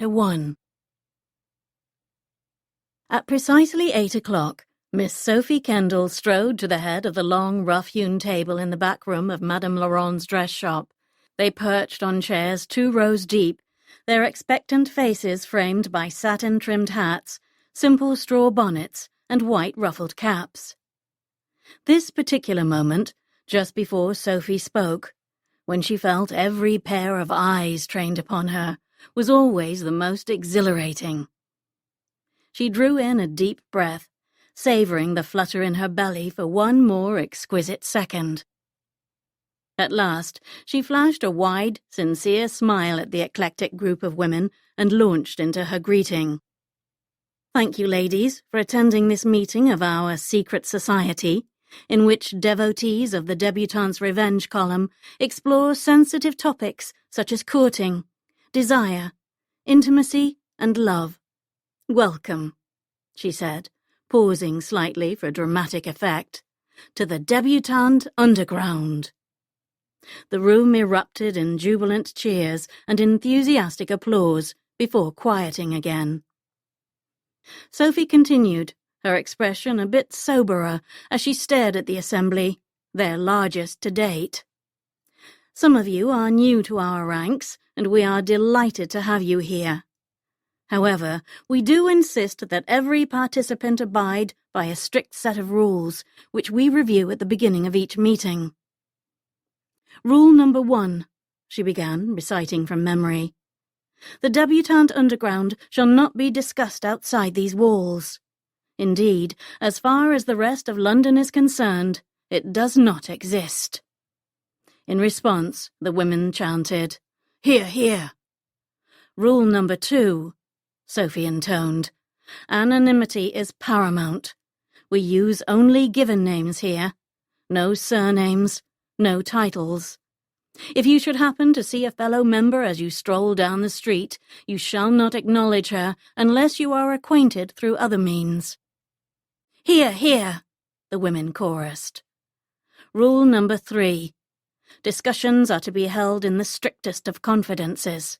Chapter 1. At precisely 8 o'clock, Miss Sophie Kendall strode to the head of the long, rough-hewn table in the back room of Madame Laurent's dress shop. They perched on chairs 2 rows deep, their expectant faces framed by satin-trimmed hats, simple straw bonnets, and white ruffled caps. This particular moment, just before Sophie spoke, when she felt every pair of eyes trained upon her, was always the most exhilarating. She drew in a deep breath, savouring the flutter in her belly for one more exquisite second. At last, she flashed a wide, sincere smile at the eclectic group of women and launched into her greeting. "Thank you, ladies, for attending this meeting of our secret society, in which devotees of the Debutante's Revenge column explore sensitive topics such as courting, desire, intimacy, and love. Welcome," she said, pausing slightly for dramatic effect, "to the Debutante Underground." The room erupted in jubilant cheers and enthusiastic applause before quieting again. Sophie continued, her expression a bit soberer as she stared at the assembly, their largest to date. "Some of you are new to our ranks, and we are delighted to have you here. However, we do insist that every participant abide by a strict set of rules, which we review at the beginning of each meeting. Rule number 1, she began, reciting from memory. The Debutante Underground shall not be discussed outside these walls. Indeed, as far as the rest of London is concerned, it does not exist." In response, the women chanted, "Hear, hear." Rule number 2, Sophie intoned. "Anonymity is paramount. We use only given names here. No surnames, no titles. If you should happen to see a fellow member as you stroll down the street, you shall not acknowledge her unless you are acquainted through other means." "Hear, hear," the women chorused. Rule number 3. Discussions are to be held in the strictest of confidences.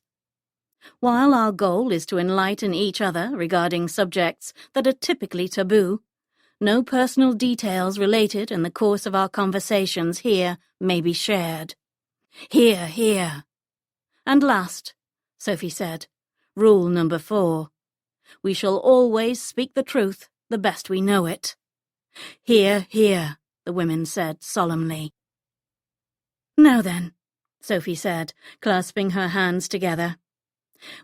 While our goal is to enlighten each other regarding subjects that are typically taboo, no personal details related in the course of our conversations here may be shared. Hear, hear. And last, Sophie said, rule number 4. We shall always speak the truth the best we know it. Hear, hear, the women said solemnly. "Now then," Sophie said, clasping her hands together.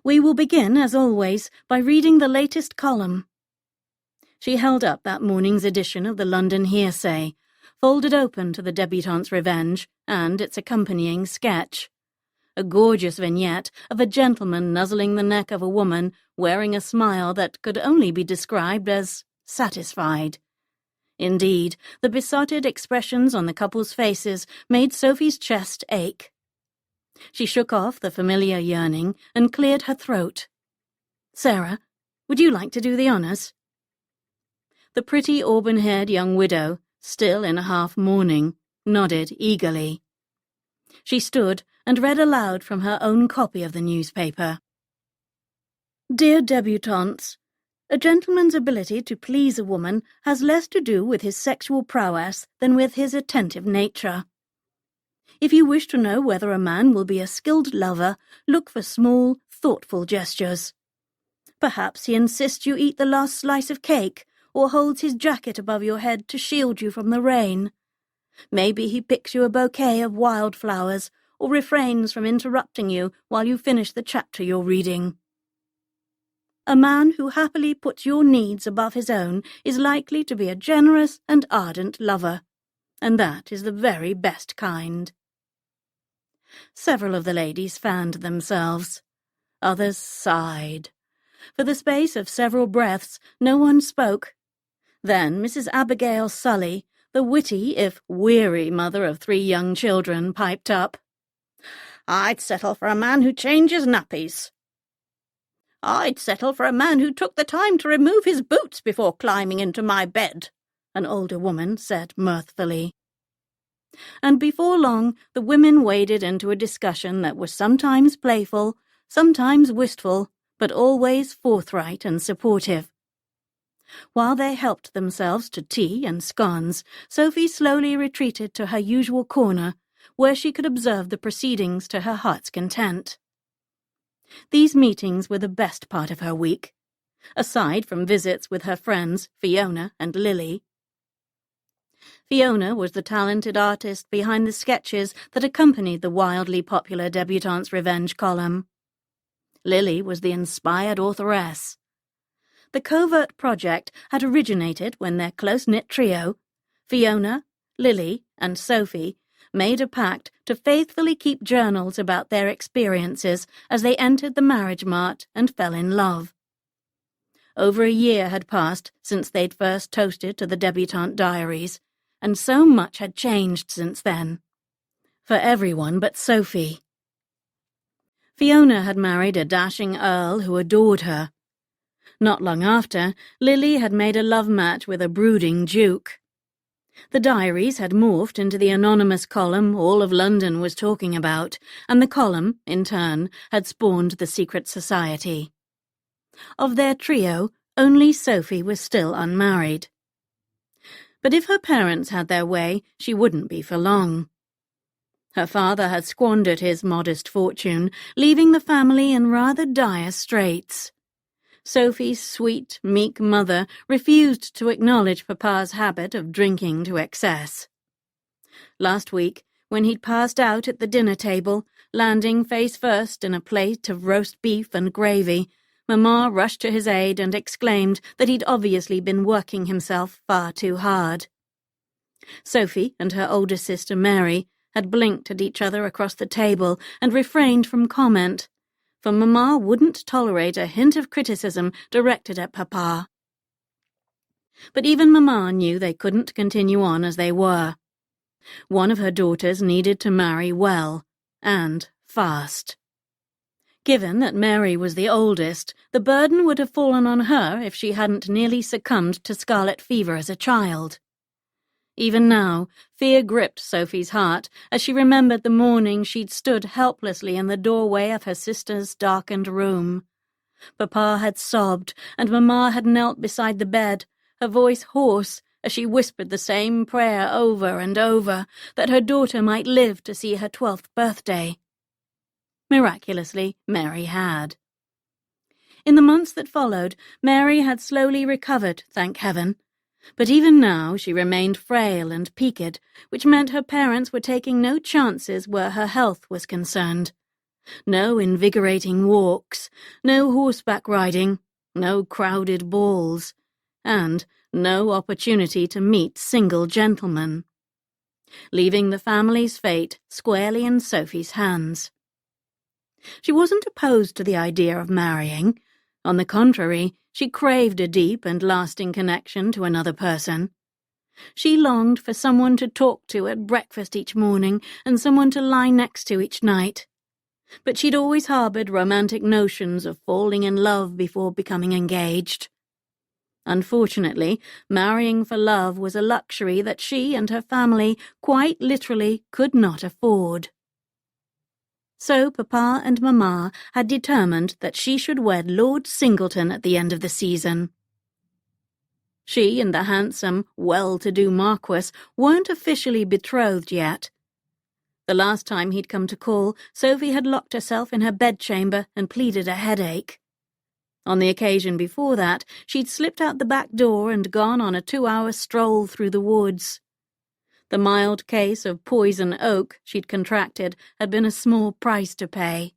"We will begin, as always, by reading the latest column." She held up that morning's edition of the London Hearsay, folded open to the Debutante's Revenge and its accompanying sketch. A gorgeous vignette of a gentleman nuzzling the neck of a woman wearing a smile that could only be described as satisfied. Indeed, the besotted expressions on the couple's faces made Sophie's chest ache. She shook off the familiar yearning and cleared her throat. "Sarah, would you like to do the honours?" The pretty auburn-haired young widow, still in half-mourning, nodded eagerly. She stood and read aloud from her own copy of the newspaper. "Dear Debutantes, a gentleman's ability to please a woman has less to do with his sexual prowess than with his attentive nature. If you wish to know whether a man will be a skilled lover, look for small, thoughtful gestures. Perhaps he insists you eat the last slice of cake, or holds his jacket above your head to shield you from the rain. Maybe he picks you a bouquet of wildflowers, or refrains from interrupting you while you finish the chapter you're reading. A man who happily puts your needs above his own is likely to be a generous and ardent lover, and that is the very best kind." Several of the ladies fanned themselves. Others sighed. For the space of several breaths, no one spoke. Then Mrs. Abigail Sully, the witty if weary mother of 3 young children, piped up. "I'd settle for a man who changes nappies." "I'd settle for a man who took the time to remove his boots before climbing into my bed," an older woman said mirthfully. And before long the women waded into a discussion that was sometimes playful, sometimes wistful, but always forthright and supportive. While they helped themselves to tea and scones, Sophie slowly retreated to her usual corner, where she could observe the proceedings to her heart's content. These meetings were the best part of her week, aside from visits with her friends Fiona and Lily. Fiona was the talented artist behind the sketches that accompanied the wildly popular Debutante's Revenge column. Lily was the inspired authoress. The covert project had originated when their close-knit trio, Fiona, Lily, and Sophie, made a pact to faithfully keep journals about their experiences as they entered the marriage mart and fell in love. Over a year had passed since they'd first toasted to the Debutante Diaries, and so much had changed since then. For everyone but Sophie. Fiona had married a dashing earl who adored her. Not long after, Lily had made a love match with a brooding duke. The diaries had morphed into the anonymous column all of London was talking about, and the column, in turn, had spawned the secret society. Of their trio, only Sophie was still unmarried. But if her parents had their way, she wouldn't be for long. Her father had squandered his modest fortune, leaving the family in rather dire straits. Sophie's sweet, meek mother refused to acknowledge Papa's habit of drinking to excess. Last week, when he'd passed out at the dinner table, landing face first in a plate of roast beef and gravy, Mamma rushed to his aid and exclaimed that he'd obviously been working himself far too hard. Sophie and her older sister Mary had blinked at each other across the table and refrained from comment, for Mamma wouldn't tolerate a hint of criticism directed at Papa. But even Mamma knew they couldn't continue on as they were. One of her daughters needed to marry well, and fast. Given that Mary was the oldest, the burden would have fallen on her if she hadn't nearly succumbed to scarlet fever as a child. Even now, fear gripped Sophie's heart as she remembered the morning she'd stood helplessly in the doorway of her sister's darkened room. Papa had sobbed, and Mamma had knelt beside the bed, her voice hoarse as she whispered the same prayer over and over, that her daughter might live to see her 12th birthday. Miraculously, Mary had. In the months that followed, Mary had slowly recovered, thank heaven. But even now she remained frail and peaked, which meant her parents were taking no chances where her health was concerned. No invigorating walks, no horseback riding, no crowded balls, and no opportunity to meet single gentlemen. Leaving the family's fate squarely in Sophie's hands. She wasn't opposed to the idea of marrying. On the contrary, she craved a deep and lasting connection to another person. She longed for someone to talk to at breakfast each morning and someone to lie next to each night. But she'd always harboured romantic notions of falling in love before becoming engaged. Unfortunately, marrying for love was a luxury that she and her family quite literally could not afford. So Papa and Mamma had determined that she should wed Lord Singleton at the end of the season. She and the handsome, well-to-do Marquis weren't officially betrothed yet. The last time he'd come to call, Sophie had locked herself in her bedchamber and pleaded a headache. On the occasion before that, she'd slipped out the back door and gone on a 2-hour stroll through the woods. The mild case of poison oak she'd contracted had been a small price to pay.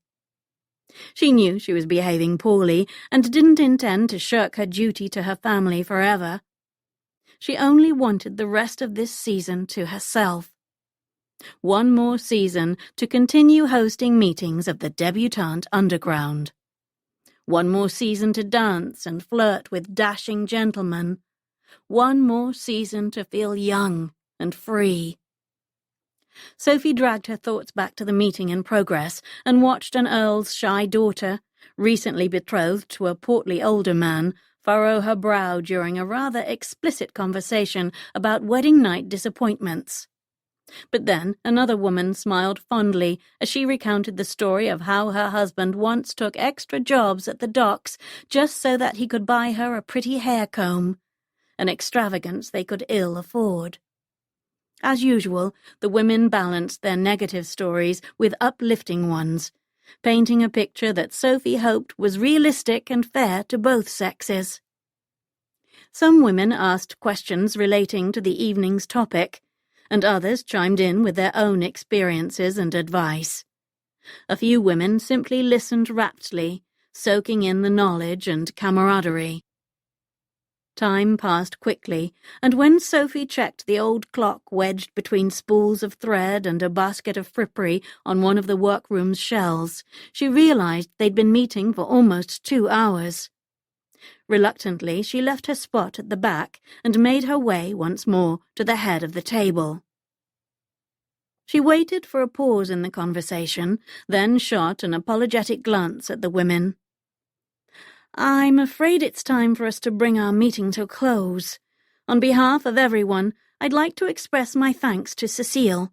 She knew she was behaving poorly and didn't intend to shirk her duty to her family forever. She only wanted the rest of this season to herself. One more season to continue hosting meetings of the Debutante Underground. One more season to dance and flirt with dashing gentlemen. One more season to feel young and free. Sophie dragged her thoughts back to the meeting in progress and watched an earl's shy daughter, recently betrothed to a portly older man, furrow her brow during a rather explicit conversation about wedding night disappointments. But then another woman smiled fondly as she recounted the story of how her husband once took extra jobs at the docks just so that he could buy her a pretty hair comb, an extravagance they could ill afford. As usual, the women balanced their negative stories with uplifting ones, painting a picture that Sophie hoped was realistic and fair to both sexes. Some women asked questions relating to the evening's topic, and others chimed in with their own experiences and advice. A few women simply listened raptly, soaking in the knowledge and camaraderie. Time passed quickly, and when Sophie checked the old clock wedged between spools of thread and a basket of frippery on one of the workroom's shelves, she realized they'd been meeting for almost 2 hours. Reluctantly, she left her spot at the back and made her way once more to the head of the table. She waited for a pause in the conversation, then shot an apologetic glance at the women. "I'm afraid it's time for us to bring our meeting to a close. On behalf of everyone, I'd like to express my thanks to Cecile."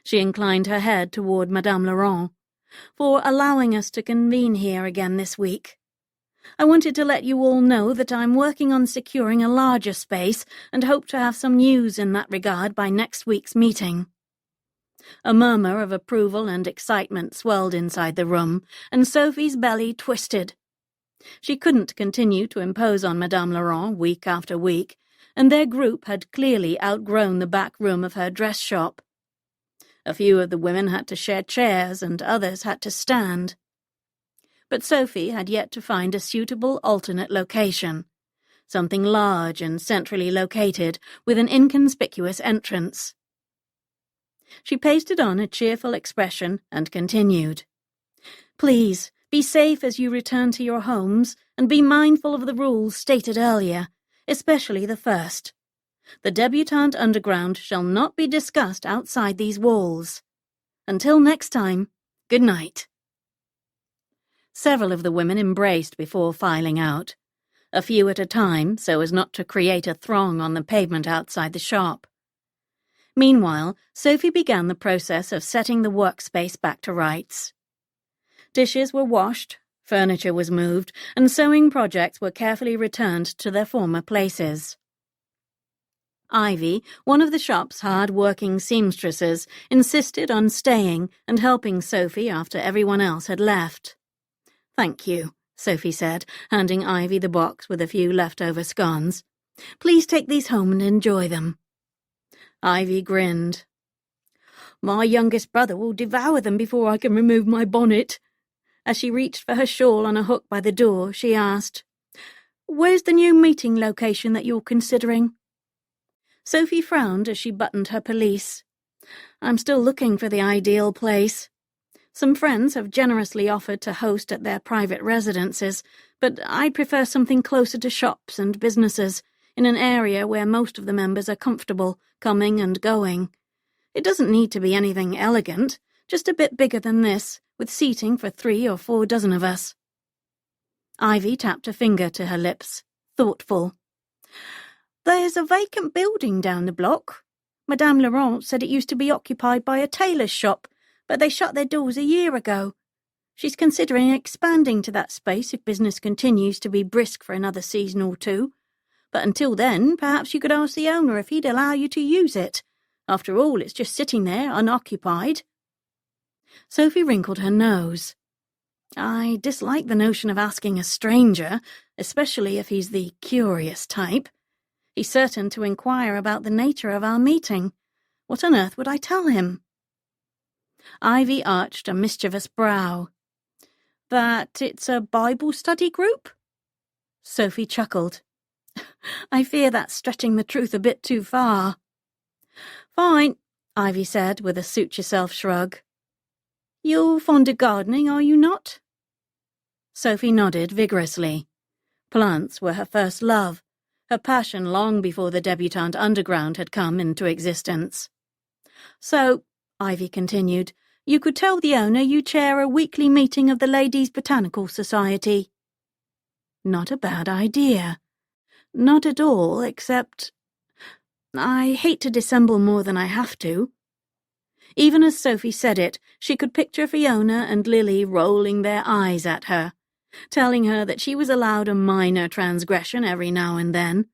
She inclined her head toward Madame Laurent, "for allowing us to convene here again this week. I wanted to let you all know that I'm working on securing a larger space and hope to have some news in that regard by next week's meeting." A murmur of approval and excitement swelled inside the room, and Sophie's belly twisted. She couldn't continue to impose on Madame Laurent week after week, and their group had clearly outgrown the back room of her dress shop. A few of the women had to share chairs, and others had to stand. But Sophie had yet to find a suitable alternate location, something large and centrally located with an inconspicuous entrance. She pasted on a cheerful expression and continued. "Please, be safe as you return to your homes, and be mindful of the rules stated earlier, especially the first. The Debutante Underground shall not be discussed outside these walls. Until next time, good night." Several of the women embraced before filing out, a few at a time so as not to create a throng on the pavement outside the shop. Meanwhile, Sophie began the process of setting the workspace back to rights. Dishes were washed, furniture was moved, and sewing projects were carefully returned to their former places. Ivy, one of the shop's hard-working seamstresses, insisted on staying and helping Sophie after everyone else had left. "Thank you," Sophie said, handing Ivy the box with a few leftover scones. "Please take these home and enjoy them." Ivy grinned. "My youngest brother will devour them before I can remove my bonnet." As she reached for her shawl on a hook by the door, she asked, "Where's the new meeting location that you're considering?" Sophie frowned as she buttoned her pelisse. "I'm still looking for the ideal place. Some friends have generously offered to host at their private residences, but I'd prefer something closer to shops and businesses, in an area where most of the members are comfortable, coming and going. It doesn't need to be anything elegant, just a bit bigger than this, with seating for 3 or 4 dozen of us." Ivy tapped a finger to her lips, thoughtful. "There's a vacant building down the block. Madame Laurent said it used to be occupied by a tailor's shop, but they shut their doors a year ago. She's considering expanding to that space if business continues to be brisk for another season or 2. But until then, perhaps you could ask the owner if he'd allow you to use it. After all, it's just sitting there, unoccupied." Sophie wrinkled her nose. "I dislike the notion of asking a stranger, especially if he's the curious type. He's certain to inquire about the nature of our meeting. What on earth would I tell him?" Ivy arched a mischievous brow. "That it's a Bible study group?" Sophie chuckled. "I fear that's stretching the truth a bit too far." "Fine," Ivy said with a suit-yourself shrug. "You're fond of gardening, are you not?" Sophie nodded vigorously. Plants were her first love, her passion long before the Debutante Underground had come into existence. "So," Ivy continued, "you could tell the owner you chair a weekly meeting of the Ladies' Botanical Society." "Not a bad idea. Not at all, except I hate to dissemble more than I have to. Even as Sophie said it, she could picture Fiona and Lily rolling their eyes at her, telling her that she was allowed a minor transgression every now and then,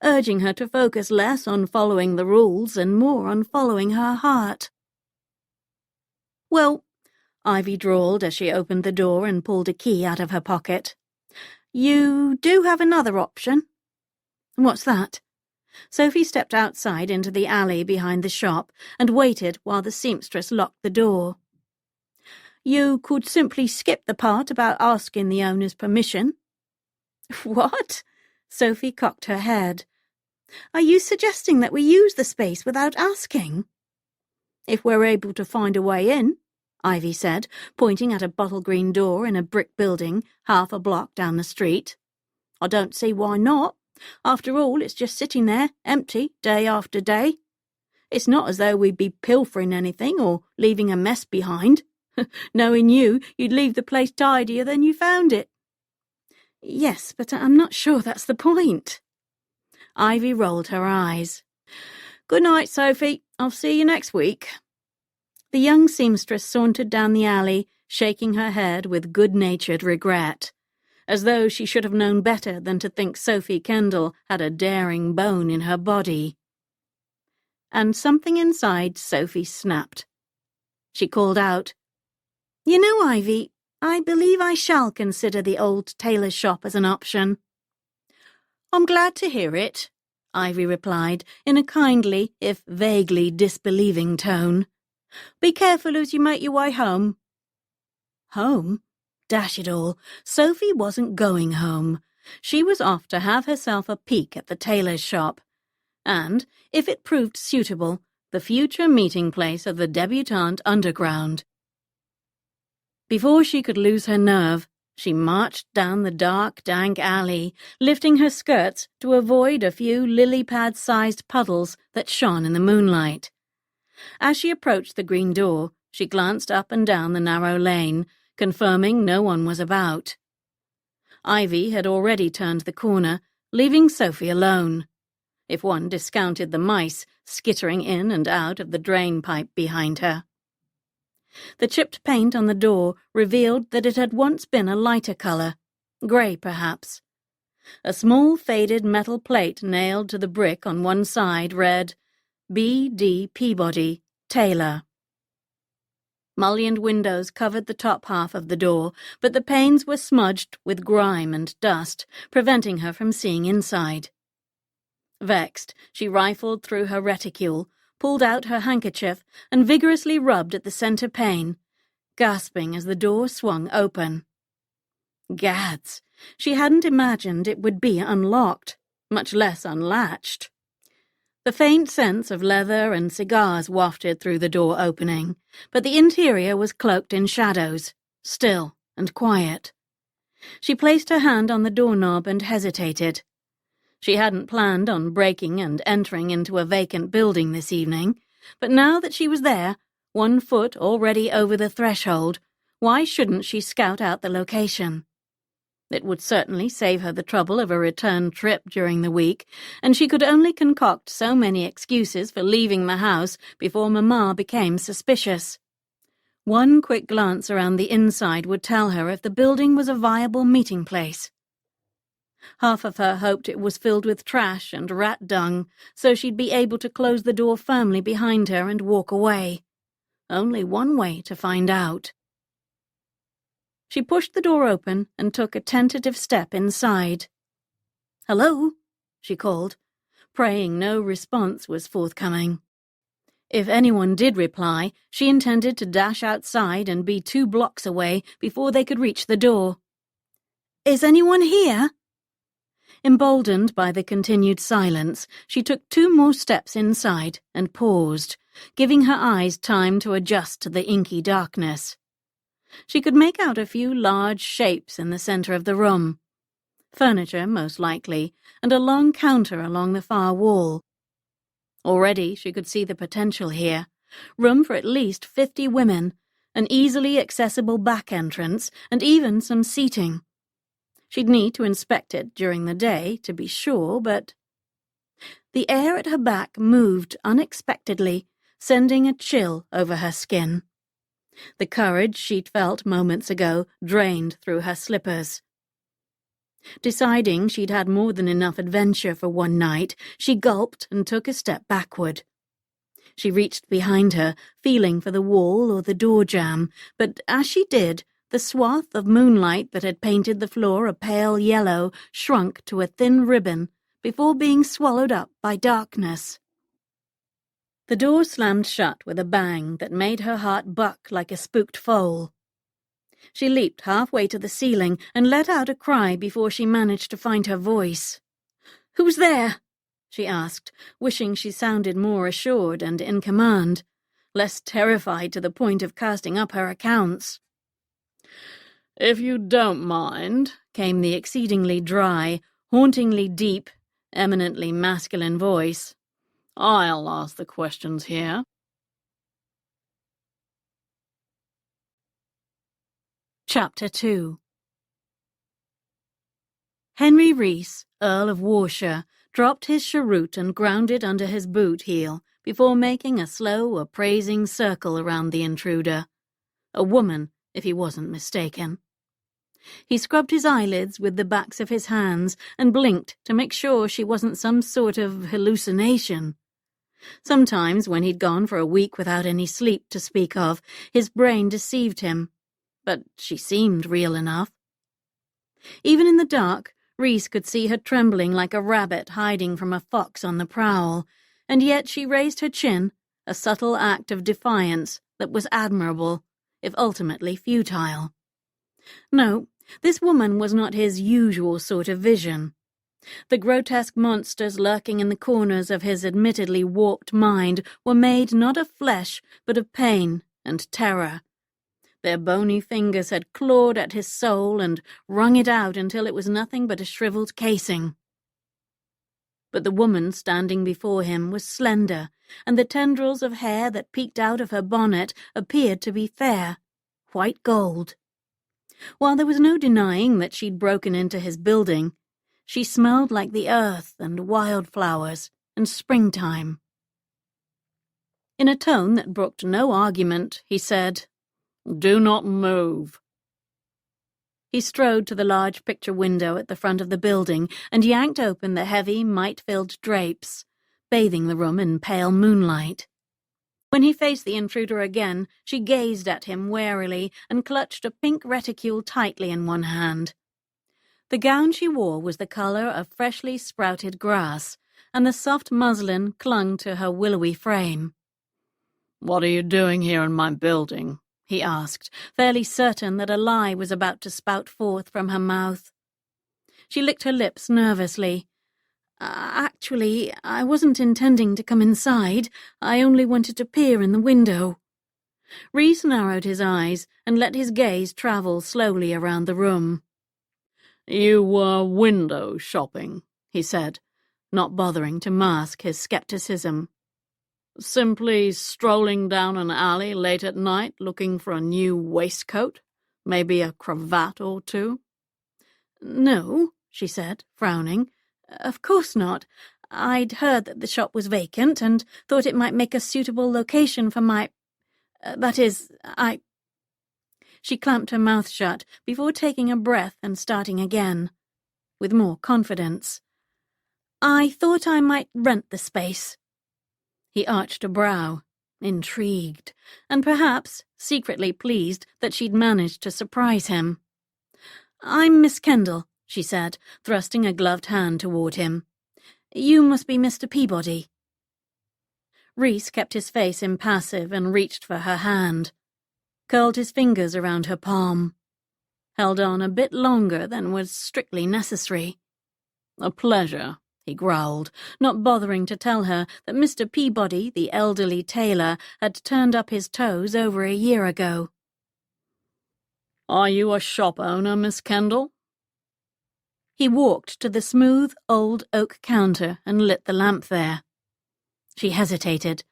urging her to focus less on following the rules and more on following her heart. "Well," Ivy drawled as she opened the door and pulled a key out of her pocket, "you do have another option." "What's that?" Sophie stepped outside into the alley behind the shop and waited while the seamstress locked the door. "You could simply skip the part about asking the owner's permission." "What?" Sophie cocked her head. "Are you suggesting that we use the space without asking?" "If we're able to find a way in," Ivy said, pointing at a bottle-green door in a brick building half a block down the street. "I don't see why not. After all, it's just sitting there, empty, day after day. It's not as though we'd be pilfering anything or leaving a mess behind. Knowing you, you'd leave the place tidier than you found it." "Yes, but I'm not sure that's the point." Ivy rolled her eyes. "Good night, Sophie. I'll see you next week." The young seamstress sauntered down the alley, shaking her head with good-natured regret, as though she should have known better than to think Sophie Kendall had a daring bone in her body. And something inside Sophie snapped. She called out, "You know, Ivy, I believe I shall consider the old tailor's shop as an option." "I'm glad to hear it," Ivy replied in a kindly, if vaguely disbelieving tone. "Be careful as you make your way home." Home? Dash it all, Sophie wasn't going home. She was off to have herself a peek at the tailor's shop, and, if it proved suitable, the future meeting place of the Debutante Underground. Before she could lose her nerve, she marched down the dark, dank alley, lifting her skirts to avoid a few lily-pad-sized puddles that shone in the moonlight. As she approached the green door, she glanced up and down the narrow lane, confirming no one was about. Ivy had already turned the corner, leaving Sophie alone, if one discounted the mice skittering in and out of the drain pipe behind her. The chipped paint on the door revealed that it had once been a lighter colour, grey perhaps. A small faded metal plate nailed to the brick on one side read, "B. D. Peabody, Tailor." Mullioned windows covered the top half of the door, but the panes were smudged with grime and dust, preventing her from seeing inside. Vexed, she rifled through her reticule, pulled out her handkerchief, and vigorously rubbed at the centre pane, gasping as the door swung open. Gads! She hadn't imagined it would be unlocked, much less unlatched. The faint scents of leather and cigars wafted through the door opening, but the interior was cloaked in shadows, still and quiet. She placed her hand on the doorknob and hesitated. She hadn't planned on breaking and entering into a vacant building this evening, but now that she was there, one foot already over the threshold, why shouldn't she scout out the location? It would certainly save her the trouble of a return trip during the week, and she could only concoct so many excuses for leaving the house before Mamma became suspicious. One quick glance around the inside would tell her if the building was a viable meeting place. Half of her hoped it was filled with trash and rat dung, so she'd be able to close the door firmly behind her and walk away. Only one way to find out. She pushed the door open and took a tentative step inside. "Hello?" she called, praying no response was forthcoming. If anyone did reply, she intended to dash outside and be 2 blocks away before they could reach the door. "Is anyone here?" Emboldened by the continued silence, she took 2 more steps inside and paused, giving her eyes time to adjust to the inky darkness. She could make out a few large shapes in the center of the room. Furniture, most likely, and a long counter along the far wall. Already she could see the potential here. Room for at least 50 women, an easily accessible back entrance, and even some seating. She'd need to inspect it during the day, to be sure, but... The air at her back moved unexpectedly, sending a chill over her skin. The courage she'd felt moments ago drained through her slippers. Deciding she'd had more than enough adventure for one night, she gulped and took a step backward. She reached behind her, feeling for the wall or the door jamb, but as she did, the swath of moonlight that had painted the floor a pale yellow shrunk to a thin ribbon before being swallowed up by darkness. The door slammed shut with a bang that made her heart buck like a spooked foal. She leaped halfway to the ceiling and let out a cry before she managed to find her voice. "Who's there?" she asked, wishing she sounded more assured and in command, less terrified to the point of casting up her accounts. "If you don't mind," came the exceedingly dry, hauntingly deep, eminently masculine voice, "I'll ask the questions here." Chapter 2. Henry Reese, Earl of Warshire, dropped his cheroot and ground it under his boot heel before making a slow, appraising circle around the intruder. A woman, if he wasn't mistaken. He scrubbed his eyelids with the backs of his hands and blinked to make sure she wasn't some sort of hallucination. Sometimes, when he'd gone for a week without any sleep to speak of, his brain deceived him. But she seemed real enough. Even in the dark, Reese could see her trembling like a rabbit hiding from a fox on the prowl, and yet she raised her chin, a subtle act of defiance that was admirable, if ultimately futile. No, this woman was not his usual sort of vision. The grotesque monsters lurking in the corners of his admittedly warped mind were made not of flesh, but of pain and terror. Their bony fingers had clawed at his soul and wrung it out until it was nothing but a shriveled casing. But the woman standing before him was slender, and the tendrils of hair that peeked out of her bonnet appeared to be fair, white gold. While there was no denying that she'd broken into his building, she smelled like the earth and wildflowers and springtime. In a tone that brooked no argument, he said, "Do not move." He strode to the large picture window at the front of the building and yanked open the heavy, mite-filled drapes, bathing the room in pale moonlight. When he faced the intruder again, she gazed at him warily and clutched a pink reticule tightly in one hand. The gown she wore was the color of freshly sprouted grass, and the soft muslin clung to her willowy frame. "What are you doing here in my building?" he asked, fairly certain that a lie was about to spout forth from her mouth. She licked her lips nervously. Actually, I wasn't intending to come inside. I only wanted to peer in the window." Reese narrowed his eyes and let his gaze travel slowly around the room. "You were window shopping," he said, not bothering to mask his skepticism. "Simply strolling down an alley late at night looking for a new waistcoat, maybe a cravat or two?" "No," she said, frowning. "Of course not. I'd heard that the shop was vacant and thought it might make a suitable location for my... that is, I..." She clamped her mouth shut before taking a breath and starting again, with more confidence. "I thought I might rent the space." He arched a brow, intrigued, and perhaps secretly pleased that she'd managed to surprise him. "I'm Miss Kendall," she said, thrusting a gloved hand toward him. "You must be Mr. Peabody." Reese kept his face impassive and reached for her hand, curled his fingers around her palm, held on a bit longer than was strictly necessary. "A pleasure," he growled, not bothering to tell her that Mr. Peabody, the elderly tailor, had turned up his toes over a year ago. "Are you a shop owner, Miss Kendall?" He walked to the smooth, old oak counter and lit the lamp there. She hesitated.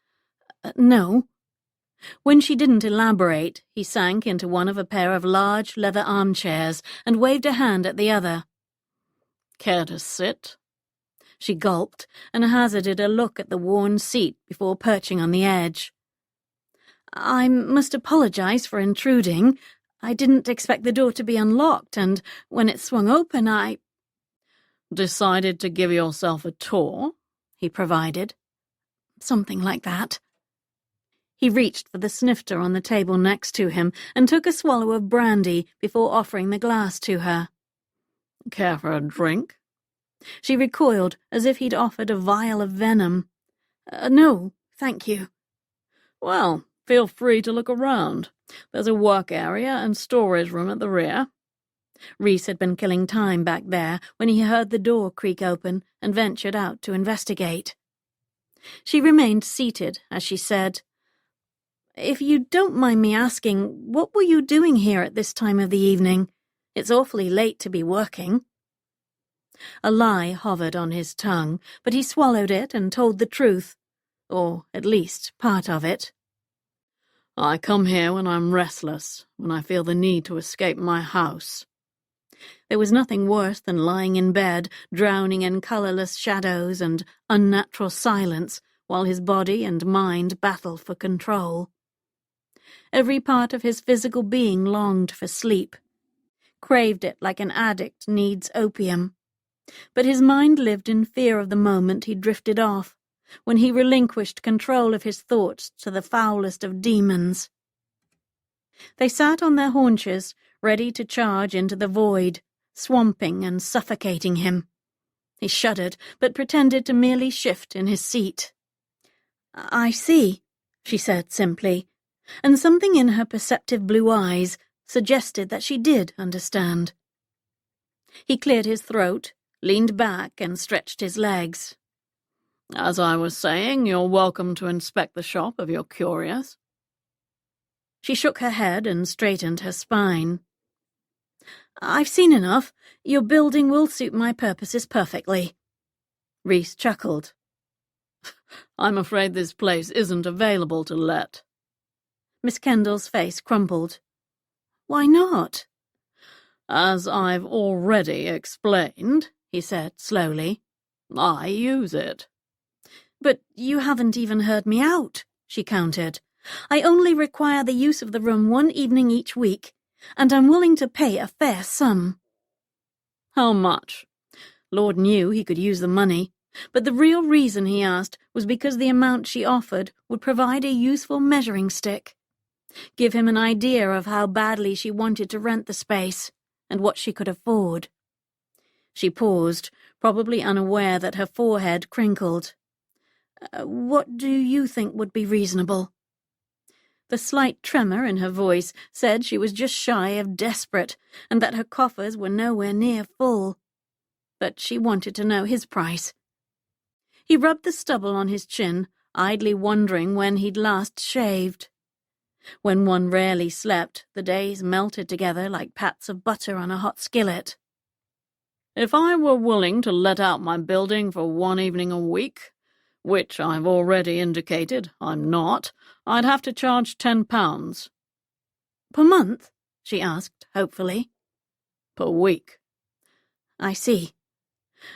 No. When she didn't elaborate, he sank into one of a pair of large leather armchairs and waved a hand at the other. "Care to sit?" She gulped and hazarded a look at the worn seat before perching on the edge. I must apologize for intruding. I didn't expect the door to be unlocked, and when it swung open, I— Decided to give yourself a tour? He provided. Something like that. He reached for the snifter on the table next to him and took a swallow of brandy before offering the glass to her. Care for a drink? She recoiled as if he'd offered a vial of venom. No, thank you. Well, feel free to look around. There's a work area and storage room at the rear. Reese had been killing time back there when he heard the door creak open and ventured out to investigate. She remained seated as she said, "If you don't mind me asking, what were you doing here at this time of the evening? It's awfully late to be working." A lie hovered on his tongue, but he swallowed it and told the truth, or at least part of it. I come here when I'm restless, when I feel the need to escape my house. There was nothing worse than lying in bed, drowning in colourless shadows and unnatural silence, while his body and mind battled for control. Every part of his physical being longed for sleep, craved it like an addict needs opium. But his mind lived in fear of the moment he drifted off, when he relinquished control of his thoughts to the foulest of demons. They sat on their haunches, ready to charge into the void, swamping and suffocating him. He shuddered, but pretended to merely shift in his seat. "I see," she said simply, and something in her perceptive blue eyes suggested that she did understand. He cleared his throat, leaned back and stretched his legs. As I was saying, you're welcome to inspect the shop if you're curious. She shook her head and straightened her spine. "I've seen enough. Your building will suit my purposes perfectly." Reese chuckled. I'm afraid this place isn't available to let. Miss Kendall's face crumpled. "Why not?" As I've already explained, he said slowly, I use it. "But you haven't even heard me out," she countered. "I only require the use of the room one evening each week, and I'm willing to pay a fair sum." How much? Lord knew he could use the money, but the real reason he asked was because the amount she offered would provide a useful measuring stick, give him an idea of how badly she wanted to rent the space, and what she could afford. She paused, probably unaware that her forehead crinkled. "What do you think would be reasonable?" The slight tremor in her voice said she was just shy of desperate, and that her coffers were nowhere near full. But she wanted to know his price. He rubbed the stubble on his chin, idly wondering when he'd last shaved. When one rarely slept, the days melted together like pats of butter on a hot skillet. If I were willing to let out my building for one evening a week, which I've already indicated I'm not, I'd have to charge £10. "Per month?" she asked, hopefully. Per week. "I see."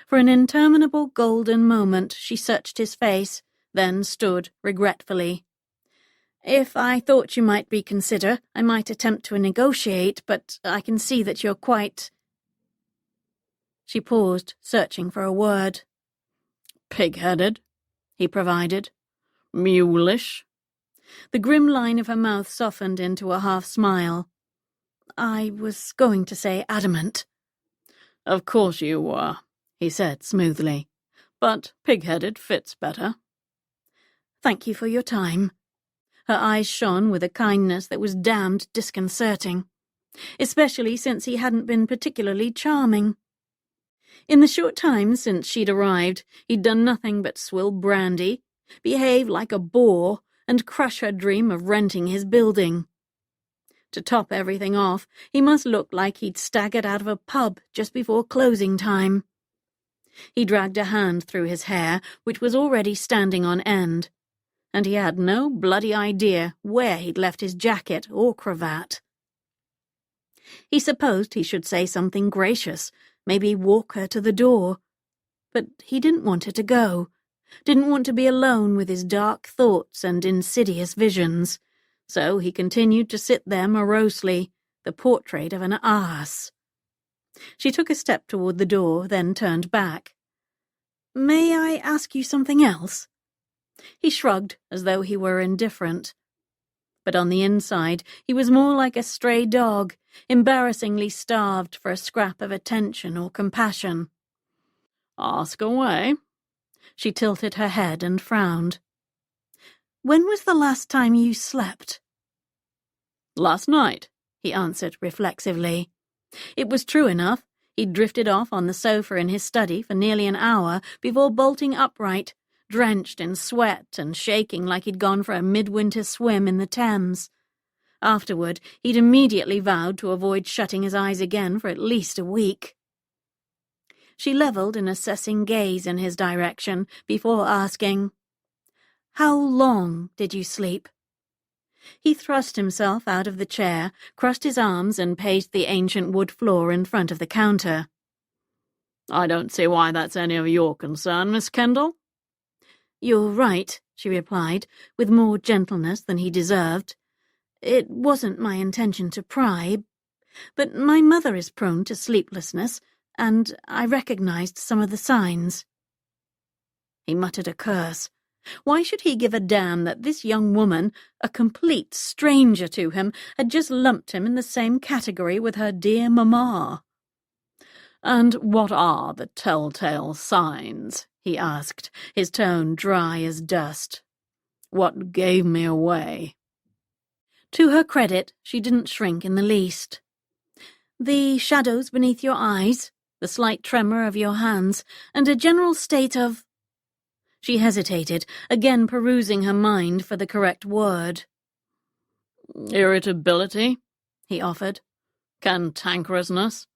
For an interminable golden moment she searched his face, then stood regretfully. "If I thought you might reconsider, I might attempt to negotiate, but I can see that you're quite—" She paused, searching for a word. Pig-headed, he provided. Mulish. The grim line of her mouth softened into a half-smile. "I was going to say adamant." Of course you were, he said smoothly, but pig-headed fits better. "Thank you for your time." Her eyes shone with a kindness that was damned disconcerting, especially since he hadn't been particularly charming. In the short time since she'd arrived, he'd done nothing but swill brandy, behave like a boor, and crush her dream of renting his building. To top everything off, he must look like he'd staggered out of a pub just before closing time. He dragged a hand through his hair, which was already standing on end, and he had no bloody idea where he'd left his jacket or cravat. He supposed he should say something gracious, maybe walk her to the door. But he didn't want her to go, didn't want to be alone with his dark thoughts and insidious visions, So he continued to sit there morosely, the portrait of an ass. She took a step toward the door, then turned back. "May I ask you something else?" He shrugged, as though he were indifferent. But on the inside, he was more like a stray dog, embarrassingly starved for a scrap of attention or compassion. "Ask away." She tilted her head and frowned. "When was the last time you slept?" "Last night," he answered reflexively. It was true enough. He'd drifted off on the sofa in his study for nearly an hour before bolting upright, drenched in sweat and shaking like he'd gone for a midwinter swim in the Thames. Afterward, he'd immediately vowed to avoid shutting his eyes again for at least a week. She levelled an assessing gaze in his direction before asking, "How long did you sleep?" He thrust himself out of the chair, crossed his arms and paced the ancient wood floor in front of the counter. "I don't see why that's any of your concern, Miss Kendall." "You're right," she replied, with more gentleness than he deserved. "It wasn't my intention to pry, but my mother is prone to sleeplessness, and I recognized some of the signs." He muttered a curse. Why should he give a damn that this young woman, a complete stranger to him, had just lumped him in the same category with her dear mamma? "And what are the telltale signs?" he asked, his tone dry as dust. "What gave me away?" To her credit, she didn't shrink in the least. "The shadows beneath your eyes, the slight tremor of your hands, and a general state of—" She hesitated, again perusing her mind for the correct word. "Irritability," he offered. "Cantankerousness."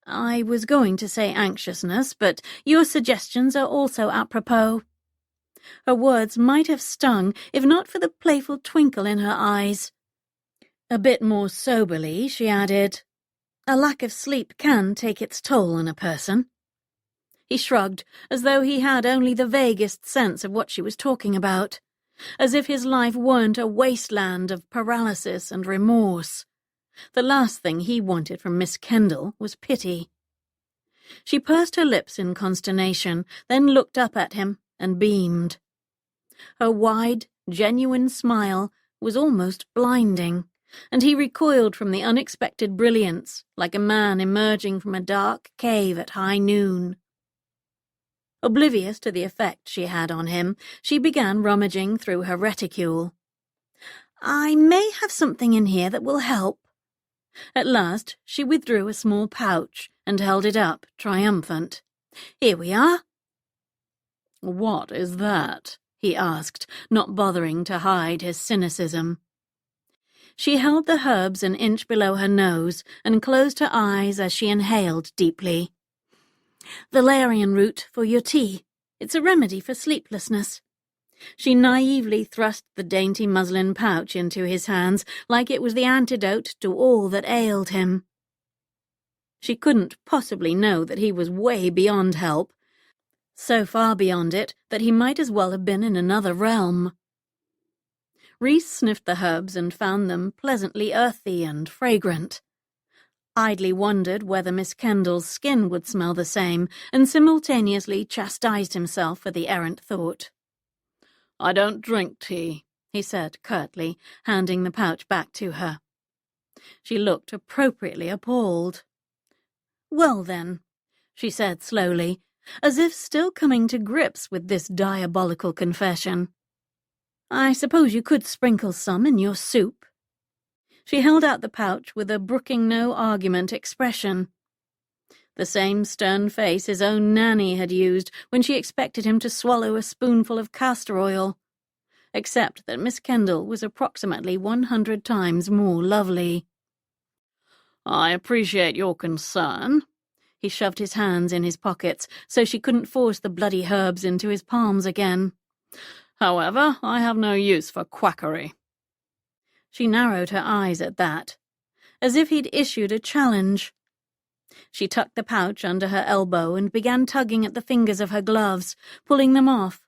"I was going to say anxiousness, but your suggestions are also apropos." Her words might have stung, if not for the playful twinkle in her eyes. A bit more soberly, she added, "A lack of sleep can take its toll on a person." He shrugged, as though he had only the vaguest sense of what she was talking about, as if his life weren't a wasteland of paralysis and remorse. The last thing he wanted from Miss Kendall was pity. She pursed her lips in consternation, then looked up at him and beamed. Her wide, genuine smile was almost blinding, and he recoiled from the unexpected brilliance like a man emerging from a dark cave at high noon. Oblivious to the effect she had on him, she began rummaging through her reticule. "I may have something in here that will help." At last she withdrew a small pouch and held it up, triumphant. "Here we are." "What is that?" he asked, not bothering to hide his cynicism. She held the herbs an inch below her nose and closed her eyes as she inhaled deeply. "Valerian root for your tea. It's a remedy for sleeplessness." She naively thrust the dainty muslin pouch into his hands like it was the antidote to all that ailed him. She couldn't possibly know that he was way beyond help, so far beyond it that he might as well have been in another realm. Reese sniffed the herbs and found them pleasantly earthy and fragrant. Idly wondered whether Miss Kendall's skin would smell the same, and simultaneously chastised himself for the errant thought. "I don't drink tea," he said curtly, handing the pouch back to her. She looked appropriately appalled. "Well then," she said slowly, as if still coming to grips with this diabolical confession, "I suppose you could sprinkle some in your soup." She held out the pouch with a brooking no argument expression. The same stern face his own nanny had used when she expected him to swallow a spoonful of castor oil, except that Miss Kendall was approximately 100 times more lovely. "I appreciate your concern." He shoved his hands in his pockets so she couldn't force the bloody herbs into his palms again. "However, I have no use for quackery." She narrowed her eyes at that, as if he'd issued a challenge. She tucked the pouch under her elbow and began tugging at the fingers of her gloves, pulling them off.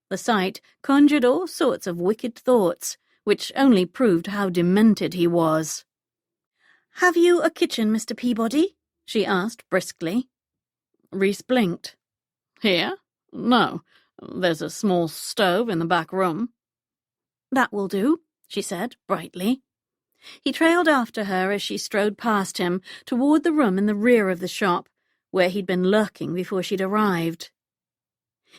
The sight conjured all sorts of wicked thoughts, which only proved how demented he was. "Have you a kitchen, Mr. Peabody?" she asked briskly. Reese blinked. "Here? No. There's a small stove in the back room." "That will do," she said brightly. He trailed after her as she strode past him toward the room in the rear of the shop, where he'd been lurking before she'd arrived.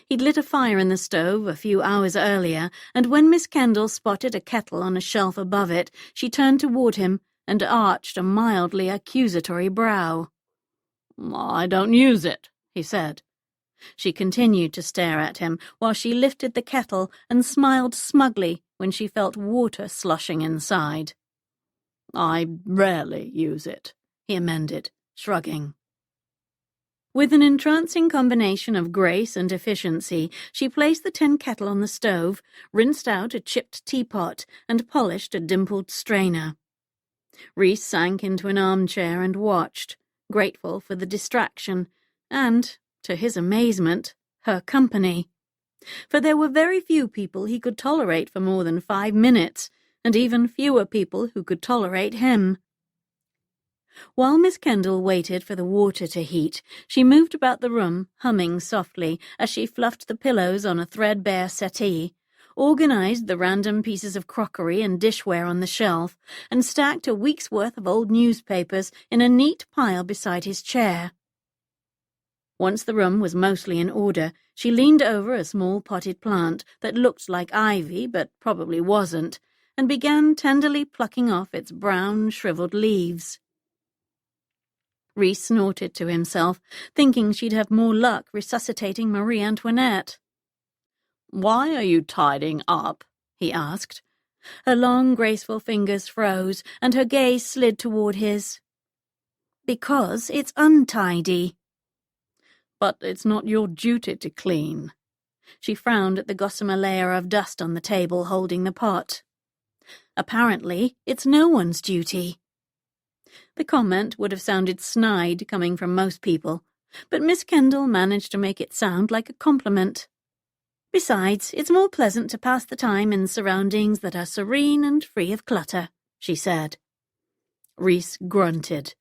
He'd lit a fire in the stove a few hours earlier, and when Miss Kendall spotted a kettle on a shelf above it, she turned toward him and arched a mildly accusatory brow. "I don't use it," he said. She continued to stare at him while she lifted the kettle and smiled smugly when she felt water sloshing inside. "I rarely use it," he amended, shrugging. With an entrancing combination of grace and efficiency, she placed the tin kettle on the stove, rinsed out a chipped teapot, and polished a dimpled strainer. Reese sank into an armchair and watched, grateful for the distraction, and, to his amazement, her company. For there were very few people he could tolerate for more than 5 minutes, and even fewer people who could tolerate him. While Miss Kendall waited for the water to heat, she moved about the room, humming softly as she fluffed the pillows on a threadbare settee, organized the random pieces of crockery and dishware on the shelf, and stacked a week's worth of old newspapers in a neat pile beside his chair. Once the room was mostly in order, she leaned over a small potted plant that looked like ivy but probably wasn't, and began tenderly plucking off its brown, shriveled leaves. Reese snorted to himself, thinking she'd have more luck resuscitating Marie Antoinette. "Why are you tidying up?" he asked. Her long, graceful fingers froze, and her gaze slid toward his. "Because it's untidy." "But it's not your duty to clean." She frowned at the gossamer layer of dust on the table holding the pot. "Apparently, it's no one's duty." The comment would have sounded snide coming from most people, but Miss Kendall managed to make it sound like a compliment. "Besides, it's more pleasant to pass the time in surroundings that are serene and free of clutter," she said. Reese grunted.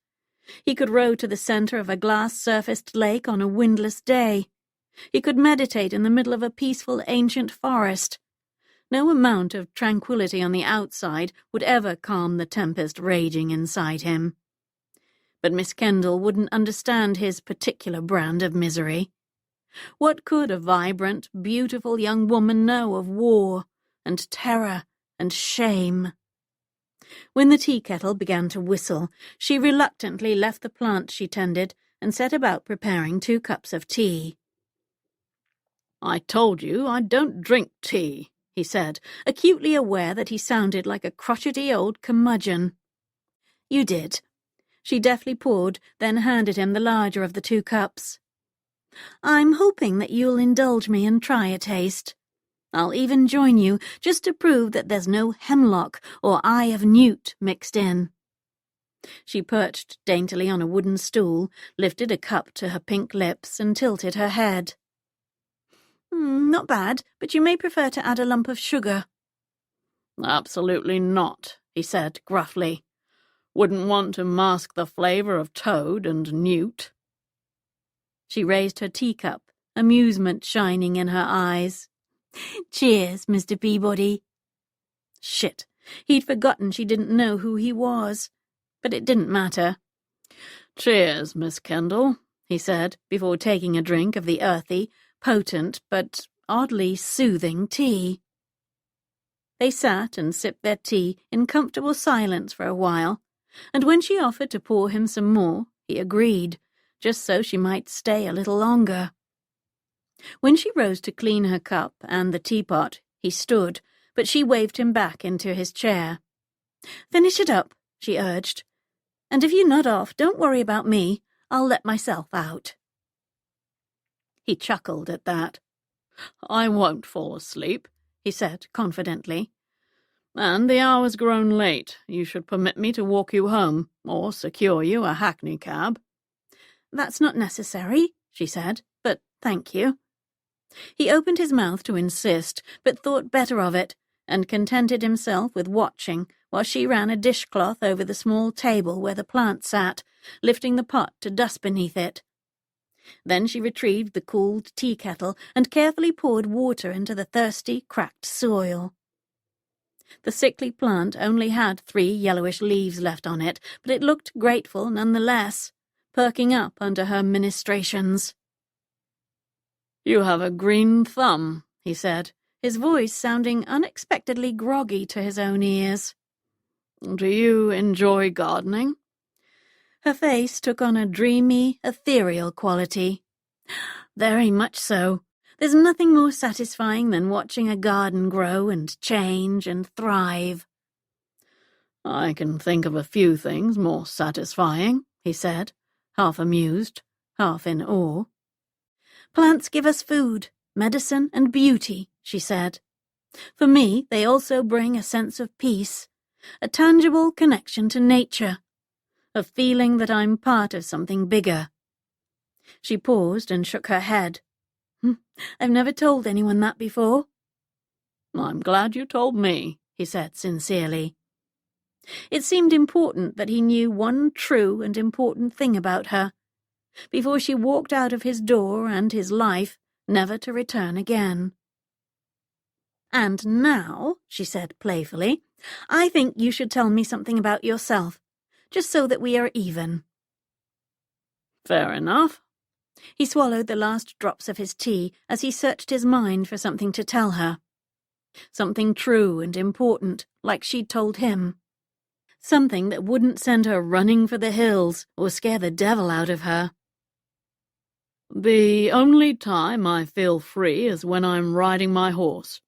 He could row to the center of a glass-surfaced lake on a windless day. He could meditate in the middle of a peaceful ancient forest. No amount of tranquility on the outside would ever calm the tempest raging inside him. But Miss Kendall wouldn't understand his particular brand of misery. What could a vibrant, beautiful young woman know of war and terror and shame? When the tea kettle began to whistle, she reluctantly left the plant she tended and set about preparing 2 cups of tea. "I told you I don't drink tea," he said, acutely aware that he sounded like a crotchety old curmudgeon. "You did." She deftly poured, then handed him the larger of the 2 cups. "I'm hoping that you'll indulge me and try a taste. I'll even join you, just to prove that there's no hemlock or eye of newt mixed in." She perched daintily on a wooden stool, lifted a cup to her pink lips, and tilted her head. "Not bad, but you may prefer to add a lump of sugar." "Absolutely not," he said gruffly. "Wouldn't want to mask the flavor of toad and newt." She raised her teacup, amusement shining in her eyes. "Cheers, Mr. Peabody." Shit, he'd forgotten she didn't know who he was. But it didn't matter. "Cheers, Miss Kendall," he said, before taking a drink of the earthy, potent, but oddly soothing tea. They sat and sipped their tea in comfortable silence for a while, and when she offered to pour him some more, he agreed, just so she might stay a little longer. When she rose to clean her cup and the teapot, he stood, but she waved him back into his chair. "Finish it up," she urged. "And if you nod off, don't worry about me. I'll let myself out." He chuckled at that. "I won't fall asleep," he said confidently. "And the hour's grown late. You should permit me to walk you home, or secure you a hackney cab." "That's not necessary," she said, "but thank you." He opened his mouth to insist, but thought better of it, and contented himself with watching while she ran a dishcloth over the small table where the plant sat, lifting the pot to dust beneath it. Then she retrieved the cooled tea kettle and carefully poured water into the thirsty, cracked soil. The sickly plant only had 3 yellowish leaves left on it, but it looked grateful nonetheless, perking up under her ministrations. "You have a green thumb," he said, his voice sounding unexpectedly groggy to his own ears. "Do you enjoy gardening?" Her face took on a dreamy, ethereal quality. "Very much so. There's nothing more satisfying than watching a garden grow and change and thrive." "I can think of a few things more satisfying," he said, half amused, half in awe. "Plants give us food, medicine, and beauty," she said. "For me, they also bring a sense of peace, a tangible connection to nature, a feeling that I'm part of something bigger." She paused and shook her head. "I've never told anyone that before." "I'm glad you told me," he said sincerely. It seemed important that he knew one true and important thing about her, before she walked out of his door and his life, never to return again. "And now," she said playfully, "I think you should tell me something about yourself, just so that we are even." "Fair enough." He swallowed the last drops of his tea as he searched his mind for something to tell her. Something true and important, like she'd told him. Something that wouldn't send her running for the hills or scare the devil out of her. "The only time I feel free is when I'm riding my horse.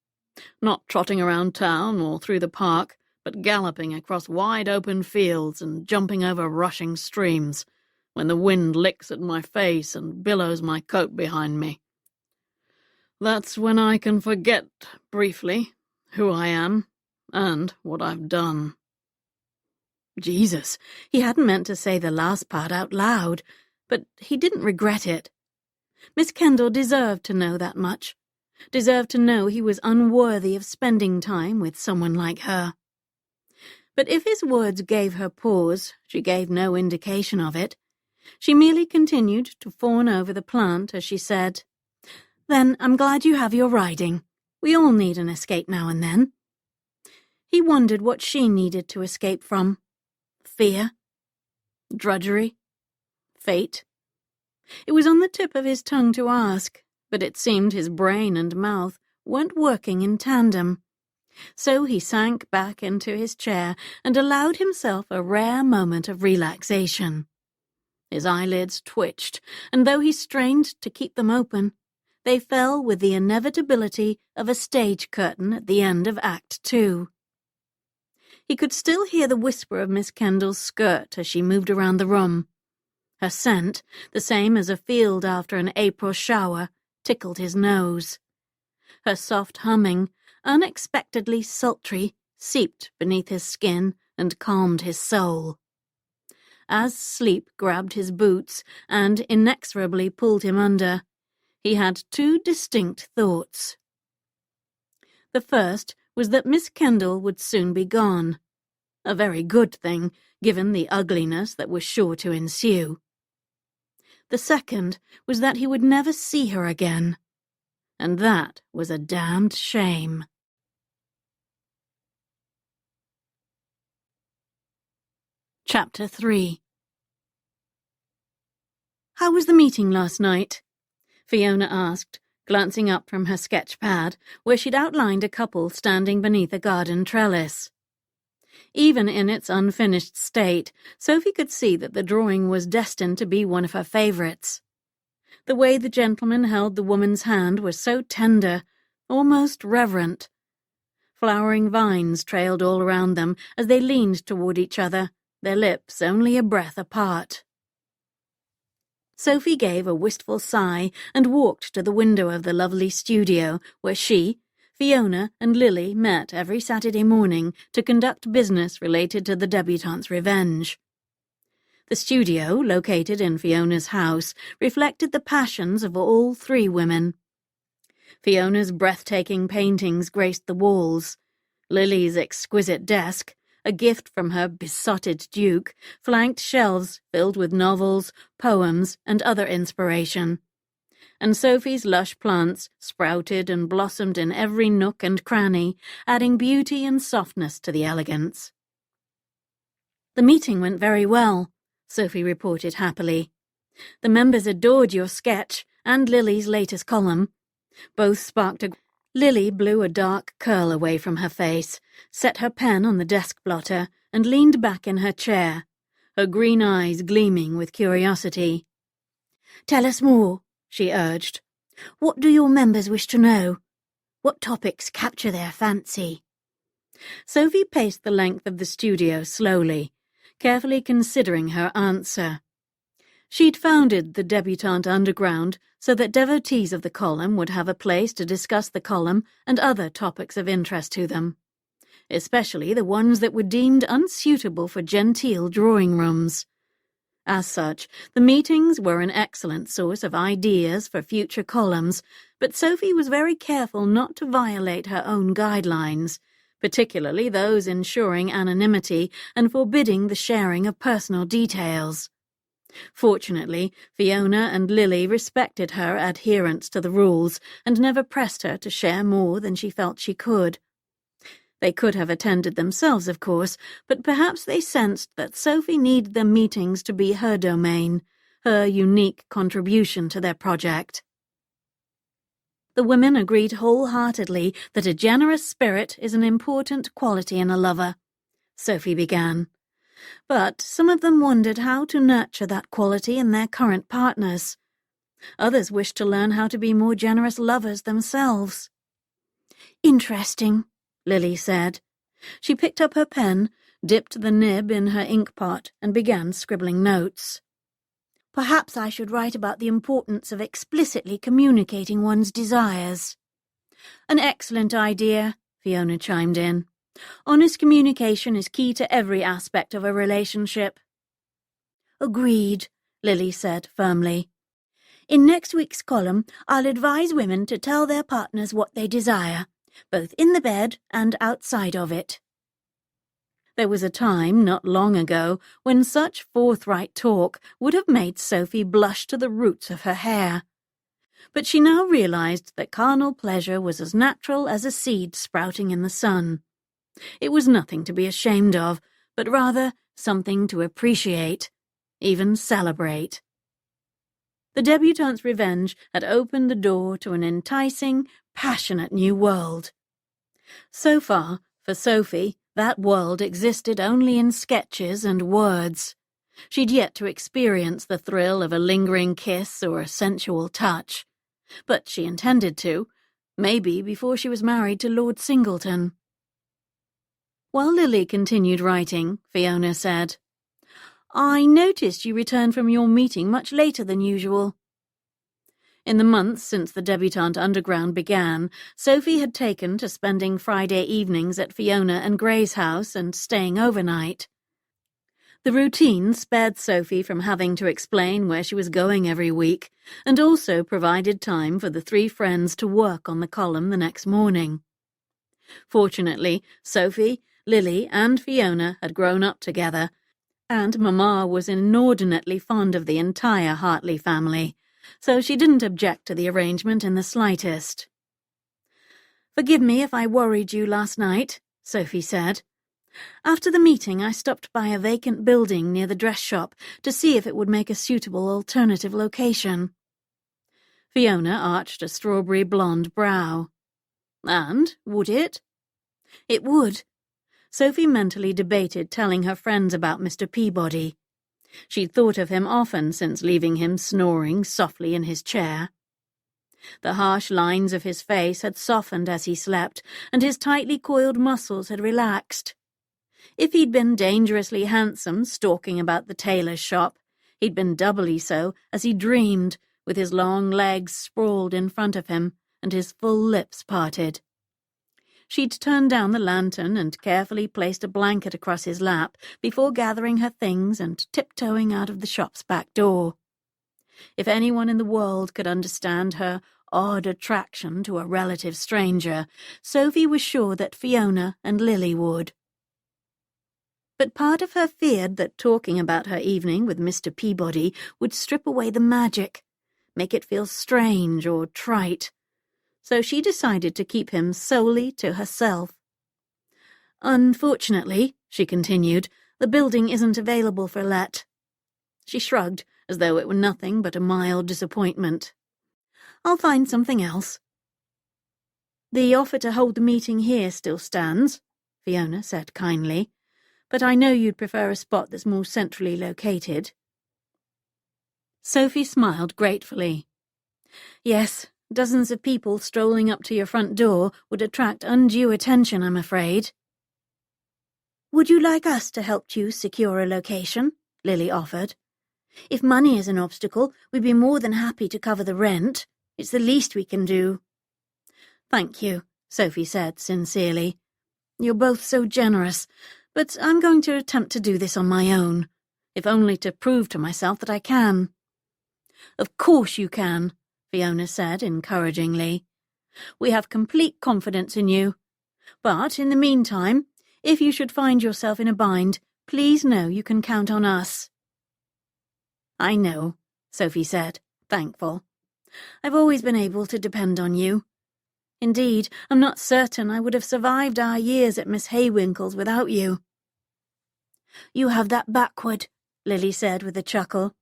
Not trotting around town or through the park, but galloping across wide-open fields and jumping over rushing streams, when the wind licks at my face and billows my coat behind me. That's when I can forget, briefly, who I am and what I've done." Jesus, he hadn't meant to say the last part out loud, but he didn't regret it. Miss Kendall deserved to know that much, deserved to know he was unworthy of spending time with someone like her. But if his words gave her pause, she gave no indication of it. She merely continued to fawn over the plant as she said, "Then I'm glad you have your riding. We all need an escape now and then." He wondered what she needed to escape from. Fear? Drudgery? Fate? It was on the tip of his tongue to ask, but it seemed his brain and mouth weren't working in tandem. So he sank back into his chair and allowed himself a rare moment of relaxation. His eyelids twitched, and though he strained to keep them open, they fell with the inevitability of a stage curtain at the end of Act 2. He could still hear the whisper of Miss Kendall's skirt as she moved around the room. Her scent, the same as a field after an April shower, tickled his nose. Her soft humming, unexpectedly sultry, seeped beneath his skin and calmed his soul. As sleep grabbed his boots and inexorably pulled him under, he had 2 distinct thoughts. The first was that Miss Kendall would soon be gone. A very good thing, given the ugliness that was sure to ensue. The second was that he would never see her again. And that was a damned shame. Chapter 3. "How was the meeting last night?" Fiona asked, glancing up from her sketch pad, where she'd outlined a couple standing beneath a garden trellis. Even in its unfinished state, Sophie could see that the drawing was destined to be one of her favourites. The way the gentleman held the woman's hand was so tender, almost reverent. Flowering vines trailed all around them as they leaned toward each other, their lips only a breath apart. Sophie gave a wistful sigh and walked to the window of the lovely studio where she, Fiona, and Lily met every Saturday morning to conduct business related to the debutante's revenge. The studio, located in Fiona's house, reflected the passions of all 3 women. Fiona's breathtaking paintings graced the walls. Lily's exquisite desk, a gift from her besotted duke, flanked shelves filled with novels, poems, and other inspiration. And Sophie's lush plants sprouted and blossomed in every nook and cranny, adding beauty and softness to the elegance. "The meeting went very well," Sophie reported happily. "The members adored your sketch and Lily's latest column. Both sparked a... Lily blew a dark curl away from her face, set her pen on the desk blotter, and leaned back in her chair, her green eyes gleaming with curiosity. "Tell us more," she urged. "What do your members wish to know? What topics capture their fancy?" Sophie paced the length of the studio slowly, carefully considering her answer. She'd founded the Debutante Underground so that devotees of the column would have a place to discuss the column and other topics of interest to them, especially the ones that were deemed unsuitable for genteel drawing rooms. As such, the meetings were an excellent source of ideas for future columns, but Sophie was very careful not to violate her own guidelines, particularly those ensuring anonymity and forbidding the sharing of personal details. Fortunately, Fiona and Lily respected her adherence to the rules and never pressed her to share more than she felt she could. They could have attended themselves, of course, but perhaps they sensed that Sophie needed the meetings to be her domain, her unique contribution to their project. The women agreed wholeheartedly that a generous spirit is an important quality in a lover, Sophie began. But some of them wondered how to nurture that quality in their current partners. Others wished to learn how to be more generous lovers themselves. "Interesting," Lily said. She picked up her pen, dipped the nib in her ink pot, and began scribbling notes. "Perhaps I should write about the importance of explicitly communicating one's desires." "An excellent idea," Fiona chimed in. "Honest communication is key to every aspect of a relationship." "Agreed," Lily said firmly. "In next week's column, I'll advise women to tell their partners what they desire, both in the bed and outside of it." There was a time, not long ago, when such forthright talk would have made Sophie blush to the roots of her hair. But she now realized that carnal pleasure was as natural as a seed sprouting in the sun. It was nothing to be ashamed of, but rather something to appreciate, even celebrate. The debutante's revenge had opened the door to an enticing, passionate new world. So far, for Sophie, that world existed only in sketches and words. She'd yet to experience the thrill of a lingering kiss or a sensual touch. But she intended to, maybe before she was married to Lord Singleton. While Lily continued writing, Fiona said, "I noticed you returned from your meeting much later than usual." In the months since the Debutante Underground began, Sophie had taken to spending Friday evenings at Fiona and Gray's house and staying overnight. The routine spared Sophie from having to explain where she was going every week, and also provided time for the three friends to work on the column the next morning. Fortunately, Sophie, Lily, and Fiona had grown up together, and Mamma was inordinately fond of the entire Hartley family, so she didn't object to the arrangement in the slightest. "Forgive me if I worried you last night," Sophie said. "After the meeting, I stopped by a vacant building near the dress shop to see if it would make a suitable alternative location." Fiona arched a strawberry blonde brow. "And, would it?" "It would." Sophie mentally debated telling her friends about Mr. Peabody. She'd thought of him often since leaving him snoring softly in his chair. The harsh lines of his face had softened as he slept, and his tightly coiled muscles had relaxed. If he'd been dangerously handsome stalking about the tailor's shop, he'd been doubly so as he dreamed, with his long legs sprawled in front of him and his full lips parted. She'd turned down the lantern and carefully placed a blanket across his lap before gathering her things and tiptoeing out of the shop's back door. If anyone in the world could understand her odd attraction to a relative stranger, Sophie was sure that Fiona and Lily would. But part of her feared that talking about her evening with Mr. Peabody would strip away the magic, make it feel strange or trite. So she decided to keep him solely to herself. "Unfortunately," she continued, "the building isn't available for let." She shrugged, as though it were nothing but a mild disappointment. "I'll find something else." "The offer to hold the meeting here still stands," Fiona said kindly, "but I know you'd prefer a spot that's more centrally located." Sophie smiled gratefully. "Yes, dozens of people strolling up to your front door would attract undue attention, I'm afraid." "Would you like us to help you secure a location?" Lily offered. "If money is an obstacle, we'd be more than happy to cover the rent. It's the least we can do." "Thank you," Sophie said sincerely. "You're both so generous, but I'm going to attempt to do this on my own, if only to prove to myself that I can." "Of course you can," Fiona said encouragingly. "We have complete confidence in you. But in the meantime, if you should find yourself in a bind, please know you can count on us." "I know," Sophie said, thankful. "I've always been able to depend on you. Indeed, I'm not certain I would have survived our years at Miss Haywinkle's without you." "You have that backward," Lily said with a chuckle.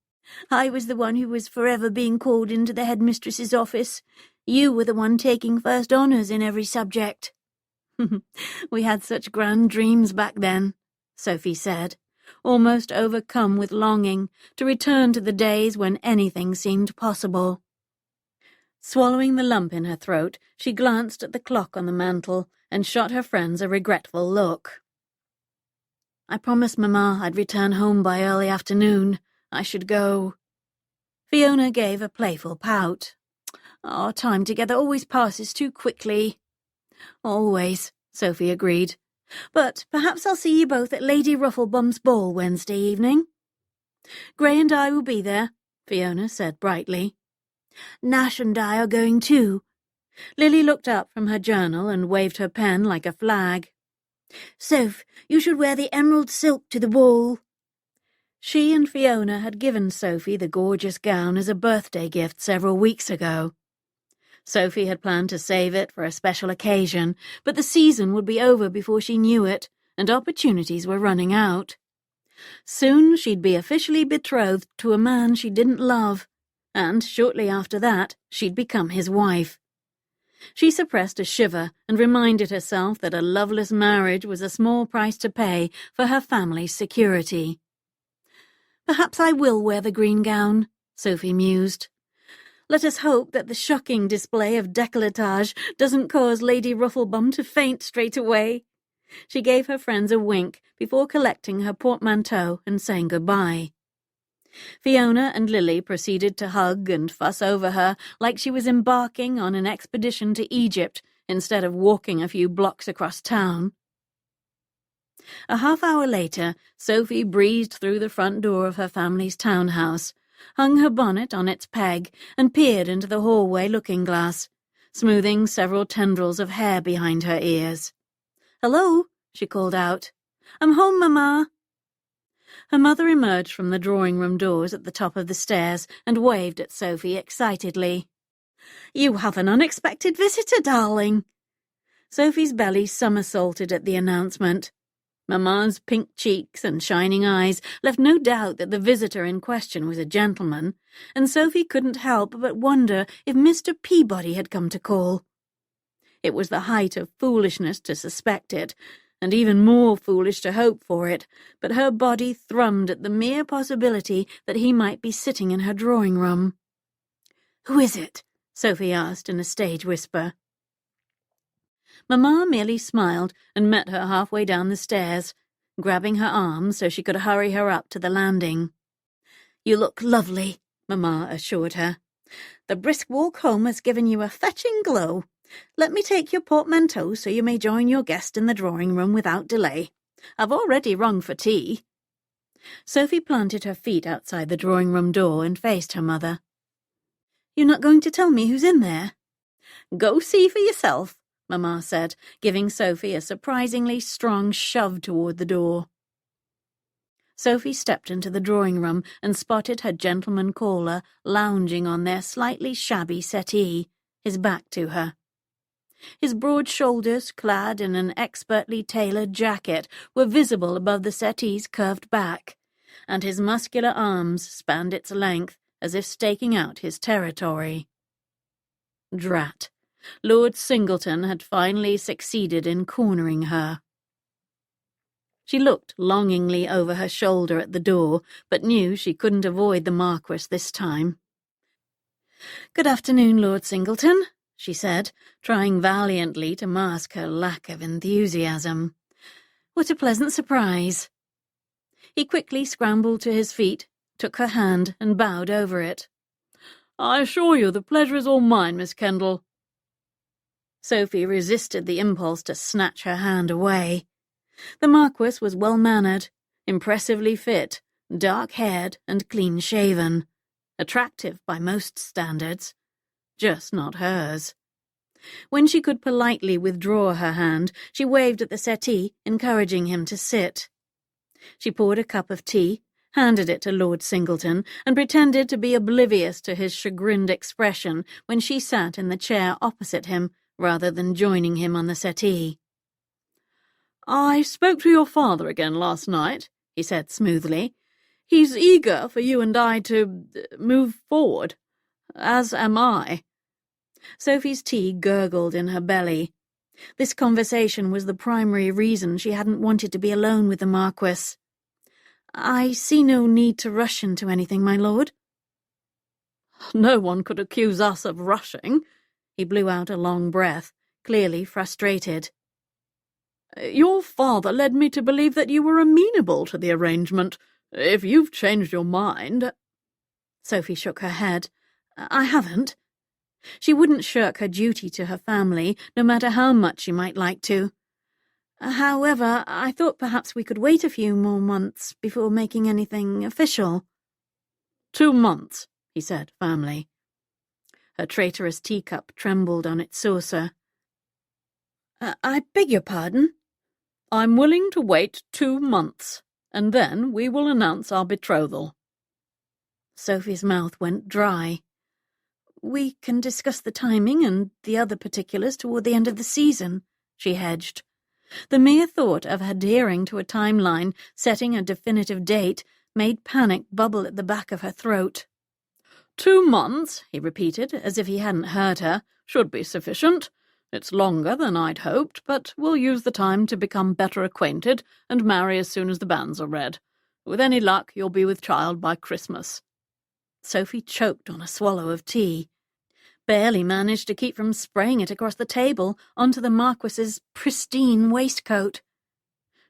"I was the one who was forever being called into the headmistress's office. You were the one taking first honours in every subject." "We had such grand dreams back then," Sophie said, almost overcome with longing to return to the days when anything seemed possible. Swallowing the lump in her throat, she glanced at the clock on the mantel and shot her friends a regretful look. "I promised Mamma I'd return home by early afternoon. I should go." Fiona gave a playful pout. "Our time together always passes too quickly." "Always," Sophie agreed. "But perhaps I'll see you both at Lady Rufflebum's ball Wednesday evening." "Gray and I will be there," Fiona said brightly. "Nash and I are going too." Lily looked up from her journal and waved her pen like a flag. "Soph, you should wear the emerald silk to the ball." She and Fiona had given Sophie the gorgeous gown as a birthday gift several weeks ago. Sophie had planned to save it for a special occasion, but the season would be over before she knew it, and opportunities were running out. Soon she'd be officially betrothed to a man she didn't love, and shortly after that she'd become his wife. She suppressed a shiver and reminded herself that a loveless marriage was a small price to pay for her family's security. "Perhaps I will wear the green gown," Sophie mused. "Let us hope that the shocking display of décolletage doesn't cause Lady Rufflebum to faint straight away." She gave her friends a wink before collecting her portmanteau and saying goodbye. Fiona and Lily proceeded to hug and fuss over her like she was embarking on an expedition to Egypt instead of walking a few blocks across town. A half-hour later, Sophie breezed through the front door of her family's townhouse, hung her bonnet on its peg, and peered into the hallway looking-glass, smoothing several tendrils of hair behind her ears. "Hello," she called out. "I'm home, Mamma." Her mother emerged from the drawing-room doors at the top of the stairs and waved at Sophie excitedly. "You have an unexpected visitor, darling." Sophie's belly somersaulted at the announcement. Mamma's pink cheeks and shining eyes left no doubt that the visitor in question was a gentleman, and Sophie couldn't help but wonder if Mr. Peabody had come to call. It was the height of foolishness to suspect it, and even more foolish to hope for it, but her body thrummed at the mere possibility that he might be sitting in her drawing-room. "Who is it?" Sophie asked in a stage whisper. Mamma merely smiled and met her halfway down the stairs, grabbing her arm so she could hurry her up to the landing. "You look lovely," Mamma assured her. "The brisk walk home has given you a fetching glow. Let me take your portmanteau so you may join your guest in the drawing-room without delay. I've already rung for tea." Sophie planted her feet outside the drawing-room door and faced her mother. "You're not going to tell me who's in there?" Go see for yourself, Mamma said, giving Sophie a surprisingly strong shove toward the door. Sophie stepped into the drawing room and spotted her gentleman caller lounging on their slightly shabby settee, his back to her. His broad shoulders, clad in an expertly tailored jacket, were visible above the settee's curved back, and his muscular arms spanned its length as if staking out his territory. Drat. Lord Singleton had finally succeeded in cornering her. She looked longingly over her shoulder at the door, but knew she couldn't avoid the Marquis this time. "Good afternoon, Lord Singleton," she said, trying valiantly to mask her lack of enthusiasm. "What a pleasant surprise." He quickly scrambled to his feet, took her hand, and bowed over it. "I assure you the pleasure is all mine, Miss Kendall." Sophie resisted the impulse to snatch her hand away. The Marquis was well-mannered, impressively fit, dark-haired and clean-shaven, attractive by most standards, just not hers. When she could politely withdraw her hand, she waved at the settee, encouraging him to sit. She poured a cup of tea, handed it to Lord Singleton, and pretended to be oblivious to his chagrined expression when she sat in the chair opposite him rather than joining him on the settee. "I spoke to your father again last night," he said smoothly. "He's eager for you and I to move forward, as am I." Sophie's tea gurgled in her belly. This conversation was the primary reason she hadn't wanted to be alone with the Marquis. "I see no need to rush into anything, my lord." "No one could accuse us of rushing." He blew out a long breath, clearly frustrated. "Your father led me to believe that you were amenable to the arrangement. If you've changed your mind—" Sophie shook her head. "I haven't." She wouldn't shirk her duty to her family, no matter how much she might like to. "However, I thought perhaps we could wait a few more months before making anything official." 2 months, he said firmly. Her traitorous teacup trembled on its saucer. I beg your pardon?" "I'm willing to wait 2 months, and then we will announce our betrothal." Sophie's mouth went dry. "We can discuss the timing and the other particulars toward the end of the season," she hedged. The mere thought of adhering to a timeline, setting a definitive date, made panic bubble at the back of her throat. 2 months, he repeated, as if he hadn't heard her, should be sufficient. It's longer than I'd hoped, but we'll use the time to become better acquainted and marry as soon as the banns are read. With any luck, you'll be with child by Christmas." Sophie choked on a swallow of tea. Barely managed to keep from spraying it across the table onto the Marquis's pristine waistcoat.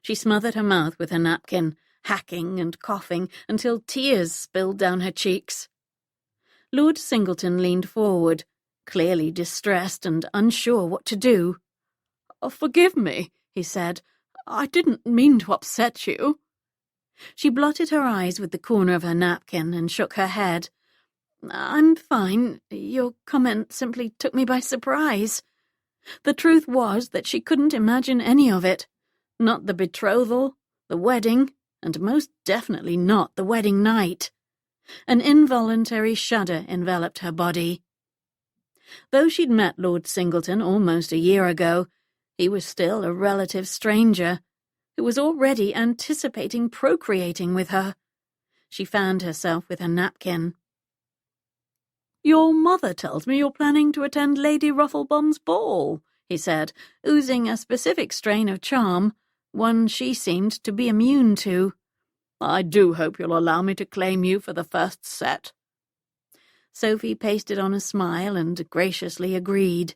She smothered her mouth with her napkin, hacking and coughing until tears spilled down her cheeks. Lord Singleton leaned forward, clearly distressed and unsure what to do. "Forgive me," he said. "I didn't mean to upset you." She blotted her eyes with the corner of her napkin and shook her head. "I'm fine. Your comment simply took me by surprise." The truth was that she couldn't imagine any of it. Not the betrothal, the wedding, and most definitely not the wedding night. An involuntary shudder enveloped her body. Though she'd met Lord Singleton almost a year ago, he was still a relative stranger, who was already anticipating procreating with her. She fanned herself with her napkin. "Your mother tells me you're planning to attend Lady Rufflebum's ball," he said, oozing a specific strain of charm, one she seemed to be immune to. "I do hope you'll allow me to claim you for the first set." Sophie pasted on a smile and graciously agreed.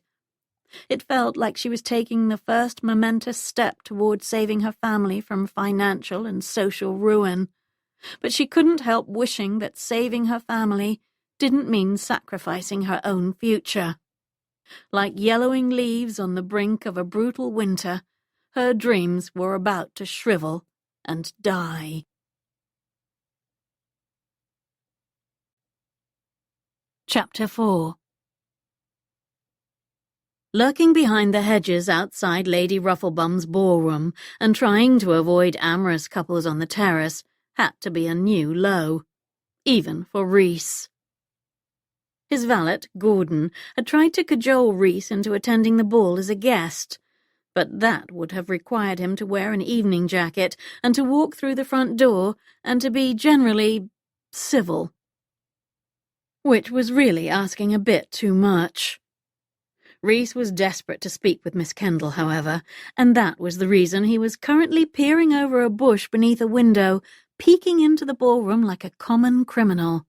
It felt like she was taking the first momentous step toward saving her family from financial and social ruin, but she couldn't help wishing that saving her family didn't mean sacrificing her own future. Like yellowing leaves on the brink of a brutal winter, her dreams were about to shrivel and die. Chapter 4. Lurking behind the hedges outside Lady Rufflebum's ballroom and trying to avoid amorous couples on the terrace had to be a new low, even for Reese. His valet, Gordon, had tried to cajole Reese into attending the ball as a guest, but that would have required him to wear an evening jacket and to walk through the front door and to be generally civil. Which was really asking a bit too much. Reese was desperate to speak with Miss Kendall, however, and that was the reason he was currently peering over a bush beneath a window, peeking into the ballroom like a common criminal.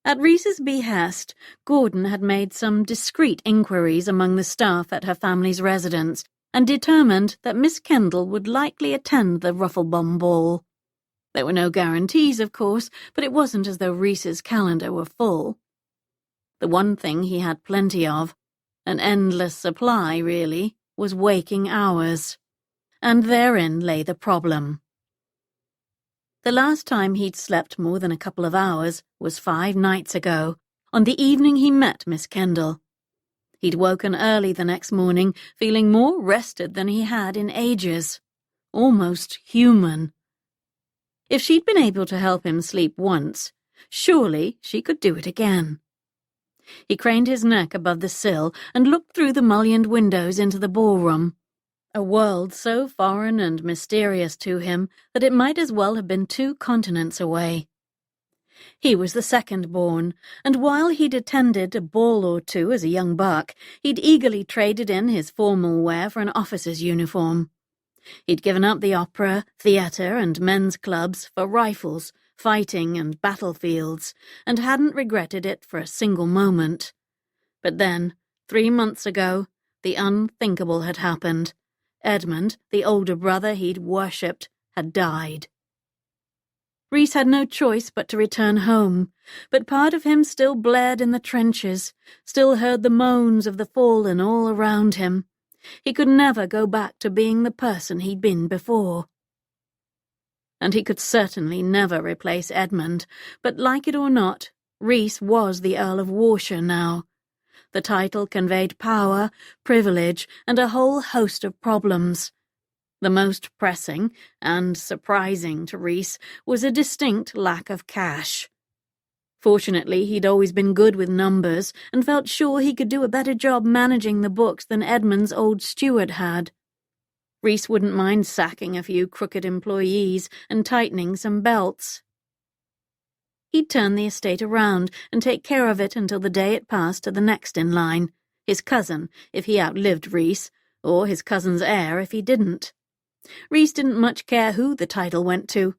At Reese's behest, Gordon had made some discreet inquiries among the staff at her family's residence and determined that Miss Kendall would likely attend the Rufflebum ball. There were no guarantees, of course, but it wasn't as though Reese's calendar were full. The one thing he had plenty of, an endless supply, really, was waking hours. And therein lay the problem. The last time he'd slept more than a couple of hours was 5 nights ago, on the evening he met Miss Kendall. He'd woken early the next morning, feeling more rested than he had in ages. Almost human. If she'd been able to help him sleep once, surely she could do it again. He craned his neck above the sill and looked through the mullioned windows into the ballroom, a world so foreign and mysterious to him that it might as well have been 2 continents away. He was the second-born, and while he'd attended a ball or 2 as a young buck, he'd eagerly traded in his formal wear for an officer's uniform. He'd given up the opera, theatre, and men's clubs for rifles, fighting and battlefields, and hadn't regretted it for a single moment. But then, 3 months ago, the unthinkable had happened. Edmund, the older brother he'd worshipped, had died. Reese had no choice but to return home, but part of him still blared in the trenches, still heard the moans of the fallen all around him. He could never go back to being the person he'd been before. And he could certainly never replace Edmund, but like it or not, Reese was the Earl of Warshire now. The title conveyed power, privilege, and a whole host of problems. The most pressing, and surprising to Reese, was a distinct lack of cash. Fortunately, he'd always been good with numbers, and felt sure he could do a better job managing the books than Edmund's old steward had. Reese wouldn't mind sacking a few crooked employees and tightening some belts. He'd turn the estate around and take care of it until the day it passed to the next in line, his cousin, if he outlived Reese, or his cousin's heir if he didn't. Reese didn't much care who the title went to,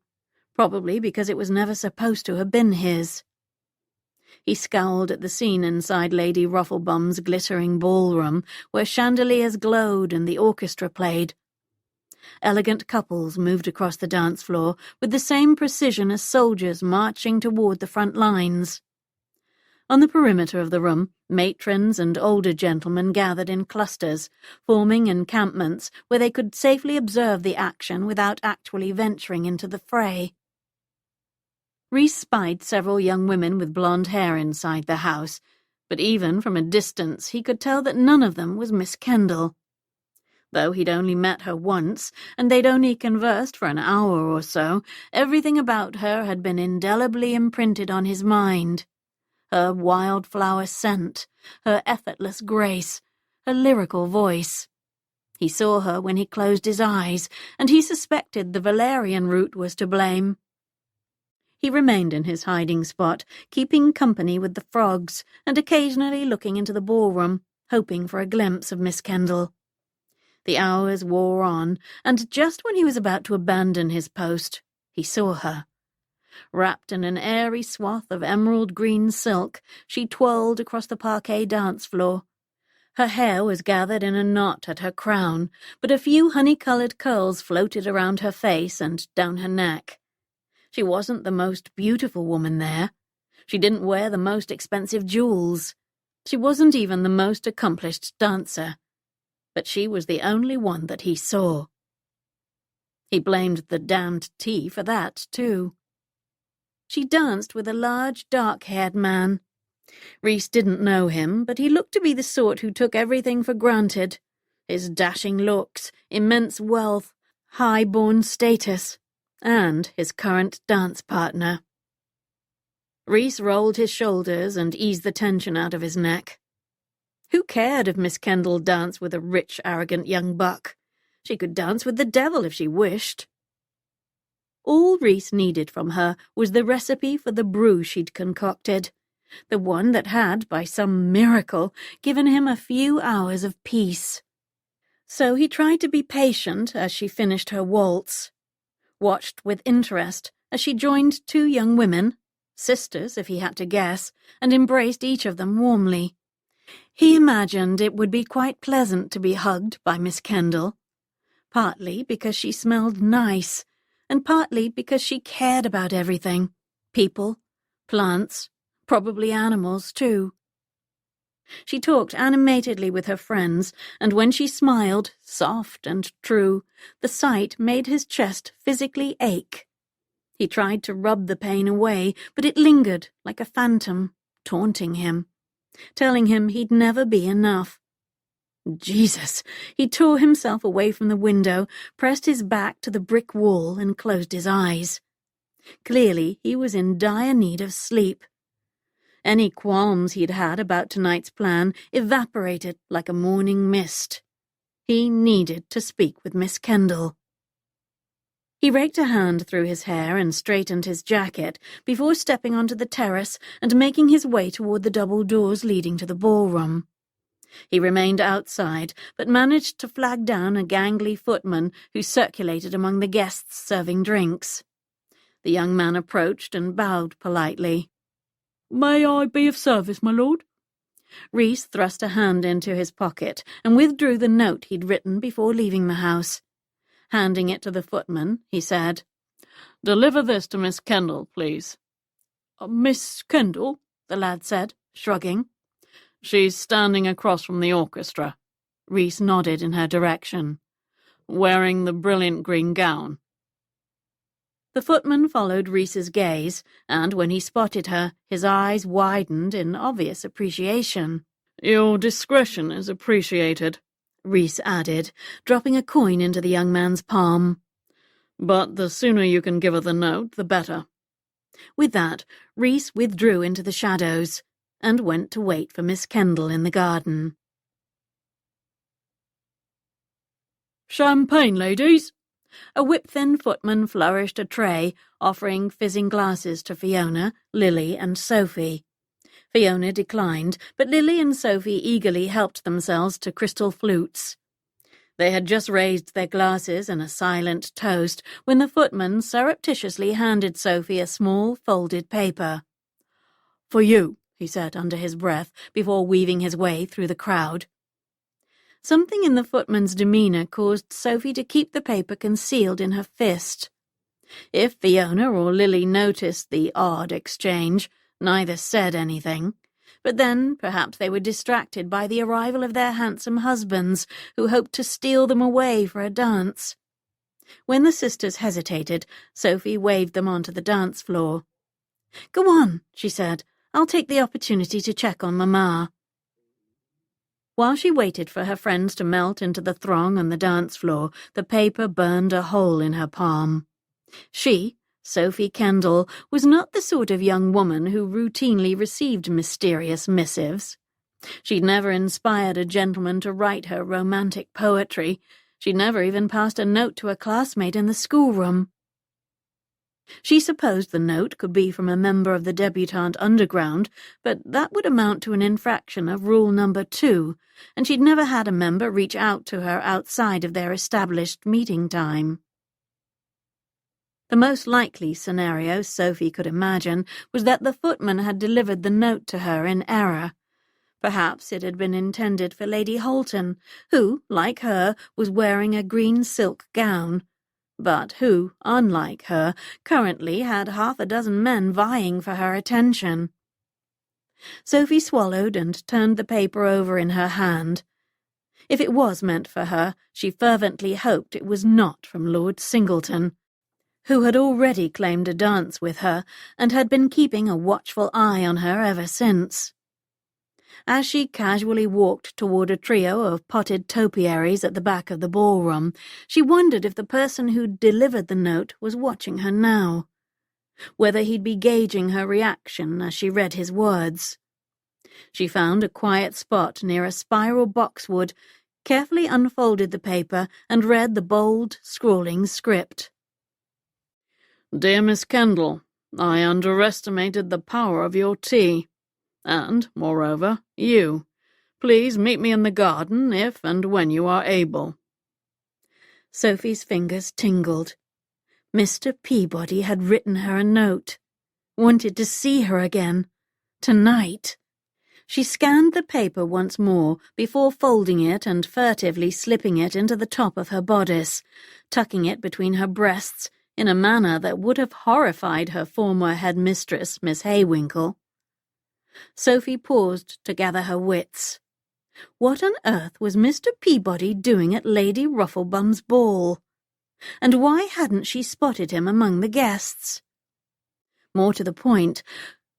probably because it was never supposed to have been his. He scowled at the scene inside Lady Rufflebum's glittering ballroom, where chandeliers glowed and the orchestra played. Elegant couples moved across the dance floor with the same precision as soldiers marching toward the front lines. On the perimeter of the room, matrons and older gentlemen gathered in clusters, forming encampments where they could safely observe the action without actually venturing into the fray. Reese spied several young women with blonde hair inside the house, but even from a distance he could tell that none of them was Miss Kendall. Though he'd only met her once, and they'd only conversed for an hour or so, everything about her had been indelibly imprinted on his mind. Her wildflower scent, her effortless grace, her lyrical voice. He saw her when he closed his eyes, and he suspected the Valerian root was to blame. He remained in his hiding spot, keeping company with the frogs, and occasionally looking into the ballroom, hoping for a glimpse of Miss Kendall. The hours wore on, and just when he was about to abandon his post, he saw her. Wrapped in an airy swath of emerald-green silk, she twirled across the parquet dance floor. Her hair was gathered in a knot at her crown, but a few honey-coloured curls floated around her face and down her neck. She wasn't the most beautiful woman there. She didn't wear the most expensive jewels. She wasn't even the most accomplished dancer. But she was the only one that he saw. He blamed the damned tea for that, too. She danced with a large, dark-haired man. Reese didn't know him, but he looked to be the sort who took everything for granted. His dashing looks, immense wealth, high-born status, and his current dance partner. Reese rolled his shoulders and eased the tension out of his neck. Who cared if Miss Kendall danced with a rich, arrogant young buck? She could dance with the devil if she wished. All Reese needed from her was the recipe for the brew she'd concocted, the one that had, by some miracle, given him a few hours of peace. So he tried to be patient as she finished her waltz, watched with interest as she joined two young women, sisters if he had to guess, and embraced each of them warmly. He imagined it would be quite pleasant to be hugged by Miss Kendall, partly because she smelled nice, and partly because she cared about everything, people, plants, probably animals too. She talked animatedly with her friends, and when she smiled, soft and true, the sight made his chest physically ache. He tried to rub the pain away, but it lingered like a phantom, taunting him, telling him he'd never be enough. Jesus! He tore himself away from the window, pressed his back to the brick wall, and closed his eyes. Clearly, he was in dire need of sleep. Any qualms he'd had about tonight's plan evaporated like a morning mist. He needed to speak with Miss Kendall. He raked a hand through his hair and straightened his jacket before stepping onto the terrace and making his way toward the double doors leading to the ballroom. He remained outside, but managed to flag down a gangly footman who circulated among the guests serving drinks. The young man approached and bowed politely. "May I be of service, my lord?" Reese thrust a hand into his pocket and withdrew the note he'd written before leaving the house. Handing it to the footman, he said, "Deliver this to Miss Kendall, please." "Miss Kendall?" the lad said, shrugging. "She's standing across from the orchestra." Reese nodded in her direction. "Wearing the brilliant green gown." The footman followed Reese's gaze, and when he spotted her, his eyes widened in obvious appreciation. "Your discretion is appreciated," Reese added, dropping a coin into the young man's palm. "But the sooner you can give her the note, the better." With that, Reese withdrew into the shadows and went to wait for Miss Kendall in the garden. "Champagne, ladies!" A whip-thin footman flourished a tray, offering fizzing glasses to Fiona, Lily, and Sophie. Fiona declined, but Lily and Sophie eagerly helped themselves to crystal flutes. They had just raised their glasses in a silent toast when the footman surreptitiously handed Sophie a small folded paper. "For you," he said under his breath before weaving his way through the crowd. Something in the footman's demeanour caused Sophie to keep the paper concealed in her fist. If Fiona or Lily noticed the odd exchange, neither said anything, but then perhaps they were distracted by the arrival of their handsome husbands, who hoped to steal them away for a dance. When the sisters hesitated, Sophie waved them onto the dance floor. "Go on," she said. "I'll take the opportunity to check on Mamma." While she waited for her friends to melt into the throng on the dance floor, the paper burned a hole in her palm. She, Sophie Kendall, was not the sort of young woman who routinely received mysterious missives. She'd never inspired a gentleman to write her romantic poetry. She'd never even passed a note to a classmate in the schoolroom. She supposed the note could be from a member of the Debutante Underground, but that would amount to an infraction of rule number 2, and she'd never had a member reach out to her outside of their established meeting time. The most likely scenario Sophie could imagine was that the footman had delivered the note to her in error. Perhaps it had been intended for Lady Holton, who, like her, was wearing a green silk gown, but who, unlike her, currently had half a dozen men vying for her attention. Sophie swallowed and turned the paper over in her hand. If it was meant for her, she fervently hoped it was not from Lord Singleton, who had already claimed a dance with her and had been keeping a watchful eye on her ever since. As she casually walked toward a trio of potted topiaries at the back of the ballroom, she wondered if the person who'd delivered the note was watching her now, whether he'd be gauging her reaction as she read his words. She found a quiet spot near a spiral boxwood, carefully unfolded the paper, and read the bold, scrawling script. Dear Miss Kendall, I underestimated the power of your tea. And, moreover, you. Please meet me in the garden if and when you are able. Sophie's fingers tingled. Mr. Peabody had written her a note. Wanted to see her again. Tonight. She scanned the paper once more before folding it and furtively slipping it into the top of her bodice, tucking it between her breasts in a manner that would have horrified her former headmistress, Miss Haywinkle. Sophie paused to gather her wits. What on earth was Mr. Peabody doing at Lady Rufflebum's ball? And why hadn't she spotted him among the guests? More to the point,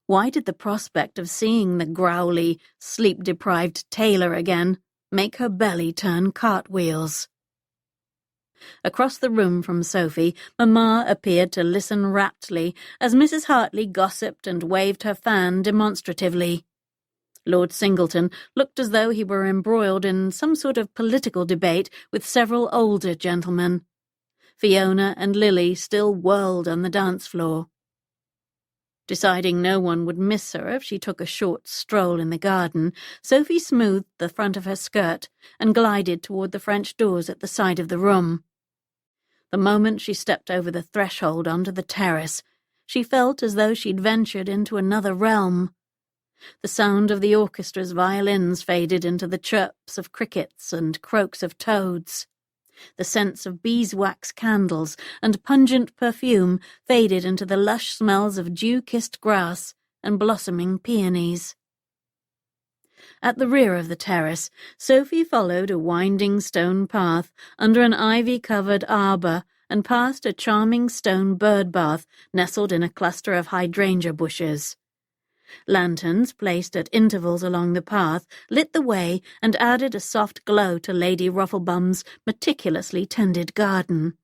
why did the prospect of seeing the growly, sleep-deprived tailor again make her belly turn cartwheels? Across the room from Sophie, Mamma appeared to listen raptly as Mrs. Hartley gossiped and waved her fan demonstratively. Lord Singleton looked as though he were embroiled in some sort of political debate with several older gentlemen. Fiona and Lily still whirled on the dance floor. Deciding no one would miss her if she took a short stroll in the garden, Sophie smoothed the front of her skirt and glided toward the French doors at the side of the room. The moment she stepped over the threshold onto the terrace, she felt as though she'd ventured into another realm. The sound of the orchestra's violins faded into the chirps of crickets and croaks of toads. The scents of beeswax candles and pungent perfume faded into the lush smells of dew-kissed grass and blossoming peonies. At the rear of the terrace, Sophie followed a winding stone path under an ivy-covered arbour and past a charming stone bird bath nestled in a cluster of hydrangea bushes. Lanterns placed at intervals along the path lit the way and added a soft glow to Lady Rufflebum's meticulously tended garden.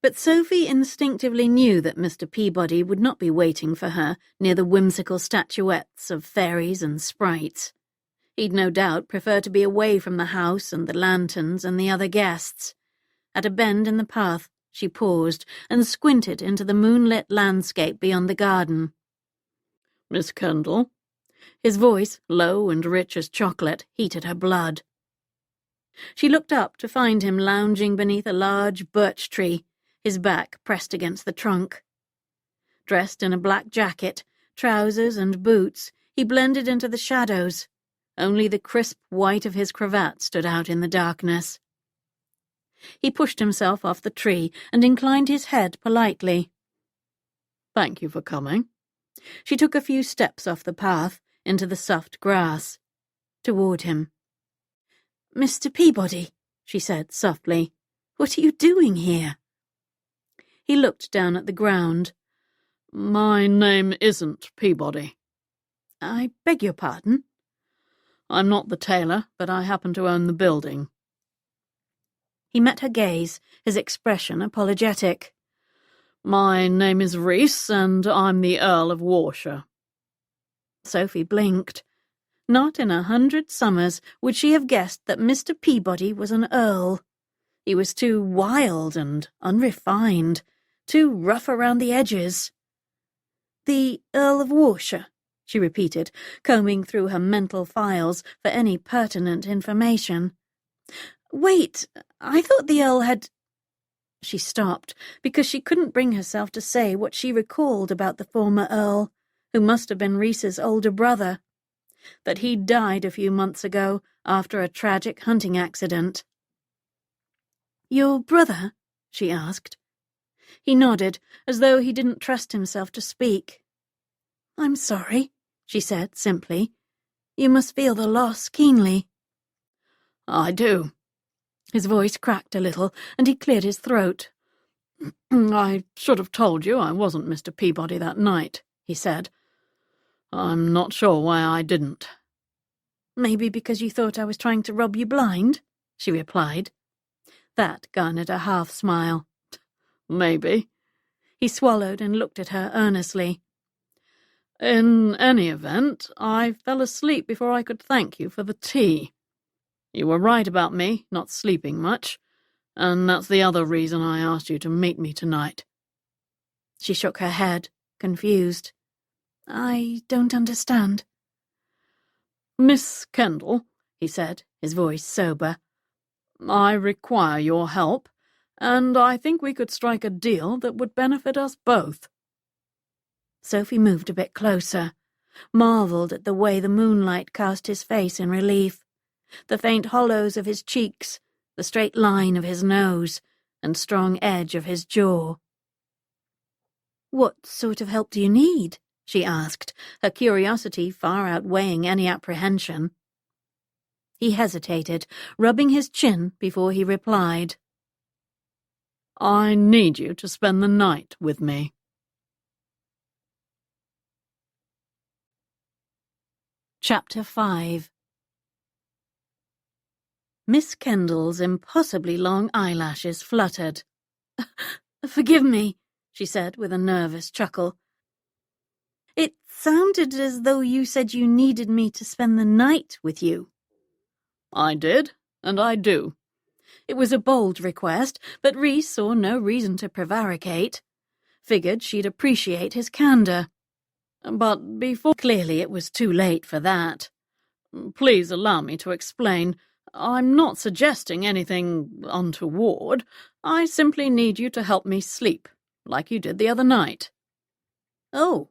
But Sophie instinctively knew that Mr. Peabody would not be waiting for her near the whimsical statuettes of fairies and sprites. He'd no doubt prefer to be away from the house and the lanterns and the other guests. At a bend in the path, she paused and squinted into the moonlit landscape beyond the garden. Miss Kendall? His voice, low and rich as chocolate, heated her blood. She looked up to find him lounging beneath a large birch tree, his back pressed against the trunk. Dressed in a black jacket, trousers and boots, he blended into the shadows. Only the crisp white of his cravat stood out in the darkness. He pushed himself off the tree and inclined his head politely. Thank you for coming. She took a few steps off the path, into the soft grass. Toward him. Mr. Peabody, she said softly, what are you doing here? He looked down at the ground. My name isn't Peabody. I beg your pardon? I'm not the tailor, but I happen to own the building. He met her gaze, his expression apologetic. My name is Reese, and I'm the Earl of Warshire. Sophie blinked. Not in 100 summers would she have guessed that Mr. Peabody was an earl. He was too wild and unrefined, too rough around the edges. The Earl of Warshire, she repeated, combing through her mental files for any pertinent information. Wait, I thought the Earl had... She stopped, because she couldn't bring herself to say what she recalled about the former Earl, who must have been Reese's older brother. That he'd died a few months ago after a tragic hunting accident. Your brother? She asked. He nodded, as though he didn't trust himself to speak. I'm sorry, she said simply. You must feel the loss keenly. I do. His voice cracked a little, and he cleared his throat. I should have told you I wasn't Mr. Peabody that night, he said. I'm not sure why I didn't. Maybe because you thought I was trying to rob you blind, she replied. That garnered a half-smile. Maybe. He swallowed and looked at her earnestly. In any event, I fell asleep before I could thank you for the tea. You were right about me not sleeping much, and that's the other reason I asked you to meet me tonight. She shook her head, confused. I don't understand. Miss Kendall, he said, his voice sober, I require your help, and I think we could strike a deal that would benefit us both. Sophie moved a bit closer, marvelled at the way the moonlight cast his face in relief, the faint hollows of his cheeks, the straight line of his nose, and strong edge of his jaw. What sort of help do you need? She asked, her curiosity far outweighing any apprehension. He hesitated, rubbing his chin before he replied. I need you to spend the night with me. Chapter 5. Miss Kendall's impossibly long eyelashes fluttered. Forgive me, she said with a nervous chuckle. It sounded as though you said you needed me to spend the night with you. I did, and I do. It was a bold request, but Reese saw no reason to prevaricate. Figured she'd appreciate his candor. But before... Clearly it was too late for that. Please allow me to explain. I'm not suggesting anything untoward. I simply need you to help me sleep, like you did the other night. Oh,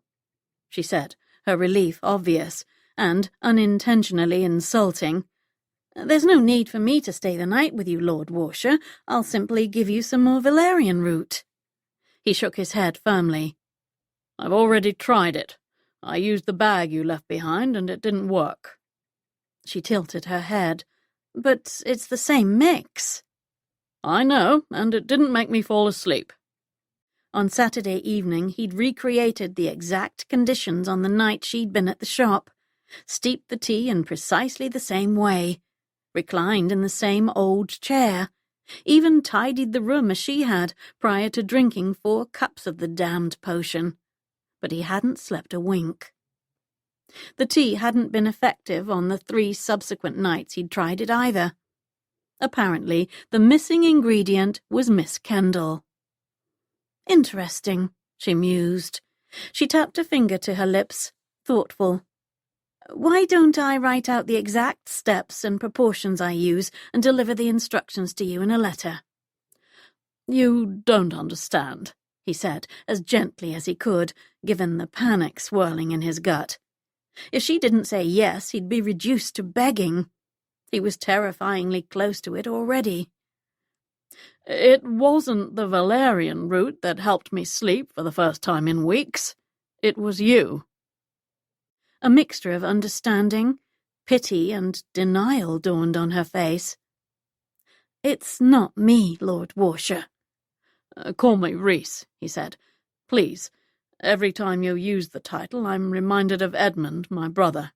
she said, her relief obvious, and unintentionally insulting. There's no need for me to stay the night with you, Lord Warshire. I'll simply give you some more valerian root. He shook his head firmly. I've already tried it. I used the bag you left behind, and it didn't work. She tilted her head. But it's the same mix. I know, and it didn't make me fall asleep. On Saturday evening, he'd recreated the exact conditions on the night she'd been at the shop, steeped the tea in precisely the same way, reclined in the same old chair, even tidied the room as she had prior to drinking 4 cups of the damned potion. But he hadn't slept a wink. The tea hadn't been effective on the 3 subsequent nights he'd tried it either. Apparently, the missing ingredient was Miss Kendall. Interesting, she mused. She tapped a finger to her lips, thoughtful. Why don't I write out the exact steps and proportions I use and deliver the instructions to you in a letter? You don't understand, he said, as gently as he could, given the panic swirling in his gut. If she didn't say yes, he'd be reduced to begging. He was terrifyingly close to it already. It wasn't the valerian root that helped me sleep for the first time in weeks. It was you. A mixture of understanding, pity, and denial dawned on her face. It's not me, Lord Warshire. Call me Reese, he said. Please. Every time you use the title, I'm reminded of Edmund, my brother.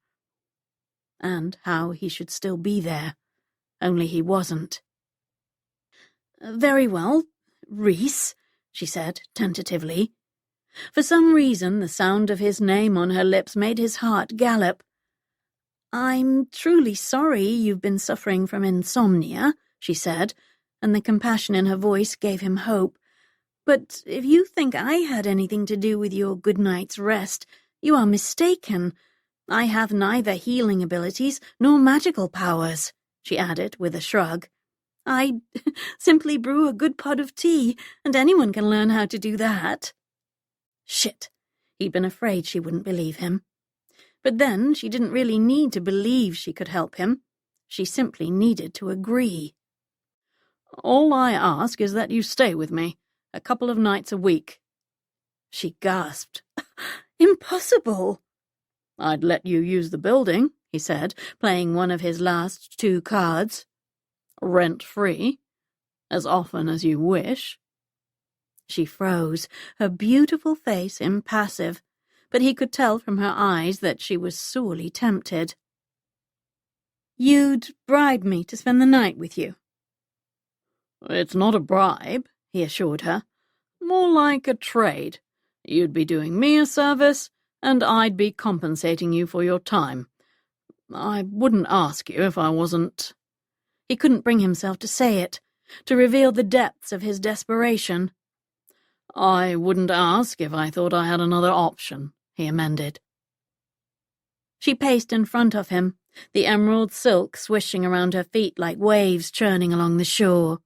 And how he should still be there, only he wasn't. Very well, Reese, she said tentatively. For some reason, the sound of his name on her lips made his heart gallop. I'm truly sorry you've been suffering from insomnia, she said, and the compassion in her voice gave him hope. But if you think I had anything to do with your good night's rest, you are mistaken. I have neither healing abilities nor magical powers, she added with a shrug. I simply brew a good pot of tea, and anyone can learn how to do that. Shit. He'd been afraid she wouldn't believe him. But then she didn't really need to believe she could help him. She simply needed to agree. All I ask is that you stay with me, a couple of nights a week. She gasped. Impossible. I'd let you use the building, he said, playing one of his last 2 cards. Rent-free, as often as you wish. She froze, her beautiful face impassive, but he could tell from her eyes that she was sorely tempted. You'd bribe me to spend the night with you? It's not a bribe, he assured her. More like a trade. You'd be doing me a service, and I'd be compensating you for your time. I wouldn't ask you if I wasn't— He couldn't bring himself to say it, to reveal the depths of his desperation. I wouldn't ask if I thought I had another option, he amended. She paced in front of him, the emerald silk swishing around her feet like waves churning along the shore.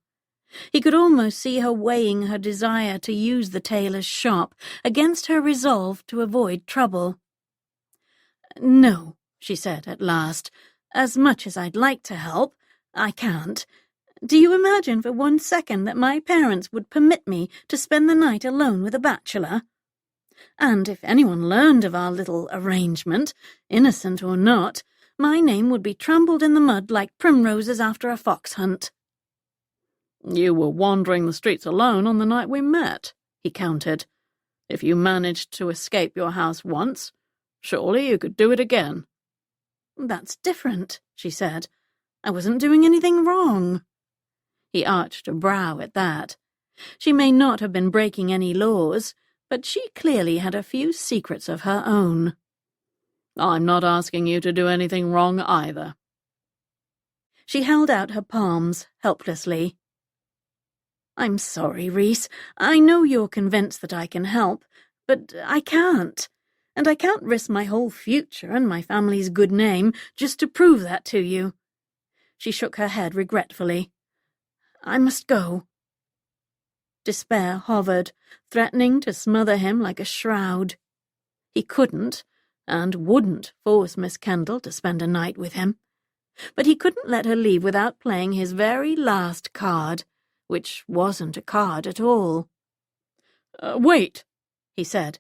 He could almost see her weighing her desire to use the tailor's shop against her resolve to avoid trouble. "No," she said at last. "As much as I'd like to help, I can't. Do you imagine for 1 second that my parents would permit me to spend the night alone with a bachelor? And if anyone learned of our little arrangement, innocent or not, my name would be trampled in the mud like primroses after a fox hunt." You were wandering the streets alone on the night we met, he countered. If you managed to escape your house once, surely you could do it again. "That's different," she said. "I wasn't doing anything wrong." He arched a brow at that. She may not have been breaking any laws, but she clearly had a few secrets of her own. I'm not asking you to do anything wrong either. She held out her palms helplessly. "I'm sorry, Reese. I know you're convinced that I can help, but I can't. And I can't risk my whole future and my family's good name just to prove that to you." She shook her head regretfully. "I must go." Despair hovered, threatening to smother him like a shroud. He couldn't, and wouldn't, force Miss Kendall to spend a night with him. But he couldn't let her leave without playing his very last card, which wasn't a card at all. Wait, he said.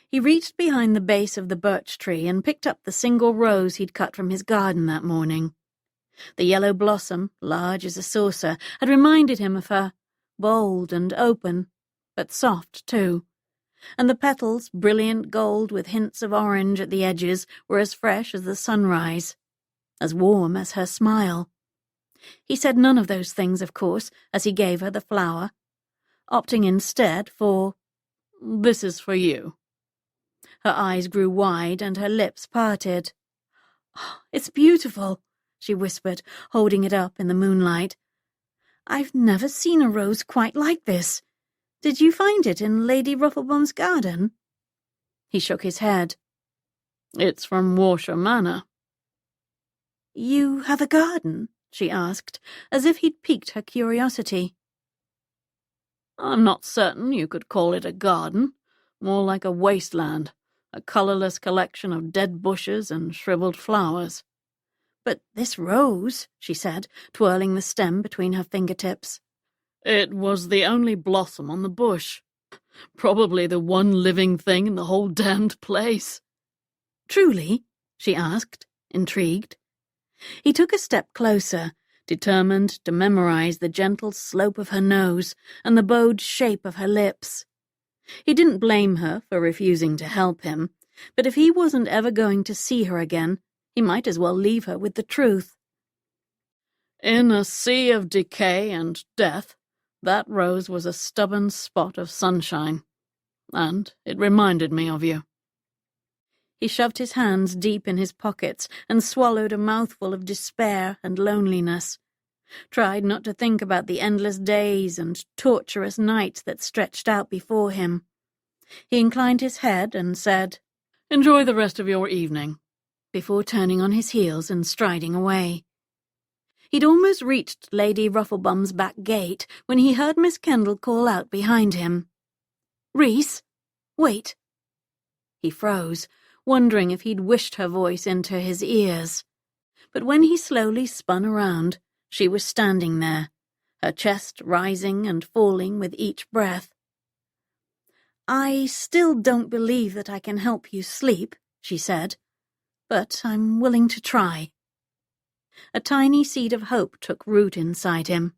He reached behind the base of the birch tree and picked up the single rose he'd cut from his garden that morning. The yellow blossom, large as a saucer, had reminded him of her, bold and open, but soft too. And the petals, brilliant gold with hints of orange at the edges, were as fresh as the sunrise, as warm as her smile. He said none of those things, of course, as he gave her the flower, opting instead for, "This is for you." Her eyes grew wide and her lips parted. "Oh, it's beautiful," she whispered, holding it up in the moonlight. "I've never seen a rose quite like this. Did you find it in Lady Rufflebum's garden?" He shook his head. "It's from Warshire Manor." "You have a garden?" she asked, as if he'd piqued her curiosity. "I'm not certain you could call it a garden. More like a wasteland, a colourless collection of dead bushes and shriveled flowers." "But this rose," she said, twirling the stem between her fingertips. "It was the only blossom on the bush. Probably the one living thing in the whole damned place." "Truly?" she asked, intrigued. He took a step closer, determined to memorize the gentle slope of her nose and the bowed shape of her lips. He didn't blame her for refusing to help him, but if he wasn't ever going to see her again, he might as well leave her with the truth. "In a sea of decay and death, that rose was a stubborn spot of sunshine, and it reminded me of you." He shoved his hands deep in his pockets and swallowed a mouthful of despair and loneliness, tried not to think about the endless days and torturous nights that stretched out before him. He inclined his head and said, "Enjoy the rest of your evening," before turning on his heels and striding away. He'd almost reached Lady Rufflebum's back gate when he heard Miss Kendall call out behind him, "Reese, wait." He froze, wondering if he'd wished her voice into his ears. But when he slowly spun around, she was standing there, her chest rising and falling with each breath. "I still don't believe that I can help you sleep," she said, "but I'm willing to try." A tiny seed of hope took root inside him.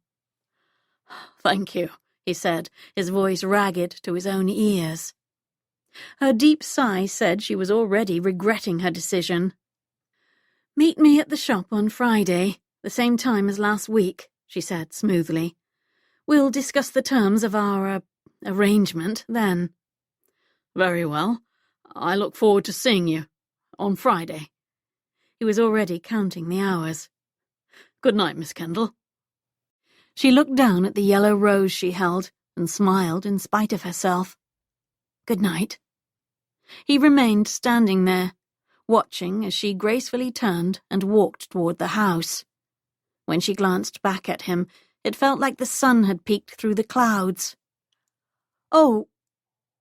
"Thank you," he said, his voice ragged to his own ears. Her deep sigh said she was already regretting her decision. "Meet me at the shop on Friday, the same time as last week," she said smoothly. "We'll discuss the terms of our, arrangement then." Very well. I look forward to seeing you. On Friday. He was already counting the hours. Good night, Miss Kendall. She looked down at the yellow rose she held and smiled in spite of herself. Good night. He remained standing there, watching as she gracefully turned and walked toward the house. When she glanced back at him, it felt like the sun had peeked through the clouds. "Oh,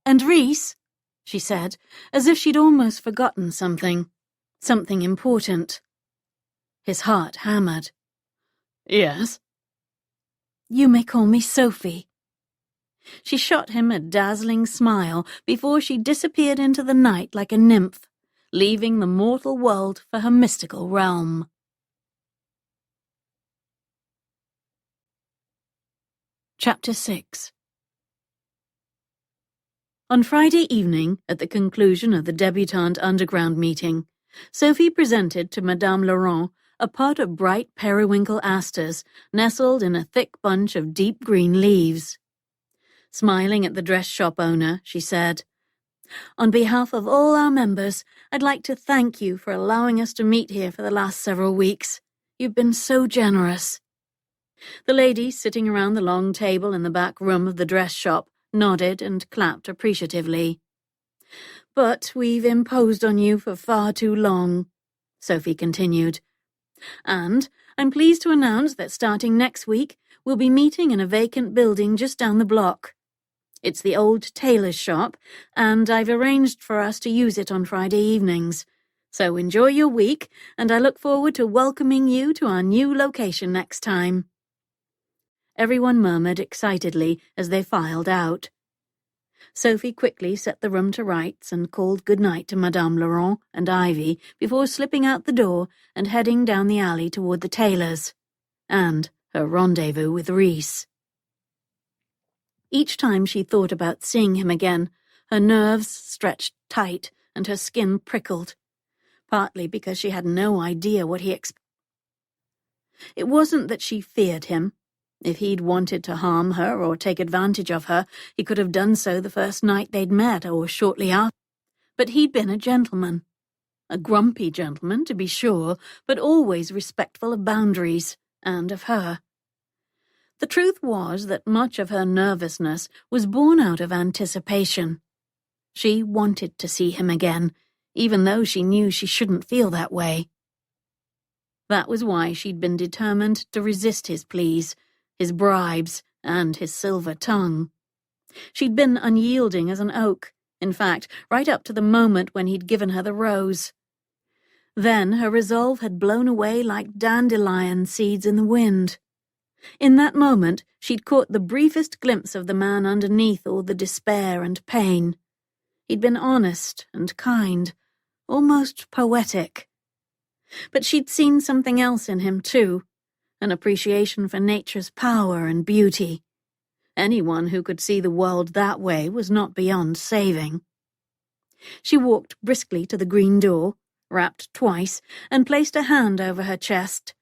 and Reese," she said, as if she'd almost forgotten something important. His heart hammered. Yes? "You may call me Sophie." She shot him a dazzling smile before she disappeared into the night like a nymph, leaving the mortal world for her mystical realm. Chapter 6. On Friday evening, at the conclusion of the Debutante Underground meeting, Sophie presented to Madame Laurent a pot of bright periwinkle asters nestled in a thick bunch of deep green leaves. Smiling at the dress shop owner, she said, "On behalf of all our members, I'd like to thank you for allowing us to meet here for the last several weeks. You've been so generous." The ladies sitting around the long table in the back room of the dress shop nodded and clapped appreciatively. "But we've imposed on you for far too long," Sophie continued. "And I'm pleased to announce that starting next week, we'll be meeting in a vacant building just down the block. It's the old tailor's shop, and I've arranged for us to use it on Friday evenings. So enjoy your week, and I look forward to welcoming you to our new location next time." Everyone murmured excitedly as they filed out. Sophie quickly set the room to rights and called good night to Madame Laurent and Ivy before slipping out the door and heading down the alley toward the tailor's, and her rendezvous with Reese. Each time she thought about seeing him again, her nerves stretched tight and her skin prickled, partly because she had no idea what he expected. It wasn't that she feared him. If he'd wanted to harm her or take advantage of her, he could have done so the first night they'd met or shortly after. But he'd been a gentleman. A grumpy gentleman, to be sure, but always respectful of boundaries, and of her. The truth was that much of her nervousness was born out of anticipation. She wanted to see him again, even though she knew she shouldn't feel that way. That was why she'd been determined to resist his pleas, his bribes, and his silver tongue. She'd been unyielding as an oak, in fact, right up to the moment when he'd given her the rose. Then her resolve had blown away like dandelion seeds in the wind. In that moment, she'd caught the briefest glimpse of the man underneath all the despair and pain. He'd been honest and kind, almost poetic. But she'd seen something else in him, too. An appreciation for nature's power and beauty. Anyone who could see the world that way was not beyond saving. She walked briskly to the green door, rapped twice, and placed a hand over her chest.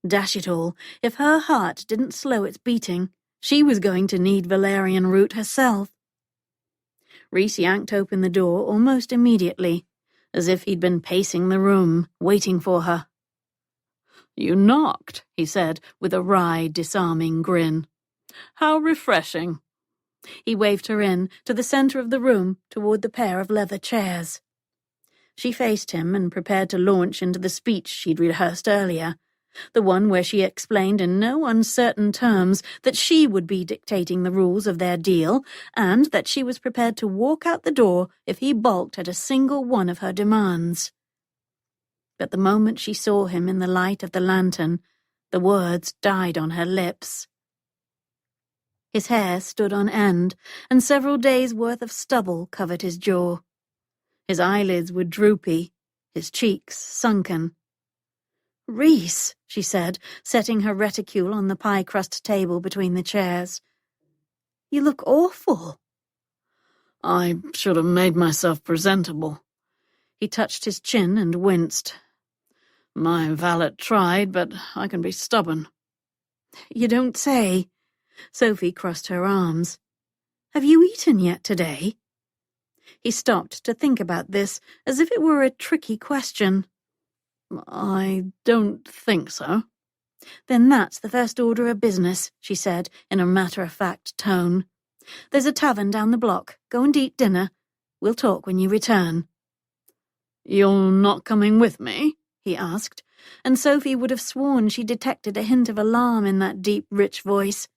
Dash it all, if her heart didn't slow its beating, she was going to need valerian root herself. Reese yanked open the door almost immediately, as if he'd been pacing the room, waiting for her. "You knocked," he said, with a wry, disarming grin. "How refreshing." He waved her in, to the center of the room, toward the pair of leather chairs. She faced him and prepared to launch into the speech she'd rehearsed earlier, the one where she explained in no uncertain terms that she would be dictating the rules of their deal, and that she was prepared to walk out the door if he balked at a single one of her demands. But the moment she saw him in the light of the lantern, the words died on her lips. His hair stood on end, and several days' worth of stubble covered his jaw. His eyelids were droopy, his cheeks sunken. "Reese," she said, setting her reticule on the pie-crust table between the chairs. "You look awful." "I should have made myself presentable." He touched his chin and winced. My valet tried, but I can be stubborn. You don't say. Sophie crossed her arms. Have you eaten yet today? He stopped to think about this, as if it were a tricky question. I don't think so. Then that's the first order of business, she said in a matter-of-fact tone. There's a tavern down the block. Go and eat dinner. We'll talk when you return. You're not coming with me? He asked, and Sophie would have sworn she detected a hint of alarm in that deep, rich voice.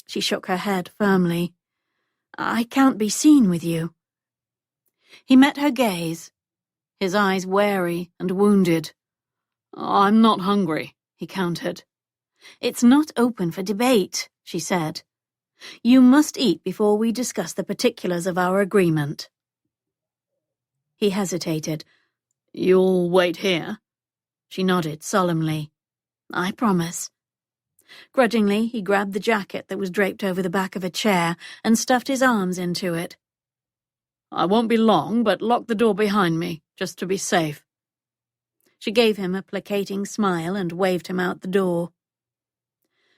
She shook her head firmly. I can't be seen with you. He met her gaze, his eyes wary and wounded. I'm not hungry, he countered. It's not open for debate, she said. You must eat before we discuss the particulars of our agreement. He hesitated. You'll wait here? She nodded solemnly. I promise. Grudgingly, he grabbed the jacket that was draped over the back of a chair and stuffed his arms into it. I won't be long, but lock the door behind me, just to be safe. She gave him a placating smile and waved him out the door.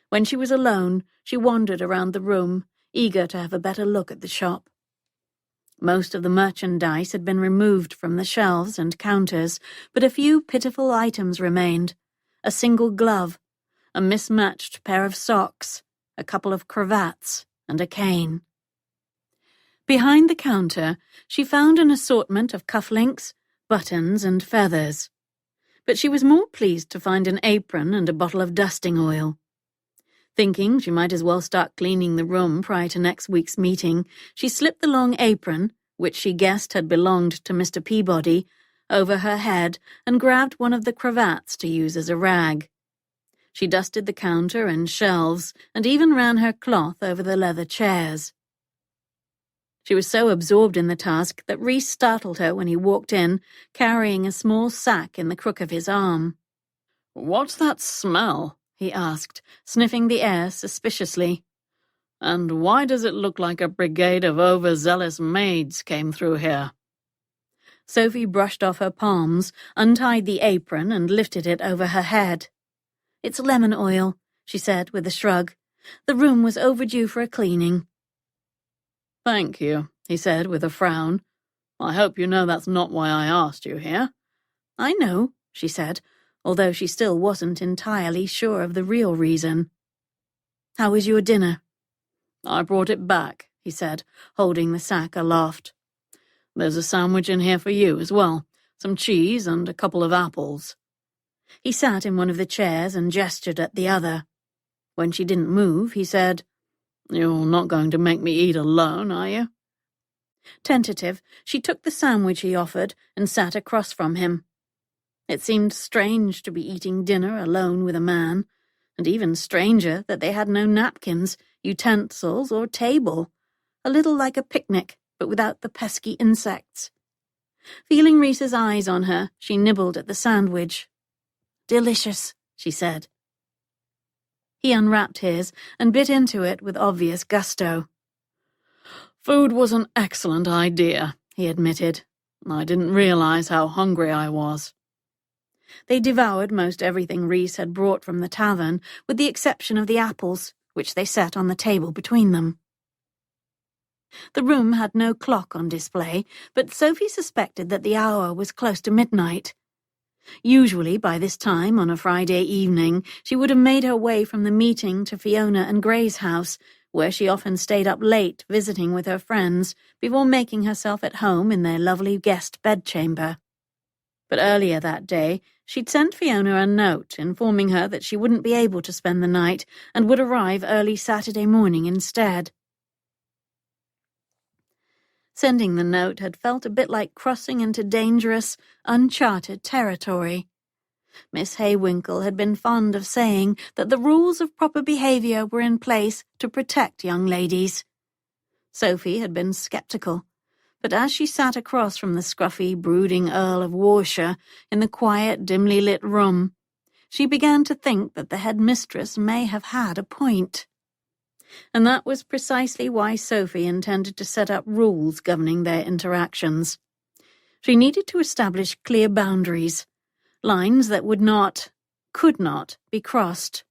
When she was alone, she wandered around the room, eager to have a better look at the shop. Most of the merchandise had been removed from the shelves and counters, but a few pitiful items remained. A single glove, a mismatched pair of socks, a couple of cravats, and a cane. Behind the counter, she found an assortment of cufflinks, buttons, and feathers. But she was more pleased to find an apron and a bottle of dusting oil. Thinking she might as well start cleaning the room prior to next week's meeting, she slipped the long apron, which she guessed had belonged to Mr. Peabody, over her head and grabbed one of the cravats to use as a rag. She dusted the counter and shelves and even ran her cloth over the leather chairs. She was so absorbed in the task that Reese startled her when he walked in, carrying a small sack in the crook of his arm. What's that smell? He asked, sniffing the air suspiciously. And why does it look like a brigade of overzealous maids came through here? Sophie brushed off her palms, untied the apron, and lifted it over her head. It's lemon oil, she said with a shrug. The room was overdue for a cleaning. Thank you, he said with a frown. I hope you know that's not why I asked you here. I know, she said, although she still wasn't entirely sure of the real reason. How was your dinner? I brought it back, he said, holding the sack aloft. There's a sandwich in here for you as well, some cheese and a couple of apples. He sat in one of the chairs and gestured at the other. When she didn't move, he said, You're not going to make me eat alone, are you? Tentative, she took the sandwich he offered and sat across from him. It seemed strange to be eating dinner alone with a man, and even stranger that they had no napkins, utensils, or table, a little like a picnic, but without the pesky insects. Feeling Reese's eyes on her, she nibbled at the sandwich. Delicious, she said. He unwrapped his and bit into it with obvious gusto. Food was an excellent idea, he admitted. I didn't realize how hungry I was. They devoured most everything Reese had brought from the tavern, with the exception of the apples, which they set on the table between them. The room had no clock on display, but Sophie suspected that the hour was close to midnight. Usually, by this time on a Friday evening, she would have made her way from the meeting to Fiona and Gray's house, where she often stayed up late visiting with her friends before making herself at home in their lovely guest bedchamber. But earlier that day, she'd sent Fiona a note informing her that she wouldn't be able to spend the night and would arrive early Saturday morning instead. Sending the note had felt a bit like crossing into dangerous, uncharted territory. Miss Haywinkle had been fond of saying that the rules of proper behaviour were in place to protect young ladies. Sophie had been sceptical, but as she sat across from the scruffy, brooding Earl of Warshire in the quiet, dimly lit room, she began to think that the headmistress may have had a point. And that was precisely why Sophie intended to set up rules governing their interactions. She needed to establish clear boundaries, lines that could not be crossed.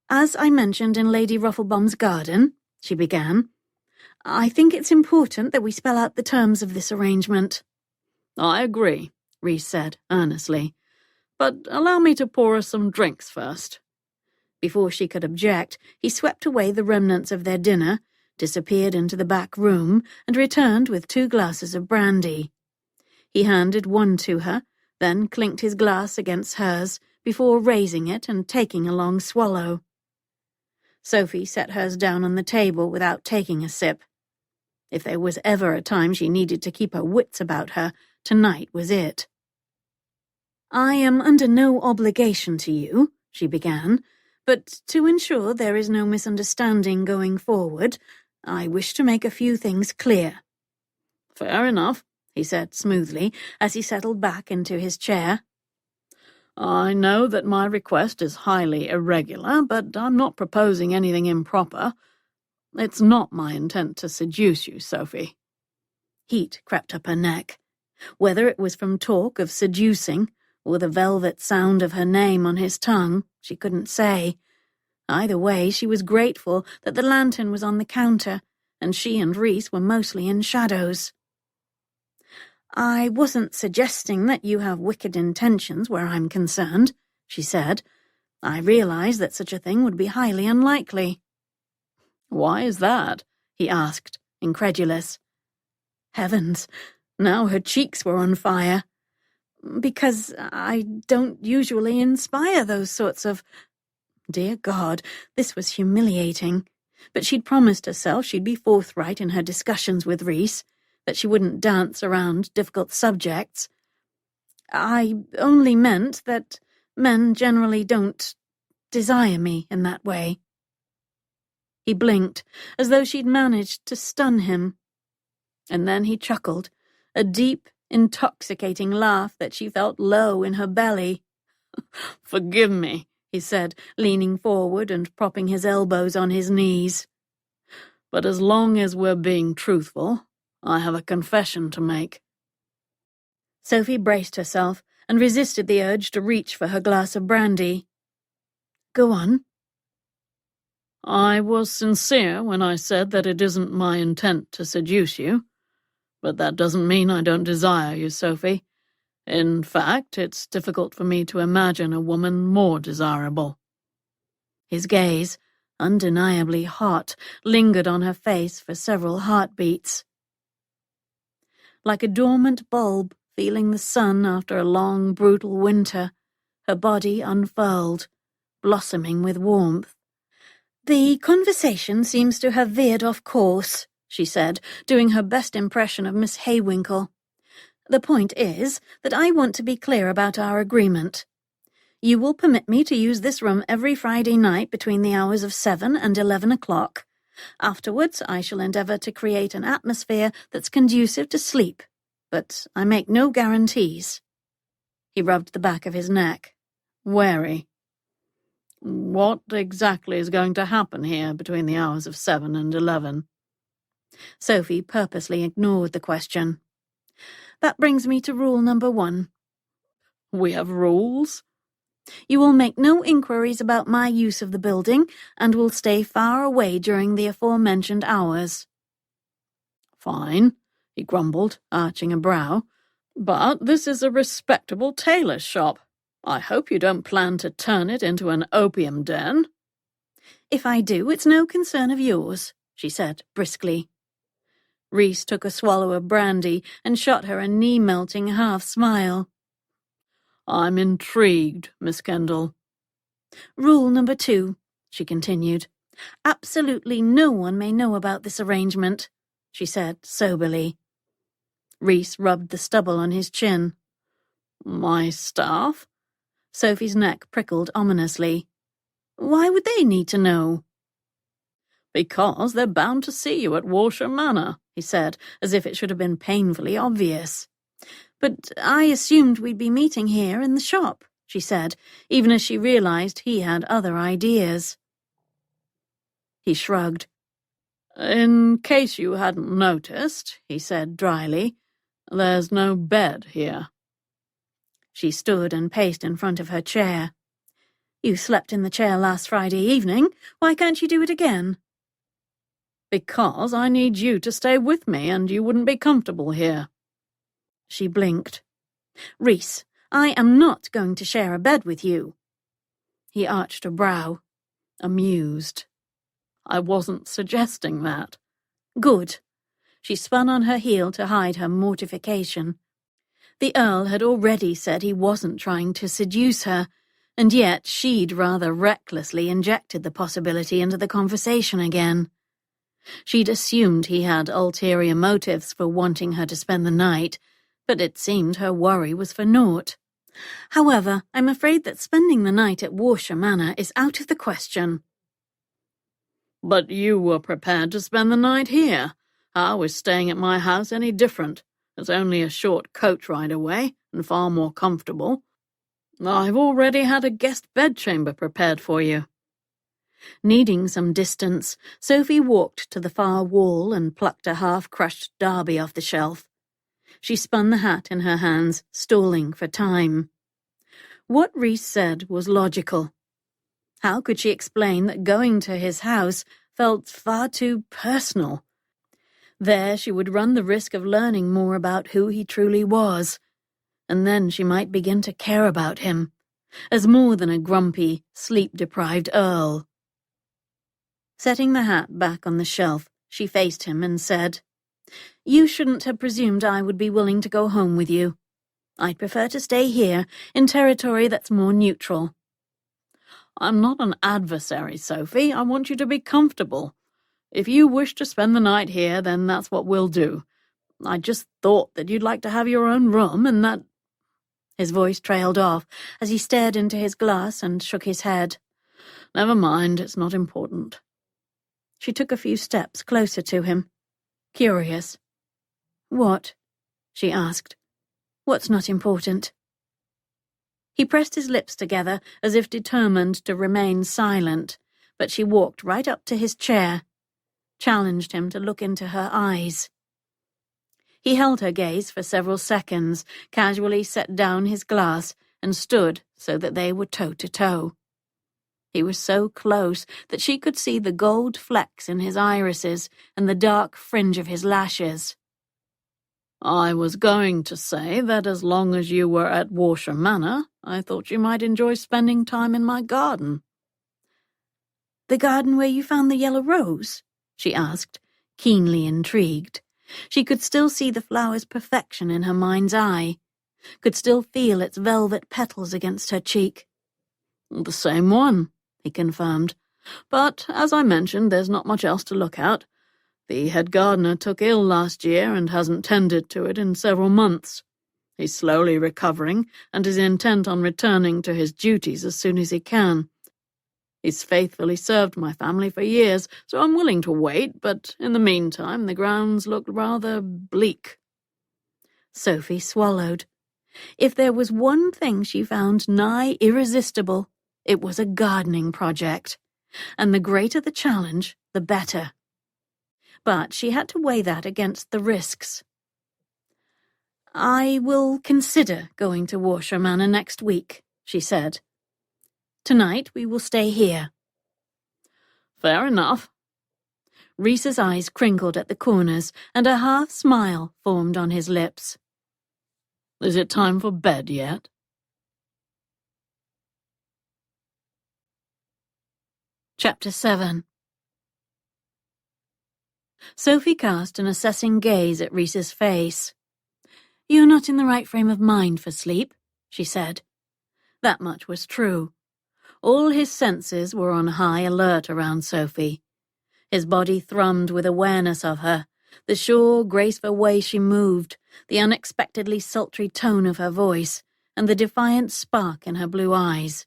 "As I mentioned in Lady Rufflebum's garden," she began, "I think it's important that we spell out the terms of this arrangement." "I agree," Reese said earnestly. "But allow me to pour us some drinks first." Before she could object, he swept away the remnants of their dinner, disappeared into the back room, and returned with 2 glasses of brandy. He handed one to her, then clinked his glass against hers, before raising it and taking a long swallow. Sophie set hers down on the table without taking a sip. If there was ever a time she needed to keep her wits about her, tonight was it. "I am under no obligation to you," she began, "but to ensure there is no misunderstanding going forward, I wish to make a few things clear." "Fair enough," he said smoothly as he settled back into his chair. "I know that my request is highly irregular, but I'm not proposing anything improper. It's not my intent to seduce you, Sophie." Heat crept up her neck. Whether it was from talk of seducing, or the velvet sound of her name on his tongue, she couldn't say. Either way, she was grateful that the lantern was on the counter, and she and Reese were mostly in shadows. "I wasn't suggesting that you have wicked intentions where I'm concerned," she said. "I realize that such a thing would be highly unlikely." "Why is that?" he asked, incredulous. Heavens, now her cheeks were on fire. "Because I don't usually inspire those sorts of—" Dear God, this was humiliating. But she'd promised herself she'd be forthright in her discussions with Reese, that she wouldn't dance around difficult subjects. "I only meant that men generally don't desire me in that way." He blinked, as though she'd managed to stun him. And then he chuckled, a deep, intoxicating laugh that she felt low in her belly. "Forgive me," he said, leaning forward and propping his elbows on his knees. "But as long as we're being truthful, I have a confession to make." Sophie braced herself and resisted the urge to reach for her glass of brandy. "Go on." "I was sincere when I said that it isn't my intent to seduce you. But that doesn't mean I don't desire you, Sophie. In fact, it's difficult for me to imagine a woman more desirable." His gaze, undeniably hot, lingered on her face for several heartbeats. Like a dormant bulb feeling the sun after a long, brutal winter, her body unfurled, blossoming with warmth. "The conversation seems to have veered off course," she said, doing her best impression of Miss Haywinkle. "The point is that I want to be clear about our agreement. You will permit me to use this room every Friday night between the hours of 7 and 11 o'clock. Afterwards, I shall endeavour to create an atmosphere that's conducive to sleep, but I make no guarantees." He rubbed the back of his neck, wary. "What exactly is going to happen here between the hours of 7 and 11? Sophie purposely ignored the question. "That brings me to rule number 1. "We have rules?" "You will make no inquiries about my use of the building, and will stay far away during the aforementioned hours." "Fine," he grumbled, arching a brow. "But this is a respectable tailor's shop. I hope you don't plan to turn it into an opium den." "If I do, it's no concern of yours," she said briskly. Reese took a swallow of brandy and shot her a knee-melting half-smile. "I'm intrigued, Miss Kendall." "Rule number 2, she continued. "Absolutely no one may know about this arrangement," she said soberly. Reese rubbed the stubble on his chin. "My staff?" Sophie's neck prickled ominously. "Why would they need to know?" "Because they're bound to see you at Warshire Manor," he said, as if it should have been painfully obvious. "But I assumed we'd be meeting here in the shop," she said, even as she realized he had other ideas. He shrugged. "In case you hadn't noticed," he said dryly, "there's no bed here." She stood and paced in front of her chair. You slept in the chair last Friday evening. Why can't you do it again? Because I need you to stay with me, and you wouldn't be comfortable here. She blinked. Reese, I am not going to share a bed with you. He arched a brow, amused. I wasn't suggesting that. Good. She spun on her heel to hide her mortification. The Earl had already said he wasn't trying to seduce her, and yet she'd rather recklessly injected the possibility into the conversation again. She'd assumed he had ulterior motives for wanting her to spend the night, but it seemed her worry was for naught. However, I'm afraid that spending the night at Warshire Manor is out of the question. But you were prepared to spend the night here. How is staying at my house any different? It's only a short coach ride away, and far more comfortable. I've already had a guest bedchamber prepared for you. Needing some distance, Sophie walked to the far wall and plucked a half-crushed derby off the shelf. She spun the hat in her hands, stalling for time. What Reese said was logical. How could she explain that going to his house felt far too personal? There she would run the risk of learning more about who he truly was, and then she might begin to care about him, as more than a grumpy, sleep-deprived Earl. Setting the hat back on the shelf, she faced him and said, You shouldn't have presumed I would be willing to go home with you. I'd prefer to stay here, in territory that's more neutral. I'm not an adversary, Sophie. I want you to be comfortable. If you wish to spend the night here, then that's what we'll do. I just thought that you'd like to have your own room, and that— His voice trailed off as he stared into his glass and shook his head. Never mind, it's not important. She took a few steps closer to him, curious. What? She asked. What's not important? He pressed his lips together as if determined to remain silent, but she walked right up to his chair, challenged him to look into her eyes. He held her gaze for several seconds, casually set down his glass, and stood so that they were toe-to-toe. He was so close that she could see the gold flecks in his irises and the dark fringe of his lashes. I was going to say that as long as you were at Warshire Manor, I thought you might enjoy spending time in my garden. The garden where you found the yellow rose? She asked, keenly intrigued. She could still see the flower's perfection in her mind's eye, could still feel its velvet petals against her cheek. The same one, he confirmed. But, as I mentioned, there's not much else to look at. The head gardener took ill last year and hasn't tended to it in several months. He's slowly recovering and is intent on returning to his duties as soon as he can. He's faithfully served my family for years, so I'm willing to wait, but in the meantime the grounds look rather bleak. Sophie swallowed. If there was one thing she found nigh irresistible, it was a gardening project, and the greater the challenge, the better. But she had to weigh that against the risks. I will consider going to Warshire Manor next week, she said. Tonight we will stay here. Fair enough. Reese's eyes crinkled at the corners, and a half-smile formed on his lips. Is it time for bed yet? Chapter 7. Sophie cast an assessing gaze at Reese's face. You're not in the right frame of mind for sleep, she said. That much was true. All his senses were on high alert around Sophie. His body thrummed with awareness of her, the sure, graceful way she moved, the unexpectedly sultry tone of her voice, and the defiant spark in her blue eyes.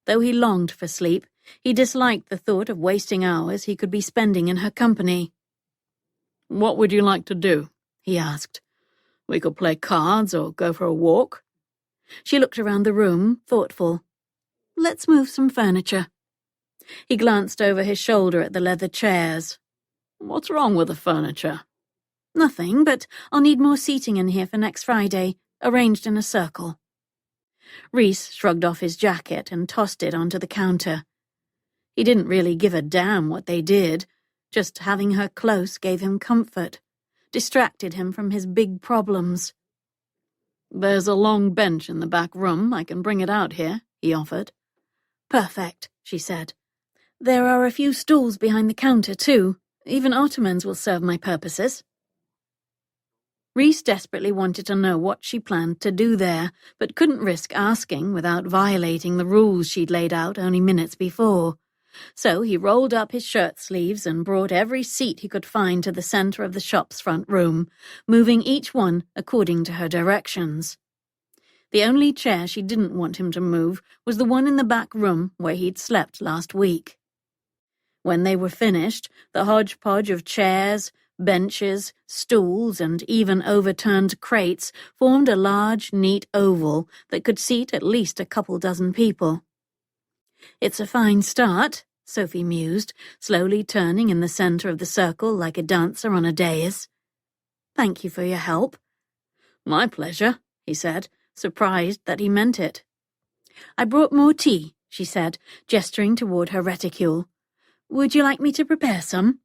Though he longed for sleep, he disliked the thought of wasting hours he could be spending in her company. What would you like to do? He asked. We could play cards or go for a walk. She looked around the room, thoughtful. Let's move some furniture. He glanced over his shoulder at the leather chairs. What's wrong with the furniture? Nothing, but I'll need more seating in here for next Friday. arranged in a circle. Reese shrugged off his jacket and tossed it onto the counter. He didn't really give a damn what they did. Just having her close gave him comfort, distracted him from his big problems. "There's a long bench in the back room. I can bring it out here," he offered. "Perfect," she said. "There are a few stools behind the counter, too. Even ottomans will serve my purposes." Reese desperately wanted to know what she planned to do there, but couldn't risk asking without violating the rules she'd laid out only minutes before. So he rolled up his shirt sleeves and brought every seat he could find to the center of the shop's front room, moving each one according to her directions. The only chair she didn't want him to move was the one in the back room where he'd slept last week. When they were finished, the hodgepodge of chairs, benches, stools, and even overturned crates formed a large, neat oval that could seat at least a couple dozen people. "It's a fine start," Sophie mused, slowly turning in the center of the circle like a dancer on a dais. "Thank you for your help." "My pleasure," he said, surprised that he meant it. "I brought more tea," she said, gesturing toward her reticule. "Would you like me to prepare some?"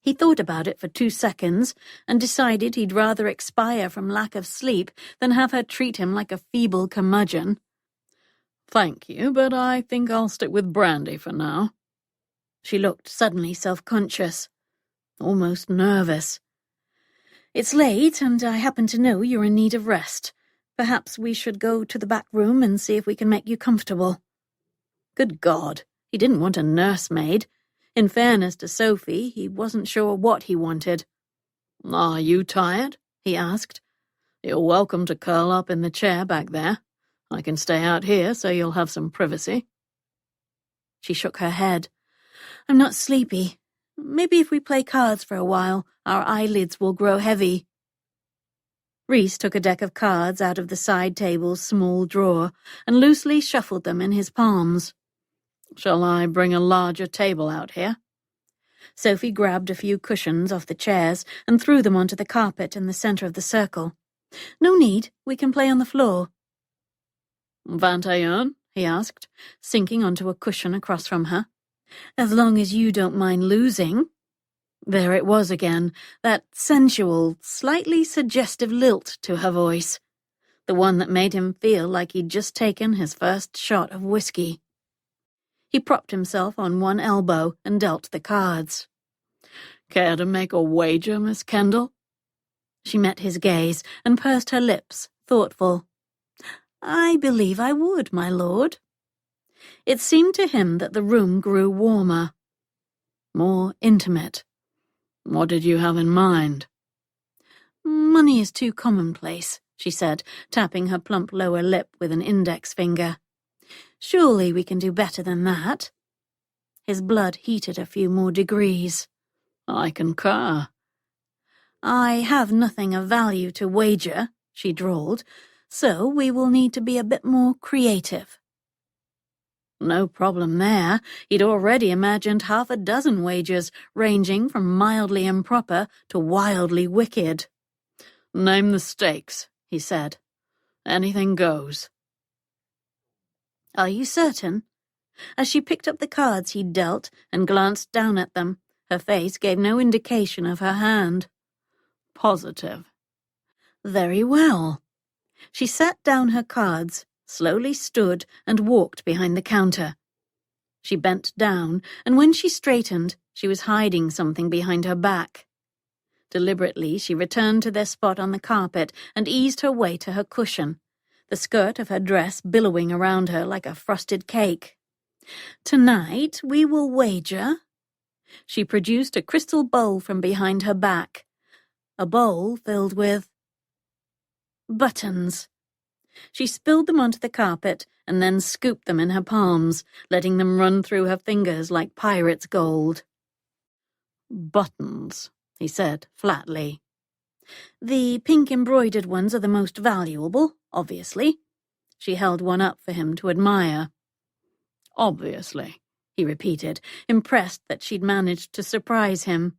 He thought about it for 2 seconds and decided he'd rather expire from lack of sleep than have her treat him like a feeble curmudgeon. "Thank you, but I think I'll stick with brandy for now." She looked suddenly self-conscious, almost nervous. "It's late, and I happen to know you're in need of rest. Perhaps we should go to the back room and see if we can make you comfortable." Good God, he didn't want a nursemaid. In fairness to Sophie, he wasn't sure what he wanted. "Are you tired?" he asked. "You're welcome to curl up in the chair back there. I can stay out here so you'll have some privacy." She shook her head. "I'm not sleepy. Maybe if we play cards for a while, our eyelids will grow heavy." Reese took a deck of cards out of the side table's small drawer and loosely shuffled them in his palms. "Shall I bring a larger table out here?" Sophie grabbed a few cushions off the chairs and threw them onto the carpet in the center of the circle. "No need. We can play on the floor." "21?" he asked, sinking onto a cushion across from her. "As long as you don't mind losing." There it was again, that sensual, slightly suggestive lilt to her voice, the one that made him feel like he'd just taken his first shot of whiskey. He propped himself on one elbow and dealt the cards. "Care to make a wager, Miss Kendall?" She met his gaze and pursed her lips, thoughtful. "I believe I would, my lord." It seemed to him that the room grew warmer, more intimate. "What did you have in mind?" "Money is too commonplace," she said, tapping her plump lower lip with an index finger. "Surely we can do better than that." His blood heated a few more degrees. "I concur." "I have nothing of value to wager," she drawled, "so we will need to be a bit more creative." No problem there. He'd already imagined 6 wagers, ranging from mildly improper to wildly wicked. "Name the stakes," he said. "Anything goes." "Are you certain?" As she picked up the cards he'd dealt and glanced down at them, her face gave no indication of her hand. "Positive." "Very well." She set down her cards, slowly stood, and walked behind the counter. She bent down, and when she straightened, she was hiding something behind her back. Deliberately, she returned to their spot on the carpet and eased her way to her cushion, the skirt of her dress billowing around her like a frosted cake. "Tonight we will wager." She produced a crystal bowl from behind her back, a bowl filled with buttons. She spilled them onto the carpet and then scooped them in her palms, letting them run through her fingers like pirate's gold. "Buttons," he said flatly. "The pink embroidered ones are the most valuable, obviously." She held one up for him to admire. "Obviously," he repeated, impressed that she'd managed to surprise him.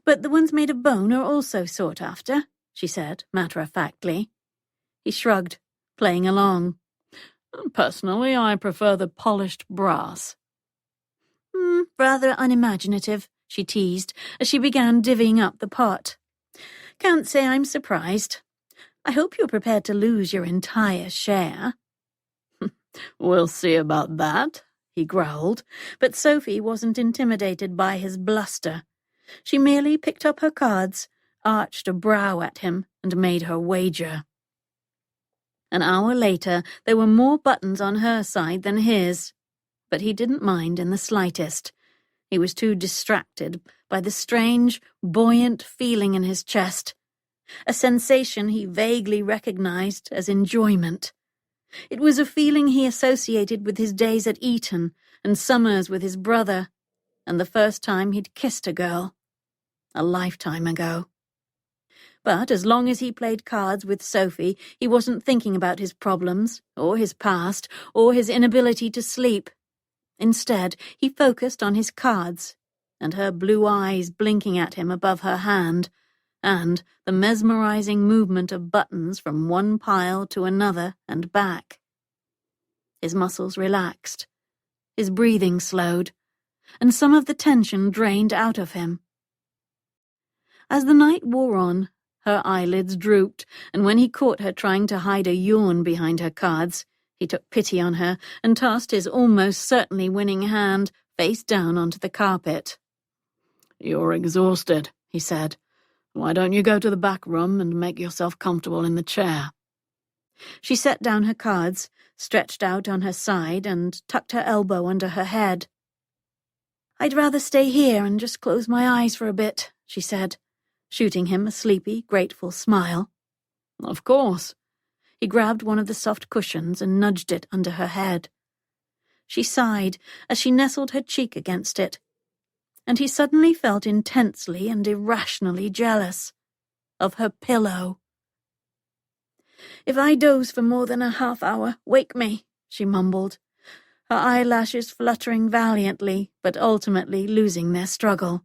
"But the ones made of bone are also sought after," she said, matter-of-factly. He shrugged, playing along. Personally, I prefer the polished brass. Rather unimaginative, she teased, as she began divvying up the pot. Can't say I'm surprised. I hope you're prepared to lose your entire share. We'll see about that, he growled, but Sophie wasn't intimidated by his bluster. She merely picked up her cards, arched a brow at him, and made her wager. An hour later, there were more buttons on her side than his, but he didn't mind in the slightest. He was too distracted by the strange, buoyant feeling in his chest, a sensation he vaguely recognized as enjoyment. It was a feeling he associated with his days at Eton and summers with his brother, and the first time he'd kissed a girl, a lifetime ago. But as long as he played cards with Sophie, he wasn't thinking about his problems, or his past, or his inability to sleep. Instead, he focused on his cards, and her blue eyes blinking at him above her hand, and the mesmerizing movement of buttons from one pile to another and back. His muscles relaxed, his breathing slowed, and some of the tension drained out of him. As the night wore on, her eyelids drooped, and when he caught her trying to hide a yawn behind her cards, he took pity on her and tossed his almost certainly winning hand face down onto the carpet. You're exhausted, he said. Why don't you go to the back room and make yourself comfortable in the chair? She set down her cards, stretched out on her side, and tucked her elbow under her head. I'd rather stay here and just close my eyes for a bit, she said, shooting him a sleepy, grateful smile. Of course. He grabbed one of the soft cushions and nudged it under her head. She sighed as she nestled her cheek against it, and he suddenly felt intensely and irrationally jealous of her pillow. If I doze for more than a half hour, wake me, she mumbled, her eyelashes fluttering valiantly, but ultimately losing their struggle.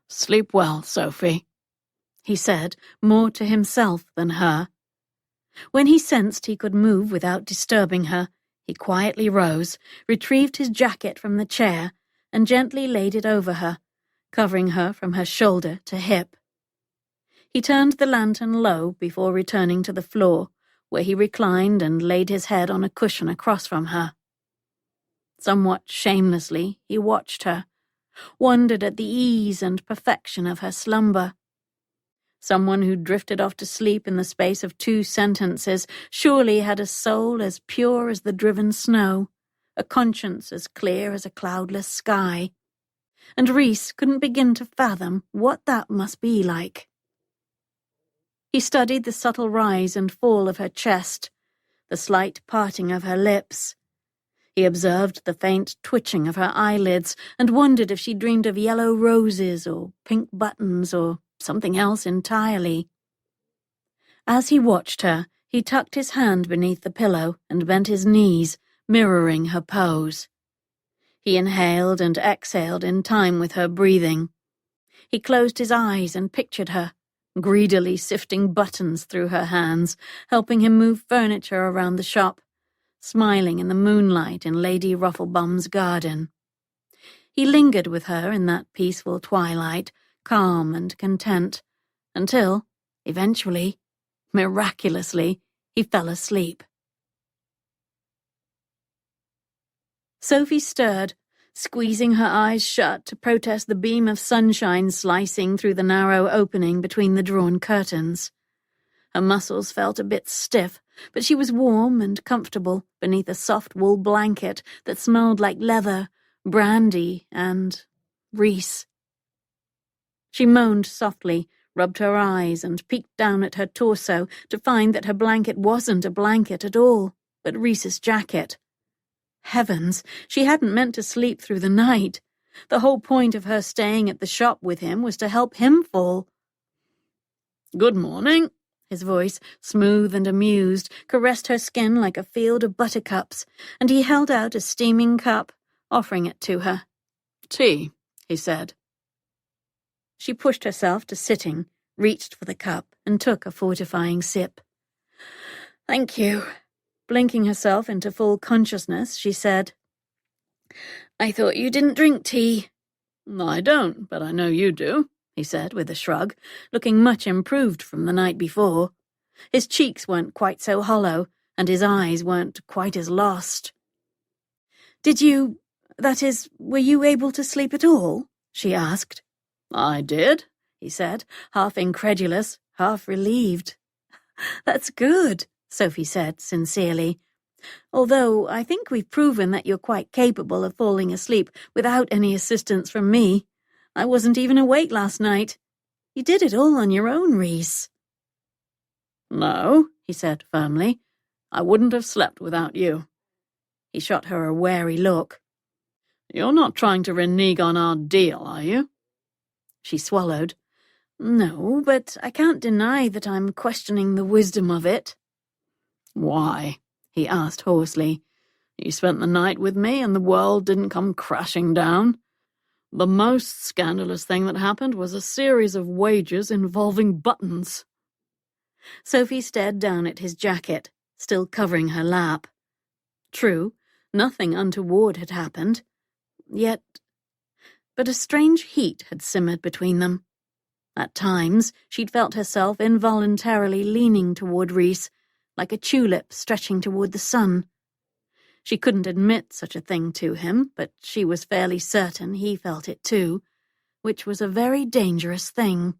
Sleep well, Sophie, he said, more to himself than her. When he sensed he could move without disturbing her, he quietly rose, retrieved his jacket from the chair, and gently laid it over her, covering her from her shoulder to hip. He turned the lantern low before returning to the floor, where he reclined and laid his head on a cushion across from her. Somewhat shamelessly, he watched her, wondered at the ease and perfection of her slumber. Someone who drifted off to sleep in the space of 2 sentences surely had a soul as pure as the driven snow, a conscience as clear as a cloudless sky. And Reese couldn't begin to fathom what that must be like. He studied the subtle rise and fall of her chest, the slight parting of her lips. He observed the faint twitching of her eyelids and wondered if she dreamed of yellow roses or pink buttons or something else entirely. As he watched her, he tucked his hand beneath the pillow and bent his knees, mirroring her pose. He inhaled and exhaled in time with her breathing. He closed his eyes and pictured her, greedily sifting buttons through her hands, helping him move furniture around the shop, smiling in the moonlight in Lady Rufflebum's garden. He lingered with her in that peaceful twilight, calm and content, until, eventually, miraculously, he fell asleep. Sophie stirred, squeezing her eyes shut to protest the beam of sunshine slicing through the narrow opening between the drawn curtains. Her muscles felt a bit stiff, but she was warm and comfortable beneath a soft wool blanket that smelled like leather, brandy, and Reese. She moaned softly, rubbed her eyes, and peeked down at her torso to find that her blanket wasn't a blanket at all, but Reese's jacket. Heavens, she hadn't meant to sleep through the night. The whole point of her staying at the shop with him was to help him fall. Good morning. His voice, smooth and amused, caressed her skin like a field of buttercups, and he held out a steaming cup, offering it to her. Tea, he said. She pushed herself to sitting, reached for the cup and took a fortifying sip. "Thank you." Blinking herself into full consciousness, she said, "I thought you didn't drink tea." "I don't, but I know you do," he said with a shrug, looking much improved from the night before. His cheeks weren't quite so hollow, and his eyes weren't quite as lost. Were you able to sleep at all?" she asked. "I did," he said, half incredulous, half relieved. "That's good," Sophie said sincerely. "Although I think we've proven that you're quite capable of falling asleep without any assistance from me. I wasn't even awake last night. You did it all on your own, Reese." "No," he said firmly. "I wouldn't have slept without you." He shot her a wary look. "You're not trying to renege on our deal, are you?" She swallowed. "No, but I can't deny that I'm questioning the wisdom of it." "Why?" he asked hoarsely. "You spent the night with me and the world didn't come crashing down. The most scandalous thing that happened was a series of wagers involving buttons." Sophie stared down at his jacket, still covering her lap. True, nothing untoward had happened. But a strange heat had simmered between them. At times, she'd felt herself involuntarily leaning toward Reese, like a tulip stretching toward the sun. She couldn't admit such a thing to him, but she was fairly certain he felt it too, which was a very dangerous thing.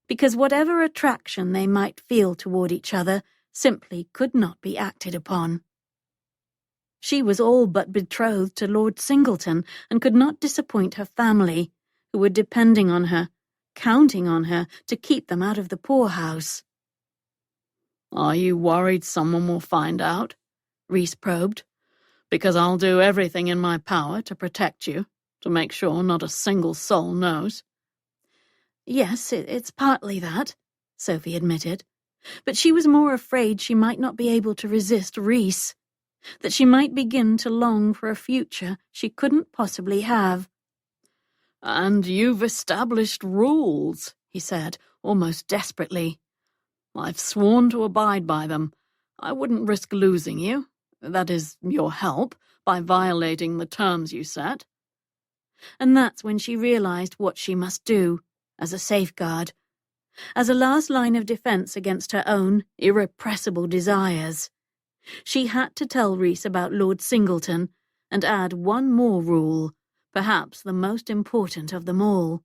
Because whatever attraction they might feel toward each other simply could not be acted upon. She was all but betrothed to Lord Singleton and could not disappoint her family, who were depending on her, counting on her to keep them out of the poorhouse. "Are you worried someone will find out?" Reese probed. "Because I'll do everything in my power to protect you, to make sure not a single soul knows." "Yes, it's partly that," Sophie admitted. But she was more afraid she might not be able to resist Reese, that she might begin to long for a future she couldn't possibly have. "And you've established rules," he said, almost desperately. "I've sworn to abide by them. I wouldn't risk losing you, that is, your help, by violating the terms you set." And that's when she realized what she must do, as a safeguard, as a last line of defense against her own irrepressible desires. She had to tell Reese about Lord Singleton and add one more rule, perhaps the most important of them all.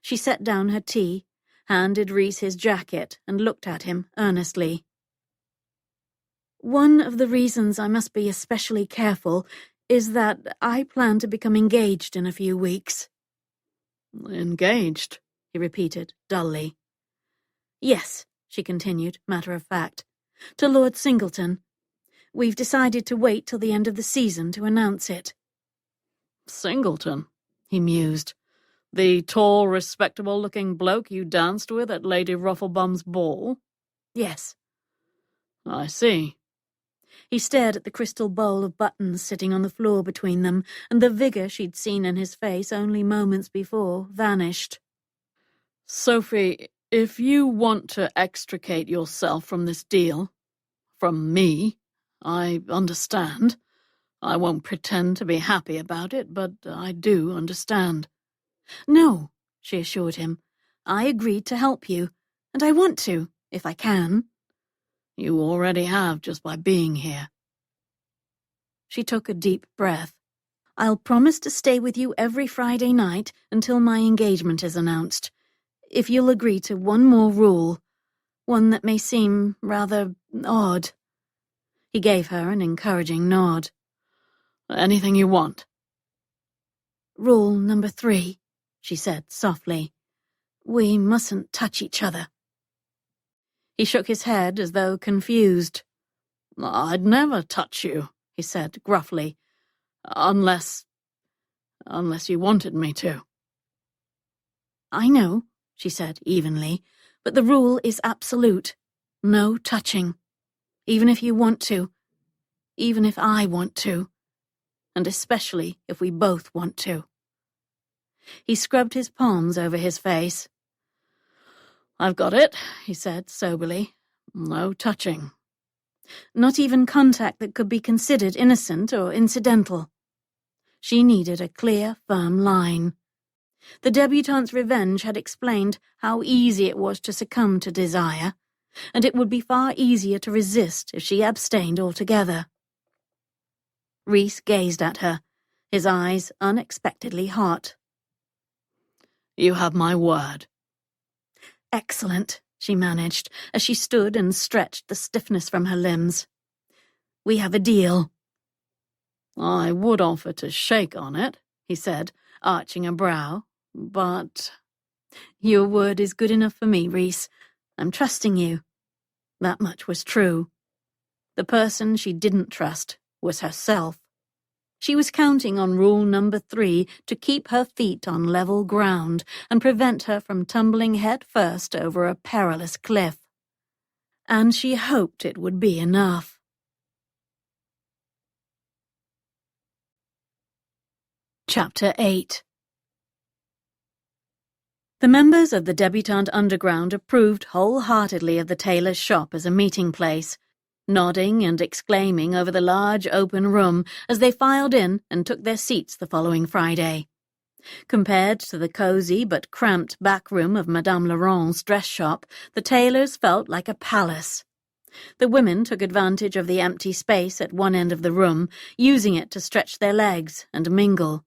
She set down her tea, handed Reese his jacket, and looked at him earnestly. "One of the reasons I must be especially careful is that I plan to become engaged in a few weeks." "Engaged?" he repeated dully. "Yes," she continued, matter of fact, "to Lord Singleton. We've decided to wait till the end of the season to announce it." "Singleton," he mused. "The tall, respectable-looking bloke you danced with at Lady Rufflebum's ball?" "Yes." "I see." He stared at the crystal bowl of buttons sitting on the floor between them, and the vigour she'd seen in his face only moments before vanished. "Sophie, if you want to extricate yourself from this deal, from me, I understand. I won't pretend to be happy about it, but I do understand." "No," she assured him. "I agreed to help you, and I want to, if I can." "You already have just by being here." She took a deep breath. "I'll promise to stay with you every Friday night until my engagement is announced, if you'll agree to one more rule, one that may seem rather odd." He gave her an encouraging nod. "Anything you want." "Rule number 3, she said softly. "We mustn't touch each other." He shook his head as though confused. "I'd never touch you," he said gruffly, unless you wanted me to." "I know," she said evenly, "but the rule is absolute. No touching. Even if you want to. Even if I want to. And especially if we both want to." He scrubbed his palms over his face. "I've got it," he said soberly. "No touching." Not even contact that could be considered innocent or incidental. She needed a clear, firm line. The debutante's revenge had explained how easy it was to succumb to desire, and it would be far easier to resist if she abstained altogether. Reese gazed at her, his eyes unexpectedly hot. "You have my word." "Excellent," she managed, as she stood and stretched the stiffness from her limbs. "We have a deal." "I would offer to shake on it," he said, arching a brow, "but—" "Your word is good enough for me, Reese. I'm trusting you." That much was true. The person she didn't trust was herself. She was counting on rule number 3 to keep her feet on level ground and prevent her from tumbling head first over a perilous cliff. And she hoped it would be enough. Chapter 8. The members of the Debutante Underground approved wholeheartedly of the tailor's shop as a meeting place, nodding and exclaiming over the large open room as they filed in and took their seats the following Friday. Compared to the cosy but cramped back room of Madame Laurent's dress shop, the tailor's felt like a palace. The women took advantage of the empty space at one end of the room, using it to stretch their legs and mingle.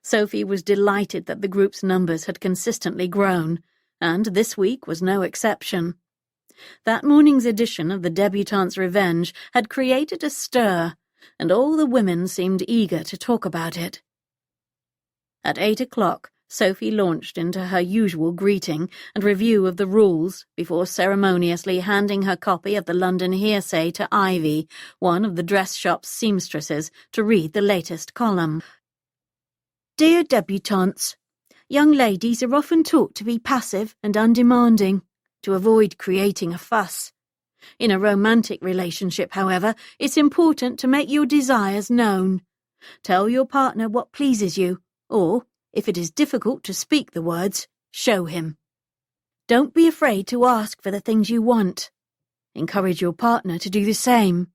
Sophie was delighted that the group's numbers had consistently grown, and this week was no exception. That morning's edition of the Debutante's Revenge had created a stir, and all the women seemed eager to talk about it. At 8 o'clock, Sophie launched into her usual greeting and review of the rules before ceremoniously handing her copy of the London Hearsay to Ivy, one of the dress shop's seamstresses, to read the latest column. "Dear debutantes, young ladies are often taught to be passive and undemanding, to avoid creating a fuss. In a romantic relationship, however, it's important to make your desires known. Tell your partner what pleases you, or, if it is difficult to speak the words, show him. Don't be afraid to ask for the things you want. Encourage your partner to do the same.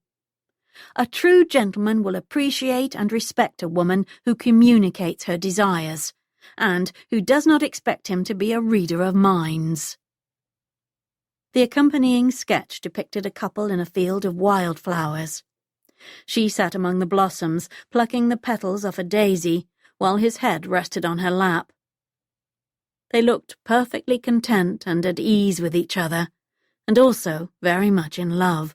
A true gentleman will appreciate and respect a woman who communicates her desires, and who does not expect him to be a reader of minds." The accompanying sketch depicted a couple in a field of wildflowers. She sat among the blossoms, plucking the petals off a daisy, while his head rested on her lap. They looked perfectly content and at ease with each other, and also very much in love.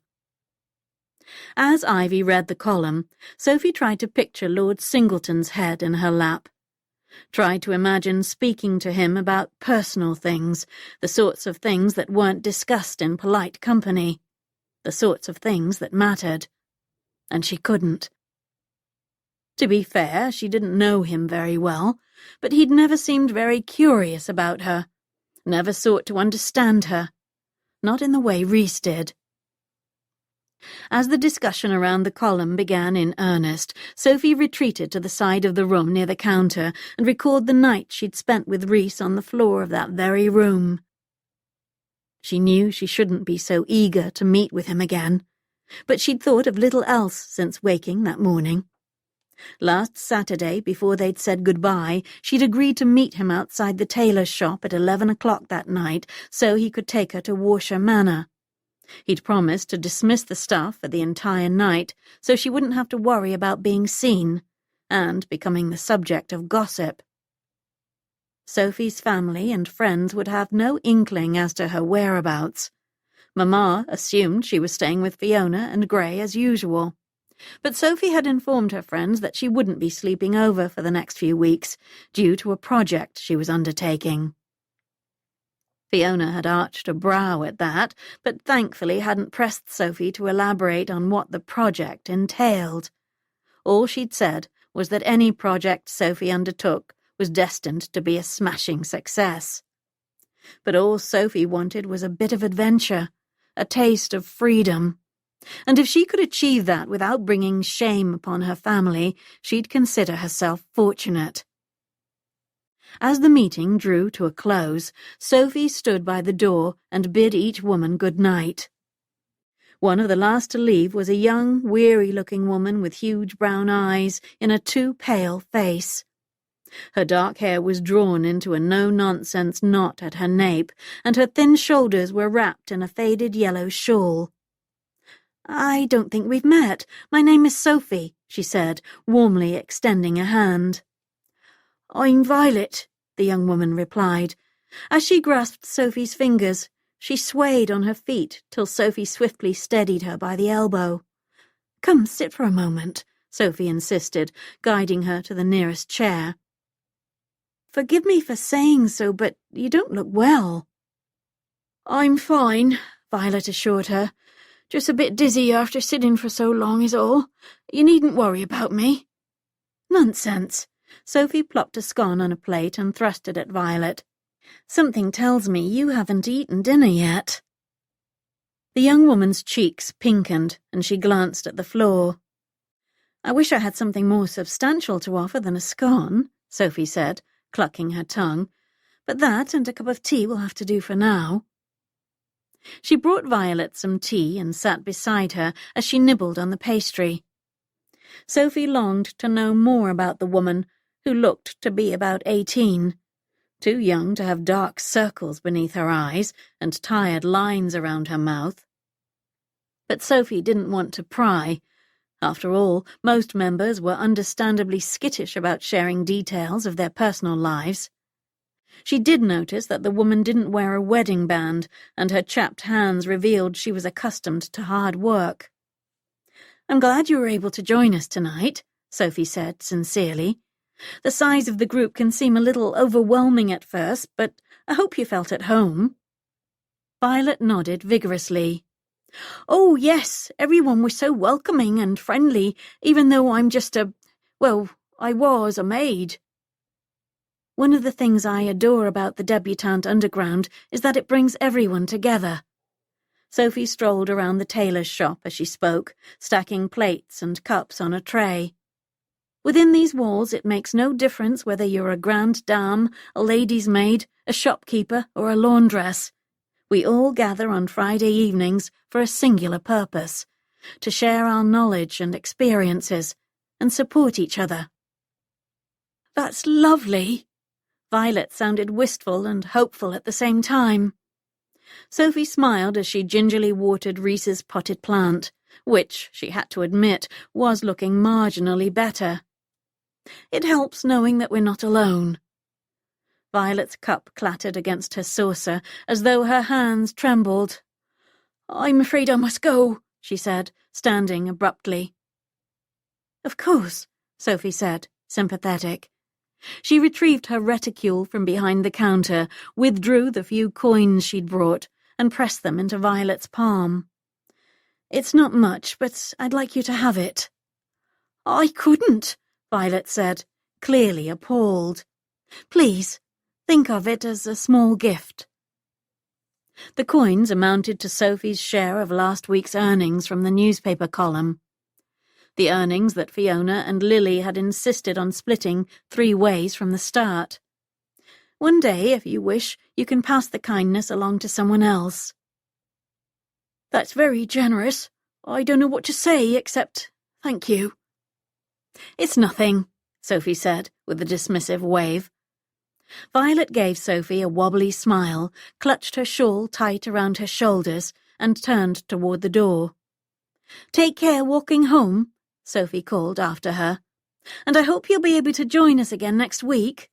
As Ivy read the column, Sophie tried to picture Lord Singleton's head in her lap. Tried to imagine speaking to him about personal things, the sorts of things that weren't discussed in polite company, the sorts of things that mattered. And she couldn't. To be fair, she didn't know him very well, but he'd never seemed very curious about her, never sought to understand her, not in the way Reese did. As the discussion around the column began in earnest, Sophie retreated to the side of the room near the counter and recalled the night she'd spent with Reese on the floor of that very room. She knew she shouldn't be so eager to meet with him again, but she'd thought of little else since waking that morning. Last Saturday, before they'd said goodbye, she'd agreed to meet him outside the tailor's shop at 11 o'clock that night so he could take her to Warshire Manor. He'd promised to dismiss the staff for the entire night so she wouldn't have to worry about being seen and becoming the subject of gossip. Sophie's family and friends would have no inkling as to her whereabouts. Mamma assumed she was staying with Fiona and Gray as usual. But Sophie had informed her friends that she wouldn't be sleeping over for the next few weeks, due to a project she was undertaking. Fiona had arched a brow at that, but thankfully hadn't pressed Sophie to elaborate on what the project entailed. All she'd said was that any project Sophie undertook was destined to be a smashing success. But all Sophie wanted was a bit of adventure, a taste of freedom. And if she could achieve that without bringing shame upon her family, she'd consider herself fortunate. As the meeting drew to a close, Sophie stood by the door and bid each woman good night. One of the last to leave was a young, weary-looking woman with huge brown eyes in a too pale face. Her dark hair was drawn into a no-nonsense knot at her nape, and her thin shoulders were wrapped in a faded yellow shawl. "I don't think we've met. My name is Sophie," she said, warmly extending a hand. "I'm Violet," the young woman replied. As she grasped Sophie's fingers, she swayed on her feet till Sophie swiftly steadied her by the elbow. "Come, sit for a moment," Sophie insisted, guiding her to the nearest chair. "Forgive me for saying so, but you don't look well." "I'm fine," Violet assured her. "Just a bit dizzy after sitting for so long is all. You needn't worry about me." "Nonsense." Sophie plopped a scone on a plate and thrust it at Violet. "Something tells me you haven't eaten dinner yet." The young woman's cheeks pinkened, and she glanced at the floor. "I wish I had something more substantial to offer than a scone," Sophie said, clucking her tongue. "But that and a cup of tea will have to do for now." She brought Violet some tea and sat beside her as she nibbled on the pastry. Sophie longed to know more about the woman, who looked to be about 18, too young to have dark circles beneath her eyes and tired lines around her mouth. But Sophie didn't want to pry. After all, most members were understandably skittish about sharing details of their personal lives. She did notice that the woman didn't wear a wedding band, and her chapped hands revealed she was accustomed to hard work. "I'm glad you were able to join us tonight," Sophie said sincerely. "The size of the group can seem a little overwhelming at first, but I hope you felt at home." Violet nodded vigorously. "Oh, yes, everyone was so welcoming and friendly, even though I'm just I was a maid." "One of the things I adore about the Debutante Underground is that it brings everyone together." Sophie strolled around the tailor's shop as she spoke, stacking plates and cups on a tray. "Within these walls it makes no difference whether you're a grande dame, a lady's maid, a shopkeeper, or a laundress. We all gather on Friday evenings for a singular purpose, to share our knowledge and experiences, and support each other." "That's lovely." Violet sounded wistful and hopeful at the same time. Sophie smiled as she gingerly watered Reese's potted plant, which, she had to admit, was looking marginally better. "It helps knowing that we're not alone." Violet's cup clattered against her saucer as though her hands trembled. "I'm afraid I must go," she said, standing abruptly. "Of course," Sophie said, sympathetic. She retrieved her reticule from behind the counter, withdrew the few coins she'd brought, and pressed them into Violet's palm. "It's not much, but I'd like you to have it." "I couldn't," Violet said, clearly appalled. "Please, think of it as a small gift." The coins amounted to Sophie's share of last week's earnings from the newspaper column. The earnings that Fiona and Lily had insisted on splitting 3 ways from the start. "One day, if you wish, you can pass the kindness along to someone else." "That's very generous. I don't know what to say except thank you." "It's nothing," Sophie said, with a dismissive wave. Violet gave Sophie a wobbly smile, clutched her shawl tight around her shoulders, and turned toward the door. "Take care walking home," Sophie called after her. "And I hope you'll be able to join us again next week."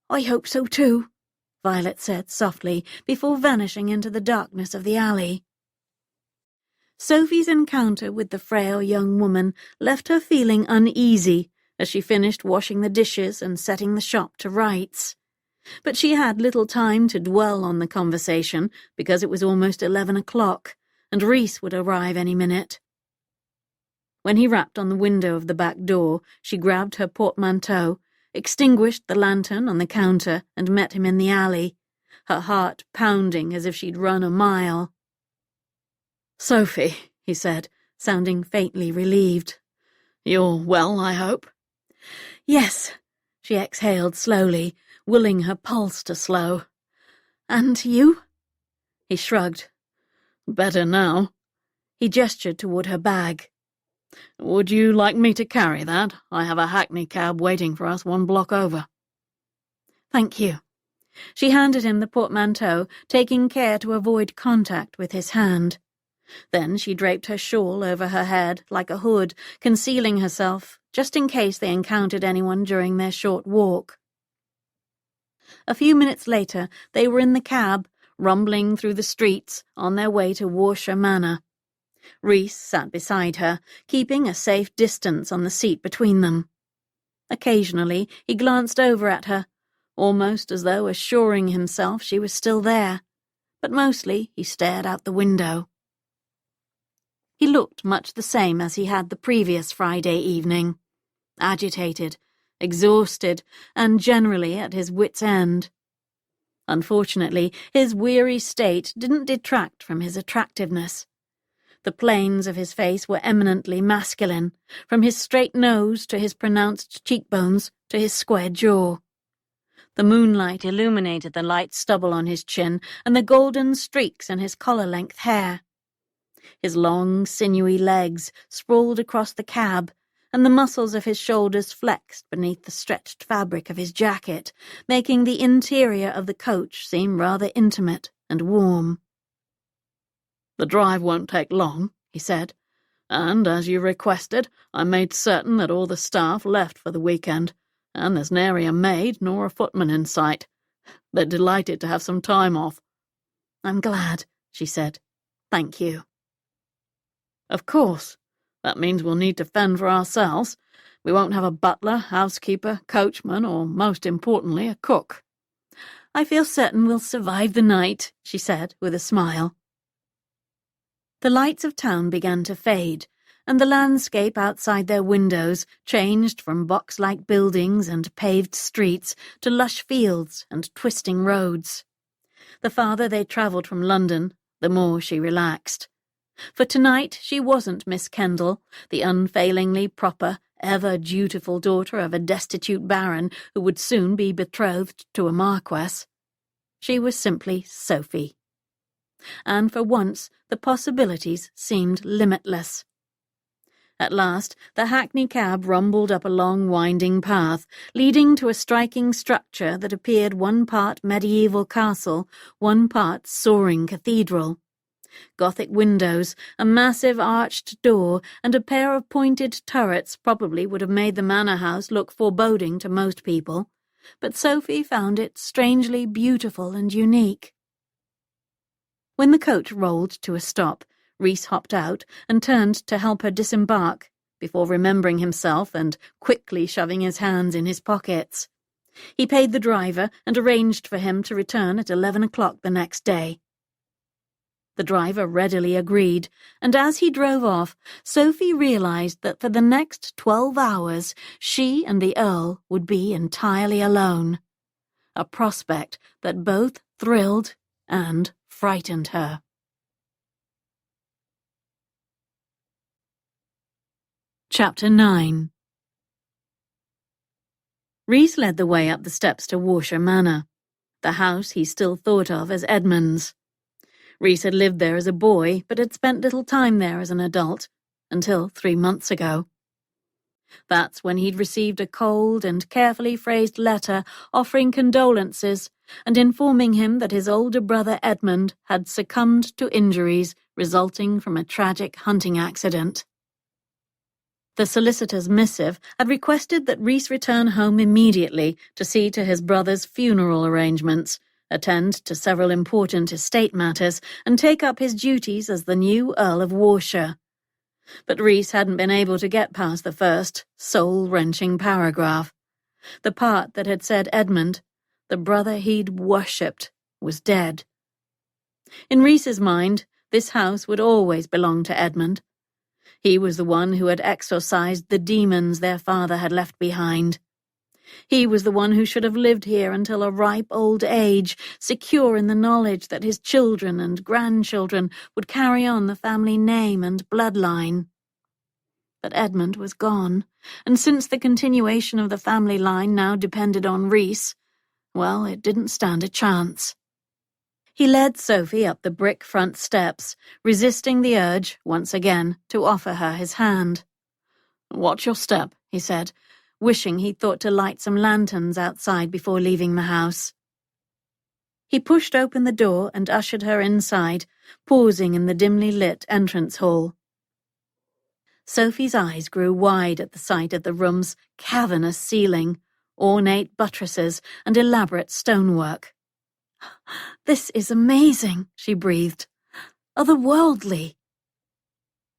"I hope so too," Violet said softly, before vanishing into the darkness of the alley. Sophie's encounter with the frail young woman left her feeling uneasy as she finished washing the dishes and setting the shop to rights. But she had little time to dwell on the conversation because it was almost 11 o'clock, and Reese would arrive any minute. When he rapped on the window of the back door, she grabbed her portmanteau, extinguished the lantern on the counter, and met him in the alley, her heart pounding as if she'd run a mile. "Sophie," he said, sounding faintly relieved. "You're well, I hope?" "Yes," She exhaled slowly, willing her pulse to slow. "And you?" He shrugged. "Better now." He gestured toward her bag. "Would you like me to carry that? I have a hackney cab waiting for us 1 block over." "Thank you." She handed him the portmanteau, taking care to avoid contact with his hand. Then she draped her shawl over her head like a hood, concealing herself, just in case they encountered anyone during their short walk. A few minutes later, they were in the cab, rumbling through the streets, on their way to Warshire Manor. Reese sat beside her, keeping a safe distance on the seat between them. Occasionally, he glanced over at her, almost as though assuring himself she was still there, but mostly he stared out the window. He looked much the same as he had the previous Friday evening, agitated, exhausted, and generally at his wits' end. Unfortunately, his weary state didn't detract from his attractiveness. The planes of his face were eminently masculine, from his straight nose to his pronounced cheekbones to his square jaw. The moonlight illuminated the light stubble on his chin and the golden streaks in his collar-length hair. His long, sinewy legs sprawled across the cab, and the muscles of his shoulders flexed beneath the stretched fabric of his jacket, making the interior of the coach seem rather intimate and warm. "The drive won't take long," he said, "and, as you requested, I made certain that all the staff left for the weekend, and there's nary a maid nor a footman in sight. They're delighted to have some time off." "I'm glad," she said. "Thank you." "Of course. That means we'll need to fend for ourselves. We won't have a butler, housekeeper, coachman, or, most importantly, a cook." "I feel certain we'll survive the night," she said with a smile. The lights of town began to fade, and the landscape outside their windows changed from box-like buildings and paved streets to lush fields and twisting roads. The farther they travelled from London, the more she relaxed. For tonight she wasn't Miss Kendall, the unfailingly proper, ever-dutiful daughter of a destitute baron who would soon be betrothed to a marquess. She was simply Sophie. And for once the possibilities seemed limitless. At last the hackney cab rumbled up a long winding path, leading to a striking structure that appeared 1 part medieval castle, 1 part soaring cathedral. Gothic windows, a massive arched door, and a pair of pointed turrets probably would have made the manor house look foreboding to most people, but Sophie found it strangely beautiful and unique. When the coach rolled to a stop, Reese hopped out and turned to help her disembark, before remembering himself and quickly shoving his hands in his pockets. He paid the driver and arranged for him to return at 11 o'clock the next day. The driver readily agreed, and as he drove off, Sophie realized that for the next 12 hours she and the Earl would be entirely alone, a prospect that both thrilled and frightened her. Chapter 9. Reese led the way up the steps to Warshire Manor, the house he still thought of as Edmund's. Reese had lived there as a boy, but had spent little time there as an adult, until 3 months ago. That's when he'd received a cold and carefully phrased letter offering condolences and informing him that his older brother Edmund had succumbed to injuries resulting from a tragic hunting accident. The solicitor's missive had requested that Reese return home immediately to see to his brother's funeral arrangements, attend to several important estate matters, and take up his duties as the new Earl of Warshire. But Reese hadn't been able to get past the first, soul-wrenching paragraph. The part that had said Edmund, the brother he'd worshipped, was dead. In Reese's mind, this house would always belong to Edmund. He was the one who had exorcised the demons their father had left behind. He was the one who should have lived here until a ripe old age, secure in the knowledge that his children and grandchildren would carry on the family name and bloodline. But Edmund was gone, and since the continuation of the family line now depended on Reese, well, it didn't stand a chance. He led Sophie up the brick front steps, resisting the urge, once again, to offer her his hand. "Watch your step," he said, wishing he'd thought to light some lanterns outside before leaving the house. He pushed open the door and ushered her inside, pausing in the dimly lit entrance hall. Sophie's eyes grew wide at the sight of the room's cavernous ceiling, ornate buttresses, and elaborate stonework. "This is amazing," she breathed. "Otherworldly."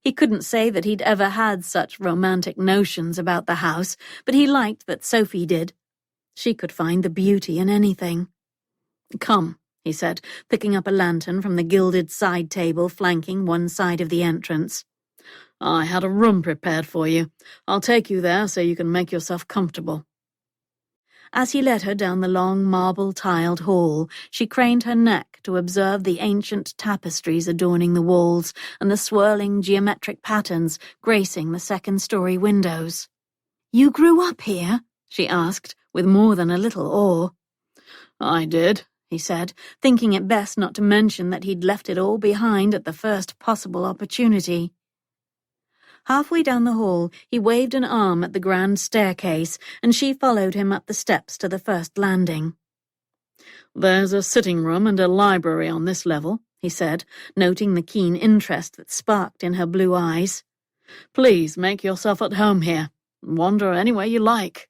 He couldn't say that he'd ever had such romantic notions about the house, but he liked that Sophie did. She could find the beauty in anything. "Come," he said, picking up a lantern from the gilded side table flanking one side of the entrance. "I had a room prepared for you. I'll take you there so you can make yourself comfortable." As he led her down the long marble-tiled hall, she craned her neck to observe the ancient tapestries adorning the walls and the swirling geometric patterns gracing the second-story windows. "You grew up here?" she asked, with more than a little awe. "I did," he said, thinking it best not to mention that he'd left it all behind at the first possible opportunity. Halfway down the hall, he waved an arm at the grand staircase, and she followed him up the steps to the first landing. "There's a sitting room and a library on this level," he said, noting the keen interest that sparked in her blue eyes. "Please make yourself at home here. Wander anywhere you like."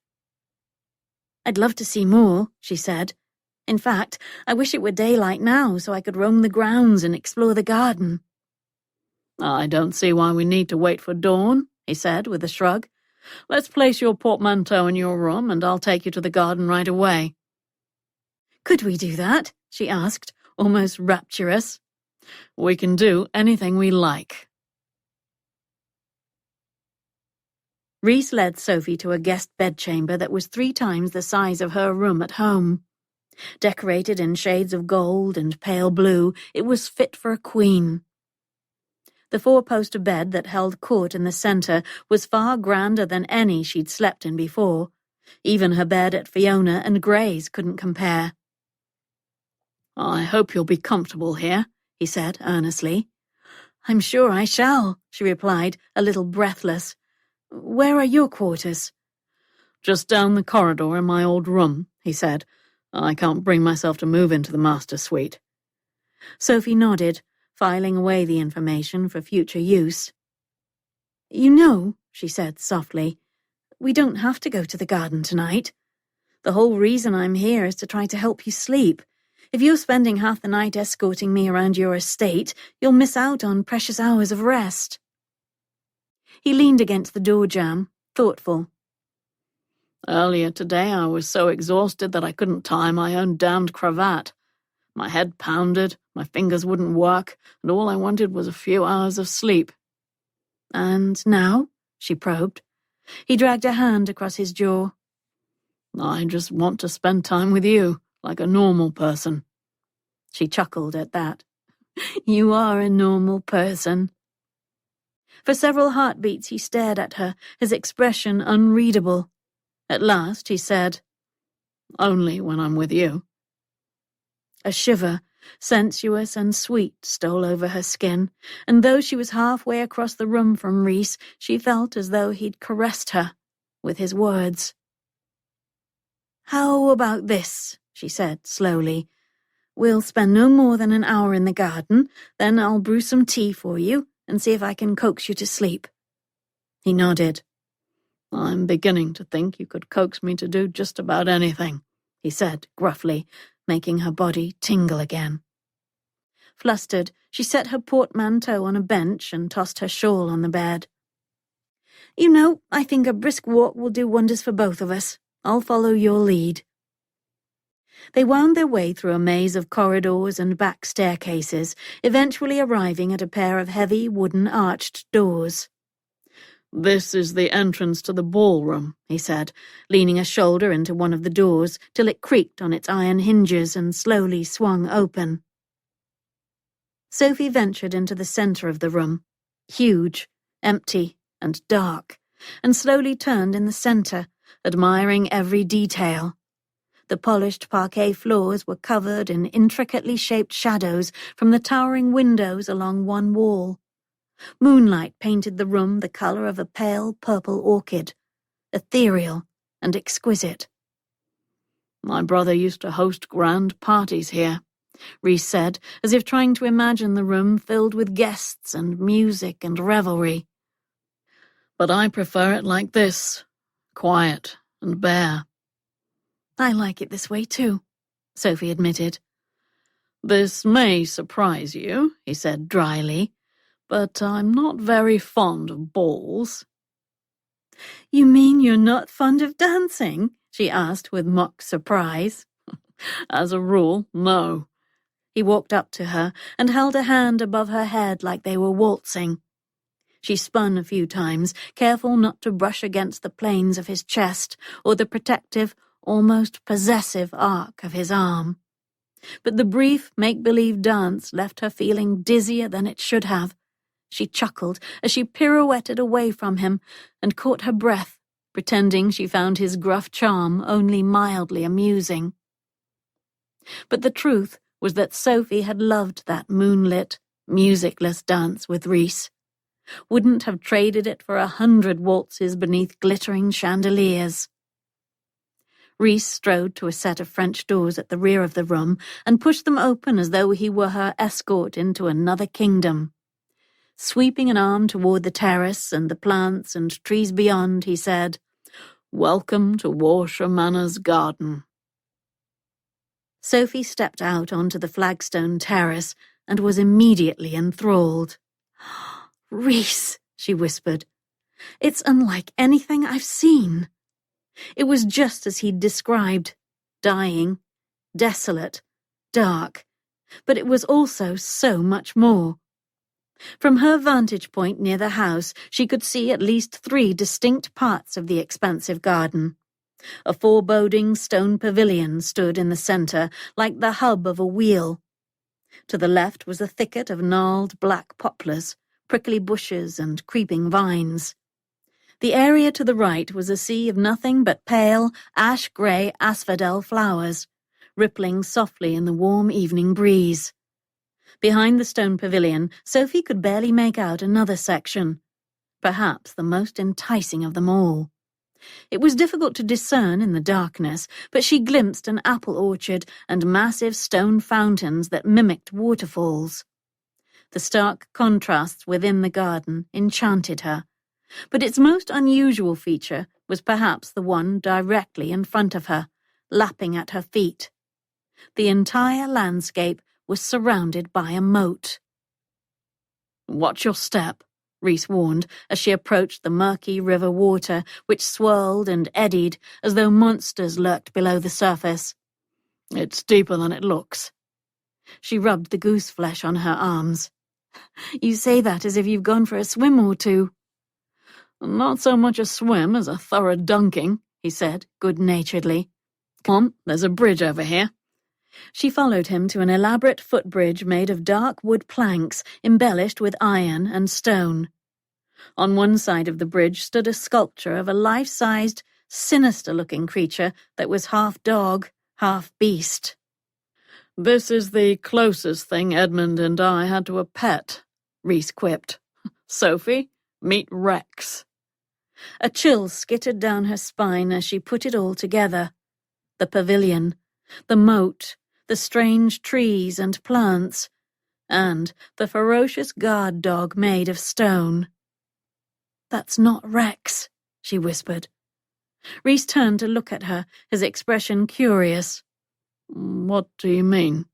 "I'd love to see more," she said. "In fact, I wish it were daylight now so I could roam the grounds and explore the garden." "I don't see why we need to wait for dawn," he said with a shrug. "Let's place your portmanteau in your room and I'll take you to the garden right away." "Could we do that?" she asked, almost rapturous. "We can do anything we like." Reese led Sophie to a guest bedchamber that was 3 times the size of her room at home. Decorated in shades of gold and pale blue, it was fit for a queen. The 4-poster bed that held court in the centre was far grander than any she'd slept in before. Even her bed at Fiona and Gray's couldn't compare. "I hope you'll be comfortable here," he said earnestly. "I'm sure I shall," she replied, a little breathless. "Where are your quarters?" "Just down the corridor in my old room," he said. "I can't bring myself to move into the master suite." Sophie nodded, filing away the information for future use. "You know," she said softly, "we don't have to go to the garden tonight. The whole reason I'm here is to try to help you sleep. If you're spending half the night escorting me around your estate, you'll miss out on precious hours of rest." He leaned against the door jamb, thoughtful. "Earlier today I was so exhausted that I couldn't tie my own damned cravat. My head pounded, my fingers wouldn't work, and all I wanted was a few hours of sleep." "And now?" she probed. He dragged a hand across his jaw. "I just want to spend time with you, like a normal person." She chuckled at that. "You are a normal person." For several heartbeats he stared at her, his expression unreadable. At last he said, "Only when I'm with you." A shiver, sensuous and sweet, stole over her skin, and though she was halfway across the room from Reese, she felt as though he'd caressed her with his words. "How about this?" she said slowly. "We'll spend no more than an hour in the garden, then I'll brew some tea for you and see if I can coax you to sleep." He nodded. "I'm beginning to think you could coax me to do just about anything," he said gruffly, making her body tingle again. Flustered, she set her portmanteau on a bench and tossed her shawl on the bed. "You know, I think a brisk walk will do wonders for both of us. I'll follow your lead." They wound their way through a maze of corridors and back staircases, eventually arriving at a pair of heavy wooden arched doors. "This is the entrance to the ballroom," he said, leaning a shoulder into one of the doors till it creaked on its iron hinges and slowly swung open. Sophie ventured into the centre of the room, huge, empty, and dark, and slowly turned in the center, admiring every detail. The polished parquet floors were covered in intricately shaped shadows from the towering windows along one wall. Moonlight painted the room the color of a pale purple orchid, ethereal and exquisite. "My brother used to host grand parties here," Reese said, as if trying to imagine the room filled with guests and music and revelry. "But I prefer it like this, quiet and bare." "I like it this way too," Sophie admitted. "This may surprise you," he said dryly, "but I'm not very fond of balls." "You mean you're not fond of dancing?" she asked with mock surprise. "As a rule, no." He walked up to her and held a hand above her head like they were waltzing. She spun a few times, careful not to brush against the planes of his chest or the protective, almost possessive arc of his arm. But the brief make-believe dance left her feeling dizzier than it should have. She chuckled as she pirouetted away from him and caught her breath, pretending she found his gruff charm only mildly amusing. But the truth was that Sophie had loved that moonlit, musicless dance with Reese. Wouldn't have traded it for 100 waltzes beneath glittering chandeliers. Reese strode to a set of French doors at the rear of the room and pushed them open as though he were her escort into another kingdom. Sweeping an arm toward the terrace and the plants and trees beyond, he said, "Welcome to Warshire Manor's garden." Sophie stepped out onto the flagstone terrace and was immediately enthralled. "Reese," she whispered. "It's unlike anything I've seen." It was just as he'd described, dying, desolate, dark, but it was also so much more. From her vantage point near the house, she could see at least 3 distinct parts of the expansive garden. A foreboding stone pavilion stood in the center, like the hub of a wheel. To the left was a thicket of gnarled black poplars, prickly bushes and creeping vines. The area to the right was a sea of nothing but pale, ash-grey asphodel flowers, rippling softly in the warm evening breeze. Behind the stone pavilion, Sophie could barely make out another section, perhaps the most enticing of them all. It was difficult to discern in the darkness, but she glimpsed an apple orchard and massive stone fountains that mimicked waterfalls. The stark contrasts within the garden enchanted her, but its most unusual feature was perhaps the one directly in front of her, lapping at her feet. The entire landscape was surrounded by a moat. "Watch your step," Reese warned as she approached the murky river water, which swirled and eddied as though monsters lurked below the surface. "It's deeper than it looks." She rubbed the goose flesh on her arms. "You say that as if you've gone for a swim or two." "Not so much a swim as a thorough dunking," he said good-naturedly. "Come on, there's a bridge over here." She followed him to an elaborate footbridge made of dark wood planks embellished with iron and stone. On one side of the bridge stood a sculpture of a life-sized, sinister-looking creature that was half dog, half beast. "This is the closest thing Edmund and I had to a pet," Reese quipped. "Sophie, meet Rex." A chill skittered down her spine as she put it all together. The pavilion, the moat, the strange trees and plants, and the ferocious guard dog made of stone. "That's not Rex," she whispered. Reese turned to look at her, his expression curious. "What do you mean?"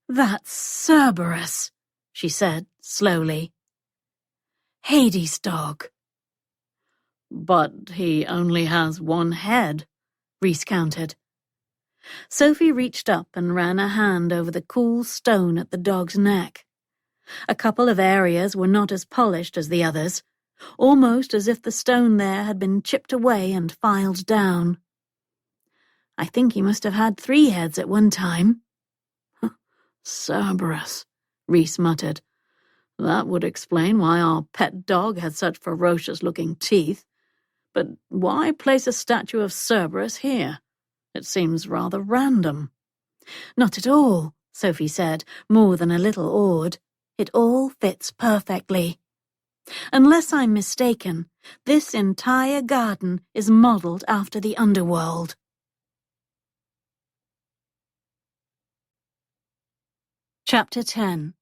"That's Cerberus," she said slowly. "Hades' dog." "But he only has one head," Reese countered. Sophie reached up and ran a hand over the cool stone at the dog's neck. A couple of areas were not as polished as the others, almost as if the stone there had been chipped away and filed down. "I think he must have had 3 heads at one time." "Cerberus," Reese muttered. That would explain why our pet dog had such ferocious-looking teeth. But why place a statue of Cerberus here? It seems rather random. Not at all, Sophie said, more than a little awed. It all fits perfectly. Unless I'm mistaken, this entire garden is modelled after the underworld. Chapter 10.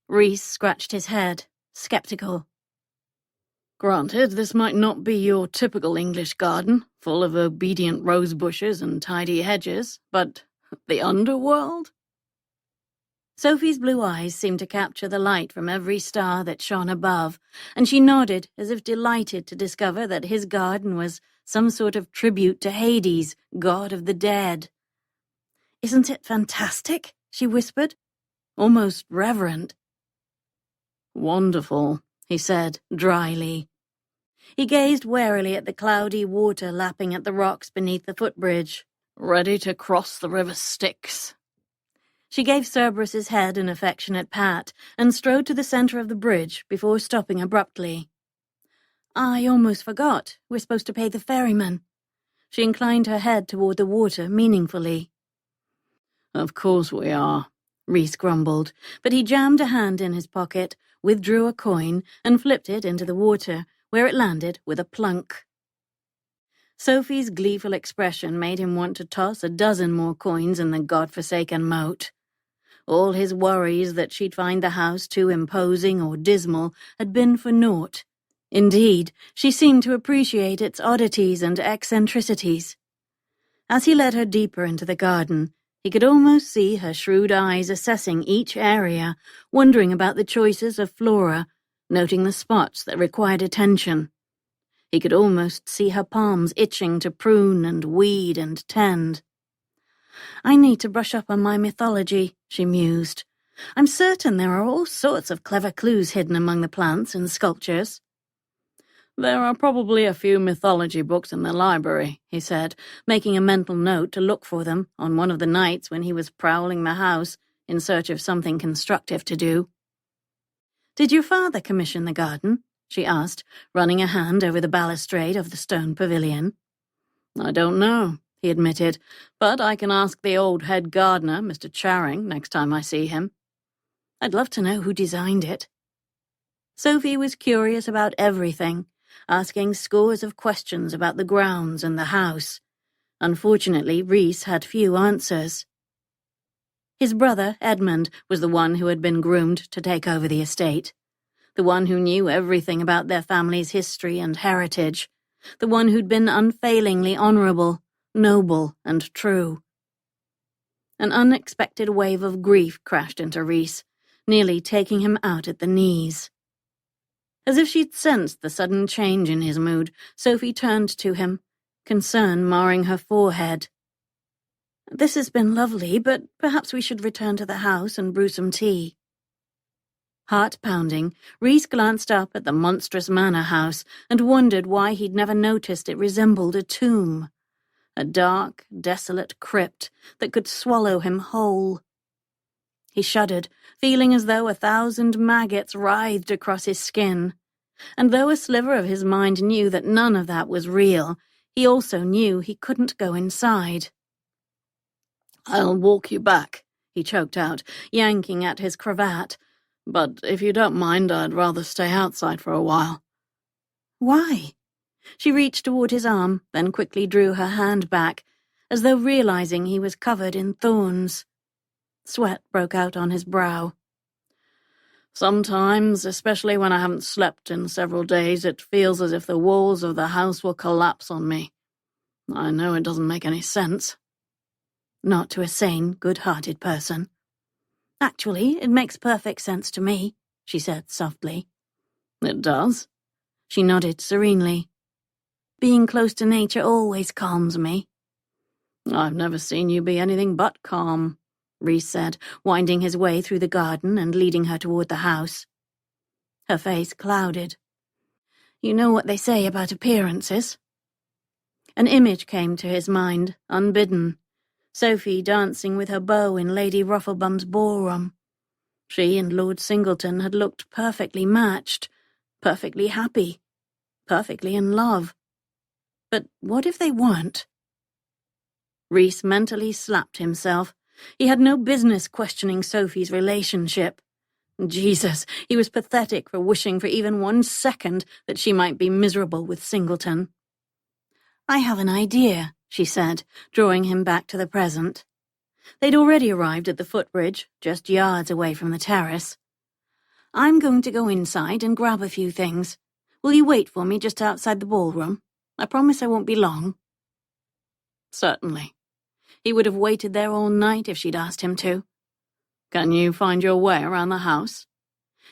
Reese scratched his head, sceptical. Granted, this might not be your typical English garden, full of obedient rose bushes and tidy hedges, but the underworld? Sophie's blue eyes seemed to capture the light from every star that shone above, and she nodded as if delighted to discover that his garden was some sort of tribute to Hades, god of the dead. "Isn't it fantastic?" she whispered, almost reverent. "Wonderful," he said dryly. He gazed warily at the cloudy water lapping at the rocks beneath the footbridge. "Ready to cross the river Styx." She gave Cerberus's head an affectionate pat and strode to the centre of the bridge before stopping abruptly. "I almost forgot. We're supposed to pay the ferryman." She inclined her head toward the water meaningfully. "Of course we are," Reese grumbled, but he jammed a hand in his pocket, withdrew a coin, and flipped it into the water, where it landed with a plunk. Sophie's gleeful expression made him want to toss a dozen more coins in the godforsaken moat. All his worries that she'd find the house too imposing or dismal had been for naught. Indeed, she seemed to appreciate its oddities and eccentricities. As he led her deeper into the garden, he could almost see her shrewd eyes assessing each area, wondering about the choices of flora, noting the spots that required attention. He could almost see her palms itching to prune and weed and tend. "I need to brush up on my mythology," she mused. "I'm certain there are all sorts of clever clues hidden among the plants and sculptures." "There are probably a few mythology books in the library," he said, making a mental note to look for them on one of the nights when he was prowling the house in search of something constructive to do. "Did your father commission the garden?" she asked, running a hand over the balustrade of the stone pavilion. "I don't know," he admitted, "but I can ask the old head gardener, Mr. Charing, next time I see him." "I'd love to know who designed it." Sophie was curious about everything, asking scores of questions about the grounds and the house. Unfortunately, Reese had few answers. His brother, Edmund, was the one who had been groomed to take over the estate, the one who knew everything about their family's history and heritage, the one who'd been unfailingly honourable, noble, and true. An unexpected wave of grief crashed into Reese, nearly taking him out at the knees. As if she'd sensed the sudden change in his mood, Sophie turned to him, concern marring her forehead. "This has been lovely, but perhaps we should return to the house and brew some tea." Heart-pounding, Reese glanced up at the monstrous manor house and wondered why he'd never noticed it resembled a tomb. A dark, desolate crypt that could swallow him whole. He shuddered, feeling as though 1,000 maggots writhed across his skin. And though a sliver of his mind knew that none of that was real, he also knew he couldn't go inside. "I'll walk you back," he choked out, yanking at his cravat. "But if you don't mind, I'd rather stay outside for a while." "Why?" She reached toward his arm, then quickly drew her hand back, as though realizing he was covered in thorns. Sweat broke out on his brow. "Sometimes, especially when I haven't slept in several days, it feels as if the walls of the house will collapse on me. I know it doesn't make any sense." "Not to a sane, good-hearted person." "Actually, it makes perfect sense to me," she said softly. "It does?" She nodded serenely. "Being close to nature always calms me." "I've never seen you be anything but calm," Reese said, winding his way through the garden and leading her toward the house. Her face clouded. "You know what they say about appearances?" An image came to his mind, unbidden. Sophie dancing with her beau in Lady Rufflebum's ballroom. She and Lord Singleton had looked perfectly matched, perfectly happy, perfectly in love. But what if they weren't? Reese mentally slapped himself. He had no business questioning Sophie's relationship. Jesus, he was pathetic for wishing for even 1 second that she might be miserable with Singleton. "I have an idea," she said, drawing him back to the present. They'd already arrived at the footbridge, just yards away from the terrace. "I'm going to go inside and grab a few things. Will you wait for me just outside the ballroom? I promise I won't be long." Certainly. He would have waited there all night if she'd asked him to. "Can you find your way around the house?"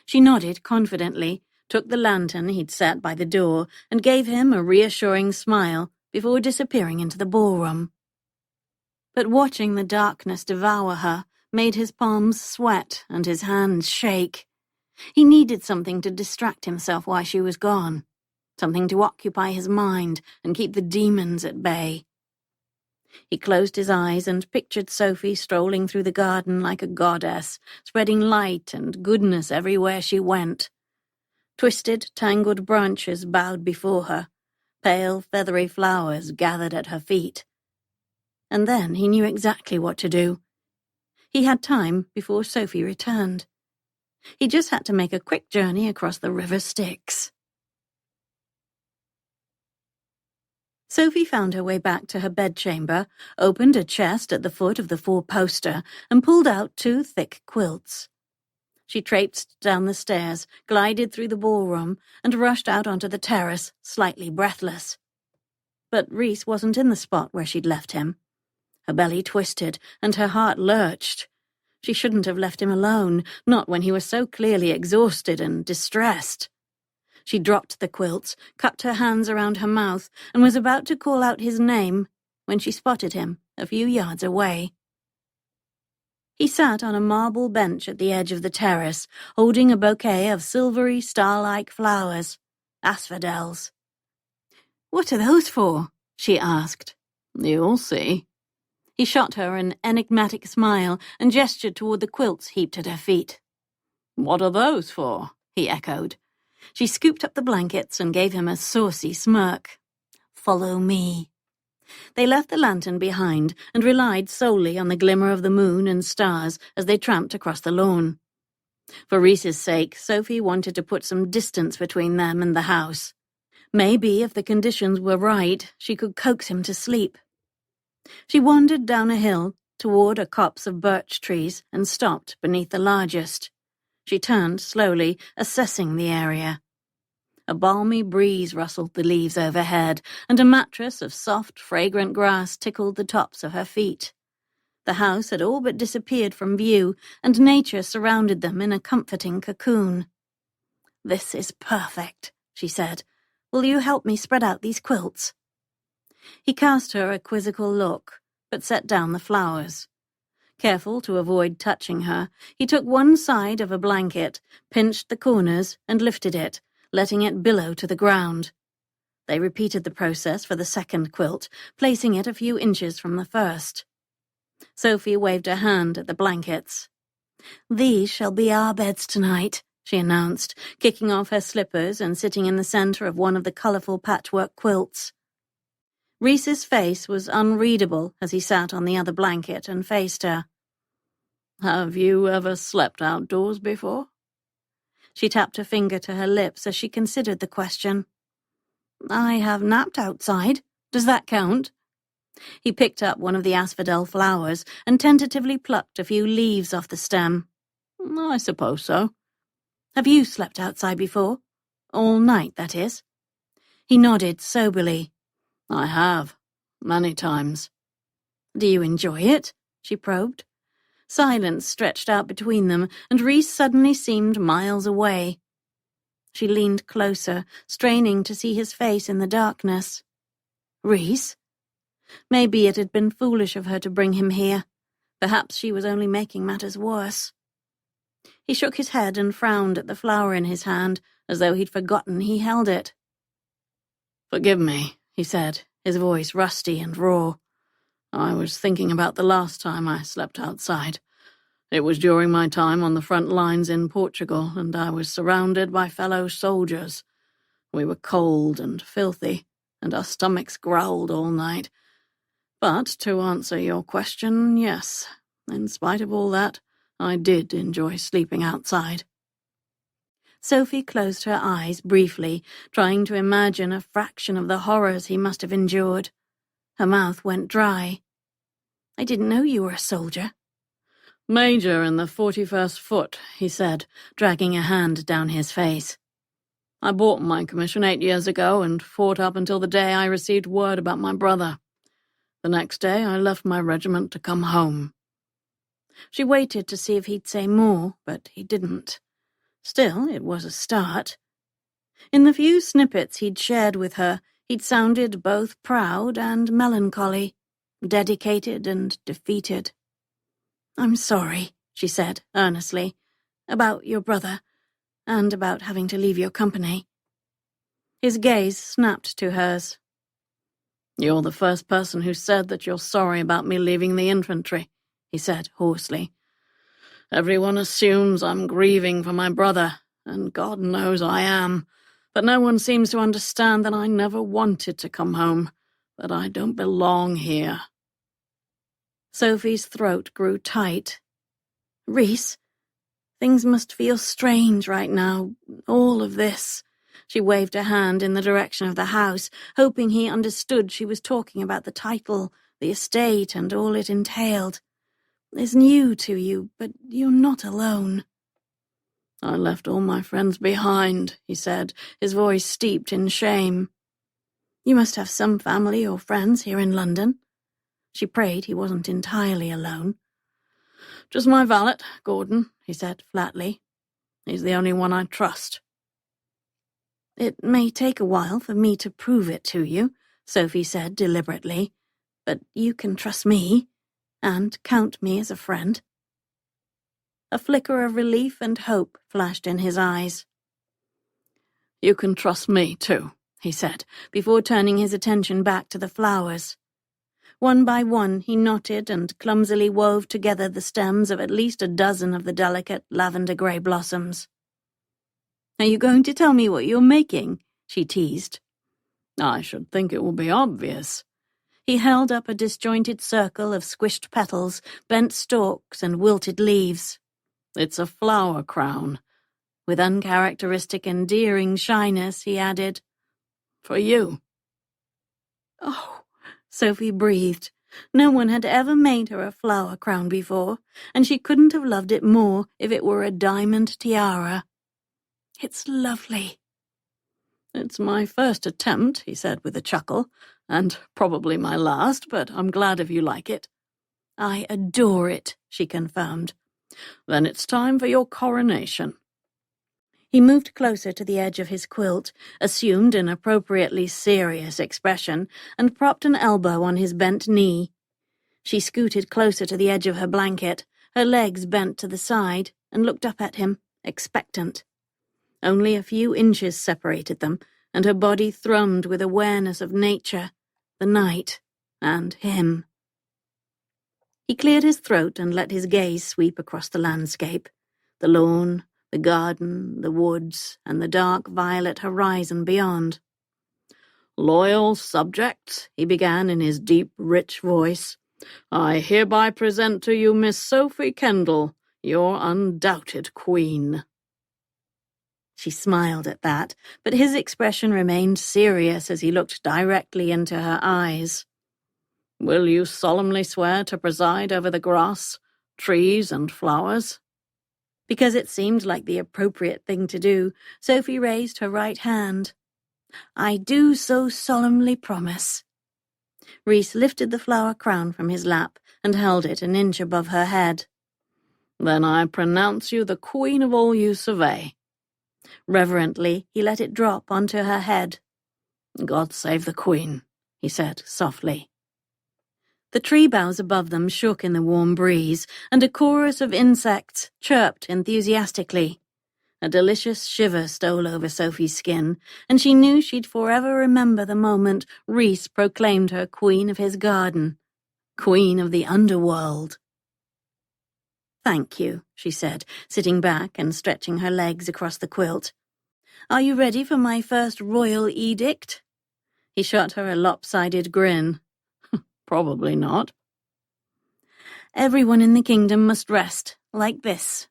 She nodded confidently, took the lantern he'd set by the door, and gave him a reassuring smile before disappearing into the ballroom. But watching the darkness devour her made his palms sweat and his hands shake. He needed something to distract himself while she was gone, something to occupy his mind and keep the demons at bay. He closed his eyes and pictured Sophie strolling through the garden like a goddess, spreading light and goodness everywhere she went. Twisted, tangled branches bowed before her, pale, feathery flowers gathered at her feet. And then he knew exactly what to do. He had time before Sophie returned. He just had to make a quick journey across the River Styx. Sophie found her way back to her bedchamber, opened a chest at the foot of the four-poster, and pulled out 2 thick quilts. She traipsed down the stairs, glided through the ballroom, and rushed out onto the terrace, slightly breathless. But Reese wasn't in the spot where she'd left him. Her belly twisted, and her heart lurched. She shouldn't have left him alone, not when he was so clearly exhausted and distressed. She dropped the quilts, cupped her hands around her mouth, and was about to call out his name when she spotted him a few yards away. He sat on a marble bench at the edge of the terrace, holding a bouquet of silvery star-like flowers, asphodels. "What are those for?" she asked. "You'll see." He shot her an enigmatic smile and gestured toward the quilts heaped at her feet. "What are those for?" he echoed. She scooped up the blankets and gave him a saucy smirk. "Follow me." They left the lantern behind and relied solely on the glimmer of the moon and stars as they tramped across the lawn. For Reese's sake, Sophie wanted to put some distance between them and the house. Maybe, if the conditions were right, she could coax him to sleep. She wandered down a hill toward a copse of birch trees and stopped beneath the largest. She turned slowly, assessing the area. A balmy breeze rustled the leaves overhead, and a mattress of soft, fragrant grass tickled the tops of her feet. The house had all but disappeared from view, and nature surrounded them in a comforting cocoon. "This is perfect," she said. "Will you help me spread out these quilts?" He cast her a quizzical look, but set down the flowers. Careful to avoid touching her, he took one side of a blanket, pinched the corners, and lifted it, letting it billow to the ground. They repeated the process for the second quilt, placing it a few inches from the first. Sophie waved her hand at the blankets. "These shall be our beds tonight," she announced, kicking off her slippers and sitting in the center of one of the colorful patchwork quilts. Reese's face was unreadable as he sat on the other blanket and faced her. "Have you ever slept outdoors before?" She tapped her finger to her lips as she considered the question. "I have napped outside. Does that count?" He picked up one of the asphodel flowers and tentatively plucked a few leaves off the stem. "I suppose so." "Have you slept outside before? All night, that is?" He nodded soberly. "I have. Many times." "Do you enjoy it?" she probed. Silence stretched out between them, and Reese suddenly seemed miles away. She leaned closer, straining to see his face in the darkness. "Reese?" Maybe it had been foolish of her to bring him here. Perhaps she was only making matters worse. He shook his head and frowned at the flower in his hand, as though he'd forgotten he held it. "Forgive me," he said, his voice rusty and raw. "I was thinking about the last time I slept outside. It was during my time on the front lines in Portugal, and I was surrounded by fellow soldiers. We were cold and filthy, and our stomachs growled all night. But to answer your question, yes, in spite of all that, I did enjoy sleeping outside. Sophie closed her eyes briefly, trying to imagine a fraction of the horrors he must have endured. Her mouth went dry. I didn't know you were a soldier. Major in the 41st Foot, he said, dragging a hand down his face. I bought my commission 8 years ago and fought up until the day I received word about my brother. The next day I left my regiment to come home. She waited to see if he'd say more, but he didn't. Still, it was a start. In the few snippets he'd shared with her, he'd sounded both proud and melancholy, dedicated and defeated. I'm sorry, she said earnestly, about your brother, and about having to leave your company. His gaze snapped to hers. You're the first person who said that you're sorry about me leaving the infantry, he said hoarsely. Everyone assumes I'm grieving for my brother, and God knows I am, but no one seems to understand that I never wanted to come home, that I don't belong here. Sophie's throat grew tight. Reese, things must feel strange right now, all of this. She waved a hand in the direction of the house, hoping he understood she was talking about the title, the estate, and all it entailed. It's new to you, but you're not alone. I left all my friends behind, he said, his voice steeped in shame. You must have some family or friends here in London. She prayed he wasn't entirely alone. Just my valet, Gordon, he said flatly. He's the only one I trust. It may take a while for me to prove it to you, Sophie said deliberately, but you can trust me, and count me as a friend. A flicker of relief and hope flashed in his eyes. You can trust me, too, he said, before turning his attention back to the flowers. One by one he knotted and clumsily wove together the stems of at least a dozen of the delicate lavender-grey blossoms. Are you going to tell me what you're making? She teased. I should think it will be obvious. He held up a disjointed circle of squished petals, bent stalks, and wilted leaves. It's a flower crown. With uncharacteristic endearing shyness, he added, For you. Oh, Sophie breathed. No one had ever made her a flower crown before, and she couldn't have loved it more if it were a diamond tiara. It's lovely. It's my first attempt, he said with a chuckle, and probably my last, but I'm glad if you like it. I adore it, she confirmed. Then it's time for your coronation. He moved closer to the edge of his quilt, assumed an appropriately serious expression, and propped an elbow on his bent knee. She scooted closer to the edge of her blanket, her legs bent to the side, and looked up at him, expectant. Only a few inches separated them, and her body thrummed with awareness of nature, the night, and him. He cleared his throat and let his gaze sweep across the landscape, the lawn, the garden, the woods, and the dark violet horizon beyond. Loyal subjects, he began in his deep, rich voice, I hereby present to you Miss Sophie Kendall, your undoubted queen. She smiled at that, but his expression remained serious as he looked directly into her eyes. Will you solemnly swear to preside over the grass, trees, and flowers? Because it seemed like the appropriate thing to do, Sophie raised her right hand. I do so solemnly promise. Reese lifted the flower crown from his lap and held it an inch above her head. Then I pronounce you the queen of all you survey. Reverently, he let it drop onto her head. God save the queen, he said softly. The tree boughs above them shook in the warm breeze, and a chorus of insects chirped enthusiastically. A delicious shiver stole over Sophie's skin, and she knew she'd forever remember the moment Reese proclaimed her queen of his garden, queen of the underworld. "Thank you," she said, sitting back and stretching her legs across the quilt. "Are you ready for my first royal edict?" He shot her a lopsided grin. "Probably not." "Everyone in the kingdom must rest, like this."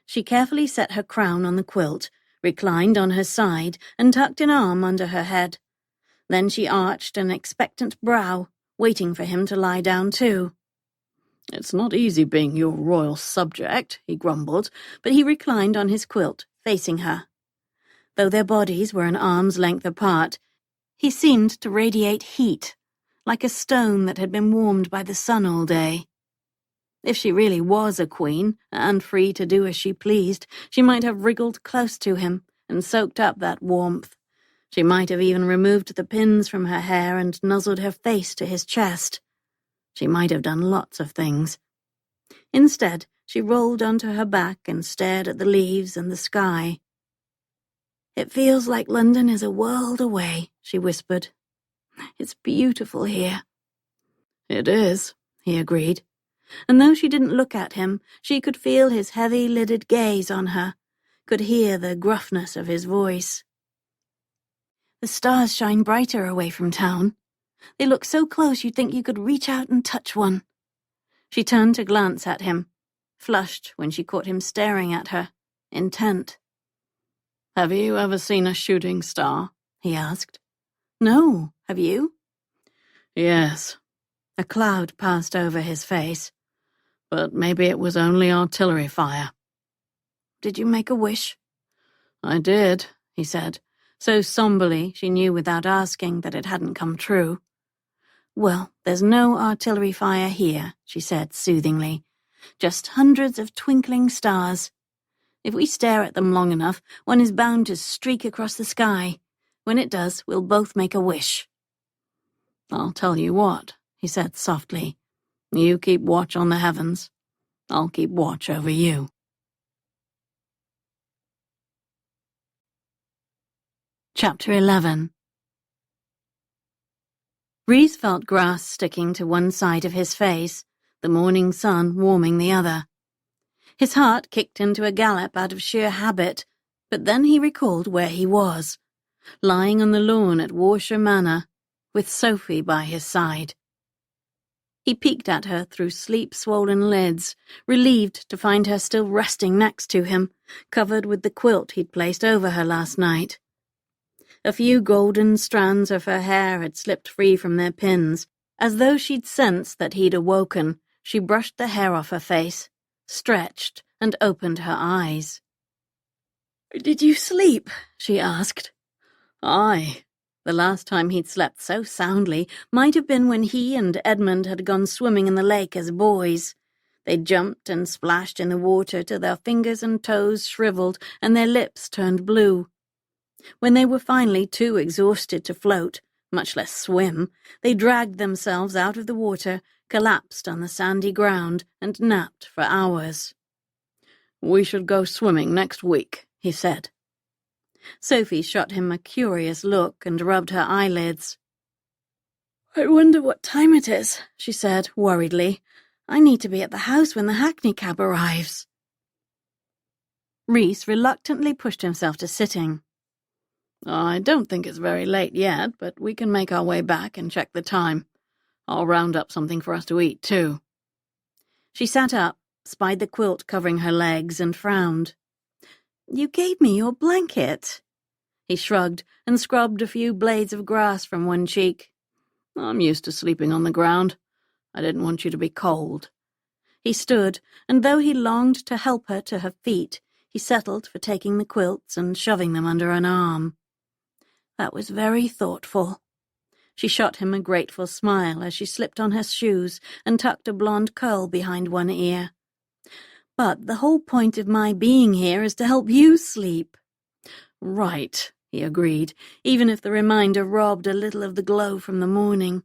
She carefully set her crown on the quilt, reclined on her side, and tucked an arm under her head. Then she arched an expectant brow, waiting for him to lie down too. "It's not easy being your royal subject," he grumbled, but he reclined on his quilt, facing her. Though their bodies were an arm's length apart, he seemed to radiate heat, like a stone that had been warmed by the sun all day. If she really was a queen, and free to do as she pleased, she might have wriggled close to him and soaked up that warmth. She might have even removed the pins from her hair and nuzzled her face to his chest. She might have done lots of things. Instead, she rolled onto her back and stared at the leaves and the sky. "It feels like London is a world away," she whispered. "It's beautiful here." "It is," he agreed. And though she didn't look at him, she could feel his heavy-lidded gaze on her, could hear the gruffness of his voice. "The stars shine brighter away from town. They look so close you'd think you could reach out and touch one." She turned to glance at him, flushed when she caught him staring at her, intent. "Have you ever seen a shooting star?" he asked. "No, have you?" "Yes." A cloud passed over his face. "But maybe it was only artillery fire." "Did you make a wish?" "I did," he said, so somberly she knew without asking that it hadn't come true. "Well, there's no artillery fire here," she said soothingly. "Just hundreds of twinkling stars. If we stare at them long enough, one is bound to streak across the sky. When it does, we'll both make a wish." "I'll tell you what," he said softly. "You keep watch on the heavens. I'll keep watch over you." Chapter 11. Reese felt grass sticking to one side of his face, the morning sun warming the other. His heart kicked into a gallop out of sheer habit, but then he recalled where he was, lying on the lawn at Warshire Manor, with Sophie by his side. He peeked at her through sleep-swollen lids, relieved to find her still resting next to him, covered with the quilt he'd placed over her last night. A few golden strands of her hair had slipped free from their pins. As though she'd sensed that he'd awoken, she brushed the hair off her face, stretched, and opened her eyes. "Did you sleep?" she asked. "Aye." The last time he'd slept so soundly might have been when he and Edmund had gone swimming in the lake as boys. They jumped and splashed in the water till their fingers and toes shriveled and their lips turned blue. When they were finally too exhausted to float, much less swim, they dragged themselves out of the water, collapsed on the sandy ground, and napped for hours. "We should go swimming next week," he said. Sophie shot him a curious look and rubbed her eyelids. "I wonder what time it is," she said worriedly. "I need to be at the house when the hackney cab arrives." Reese reluctantly pushed himself to sitting. "I don't think it's very late yet, but we can make our way back and check the time. I'll round up something for us to eat, too." She sat up, spied the quilt covering her legs, and frowned. "You gave me your blanket." He shrugged and scrubbed a few blades of grass from one cheek. "I'm used to sleeping on the ground. I didn't want you to be cold." He stood, and though he longed to help her to her feet, he settled for taking the quilts and shoving them under an arm. "That was very thoughtful." She shot him a grateful smile as she slipped on her shoes and tucked a blonde curl behind one ear. "But the whole point of my being here is to help you sleep." "Right," he agreed, even if the reminder robbed a little of the glow from the morning.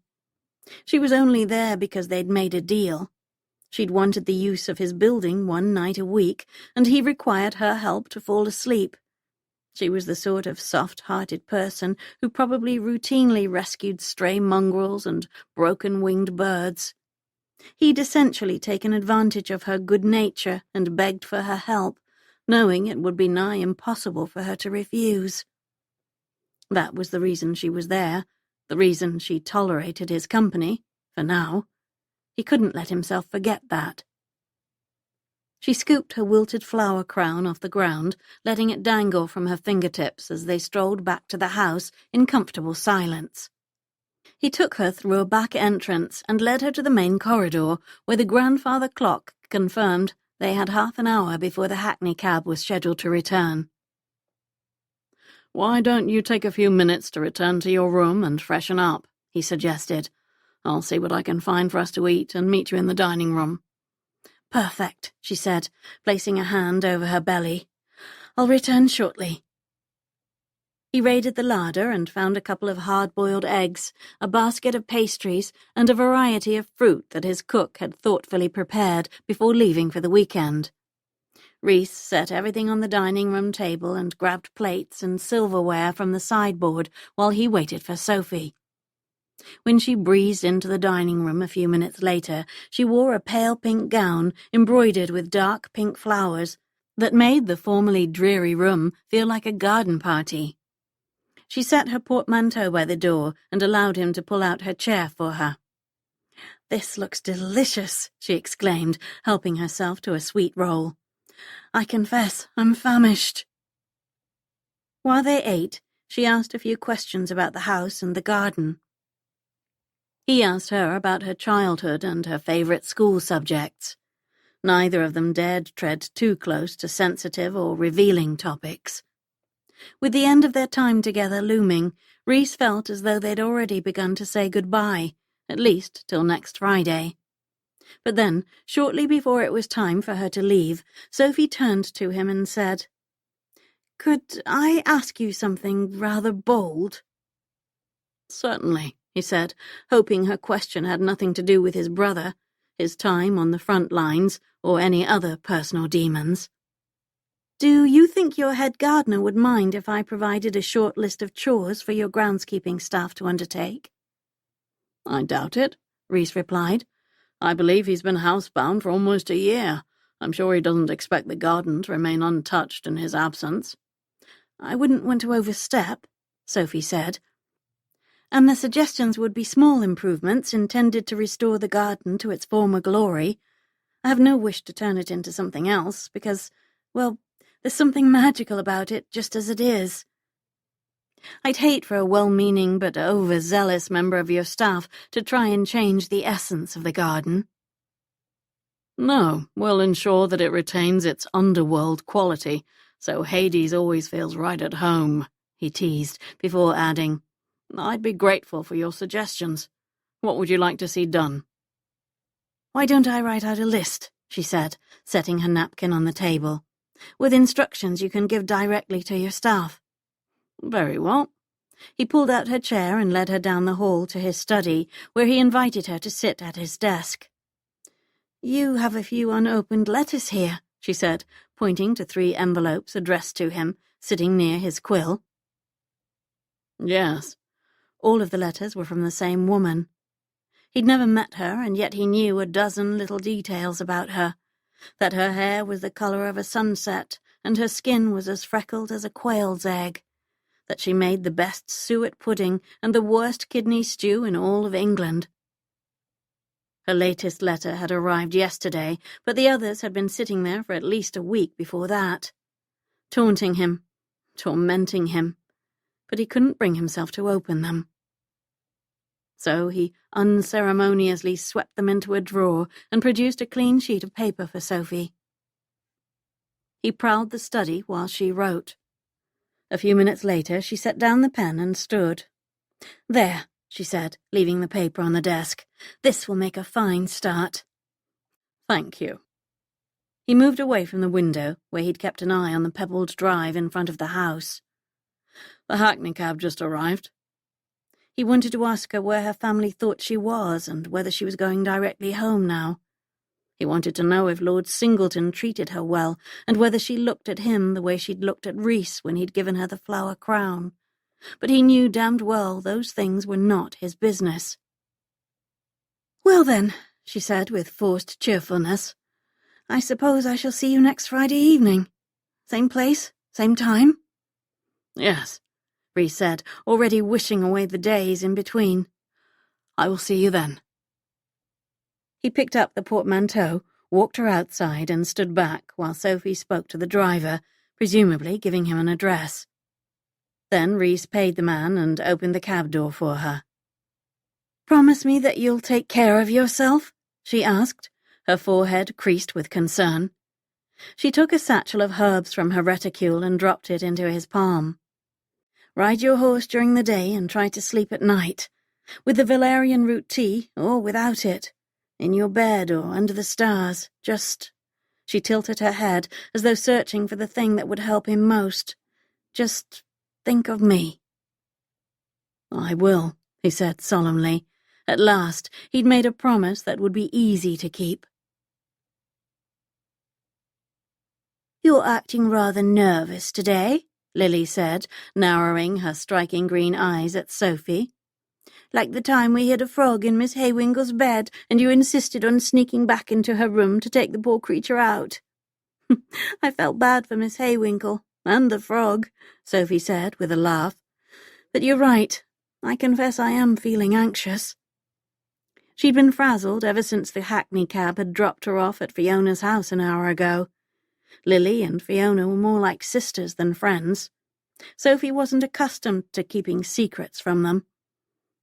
She was only there because they'd made a deal. She'd wanted the use of his building one night a week, and he required her help to fall asleep. She was the sort of soft-hearted person who probably routinely rescued stray mongrels and broken-winged birds. He'd essentially taken advantage of her good nature and begged for her help, knowing it would be nigh impossible for her to refuse. That was the reason she was there, the reason she tolerated his company, for now. He couldn't let himself forget that. She scooped her wilted flower crown off the ground, letting it dangle from her fingertips as they strolled back to the house in comfortable silence. He took her through a back entrance and led her to the main corridor, where the grandfather clock confirmed they had half an hour before the hackney cab was scheduled to return. "Why don't you take a few minutes to return to your room and freshen up?" he suggested. "I'll see what I can find for us to eat and meet you in the dining room." "Perfect," she said, placing a hand over her belly. "I'll return shortly." He raided the larder and found a couple of hard-boiled eggs, a basket of pastries, and a variety of fruit that his cook had thoughtfully prepared before leaving for the weekend. Reese set everything on the dining room table and grabbed plates and silverware from the sideboard while he waited for Sophie. When she breezed into the dining room a few minutes later, she wore a pale pink gown embroidered with dark pink flowers that made the formerly dreary room feel like a garden party. She set her portmanteau by the door and allowed him to pull out her chair for her. "This looks delicious," she exclaimed, helping herself to a sweet roll. "I confess, I'm famished." While they ate, she asked a few questions about the house and the garden. He asked her about her childhood and her favourite school subjects. Neither of them dared tread too close to sensitive or revealing topics. With the end of their time together looming, Reese felt as though they'd already begun to say goodbye, at least till next Friday. But then, shortly before it was time for her to leave, Sophie turned to him and said, "Could I ask you something rather bold?" "Certainly," he said, hoping her question had nothing to do with his brother, his time on the front lines, or any other personal demons. "Do you think your head gardener would mind if I provided a short list of chores for your groundskeeping staff to undertake?" "I doubt it," Reese replied. "I believe he's been housebound for almost a year. I'm sure he doesn't expect the garden to remain untouched in his absence." "I wouldn't want to overstep," Sophie said. "And the suggestions would be small improvements intended to restore the garden to its former glory. I have no wish to turn it into something else, because, well, there's something magical about it just as it is. I'd hate for a well-meaning but overzealous member of your staff to try and change the essence of the garden." "No, we'll ensure that it retains its underworld quality, so Hades always feels right at home," he teased, before adding, "I'd be grateful for your suggestions. What would you like to see done?" "Why don't I write out a list?" she said, setting her napkin on the table, "with instructions you can give directly to your staff." "Very well." He pulled out her chair and led her down the hall to his study, where he invited her to sit at his desk. "You have a few unopened letters here," she said, pointing to 3 envelopes addressed to him, sitting near his quill. "Yes." All of the letters were from the same woman. He'd never met her, and yet he knew a dozen little details about her. That her hair was the colour of a sunset, and her skin was as freckled as a quail's egg. That she made the best suet pudding and the worst kidney stew in all of England. Her latest letter had arrived yesterday, but the others had been sitting there for at least a week before that. Taunting him, tormenting him, but he couldn't bring himself to open them. So he unceremoniously swept them into a drawer and produced a clean sheet of paper for Sophie. He prowled the study while she wrote. A few minutes later, she set down the pen and stood. "There," she said, leaving the paper on the desk. "This will make a fine start." "Thank you." He moved away from the window, where he'd kept an eye on the pebbled drive in front of the house. "The hackney cab just arrived." He wanted to ask her where her family thought she was and whether she was going directly home now. He wanted to know if Lord Singleton treated her well, and whether she looked at him the way she'd looked at Reese when he'd given her the flower crown. But he knew damned well those things were not his business. "Well then," she said with forced cheerfulness. "I suppose I shall see you next Friday evening. Same place, same time?" "Yes," Reese said, already wishing away the days in between. "I will see you then." He picked up the portmanteau, walked her outside, and stood back while Sophie spoke to the driver, presumably giving him an address. Then Reese paid the man and opened the cab door for her. "Promise me that you'll take care of yourself?" she asked, her forehead creased with concern. She took a satchel of herbs from her reticule and dropped it into his palm. "Ride your horse during the day and try to sleep at night, with the valerian root tea or without it, in your bed or under the stars. Just—" she tilted her head as though searching for the thing that would help him most. "Just think of me." "I will," he said solemnly. At last, he'd made a promise that would be easy to keep. "You're acting rather nervous today," Lily said, narrowing her striking green eyes at Sophie. "Like the time we hid a frog in Miss Haywinkle's bed and you insisted on sneaking back into her room to take the poor creature out." "I felt bad for Miss Haywinkle, and the frog," Sophie said with a laugh. "But you're right. I confess I am feeling anxious." She'd been frazzled ever since the hackney cab had dropped her off at Fiona's house an hour ago. Lily and Fiona were more like sisters than friends. Sophie wasn't accustomed to keeping secrets from them.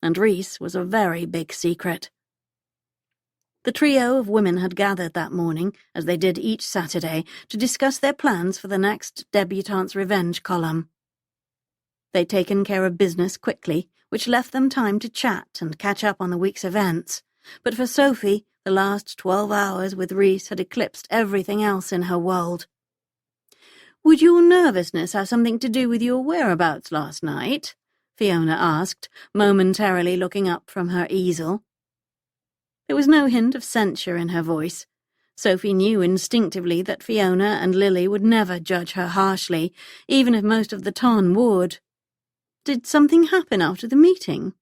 And Reese was a very big secret. The trio of women had gathered that morning, as they did each Saturday, to discuss their plans for the next Debutante's Revenge column. They'd taken care of business quickly, which left them time to chat and catch up on the week's events. But for Sophie, the last 12 hours with Reese had eclipsed everything else in her world. "Would your nervousness have something to do with your whereabouts last night?" Fiona asked, momentarily looking up from her easel. There was no hint of censure in her voice. Sophie knew instinctively that Fiona and Lily would never judge her harshly, even if most of the ton would. "Did something happen after the meeting?"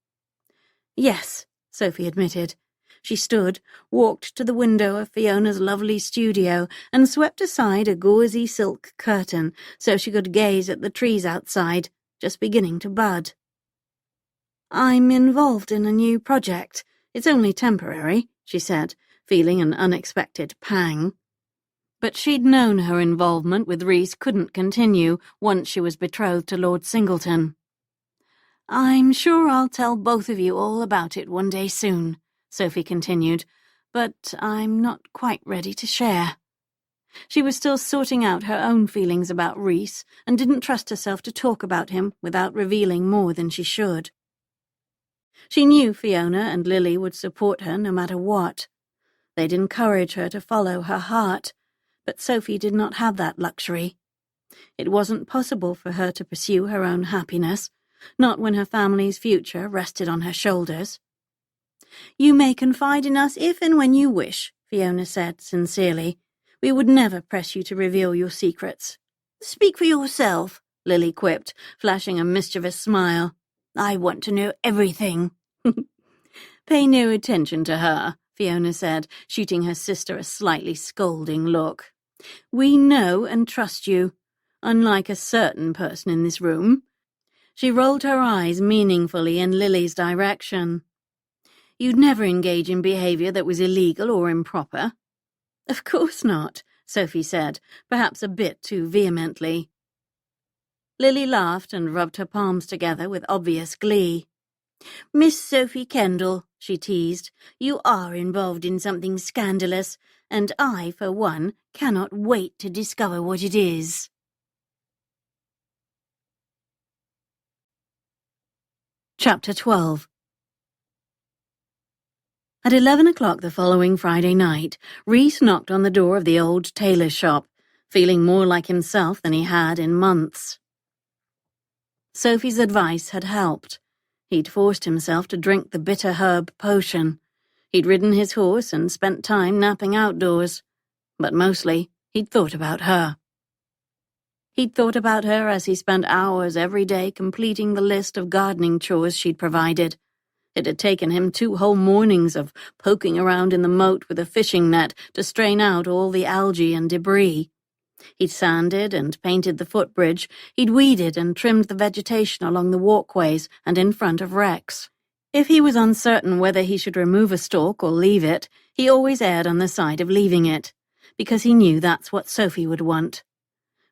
"Yes," Sophie admitted. She stood, walked to the window of Fiona's lovely studio, and swept aside a gauzy silk curtain so she could gaze at the trees outside, just beginning to bud. "I'm involved in a new project. It's only temporary," she said, feeling an unexpected pang. But she'd known her involvement with Reese couldn't continue once she was betrothed to Lord Singleton. "I'm sure I'll tell both of you all about it one day soon," Sophie continued, "but I'm not quite ready to share." She was still sorting out her own feelings about Reese and didn't trust herself to talk about him without revealing more than she should. She knew Fiona and Lily would support her no matter what. They'd encourage her to follow her heart, but Sophie did not have that luxury. It wasn't possible for her to pursue her own happiness, not when her family's future rested on her shoulders. "You may confide in us if and when you wish," Fiona said sincerely. "We would never press you to reveal your secrets." "Speak for yourself," Lily quipped, flashing a mischievous smile. "I want to know everything." "Pay no attention to her," Fiona said, shooting her sister a slightly scolding look. "We know and trust you, unlike a certain person in this room." She rolled her eyes meaningfully in Lily's direction. "You'd never engage in behaviour that was illegal or improper." "Of course not," Sophie said, perhaps a bit too vehemently. Lily laughed and rubbed her palms together with obvious glee. "Miss Sophie Kendall," she teased, "you are involved in something scandalous, and I, for one, cannot wait to discover what it is." Chapter 12. At 11 o'clock the following Friday night, Reese knocked on the door of the old tailor's shop, feeling more like himself than he had in months. Sophie's advice had helped. He'd forced himself to drink the bitter herb potion. He'd ridden his horse and spent time napping outdoors. But mostly, he'd thought about her. He'd thought about her as he spent hours every day completing the list of gardening chores she'd provided, It had taken him 2 whole mornings of poking around in the moat with a fishing net to strain out all the algae and debris. He'd sanded and painted the footbridge, he'd weeded and trimmed the vegetation along the walkways and in front of wrecks. If he was uncertain whether he should remove a stalk or leave it, he always erred on the side of leaving it, because he knew that's what Sophie would want.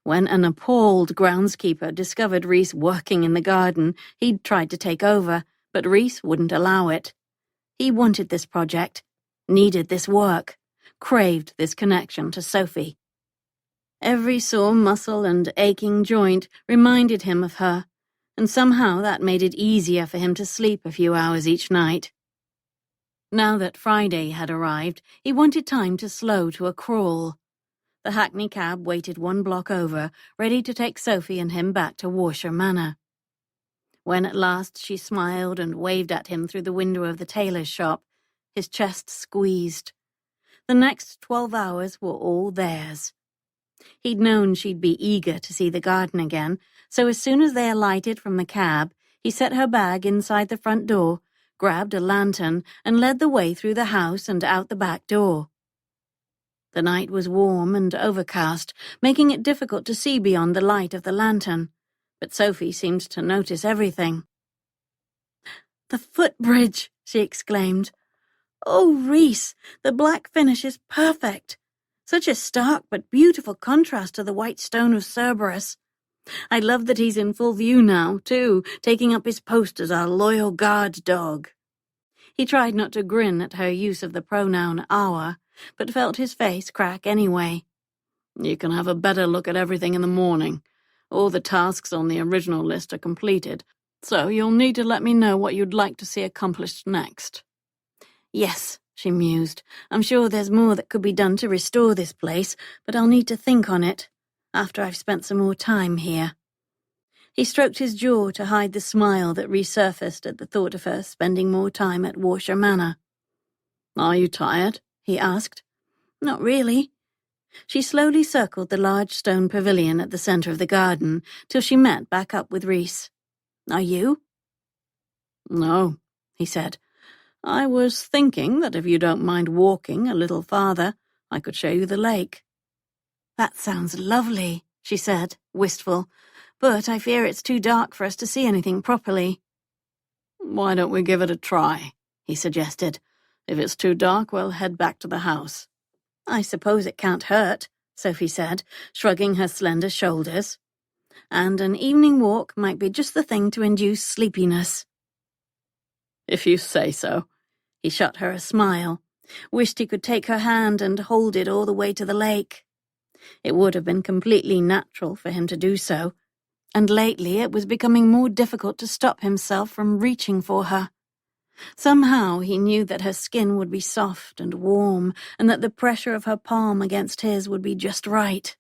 When an appalled groundskeeper discovered Reese working in the garden, he'd tried to take over, but Reese wouldn't allow it. He wanted this project, needed this work, craved this connection to Sophie. Every sore muscle and aching joint reminded him of her, and somehow that made it easier for him to sleep a few hours each night. Now that Friday had arrived, he wanted time to slow to a crawl. The hackney cab waited 1 block over, ready to take Sophie and him back to Warshire Manor. When at last she smiled and waved at him through the window of the tailor's shop, his chest squeezed. The next 12 hours were all theirs. He'd known she'd be eager to see the garden again, so as soon as they alighted from the cab, he set her bag inside the front door, grabbed a lantern, and led the way through the house and out the back door. The night was warm and overcast, making it difficult to see beyond the light of the lantern, but Sophie seemed to notice everything. "The footbridge!" she exclaimed. "Oh, Reese, the black finish is perfect! Such a stark but beautiful contrast to the white stone of Cerberus. I love that he's in full view now, too, taking up his post as our loyal guard dog." He tried not to grin at her use of the pronoun our, but felt his face crack anyway. "You can have a better look at everything in the morning. All the tasks on the original list are completed, so you'll need to let me know what you'd like to see accomplished next." "Yes," she mused. "I'm sure there's more that could be done to restore this place, but I'll need to think on it, after I've spent some more time here." He stroked his jaw to hide the smile that resurfaced at the thought of her spending more time at Warshire Manor. "Are you tired?" he asked. "Not really." She slowly circled the large stone pavilion at the center of the garden till she met back up with Reese. "Are you?" "No," he said. "I was thinking that if you don't mind walking a little farther, I could show you the lake." "That sounds lovely," she said, wistful, "but I fear it's too dark for us to see anything properly." "Why don't we give it a try?" he suggested. "If it's too dark, we'll head back to the house." "I suppose it can't hurt," Sophie said, shrugging her slender shoulders. "And an evening walk might be just the thing to induce sleepiness." "If you say so." He shot her a smile, wished he could take her hand and hold it all the way to the lake. It would have been completely natural for him to do so, and lately it was becoming more difficult to stop himself from reaching for her. Somehow he knew that her skin would be soft and warm, and that the pressure of her palm against his would be just right.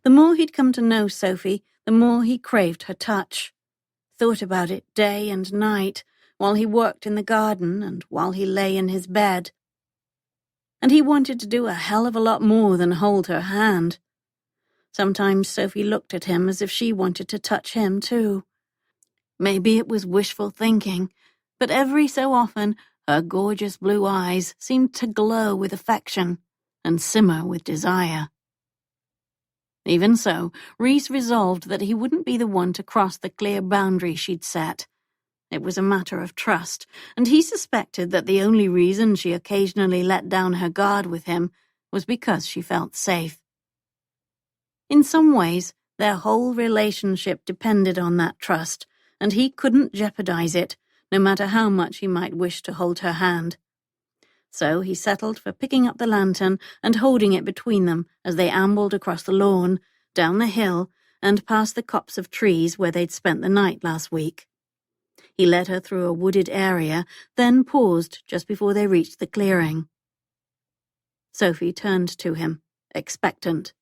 The more he'd come to know Sophie, the more he craved her touch, thought about it day and night, while he worked in the garden and while he lay in his bed. And he wanted to do a hell of a lot more than hold her hand. Sometimes Sophie looked at him as if she wanted to touch him too. Maybe it was wishful thinking, but every so often her gorgeous blue eyes seemed to glow with affection and simmer with desire. Even so, Reese resolved that he wouldn't be the one to cross the clear boundary she'd set. It was a matter of trust, and he suspected that the only reason she occasionally let down her guard with him was because she felt safe. In some ways, their whole relationship depended on that trust, and he couldn't jeopardize it, no matter how much he might wish to hold her hand. So he settled for picking up the lantern and holding it between them as they ambled across the lawn, down the hill, and past the copse of trees where they'd spent the night last week. He led her through a wooded area, then paused just before they reached the clearing. Sophie turned to him, expectant.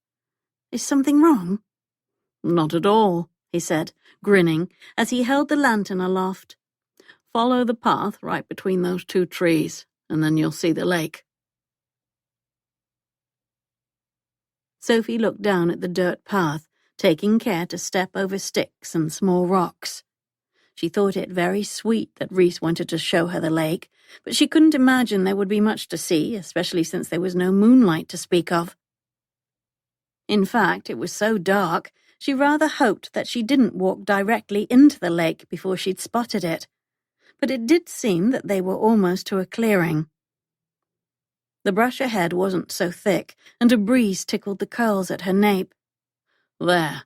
"Is something wrong?" "Not at all," he said, grinning, as he held the lantern aloft. "Follow the path right between those 2 trees, and then you'll see the lake." Sophie looked down at the dirt path, taking care to step over sticks and small rocks. She thought it very sweet that Reese wanted to show her the lake, but she couldn't imagine there would be much to see, especially since there was no moonlight to speak of. In fact, it was so dark, she rather hoped that she didn't walk directly into the lake before she'd spotted it. But it did seem that they were almost to a clearing. The brush ahead wasn't so thick, and a breeze tickled the curls at her nape. "There,"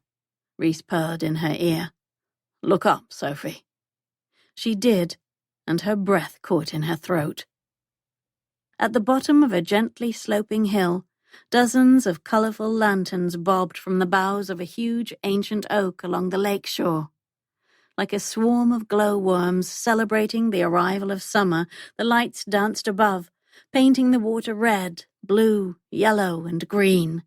Reese purred in her ear. "Look up, Sophie." She did, and her breath caught in her throat. At the bottom of a gently sloping hill, dozens of colourful lanterns bobbed from the boughs of a huge ancient oak along the lake shore. Like a swarm of glowworms celebrating the arrival of summer, the lights danced above, painting the water red, blue, yellow, and green.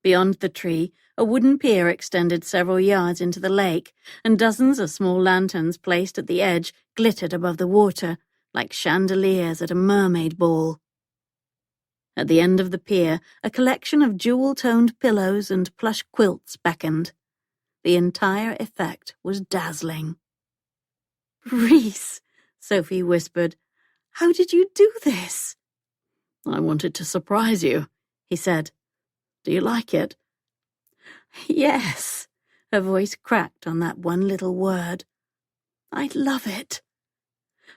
Beyond the tree, a wooden pier extended several yards into the lake, and dozens of small lanterns placed at the edge glittered above the water, like chandeliers at a mermaid ball. At the end of the pier, a collection of jewel-toned pillows and plush quilts beckoned. The entire effect was dazzling. "Reese," Sophie whispered, "how did you do this?" "I wanted to surprise you," he said. "Do you like it?" "Yes," her voice cracked on that one little word. "I love it."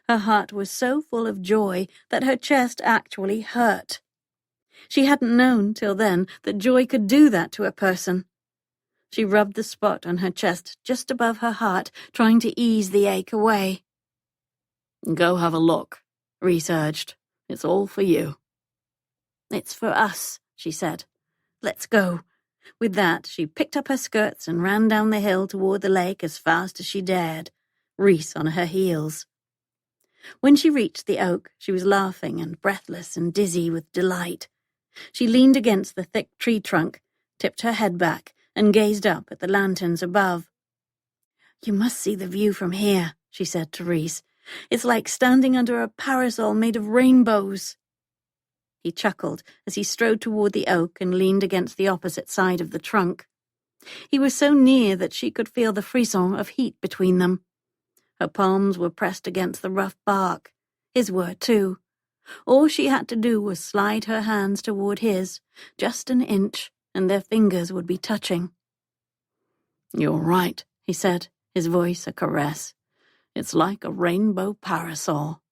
Her heart was so full of joy that her chest actually hurt. She hadn't known till then that joy could do that to a person. She rubbed the spot on her chest just above her heart, trying to ease the ache away. "Go have a look," Reese urged. "It's all for you." "It's for us," she said. "Let's go." With that, she picked up her skirts and ran down the hill toward the lake as fast as she dared, Reese on her heels. When she reached the oak, she was laughing and breathless and dizzy with delight. She leaned against the thick tree trunk, tipped her head back, and gazed up at the lanterns above. "You must see the view from here," she said to Reese. "It's like standing under a parasol made of rainbows." He chuckled as he strode toward the oak and leaned against the opposite side of the trunk. He was so near that she could feel the frisson of heat between them. Her palms were pressed against the rough bark. His were too. All she had to do was slide her hands toward his, just an inch, and their fingers would be touching. "You're right," he said, his voice a caress. "It's like a rainbow parasol."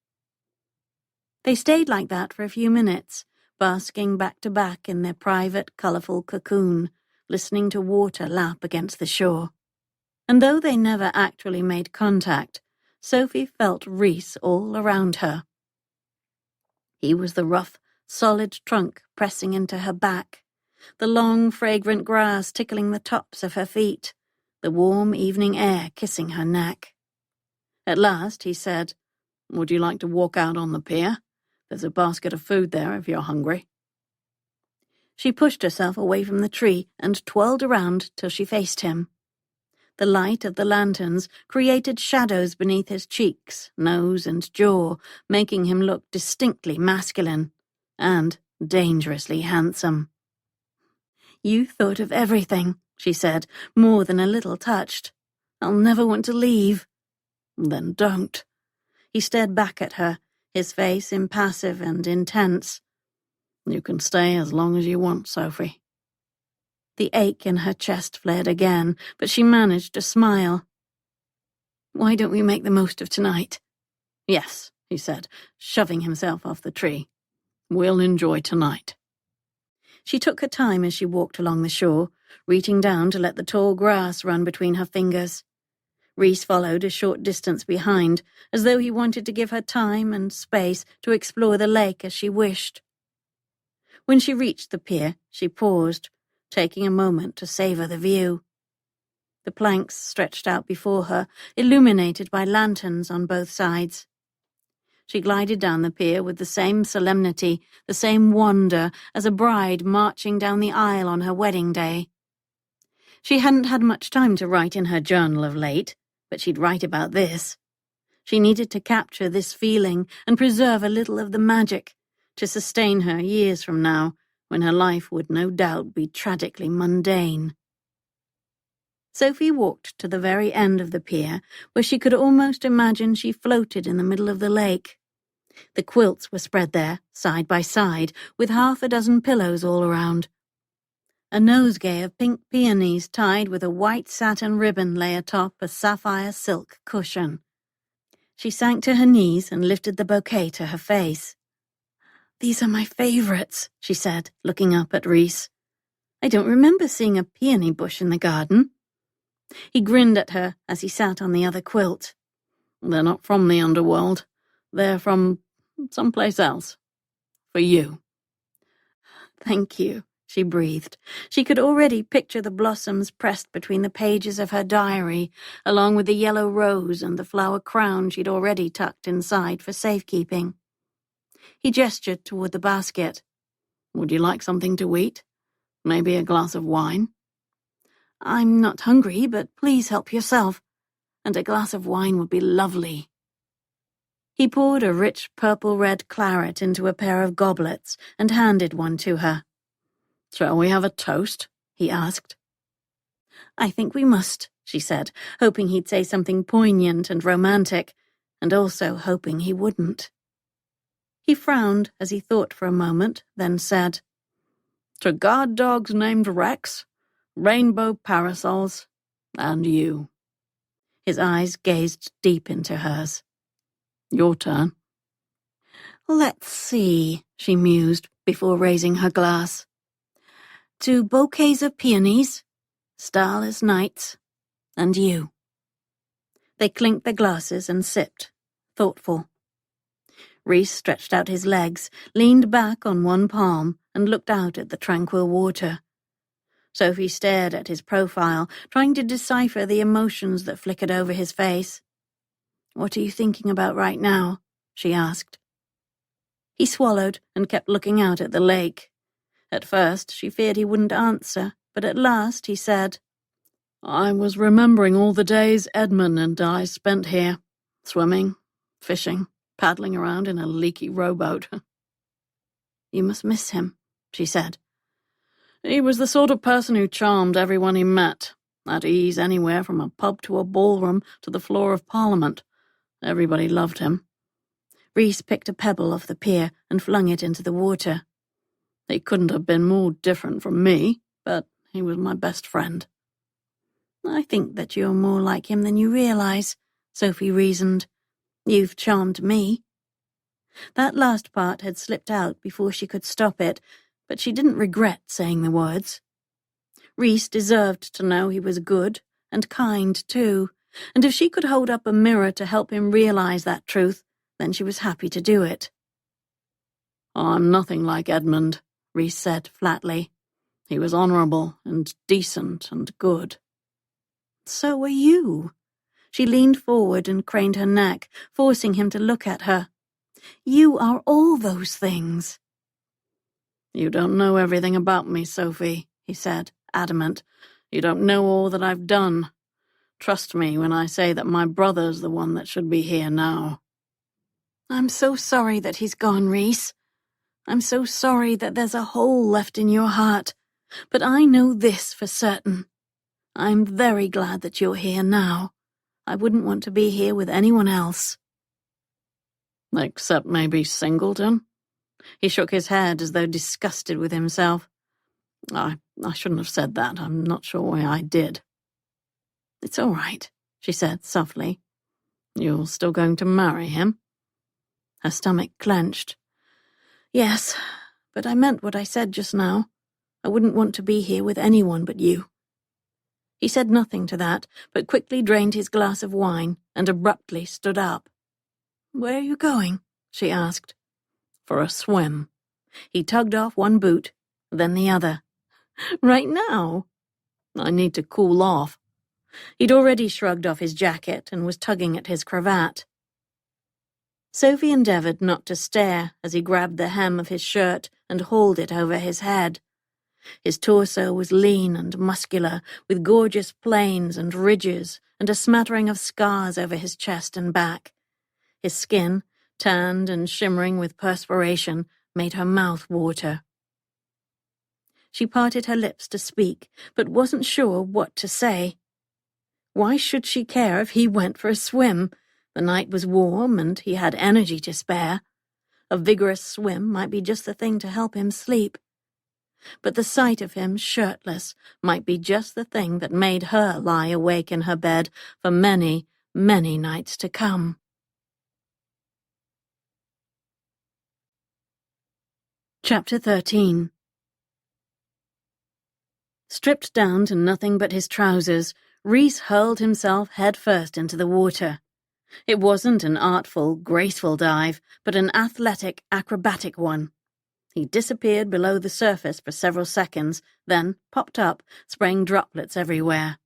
They stayed like that for a few minutes, basking back to back in their private, colourful cocoon, listening to water lap against the shore. And though they never actually made contact, Sophie felt Reese all around her. He was the rough, solid trunk pressing into her back, the long, fragrant grass tickling the tops of her feet, the warm evening air kissing her neck. At last he said, "Would you like to walk out on the pier? There's a basket of food there if you're hungry." She pushed herself away from the tree and twirled around till she faced him. The light of the lanterns created shadows beneath his cheeks, nose, and jaw, making him look distinctly masculine and dangerously handsome. "You thought of everything," she said, more than a little touched. "I'll never want to leave." "Then don't." He stared back at her, his face impassive and intense. "You can stay as long as you want, Sophie." The ache in her chest flared again, but she managed to smile. "Why don't we make the most of tonight?" "Yes," he said, shoving himself off the tree. "We'll enjoy tonight." She took her time as she walked along the shore, reaching down to let the tall grass run between her fingers. Reese followed a short distance behind, as though he wanted to give her time and space to explore the lake as she wished. When she reached the pier, she paused, taking a moment to savor the view. The planks stretched out before her, illuminated by lanterns on both sides. She glided down the pier with the same solemnity, the same wonder, as a bride marching down the aisle on her wedding day. She hadn't had much time to write in her journal of late, but she'd write about this. She needed to capture this feeling and preserve a little of the magic, to sustain her years from now, when her life would no doubt be tragically mundane. Sophie walked to the very end of the pier, where she could almost imagine she floated in the middle of the lake. The quilts were spread there, side by side, with 6 pillows all around. A nosegay of pink peonies tied with a white satin ribbon lay atop a sapphire silk cushion. She sank to her knees and lifted the bouquet to her face. "These are my favourites," she said, looking up at Reese. "I don't remember seeing a peony bush in the garden." He grinned at her as he sat on the other quilt. "They're not from the underworld. They're from someplace else. For you." "Thank you," she breathed. She could already picture the blossoms pressed between the pages of her diary, along with the yellow rose and the flower crown she'd already tucked inside for safekeeping. He gestured toward the basket. "Would you like something to eat? Maybe a glass of wine?" "I'm not hungry, but please help yourself. And a glass of wine would be lovely." He poured a rich purple-red claret into a pair of goblets and handed one to her. "Shall we have a toast?" he asked. "I think we must," she said, hoping he'd say something poignant and romantic, and also hoping he wouldn't. He frowned as he thought for a moment, then said, "To guard dogs named Rex, rainbow parasols, and you." His eyes gazed deep into hers. "Your turn." "Let's see," she mused before raising her glass. "To bouquets of peonies, starless nights, and you." They clinked their glasses and sipped, thoughtful. Reese stretched out his legs, leaned back on one palm, and looked out at the tranquil water. Sophie stared at his profile, trying to decipher the emotions that flickered over his face. "What are you thinking about right now?" she asked. He swallowed and kept looking out at the lake. At first she feared he wouldn't answer, but at last he said, "I was remembering all the days Edmund and I spent here, swimming, fishing, paddling around in a leaky rowboat." "You must miss him," she said. "He was the sort of person who charmed everyone he met, at ease anywhere from a pub to a ballroom to the floor of Parliament. Everybody loved him." Reese picked a pebble off the pier and flung it into the water. "He couldn't have been more different from me, but he was my best friend." "I think that you're more like him than you realize," Sophie reasoned. "You've charmed me." That last part had slipped out before she could stop it, but she didn't regret saying the words. Reese deserved to know he was good and kind too, and if she could hold up a mirror to help him realize that truth, then she was happy to do it. "I'm nothing like Edmund," Reese said flatly. "He was honorable and decent and good." "So were you." She leaned forward and craned her neck, forcing him to look at her. "You are all those things." "You don't know everything about me, Sophie," he said, adamant. "You don't know all that I've done. Trust me when I say that my brother's the one that should be here now." "I'm so sorry that he's gone, Reese. I'm so sorry that there's a hole left in your heart. But I know this for certain. I'm very glad that you're here now. I wouldn't want to be here with anyone else." "Except maybe Singleton?" He shook his head as though disgusted with himself. I shouldn't have said that. I'm not sure why I did." "It's all right," she said softly. "You're still going to marry him?" Her stomach clenched. "Yes, but I meant what I said just now. I wouldn't want to be here with anyone but you." He said nothing to that, but quickly drained his glass of wine and abruptly stood up. "Where are you going?" she asked. "For a swim." He tugged off one boot, then the other. "Right now?" "I need to cool off." He'd already shrugged off his jacket and was tugging at his cravat. Sophie endeavored not to stare as he grabbed the hem of his shirt and hauled it over his head. His torso was lean and muscular, with gorgeous planes and ridges and a smattering of scars over his chest and back. His skin, tanned and shimmering with perspiration, made her mouth water. She parted her lips to speak, but wasn't sure what to say. Why should she care if he went for a swim? The night was warm and he had energy to spare. A vigorous swim might be just the thing to help him sleep. But the sight of him shirtless might be just the thing that made her lie awake in her bed for many, many nights to come. Chapter 13. Stripped down to nothing but his trousers, Reese hurled himself headfirst into the water. It wasn't an artful, graceful dive, but an athletic, acrobatic one. He disappeared below the surface for several seconds, then popped up, spraying droplets everywhere.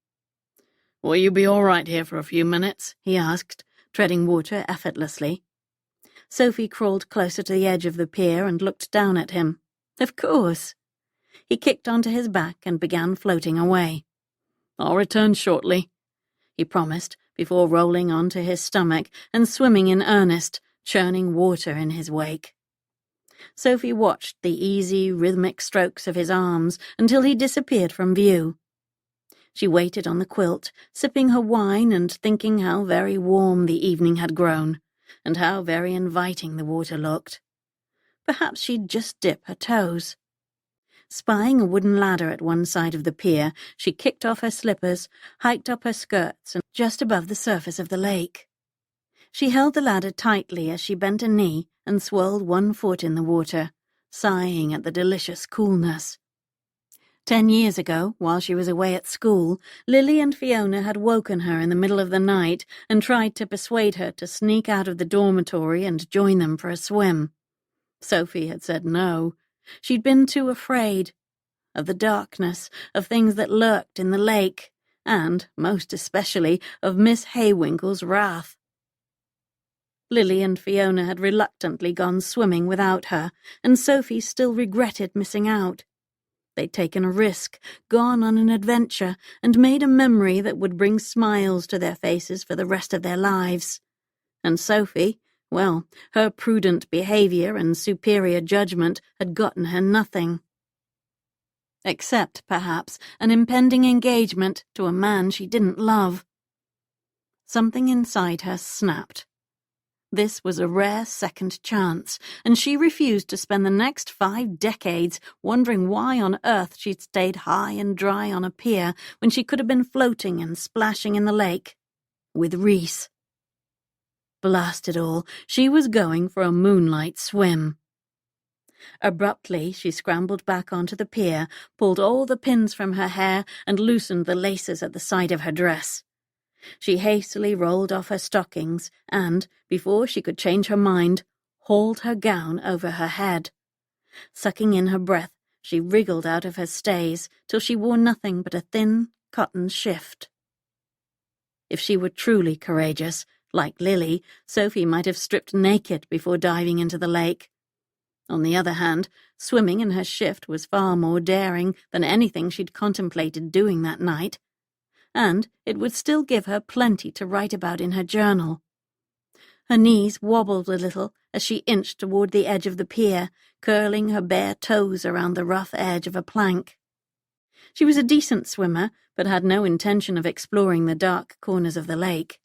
"Will you be all right here for a few minutes?" he asked, treading water effortlessly. Sophie crawled closer to the edge of the pier and looked down at him. Of course. He kicked onto his back and began floating away. "I'll return shortly," he promised, before rolling onto his stomach and swimming in earnest, churning water in his wake. Sophie watched the easy, rhythmic strokes of his arms until he disappeared from view. She waited on the quilt, sipping her wine and thinking how very warm the evening had grown, and how very inviting the water looked. Perhaps she'd just dip her toes. Spying a wooden ladder at one side of the pier, she kicked off her slippers, hiked up her skirts, and just above the surface of the lake. She held the ladder tightly as she bent a knee and swirled one foot in the water, sighing at the delicious coolness. 10 years ago, while she was away at school, Lily and Fiona had woken her in the middle of the night and tried to persuade her to sneak out of the dormitory and join them for a swim. Sophie had said no. She'd been too afraid of the darkness, of things that lurked in the lake, and, most especially, of Miss Haywinkle's wrath. Lily and Fiona had reluctantly gone swimming without her, and Sophie still regretted missing out. They'd taken a risk, gone on an adventure, and made a memory that would bring smiles to their faces for the rest of their lives. And Sophie, well, her prudent behavior and superior judgment had gotten her nothing. Except, perhaps, an impending engagement to a man she didn't love. Something inside her snapped. This was a rare second chance, and she refused to spend the next 5 decades wondering why on earth she'd stayed high and dry on a pier when she could have been floating and splashing in the lake with Reese. Blast it all, she was going for a moonlight swim. Abruptly, she scrambled back onto the pier, pulled all the pins from her hair, and loosened the laces at the side of her dress. She hastily rolled off her stockings and, before she could change her mind, hauled her gown over her head. Sucking in her breath, she wriggled out of her stays till she wore nothing but a thin cotton shift. If she were truly courageous, like Lily, Sophie might have stripped naked before diving into the lake. On the other hand, swimming in her shift was far more daring than anything she'd contemplated doing that night, and it would still give her plenty to write about in her journal. Her knees wobbled a little as she inched toward the edge of the pier, curling her bare toes around the rough edge of a plank. She was a decent swimmer, but had no intention of exploring the dark corners of the lake.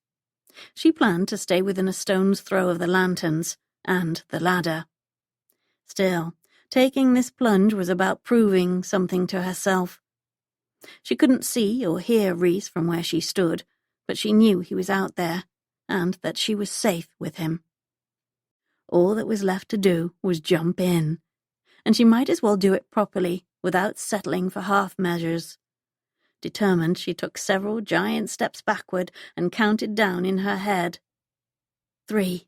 She planned to stay within a stone's throw of the lanterns and the ladder. Still, taking this plunge was about proving something to herself. She couldn't see or hear Reese from where she stood, but she knew he was out there, and that she was safe with him. All that was left to do was jump in, and she might as well do it properly without settling for half measures. Determined, she took several giant steps backward and counted down in her head. 3,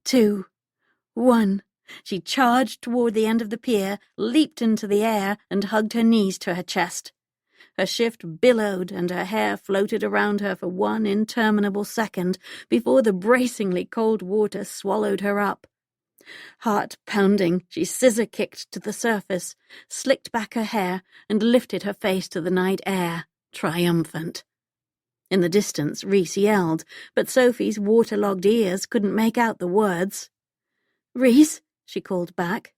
2, 1. She charged toward the end of the pier, leaped into the air, and hugged her knees to her chest. Her shift billowed, and her hair floated around her for one interminable second before the bracingly cold water swallowed her up. Heart pounding, she scissor-kicked to the surface, slicked back her hair, and lifted her face to the night air, triumphant. In the distance, Reese yelled, but Sophie's waterlogged ears couldn't make out the words. "Reese," she called back.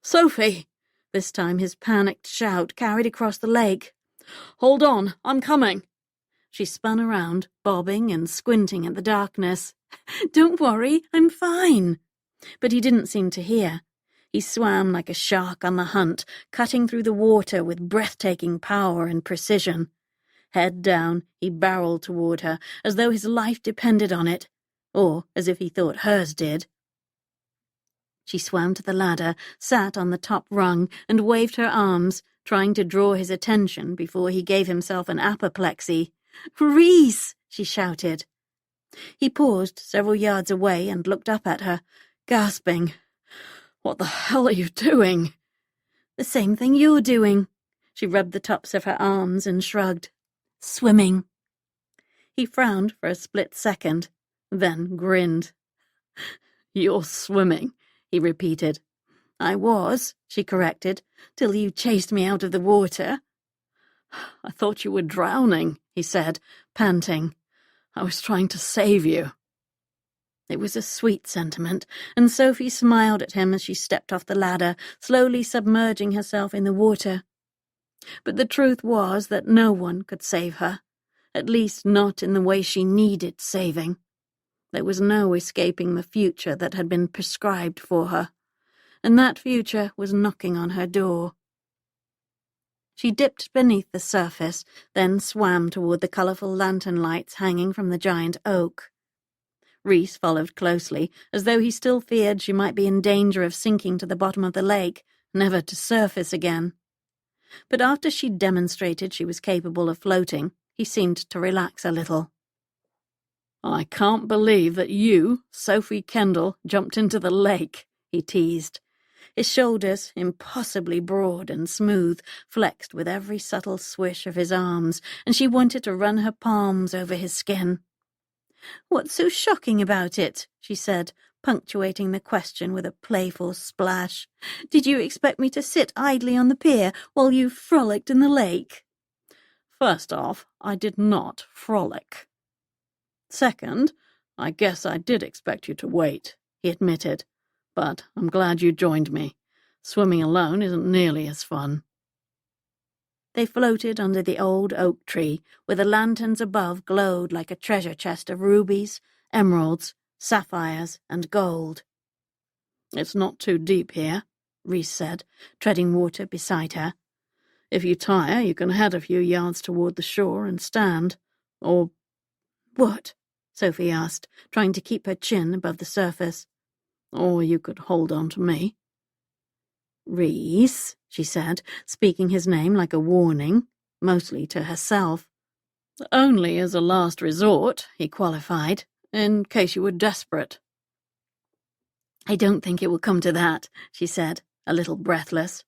"Sophie!" This time his panicked shout carried across the lake. "Hold on, I'm coming." She spun around, bobbing and squinting at the darkness. "Don't worry, I'm fine." But he didn't seem to hear. He swam like a shark on the hunt, cutting through the water with breathtaking power and precision. Head down, he barreled toward her, as though his life depended on it, or as if he thought hers did. She swam to the ladder, sat on the top rung, and waved her arms, trying to draw his attention before he gave himself an apoplexy. "Reese!" she shouted. He paused several yards away and looked up at her, gasping. "What the hell are you doing?" "The same thing you're doing." She rubbed the tops of her arms and shrugged. "Swimming." He frowned for a split second, then grinned. "You're swimming," he repeated. "I was," she corrected, "till you chased me out of the water." "I thought you were drowning," he said, panting. "I was trying to save you." It was a sweet sentiment, and Sophie smiled at him as she stepped off the ladder, slowly submerging herself in the water. But the truth was that no one could save her, at least not in the way she needed saving. There was no escaping the future that had been prescribed for her, and that future was knocking on her door. She dipped beneath the surface, then swam toward the colourful lantern lights hanging from the giant oak. Reese followed closely, as though he still feared she might be in danger of sinking to the bottom of the lake, never to surface again. But after she'd demonstrated she was capable of floating, he seemed to relax a little. "I can't believe that you, Sophie Kendall, jumped into the lake," he teased. His shoulders, impossibly broad and smooth, flexed with every subtle swish of his arms, and she wanted to run her palms over his skin. "What's so shocking about it?" she said, punctuating the question with a playful splash. "Did you expect me to sit idly on the pier while you frolicked in the lake?" "First off, I did not frolic. Second, I guess I did expect you to wait," he admitted. "But I'm glad you joined me. Swimming alone isn't nearly as fun." They floated under the old oak tree, where the lanterns above glowed like a treasure chest of rubies, emeralds, sapphires, and gold. "It's not too deep here," Reese said, treading water beside her. "If you tire, you can head a few yards toward the shore and stand. Or—" "What?" Sophie asked, trying to keep her chin above the surface. "Or you could hold on to me." "Reese," she said, speaking his name like a warning, mostly to herself. "Only as a last resort," he qualified, "in case you were desperate." "I don't think it will come to that," she said, a little breathless.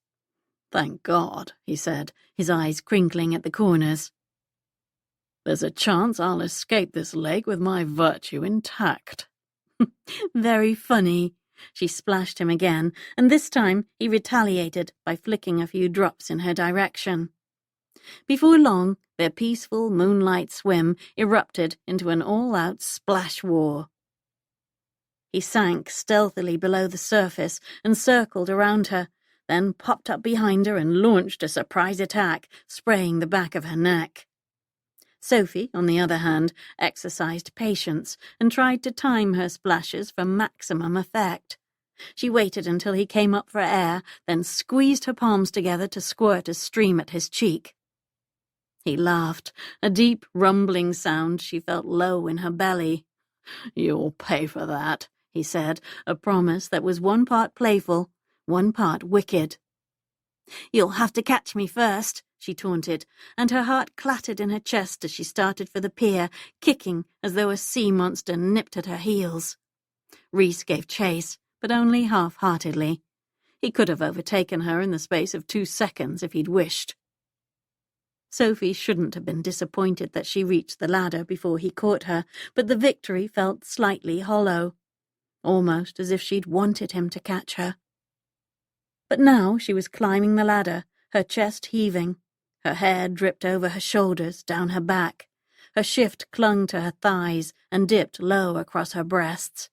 "Thank God," he said, his eyes crinkling at the corners. "There's a chance I'll escape this lake with my virtue intact." "Very funny." She splashed him again, and this time he retaliated by flicking a few drops in her direction. Before long, their peaceful moonlight swim erupted into an all-out splash war. He sank stealthily below the surface and circled around her, then popped up behind her and launched a surprise attack, spraying the back of her neck. Sophie, on the other hand, exercised patience and tried to time her splashes for maximum effect. She waited until he came up for air, then squeezed her palms together to squirt a stream at his cheek. He laughed, a deep, rumbling sound she felt low in her belly. "You'll pay for that," he said, a promise that was one part playful, one part wicked. "You'll have to catch me first," she taunted, and her heart clattered in her chest as she started for the pier, kicking as though a sea monster nipped at her heels. Reese gave chase, but only half-heartedly. He could have overtaken her in the space of 2 seconds if he'd wished. Sophie shouldn't have been disappointed that she reached the ladder before he caught her, but the victory felt slightly hollow, almost as if she'd wanted him to catch her. But now she was climbing the ladder, her chest heaving. Her hair dripped over her shoulders, down her back. Her shift clung to her thighs and dipped low across her breasts.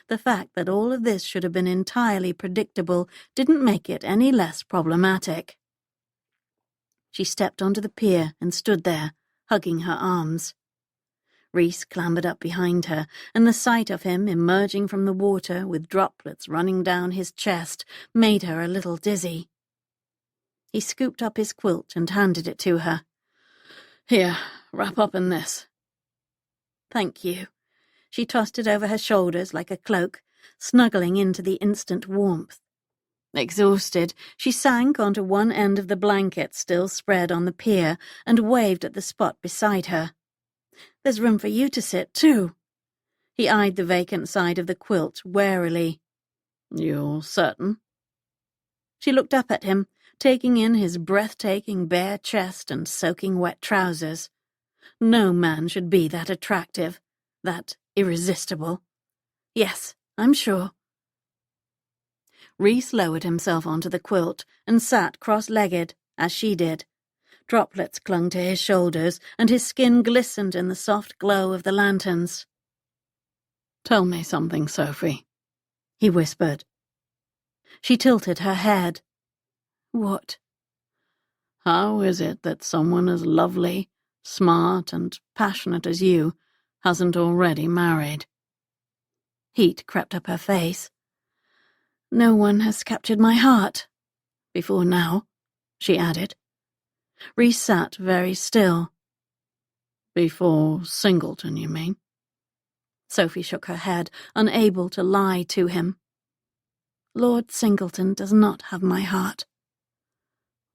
The fact that all of this should have been entirely predictable didn't make it any less problematic. She stepped onto the pier and stood there, hugging her arms. Reese clambered up behind her, and the sight of him emerging from the water with droplets running down his chest made her a little dizzy. He scooped up his quilt and handed it to her. "Here, wrap up in this." "Thank you." She tossed it over her shoulders like a cloak, snuggling into the instant warmth. Exhausted, she sank onto one end of the blanket still spread on the pier and waved at the spot beside her. "There's room for you to sit, too." He eyed the vacant side of the quilt warily. "You're certain?" She looked up at him, taking in his breathtaking bare chest and soaking wet trousers. No man should be that attractive, that irresistible. "Yes, I'm sure." Reese lowered himself onto the quilt and sat cross-legged, as she did. Droplets clung to his shoulders, and his skin glistened in the soft glow of the lanterns. "Tell me something, Sophie," he whispered. She tilted her head. "What?" "How is it that someone as lovely, smart, and passionate as you hasn't already married?" Heat crept up her face. "No one has captured my heart. Before now," she added. Reese sat very still. "Before Singleton, you mean?" Sophie shook her head, unable to lie to him. "Lord Singleton does not have my heart."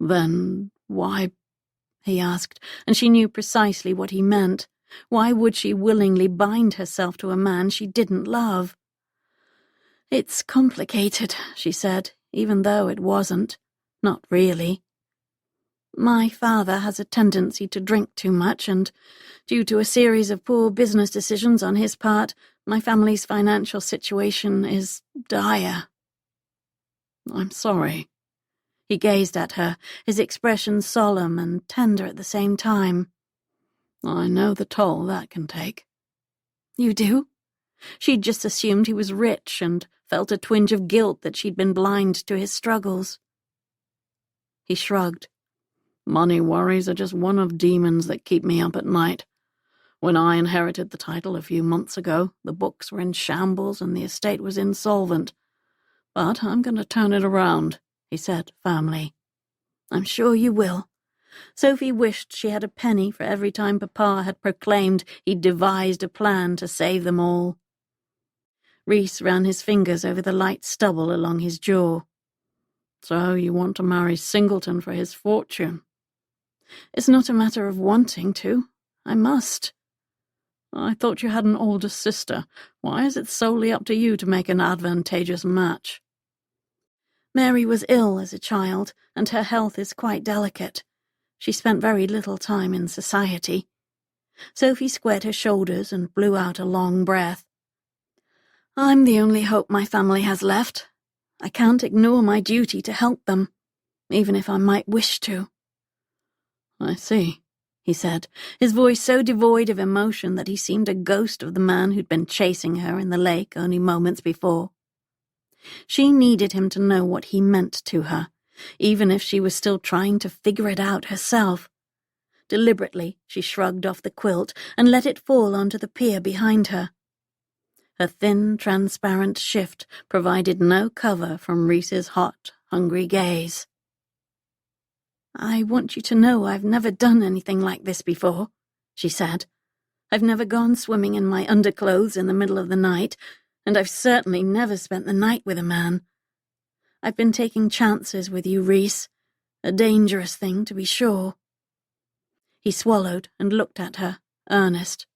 "Then why—" he asked, and she knew precisely what he meant. Why would she willingly bind herself to a man she didn't love? "It's complicated," she said, even though it wasn't. Not really. "My father has a tendency to drink too much, and due to a series of poor business decisions on his part, my family's financial situation is dire." "I'm sorry." He gazed at her, his expression solemn and tender at the same time. "I know the toll that can take." "You do?" She'd just assumed he was rich and felt a twinge of guilt that she'd been blind to his struggles. He shrugged. "Money worries are just one of demons that keep me up at night. When I inherited the title a few months ago, the books were in shambles and the estate was insolvent. But I'm going to turn it around," he said firmly. "I'm sure you will." Sophie wished she had a penny for every time Papa had proclaimed he'd devised a plan to save them all. Reese ran his fingers over the light stubble along his jaw. "So you want to marry Singleton for his fortune?" "It's not a matter of wanting to. I must." "I thought you had an older sister. Why is it solely up to you to make an advantageous match?" "Mary was ill as a child, and her health is quite delicate. She spent very little time in society." Sophie squared her shoulders and blew out a long breath. "I'm the only hope my family has left. I can't ignore my duty to help them, even if I might wish to." "I see," he said, his voice so devoid of emotion that he seemed a ghost of the man who'd been chasing her in the lake only moments before. She needed him to know what he meant to her, even if she was still trying to figure it out herself. Deliberately, she shrugged off the quilt and let it fall onto the pier behind her. Her thin, transparent shift provided no cover from Reese's hot, hungry gaze. "I want you to know I've never done anything like this before," she said. "I've never gone swimming in my underclothes in the middle of the night, and I've certainly never spent the night with a man. I've been taking chances with you, Reese. A dangerous thing, to be sure." He swallowed and looked at her, earnest.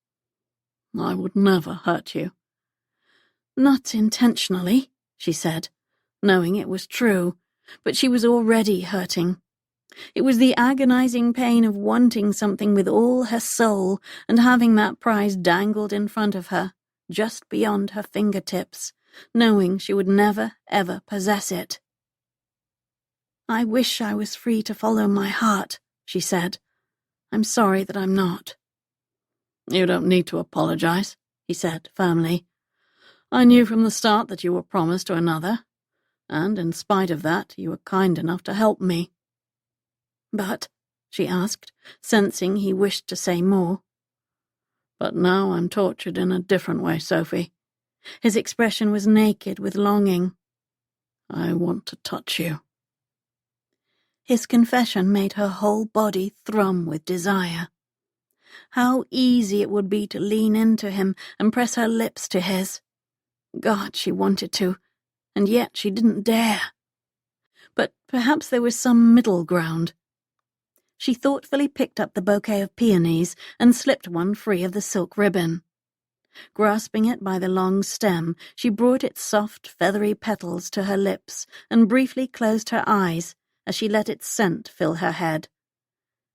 "I would never hurt you." "Not intentionally," she said, knowing it was true, but she was already hurting. It was the agonizing pain of wanting something with all her soul and having that prize dangled in front of her, just beyond her fingertips, knowing she would never, ever possess it. "I wish I was free to follow my heart," she said. "I'm sorry that I'm not." "You don't need to apologize," he said firmly. "I knew from the start that you were promised to another, and in spite of that, you were kind enough to help me." "But," she asked, sensing he wished to say more. But now I'm tortured in a different way, Sophie. His expression was naked with longing. I want to touch you. His confession made her whole body thrum with desire. How easy it would be to lean into him and press her lips to his. God, she wanted to, and yet she didn't dare. But perhaps there was some middle ground. She thoughtfully picked up the bouquet of peonies and slipped one free of the silk ribbon. Grasping it by the long stem, she brought its soft, feathery petals to her lips and briefly closed her eyes as she let its scent fill her head.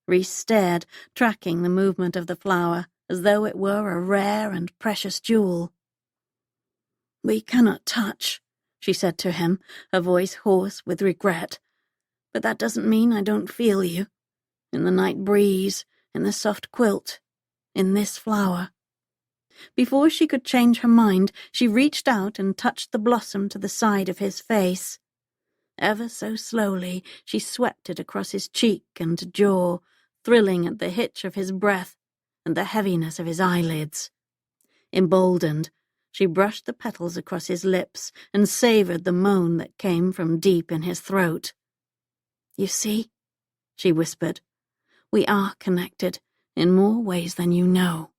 Reese stared, tracking the movement of the flower as though it were a rare and precious jewel. "We cannot touch," she said to him, her voice hoarse with regret. "But that doesn't mean I don't feel you. In the night breeze, in the soft quilt, in this flower." Before she could change her mind, she reached out and touched the blossom to the side of his face. Ever so slowly, she swept it across his cheek and jaw, thrilling at the hitch of his breath and the heaviness of his eyelids. Emboldened, she brushed the petals across his lips and savored the moan that came from deep in his throat. "You see," she whispered, "we are connected in more ways than you know."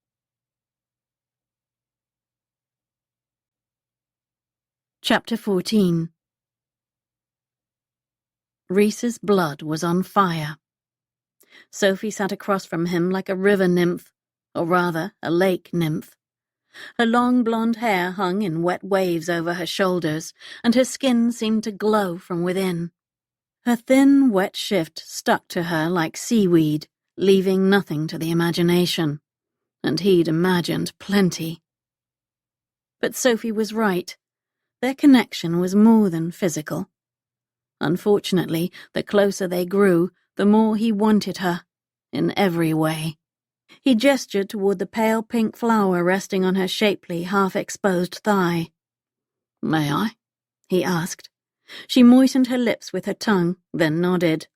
Chapter 14. Reese's blood was on fire. Sophie sat across from him like a river nymph, or rather a lake nymph. Her long blonde hair hung in wet waves over her shoulders, and her skin seemed to glow from within. Her thin, wet shift stuck to her like seaweed, leaving nothing to the imagination, and he'd imagined plenty. But Sophie was right. Their connection was more than physical. Unfortunately, the closer they grew, the more he wanted her, in every way. He gestured toward the pale pink flower resting on her shapely, half-exposed thigh. "May I?" he asked. She moistened her lips with her tongue, then nodded.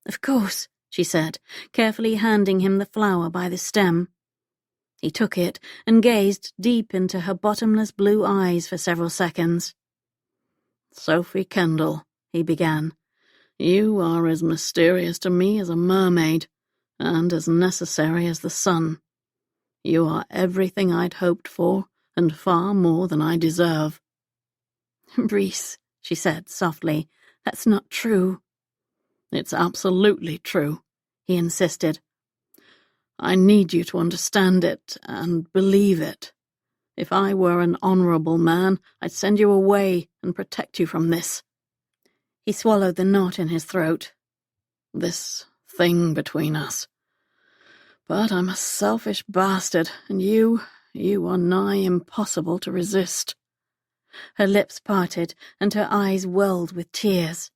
"Of course," she said, carefully handing him the flower by the stem. He took it and gazed deep into her bottomless blue eyes for several seconds. "Sophie Kendall," he began, "you are as mysterious to me as a mermaid, and as necessary as the sun. You are everything I'd hoped for, and far more than I deserve." "Reese," she said softly, "that's not true." "It's absolutely true," he insisted. "I need you to understand it and believe it. If I were an honorable man, I'd send you away and protect you from this." He swallowed the knot in his throat. "This thing between us. But I'm a selfish bastard, and you are nigh impossible to resist." Her lips parted, and her eyes welled with tears.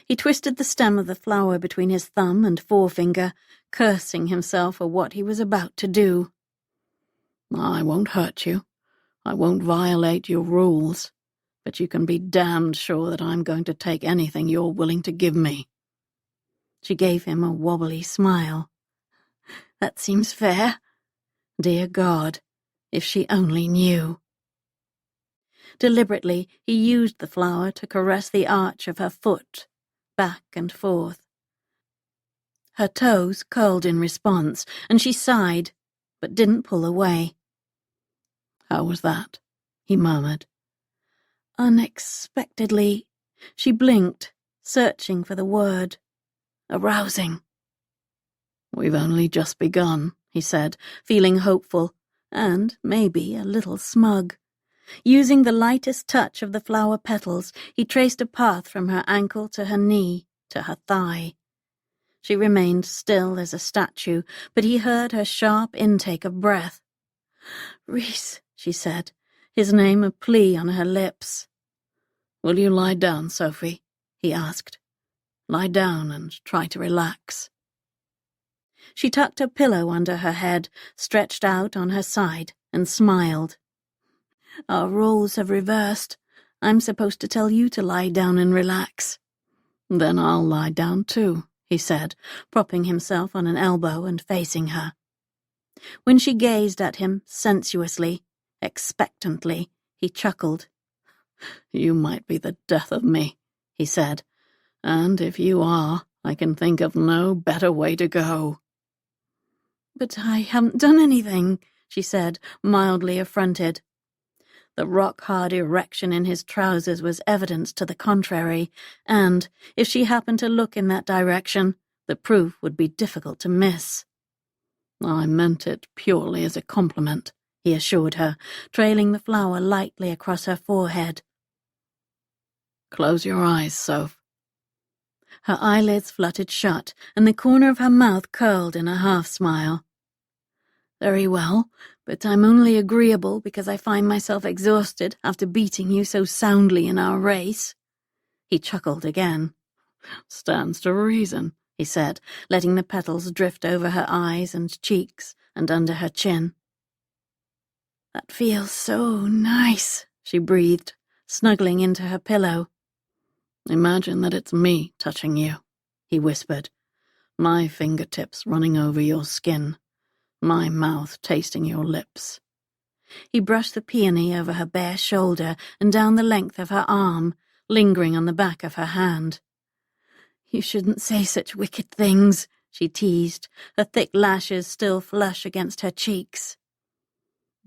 He twisted the stem of the flower between his thumb and forefinger, cursing himself for what he was about to do. "I won't hurt you. I won't violate your rules. But you can be damned sure that I'm going to take anything you're willing to give me." She gave him a wobbly smile. "That seems fair. Dear God, if she only knew." Deliberately, he used the flower to caress the arch of her foot, back and forth. Her toes curled in response, and she sighed, but didn't pull away. "How was that?" he murmured. "Unexpectedly," she blinked, searching for the word. "Arousing." "We've only just begun," he said, feeling hopeful, and maybe a little smug. Using the lightest touch of the flower petals, he traced a path from her ankle to her knee, to her thigh. She remained still as a statue, but he heard her sharp intake of breath. "Reese," she said, his name a plea on her lips. "Will you lie down, Sophie?" he asked. "Lie down and try to relax." She tucked a pillow under her head, stretched out on her side, and smiled. "Our roles have reversed. I'm supposed to tell you to lie down and relax." "Then I'll lie down too," he said, propping himself on an elbow and facing her. When she gazed at him sensuously, expectantly, he chuckled. You might be the death of me, he said, and if you are, I can think of no better way to go. But I haven't done anything, she said, mildly affronted. The rock-hard erection in his trousers was evidence to the contrary, and, if she happened to look in that direction, the proof would be difficult to miss. I meant it purely as a compliment, he assured her, trailing the flower lightly across her forehead. Close your eyes, Soph. Her eyelids fluttered shut, and the corner of her mouth curled in a half-smile. Very well, but I'm only agreeable because I find myself exhausted after beating you so soundly in our race. He chuckled again. Stands to reason, he said, letting the petals drift over her eyes and cheeks and under her chin. That feels so nice, she breathed, snuggling into her pillow. Imagine that it's me touching you, he whispered, my fingertips running over your skin, my mouth tasting your lips. He brushed the peony over her bare shoulder and down the length of her arm, lingering on the back of her hand. You shouldn't say such wicked things, she teased, her thick lashes still flush against her cheeks.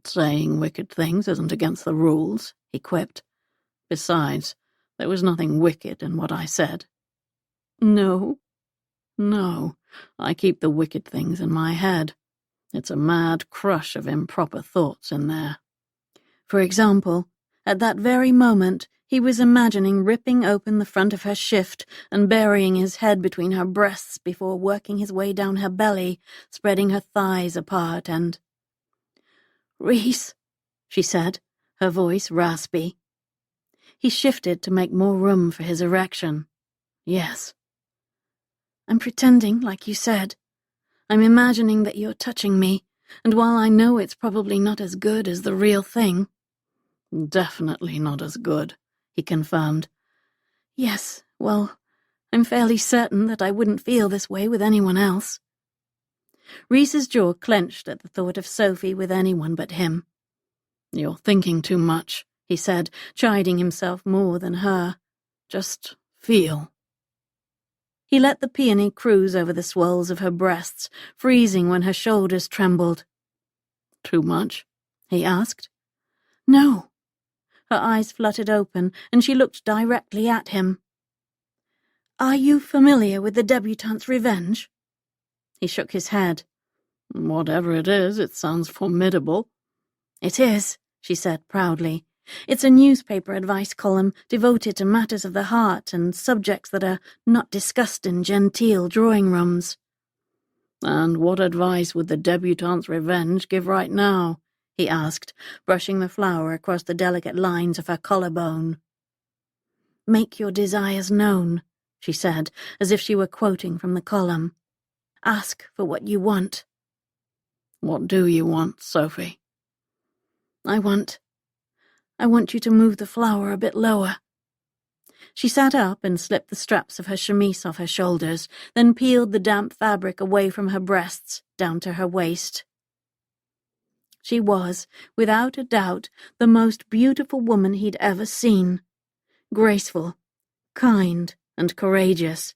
Saying wicked things isn't against the rules, he quipped. Besides, there was nothing wicked in what I said. No? No, I keep the wicked things in my head. It's a mad crush of improper thoughts in there. For example, at that very moment, he was imagining ripping open the front of her shift and burying his head between her breasts before working his way down her belly, spreading her thighs apart and... Reese, she said, her voice raspy. He shifted to make more room for his erection. Yes. I'm pretending, like you said. I'm imagining that you're touching me, and while I know it's probably not as good as the real thing... Definitely not as good, he confirmed. Yes, well, I'm fairly certain that I wouldn't feel this way with anyone else. Reese's jaw clenched at the thought of Sophie with anyone but him. You're thinking too much, he said, chiding himself more than her. Just feel. He let the peony cruise over the swells of her breasts, freezing when her shoulders trembled. Too much? He asked. No. Her eyes fluttered open, and she looked directly at him. Are you familiar with the Debutante's Revenge? He shook his head. Whatever it is, it sounds formidable. It is, she said proudly. It's a newspaper advice column devoted to matters of the heart and subjects that are not discussed in genteel drawing rooms. And what advice would the Debutante's Revenge give right now? He asked, brushing the flower across the delicate lines of her collarbone. Make your desires known, she said, as if she were quoting from the column. Ask for what you want. What do you want, Sophie? I want you to move the flower a bit lower. She sat up and slipped the straps of her chemise off her shoulders, then peeled the damp fabric away from her breasts, down to her waist. She was, without a doubt, the most beautiful woman he'd ever seen. Graceful, kind, and courageous.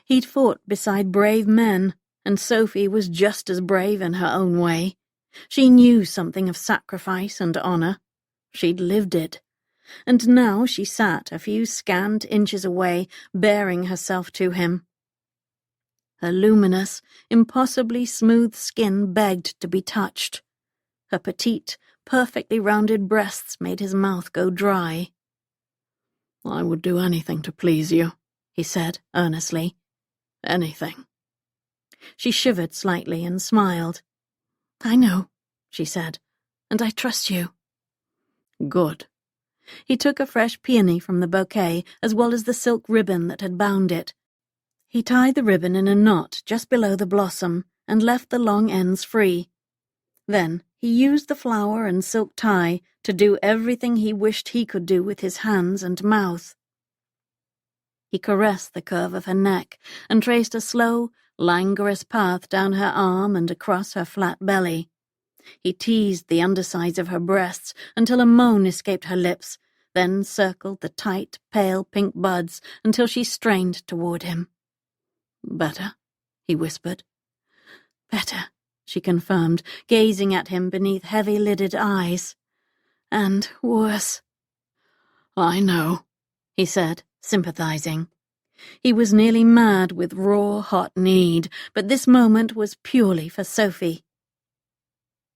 He'd fought beside brave men, and Sophie was just as brave in her own way. She knew something of sacrifice and honor. She'd lived it. And now she sat a few scant inches away, baring herself to him. Her luminous, impossibly smooth skin begged to be touched. Her petite, perfectly rounded breasts made his mouth go dry. I would do anything to please you, he said earnestly. Anything. She shivered slightly and smiled. I know, she said, and I trust you. Good. He took a fresh peony from the bouquet, as well as the silk ribbon that had bound it. He tied the ribbon in a knot just below the blossom and left the long ends free. Then he used the flower and silk tie to do everything he wished he could do with his hands and mouth. He caressed the curve of her neck and traced a slow, languorous path down her arm and across her flat belly. He teased the undersides of her breasts until a moan escaped her lips, then circled the tight, pale pink buds until she strained toward him. "Better," he whispered. "Better," she confirmed, gazing at him beneath heavy-lidded eyes. "And worse." "I know," he said, sympathizing. He was nearly mad with raw, hot need, but this moment was purely for Sophie.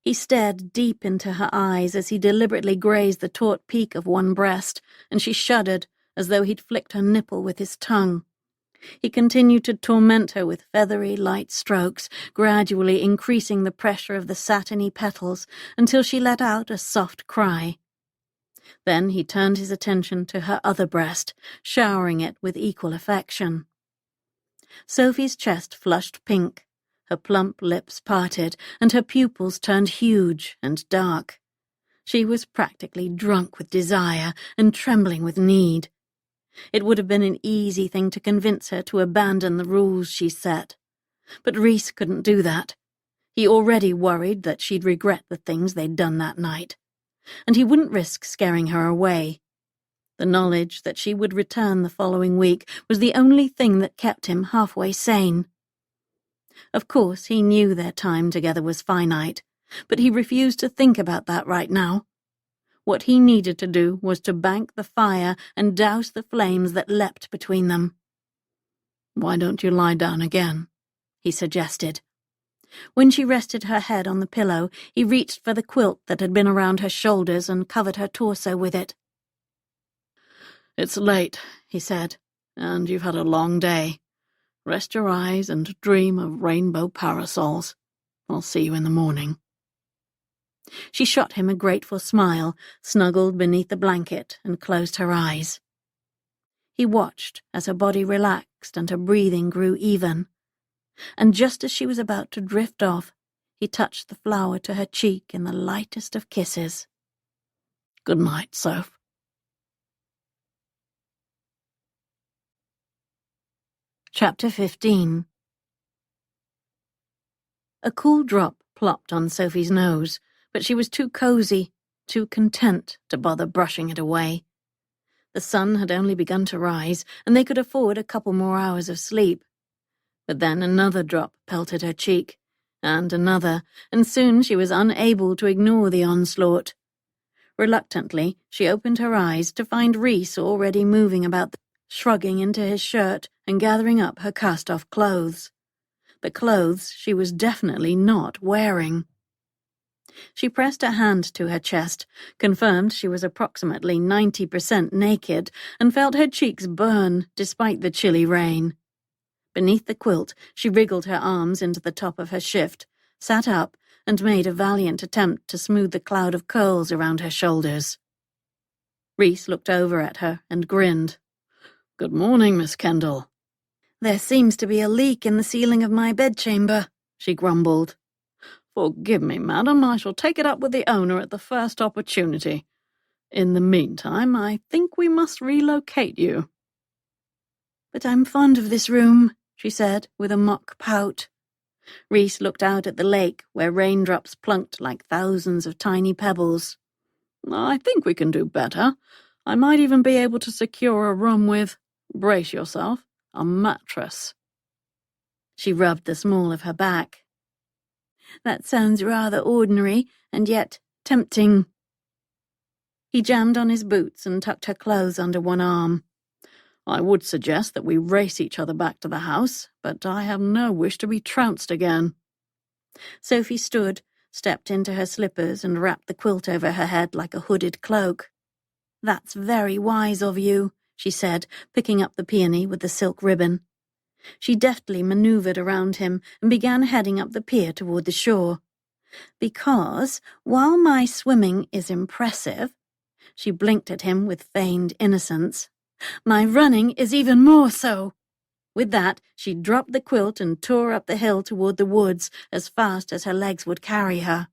He stared deep into her eyes as he deliberately grazed the taut peak of one breast, and she shuddered as though he'd flicked her nipple with his tongue. He continued to torment her with feathery, light strokes, gradually increasing the pressure of the satiny petals until she let out a soft cry. Then he turned his attention to her other breast, showering it with equal affection. Sophie's chest flushed pink, her plump lips parted, and her pupils turned huge and dark. She was practically drunk with desire and trembling with need. It would have been an easy thing to convince her to abandon the rules she set. But Reese couldn't do that. He already worried that she'd regret the things they'd done that night. And he wouldn't risk scaring her away. The knowledge that she would return the following week was the only thing that kept him halfway sane. Of course, he knew their time together was finite, but he refused to think about that right now. What he needed to do was to bank the fire and douse the flames that leapt between them. "Why don't you lie down again?" he suggested. When she rested her head on the pillow, he reached for the quilt that had been around her shoulders and covered her torso with it. "It's late," he said, "and you've had a long day. Rest your eyes and dream of rainbow parasols. I'll see you in the morning." She shot him a grateful smile, snuggled beneath the blanket, and closed her eyes. He watched as her body relaxed and her breathing grew even. And just as she was about to drift off, he touched the flower to her cheek in the lightest of kisses. "Good night, Soph." Chapter 15. A cool drop plopped on Sophie's nose, but she was too cozy, too content to bother brushing it away. The sun had only begun to rise, and they could afford a couple more hours of sleep. But then another drop pelted her cheek, and another, and soon she was unable to ignore the onslaught. Reluctantly, she opened her eyes to find Reese already moving about, shrugging into his shirt and gathering up her cast-off clothes. The clothes she was definitely not wearing. She pressed a hand to her chest, confirmed she was approximately 90% naked, and felt her cheeks burn despite the chilly rain. Beneath the quilt, she wriggled her arms into the top of her shift, sat up, and made a valiant attempt to smooth the cloud of curls around her shoulders. Reese looked over at her and grinned. "Good morning, Miss Kendall." "There seems to be a leak in the ceiling of my bedchamber," she grumbled. "Forgive me, madam, I shall take it up with the owner at the first opportunity. In the meantime, I think we must relocate you." "But I'm fond of this room," she said, with a mock pout. Reese looked out at the lake, where raindrops plunked like thousands of tiny pebbles. "I think we can do better. I might even be able to secure a room with, brace yourself, a mattress." She rubbed the small of her back. "That sounds rather ordinary, and yet tempting." He jammed on his boots and tucked her clothes under one arm. "I would suggest that we race each other back to the house, but I have no wish to be trounced again." Sophie stood, stepped into her slippers, and wrapped the quilt over her head like a hooded cloak. "That's very wise of you," she said, picking up the peony with the silk ribbon. She deftly maneuvered around him and began heading up the pier toward the shore. "Because, while my swimming is impressive," she blinked at him with feigned innocence, "my running is even more so." With that, she dropped the quilt and tore up the hill toward the woods as fast as her legs would carry her.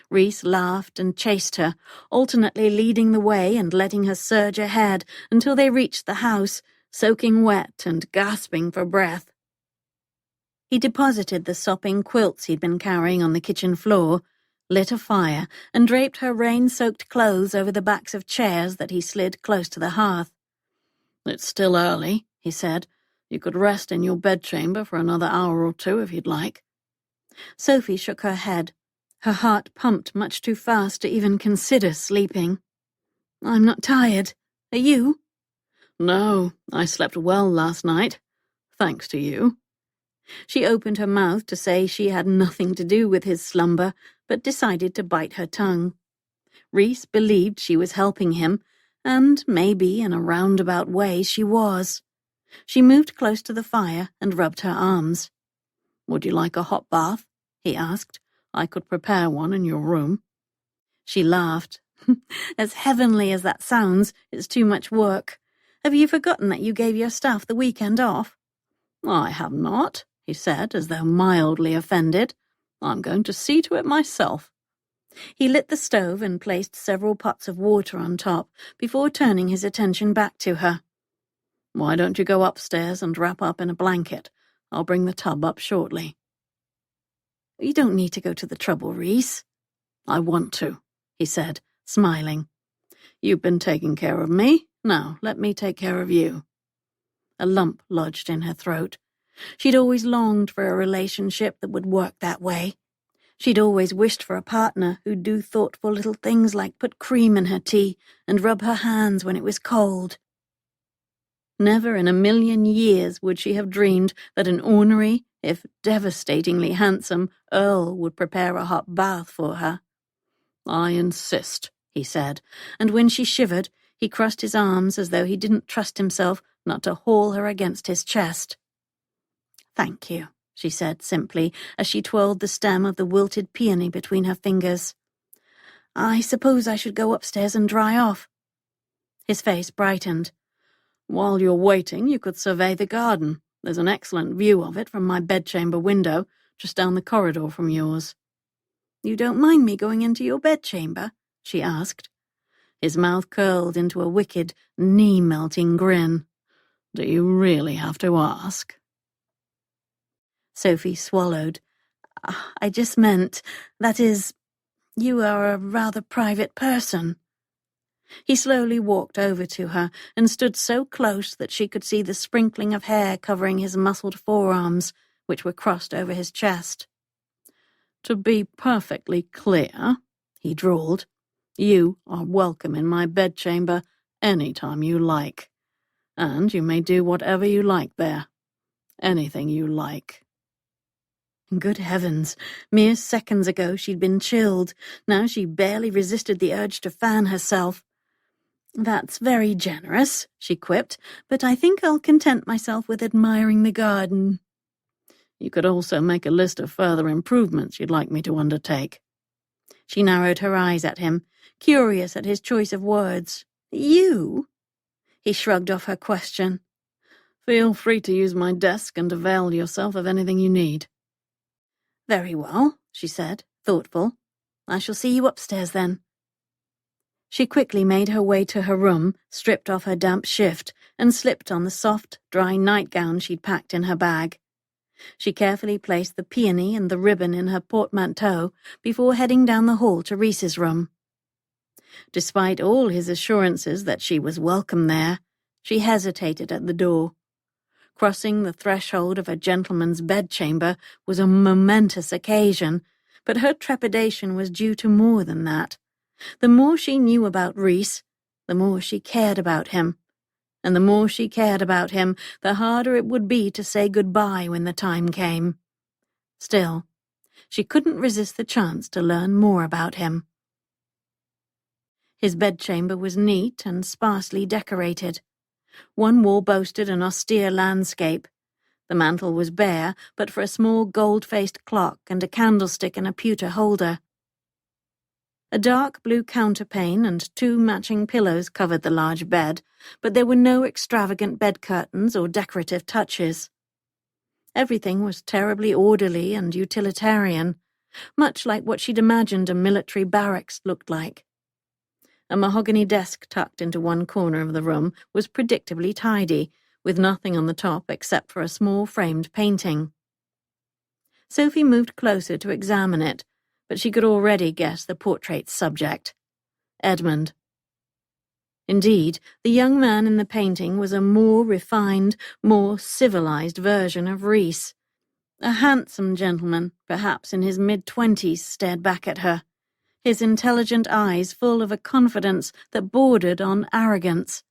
Reese laughed and chased her, alternately leading the way and letting her surge ahead until they reached the house, soaking wet and gasping for breath. He deposited the sopping quilts he'd been carrying on the kitchen floor, lit a fire, and draped her rain-soaked clothes over the backs of chairs that he slid close to the hearth. "It's still early," he said. "You could rest in your bedchamber for another hour or two if you'd like." Sophie shook her head. Her heart pumped much too fast to even consider sleeping. "I'm not tired. Are you?" "No, I slept well last night, thanks to you." She opened her mouth to say she had nothing to do with his slumber, but decided to bite her tongue. Reese believed she was helping him, and maybe in a roundabout way she was. She moved close to the fire and rubbed her arms. "Would you like a hot bath?" he asked. "I could prepare one in your room." She laughed. "As heavenly as that sounds, it's too much work. Have you forgotten that you gave your staff the weekend off?" "I have not," he said, as though mildly offended. "I'm going to see to it myself." He lit the stove and placed several pots of water on top before turning his attention back to her. "Why don't you go upstairs and wrap up in a blanket? I'll bring the tub up shortly." "You don't need to go to the trouble, Reese." "I want to," he said, smiling. "You've been taking care of me. Now let me take care of you." A lump lodged in her throat. She'd always longed for a relationship that would work that way. She'd always wished for a partner who'd do thoughtful little things like put cream in her tea and rub her hands when it was cold. Never in a million years would she have dreamed that an ornery, if devastatingly handsome, Earl would prepare a hot bath for her. "I insist," he said, and when she shivered, he crossed his arms as though he didn't trust himself not to haul her against his chest. "Thank you," she said simply, as she twirled the stem of the wilted peony between her fingers. "I suppose I should go upstairs and dry off." His face brightened. "While you're waiting, you could survey the garden. There's an excellent view of it from my bedchamber window, just down the corridor from yours." "You don't mind me going into your bedchamber?" she asked. His mouth curled into a wicked, knee-melting grin. "Do you really have to ask?" Sophie swallowed. "I just meant, that is, you are a rather private person." He slowly walked over to her and stood so close that she could see the sprinkling of hair covering his muscled forearms, which were crossed over his chest. "To be perfectly clear," he drawled, "you are welcome in my bedchamber any time you like. And you may do whatever you like there. Anything you like." Good heavens, mere seconds ago she'd been chilled. Now she barely resisted the urge to fan herself. "That's very generous," she quipped, "but I think I'll content myself with admiring the garden." "You could also make a list of further improvements you'd like me to undertake." She narrowed her eyes at him, curious at his choice of words. "You?" He shrugged off her question. "Feel free to use my desk and avail yourself of anything you need." "Very well," she said, thoughtful. "I shall see you upstairs then." She quickly made her way to her room, stripped off her damp shift, and slipped on the soft, dry nightgown she'd packed in her bag. She carefully placed the peony and the ribbon in her portmanteau before heading down the hall to Reese's room. Despite all his assurances that she was welcome there, she hesitated at the door. Crossing the threshold of a gentleman's bedchamber was a momentous occasion, but her trepidation was due to more than that. The more she knew about Reese, the more she cared about him. And the more she cared about him, the harder it would be to say goodbye when the time came. Still, she couldn't resist the chance to learn more about him. His bedchamber was neat and sparsely decorated. One wall boasted an austere landscape. The mantel was bare, but for a small gold-faced clock and a candlestick in a pewter holder. A dark blue counterpane and 2 matching pillows covered the large bed, but there were no extravagant bed curtains or decorative touches. Everything was terribly orderly and utilitarian, much like what she'd imagined a military barracks looked like. A mahogany desk tucked into one corner of the room was predictably tidy, with nothing on the top except for a small framed painting. Sophie moved closer to examine it, but she could already guess the portrait's subject: Edmund. Indeed, the young man in the painting was a more refined, more civilized version of Reese. A handsome gentleman, perhaps in his mid-20s, stared back at her, his intelligent eyes full of a confidence that bordered on arrogance.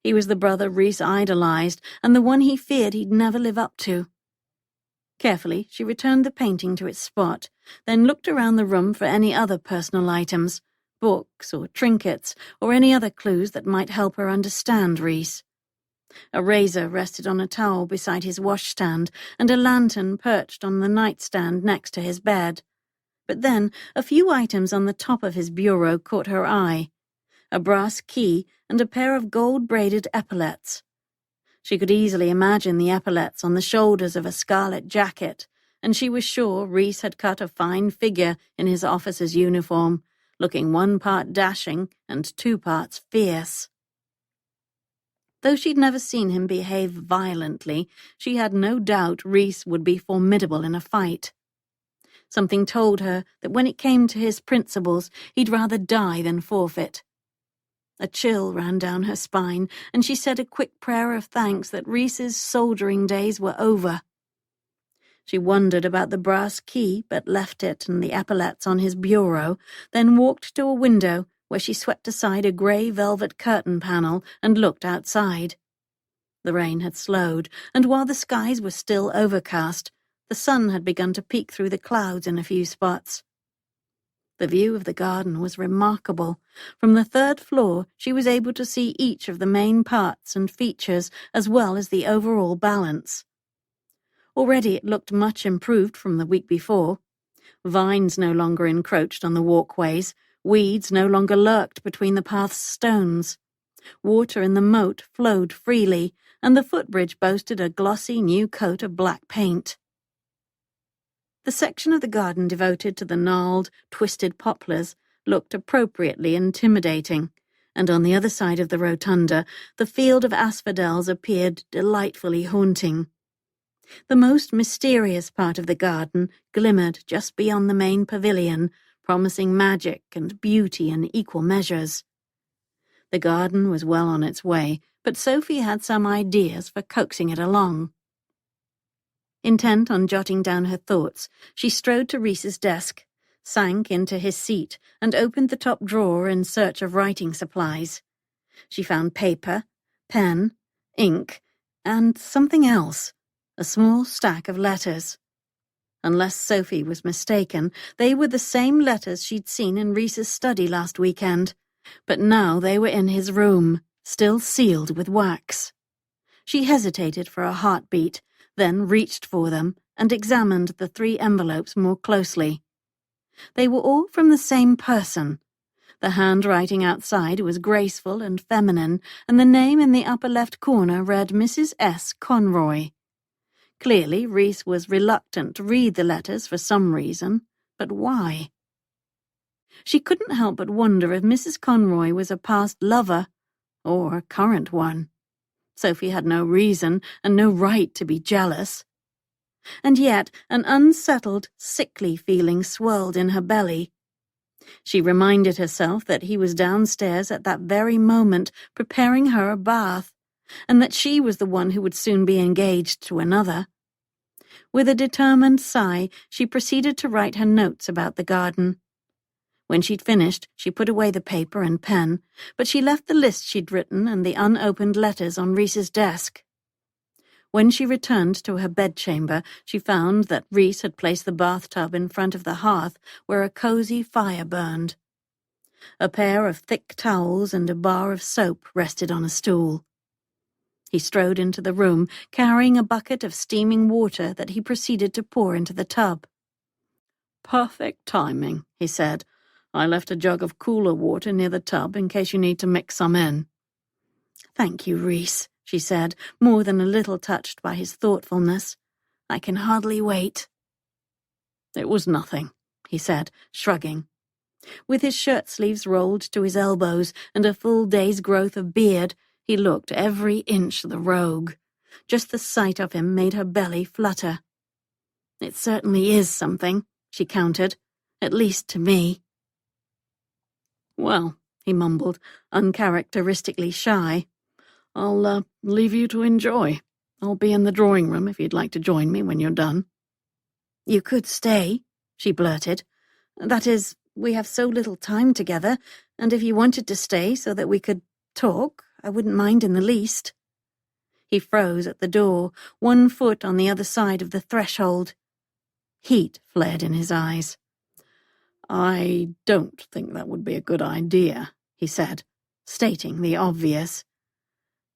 He was the brother Reese idolized, and the one he feared he'd never live up to. Carefully, she returned the painting to its spot, then looked around the room for any other personal items, books or trinkets, or any other clues that might help her understand Reese. A razor rested on a towel beside his washstand, and a lantern perched on the nightstand next to his bed. But then a few items on the top of his bureau caught her eye: a brass key and a pair of gold-braided epaulets. She could easily imagine the epaulets on the shoulders of a scarlet jacket, and she was sure Reese had cut a fine figure in his officer's uniform, looking 1 part dashing and 2 parts fierce. Though she'd never seen him behave violently, she had no doubt Reese would be formidable in a fight. Something told her that when it came to his principles, he'd rather die than forfeit. A chill ran down her spine, and she said a quick prayer of thanks that Reese's soldiering days were over. She wondered about the brass key, but left it and the epaulets on his bureau, then walked to a window where she swept aside a grey velvet curtain panel and looked outside. The rain had slowed, and while the skies were still overcast, the sun had begun to peek through the clouds in a few spots. The view of the garden was remarkable. From the 3rd floor, she was able to see each of the main parts and features, as well as the overall balance. Already it looked much improved from the week before. Vines no longer encroached on the walkways, weeds no longer lurked between the path's stones. Water in the moat flowed freely, and the footbridge boasted a glossy new coat of black paint. The section of the garden devoted to the gnarled, twisted poplars looked appropriately intimidating, and on the other side of the rotunda, the field of asphodels appeared delightfully haunting. The most mysterious part of the garden glimmered just beyond the main pavilion, promising magic and beauty in equal measures. The garden was well on its way, but Sophie had some ideas for coaxing it along. Intent on jotting down her thoughts, she strode to Reese's desk, sank into his seat, and opened the top drawer in search of writing supplies. She found paper, pen, ink, and something else, a small stack of letters. Unless Sophie was mistaken, they were the same letters she'd seen in Reese's study last weekend, but now they were in his room, still sealed with wax. She hesitated for a heartbeat, then reached for them and examined the 3 envelopes more closely. They were all from the same person. The handwriting outside was graceful and feminine, and the name in the upper left corner read Mrs. S. Conroy. Clearly, Reese was reluctant to read the letters for some reason, but why? She couldn't help but wonder if Mrs. Conroy was a past lover, or a current one. Sophie had no reason and no right to be jealous. And yet an unsettled, sickly feeling swirled in her belly. She reminded herself that he was downstairs at that very moment preparing her a bath, and that she was the one who would soon be engaged to another. With a determined sigh, she proceeded to write her notes about the garden. When she'd finished, she put away the paper and pen, but she left the list she'd written and the unopened letters on Reese's desk. When she returned to her bedchamber, she found that Reese had placed the bathtub in front of the hearth where a cozy fire burned. A pair of thick towels and a bar of soap rested on a stool. He strode into the room, carrying a bucket of steaming water that he proceeded to pour into the tub. "Perfect timing," he said. "I left a jug of cooler water near the tub in case you need to mix some in." "Thank you, Reese," she said, more than a little touched by his thoughtfulness. "I can hardly wait." "It was nothing," he said, shrugging. With his shirt sleeves rolled to his elbows and a full day's growth of beard, He looked every inch the rogue. Just the sight of him made her belly flutter. "It certainly is something," she countered, "at least to me." "Well," he mumbled, uncharacteristically shy, "I'll leave you to enjoy. I'll be in the drawing room if you'd like to join me when you're done." "You could stay," she blurted. "That is, we have so little time together, and if you wanted to stay so that we could talk, I wouldn't mind in the least." He froze at the door, one foot on the other side of the threshold. Heat flared in his eyes. "I don't think that would be a good idea," he said, stating the obvious.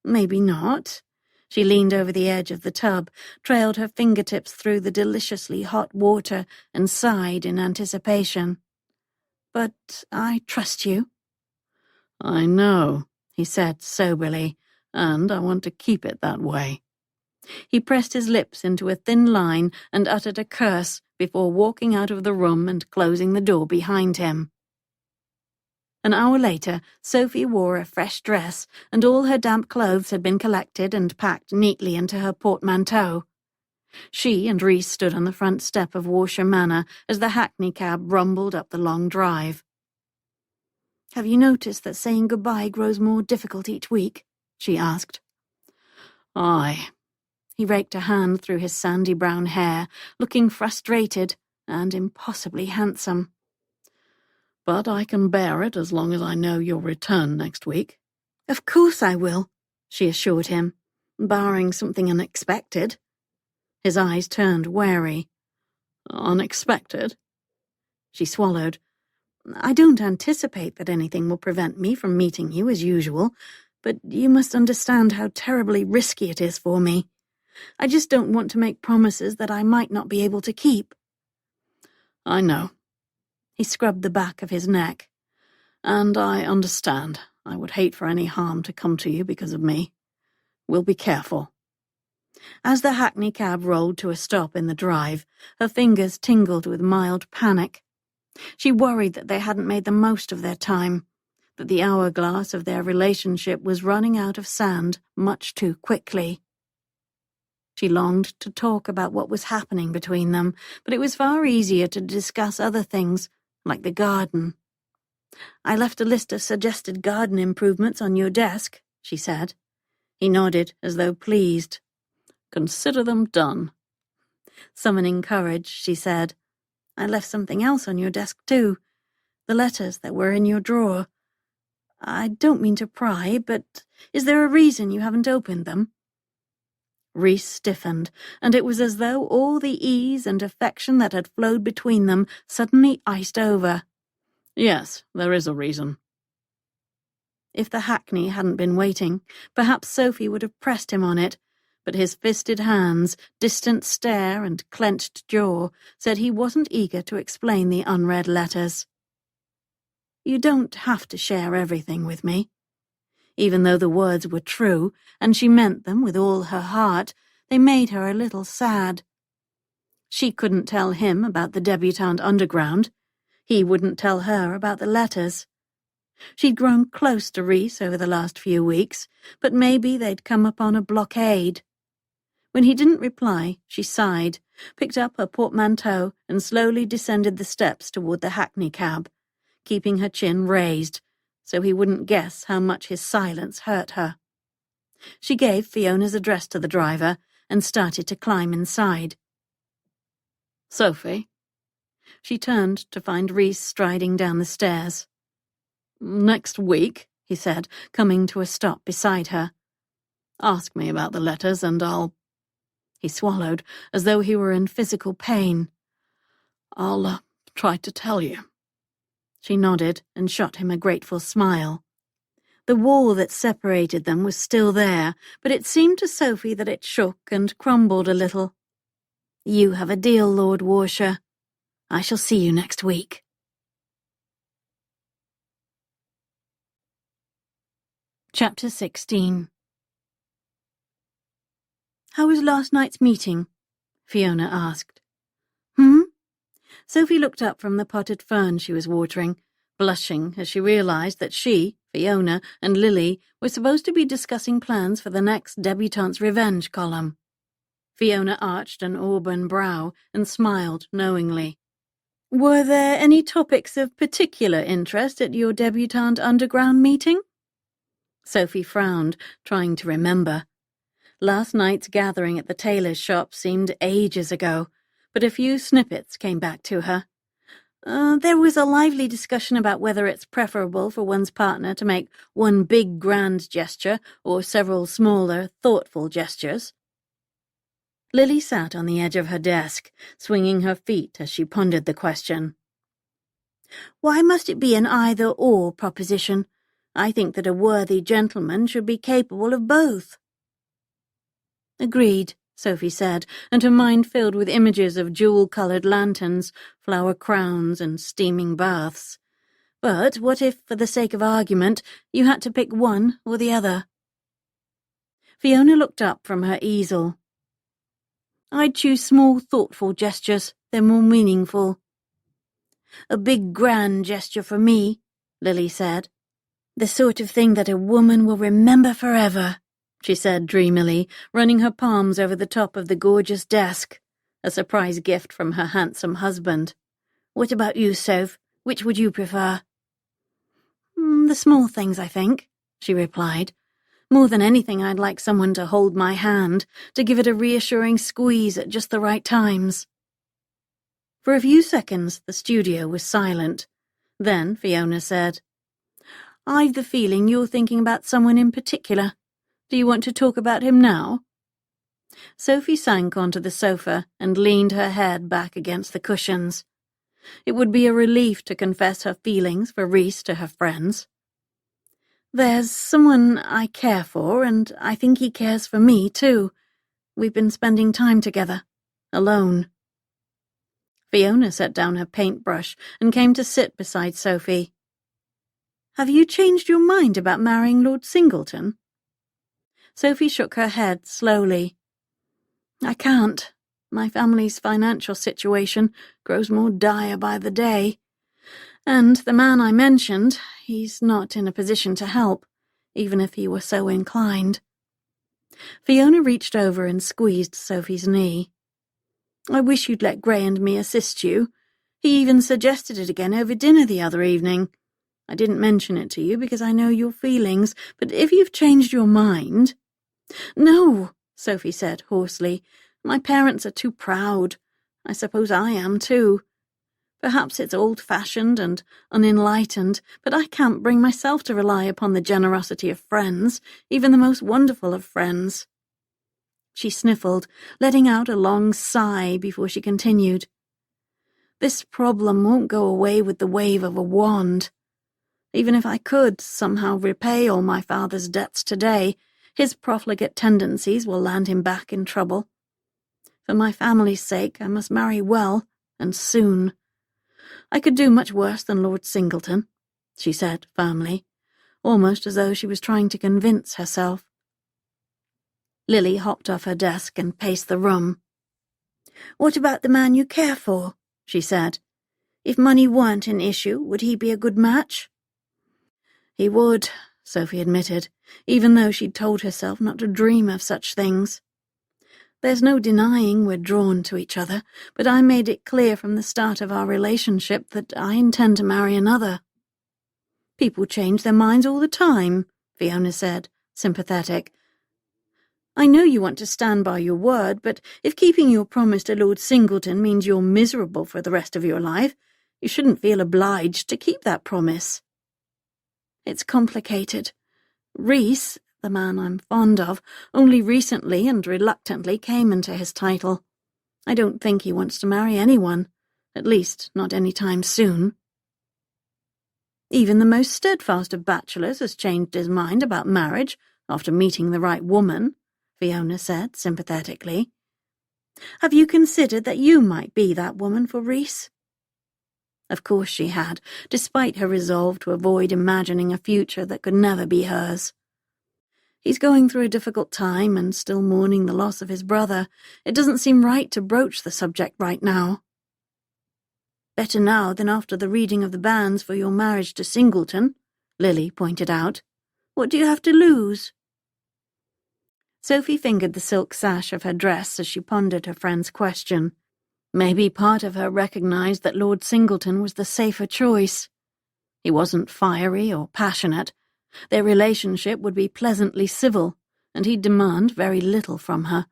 "Maybe not." She leaned over the edge of the tub, trailed her fingertips through the deliciously hot water, and sighed in anticipation. "But I trust you." "I know," he said soberly, "and I want to keep it that way." He pressed his lips into a thin line and uttered a curse before walking out of the room and closing the door behind him. An hour later, Sophie wore a fresh dress, and all her damp clothes had been collected and packed neatly into her portmanteau. She and Reese stood on the front step of Warshire Manor as the hackney cab rumbled up the long drive. "Have you noticed that saying goodbye grows more difficult each week?" she asked. "Aye." He raked a hand through his sandy brown hair, looking frustrated and impossibly handsome. "But I can bear it as long as I know you'll return next week." "Of course I will," she assured him, "barring something unexpected." His eyes turned wary. "Unexpected?" She swallowed. "I don't anticipate that anything will prevent me from meeting you as usual, but you must understand how terribly risky it is for me. I just don't want to make promises that I might not be able to keep." "I know." He scrubbed the back of his neck. "And I understand. I would hate for any harm to come to you because of me. We'll be careful." As the hackney cab rolled to a stop in the drive, her fingers tingled with mild panic. She worried that they hadn't made the most of their time, that the hourglass of their relationship was running out of sand much too quickly. She longed to talk about what was happening between them, but it was far easier to discuss other things, like the garden. "I left a list of suggested garden improvements on your desk," she said. He nodded, as though pleased. "Consider them done." Summoning courage, she said, "I left something else on your desk, too. The letters that were in your drawer. I don't mean to pry, but is there a reason you haven't opened them?" Reese stiffened, and it was as though all the ease and affection that had flowed between them suddenly iced over. "Yes, there is a reason." If the hackney hadn't been waiting, perhaps Sophie would have pressed him on it, but his fisted hands, distant stare, and clenched jaw said he wasn't eager to explain the unread letters. "You don't have to share everything with me." Even though the words were true, and she meant them with all her heart, they made her a little sad. She couldn't tell him about the Debutante Underground. He wouldn't tell her about the letters. She'd grown close to Reese over the last few weeks, but maybe they'd come upon a blockade. When he didn't reply, she sighed, picked up her portmanteau, and slowly descended the steps toward the hackney cab, keeping her chin raised, so he wouldn't guess how much his silence hurt her. She gave Fiona's address to the driver and started to climb inside. "Sophie?" She turned to find Reese striding down the stairs. "Next week," he said, coming to a stop beside her. "Ask me about the letters and I'll—" He swallowed, as though he were in physical pain. "I'll try to tell you." She nodded and shot him a grateful smile. The wall that separated them was still there, but it seemed to Sophie that it shook and crumbled a little. "You have a deal, Lord Warshire. I shall see you next week." Chapter 16. "How was last night's meeting?" Fiona asked. Sophie looked up from the potted fern she was watering, blushing as she realized that she, Fiona, and Lily were supposed to be discussing plans for the next Debutante's Revenge column. Fiona arched an auburn brow and smiled knowingly. "Were there any topics of particular interest at your Debutante Underground meeting?" Sophie frowned, trying to remember. Last night's gathering at the tailor's shop seemed ages ago, but a few snippets came back to her. There was a lively discussion about whether it's preferable for one's partner to make one big grand gesture or several smaller, thoughtful gestures. Lily sat on the edge of her desk, swinging her feet as she pondered the question. "Why must it be an either-or proposition? I think that a worthy gentleman should be capable of both." "Agreed," Sophie said, and her mind filled with images of jewel-coloured lanterns, flower crowns, and steaming baths. But what if, for the sake of argument, you had to pick one or the other? Fiona looked up from her easel. "I'd choose small, thoughtful gestures. They're more meaningful." "A big, grand gesture for me," Lily said. "The sort of thing that a woman will remember forever," she said dreamily, running her palms over the top of the gorgeous desk, a surprise gift from her handsome husband. "What about you, Soph? Which would you prefer?" "The small things, I think," she replied. "More than anything, I'd like someone to hold my hand, to give it a reassuring squeeze at just the right times." For a few seconds, the studio was silent. Then Fiona said, "I've the feeling you're thinking about someone in particular. Do you want to talk about him now?" Sophie sank onto the sofa and leaned her head back against the cushions. It would be a relief to confess her feelings for Reese to her friends. "There's someone I care for, and I think he cares for me, too. We've been spending time together, alone." Fiona set down her paintbrush and came to sit beside Sophie. "Have you changed your mind about marrying Lord Singleton?" Sophie shook her head slowly. "I can't. My family's financial situation grows more dire by the day. And the man I mentioned, he's not in a position to help, even if he were so inclined." Fiona reached over and squeezed Sophie's knee. "I wish you'd let Gray and me assist you. He even suggested it again over dinner the other evening. I didn't mention it to you because I know your feelings, but if you've changed your mind—" "No," Sophie said hoarsely. "My parents are too proud. I suppose I am too. Perhaps it's old-fashioned and unenlightened, but I can't bring myself to rely upon the generosity of friends, even the most wonderful of friends." She sniffled, letting out a long sigh before she continued. "This problem won't go away with the wave of a wand. Even if I could somehow repay all my father's debts today, his profligate tendencies will land him back in trouble. For my family's sake, I must marry well, and soon. I could do much worse than Lord Singleton," she said firmly, almost as though she was trying to convince herself. Lily hopped off her desk and paced the room. "What about the man you care for?" she said. "If money weren't an issue, would he be a good match?" "He would," Sophie admitted, even though she'd told herself not to dream of such things. "There's no denying we're drawn to each other, but I made it clear from the start of our relationship that I intend to marry another." "People change their minds all the time," Fiona said, sympathetic. "I know you want to stand by your word, but if keeping your promise to Lord Singleton means you're miserable for the rest of your life, you shouldn't feel obliged to keep that promise." "It's complicated. Reese, the man I'm fond of, only recently and reluctantly came into his title. I don't think he wants to marry anyone, at least not any time soon." "Even the most steadfast of bachelors has changed his mind about marriage after meeting the right woman," Fiona said sympathetically. "Have you considered that you might be that woman for Reese?" Of course she had, despite her resolve to avoid imagining a future that could never be hers. "He's going through a difficult time and still mourning the loss of his brother. It doesn't seem right to broach the subject right now." Better now than after the reading of the banns for your marriage to Singleton, Lily pointed out. What do you have to lose? Sophie fingered the silk sash of her dress as she pondered her friend's question. Maybe part of her recognized that Lord Singleton was the safer choice. He wasn't fiery or passionate. Their relationship would be pleasantly civil, and he'd demand very little from her,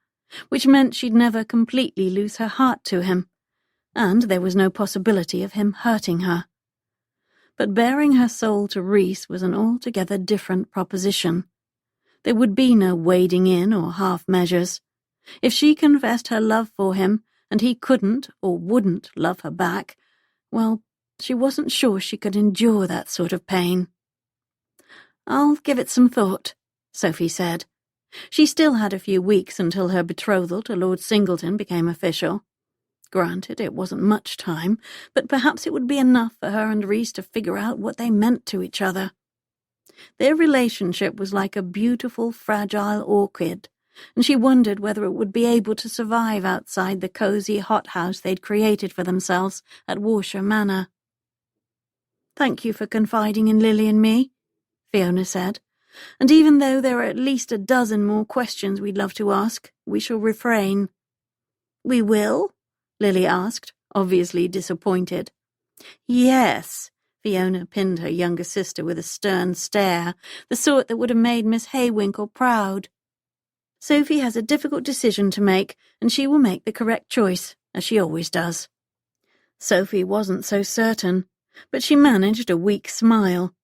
which meant she'd never completely lose her heart to him, and there was no possibility of him hurting her. But bearing her soul to Reese was an altogether different proposition. There would be no wading in or half measures. If she confessed her love for him, and he couldn't or wouldn't love her back, well, she wasn't sure she could endure that sort of pain. I'll give it some thought, Sophie said. She still had a few weeks until her betrothal to Lord Singleton became official. Granted, it wasn't much time, but perhaps it would be enough for her and Reese to figure out what they meant to each other. Their relationship was like a beautiful, fragile orchid, and she wondered whether it would be able to survive outside the cosy hothouse they'd created for themselves at Warshire Manor. Thank you for confiding in Lily and me, Fiona said, and even though there are at least a dozen more questions we'd love to ask, we shall refrain. We will? Lily asked, obviously disappointed. Yes, Fiona pinned her younger sister with a stern stare, the sort that would have made Miss Haywinkle proud. Sophie has a difficult decision to make, and she will make the correct choice, as she always does. Sophie wasn't so certain, but she managed a weak smile.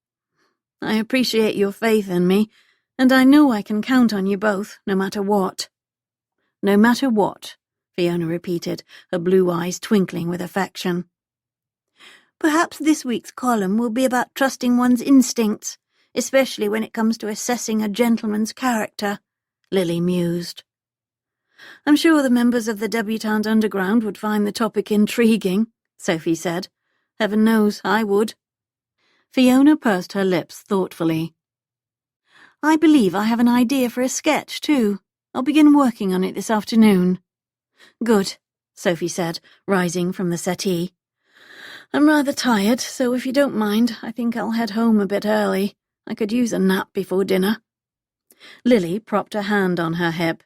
I appreciate your faith in me, and I know I can count on you both, no matter what. No matter what, Fiona repeated, her blue eyes twinkling with affection. Perhaps this week's column will be about trusting one's instincts, especially when it comes to assessing a gentleman's character, Lily mused. I'm sure the members of the Debutante Underground would find the topic intriguing, Sophie said. Heaven knows I would. Fiona pursed her lips thoughtfully. I believe I have an idea for a sketch, too. I'll begin working on it this afternoon. Good, Sophie said, rising from the settee. I'm rather tired, so if you don't mind, I think I'll head home a bit early. I could use a nap before dinner. Lily propped a hand on her hip.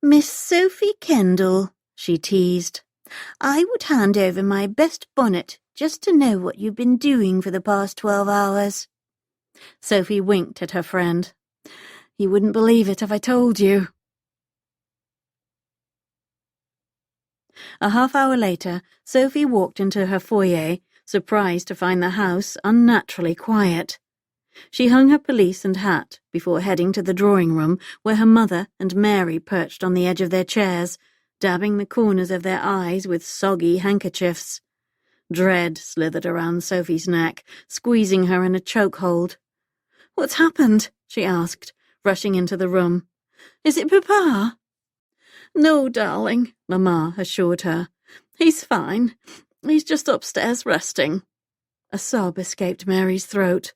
Miss Sophie Kendall, she teased. I would hand over my best bonnet just to know what you've been doing for the past 12 hours. Sophie winked at her friend. You wouldn't believe it if I told you. A half-hour later, Sophie walked into her foyer, surprised to find the house unnaturally quiet. She hung her pelisse and hat before heading to the drawing-room where her mother and Mary perched on the edge of their chairs, dabbing the corners of their eyes with soggy handkerchiefs. Dread slithered around Sophie's neck, squeezing her in a chokehold. What's happened? She asked, rushing into the room. Is it Papa? No, darling, Mamma assured her. He's fine. He's just upstairs resting. A sob escaped Mary's throat.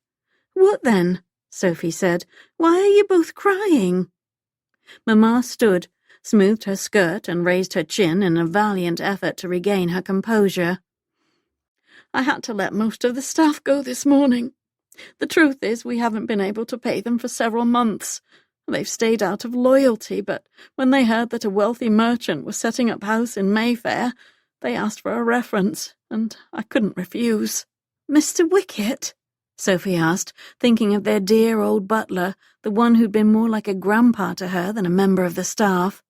What then? Sophie said. Why are you both crying? Mamma stood, smoothed her skirt and raised her chin in a valiant effort to regain her composure. I had to let most of the staff go this morning. The truth is we haven't been able to pay them for several months. They've stayed out of loyalty, but when they heard that a wealthy merchant was setting up house in Mayfair, they asked for a reference, and I couldn't refuse. Mr. Wicket? Sophie asked, thinking of their dear old butler, the one who'd been more like a grandpa to her than a member of the staff.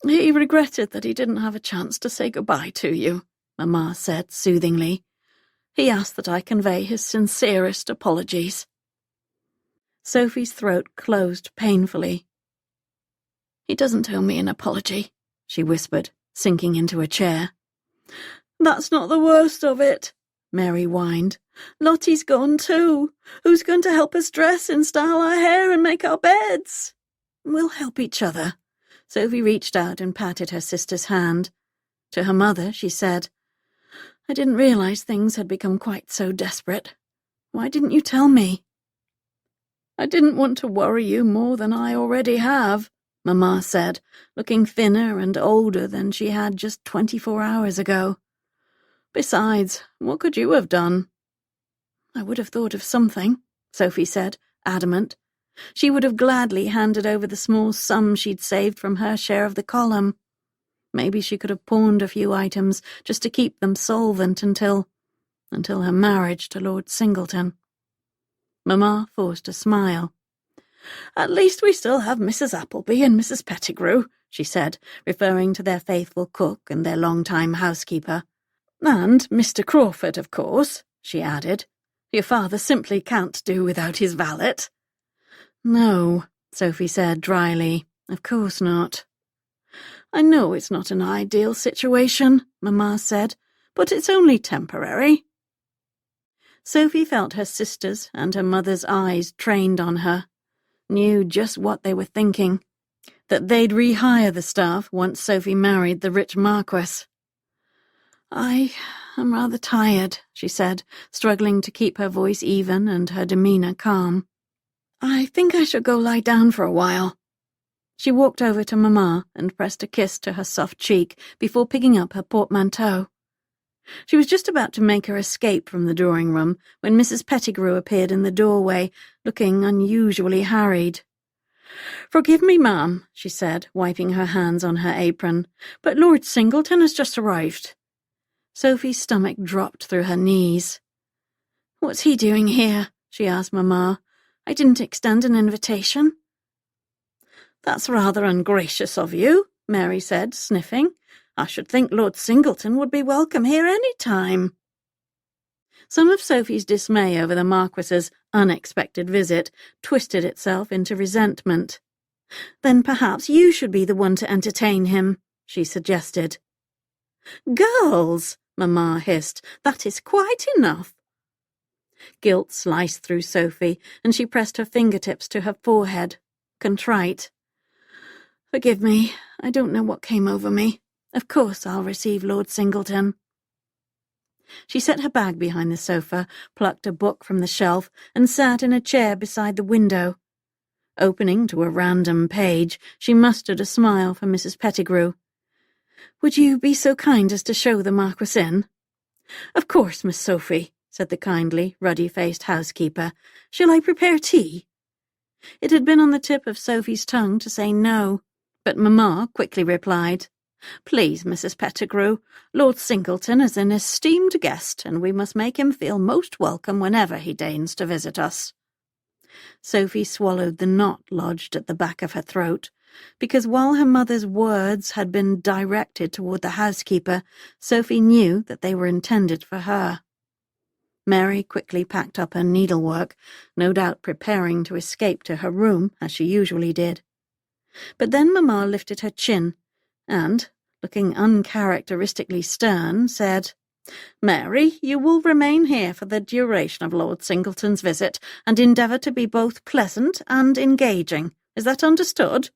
He regretted that he didn't have a chance to say goodbye to you, Mamma said soothingly. He asked that I convey his sincerest apologies. Sophie's throat closed painfully. He doesn't owe me an apology, she whispered, sinking into a chair. That's not the worst of it, Mary whined. Lottie's gone too. Who's going to help us dress and style our hair and make our beds? We'll help each other. Sophie reached out and patted her sister's hand. To her mother, she said, I didn't realize things had become quite so desperate. Why didn't you tell me? I didn't want to worry you more than I already have, Mamma said, looking thinner and older than she had just 24 hours ago. Besides, what could you have done?" "I would have thought of something," Sophie said, adamant. She would have gladly handed over the small sum she'd saved from her share of the column. Maybe she could have pawned a few items just to keep them solvent until her marriage to Lord Singleton. Mamma forced a smile. "At least we still have Mrs. Appleby and Mrs. Pettigrew," she said, referring to their faithful cook and their long-time housekeeper. "And Mr. Crawford, of course," she added. "Your father simply can't do without his valet." "No," Sophie said dryly. "Of course not." "I know it's not an ideal situation," Mamma said, "but it's only temporary." Sophie felt her sister's and her mother's eyes trained on her, knew just what they were thinking, that they'd rehire the staff once Sophie married the rich Marquis. "I am rather tired," she said, struggling to keep her voice even and her demeanour calm. "I think I shall go lie down for a while." She walked over to Mamma and pressed a kiss to her soft cheek before picking up her portmanteau. She was just about to make her escape from the drawing-room when Mrs. Pettigrew appeared in the doorway, looking unusually harried. "Forgive me, ma'am," she said, wiping her hands on her apron, "but Lord Singleton has just arrived." Sophie's stomach dropped through her knees. "What's he doing here?" she asked Mamma. "I didn't extend an invitation." "That's rather ungracious of you," Mary said, sniffing. "I should think Lord Singleton would be welcome here any time." Some of Sophie's dismay over the Marquis's unexpected visit twisted itself into resentment. "Then perhaps you should be the one to entertain him," she suggested. "Girls," Mamma hissed, "that is quite enough." Guilt sliced through Sophie, and she pressed her fingertips to her forehead, contrite. "Forgive me, I don't know what came over me. Of course I'll receive Lord Singleton." She set her bag behind the sofa, plucked a book from the shelf, and sat in a chair beside the window. Opening to a random page, she mustered a smile for Mrs. Pettigrew. "Would you be so kind as to show the Marquis in?" "Of course, Miss Sophie," said the kindly, ruddy-faced housekeeper. "Shall I prepare tea?" It had been on the tip of Sophie's tongue to say no, but Mamma quickly replied, "Please, Mrs. Pettigrew, Lord Singleton is an esteemed guest, and we must make him feel most welcome whenever he deigns to visit us." Sophie swallowed the knot lodged at the back of her throat, because while her mother's words had been directed toward the housekeeper, Sophie knew that they were intended for her. Mary quickly packed up her needlework, no doubt preparing to escape to her room, as she usually did. But then Mamma lifted her chin, and, looking uncharacteristically stern, said, "Mary, you will remain here for the duration of Lord Singleton's visit, and endeavour to be both pleasant and engaging. Is that understood?"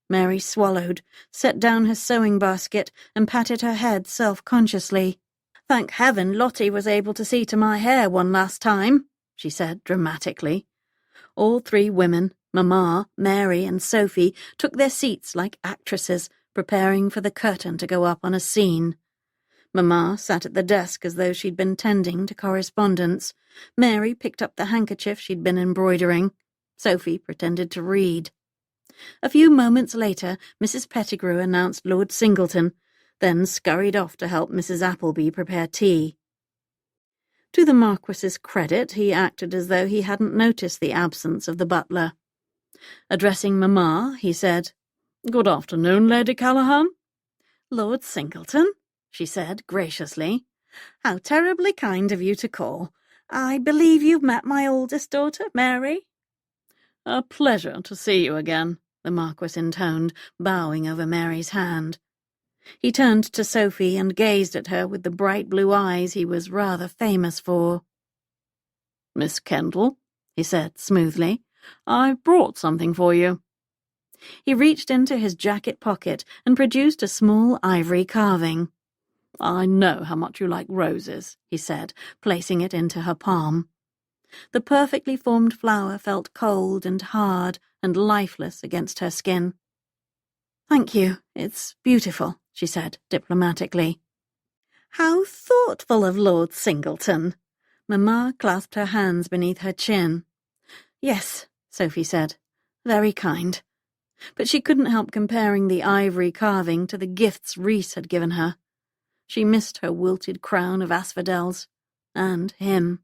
Mary swallowed, set down her sewing basket, and patted her head self-consciously. "Thank heaven Lottie was able to see to my hair one last time," she said dramatically. All three women, Mamma, Mary, and Sophie, took their seats like actresses, preparing for the curtain to go up on a scene. Mamma sat at the desk as though she'd been tending to correspondence. Mary picked up the handkerchief she'd been embroidering. Sophie pretended to read. A few moments later, Mrs. Pettigrew announced Lord Singleton, then scurried off to help Mrs. Appleby prepare tea. To the Marquis's credit, he acted as though he hadn't noticed the absence of the butler. Addressing Mamma, he said, "Good afternoon, Lady Callahan." "Lord Singleton," she said graciously. "How terribly kind of you to call. I believe you've met my oldest daughter, Mary?" "A pleasure to see you again," the Marquis intoned, bowing over Mary's hand. He turned to Sophie and gazed at her with the bright blue eyes he was rather famous for. "Miss Kendall," he said smoothly, "I've brought something for you." He reached into his jacket pocket and produced a small ivory carving. "I know how much you like roses," he said, placing it into her palm. The perfectly formed flower felt cold and hard and lifeless against her skin. "Thank you, it's beautiful," she said diplomatically. How thoughtful of Lord Singleton. Mamma clasped her hands beneath her chin. Yes, Sophie said. Very kind. But she couldn't help comparing the ivory carving to the gifts Reese had given her. She missed her wilted crown of asphodels. And him.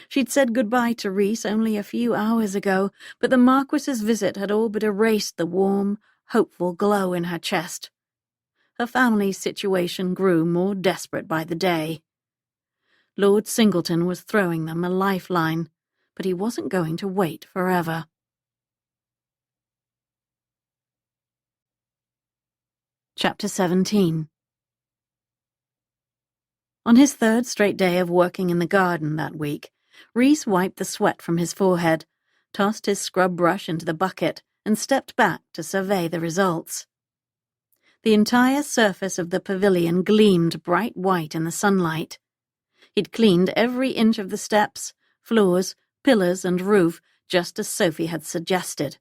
She'd said goodbye to Reese only a few hours ago, but the Marquis's visit had all but erased the warm, hopeful glow in her chest. Her family's situation grew more desperate by the day. Lord Singleton was throwing them a lifeline, but he wasn't going to wait forever. Chapter 17. On his third straight day of working in the garden that week, Reese wiped the sweat from his forehead, tossed his scrub brush into the bucket, and stepped back to survey the results. The entire surface of the pavilion gleamed bright white in the sunlight. He'd cleaned every inch of the steps, floors, pillars, and roof, just as Sophie had suggested.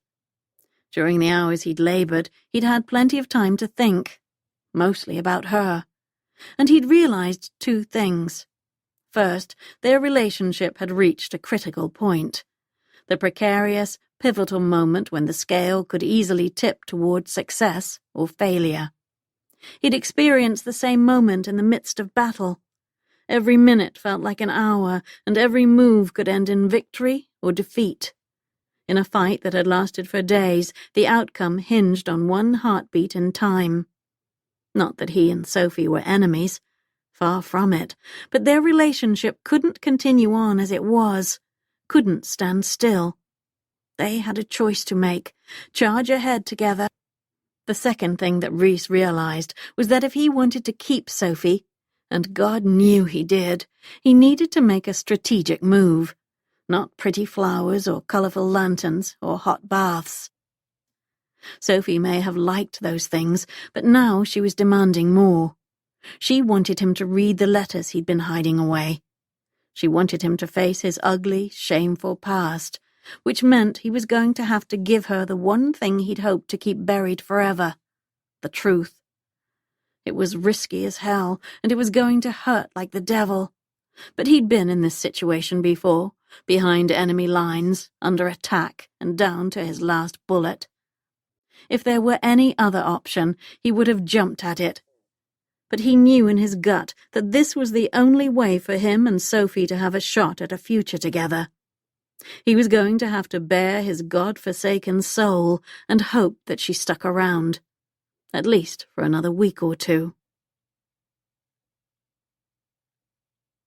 During the hours he'd laboured, he'd had plenty of time to think, mostly about her. And he'd realised two things. First, their relationship had reached a critical point. The precarious, pivotal moment when the scale could easily tip toward success or failure. He'd experienced the same moment in the midst of battle. Every minute felt like an hour, and every move could end in victory or defeat. In a fight that had lasted for days, the outcome hinged on one heartbeat in time. Not that he and Sophie were enemies. Far from it, but their relationship couldn't continue on as it was, couldn't stand still. They had a choice to make, charge ahead together. The second thing that Reese realised was that if he wanted to keep Sophie, and God knew he did, he needed to make a strategic move, not pretty flowers or colourful lanterns or hot baths. Sophie may have liked those things, but now she was demanding more. She wanted him to read the letters he'd been hiding away. She wanted him to face his ugly, shameful past, which meant he was going to have to give her the one thing he'd hoped to keep buried forever, the truth. It was risky as hell, and it was going to hurt like the devil. But he'd been in this situation before, behind enemy lines, under attack, and down to his last bullet. If there were any other option, he would have jumped at it. But he knew in his gut that this was the only way for him and Sophie to have a shot at a future together. He was going to have to bare his God-forsaken soul and hope that she stuck around, at least for another week or two.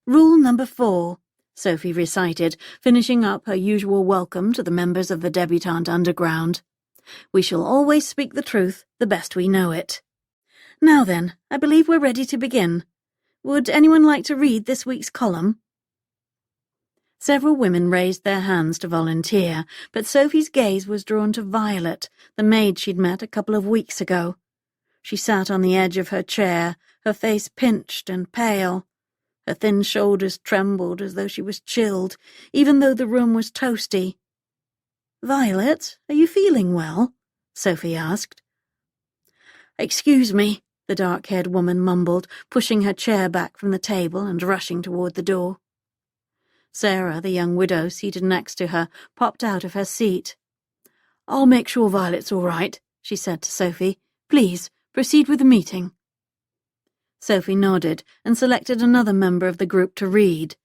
Rule number 4, Sophie recited, finishing up her usual welcome to the members of the Debutante Underground. We shall always speak the truth the best we know it. Now then, I believe we're ready to begin. Would anyone like to read this week's column? Several women raised their hands to volunteer, but Sophie's gaze was drawn to Violet, the maid she'd met a couple of weeks ago. She sat on the edge of her chair, her face pinched and pale. Her thin shoulders trembled as though she was chilled, even though the room was toasty. "Violet, are you feeling well?" Sophie asked. "Excuse me," the dark-haired woman mumbled, pushing her chair back from the table and rushing toward the door. Sarah, the young widow seated next to her, popped out of her seat. "I'll make sure Violet's all right," she said to Sophie. "Please, proceed with the meeting." Sophie nodded and selected another member of the group to read.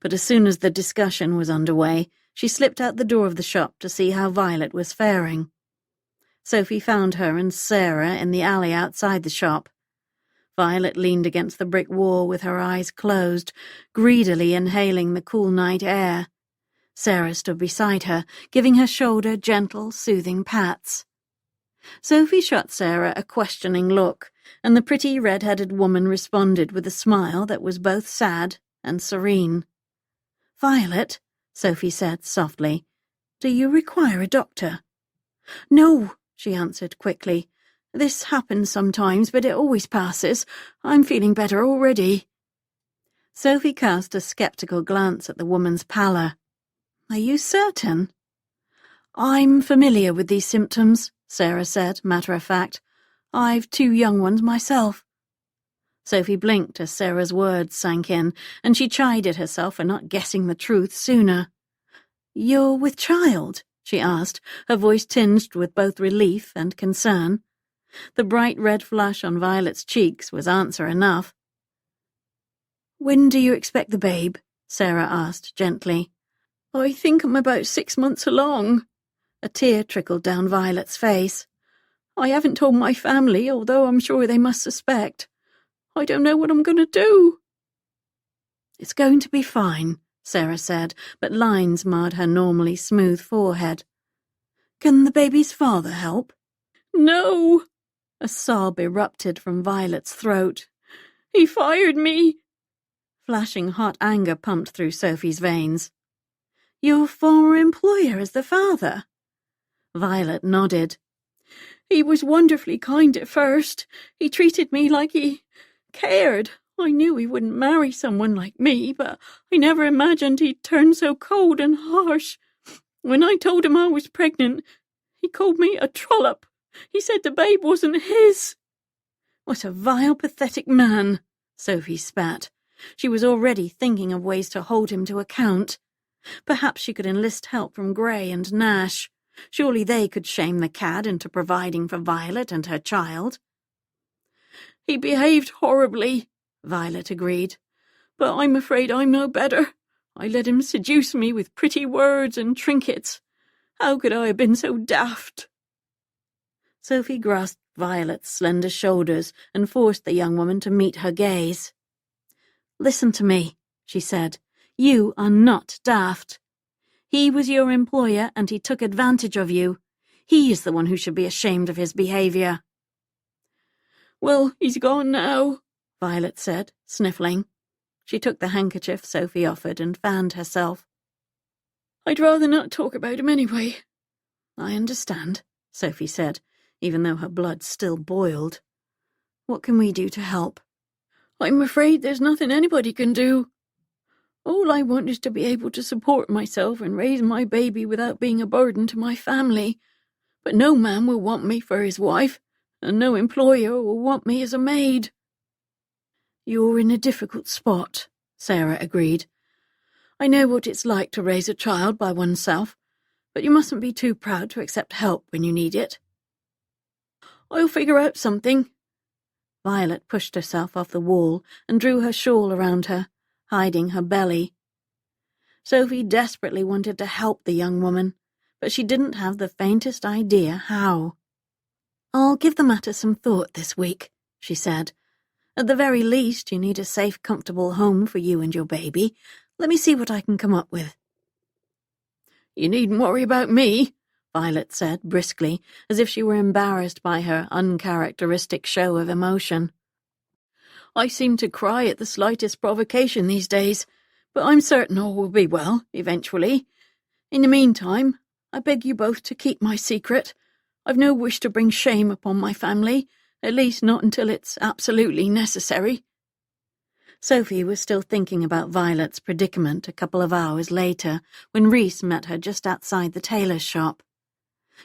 But as soon as the discussion was underway, she slipped out the door of the shop to see how Violet was faring. Sophie found her and Sarah in the alley outside the shop. Violet leaned against the brick wall with her eyes closed, greedily inhaling the cool night air. Sarah stood beside her, giving her shoulder gentle, soothing pats. Sophie shot Sarah a questioning look, and the pretty red-headed woman responded with a smile that was both sad and serene. "Violet," Sophie said softly, "do you require a doctor?" "No," she answered quickly. "This happens sometimes, but it always passes. I'm feeling better already." Sophie cast a sceptical glance at the woman's pallor. "Are you certain?" "I'm familiar with these symptoms," Sarah said, matter of fact. "I've 2 young ones myself." Sophie blinked as Sarah's words sank in, and she chided herself for not guessing the truth sooner. "You're with child?" she asked, her voice tinged with both relief and concern. The bright red flush on Violet's cheeks was answer enough. "When do you expect the babe?" Sarah asked gently. "I think I'm about 6 months along." A tear trickled down Violet's face. "I haven't told my family, although I'm sure they must suspect. I don't know what I'm going to do." "It's going to be fine," Sarah said, but lines marred her normally smooth forehead. "Can the baby's father help?" "No!" A sob erupted from Violet's throat. "He fired me!" Flashing hot anger pumped through Sophie's veins. "Your former employer is the father?" Violet nodded. "He was wonderfully kind at first. He treated me like he cared. I knew he wouldn't marry someone like me, but I never imagined he'd turn so cold and harsh. When I told him I was pregnant, he called me a trollop. He said the babe wasn't his." "What a vile, pathetic man," Sophie spat. She was already thinking of ways to hold him to account. Perhaps she could enlist help from Gray and Nash. Surely they could shame the cad into providing for Violet and her child. "He behaved horribly," Violet agreed. "But I'm afraid I'm no better. I let him seduce me with pretty words and trinkets. How could I have been so daft?" Sophie grasped Violet's slender shoulders and forced the young woman to meet her gaze. "Listen to me," she said. "You are not daft. He was your employer and he took advantage of you. He is the one who should be ashamed of his behavior." "Well, he's gone now," Violet said, sniffling. She took the handkerchief Sophie offered and fanned herself. "I'd rather not talk about him anyway." "I understand," Sophie said, even though her blood still boiled. "What can we do to help?" "I'm afraid there's nothing anybody can do. All I want is to be able to support myself and raise my baby without being a burden to my family. But no man will want me for his wife, and no employer will want me as a maid." "You're in a difficult spot," Sarah agreed. "I know what it's like to raise a child by oneself, but you mustn't be too proud to accept help when you need it." "I'll figure out something." Violet pushed herself off the wall and drew her shawl around her, hiding her belly. Sophie desperately wanted to help the young woman, but she didn't have the faintest idea how. "I'll give the matter some thought this week," she said. "At the very least, you need a safe, comfortable home for you and your baby. Let me see what I can come up with." "You needn't worry about me," Violet said briskly, as if she were embarrassed by her uncharacteristic show of emotion. "I seem to cry at the slightest provocation these days, but I'm certain all will be well, eventually. In the meantime, I beg you both to keep my secret. I've no wish to bring shame upon my family, at least not until it's absolutely necessary." Sophie was still thinking about Violet's predicament a couple of hours later, when Reese met her just outside the tailor's shop.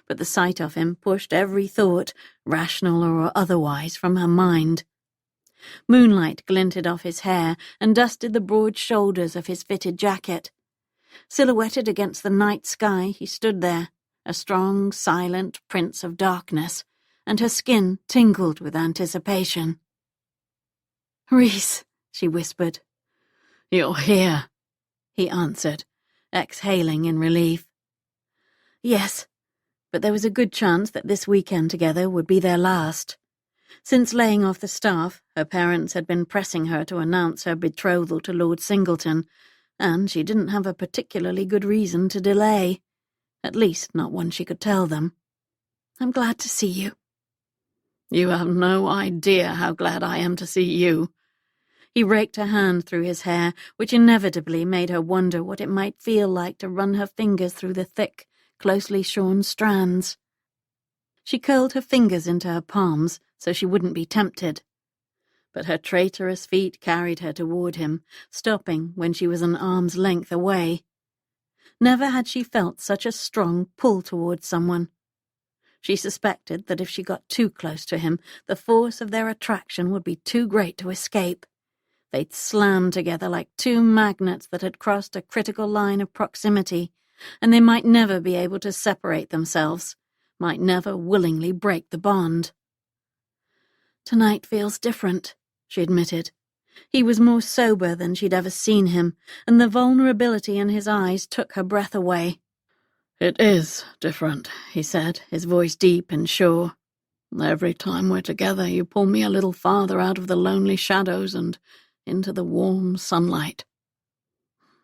But the sight of him pushed every thought, rational or otherwise, from her mind. Moonlight glinted off his hair and dusted the broad shoulders of his fitted jacket. Silhouetted against the night sky, he stood there, a strong, silent prince of darkness, and her skin tingled with anticipation. "Reese," she whispered. "You're here," he answered, exhaling in relief. Yes, but there was a good chance that this weekend together would be their last. Since laying off the staff, her parents had been pressing her to announce her betrothal to Lord Singleton, and she didn't have a particularly good reason to delay. At least not one she could tell them. "I'm glad to see you." "You have no idea how glad I am to see you." He raked her hand through his hair, which inevitably made her wonder what it might feel like to run her fingers through the thick, closely shorn strands. She curled her fingers into her palms so she wouldn't be tempted. But her traitorous feet carried her toward him, stopping when she was an arm's length away. Never had she felt such a strong pull toward someone. She suspected that if she got too close to him, the force of their attraction would be too great to escape. They'd slam together like two magnets that had crossed a critical line of proximity, and they might never be able to separate themselves, might never willingly break the bond. "Tonight feels different," she admitted. He was more sober than she'd ever seen him, and the vulnerability in his eyes took her breath away. "It is different," he said, his voice deep and sure. "Every time we're together, you pull me a little farther out of the lonely shadows and into the warm sunlight."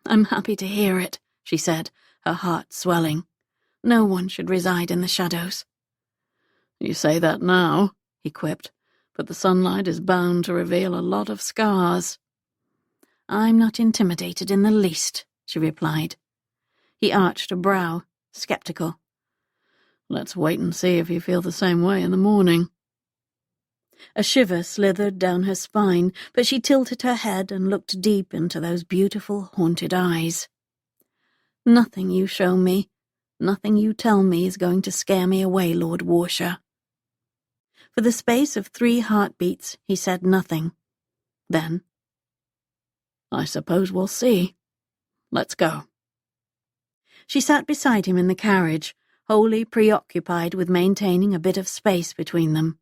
"I'm happy to hear it," she said, her heart swelling. "No one should reside in the shadows." "You say that now," he quipped, "but the sunlight is bound to reveal a lot of scars." "I'm not intimidated in the least," she replied. He arched a brow, skeptical. "Let's wait and see if you feel the same way in the morning." A shiver slithered down her spine, but she tilted her head and looked deep into those beautiful, haunted eyes. "Nothing you show me, nothing you tell me is going to scare me away, Lord Warshire." For the space of 3 heartbeats, he said nothing. Then, "I suppose we'll see. Let's go." She sat beside him in the carriage, wholly preoccupied with maintaining a bit of space between them.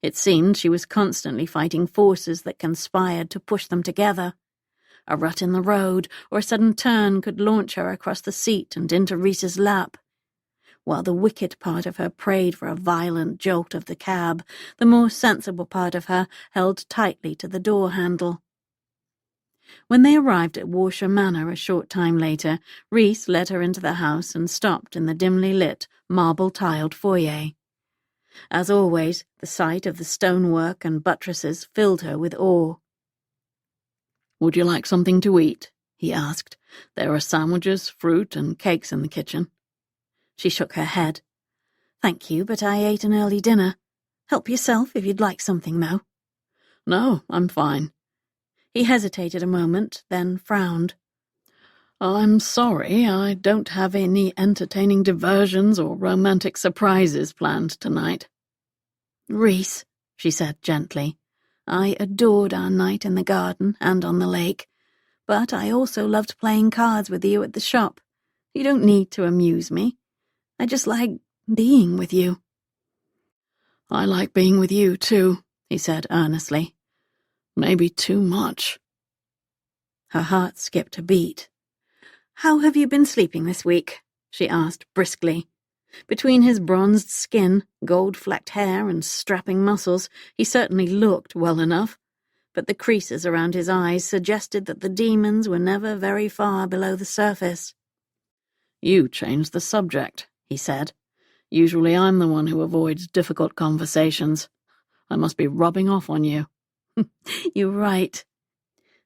It seemed she was constantly fighting forces that conspired to push them together. A rut in the road or a sudden turn could launch her across the seat and into Reese's lap. While the wicked part of her prayed for a violent jolt of the cab, the more sensible part of her held tightly to the door handle. When they arrived at Warshire Manor a short time later, Reese led her into the house and stopped in the dimly lit, marble-tiled foyer. As always, the sight of the stonework and buttresses filled her with awe. "Would you like something to eat?" he asked. "There are sandwiches, fruit, and cakes in the kitchen." She shook her head. "Thank you, but I ate an early dinner. Help yourself if you'd like something, though." "No, I'm fine." He hesitated a moment, then frowned. "I'm sorry, I don't have any entertaining diversions or romantic surprises planned tonight." "Reese," she said gently, "I adored our night in the garden and on the lake, but I also loved playing cards with you at the shop. You don't need to amuse me. I just like being with you." "I like being with you, too," he said earnestly. "Maybe too much." Her heart skipped a beat. "How have you been sleeping this week?" she asked briskly. Between his bronzed skin, gold-flecked hair, and strapping muscles, he certainly looked well enough, but the creases around his eyes suggested that the demons were never very far below the surface. "You changed the subject," he said. "Usually I'm the one who avoids difficult conversations. I must be rubbing off on you." "You're right."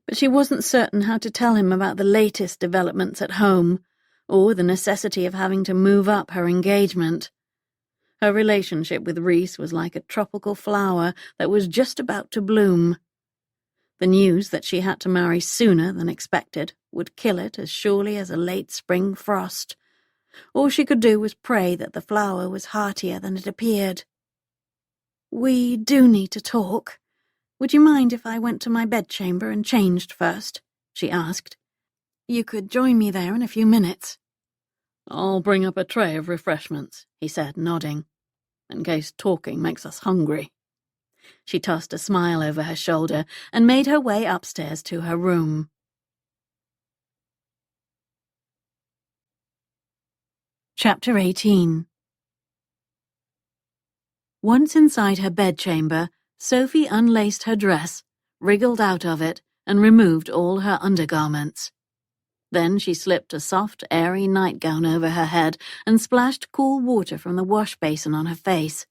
But she wasn't certain how to tell him about the latest developments at home, or the necessity of having to move up her engagement. Her relationship with Reese was like a tropical flower that was just about to bloom. The news that she had to marry sooner than expected would kill it as surely as a late spring frost. All she could do was pray that the flower was heartier than it appeared. "We do need to talk. Would you mind if I went to my bedchamber and changed first?" she asked. "You could join me there in a few minutes." "I'll bring up a tray of refreshments," he said, nodding, "in case talking makes us hungry." She tossed a smile over her shoulder and made her way upstairs to her room. Chapter 18. Once inside her bedchamber, Sophie unlaced her dress, wriggled out of it, and removed all her undergarments. Then she slipped a soft, airy nightgown over her head and splashed cool water from the wash basin on her face.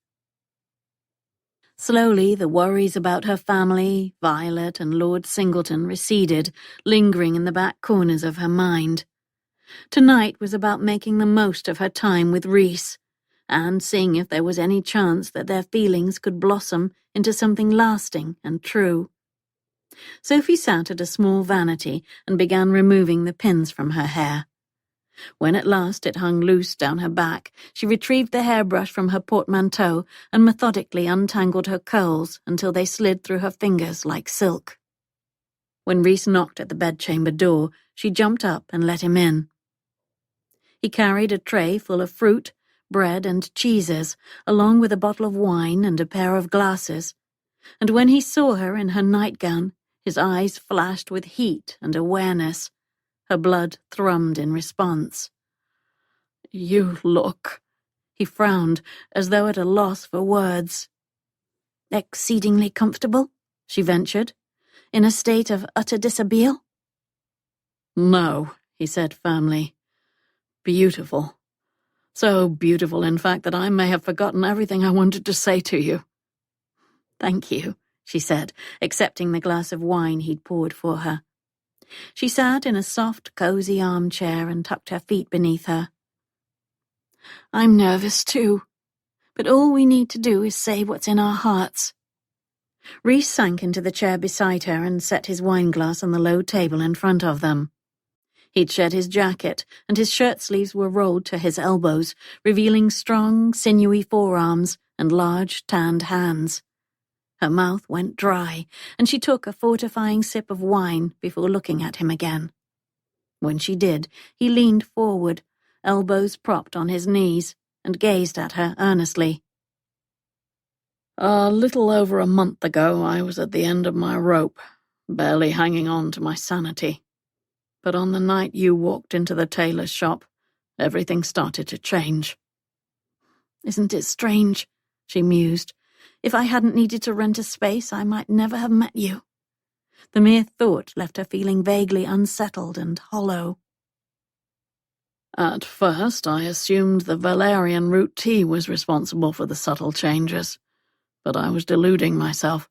Slowly, the worries about her family, Violet, and Lord Singleton receded, lingering in the back corners of her mind. Tonight was about making the most of her time with Reese, and seeing if there was any chance that their feelings could blossom into something lasting and true. Sophie sat at a small vanity and began removing the pins from her hair. When at last it hung loose down her back, she retrieved the hairbrush from her portmanteau and methodically untangled her curls until they slid through her fingers like silk. When Reese knocked at the bedchamber door, she jumped up and let him in. He carried a tray full of fruit, bread, and cheeses, along with a bottle of wine and a pair of glasses, and when he saw her in her nightgown, his eyes flashed with heat and awareness. Her blood thrummed in response. "You look—" He frowned, as though at a loss for words. "Exceedingly comfortable?" she ventured. "In a state of utter dishabille?" "No," he said firmly. "Beautiful. So beautiful, in fact, that I may have forgotten everything I wanted to say to you." "Thank you," she said, accepting the glass of wine he'd poured for her. She sat in a soft, cozy armchair and tucked her feet beneath her. "I'm nervous too, but all we need to do is say what's in our hearts." Reese sank into the chair beside her and set his wineglass on the low table in front of them. He'd shed his jacket, and his shirt sleeves were rolled to his elbows, revealing strong, sinewy forearms and large, tanned hands. Her mouth went dry, and she took a fortifying sip of wine before looking at him again. When she did, he leaned forward, elbows propped on his knees, and gazed at her earnestly. "A little over a month ago, I was at the end of my rope, barely hanging on to my sanity. But on the night you walked into the tailor's shop, everything started to change." "Isn't it strange?" she mused. "If I hadn't needed to rent a space, I might never have met you." The mere thought left her feeling vaguely unsettled and hollow. "At first, I assumed the valerian root tea was responsible for the subtle changes, but I was deluding myself.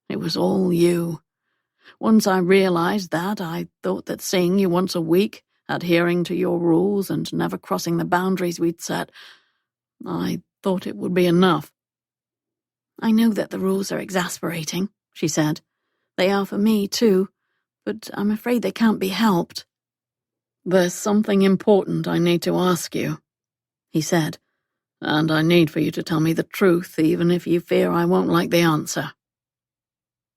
It was all you. Once I realized that, I thought that seeing you once a week, adhering to your rules and never crossing the boundaries we'd set, I thought it would be enough." "I know that the rules are exasperating," she said. "They are for me, too, but I'm afraid they can't be helped." "There's something important I need to ask you," he said, "and I need for you to tell me the truth, even if you fear I won't like the answer."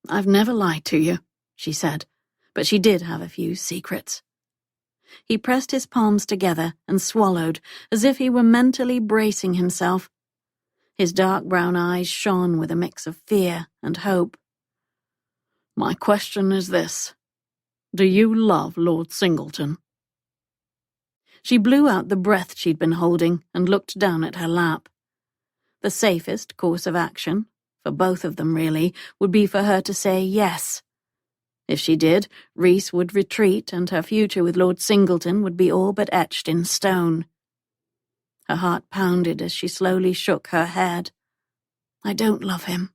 "I've never lied to you," she said, but she did have a few secrets. He pressed his palms together and swallowed, as if he were mentally bracing himself. His dark brown eyes shone with a mix of fear and hope. "My question is this. Do you love Lord Singleton?" She blew out the breath she'd been holding and looked down at her lap. The safest course of action, for both of them really, would be for her to say yes. If she did, Reese would retreat and her future with Lord Singleton would be all but etched in stone. Her heart pounded as she slowly shook her head. "I don't love him."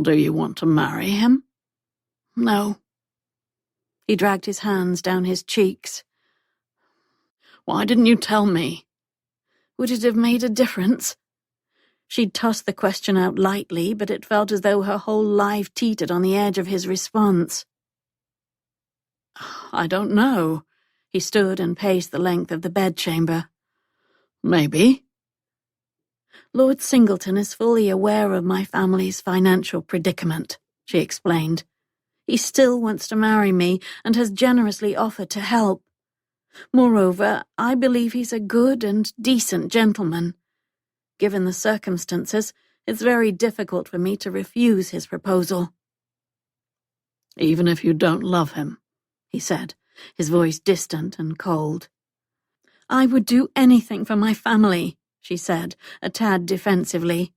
"Do you want to marry him?" "No." He dragged his hands down his cheeks. "Why didn't you tell me?" Would it have made a difference? She'd tossed the question out lightly, but it felt as though her whole life teetered on the edge of his response. "I don't know." He stood and paced the length of the bedchamber. "Maybe." "Lord Singleton is fully aware of my family's financial predicament," she explained. "He still wants to marry me and has generously offered to help. Moreover, I believe he's a good and decent gentleman. Given the circumstances, it's very difficult for me to refuse his proposal." "Even if you don't love him?" he said, his voice distant and cold. "I would do anything for my family," she said, a tad defensively.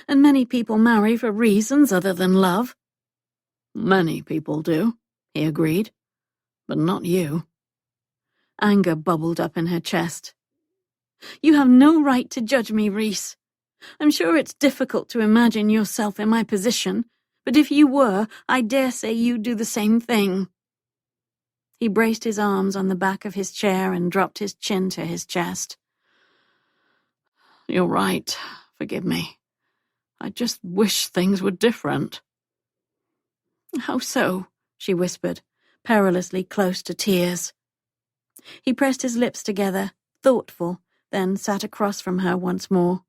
"And many people marry for reasons other than love." "Many people do," he agreed, "but not you." Anger bubbled up in her chest. "You have no right to judge me, Reese. I'm sure it's difficult to imagine yourself in my position, but if you were, I dare say you'd do the same thing." He braced his arms on the back of his chair and dropped his chin to his chest. "You're right. Forgive me. I just wish things were different." "How so?" she whispered, perilously close to tears. He pressed his lips together, thoughtful, then sat across from her once more.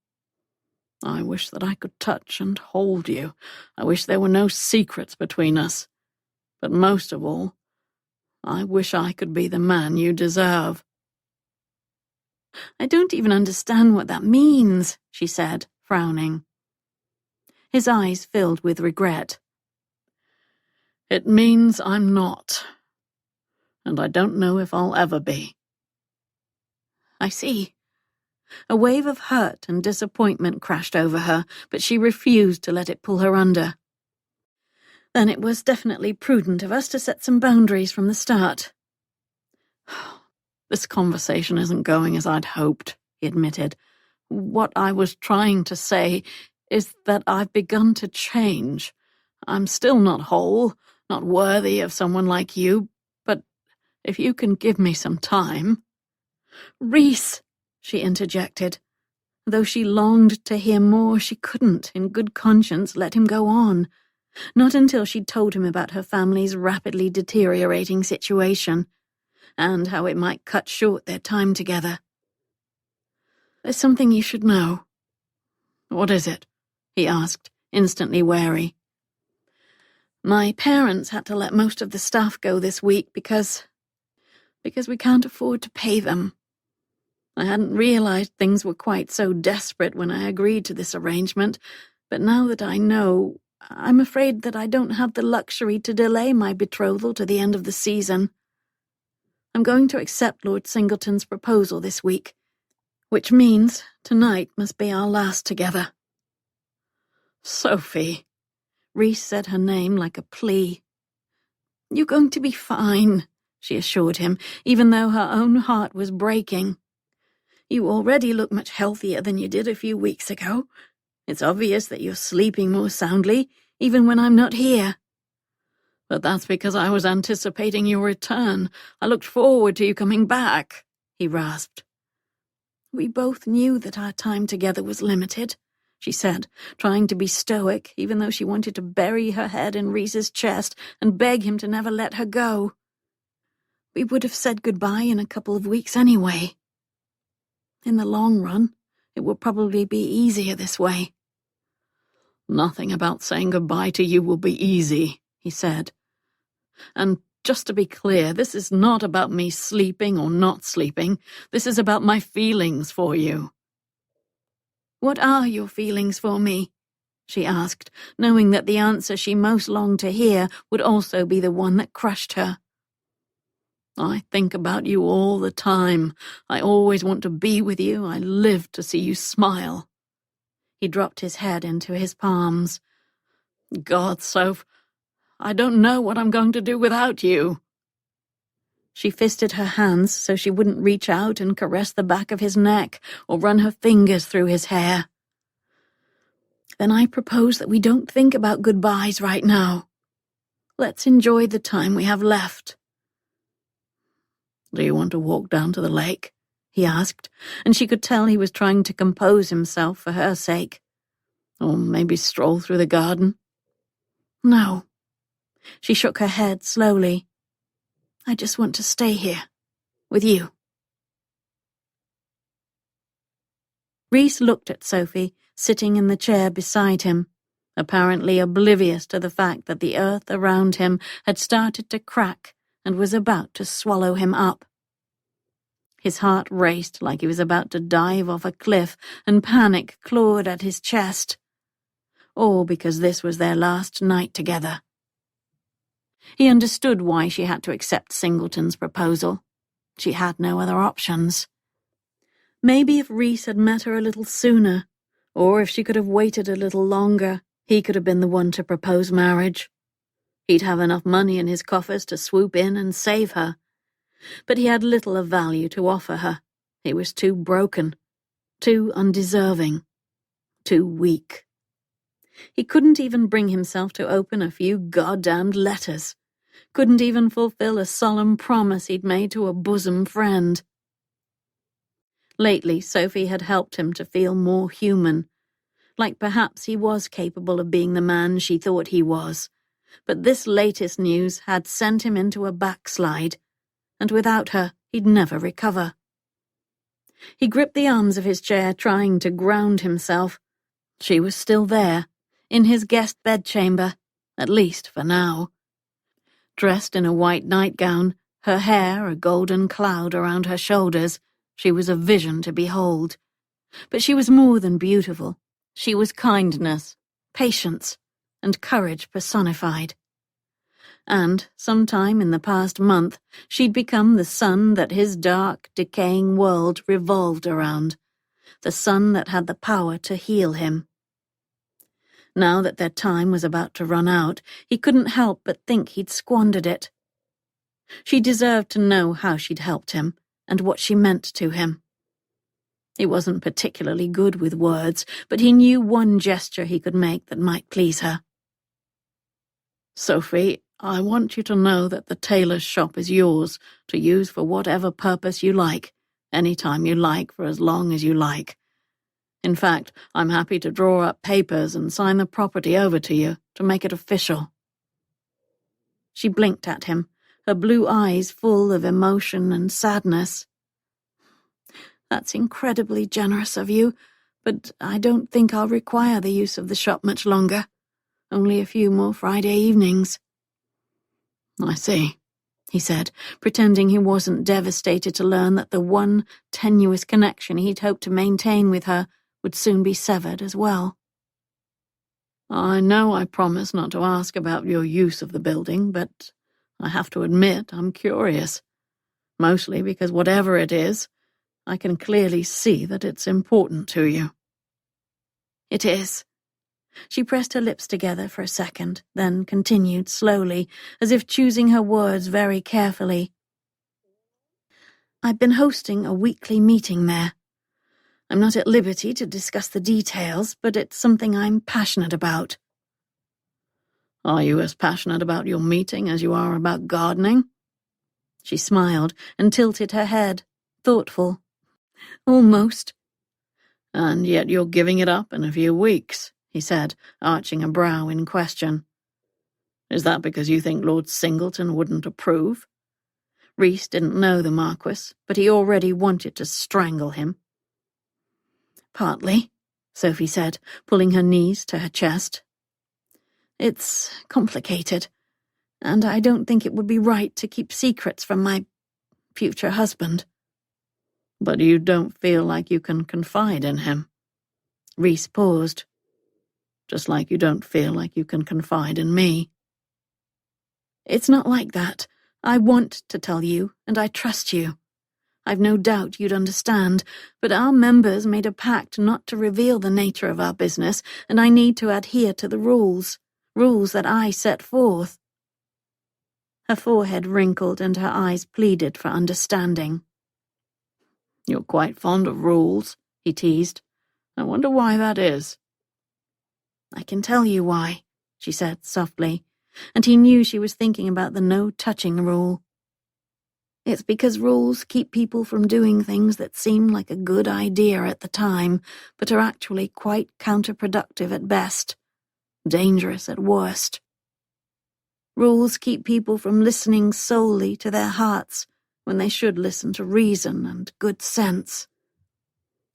I wish that I could touch and hold you. I wish there were no secrets between us. But most of all, I wish I could be the man you deserve. I don't even understand what that means, she said, frowning. His eyes filled with regret. It means I'm not. And I don't know if I'll ever be. I see. A wave of hurt and disappointment crashed over her, but she refused to let it pull her under. Then it was definitely prudent of us to set some boundaries from the start. This conversation isn't going as I'd hoped, he admitted. What I was trying to say is that I've begun to change. I'm still not whole, not worthy of someone like you, but if you can give me some time... Reese, she interjected. Though she longed to hear more, she couldn't, in good conscience, let him go on. Not until she'd told him about her family's rapidly deteriorating situation, and how it might cut short their time together. There's something you should know. What is it? He asked, instantly wary. My parents had to let most of the staff go this week because we can't afford to pay them. I hadn't realized things were quite so desperate when I agreed to this arrangement, but now that I know, I'm afraid that I don't have the luxury to delay my betrothal to the end of the season. I'm going to accept Lord Singleton's proposal this week, which means tonight must be our last together. Sophie. Reese said her name like a plea. You're going to be fine, she assured him, even though her own heart was breaking. You already look much healthier than you did a few weeks ago. It's obvious that you're sleeping more soundly, even when I'm not here. But that's because I was anticipating your return. I looked forward to you coming back, he rasped. We both knew that our time together was limited, she said, trying to be stoic, even though she wanted to bury her head in Reese's chest and beg him to never let her go. We would have said goodbye in a couple of weeks anyway. In the long run, it will probably be easier this way. Nothing about saying goodbye to you will be easy, he said. And just to be clear, this is not about me sleeping or not sleeping. This is about my feelings for you. What are your feelings for me? She asked, knowing that the answer she most longed to hear would also be the one that crushed her. I think about you all the time. I always want to be with you. I live to see you smile. He dropped his head into his palms. God, Soph, I don't know what I'm going to do without you. She fisted her hands so she wouldn't reach out and caress the back of his neck or run her fingers through his hair. Then I propose that we don't think about goodbyes right now. Let's enjoy the time we have left. Do you want to walk down to the lake? He asked, and she could tell he was trying to compose himself for her sake. Or maybe stroll through the garden? No. She shook her head slowly. I just want to stay here, with you. Reese looked at Sophie, sitting in the chair beside him, apparently oblivious to the fact that the earth around him had started to crack and was about to swallow him up. His heart raced like he was about to dive off a cliff, and panic clawed at his chest. All because this was their last night together. He understood why she had to accept Singleton's proposal. She had no other options. Maybe if Reese had met her a little sooner, or if she could have waited a little longer, he could have been the one to propose marriage. He'd have enough money in his coffers to swoop in and save her. But he had little of value to offer her. He was too broken, too undeserving, too weak. He couldn't even bring himself to open a few goddamned letters. Couldn't even fulfill a solemn promise he'd made to a bosom friend. Lately, Sophie had helped him to feel more human, like perhaps he was capable of being the man she thought he was. But this latest news had sent him into a backslide, and without her, he'd never recover. He gripped the arms of his chair, trying to ground himself. She was still there, in his guest bedchamber, at least for now. Dressed in a white nightgown, her hair a golden cloud around her shoulders, she was a vision to behold. But she was more than beautiful. She was kindness, patience, and courage personified. And, sometime in the past month, she'd become the sun that his dark, decaying world revolved around, the sun that had the power to heal him. Now that their time was about to run out, he couldn't help but think he'd squandered it. She deserved to know how she'd helped him, and what she meant to him. He wasn't particularly good with words, but he knew one gesture he could make that might please her. "Sophie, I want you to know that the tailor's shop is yours, to use for whatever purpose you like, any time you like, for as long as you like. In fact, I'm happy to draw up papers and sign the property over to you, to make it official." She blinked at him, her blue eyes full of emotion and sadness. "That's incredibly generous of you, but I don't think I'll require the use of the shop much longer. Only a few more Friday evenings." "I see," he said, pretending he wasn't devastated to learn that the one tenuous connection he'd hoped to maintain with her would soon be severed as well. "I know I promised not to ask about your use of the building, but I have to admit I'm curious. Mostly because whatever it is, I can clearly see that it's important to you." "It is." She pressed her lips together for a second, then continued slowly, as if choosing her words very carefully. "I've been hosting a weekly meeting there. I'm not at liberty to discuss the details, but it's something I'm passionate about." "Are you as passionate about your meeting as you are about gardening?" She smiled and tilted her head, thoughtful. "Almost." "And yet you're giving it up in a few weeks," he said, arching a brow in question. "Is that because you think Lord Singleton wouldn't approve?" Reese didn't know the Marquis, but he already wanted to strangle him. "Partly," Sophie said, pulling her knees to her chest. "It's complicated, and I don't think it would be right to keep secrets from my future husband." "But you don't feel like you can confide in him?" Reese paused. "Just like you don't feel like you can confide in me." "It's not like that. I want to tell you, and I trust you. I've no doubt you'd understand, but our members made a pact not to reveal the nature of our business, and I need to adhere to the rules that I set forth." Her forehead wrinkled and her eyes pleaded for understanding. "You're quite fond of rules," he teased. "I wonder why that is." "I can tell you why," she said softly, and he knew she was thinking about the no-touching rule. "It's because rules keep people from doing things that seem like a good idea at the time, but are actually quite counterproductive at best, dangerous at worst. Rules keep people from listening solely to their hearts when they should listen to reason and good sense.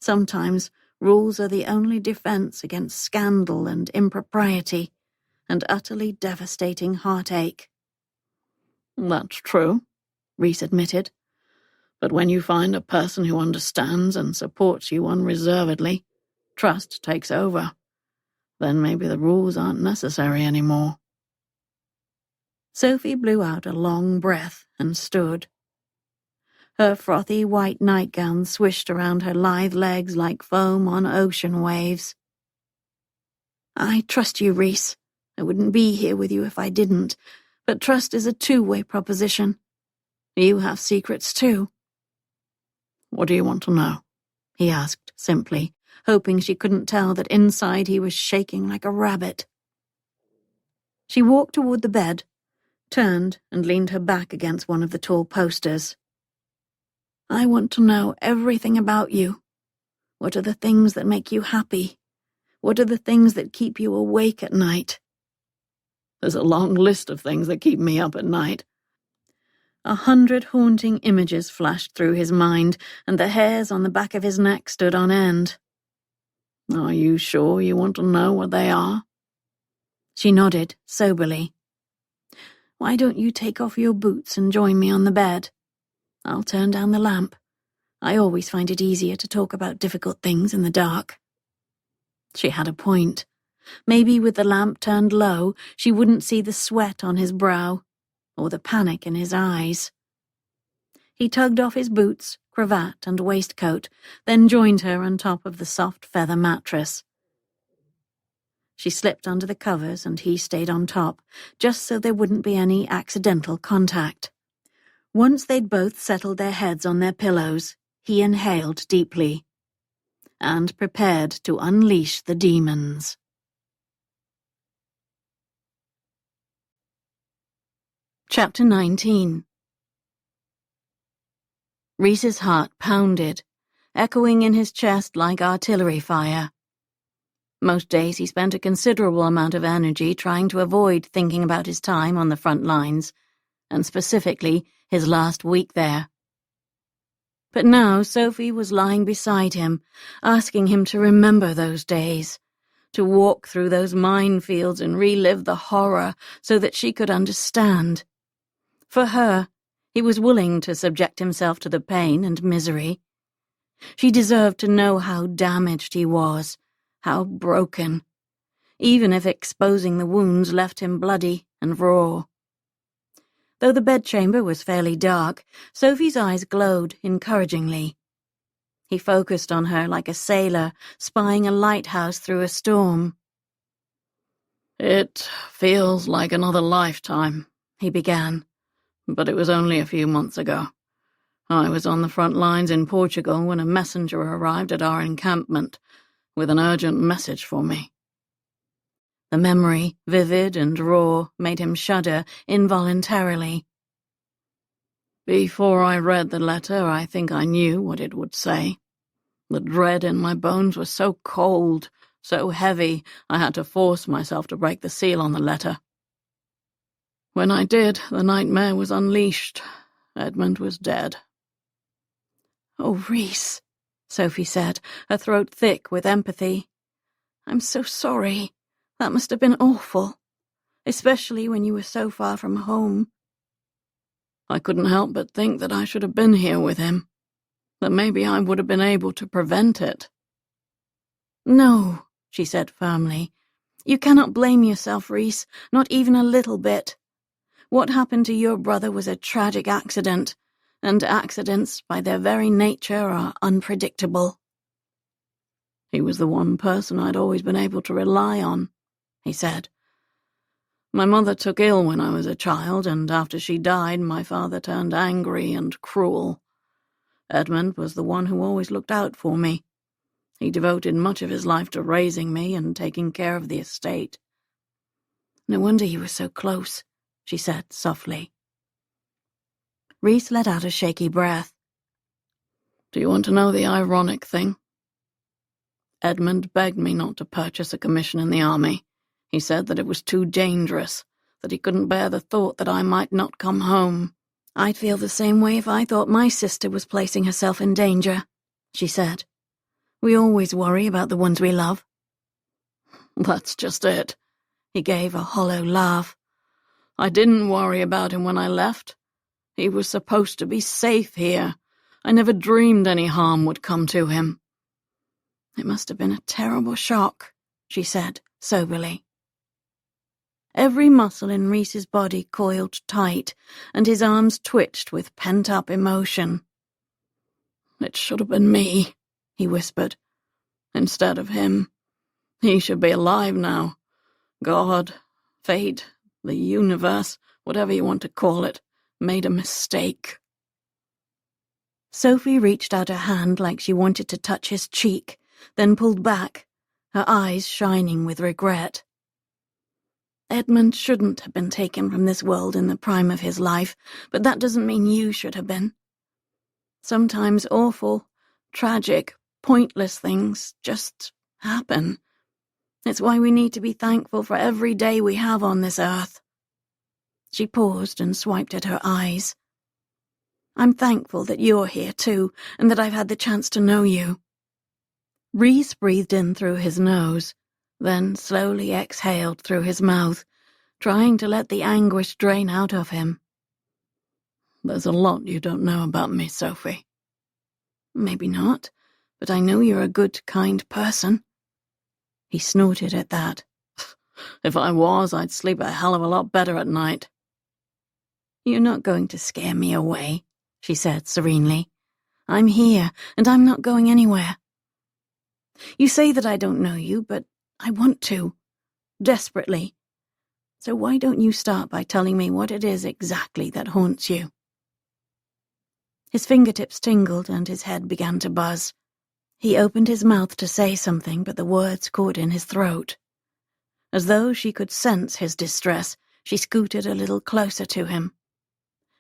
Sometimes rules are the only defense against scandal and impropriety, and utterly devastating heartache." "That's true," Reese admitted. "But when you find a person who understands and supports you unreservedly, trust takes over. Then maybe the rules aren't necessary anymore." Sophie blew out a long breath and stood. Her frothy white nightgown swished around her lithe legs like foam on ocean waves. "I trust you, Reese. I wouldn't be here with you if I didn't, but trust is a two-way proposition. You have secrets too." "What do you want to know?" he asked simply, hoping she couldn't tell that inside he was shaking like a rabbit. She walked toward the bed, turned and leaned her back against one of the tall posters. "I want to know everything about you. What are the things that make you happy? What are the things that keep you awake at night?" "There's a long list of things that keep me up at night. 100 haunting images flashed through his mind, and the hairs on the back of his neck stood on end. Are you sure you want to know what they are? She nodded, soberly. Why don't you take off your boots and join me on the bed? I'll turn down the lamp. I always find it easier to talk about difficult things in the dark. She had a point. Maybe with the lamp turned low, she wouldn't see the sweat on his brow, or the panic in his eyes. He tugged off his boots, cravat, and waistcoat, then joined her on top of the soft feather mattress. She slipped under the covers and he stayed on top, just so there wouldn't be any accidental contact. Once they'd both settled their heads on their pillows, he inhaled deeply and prepared to unleash the demons. Chapter 19. Reese's heart pounded, echoing in his chest like artillery fire. Most days he spent a considerable amount of energy trying to avoid thinking about his time on the front lines, and specifically his last week there. But now Sophie was lying beside him, asking him to remember those days, to walk through those minefields and relive the horror so that she could understand. For her, he was willing to subject himself to the pain and misery. She deserved to know how damaged he was, how broken, even if exposing the wounds left him bloody and raw. Though the bedchamber was fairly dark, Sophie's eyes glowed encouragingly. He focused on her like a sailor spying a lighthouse through a storm. It feels like another lifetime, he began, but it was only a few months ago. I was on the front lines in Portugal when a messenger arrived at our encampment with an urgent message for me. The memory, vivid and raw, made him shudder involuntarily. Before I read the letter, I think I knew what it would say. The dread in my bones was so cold, so heavy, I had to force myself to break the seal on the letter. When I did, the nightmare was unleashed. Edmund was dead. Oh, Reese, Sophie said, her throat thick with empathy. I'm so sorry. That must have been awful, especially when you were so far from home. I couldn't help but think that I should have been here with him, that maybe I would have been able to prevent it. No, she said firmly. You cannot blame yourself, Reese, not even a little bit. What happened to your brother was a tragic accident, and accidents, by their very nature, are unpredictable. He was the one person I'd always been able to rely on, he said. My mother took ill when I was a child, and after she died, my father turned angry and cruel. Edmund was the one who always looked out for me. He devoted much of his life to raising me and taking care of the estate. No wonder you were so close, she said softly. Reese let out a shaky breath. Do you want to know the ironic thing? Edmund begged me not to purchase a commission in the army. He said that it was too dangerous, that he couldn't bear the thought that I might not come home. I'd feel the same way if I thought my sister was placing herself in danger, she said. We always worry about the ones we love. That's just it. He gave a hollow laugh. I didn't worry about him when I left. He was supposed to be safe here. I never dreamed any harm would come to him. It must have been a terrible shock, she said soberly. Every muscle in Reese's body coiled tight, and his arms twitched with pent-up emotion. It should have been me, he whispered, instead of him. He should be alive now. God, fate, the universe, whatever you want to call it, made a mistake. Sophie reached out a hand like she wanted to touch his cheek, then pulled back, her eyes shining with regret. Edmund shouldn't have been taken from this world in the prime of his life, but that doesn't mean you should have been. Sometimes awful, tragic, pointless things just happen. It's why we need to be thankful for every day we have on this earth. She paused and swiped at her eyes. I'm thankful that you're here too, and that I've had the chance to know you." Reese breathed in through his nose, then slowly exhaled through his mouth, trying to let the anguish drain out of him. "There's a lot you don't know about me, Sophie." "Maybe not, but I know you're a good, kind person." He snorted at that. "If I was, I'd sleep a hell of a lot better at night." "You're not going to scare me away," she said serenely. "I'm here, and I'm not going anywhere. You say that I don't know you, but I want to. Desperately. So why don't you start by telling me what it is exactly that haunts you?" His fingertips tingled and his head began to buzz. He opened his mouth to say something, but the words caught in his throat. As though she could sense his distress, she scooted a little closer to him.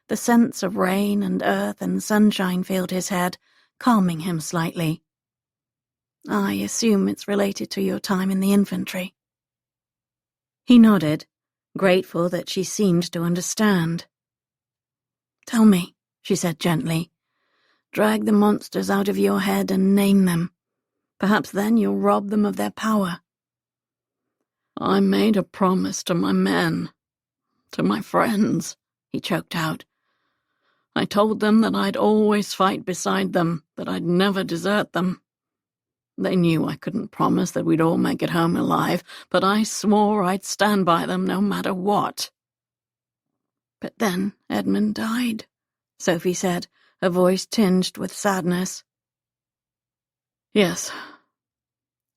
The sense of rain and earth and sunshine filled his head, calming him slightly. "I assume it's related to your time in the infantry." He nodded, grateful that she seemed to understand. "Tell me," she said gently. "Drag the monsters out of your head and name them. Perhaps then you'll rob them of their power." "I made a promise to my men, to my friends," he choked out. "I told them that I'd always fight beside them, that I'd never desert them. They knew I couldn't promise that we'd all make it home alive, but I swore I'd stand by them no matter what." "But then Edmund died," Sophie said, her voice tinged with sadness. "Yes."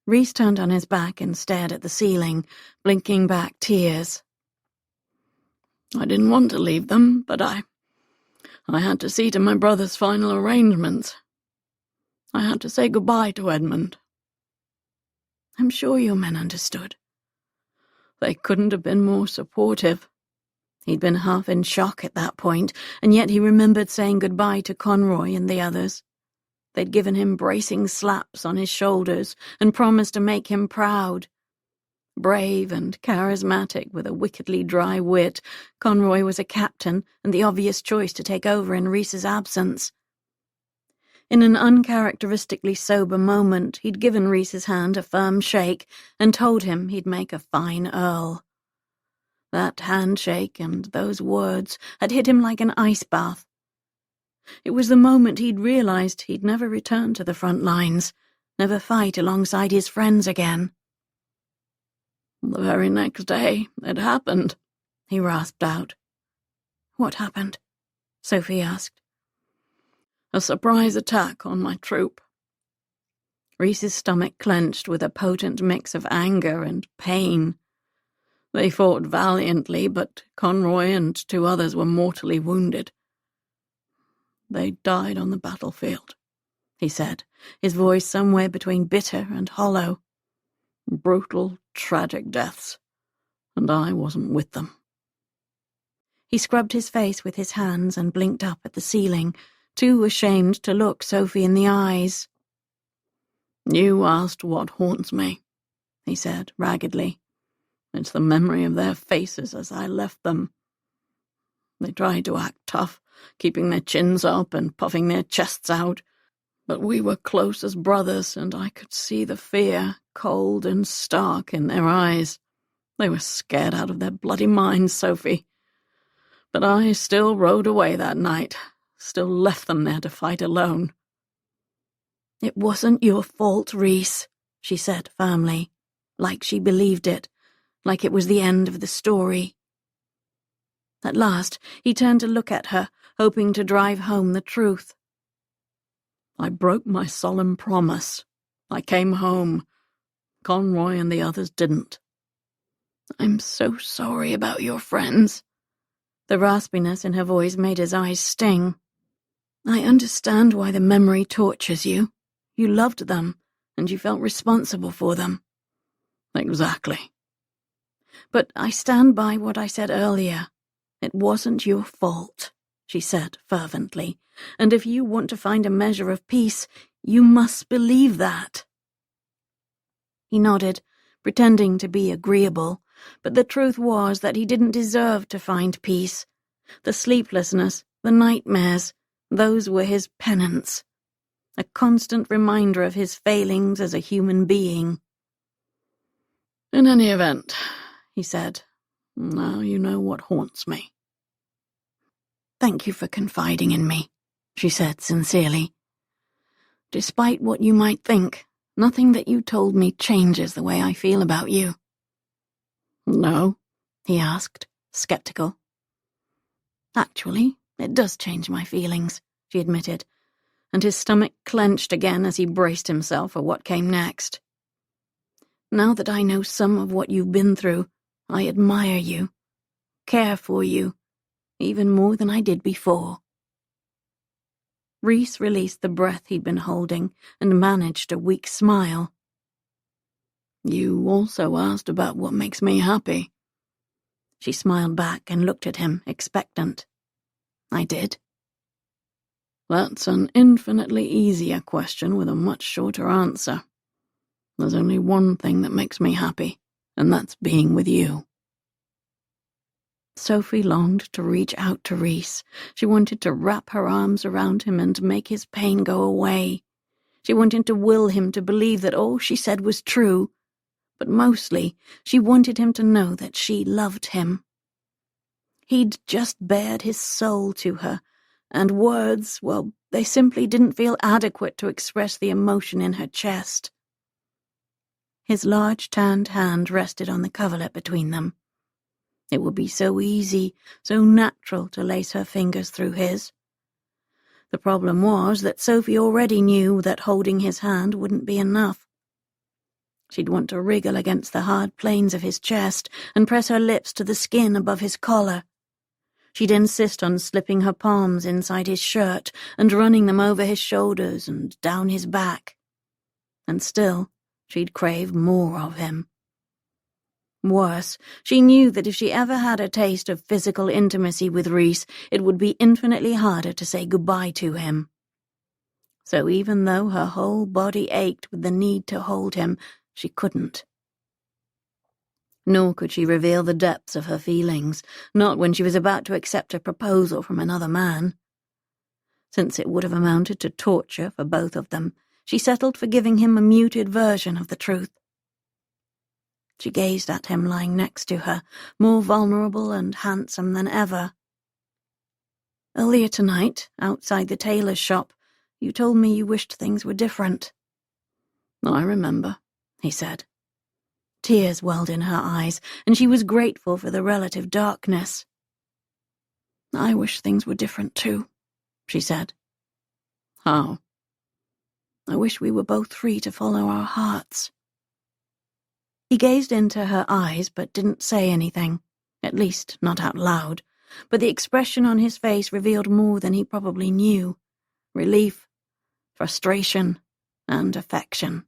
Reese turned on his back and stared at the ceiling, blinking back tears. "I didn't want to leave them, but I had to see to my brother's final arrangements. I had to say goodbye to Edmund." "I'm sure your men understood." "They couldn't have been more supportive." He'd been half in shock at that point, and yet he remembered saying goodbye to Conroy and the others. They'd given him bracing slaps on his shoulders and promised to make him proud. Brave and charismatic with a wickedly dry wit, Conroy was a captain and the obvious choice to take over in Reese's absence. In an uncharacteristically sober moment, he'd given Reese's hand a firm shake and told him he'd make a fine earl. That handshake and those words had hit him like an ice bath. It was the moment he'd realized he'd never return to the front lines, never fight alongside his friends again. "The very next day, it happened," he rasped out. "What happened?" Sophie asked. "A surprise attack on my troop." Reese's stomach clenched with a potent mix of anger and pain. "They fought valiantly, but Conroy and 2 others were mortally wounded. They died on the battlefield," he said, his voice somewhere between bitter and hollow. "Brutal, tragic deaths, and I wasn't with them." He scrubbed his face with his hands and blinked up at the ceiling, too ashamed to look Sophie in the eyes. "You asked what haunts me," he said raggedly. "It's the memory of their faces as I left them. They tried to act tough, keeping their chins up and puffing their chests out, but we were close as brothers, and I could see the fear, cold and stark, in their eyes. They were scared out of their bloody minds, Sophie. But I still rode away that night, still left them there to fight alone." "It wasn't your fault, Reese," she said firmly, like she believed it, like it was the end of the story. At last, he turned to look at her, hoping to drive home the truth. "I broke my solemn promise. I came home. Conroy and the others didn't." "I'm so sorry about your friends." The raspiness in her voice made his eyes sting. "I understand why the memory tortures you. You loved them, and you felt responsible for them." "Exactly." "But I stand by what I said earlier. It wasn't your fault," she said fervently, "and if you want to find a measure of peace, you must believe that." He nodded, pretending to be agreeable, but the truth was that he didn't deserve to find peace. The sleeplessness, the nightmares, Those were his penance, a constant reminder of his failings as a human being. "In any event," he said, "now you know what haunts me." "Thank you for confiding in me," she said sincerely. "Despite what you might think, nothing that you told me changes the way I feel about you." "No?" he asked, skeptical. "Actually, it does change my feelings," she admitted, and his stomach clenched again as he braced himself for what came next. "Now that I know some of what you've been through, I admire you, care for you, even more than I did before." Reese released the breath he'd been holding and managed a weak smile. "You also asked about what makes me happy." She smiled back and looked at him, expectant. "I did." "That's an infinitely easier question with a much shorter answer. There's only one thing that makes me happy, and that's being with you." Sophie longed to reach out to Reese. She wanted to wrap her arms around him and make his pain go away. She wanted to will him to believe that all she said was true, but mostly she wanted him to know that she loved him. He'd just bared his soul to her, and words, well, they simply didn't feel adequate to express the emotion in her chest. His large tanned hand rested on the coverlet between them. It would be so easy, so natural to lace her fingers through his. The problem was that Sophie already knew that holding his hand wouldn't be enough. She'd want to wriggle against the hard planes of his chest and press her lips to the skin above his collar. She'd insist on slipping her palms inside his shirt and running them over his shoulders and down his back. And still, she'd crave more of him. Worse, she knew that if she ever had a taste of physical intimacy with Reese, it would be infinitely harder to say goodbye to him. So even though her whole body ached with the need to hold him, she couldn't. Nor could she reveal the depths of her feelings, not when she was about to accept a proposal from another man. Since it would have amounted to torture for both of them, she settled for giving him a muted version of the truth. She gazed at him lying next to her, more vulnerable and handsome than ever. "Earlier tonight, outside the tailor's shop, you told me you wished things were different." "I remember," he said. Tears welled in her eyes, and she was grateful for the relative darkness. "I wish things were different too," she said. "How?" "I wish we were both free to follow our hearts." He gazed into her eyes but didn't say anything, at least not out loud, but the expression on his face revealed more than he probably knew: relief, frustration, and affection.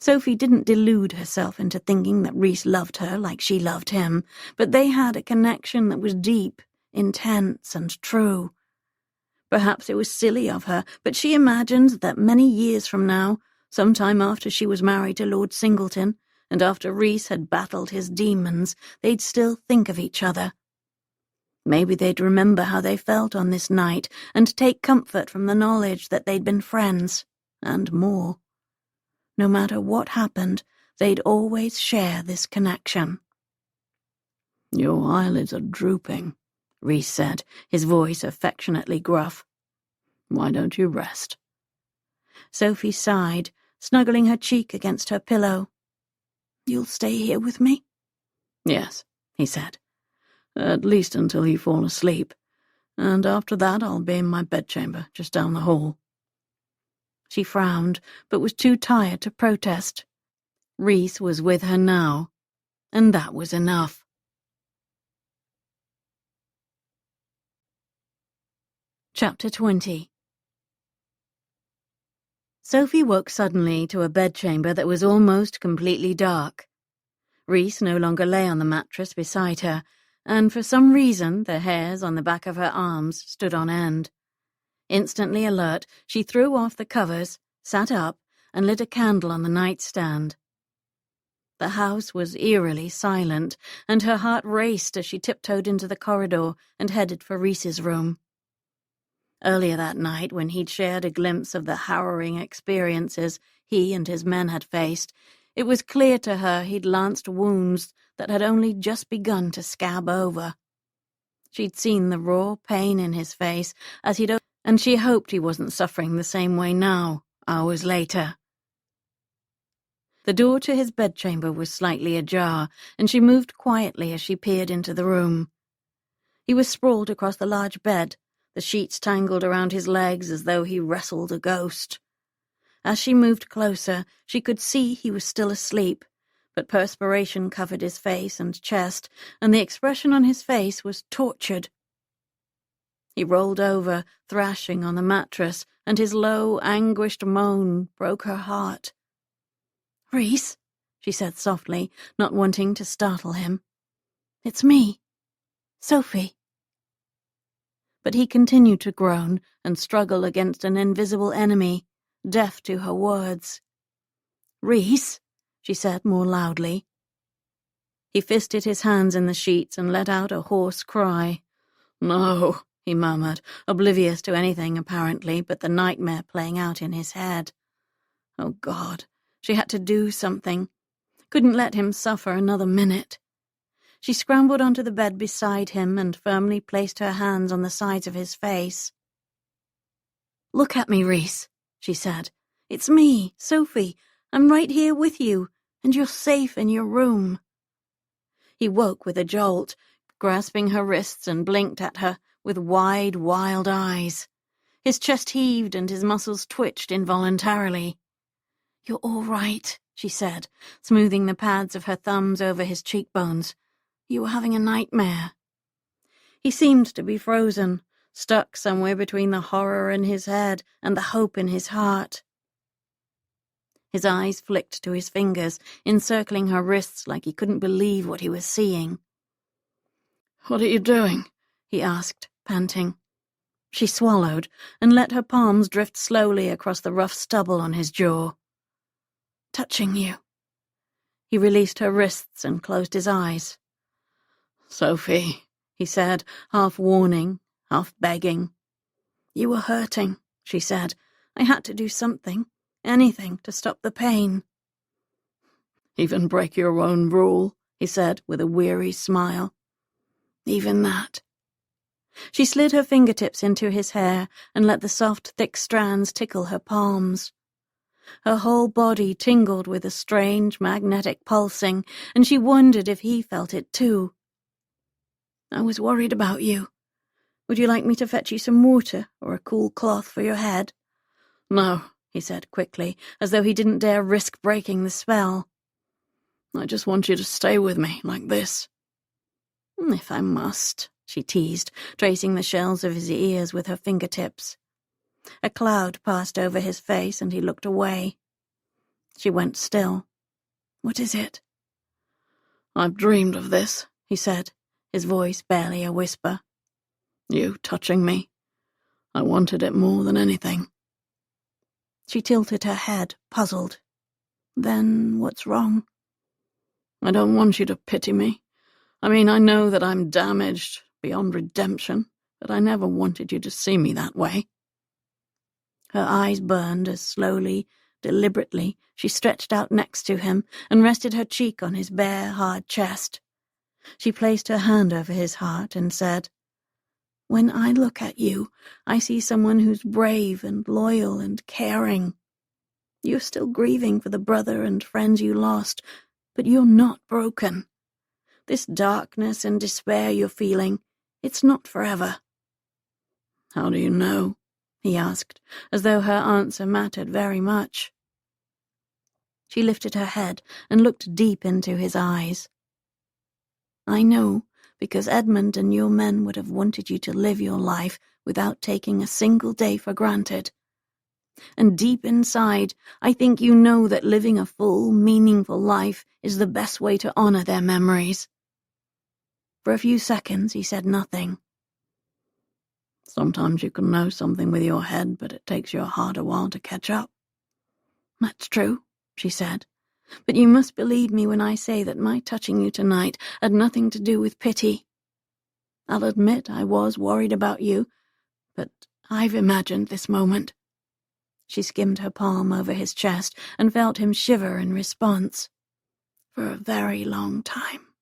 Sophie didn't delude herself into thinking that Reese loved her like she loved him, but they had a connection that was deep, intense, and true. Perhaps it was silly of her, but she imagined that many years from now, sometime after she was married to Lord Singleton, and after Reese had battled his demons, they'd still think of each other. Maybe they'd remember how they felt on this night, and take comfort from the knowledge that they'd been friends, and more. No matter what happened, they'd always share this connection. "Your eyelids are drooping," Reese said, his voice affectionately gruff. "Why don't you rest?" Sophie sighed, snuggling her cheek against her pillow. "You'll stay here with me?" "Yes," he said. "At least until you fall asleep. And after that I'll be in my bedchamber just down the hall." She frowned, but was too tired to protest. Reese was with her now, and that was enough. Chapter 20. Sophie woke suddenly to a bedchamber that was almost completely dark. Reese no longer lay on the mattress beside her, and for some reason the hairs on the back of her arms stood on end. Instantly alert, she threw off the covers, sat up, and lit a candle on the nightstand. The house was eerily silent, and her heart raced as she tiptoed into the corridor and headed for Reese's room. Earlier that night, when he'd shared a glimpse of the harrowing experiences he and his men had faced, it was clear to her he'd lanced wounds that had only just begun to scab over. She'd seen the raw pain in his face and she hoped he wasn't suffering the same way now, hours later. The door to his bedchamber was slightly ajar, and she moved quietly as she peered into the room. He was sprawled across the large bed, the sheets tangled around his legs as though he wrestled a ghost. As she moved closer, she could see he was still asleep, but perspiration covered his face and chest, and the expression on his face was tortured. He rolled over, thrashing on the mattress, and his low, anguished moan broke her heart. "Reese," she said softly, not wanting to startle him. "It's me, Sophie." But he continued to groan and struggle against an invisible enemy, deaf to her words. "Reese," she said more loudly. He fisted his hands in the sheets and let out a hoarse cry. "No," he murmured, oblivious to anything apparently but the nightmare playing out in his head. Oh God, she had to do something. Couldn't let him suffer another minute. She scrambled onto the bed beside him and firmly placed her hands on the sides of his face. "Look at me, Reese," she said. "It's me, Sophie. I'm right here with you, and you're safe in your room." He woke with a jolt, grasping her wrists and blinked at her with wide, wild eyes. His chest heaved and his muscles twitched involuntarily. "You're all right," she said, smoothing the pads of her thumbs over his cheekbones. "You were having a nightmare." He seemed to be frozen, stuck somewhere between the horror in his head and the hope in his heart. His eyes flicked to his fingers, encircling her wrists like he couldn't believe what he was seeing. "What are you doing?" he asked, panting. She swallowed and let her palms drift slowly across the rough stubble on his jaw. "Touching you." He released her wrists and closed his eyes. "Sophie," he said, half warning, half begging. "You were hurting," she said. "I had to do something, anything to stop the pain." "Even break your own rule," he said with a weary smile. "Even that." She slid her fingertips into his hair and let the soft, thick strands tickle her palms. Her whole body tingled with a strange, magnetic pulsing, and she wondered if he felt it too. "I was worried about you. Would you like me to fetch you some water or a cool cloth for your head?" "No," he said quickly, as though he didn't dare risk breaking the spell. "I just want you to stay with me, like this." "If I must," she teased, tracing the shells of his ears with her fingertips. A cloud passed over his face and he looked away. She went still. "What is it?" "I've dreamed of this," he said, his voice barely a whisper. "You touching me. I wanted it more than anything." She tilted her head, puzzled. "Then what's wrong?" "I don't want you to pity me. I mean, I know that I'm damaged beyond redemption, but I never wanted you to see me that way." Her eyes burned as slowly, deliberately, she stretched out next to him and rested her cheek on his bare, hard chest. She placed her hand over his heart and said, "When I look at you, I see someone who's brave and loyal and caring. You're still grieving for the brother and friends you lost, but you're not broken. This darkness and despair you're feeling, it's not forever." "How do you know?" he asked, as though her answer mattered very much. She lifted her head and looked deep into his eyes. "I know, because Edmund and your men would have wanted you to live your life without taking a single day for granted. And deep inside, I think you know that living a full, meaningful life is the best way to honor their memories." For a few seconds he said nothing. "Sometimes you can know something with your head, but it takes your heart a while to catch up." "That's true," she said. "But you must believe me when I say that my touching you tonight had nothing to do with pity. I'll admit I was worried about you, but I've imagined this moment." She skimmed her palm over his chest and felt him shiver in response. "For a very long time."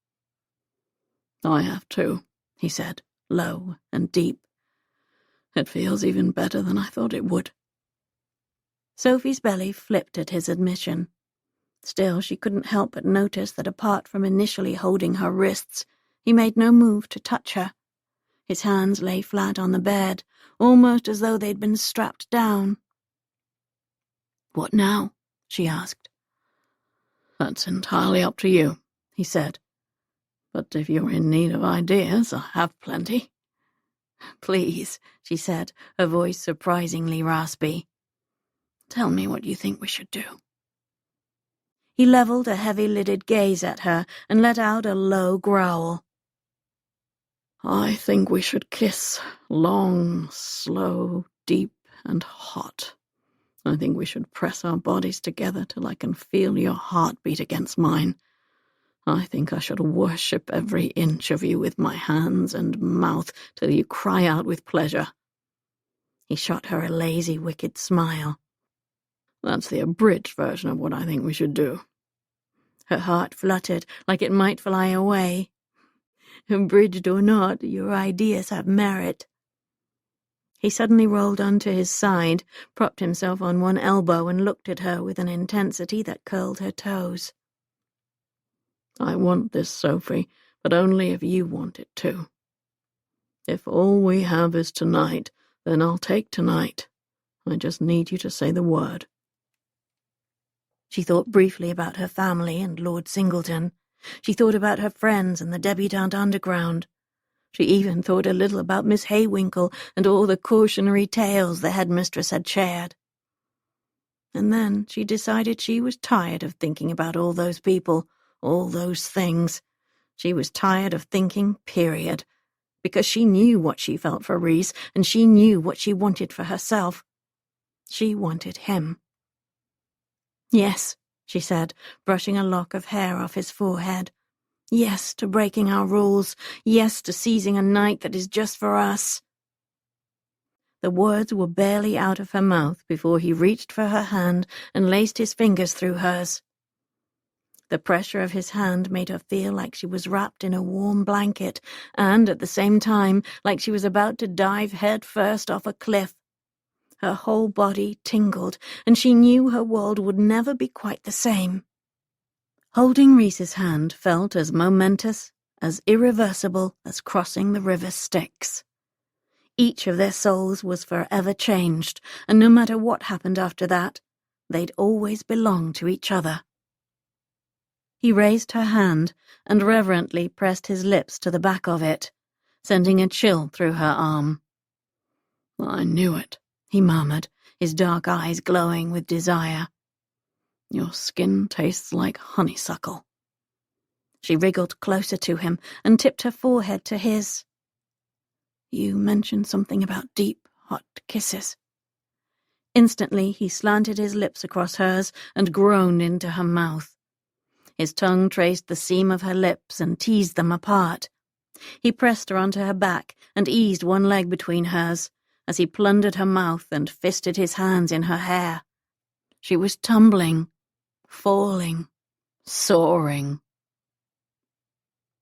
"I have too," he said, low and deep. "It feels even better than I thought it would." Sophie's belly flipped at his admission. Still, she couldn't help but notice that apart from initially holding her wrists, he made no move to touch her. His hands lay flat on the bed, almost as though they'd been strapped down. "What now?" she asked. "That's entirely up to you," he said. "But if you're in need of ideas, I have plenty." "Please," she said, her voice surprisingly raspy. "Tell me what you think we should do." He leveled a heavy-lidded gaze at her and let out a low growl. "I think we should kiss, long, slow, deep, and hot. I think we should press our bodies together till I can feel your heartbeat against mine. I think I should worship every inch of you with my hands and mouth till you cry out with pleasure." He shot her a lazy, wicked smile. "That's the abridged version of what I think we should do." Her heart fluttered like it might fly away. "Abridged or not, your ideas have merit." He suddenly rolled onto his side, propped himself on one elbow, and looked at her with an intensity that curled her toes. "I want this, Sophie, but only if you want it too. If all we have is tonight, then I'll take tonight. I just need you to say the word." She thought briefly about her family and Lord Singleton. She thought about her friends and the Debutante Underground. She even thought a little about Miss Haywinkle and all the cautionary tales the headmistress had shared. And then she decided she was tired of thinking about all those people, all those things. She was tired of thinking, period. Because she knew what she felt for Reese, and she knew what she wanted for herself. She wanted him. "Yes," she said, brushing a lock of hair off his forehead. "Yes to breaking our rules. Yes to seizing a night that is just for us." The words were barely out of her mouth before he reached for her hand and laced his fingers through hers. The pressure of his hand made her feel like she was wrapped in a warm blanket and, at the same time, like she was about to dive head first off a cliff. Her whole body tingled, and she knew her world would never be quite the same. Holding Reese's hand felt as momentous, as irreversible as crossing the river Styx. Each of their souls was forever changed, and no matter what happened after that, they'd always belong to each other. He raised her hand and reverently pressed his lips to the back of it, sending a chill through her arm. "I knew it," he murmured, his dark eyes glowing with desire. "Your skin tastes like honeysuckle." She wriggled closer to him and tipped her forehead to his. "You mentioned something about deep, hot kisses." Instantly he slanted his lips across hers and groaned into her mouth. His tongue traced the seam of her lips and teased them apart. He pressed her onto her back and eased one leg between hers as he plundered her mouth and fisted his hands in her hair. She was tumbling, falling, soaring.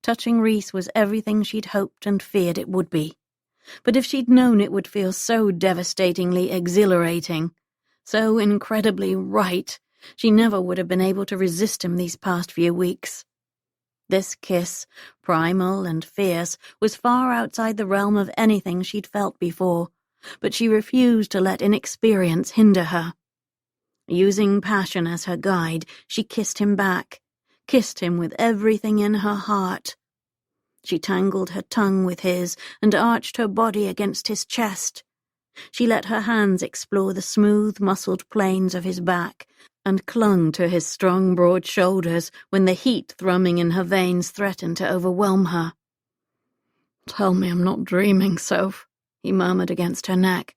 Touching Reese was everything she'd hoped and feared it would be. But if she'd known it would feel so devastatingly exhilarating, so incredibly right, she never would have been able to resist him these past few weeks. This kiss, primal and fierce, was far outside the realm of anything she'd felt before, but she refused to let inexperience hinder her. Using passion as her guide, she kissed him back, kissed him with everything in her heart. She tangled her tongue with his and arched her body against his chest. She let her hands explore the smooth, muscled planes of his back and clung to his strong, broad shoulders when the heat thrumming in her veins threatened to overwhelm her. "Tell me I'm not dreaming, Soph," he murmured against her neck.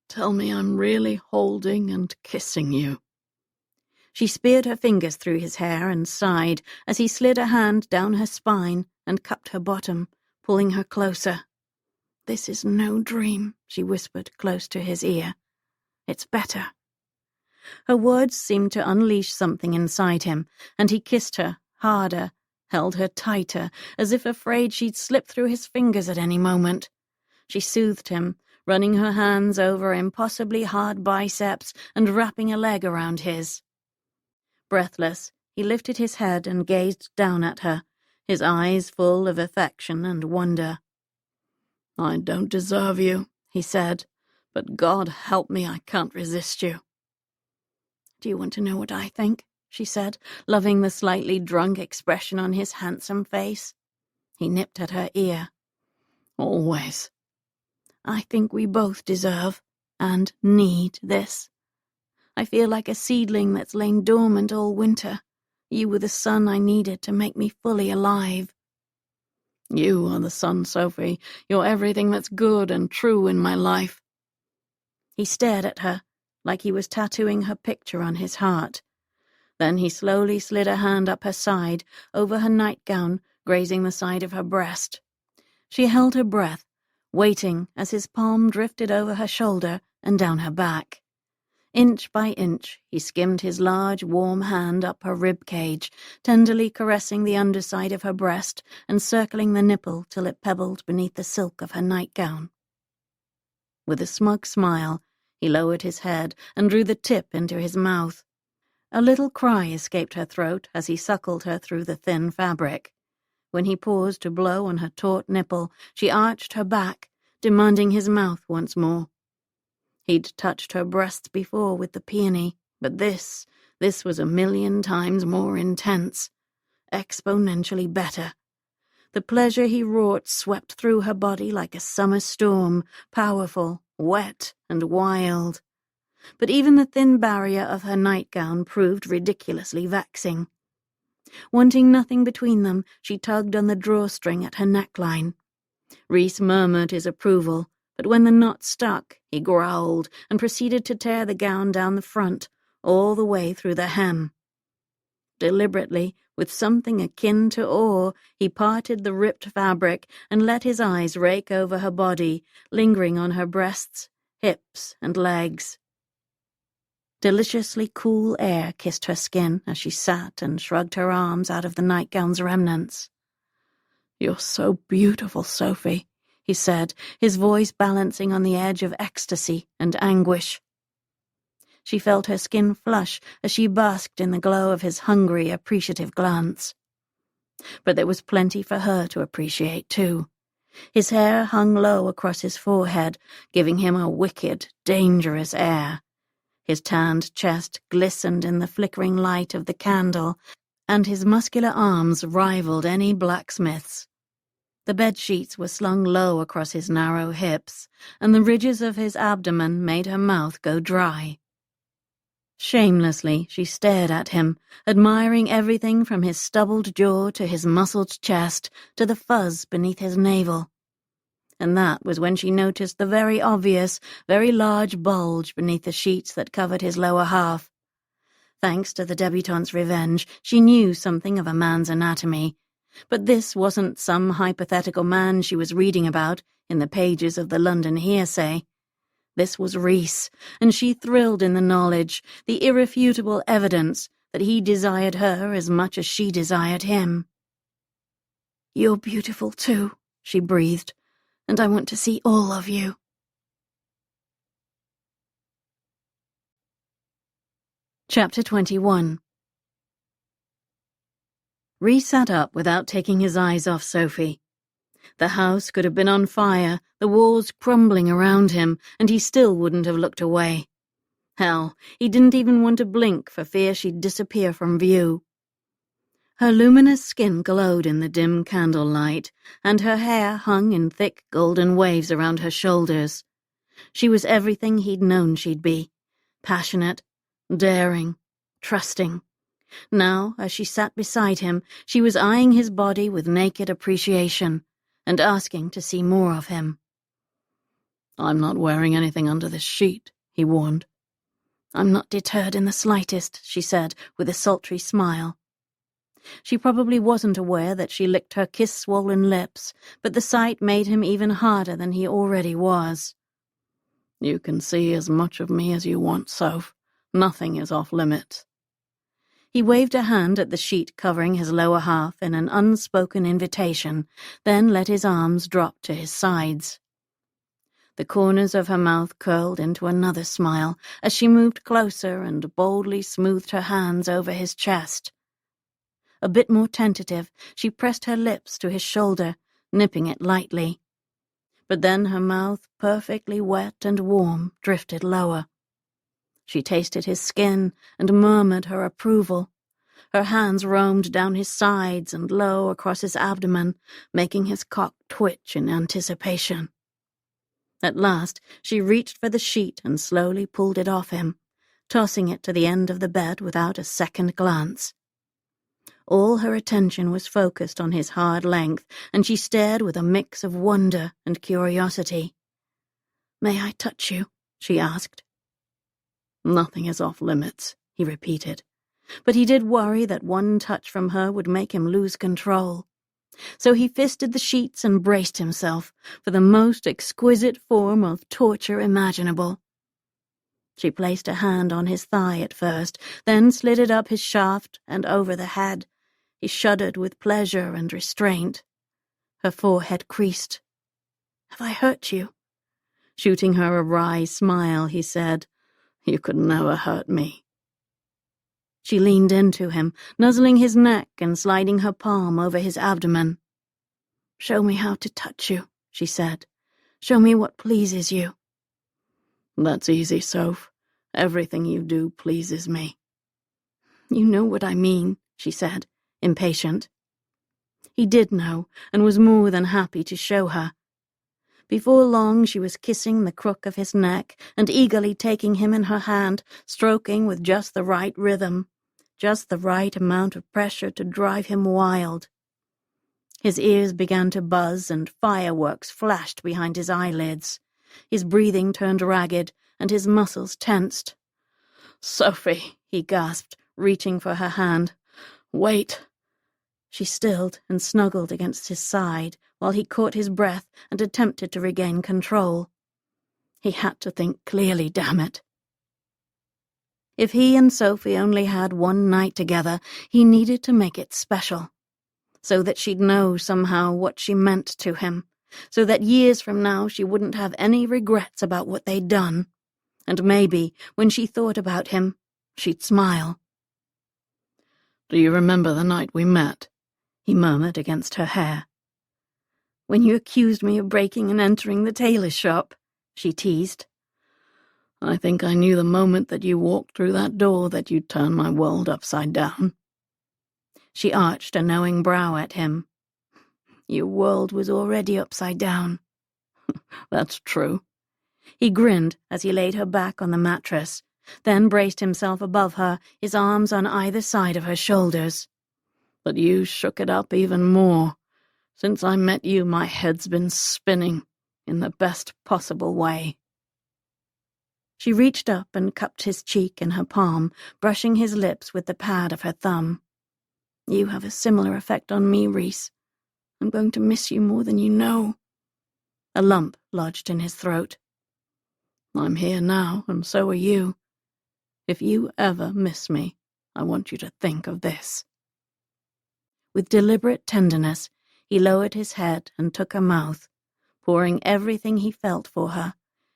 "Tell me I'm really holding and kissing you." She speared her fingers through his hair and sighed as he slid a hand down her spine and cupped her bottom, pulling her closer. This is no dream, she whispered close to his ear. It's better. Her words seemed to unleash something inside him, and he kissed her harder, held her tighter, as if afraid she'd slip through his fingers at any moment. She soothed him, running her hands over impossibly hard biceps and wrapping a leg around his. Breathless, he lifted his head and gazed down at her, his eyes full of affection and wonder. "I don't deserve you," he said, "but God help me, I can't resist you." "Do you want to know what I think?" she said, loving the slightly drunk expression on his handsome face. He nipped at her ear. "Always." "I think we both deserve and need this. I feel like a seedling that's lain dormant all winter. You were the sun I needed to make me fully alive." "You are the sun, Sophie. You're everything that's good and true in my life." He stared at her, like he was tattooing her picture on his heart. Then he slowly slid a hand up her side, over her nightgown, grazing the side of her breast. She held her breath, waiting as his palm drifted over her shoulder and down her back. Inch by inch, he skimmed his large, warm hand up her rib cage, tenderly caressing the underside of her breast and circling the nipple till it pebbled beneath the silk of her nightgown. With a smug smile, he lowered his head and drew the tip into his mouth. A little cry escaped her throat as he suckled her through the thin fabric. When he paused to blow on her taut nipple, she arched her back, demanding his mouth once more. He'd touched her breasts before with the peony, but this was 1,000,000 times more intense, exponentially better. The pleasure he wrought swept through her body like a summer storm, powerful, wet, and wild. But even the thin barrier of her nightgown proved ridiculously vexing. Wanting nothing between them, she tugged on the drawstring at her neckline. Reese murmured his approval, but when the knot stuck, he growled and proceeded to tear the gown down the front, all the way through the hem. Deliberately, with something akin to awe, he parted the ripped fabric and let his eyes rake over her body, lingering on her breasts, hips, and legs. Deliciously cool air kissed her skin as she sat and shrugged her arms out of the nightgown's remnants. "You're so beautiful, Sophie," he said, his voice balancing on the edge of ecstasy and anguish. She felt her skin flush as she basked in the glow of his hungry, appreciative glance. But there was plenty for her to appreciate, too. His hair hung low across his forehead, giving him a wicked, dangerous air. His tanned chest glistened in the flickering light of the candle, and his muscular arms rivaled any blacksmith's. The bedsheets were slung low across his narrow hips, and the ridges of his abdomen made her mouth go dry. Shamelessly, she stared at him, admiring everything from his stubbled jaw to his muscled chest to the fuzz beneath his navel. And that was when she noticed the very obvious, very large bulge beneath the sheets that covered his lower half. Thanks to the debutante's revenge, she knew something of a man's anatomy. But this wasn't some hypothetical man she was reading about in the pages of the London hearsay. This was Reese, and she thrilled in the knowledge, the irrefutable evidence that he desired her as much as she desired him. "You're beautiful too," she breathed, "and I want to see all of you." Chapter 21. Reese sat up without taking his eyes off Sophie. The house could have been on fire, the walls crumbling around him, and he still wouldn't have looked away. Hell, he didn't even want to blink for fear she'd disappear from view. Her luminous skin glowed in the dim candlelight, and her hair hung in thick golden waves around her shoulders. She was everything he'd known she'd be, passionate, daring, trusting. Now, as she sat beside him, she was eyeing his body with naked appreciation, and asking to see more of him. "I'm not wearing anything under this sheet," he warned. "I'm not deterred in the slightest," she said, with a sultry smile. She probably wasn't aware that she licked her kiss-swollen lips, but the sight made him even harder than he already was. You can see as much of me as you want, Soph. Nothing is off limits. He waved a hand at the sheet covering his lower half in an unspoken invitation, then let his arms drop to his sides. The corners of her mouth curled into another smile as she moved closer and boldly smoothed her hands over his chest. A bit more tentative, she pressed her lips to his shoulder, nipping it lightly. But then her mouth, perfectly wet and warm, drifted lower. She tasted his skin and murmured her approval. Her hands roamed down his sides and low across his abdomen, making his cock twitch in anticipation. At last, she reached for the sheet and slowly pulled it off him, tossing it to the end of the bed without a second glance. All her attention was focused on his hard length, and she stared with a mix of wonder and curiosity. "May I touch you?" she asked. "Nothing is off limits," he repeated. But he did worry that one touch from her would make him lose control. So he fisted the sheets and braced himself for the most exquisite form of torture imaginable. She placed a hand on his thigh at first, then slid it up his shaft and over the head. He shuddered with pleasure and restraint. Her forehead creased. "Have I hurt you?" Shooting her a wry smile, he said, "You could never hurt me." She leaned into him, nuzzling his neck and sliding her palm over his abdomen. "Show me how to touch you," she said. "Show me what pleases you." "That's easy, Soph. Everything you do pleases me." "You know what I mean," she said, impatient. He did know, and was more than happy to show her. Before long she was kissing the crook of his neck and eagerly taking him in her hand, stroking with just the right rhythm, just the right amount of pressure to drive him wild. His ears began to buzz and fireworks flashed behind his eyelids. His breathing turned ragged and his muscles tensed. "Sophie," he gasped, reaching for her hand. "Wait." She stilled and snuggled against his side while he caught his breath and attempted to regain control. He had to think clearly, damn it. If he and Sophie only had one night together, he needed to make it special, so that she'd know somehow what she meant to him, so that years from now she wouldn't have any regrets about what they'd done, and maybe, when she thought about him, she'd smile. "Do you remember the night we met?" he murmured against her hair. "When you accused me of breaking and entering the tailor's shop," she teased. "I think I knew the moment that you walked through that door that you'd turn my world upside down." She arched a knowing brow at him. "Your world was already upside down." "That's true." He grinned as he laid her back on the mattress, then braced himself above her, his arms on either side of her shoulders. "But you shook it up even more. Since I met you, my head's been spinning in the best possible way." She reached up and cupped his cheek in her palm, brushing his lips with the pad of her thumb. "You have a similar effect on me, Reese. I'm going to miss you more than you know." A lump lodged in his throat. "I'm here now, and so are you. If you ever miss me, I want you to think of this." With deliberate tenderness, he lowered his head and took her mouth, pouring everything he felt for her,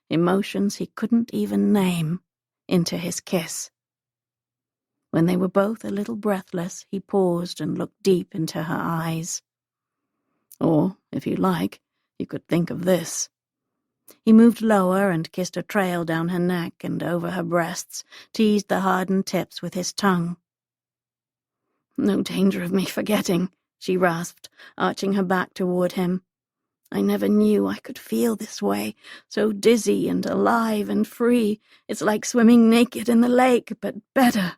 emotions he couldn't even name, into his kiss. When they were both a little breathless, he paused and looked deep into her eyes. "Or, if you like, you could think of this." He moved lower and kissed a trail down her neck and over her breasts, teased the hardened tips with his tongue. "No danger of me forgetting," she rasped, arching her back toward him. "I never knew I could feel this way, so dizzy and alive and free. It's like swimming naked in the lake, but better."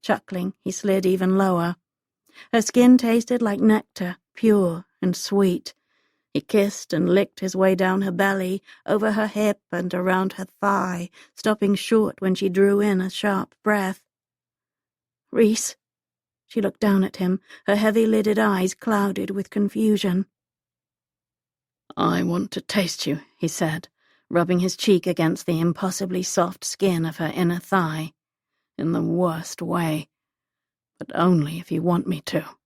Chuckling, he slid even lower. Her skin tasted like nectar, pure and sweet. He kissed and licked his way down her belly, over her hip and around her thigh, stopping short when she drew in a sharp breath. "Reese," She looked down at him, her heavy-lidded eyes clouded with confusion. "I want to taste you," he said, rubbing his cheek against the impossibly soft skin of her inner thigh, "in the worst way, but only if you want me to."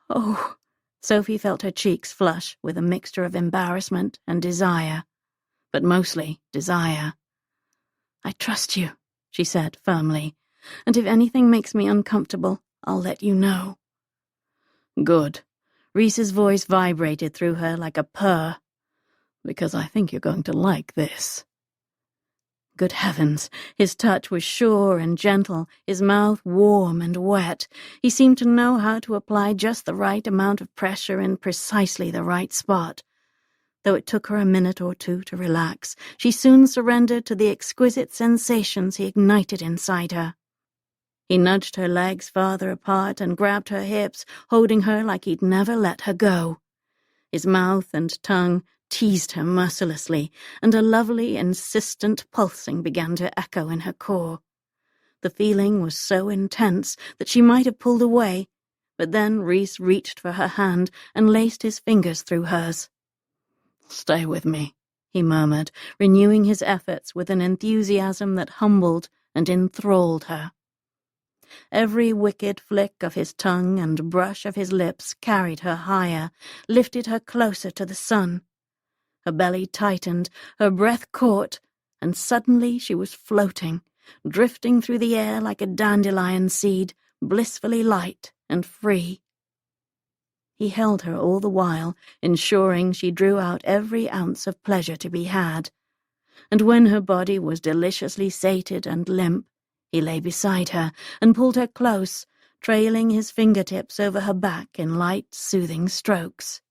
"Oh," Sophie felt her cheeks flush with a mixture of embarrassment and desire, but mostly desire. "I trust you," she said firmly, "and if anything makes me uncomfortable, I'll let you know." "Good." Reese's voice vibrated through her like a purr. "Because I think you're going to like this." Good heavens, his touch was sure and gentle, his mouth warm and wet. He seemed to know how to apply just the right amount of pressure in precisely the right spot. Though it took her a minute or two to relax, she soon surrendered to the exquisite sensations he ignited inside her. He nudged her legs farther apart and grabbed her hips, holding her like he'd never let her go. His mouth and tongue teased her mercilessly, and a lovely, insistent pulsing began to echo in her core. The feeling was so intense that she might have pulled away, but then Reese reached for her hand and laced his fingers through hers. "Stay with me," he murmured, renewing his efforts with an enthusiasm that humbled and enthralled her. Every wicked flick of his tongue and brush of his lips carried her higher, lifted her closer to the sun. Her belly tightened, her breath caught, and suddenly she was floating, drifting through the air like a dandelion seed, blissfully light and free. He held her all the while, ensuring she drew out every ounce of pleasure to be had. And when her body was deliciously sated and limp, he lay beside her and pulled her close, trailing his fingertips over her back in light, soothing strokes.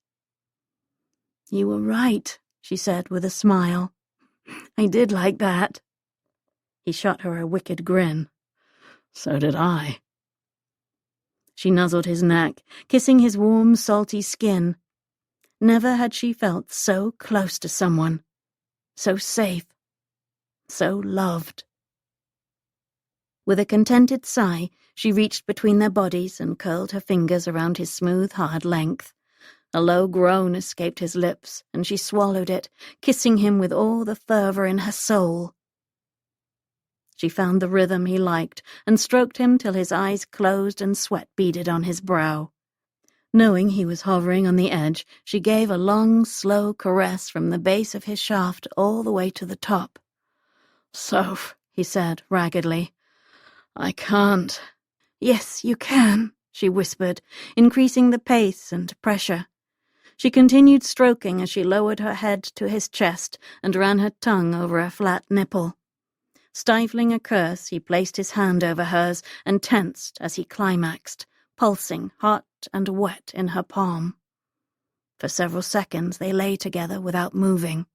"You were right," she said with a smile. "I did like that." He shot her a wicked grin. "So did I." She nuzzled his neck, kissing his warm, salty skin. Never had she felt so close to someone, so safe, so loved. With a contented sigh, she reached between their bodies and curled her fingers around his smooth, hard length. A low groan escaped his lips, and she swallowed it, kissing him with all the fervor in her soul. She found the rhythm he liked and stroked him till his eyes closed and sweat beaded on his brow. Knowing he was hovering on the edge, she gave a long, slow caress from the base of his shaft all the way to the top. "Soph," he said raggedly, "I can't." "Yes, you can," she whispered, increasing the pace and pressure. She continued stroking as she lowered her head to his chest and ran her tongue over a flat nipple. Stifling a curse, he placed his hand over hers and tensed as he climaxed, pulsing hot and wet in her palm. For several seconds they lay together without moving.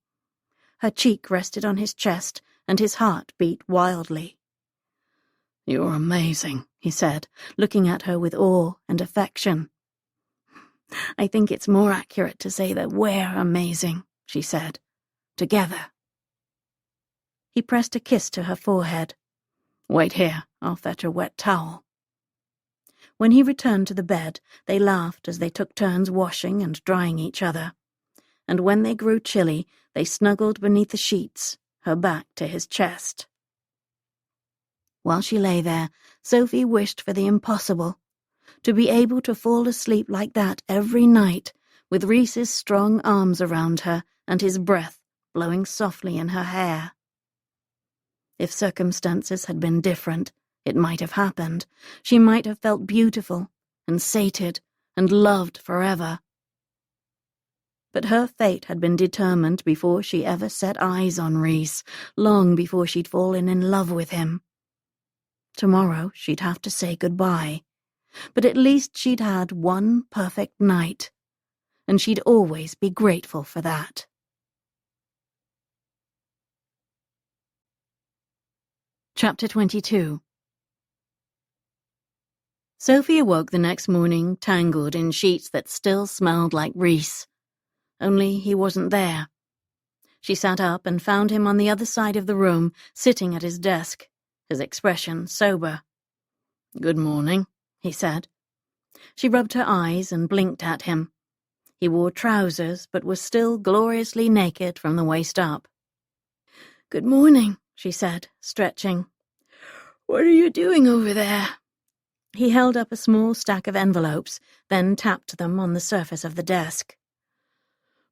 Her cheek rested on his chest, and his heart beat wildly. "You're amazing," he said, looking at her with awe and affection. "I think it's more accurate to say that we're amazing," she said. "Together." He pressed a kiss to her forehead. "Wait here, I'll fetch a wet towel." When he returned to the bed, they laughed as they took turns washing and drying each other. And when they grew chilly, they snuggled beneath the sheets, her back to his chest. While she lay there, Sophie wished for the impossible. To be able to fall asleep like that every night, with Reese's strong arms around her and his breath blowing softly in her hair. If circumstances had been different, it might have happened. She might have felt beautiful and sated and loved forever. But her fate had been determined before she ever set eyes on Reese, long before she'd fallen in love with him. Tomorrow she'd have to say goodbye, but at least she'd had one perfect night, and she'd always be grateful for that. Chapter 22. Sophie awoke the next morning, tangled in sheets that still smelled like Reese. Only he wasn't there. She sat up and found him on the other side of the room, sitting at his desk, his expression sober. "Good morning," he said. She rubbed her eyes and blinked at him. He wore trousers, but was still gloriously naked from the waist up. "Good morning," she said, stretching. "What are you doing over there?" He held up a small stack of envelopes, then tapped them on the surface of the desk.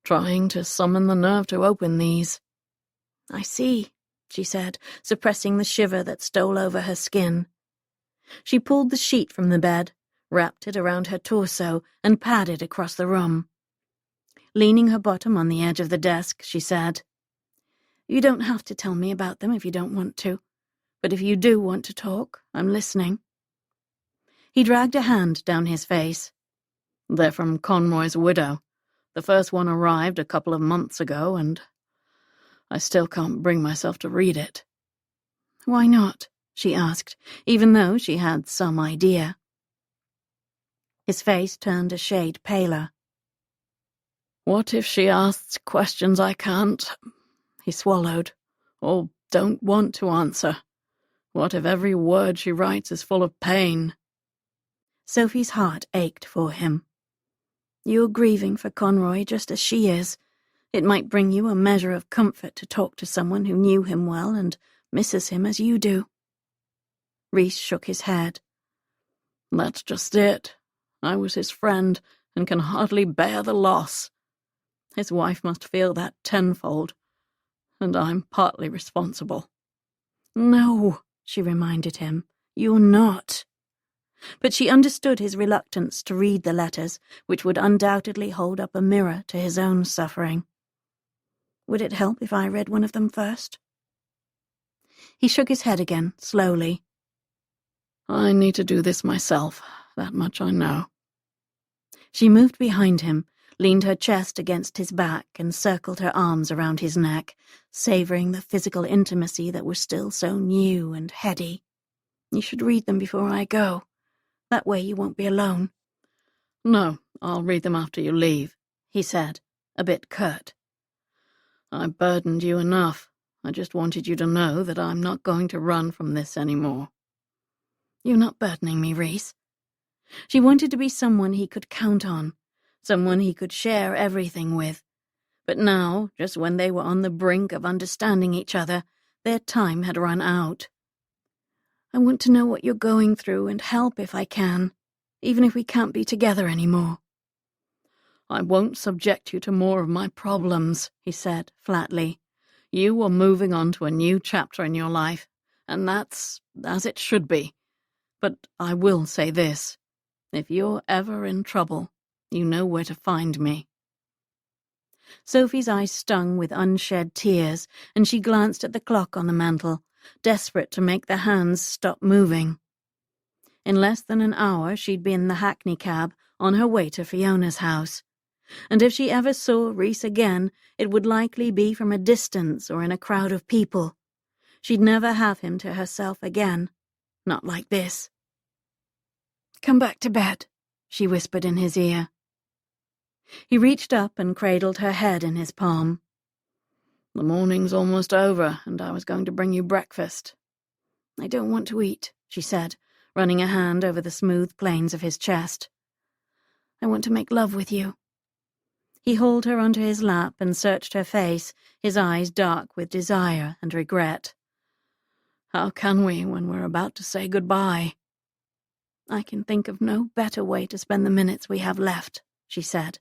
"Trying to summon the nerve to open these." "I see," she said, suppressing the shiver that stole over her skin. She pulled the sheet from the bed, wrapped it around her torso, and padded across the room. Leaning her bottom on the edge of the desk, she said, "You don't have to tell me about them if you don't want to, but if you do want to talk, I'm listening." He dragged a hand down his face. "They're from Conroy's widow. The first one arrived a couple of months ago, and I still can't bring myself to read it." "Why not?" she asked, even though she had some idea. His face turned a shade paler. "What if she asks questions I can't," he swallowed, "or don't want to answer? What if every word she writes is full of pain?" Sophie's heart ached for him. "You're grieving for Conroy just as she is. It might bring you a measure of comfort to talk to someone who knew him well and misses him as you do." Reese shook his head. "That's just it. I was his friend and can hardly bear the loss. His wife must feel that tenfold, and I'm partly responsible." "No," she reminded him, "you're not." But she understood his reluctance to read the letters, which would undoubtedly hold up a mirror to his own suffering. "Would it help if I read one of them first?" He shook his head again, slowly. "I need to do this myself, that much I know." She moved behind him, leaned her chest against his back, and circled her arms around his neck, savoring the physical intimacy that was still so new and heady. "You should read them before I go. That way you won't be alone." "No, I'll read them after you leave," he said, a bit curt. "I burdened you enough. I just wanted you to know that I'm not going to run from this anymore." "You're not burdening me, Reese." She wanted to be someone he could count on, someone he could share everything with. But now, just when they were on the brink of understanding each other, their time had run out. "I want to know what you're going through and help if I can, even if we can't be together anymore." "I won't subject you to more of my problems," he said flatly. "You are moving on to a new chapter in your life, and that's as it should be. But I will say this. If you're ever in trouble, you know where to find me." Sophie's eyes stung with unshed tears, and she glanced at the clock on the mantel, desperate to make the hands stop moving. In less than an hour she'd be in the hackney cab on her way to Fiona's house, and if she ever saw Reese again, it would likely be from a distance or in a crowd of people. She'd never have him to herself again, not like this. "Come back to bed," she whispered in his ear. He reached up and cradled her head in his palm. "The morning's almost over, and I was going to bring you breakfast." "I don't want to eat," she said, running a hand over the smooth planes of his chest. "I want to make love with you." He hauled her onto his lap and searched her face, his eyes dark with desire and regret. "How can we when we're about to say goodbye?" "I can think of no better way to spend the minutes we have left," she said.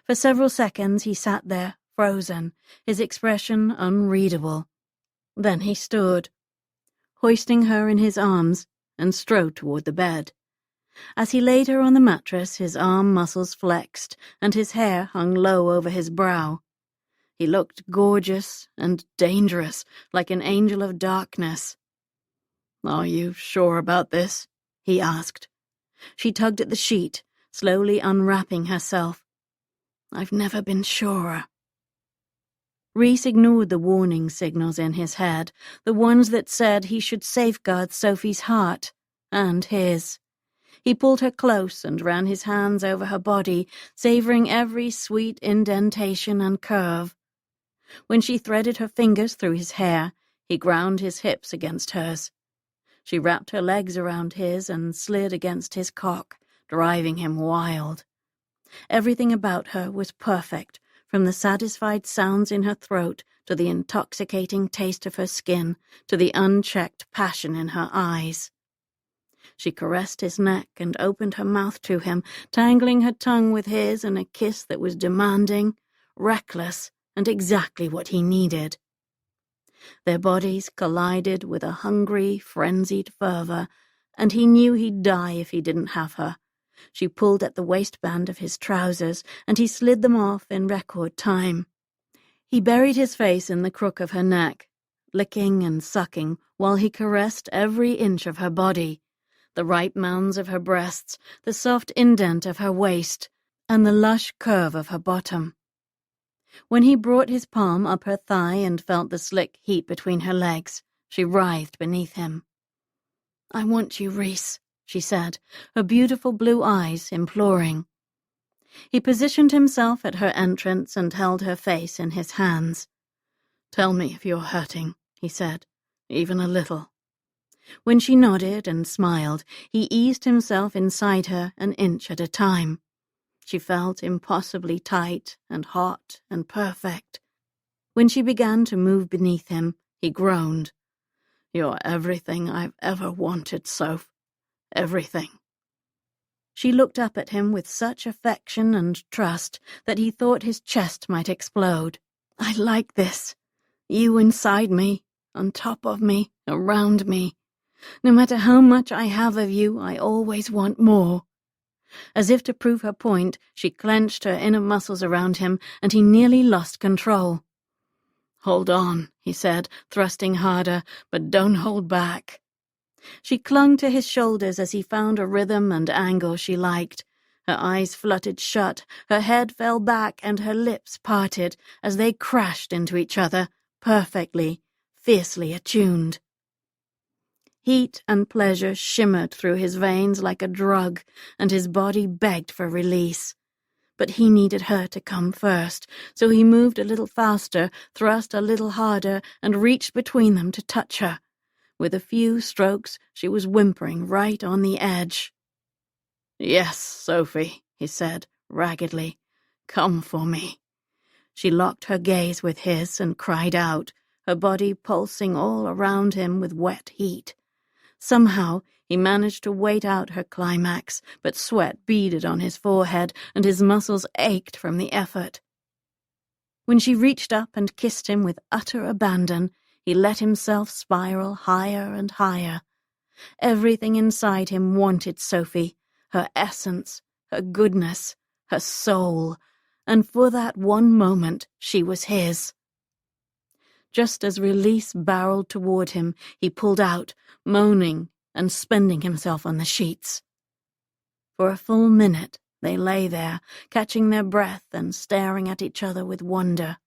For several seconds he sat there, frozen, his expression unreadable. Then he stood, hoisting her in his arms, and strode toward the bed. As he laid her on the mattress, his arm muscles flexed, and his hair hung low over his brow. He looked gorgeous and dangerous, like an angel of darkness. "Are you sure about this?" he asked. She tugged at the sheet, slowly unwrapping herself. "I've never been surer." Reese ignored the warning signals in his head, the ones that said he should safeguard Sophie's heart, and his. He pulled her close and ran his hands over her body, savoring every sweet indentation and curve. When she threaded her fingers through his hair, he ground his hips against hers. She wrapped her legs around his and slid against his cock, driving him wild. Everything about her was perfect, from the satisfied sounds in her throat to the intoxicating taste of her skin to the unchecked passion in her eyes. She caressed his neck and opened her mouth to him, tangling her tongue with his in a kiss that was demanding, reckless, and exactly what he needed. Their bodies collided with a hungry, frenzied fervor, and he knew he'd die if he didn't have her. She pulled at the waistband of his trousers, and he slid them off in record time. He buried his face in the crook of her neck, licking and sucking while he caressed every inch of her body, the ripe mounds of her breasts, the soft indent of her waist, and the lush curve of her bottom. When he brought his palm up her thigh and felt the slick heat between her legs, she writhed beneath him. "I want you, Reese," she said, her beautiful blue eyes imploring. He positioned himself at her entrance and held her face in his hands. "Tell me if you're hurting," he said, "even a little." When she nodded and smiled, he eased himself inside her an inch at a time. She felt impossibly tight and hot and perfect. When she began to move beneath him, he groaned. "You're everything I've ever wanted, Soph. Everything." She looked up at him with such affection and trust that he thought his chest might explode. "I like this. You inside me, on top of me, around me. No matter how much I have of you, I always want more." As if to prove her point, she clenched her inner muscles around him, and he nearly lost control. "Hold on," he said, thrusting harder, "but don't hold back." She clung to his shoulders as he found a rhythm and angle she liked. Her eyes fluttered shut, her head fell back, and her lips parted as they crashed into each other, perfectly, fiercely attuned. Heat and pleasure shimmered through his veins like a drug, and his body begged for release. But he needed her to come first, so he moved a little faster, thrust a little harder, and reached between them to touch her. With a few strokes, she was whimpering right on the edge. "Yes, Sophie," he said, raggedly. "Come for me." She locked her gaze with his and cried out, her body pulsing all around him with wet heat. Somehow, he managed to wait out her climax, but sweat beaded on his forehead, and his muscles ached from the effort. When she reached up and kissed him with utter abandon, he let himself spiral higher and higher. Everything inside him wanted Sophie, her essence, her goodness, her soul, and for that one moment she was his. Just as release barreled toward him, he pulled out, moaning and spending himself on the sheets. For a full minute they lay there, catching their breath and staring at each other with wonder.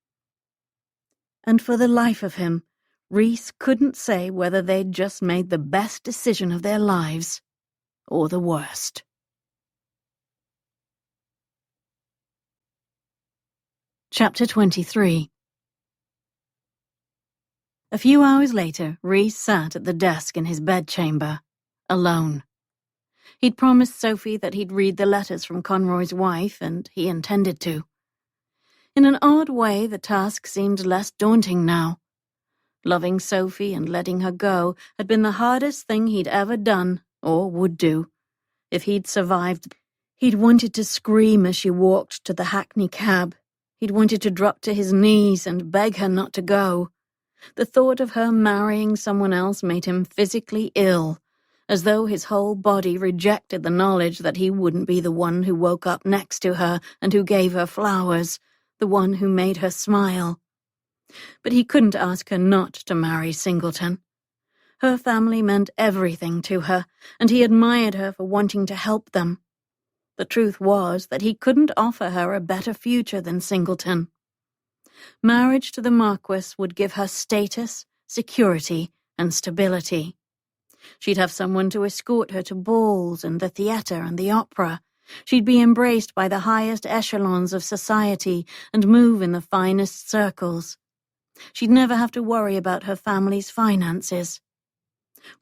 And for the life of him, Reese couldn't say whether they'd just made the best decision of their lives or the worst. Chapter 23. A few hours later, Reese sat at the desk in his bedchamber, alone. He'd promised Sophie that he'd read the letters from Conroy's wife, and he intended to. In an odd way, the task seemed less daunting now. Loving Sophie and letting her go had been the hardest thing he'd ever done, or would do. If he'd survived, he'd wanted to scream as she walked to the hackney cab. He'd wanted to drop to his knees and beg her not to go. The thought of her marrying someone else made him physically ill, as though his whole body rejected the knowledge that he wouldn't be the one who woke up next to her and who gave her flowers, the one who made her smile. But he couldn't ask her not to marry Singleton. Her family meant everything to her, and he admired her for wanting to help them. The truth was that he couldn't offer her a better future than Singleton. Marriage to the Marquis would give her status, security, and stability. She'd have someone to escort her to balls and the theatre and the opera. She'd be embraced by the highest echelons of society and move in the finest circles. She'd never have to worry about her family's finances.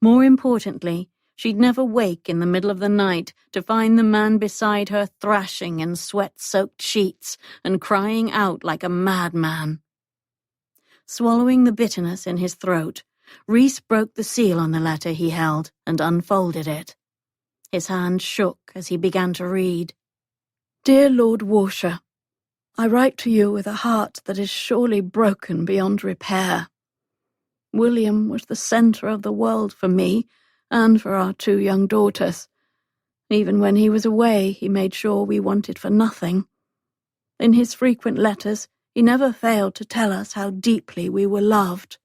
More importantly, she'd never wake in the middle of the night to find the man beside her thrashing in sweat-soaked sheets and crying out like a madman. Swallowing the bitterness in his throat, Reese broke the seal on the letter he held and unfolded it. His hand shook as he began to read. "Dear Lord Warshire, I write to you with a heart that is surely broken beyond repair. William was the centre of the world for me and for our 2 young daughters. Even when he was away, he made sure we wanted for nothing. In his frequent letters, he never failed to tell us how deeply we were loved.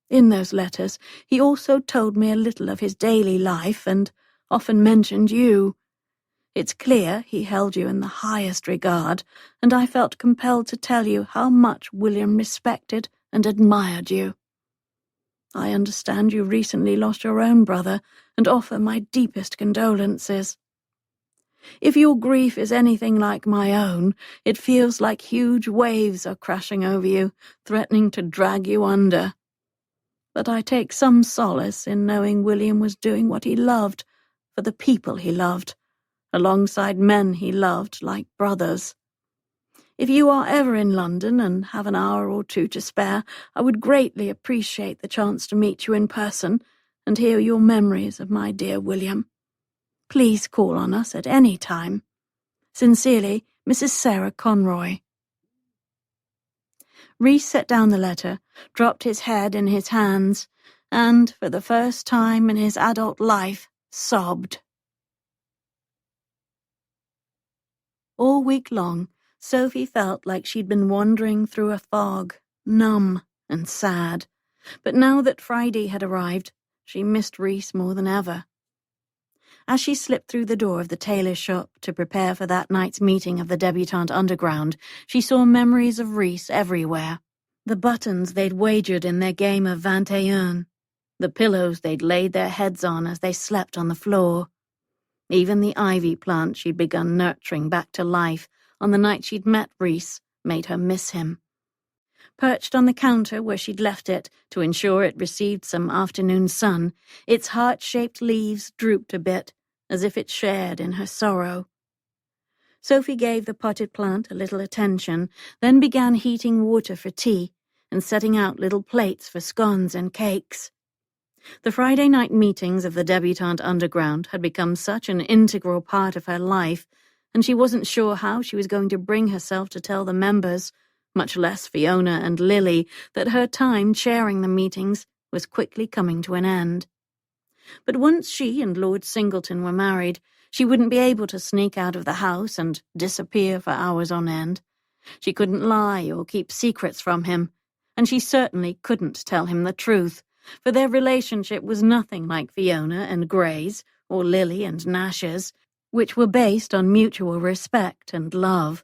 In those letters, he also told me a little of his daily life and often mentioned you. It's clear he held you in the highest regard, and I felt compelled to tell you how much William respected and admired you. I understand you recently lost your own brother, and offer my deepest condolences. If your grief is anything like my own, it feels like huge waves are crashing over you, threatening to drag you under. But I take some solace in knowing William was doing what he loved for the people he loved, alongside men he loved like brothers. If you are ever in London and have an hour or 2 to spare, I would greatly appreciate the chance to meet you in person and hear your memories of my dear William. Please call on us at any time. Sincerely, Mrs. Sarah Conroy." Reese set down the letter, dropped his head in his hands, and, for the first time in his adult life, sobbed. All week long, Sophie felt like she'd been wandering through a fog, numb and sad. But now that Friday had arrived, she missed Reese more than ever. As she slipped through the door of the tailor's shop to prepare for that night's meeting of the Debutante Underground, she saw memories of Reese everywhere. The buttons they'd wagered in their game of 21, the pillows they'd laid their heads on as they slept on the floor. Even the ivy plant she'd begun nurturing back to life on the night she'd met Reese made her miss him. Perched on the counter where she'd left it to ensure it received some afternoon sun, its heart-shaped leaves drooped a bit, as if it shared in her sorrow. Sophie gave the potted plant a little attention, then began heating water for tea and setting out little plates for scones and cakes. The Friday night meetings of the Debutante Underground had become such an integral part of her life, and she wasn't sure how she was going to bring herself to tell the members, much less Fiona and Lily, that her time chairing the meetings was quickly coming to an end. But once she and Lord Singleton were married, she wouldn't be able to sneak out of the house and disappear for hours on end. She couldn't lie or keep secrets from him, and she certainly couldn't tell him the truth, for their relationship was nothing like Fiona and Gray's or Lily and Nash's, which were based on mutual respect and love.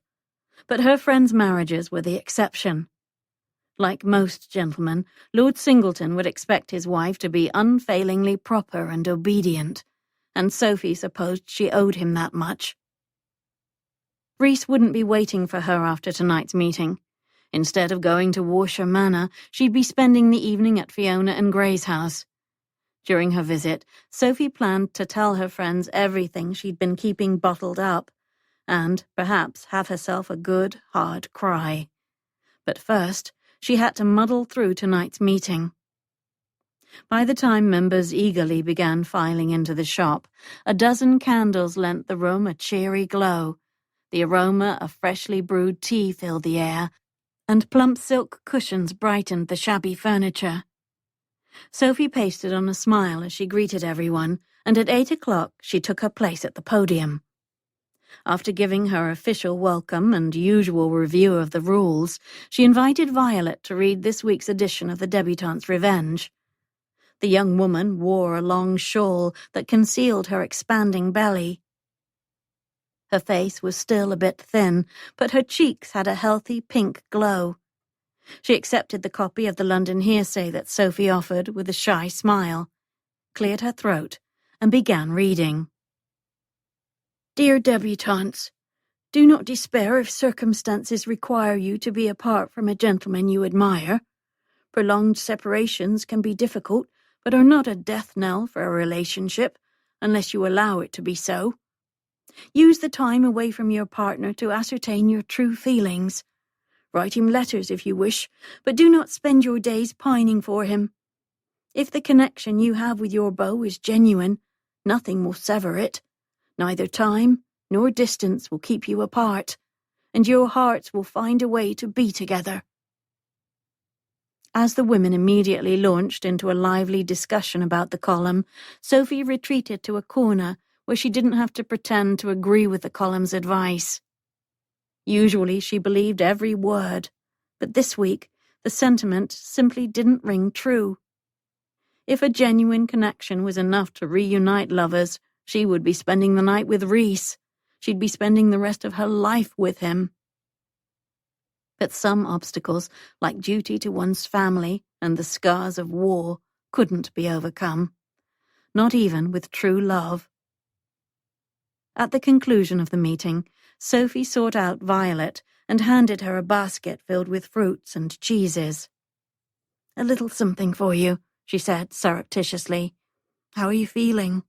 But her friends' marriages were the exception. Like most gentlemen, Lord Singleton would expect his wife to be unfailingly proper and obedient, and Sophie supposed she owed him that much. Reese wouldn't be waiting for her after tonight's meeting. Instead of going to Warshire Manor, she'd be spending the evening at Fiona and Gray's house. During her visit, Sophie planned to tell her friends everything she'd been keeping bottled up, and perhaps have herself a good, hard cry. But first, she had to muddle through tonight's meeting. By the time members eagerly began filing into the shop, a dozen candles lent the room a cheery glow. The aroma of freshly brewed tea filled the air, and plump silk cushions brightened the shabby furniture. Sophie pasted on a smile as she greeted everyone, and at 8 o'clock she took her place at the podium. After giving her official welcome and usual review of the rules, she invited Violet to read this week's edition of the Debutante's Revenge. The young woman wore a long shawl that concealed her expanding belly. Her face was still a bit thin, but her cheeks had a healthy pink glow. She accepted the copy of the London Hearsay that Sophie offered with a shy smile, cleared her throat, and began reading. Dear Debutantes, do not despair if circumstances require you to be apart from a gentleman you admire. Prolonged separations can be difficult, but are not a death knell for a relationship, unless you allow it to be so. Use the time away from your partner to ascertain your true feelings. Write him letters if you wish, but do not spend your days pining for him. If the connection you have with your beau is genuine, nothing will sever it. Neither time nor distance will keep you apart, and your hearts will find a way to be together. As the women immediately launched into a lively discussion about the column, Sophie retreated to a corner where she didn't have to pretend to agree with the column's advice. Usually she believed every word, but this week the sentiment simply didn't ring true. If a genuine connection was enough to reunite lovers, she would be spending the night with Reese. She'd be spending the rest of her life with him. But some obstacles, like duty to one's family and the scars of war, couldn't be overcome. Not even with true love. At the conclusion of the meeting, Sophie sought out Violet and handed her a basket filled with fruits and cheeses. "A little something for you," she said surreptitiously. "How are you feeling?"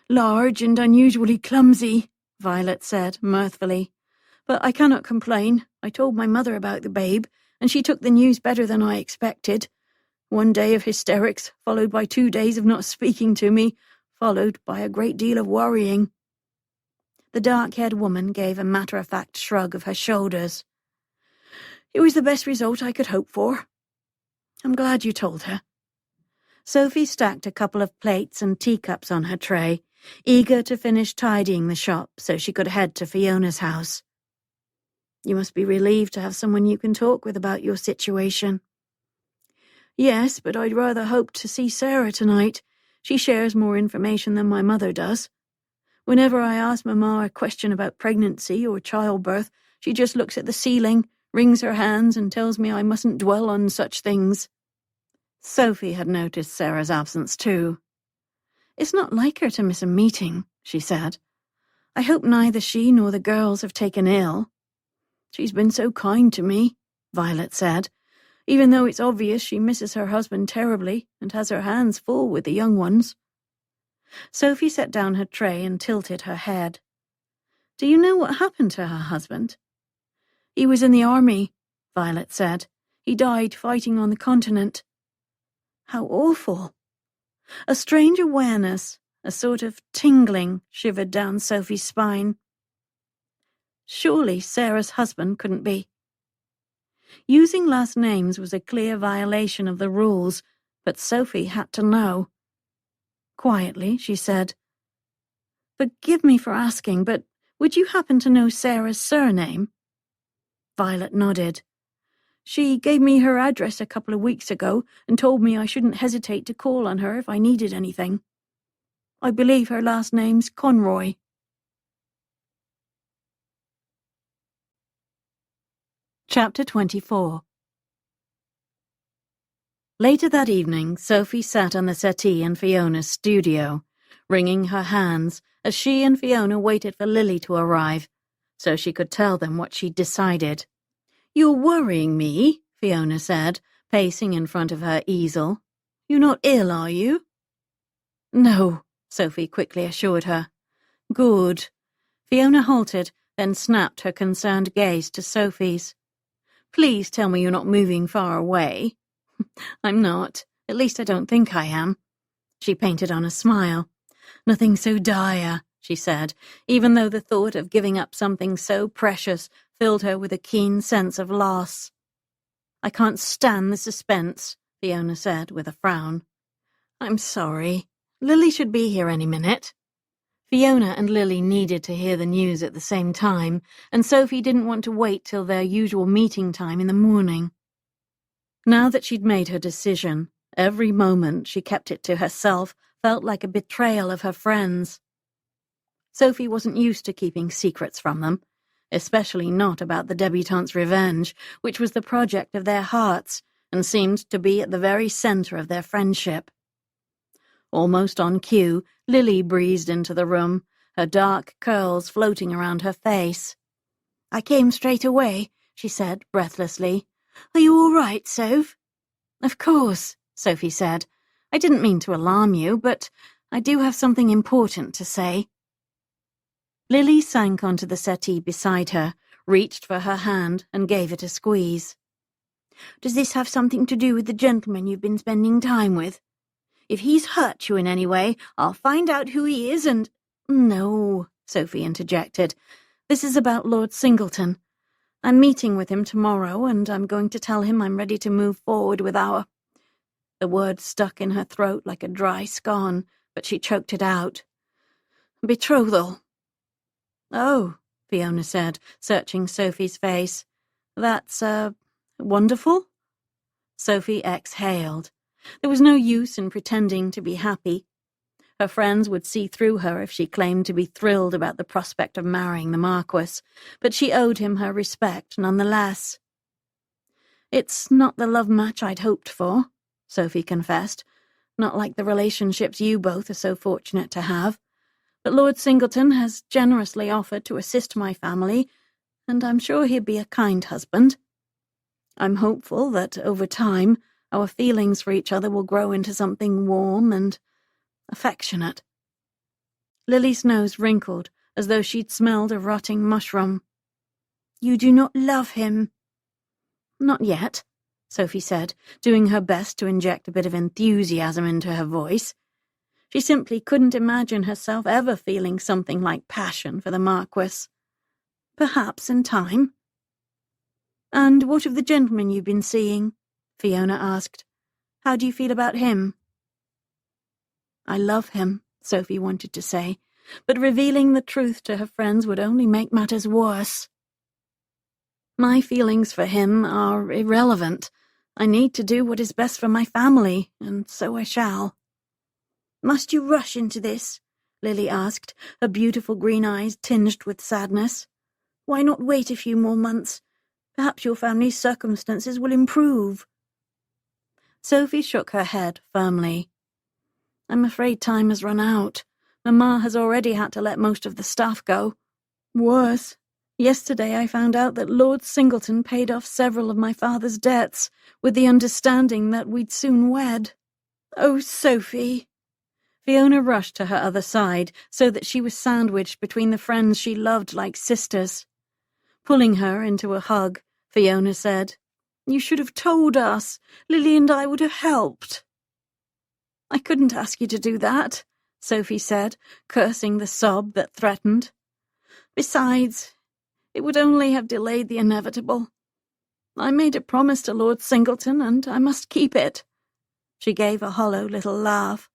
"Large and unusually clumsy," Violet said mirthfully. "But I cannot complain. I told my mother about the babe, and she took the news better than I expected. 1 day of hysterics, followed by 2 days of not speaking to me, followed by a great deal of worrying." The dark-haired woman gave a matter-of-fact shrug of her shoulders. "It was the best result I could hope for. I'm glad you told her." Sophie stacked a couple of plates and teacups on her tray, eager to finish tidying the shop so she could head to Fiona's house. "You must be relieved to have someone you can talk with about your situation." "Yes, but I'd rather hope to see Sarah tonight. She shares more information than my mother does. Whenever I ask Mama a question about pregnancy or childbirth, she just looks at the ceiling, wrings her hands, and tells me I mustn't dwell on such things." Sophie had noticed Sarah's absence too. "It's not like her to miss a meeting," she said. "I hope neither she nor the girls have taken ill." "She's been so kind to me," Violet said, "even though it's obvious she misses her husband terribly and has her hands full with the young ones." Sophie set down her tray and tilted her head. "Do you know what happened to her husband?" "He was in the army," Violet said. "He died fighting on the continent." "How awful." A strange awareness, a sort of tingling, shivered down Sophie's spine. Surely Sarah's husband couldn't be. Using last names was a clear violation of the rules, but Sophie had to know. Quietly, she said, "Forgive me for asking, but would you happen to know Sarah's surname?" Violet nodded. "She gave me her address a couple of weeks ago and told me I shouldn't hesitate to call on her if I needed anything. I believe her last name's Conroy." Chapter 24. Later that evening, Sophie sat on the settee in Fiona's studio, wringing her hands as she and Fiona waited for Lily to arrive, so she could tell them what she'd decided. "You're worrying me," Fiona said, pacing in front of her easel. "You're not ill, are you?" "No," Sophie quickly assured her. "Good." Fiona halted, then snapped her concerned gaze to Sophie's. "Please tell me you're not moving far away." "I'm not. At least I don't think I am." She painted on a smile. "Nothing so dire," she said, even though the thought of giving up something so precious filled her with a keen sense of loss. "I can't stand the suspense," Fiona said with a frown. "I'm sorry. Lily should be here any minute." Fiona and Lily needed to hear the news at the same time, and Sophie didn't want to wait till their usual meeting time in the morning. Now that she'd made her decision, every moment she kept it to herself felt like a betrayal of her friends. Sophie wasn't used to keeping secrets from them, especially not about the debutante's revenge, which was the project of their hearts and seemed to be at the very center of their friendship. Almost on cue, Lily breezed into the room, her dark curls floating around her face. "I came straight away," she said breathlessly. "Are you all right, Soph?" "Of course," Sophie said, I didn't mean to alarm you, but I do have something important to say." Lily sank onto the settee beside her, reached for her hand, and gave it a squeeze. "Does this have something to do with the gentleman you've been spending time with? If he's hurt you in any way, I'll find out who he is and—" "No," Sophie interjected. "This is about Lord Singleton. I'm meeting with him tomorrow, and I'm going to tell him I'm ready to move forward with our—" The word stuck in her throat like a dry scone, but she choked it out. "Betrothal." "Oh," Fiona said, searching Sophie's face. "That's, wonderful?" Sophie exhaled. There was no use in pretending to be happy. Her friends would see through her if she claimed to be thrilled about the prospect of marrying the Marquis, but she owed him her respect nonetheless. "It's not the love match I'd hoped for," Sophie confessed. "Not like the relationships you both are so fortunate to have. But Lord Singleton has generously offered to assist my family, and I'm sure he'd be a kind husband. I'm hopeful that, over time, our feelings for each other will grow into something warm and affectionate." Lily's nose wrinkled, as though she'd smelled a rotting mushroom. "You do not love him?" "Not yet," Sophie said, doing her best to inject a bit of enthusiasm into her voice. She simply couldn't imagine herself ever feeling something like passion for the Marquis. "Perhaps in time." "And what of the gentleman you've been seeing?" Fiona asked. "How do you feel about him?" "I love him," Sophie wanted to say, but revealing the truth to her friends would only make matters worse. "My feelings for him are irrelevant. I need to do what is best for my family, and so I shall." "Must you rush into this?" Lily asked, her beautiful green eyes tinged with sadness. "Why not wait a few more months? Perhaps your family's circumstances will improve." Sophie shook her head firmly. "I'm afraid time has run out. Mamma has already had to let most of the staff go. Worse, yesterday I found out that Lord Singleton paid off several of my father's debts, with the understanding that we'd soon wed." "Oh, Sophie!" Fiona rushed to her other side, so that she was sandwiched between the friends she loved like sisters. Pulling her into a hug, Fiona said, "You should have told us. Lily and I would have helped." "I couldn't ask you to do that," Sophie said, cursing the sob that threatened. "Besides, it would only have delayed the inevitable. I made a promise to Lord Singleton, and I must keep it." She gave a hollow little laugh.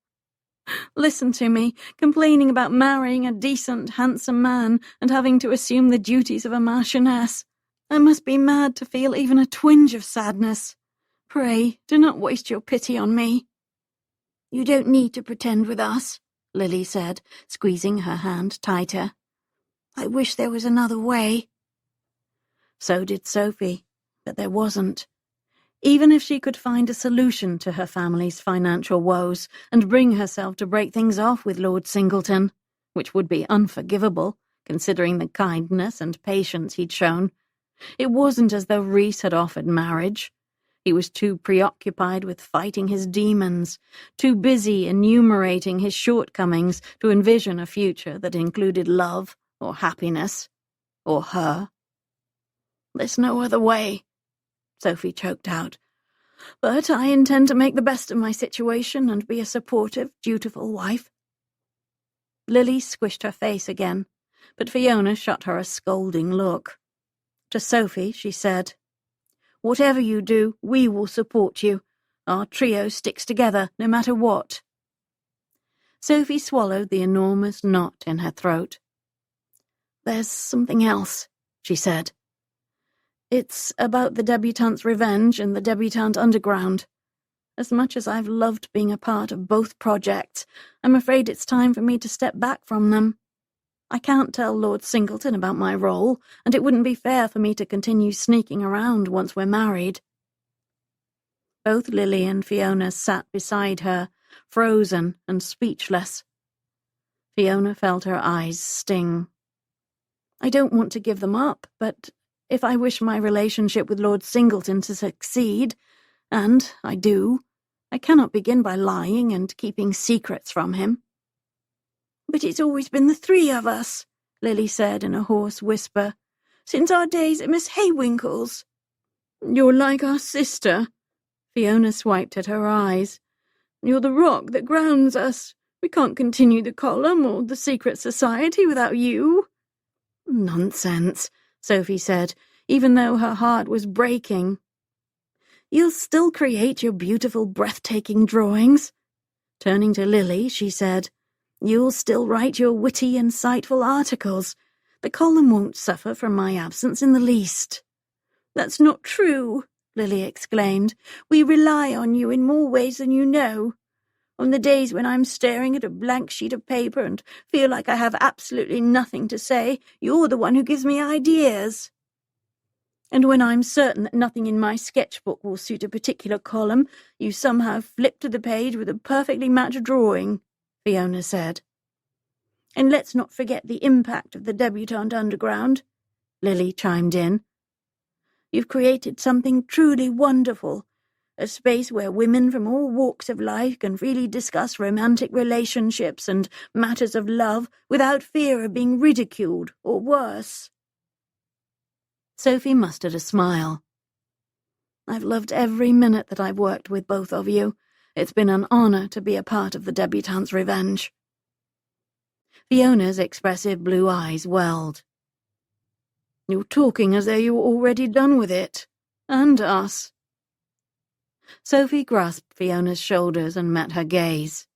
"Listen to me, complaining about marrying a decent, handsome man and having to assume the duties of a marchioness. I must be mad to feel even a twinge of sadness. Pray, do not waste your pity on me." "You don't need to pretend with us," Lily said, squeezing her hand tighter. "I wish there was another way." So did Sophie, but there wasn't. Even if she could find a solution to her family's financial woes and bring herself to break things off with Lord Singleton, which would be unforgivable, considering the kindness and patience he'd shown, it wasn't as though Reese had offered marriage. He was too preoccupied with fighting his demons, too busy enumerating his shortcomings to envision a future that included love or happiness, or her. "There's no other way," Sophie choked out. "But I intend to make the best of my situation and be a supportive, dutiful wife." Lily squished her face again, but Fiona shot her a scolding look. To Sophie, she said, "Whatever you do, we will support you. Our trio sticks together, no matter what." Sophie swallowed the enormous knot in her throat. "There's something else," she said. "It's about the Debutante's Revenge and the Debutante Underground. As much as I've loved being a part of both projects, I'm afraid it's time for me to step back from them. I can't tell Lord Singleton about my role, and it wouldn't be fair for me to continue sneaking around once we're married." Both Lily and Fiona sat beside her, frozen and speechless. Fiona felt her eyes sting. "I don't want to give them up, but if I wish my relationship with Lord Singleton to succeed, and I do, I cannot begin by lying and keeping secrets from him." "But it's always been the three of us," Lily said in a hoarse whisper, "since our days at Miss Haywinkle's." "You're like our sister." Fiona swiped at her eyes. "You're the rock that grounds us. We can't continue the column or the secret society without you." "Nonsense," Sophie said, even though her heart was breaking. "You'll still create your beautiful, breathtaking drawings." Turning to Lily, she said, "You'll still write your witty, insightful articles. The column won't suffer from my absence in the least." "That's not true," Lily exclaimed. "We rely on you in more ways than you know. On the days when I'm staring at a blank sheet of paper and feel like I have absolutely nothing to say, you're the one who gives me ideas. And when I'm certain that nothing in my sketchbook will suit a particular column, you somehow flip to the page with a perfectly matched drawing," Fiona said. "And let's not forget the impact of the Debutante Underground," Lily chimed in. "You've created something truly wonderful, a space where women from all walks of life can freely discuss romantic relationships and matters of love without fear of being ridiculed or worse." Sophie mustered a smile. "I've loved every minute that I've worked with both of you. It's been an honor to be a part of the Debutante's Revenge." Fiona's expressive blue eyes welled. "You're talking as though you were already done with it. And us." Sophie grasped Fiona's shoulders and met her gaze.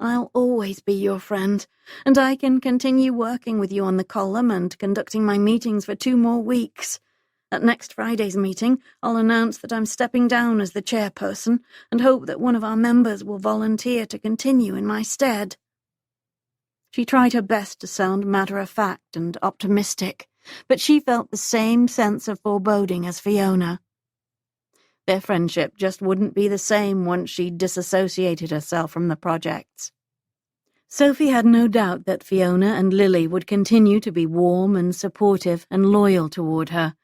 "I'll always be your friend, and I can continue working with you on the column and conducting my meetings for 2 more weeks. At next Friday's meeting, I'll announce that I'm stepping down as the chairperson and hope that one of our members will volunteer to continue in my stead." She tried her best to sound matter-of-fact and optimistic, but she felt the same sense of foreboding as Fiona. Their friendship just wouldn't be the same once she disassociated herself from the projects. Sophie had no doubt that Fiona and Lily would continue to be warm and supportive and loyal toward her,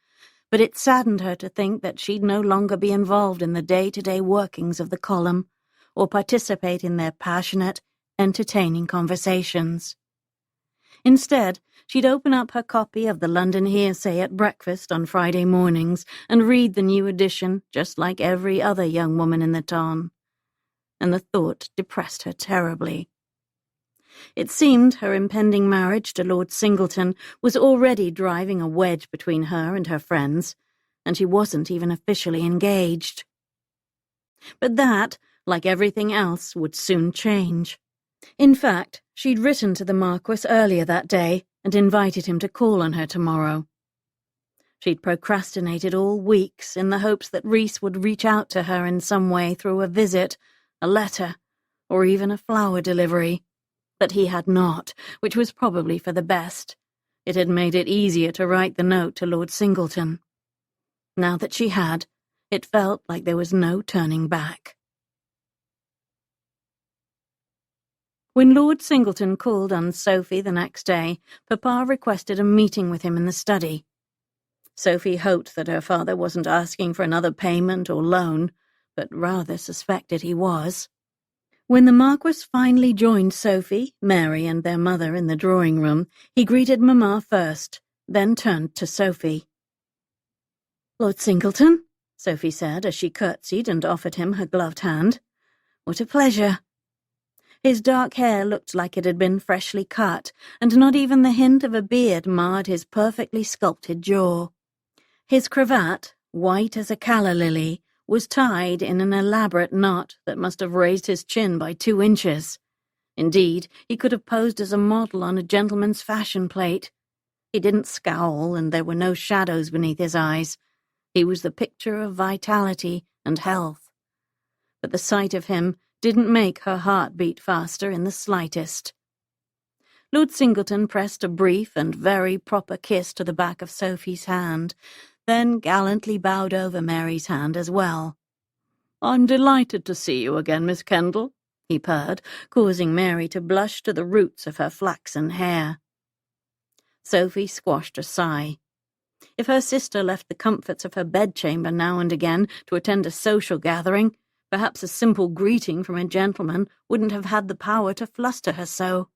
but it saddened her to think that she'd no longer be involved in the day-to-day workings of the column or participate in their passionate, entertaining conversations. Instead, she'd open up her copy of the London Hearsay at breakfast on Friday mornings and read the new edition just like every other young woman in the town. And the thought depressed her terribly. It seemed her impending marriage to Lord Singleton was already driving a wedge between her and her friends, and she wasn't even officially engaged. But that, like everything else, would soon change. In fact, she'd written to the Marquis earlier that day and invited him to call on her tomorrow. She'd procrastinated all weeks in the hopes that Reese would reach out to her in some way through a visit, a letter, or even a flower delivery. But he had not, which was probably for the best. It had made it easier to write the note to Lord Singleton. Now that she had, it felt like there was no turning back. When Lord Singleton called on Sophie the next day, Papa requested a meeting with him in the study. Sophie hoped that her father wasn't asking for another payment or loan, but rather suspected he was. When the Marquis finally joined Sophie, Mary and their mother in the drawing-room, he greeted Mamma first, then turned to Sophie. "Lord Singleton," Sophie said as she curtsied and offered him her gloved hand. "What a pleasure." His dark hair looked like it had been freshly cut, and not even the hint of a beard marred his perfectly sculpted jaw. His cravat, white as a calla lily, was tied in an elaborate knot that must have raised his chin by 2 inches. Indeed, he could have posed as a model on a gentleman's fashion plate. He didn't scowl, and there were no shadows beneath his eyes. He was the picture of vitality and health. But the sight of him didn't make her heart beat faster in the slightest. Lord Singleton pressed a brief and very proper kiss to the back of Sophie's hand, then gallantly bowed over Mary's hand as well. "I'm delighted to see you again, Miss Kendall," he purred, causing Mary to blush to the roots of her flaxen hair. Sophie squashed a sigh. If her sister left the comforts of her bedchamber now and again to attend a social gathering, Perhaps a simple greeting from a gentleman wouldn't have had the power to fluster her so.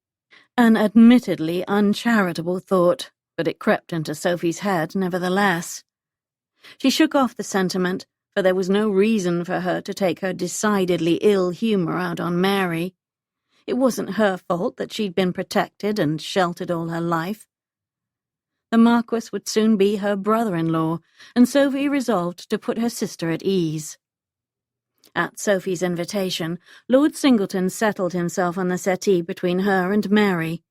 An admittedly uncharitable thought, but it crept into Sophie's head nevertheless. She shook off the sentiment, for there was no reason for her to take her decidedly ill humour out on Mary. It wasn't her fault that she'd been protected and sheltered all her life. The Marquis would soon be her brother-in-law, and Sophie resolved to put her sister at ease. At Sophie's invitation, Lord Singleton settled himself on the settee between her and Mary.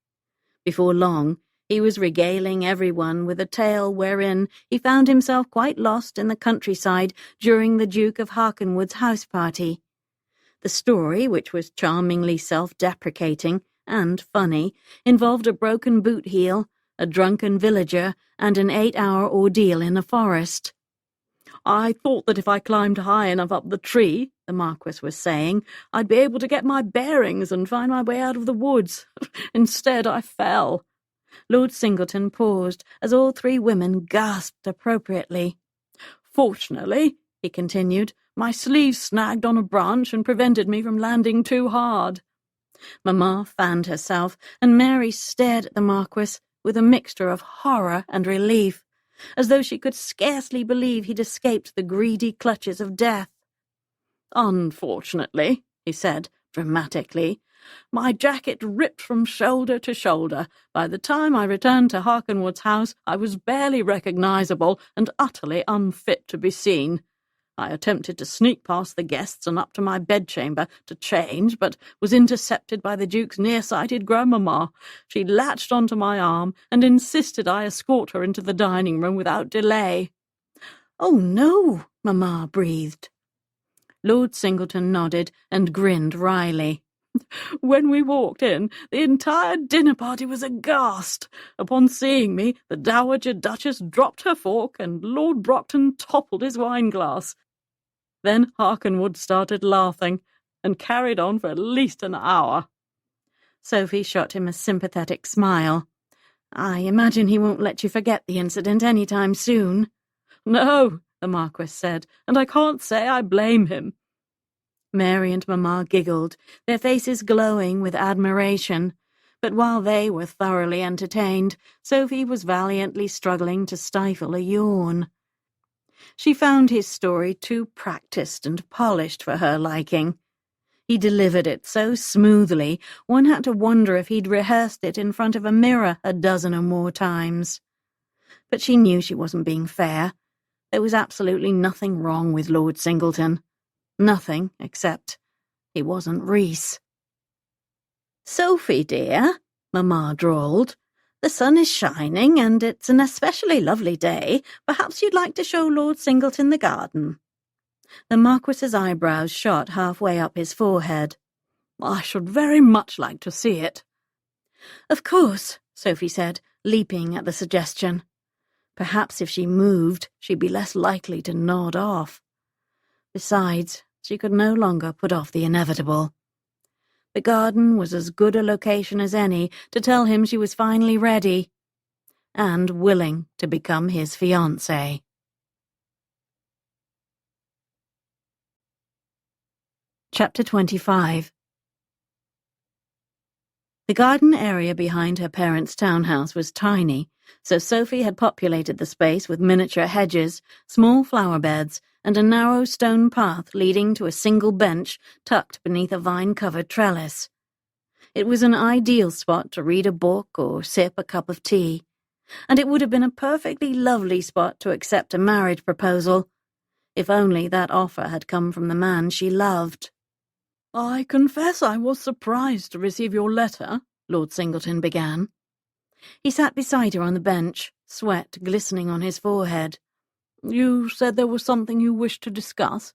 Before long, he was regaling everyone with a tale wherein he found himself quite lost in the countryside during the Duke of Harkenwood's house party. The story, which was charmingly self-deprecating and funny, involved a broken boot heel, a drunken villager, and an 8-hour ordeal in the forest. "I thought that if I climbed high enough up the tree," the Marquis was saying, "I'd be able to get my bearings and find my way out of the woods. Instead, I fell." Lord Singleton paused as all three women gasped appropriately. "Fortunately," he continued, "my sleeve snagged on a branch and prevented me from landing too hard." Mamma fanned herself, and Mary stared at the Marquis with a mixture of horror and relief, as though she could scarcely believe he'd escaped the greedy clutches of death. "Unfortunately," he said, dramatically, "my jacket ripped from shoulder to shoulder. By the time I returned to Harkenwood's house, I was barely recognisable and utterly unfit to be seen. I attempted to sneak past the guests and up to my bedchamber to change, but was intercepted by the Duke's near-sighted grandmamma. She latched onto my arm and insisted I escort her into the dining-room without delay." "Oh, no," Mamma breathed. Lord Singleton nodded and grinned wryly. "When we walked in, the entire dinner party was aghast. Upon seeing me, the Dowager Duchess dropped her fork and Lord Brockton toppled his wine-glass. Then Harkenwood started laughing and carried on for at least an hour." Sophie shot him a sympathetic smile. "I imagine he won't let you forget the incident any time soon." "No," the Marquis said, "and I can't say I blame him." Mary and Mamma giggled, their faces glowing with admiration, but while they were thoroughly entertained, Sophie was valiantly struggling to stifle a yawn. She found his story too practised and polished for her liking. He delivered it so smoothly, one had to wonder if he'd rehearsed it in front of a mirror a dozen or more times. But she knew she wasn't being fair. There was absolutely nothing wrong with Lord Singleton. Nothing, except he wasn't Reese. "Sophie, dear," Mamma drawled, "the sun is shining, and it's an especially lovely day. Perhaps you'd like to show Lord Singleton the garden." The Marquis's eyebrows shot halfway up his forehead. "I should very much like to see it." "Of course," Sophie said, leaping at the suggestion. Perhaps if she moved, she'd be less likely to nod off. Besides, she could no longer put off the inevitable. The garden was as good a location as any to tell him she was finally ready and willing to become his fiancée. Chapter 25. The garden area behind her parents' townhouse was tiny, so Sophie had populated the space with miniature hedges, small flower beds, and a narrow stone path leading to a single bench tucked beneath a vine-covered trellis. It was an ideal spot to read a book or sip a cup of tea, and it would have been a perfectly lovely spot to accept a marriage proposal, if only that offer had come from the man she loved. "I confess I was surprised to receive your letter," Lord Singleton began. He sat beside her on the bench, sweat glistening on his forehead. "You said there was something you wished to discuss?"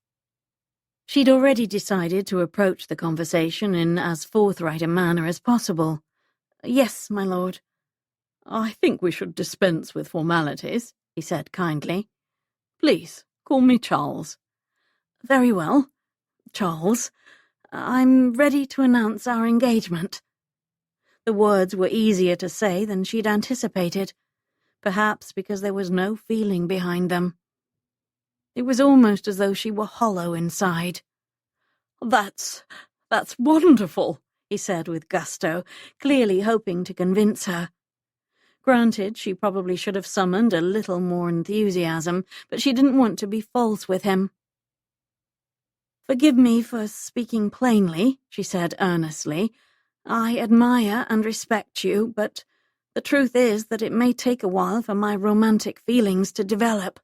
She'd already decided to approach the conversation in as forthright a manner as possible. "Yes, my lord." "I think we should dispense with formalities," he said kindly. "Please, call me Charles." "Very well. Charles, I'm ready to announce our engagement." The words were easier to say than she'd anticipated, perhaps because there was no feeling behind them. It was almost as though she were hollow inside. That's wonderful, he said with gusto, clearly hoping to convince her. Granted, she probably should have summoned a little more enthusiasm, but she didn't want to be false with him. "Forgive me for speaking plainly," she said earnestly. "I admire and respect you, but the truth is that it may take a while for my romantic feelings to develop.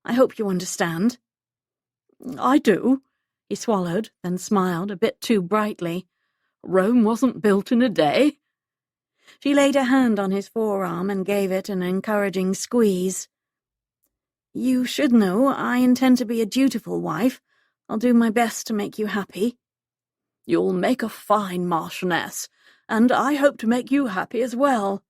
I hope you understand." "I do," he swallowed, then smiled a bit too brightly. "Rome wasn't built in a day." She laid a hand on his forearm and gave it an encouraging squeeze. "You should know I intend to be a dutiful wife. I'll do my best to make you happy." "You'll make a fine marchioness, and I hope to make you happy as well."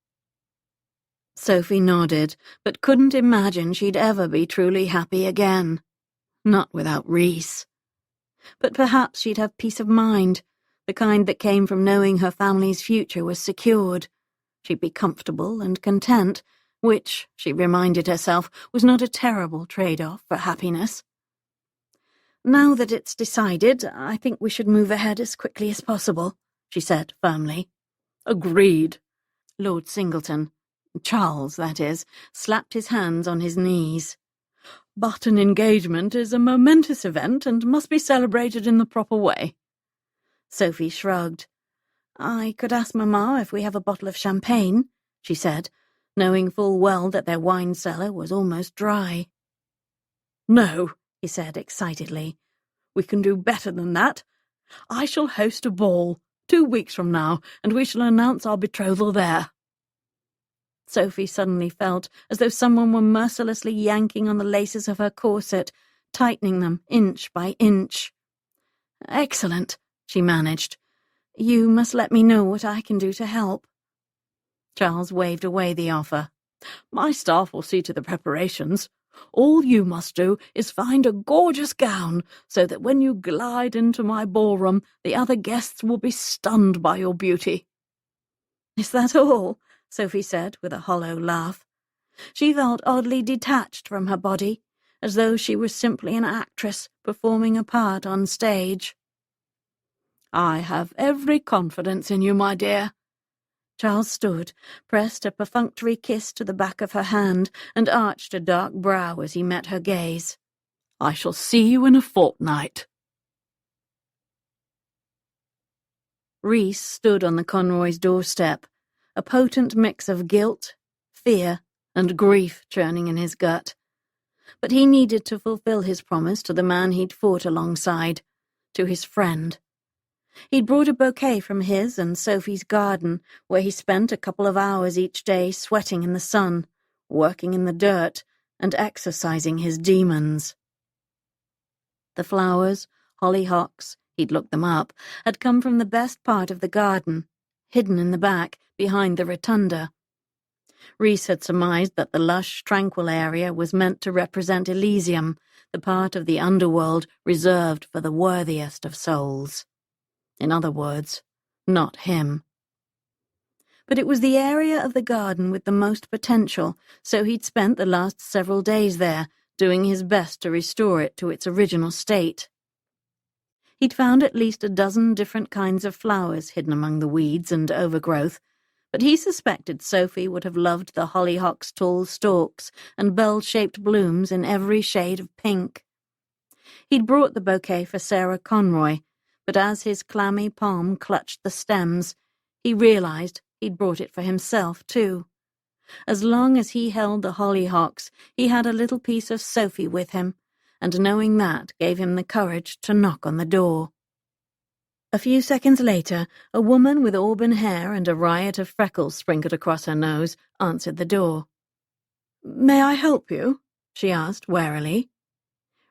Sophie nodded, but couldn't imagine she'd ever be truly happy again. Not without Reese. But perhaps she'd have peace of mind, the kind that came from knowing her family's future was secured. She'd be comfortable and content, which, she reminded herself, was not a terrible trade-off for happiness. "Now that it's decided, I think we should move ahead as quickly as possible," she said firmly. "Agreed." Lord Singleton, Charles, that is, slapped his hands on his knees. "But an engagement is a momentous event and must be celebrated in the proper way." Sophie shrugged. "I could ask Mamma if we have a bottle of champagne," she said, knowing full well that their wine cellar was almost dry. "No," he said excitedly. "We can do better than that. I shall host a ball 2 weeks from now, and we shall announce our betrothal there." Sophie suddenly felt as though someone were mercilessly yanking on the laces of her corset, tightening them inch by inch. "Excellent," she managed. "You must let me know what I can do to help." Charles waved away the offer. "My staff will see to the preparations. All you must do is find a gorgeous gown, so that when you glide into my ballroom, the other guests will be stunned by your beauty." "Is that all?" Sophie said with a hollow laugh. She felt oddly detached from her body, as though she was simply an actress performing a part on stage. "I have every confidence in you, my dear." Charles stood, pressed a perfunctory kiss to the back of her hand, and arched a dark brow as he met her gaze. "I shall see you in a fortnight." Reese stood on the Conroys' doorstep, a potent mix of guilt, fear, and grief churning in his gut. But he needed to fulfill his promise to the man he'd fought alongside, to his friend. He'd brought a bouquet from his and Sophie's garden, where he spent a couple of hours each day sweating in the sun, working in the dirt, and exercising his demons. The flowers, hollyhocks, he'd looked them up, had come from the best part of the garden, hidden in the back, behind the rotunda. Reese had surmised that the lush, tranquil area was meant to represent Elysium, the part of the underworld reserved for the worthiest of souls. In other words, not him. But it was the area of the garden with the most potential, so he'd spent the last several days there, doing his best to restore it to its original state. He'd found at least a dozen different kinds of flowers hidden among the weeds and overgrowth, but he suspected Sophie would have loved the hollyhock's tall stalks and bell-shaped blooms in every shade of pink. He'd brought the bouquet for Sarah Conroy, but as his clammy palm clutched the stems, he realized he'd brought it for himself, too. As long as he held the hollyhocks, he had a little piece of Sophie with him, and knowing that gave him the courage to knock on the door. A few seconds later, a woman with auburn hair and a riot of freckles sprinkled across her nose answered the door. "May I help you?" she asked warily.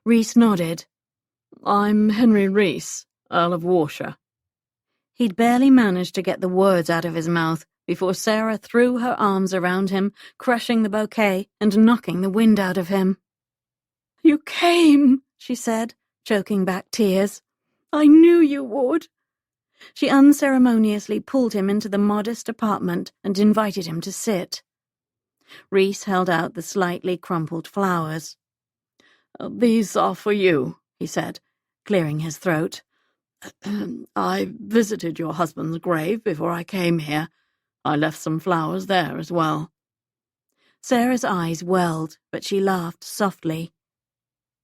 Reese nodded. "I'm Henry Reese, Earl of Warshire." He'd barely managed to get the words out of his mouth before Sarah threw her arms around him, crushing the bouquet and knocking the wind out of him. "You came," she said, choking back tears. "I knew you would." She unceremoniously pulled him into the modest apartment and invited him to sit. Reese held out the slightly crumpled flowers. "These are for you," he said, clearing his throat. I visited your husband's grave before I came here. I left some flowers there as well. Sarah's eyes welled, but she laughed softly.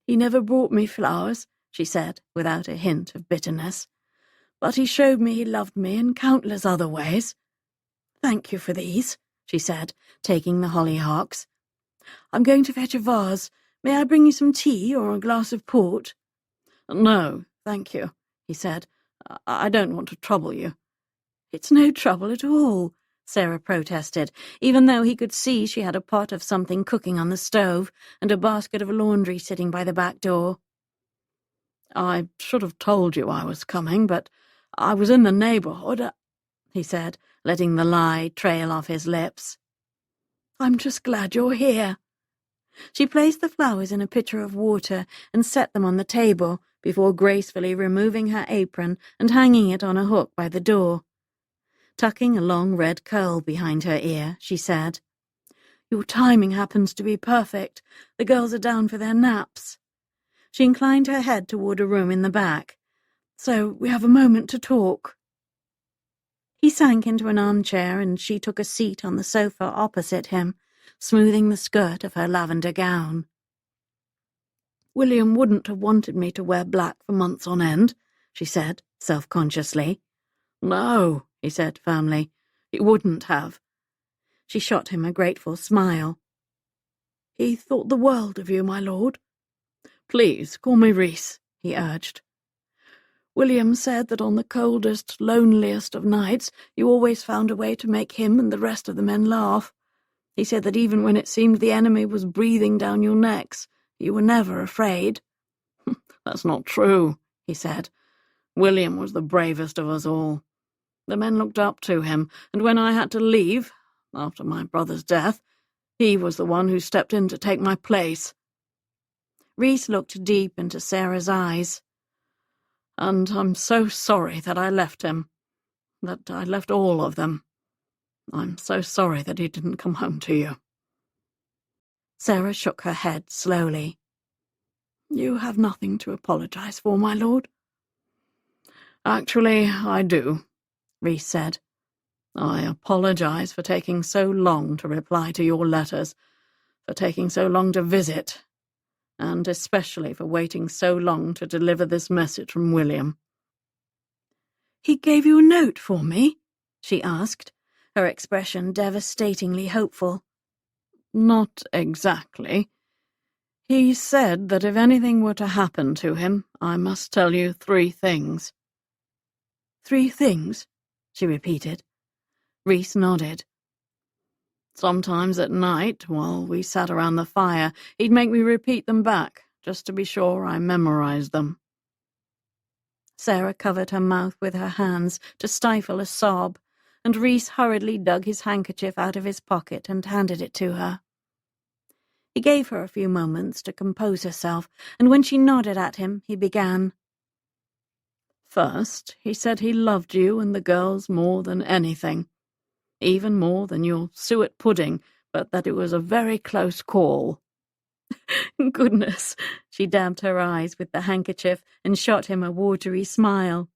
He never brought me flowers, she said, without a hint of bitterness. But he showed me he loved me in countless other ways. Thank you for these, she said, taking the hollyhocks. I'm going to fetch a vase. May I bring you some tea or a glass of port? No, thank you, he said. I don't want to trouble you. It's no trouble at all, Sarah protested, even though he could see she had a pot of something cooking on the stove and a basket of laundry sitting by the back door. I should have told you I was coming, but I was in the neighbourhood, he said, letting the lie trail off his lips. I'm just glad you're here. She placed the flowers in a pitcher of water and set them on the table before gracefully removing her apron and hanging it on a hook by the door. Tucking a long red curl behind her ear, she said, Your timing happens to be perfect. The girls are down for their naps. She inclined her head toward a room in the back. So we have a moment to talk. He sank into an armchair and she took a seat on the sofa opposite him, smoothing the skirt of her lavender gown. William wouldn't have wanted me to wear black for months on end, she said, self-consciously. No, he said firmly. He wouldn't have. She shot him a grateful smile. He thought the world of you, my lord. Please, call me Reese, he urged. William said that on the coldest, loneliest of nights you always found a way to make him and the rest of the men laugh. He said that even when it seemed the enemy was breathing down your necks, you were never afraid. That's not true, he said. William was the bravest of us all. The men looked up to him, and when I had to leave, after my brother's death, he was the one who stepped in to take my place. Reese looked deep into Sarah's eyes. And I'm so sorry that I left him, that I left all of them. I'm so sorry that he didn't come home to you. Sarah shook her head slowly. You have nothing to apologize for, my lord. Actually, I do, Reese said. I apologize for taking so long to reply to your letters, for taking so long to visit, and especially for waiting so long to deliver this message from William. He gave you a note for me? She asked, her expression devastatingly hopeful. Not exactly. He said that if anything were to happen to him, I must tell you 3 things. 3 things? She repeated. Reese nodded. Sometimes at night, while we sat around the fire, he'd make me repeat them back, just to be sure I memorized them. Sarah covered her mouth with her hands to stifle a sob, and Reese hurriedly dug his handkerchief out of his pocket and handed it to her. He gave her a few moments to compose herself, and when she nodded at him, he began. First, he said he loved you and the girls more than anything, even more than your suet pudding, but that it was a very close call. Goodness, she dabbed her eyes with the handkerchief and shot him a watery smile.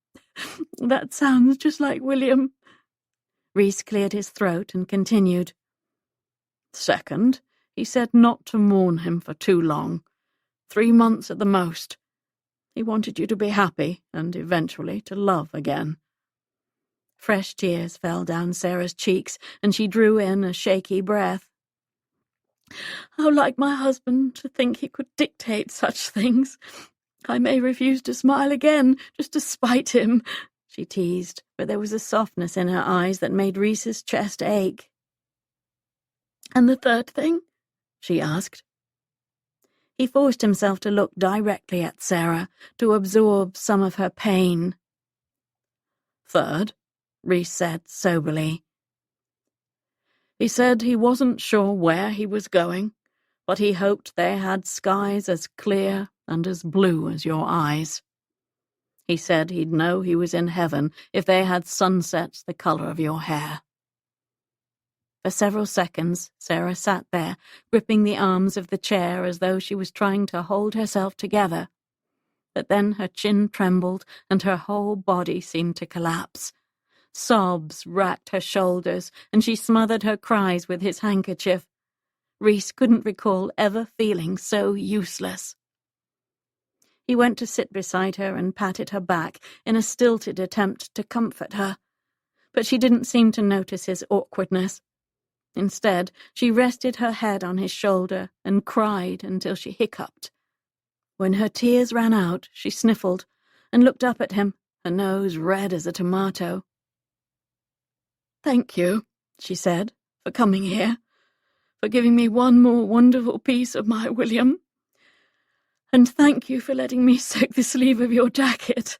That sounds just like William. Reese cleared his throat and continued. Second, he said not to mourn him for too long, 3 months at the most. He wanted you to be happy and eventually to love again. Fresh tears fell down Sarah's cheeks, and she drew in a shaky breath. How like my husband to think he could dictate such things. I may refuse to smile again, just to spite him, she teased, but there was a softness in her eyes that made Reese's chest ache. And the third thing? She asked. He forced himself to look directly at Sarah, to absorb some of her pain. Third, Reese said soberly. He said he wasn't sure where he was going, but he hoped they had skies as clear and as blue as your eyes. He said he'd know he was in heaven if they had sunsets the color of your hair. For several seconds, Sarah sat there, gripping the arms of the chair as though she was trying to hold herself together. but then her chin trembled and her whole body seemed to collapse. Sobs racked her shoulders, and she smothered her cries with his handkerchief. Reese couldn't recall ever feeling so useless. He went to sit beside her and patted her back in a stilted attempt to comfort her, but she didn't seem to notice his awkwardness. Instead, she rested her head on his shoulder and cried until she hiccuped. When her tears ran out, she sniffled and looked up at him, her nose red as a tomato. "Thank you," she said, "for coming here, for giving me one more wonderful piece of my William. And thank you for letting me soak the sleeve of your jacket."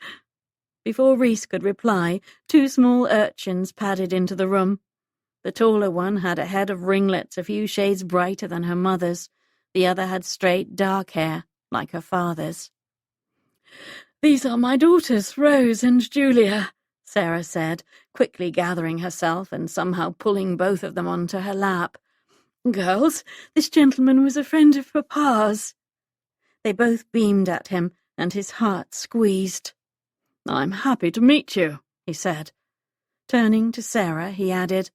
Before Reese could reply, two small urchins padded into the room. The taller one had a head of ringlets a few shades brighter than her mother's. The other had straight, dark hair, like her father's. "These are my daughters, Rose and Julia," Sarah said, quickly gathering herself and somehow pulling both of them onto her lap. "Girls, this gentleman was a friend of Papa's." They both beamed at him, and his heart squeezed. "I'm happy to meet you," he said. Turning to Sarah, he added,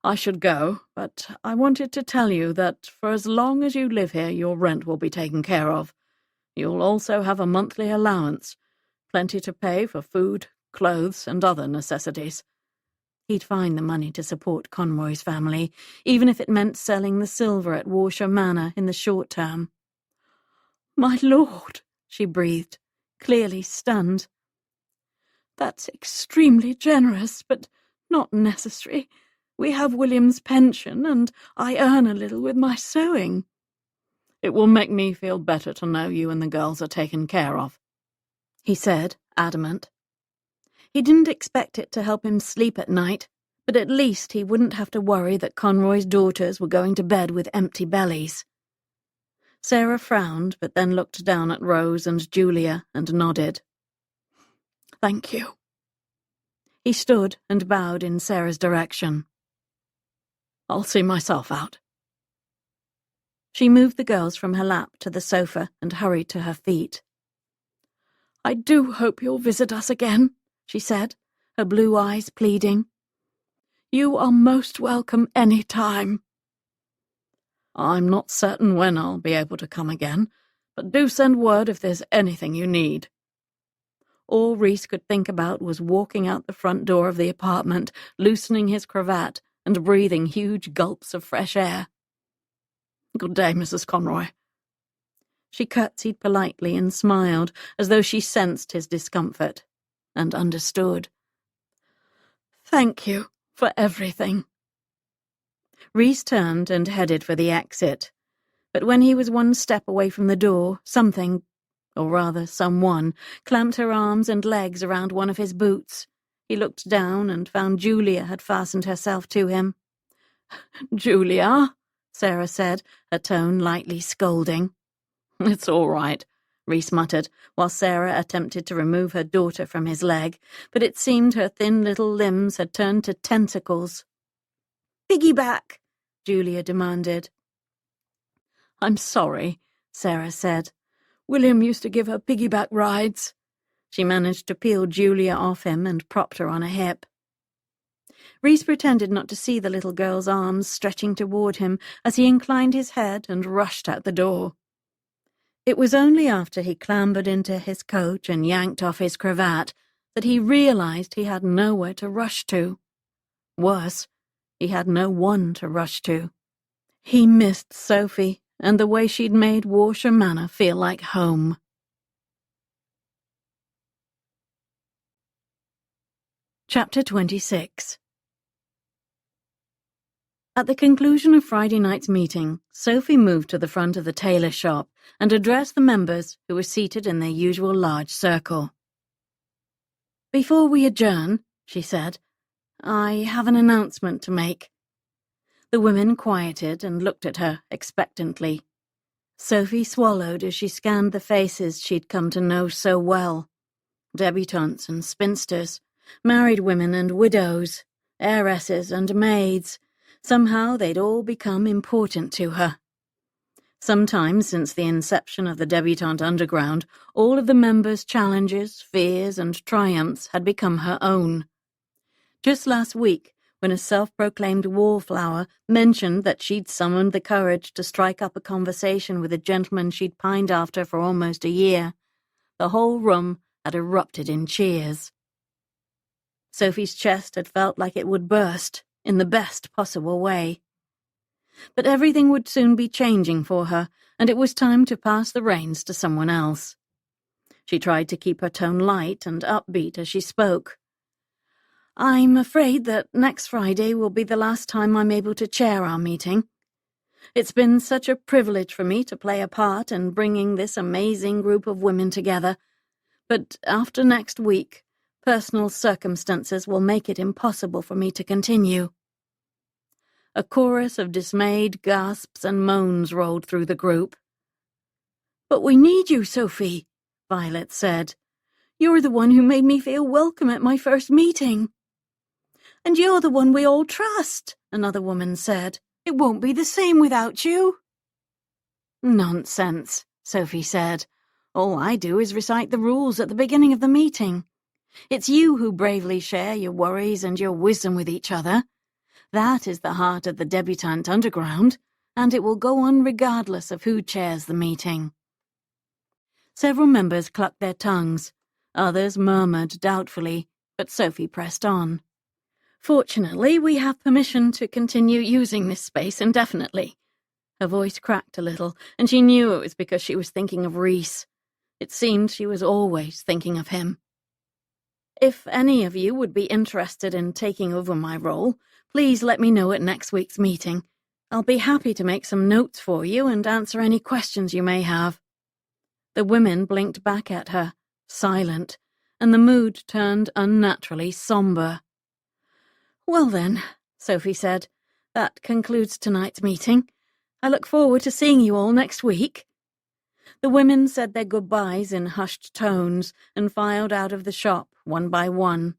"I should go, but I wanted to tell you that for as long as you live here, your rent will be taken care of. You'll also have a monthly allowance, plenty to pay for food, clothes, and other necessities." He'd find the money to support Conroy's family, even if it meant selling the silver at Warshire Manor in the short term. "My lord," she breathed, clearly stunned. "That's extremely generous, but not necessary. We have William's pension, and I earn a little with my sewing." "It will make me feel better to know you and the girls are taken care of," he said, adamant. He didn't expect it to help him sleep at night, but at least he wouldn't have to worry that Conroy's daughters were going to bed with empty bellies. Sarah frowned, but then looked down at Rose and Julia and nodded. "Thank you." He stood and bowed in Sarah's direction. "I'll see myself out." She moved the girls from her lap to the sofa and hurried to her feet. "I do hope you'll visit us again," she said, her blue eyes pleading. "You are most welcome any time." "I'm not certain when I'll be able to come again, but do send word if there's anything you need." All Reese could think about was walking out the front door of the apartment, loosening his cravat, and breathing huge gulps of fresh air. "Good day, Mrs. Conroy." She curtsied politely and smiled, as though she sensed his discomfort, and understood. "Thank you for everything." Reese turned and headed for the exit, but when he was one step away from the door, something, or rather someone, clamped her arms and legs around one of his boots. He looked down and found Julia had fastened herself to him. "Julia," Sarah said, her tone lightly scolding. "It's all right," Reese muttered, while Sarah attempted to remove her daughter from his leg, but it seemed her thin little limbs had turned to tentacles. "Piggyback," Julia demanded. "I'm sorry," Sarah said. "William used to give her piggyback rides." She managed to peel Julia off him and propped her on a hip. Reese pretended not to see the little girl's arms stretching toward him as he inclined his head and rushed out the door. It was only after he clambered into his coat and yanked off his cravat that he realized he had nowhere to rush to. Worse, he had no one to rush to. He missed Sophie and the way she'd made Warshire Manor feel like home. Chapter 26. At the conclusion of Friday night's meeting, Sophie moved to the front of the tailor shop and addressed the members, who were seated in their usual large circle. "Before we adjourn," she said, "I have an announcement to make." The women quieted and looked at her expectantly. Sophie swallowed as she scanned the faces she'd come to know so well. Debutantes and spinsters, married women and widows, heiresses and maids. Somehow they'd all become important to her. Sometime since the inception of the Debutante Underground, all of the members' challenges, fears, and triumphs had become her own. Just last week, when a self-proclaimed wallflower mentioned that she'd summoned the courage to strike up a conversation with a gentleman she'd pined after for almost a year, the whole room had erupted in cheers. Sophie's chest had felt like it would burst, in the best possible way. But everything would soon be changing for her, and it was time to pass the reins to someone else. She tried to keep her tone light and upbeat as she spoke. "I'm afraid that next Friday will be the last time I'm able to chair our meeting. It's been such a privilege for me to play a part in bringing this amazing group of women together, but after next week, personal circumstances will make it impossible for me to continue." A chorus of dismayed gasps and moans rolled through the group. "But we need you, Sophie," Violet said. "You're the one who made me feel welcome at my first meeting." "And you're the one we all trust," another woman said. "It won't be the same without you." "Nonsense," Sophie said. "All I do is recite the rules at the beginning of the meeting. It's you who bravely share your worries and your wisdom with each other. That is the heart of the Debutante Underground, and it will go on regardless of who chairs the meeting." Several members clucked their tongues. Others murmured doubtfully, but Sophie pressed on. "Fortunately, we have permission to continue using this space indefinitely." Her voice cracked a little, and she knew it was because she was thinking of Reese. It seemed she was always thinking of him. "If any of you would be interested in taking over my role, please let me know at next week's meeting. I'll be happy to make some notes for you and answer any questions you may have." The women blinked back at her, silent, and the mood turned unnaturally somber. "Well then," Sophie said, "that concludes tonight's meeting. I look forward to seeing you all next week." The women said their goodbyes in hushed tones and filed out of the shop, one by one.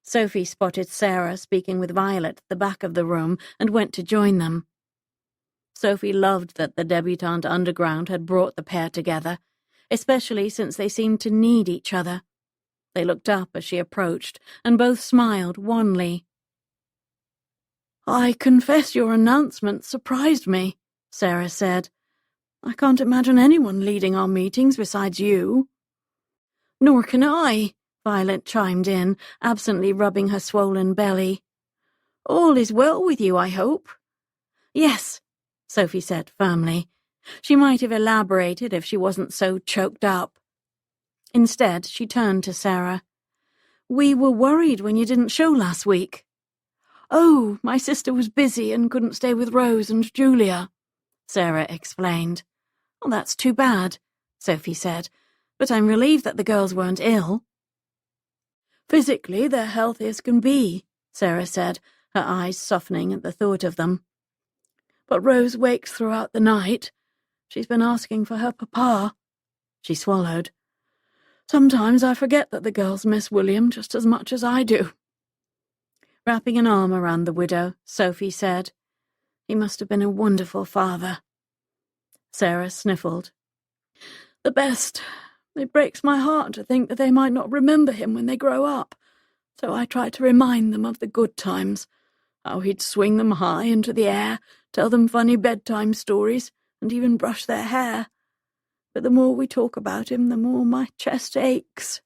Sophie spotted Sarah speaking with Violet at the back of the room and went to join them. Sophie loved that the Debutante Underground had brought the pair together, especially since they seemed to need each other. They looked up as she approached, and both smiled wanly. "I confess your announcement surprised me," Sarah said. "I can't imagine anyone leading our meetings besides you." "Nor can I," Violet chimed in, absently rubbing her swollen belly. "All is well with you, I hope?" "Yes," Sophie said firmly. She might have elaborated if she wasn't so choked up. Instead, she turned to Sarah. "We were worried when you didn't show last week." "Oh, my sister was busy and couldn't stay with Rose and Julia," Sarah explained. "Well, that's too bad," Sophie said, "but I'm relieved that the girls weren't ill." "Physically, they're healthy as can be," Sarah said, her eyes softening at the thought of them. "But Rose wakes throughout the night. She's been asking for her papa." She swallowed. "Sometimes I forget that the girls miss William just as much as I do." Wrapping an arm around the widow, Sophie said, "He must have been a wonderful father." Sarah sniffled. "The best. It breaks my heart to think that they might not remember him when they grow up, so I try to remind them of the good times, how he'd swing them high into the air, tell them funny bedtime stories, and even brush their hair. But the more we talk about him, the more my chest aches."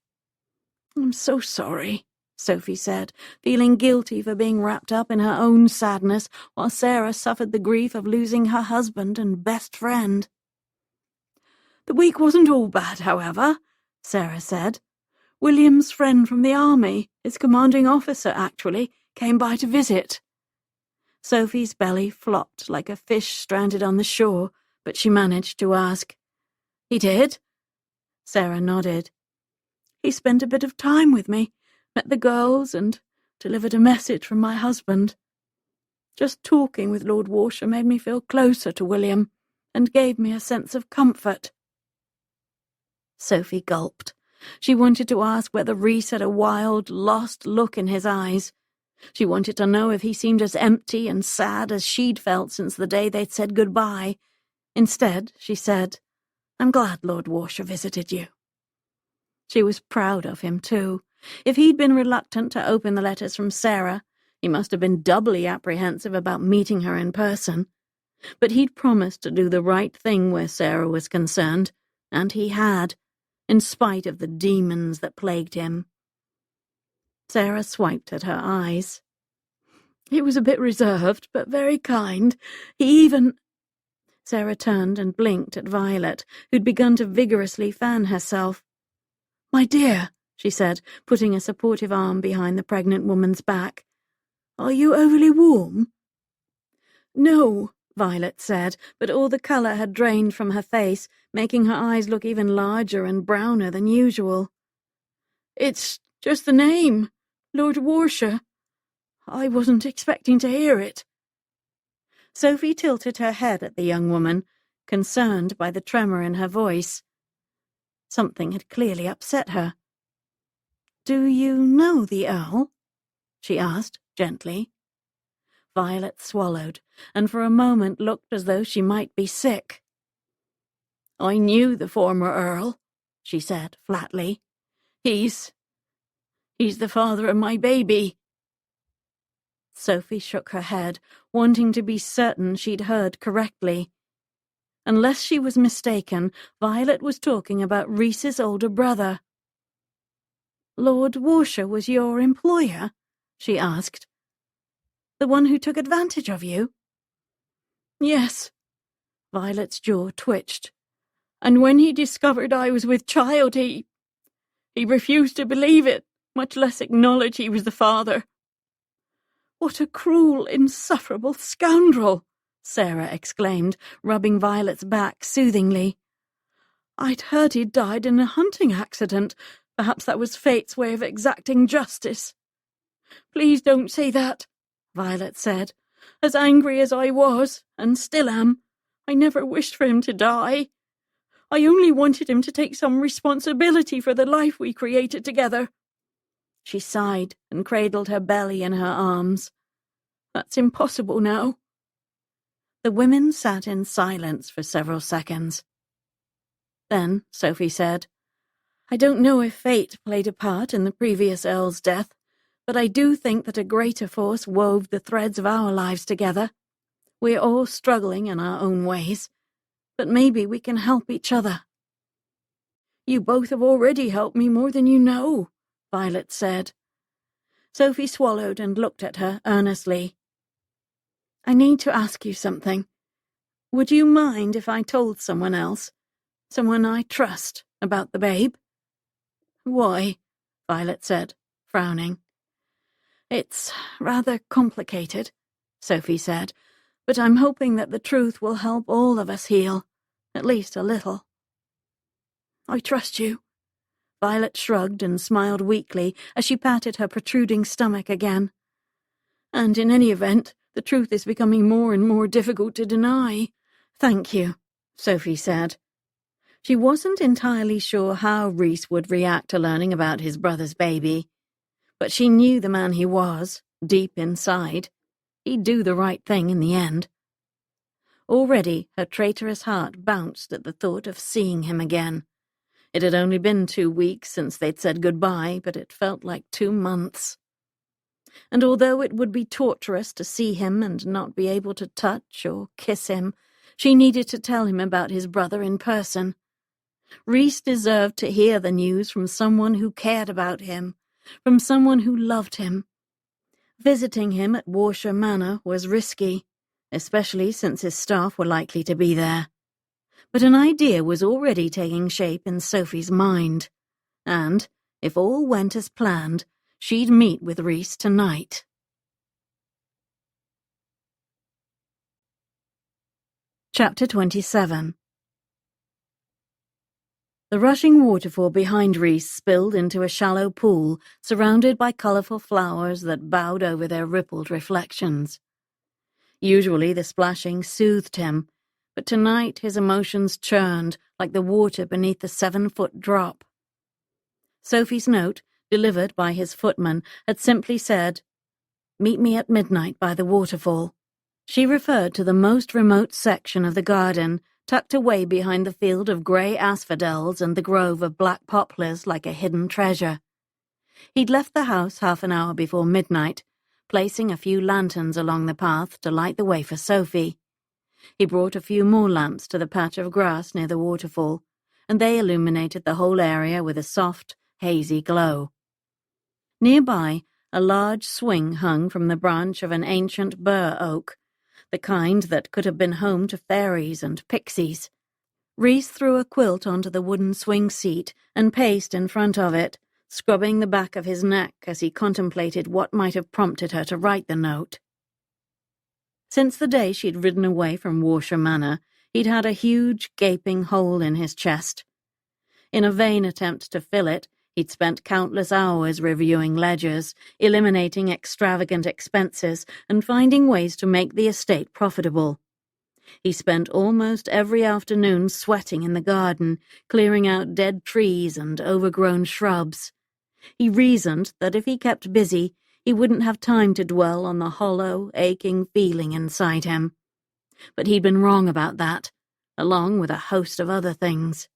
"I'm so sorry," Sophie said, feeling guilty for being wrapped up in her own sadness while Sarah suffered the grief of losing her husband and best friend. "The week wasn't all bad, however," Sarah said. "William's friend from the army, his commanding officer actually, came by to visit." Sophie's belly flopped like a fish stranded on the shore, but she managed to ask, "He did?" Sarah nodded. "He spent a bit of time with me, met the girls, and delivered a message from my husband. Just talking with Lord Warshire made me feel closer to William, and gave me a sense of comfort." Sophie gulped. She wanted to ask whether Reese had a wild, lost look in his eyes. She wanted to know if he seemed as empty and sad as she'd felt since the day they'd said goodbye, Instead, she said, "I'm glad Lord Warshire visited you." She was proud of him, too. If he'd been reluctant to open the letters from Sarah, he must have been doubly apprehensive about meeting her in person. But he'd promised to do the right thing where Sarah was concerned, and he had, in spite of the demons that plagued him. Sarah swiped at her eyes. He was a bit reserved, but very kind. He even... Sarah turned and blinked at Violet, who'd begun to vigorously fan herself. "My dear," she said, putting a supportive arm behind the pregnant woman's back. "Are you overly warm?" "No," Violet said, but all the colour had drained from her face, making her eyes look even larger and browner than usual. "It's just the name, Lord Warshire. I wasn't expecting to hear it." Sophie tilted her head at the young woman, concerned by the tremor in her voice. Something had clearly upset her. "Do you know the Earl?" she asked, gently. Violet swallowed, and for a moment looked as though she might be sick. "I knew the former Earl," she said flatly. He's the father of my baby." Sophie shook her head, wanting to be certain she'd heard correctly. Unless she was mistaken, Violet was talking about Reese's older brother. "Lord Warshire was your employer?" she asked. "The one who took advantage of you?" "Yes." Violet's jaw twitched. "And when he discovered I was with child, he refused to believe it, much less acknowledge he was the father." "What a cruel, insufferable scoundrel!" Sarah exclaimed, rubbing Violet's back soothingly. "I'd heard he'd died in a hunting accident. Perhaps that was fate's way of exacting justice." "Please don't say that," Violet said. "As angry as I was, and still am, I never wished for him to die. I only wanted him to take some responsibility for the life we created together." She sighed and cradled her belly in her arms. "That's impossible now." The women sat in silence for several seconds. Then Sophie said, "I don't know if fate played a part in the previous Earl's death, but I do think that a greater force wove the threads of our lives together. We're all struggling in our own ways, but maybe we can help each other." "You both have already helped me more than you know," Violet said. Sophie swallowed and looked at her earnestly. "I need to ask you something. Would you mind if I told someone else, someone I trust, about the babe?" "Why?" Violet said, frowning. "It's rather complicated," Sophie said, "but I'm hoping that the truth will help all of us heal, at least a little." "I trust you." Violet shrugged and smiled weakly as she patted her protruding stomach again. "And in any event, the truth is becoming more and more difficult to deny." "Thank you," Sophie said. She wasn't entirely sure how Reese would react to learning about his brother's baby, but she knew the man he was, deep inside. He'd do the right thing in the end. Already her traitorous heart bounced at the thought of seeing him again. It had only been 2 weeks since they'd said goodbye, but it felt like 2 months. And although it would be torturous to see him and not be able to touch or kiss him, she needed to tell him about his brother in person. Reese deserved to hear the news from someone who cared about him, from someone who loved him. Visiting him at Warshire Manor was risky, especially since his staff were likely to be there. But an idea was already taking shape in Sophie's mind, and, if all went as planned, she'd meet with Reese tonight. Chapter 27. The rushing waterfall behind Reese spilled into a shallow pool surrounded by colourful flowers that bowed over their rippled reflections. Usually the splashing soothed him, but tonight his emotions churned like the water beneath the 7-foot drop. Sophie's note, delivered by his footman, had simply said, "Meet me at midnight by the waterfall." She referred to the most remote section of the garden, tucked away behind the field of grey asphodels and the grove of black poplars like a hidden treasure. He'd left the house half an hour before midnight, placing a few lanterns along the path to light the way for Sophie. He brought a few more lamps to the patch of grass near the waterfall, and they illuminated the whole area with a soft, hazy glow. Nearby, a large swing hung from the branch of an ancient bur oak, the kind that could have been home to fairies and pixies. Reese threw a quilt onto the wooden swing seat and paced in front of it, scrubbing the back of his neck as he contemplated what might have prompted her to write the note. Since the day she'd ridden away from Warshire Manor, he'd had a huge, gaping hole in his chest. In a vain attempt to fill it, he'd spent countless hours reviewing ledgers, eliminating extravagant expenses, and finding ways to make the estate profitable. He spent almost every afternoon sweating in the garden, clearing out dead trees and overgrown shrubs. He reasoned that if he kept busy, he wouldn't have time to dwell on the hollow, aching feeling inside him. But he'd been wrong about that, along with a host of other things.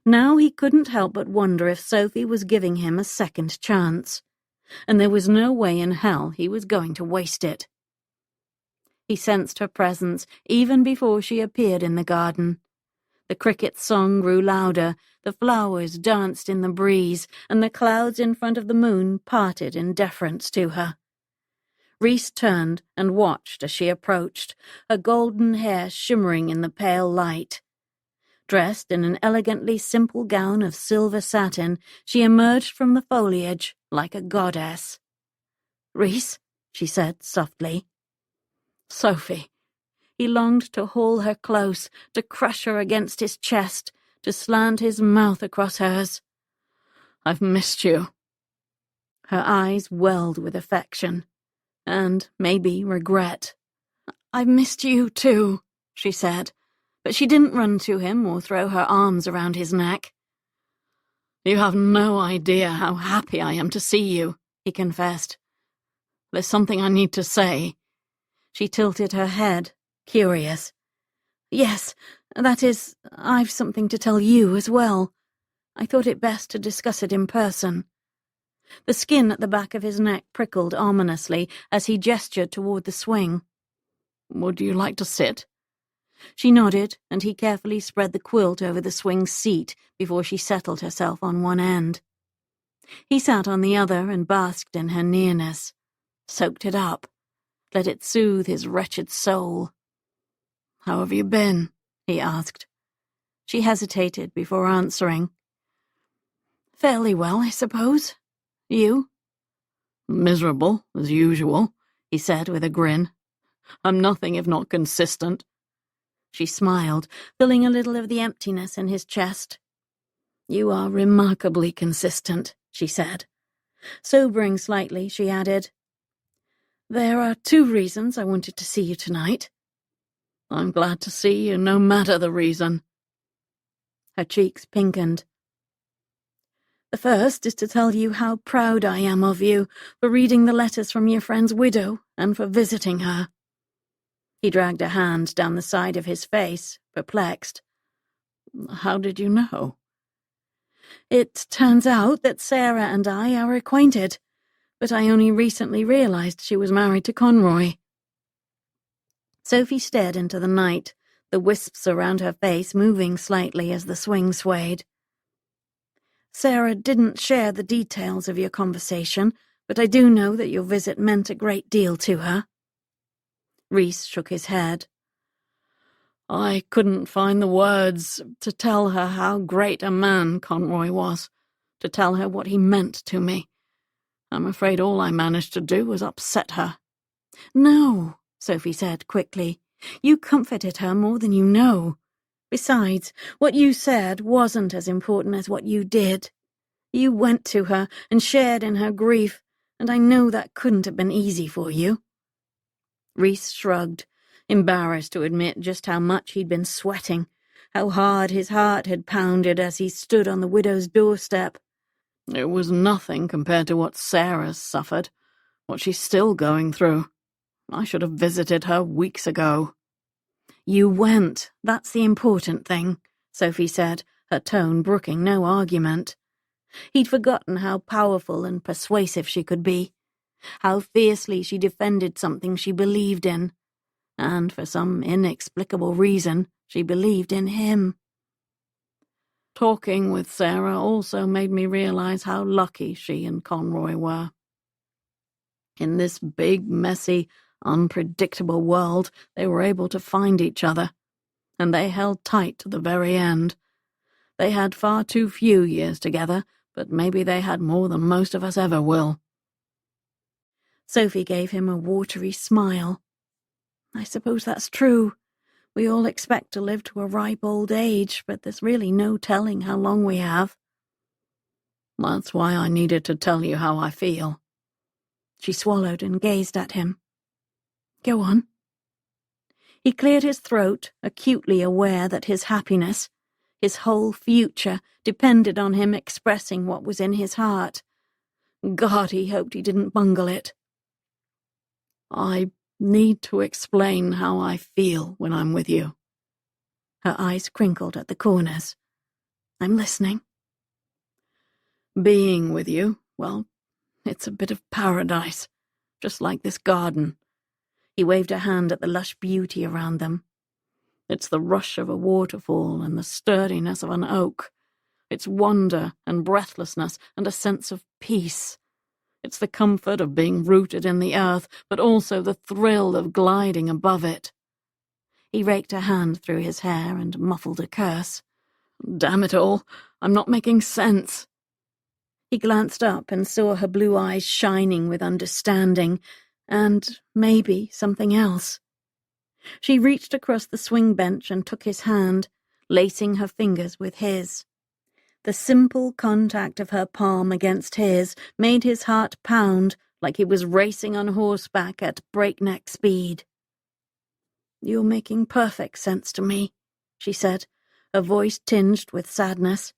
Now he couldn't help but wonder if Sophie was giving him a second chance, and there was no way in hell he was going to waste it. He sensed her presence even before she appeared in the garden. The cricket's song grew louder, the flowers danced in the breeze, and the clouds in front of the moon parted in deference to her. Reese turned and watched as she approached, her golden hair shimmering in the pale light. Dressed in an elegantly simple gown of silver satin, she emerged from the foliage like a goddess. "Reese," she said softly. "Sophie." He longed to haul her close, to crush her against his chest, to slant his mouth across hers. "I've missed you." Her eyes welled with affection, and maybe regret. "I've missed you too," she said, but she didn't run to him or throw her arms around his neck. "You have no idea how happy I am to see you," he confessed. "There's something I need to say." She tilted her head, curious. "Yes, that is, I've something to tell you as well. I thought it best to discuss it in person." The skin at the back of his neck prickled ominously as he gestured toward the swing. "Would you like to sit?" She nodded, and he carefully spread the quilt over the swing seat before she settled herself on one end. He sat on the other and basked in her nearness, soaked it up, let it soothe his wretched soul. "How have you been?" he asked. She hesitated before answering. "Fairly well, I suppose. You?" "Miserable, as usual," he said with a grin. "I'm nothing if not consistent." She smiled, filling a little of the emptiness in his chest. "You are remarkably consistent," she said. Sobering slightly, she added, "There are 2 reasons I wanted to see you tonight." "I'm glad to see you, no matter the reason." Her cheeks pinkened. "The first is to tell you how proud I am of you for reading the letters from your friend's widow and for visiting her." He dragged a hand down the side of his face, perplexed. "How did you know?" "It turns out that Sarah and I are acquainted, but I only recently realized she was married to Conroy." Sophie stared into the night, the wisps around her face moving slightly as the swing swayed. "Sarah didn't share the details of your conversation, but I do know that your visit meant a great deal to her." Reese shook his head. "I couldn't find the words to tell her how great a man Conroy was, to tell her what he meant to me. I'm afraid all I managed to do was upset her." "No," Sophie said quickly. "You comforted her more than you know. Besides, what you said wasn't as important as what you did. You went to her and shared in her grief, and I know that couldn't have been easy for you." Reese shrugged, embarrassed to admit just how much he'd been sweating, how hard his heart had pounded as he stood on the widow's doorstep. "It was nothing compared to what Sarah's suffered, what she's still going through. I should have visited her weeks ago." You went. That's the important thing, Sophie said, her tone brooking no argument. He'd forgotten how powerful and persuasive she could be, how fiercely she defended something she believed in, and for some inexplicable reason, she believed in him. Talking with Sarah also made me realize how lucky she and Conroy were. In this big, messy, unpredictable world, they were able to find each other, and they held tight to the very end. They had far too few years together, but maybe they had more than most of us ever will. Sophie gave him a watery smile. I suppose that's true. We all expect to live to a ripe old age, but there's really no telling how long we have. That's why I needed to tell you how I feel. She swallowed and gazed at him. Go on. He cleared his throat, acutely aware that his happiness, his whole future, depended on him expressing what was in his heart. God, he hoped he didn't bungle it. I need to explain how I feel when I'm with you. Her eyes crinkled at the corners. I'm listening. Being with you, well, it's a bit of paradise, just like this garden. He waved a hand at the lush beauty around them. It's the rush of a waterfall and the sturdiness of an oak. It's wonder and breathlessness and a sense of peace. It's the comfort of being rooted in the earth, but also the thrill of gliding above it. He raked a hand through his hair and muffled a curse. Damn it all, I'm not making sense. He glanced up and saw her blue eyes shining with understanding, and maybe something else. She reached across the swing bench and took his hand, lacing her fingers with his. The simple contact of her palm against his made his heart pound like he was racing on horseback at breakneck speed. You're making perfect sense to me, she said, her voice tinged with sadness.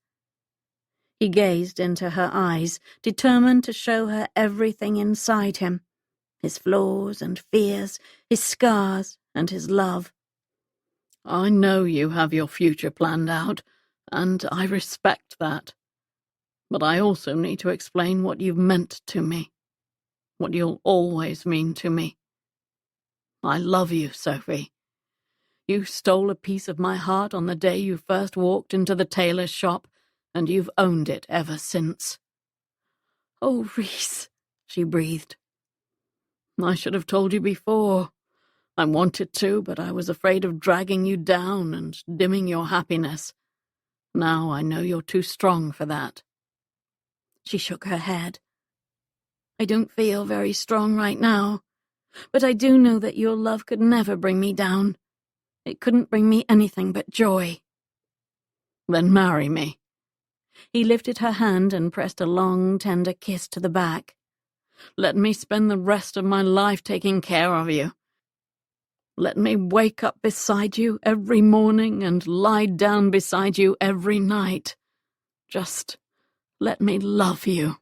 He gazed into her eyes, determined to show her everything inside him, his flaws and fears, his scars and his love. I know you have your future planned out, and I respect that. But I also need to explain what you've meant to me, what you'll always mean to me. I love you, Sophie. You stole a piece of my heart on the day you first walked into the tailor's shop, and you've owned it ever since. Oh, Reese, she breathed. I should have told you before. I wanted to, but I was afraid of dragging you down and dimming your happiness. Now I know you're too strong for that. She shook her head. I don't feel very strong right now, but I do know that your love could never bring me down. It couldn't bring me anything but joy. Then marry me. He lifted her hand and pressed a long, tender kiss to the back. Let me spend the rest of my life taking care of you. Let me wake up beside you every morning and lie down beside you every night. Just let me love you.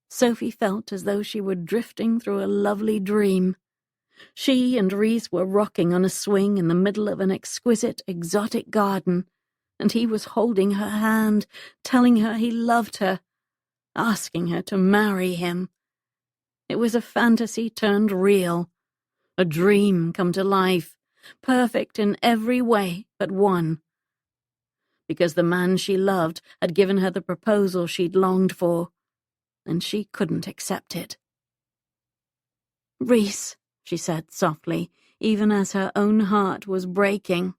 Sophie felt as though she were drifting through a lovely dream. She and Reese were rocking on a swing in the middle of an exquisite, exotic garden, and he was holding her hand, telling her he loved her, asking her to marry him. It was a fantasy turned real, a dream come to life, perfect in every way but one. Because the man she loved had given her the proposal she'd longed for, and she couldn't accept it. Reese, she said softly, even as her own heart was breaking.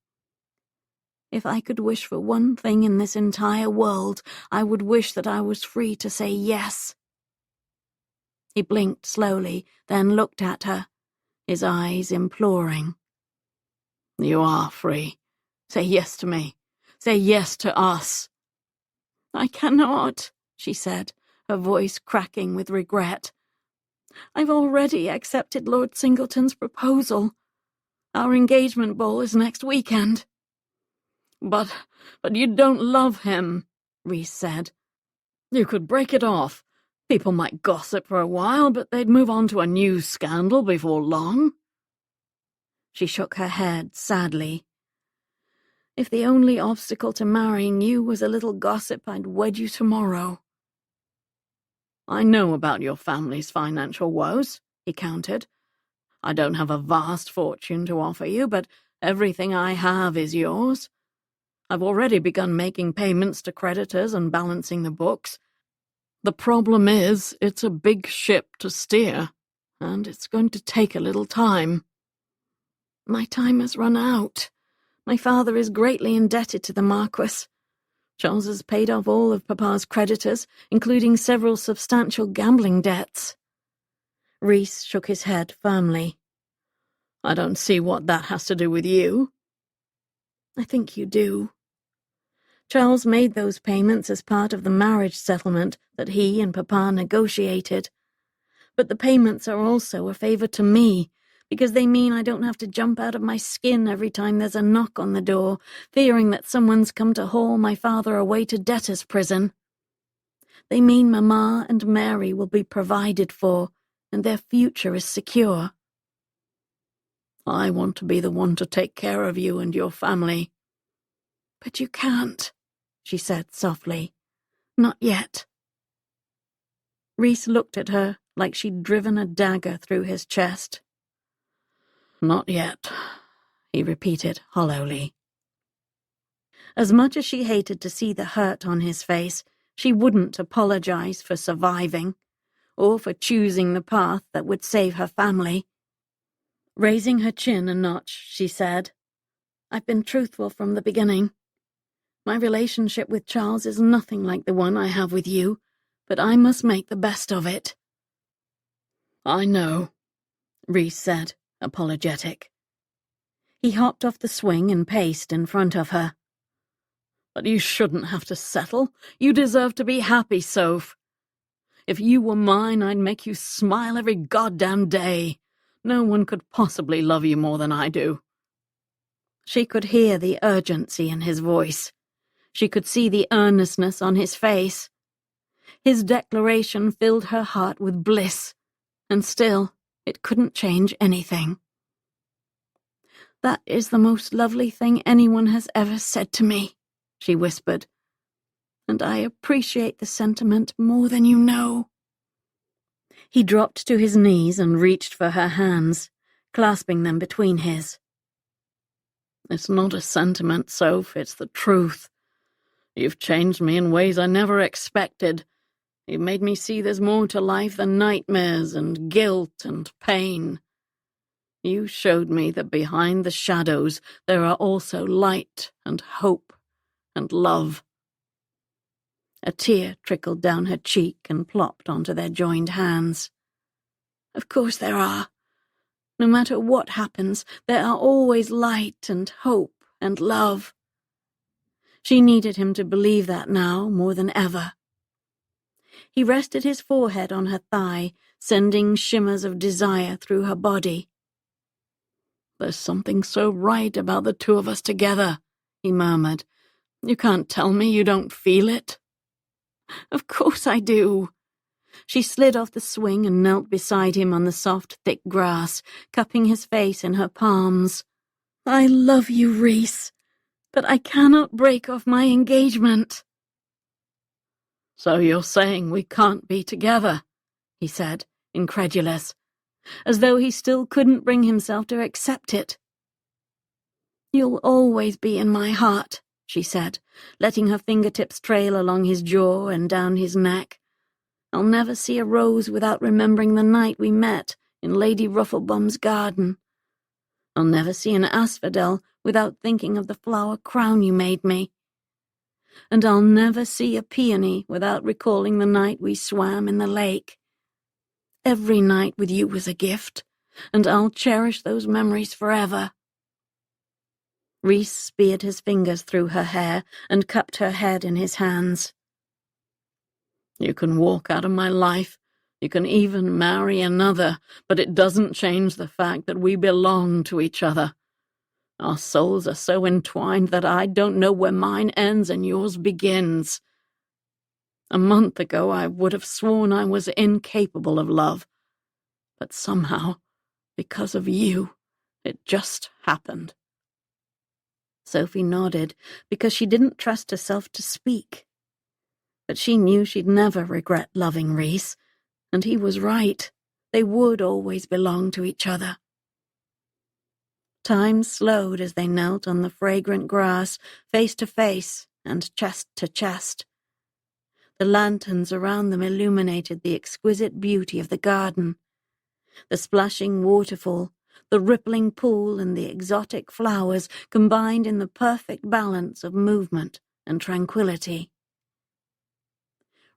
If I could wish for one thing in this entire world, I would wish that I was free to say yes. He blinked slowly, then looked at her, his eyes imploring. You are free. Say yes to me. Say yes to us. I cannot, she said, her voice cracking with regret. I've already accepted Lord Singleton's proposal. Our engagement ball is next weekend. But you don't love him, Reese said. You could break it off. People might gossip for a while, but they'd move on to a new scandal before long. She shook her head sadly. If the only obstacle to marrying you was a little gossip, I'd wed you tomorrow. I know about your family's financial woes, he countered. I don't have a vast fortune to offer you, but everything I have is yours. I've already begun making payments to creditors and balancing the books. The problem is, it's a big ship to steer, and it's going to take a little time. My time has run out. My father is greatly indebted to the Marquis. Charles has paid off all of Papa's creditors, including several substantial gambling debts. Reese shook his head firmly. I don't see what that has to do with you. I think you do. Charles made those payments as part of the marriage settlement that he and Papa negotiated. But the payments are also a favor to me, because they mean I don't have to jump out of my skin every time there's a knock on the door, fearing that someone's come to haul my father away to debtor's prison. They mean Mama and Mary will be provided for, and their future is secure. I want to be the one to take care of you and your family. But you can't, she said softly. Not yet. Reese looked at her like she'd driven a dagger through his chest. Not yet, he repeated hollowly. As much as she hated to see the hurt on his face, she wouldn't apologize for surviving, or for choosing the path that would save her family. Raising her chin a notch, she said, I've been truthful from the beginning. My relationship with Charles is nothing like the one I have with you, but I must make the best of it. I know, Reese said, apologetic. He hopped off the swing and paced in front of her. But you shouldn't have to settle. You deserve to be happy, Soph. If you were mine, I'd make you smile every goddamn day. No one could possibly love you more than I do. She could hear the urgency in his voice. She could see the earnestness on his face. His declaration filled her heart with bliss, and still it couldn't change anything. That is the most lovely thing anyone has ever said to me, she whispered, and I appreciate the sentiment more than you know. He dropped to his knees and reached for her hands, clasping them between his. It's not a sentiment, Soph, it's the truth. You've changed me in ways I never expected. You've made me see there's more to life than nightmares and guilt and pain. You showed me that behind the shadows there are also light and hope and love. A tear trickled down her cheek and plopped onto their joined hands. Of course there are. No matter what happens, there are always light and hope and love. She needed him to believe that now more than ever. He rested his forehead on her thigh, sending shimmers of desire through her body. There's something so right about the two of us together, he murmured. You can't tell me you don't feel it. Of course I do. She slid off the swing and knelt beside him on the soft, thick grass, cupping his face in her palms. I love you, Reese, but I cannot break off my engagement. So you're saying we can't be together, he said, incredulous, as though he still couldn't bring himself to accept it. You'll always be in my heart, she said, letting her fingertips trail along his jaw and down his neck. I'll never see a rose without remembering the night we met in Lady Rufflebum's garden. I'll never see an asphodel without thinking of the flower crown you made me. And I'll never see a peony without recalling the night we swam in the lake. Every night with you was a gift, and I'll cherish those memories forever. Reese speared his fingers through her hair and cupped her head in his hands. You can walk out of my life, you can even marry another, but it doesn't change the fact that we belong to each other. Our souls are so entwined that I don't know where mine ends and yours begins. A month ago I would have sworn I was incapable of love, but somehow, because of you, It just happened. Sophie nodded, because she didn't trust herself to speak. But she knew she'd never regret loving Reese, and he was right. They would always belong to each other. Time slowed as they knelt on the fragrant grass, face to face and chest to chest. The lanterns around them illuminated the exquisite beauty of the garden. The splashing waterfall, the rippling pool, and the exotic flowers combined in the perfect balance of movement and tranquility.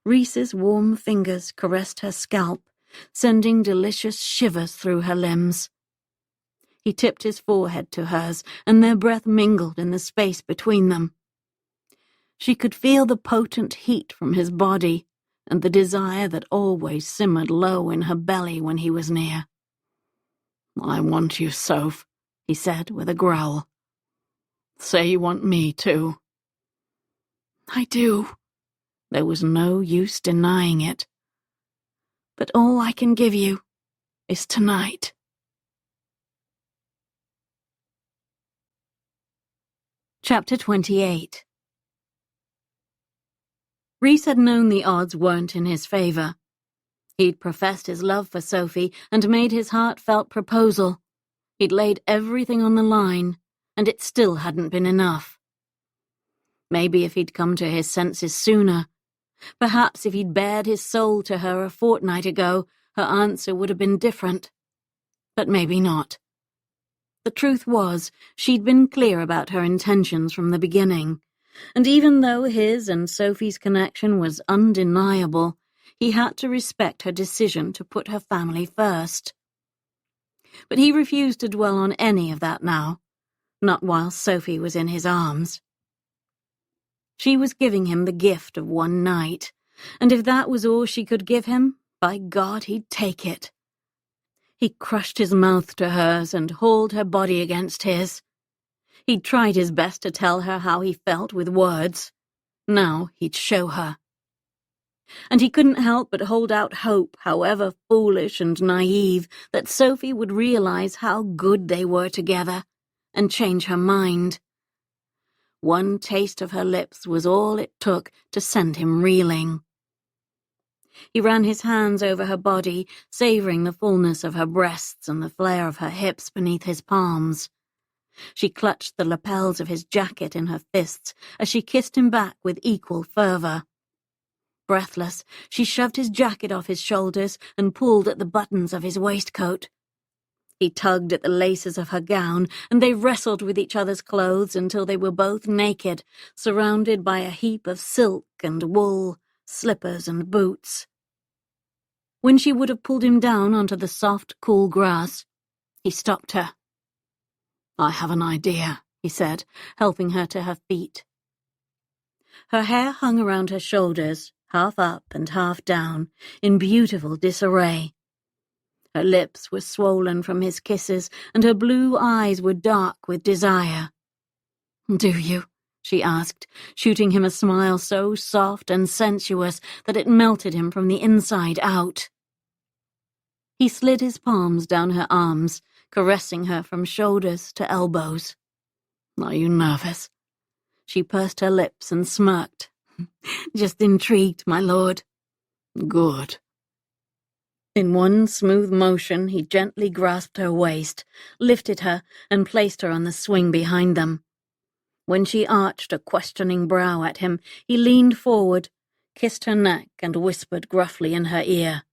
Reese's warm fingers caressed her scalp, sending delicious shivers through her limbs. He tipped his forehead to hers, and their breath mingled in the space between them. She could feel the potent heat from his body, and the desire that always simmered low in her belly when he was near. "I want you, Soph," he said with a growl. "Say you want me, too." "I do." There was no use denying it. "But all I can give you is tonight." Chapter 28. Reese had known the odds weren't in his favor. He'd professed his love for Sophie and made his heartfelt proposal. He'd laid everything on the line, and it still hadn't been enough. Maybe if he'd come to his senses sooner, perhaps if he'd bared his soul to her a fortnight ago, her answer would have been different. But maybe not. The truth was, she'd been clear about her intentions from the beginning, and even though his and Sophie's connection was undeniable, he had to respect her decision to put her family first. But he refused to dwell on any of that now, not while Sophie was in his arms. She was giving him the gift of one night, and if that was all she could give him, by God, he'd take it. He crushed his mouth to hers and hauled her body against his. He'd tried his best to tell her how he felt with words. Now he'd show her. And he couldn't help but hold out hope, however foolish and naive, that Sophie would realize how good they were together and change her mind. One taste of her lips was all it took to send him reeling. He ran his hands over her body, savoring the fullness of her breasts and the flare of her hips beneath his palms. She clutched the lapels of his jacket in her fists as she kissed him back with equal fervor. Breathless, she shoved his jacket off his shoulders and pulled at the buttons of his waistcoat. He tugged at the laces of her gown, and they wrestled with each other's clothes until they were both naked, surrounded by a heap of silk and wool, slippers and boots. When she would have pulled him down onto the soft, cool grass, he stopped her. "I have an idea," he said, helping her to her feet. Her hair hung around her shoulders, half up and half down, in beautiful disarray. Her lips were swollen from his kisses, and her blue eyes were dark with desire. "Do you?" she asked, shooting him a smile so soft and sensuous that it melted him from the inside out. He slid his palms down her arms, caressing her from shoulders to elbows. "Are you nervous?" She pursed her lips and smirked. "Just intrigued, my lord." "Good." In one smooth motion, he gently grasped her waist, lifted her, and placed her on the swing behind them. When she arched a questioning brow at him, he leaned forward, kissed her neck, and whispered gruffly in her ear,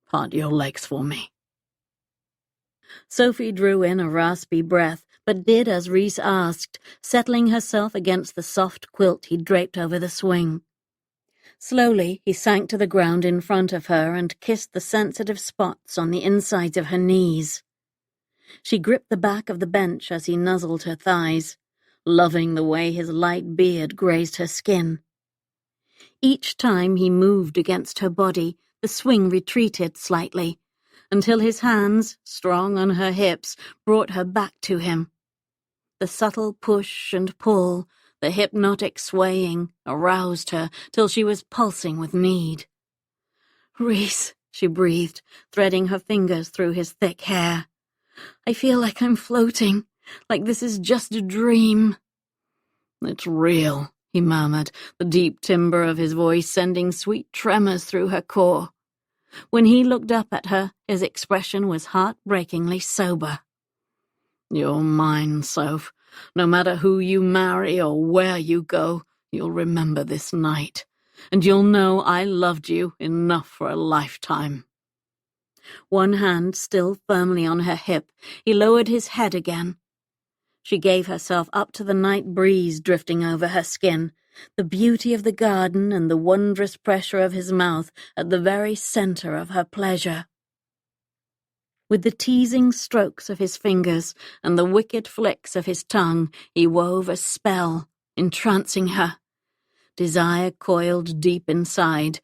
"Part your legs for me." Sophie drew in a raspy breath, but did as Reese asked, settling herself against the soft quilt he draped over the swing. Slowly, he sank to the ground in front of her and kissed the sensitive spots on the insides of her knees. She gripped the back of the bench as he nuzzled her thighs, loving the way his light beard grazed her skin. Each time he moved against her body, the swing retreated slightly, until his hands, strong on her hips, brought her back to him. The subtle push and pull, the hypnotic swaying, aroused her till she was pulsing with need. "Reese," she breathed, threading her fingers through his thick hair. I feel like I'm floating, like this is just a dream." "It's real," he murmured, the deep timbre of his voice sending sweet tremors through her core. When he looked up at her, his expression was heartbreakingly sober. "You're mine, Soph. No matter who you marry or where you go, you'll remember this night, and you'll know I loved you enough for a lifetime." One hand still firmly on her hip, he lowered his head again. She gave herself up to the night breeze drifting over her skin, the beauty of the garden and the wondrous pressure of his mouth at the very center of her pleasure. With the teasing strokes of his fingers and the wicked flicks of his tongue, he wove a spell, entrancing her. Desire coiled deep inside.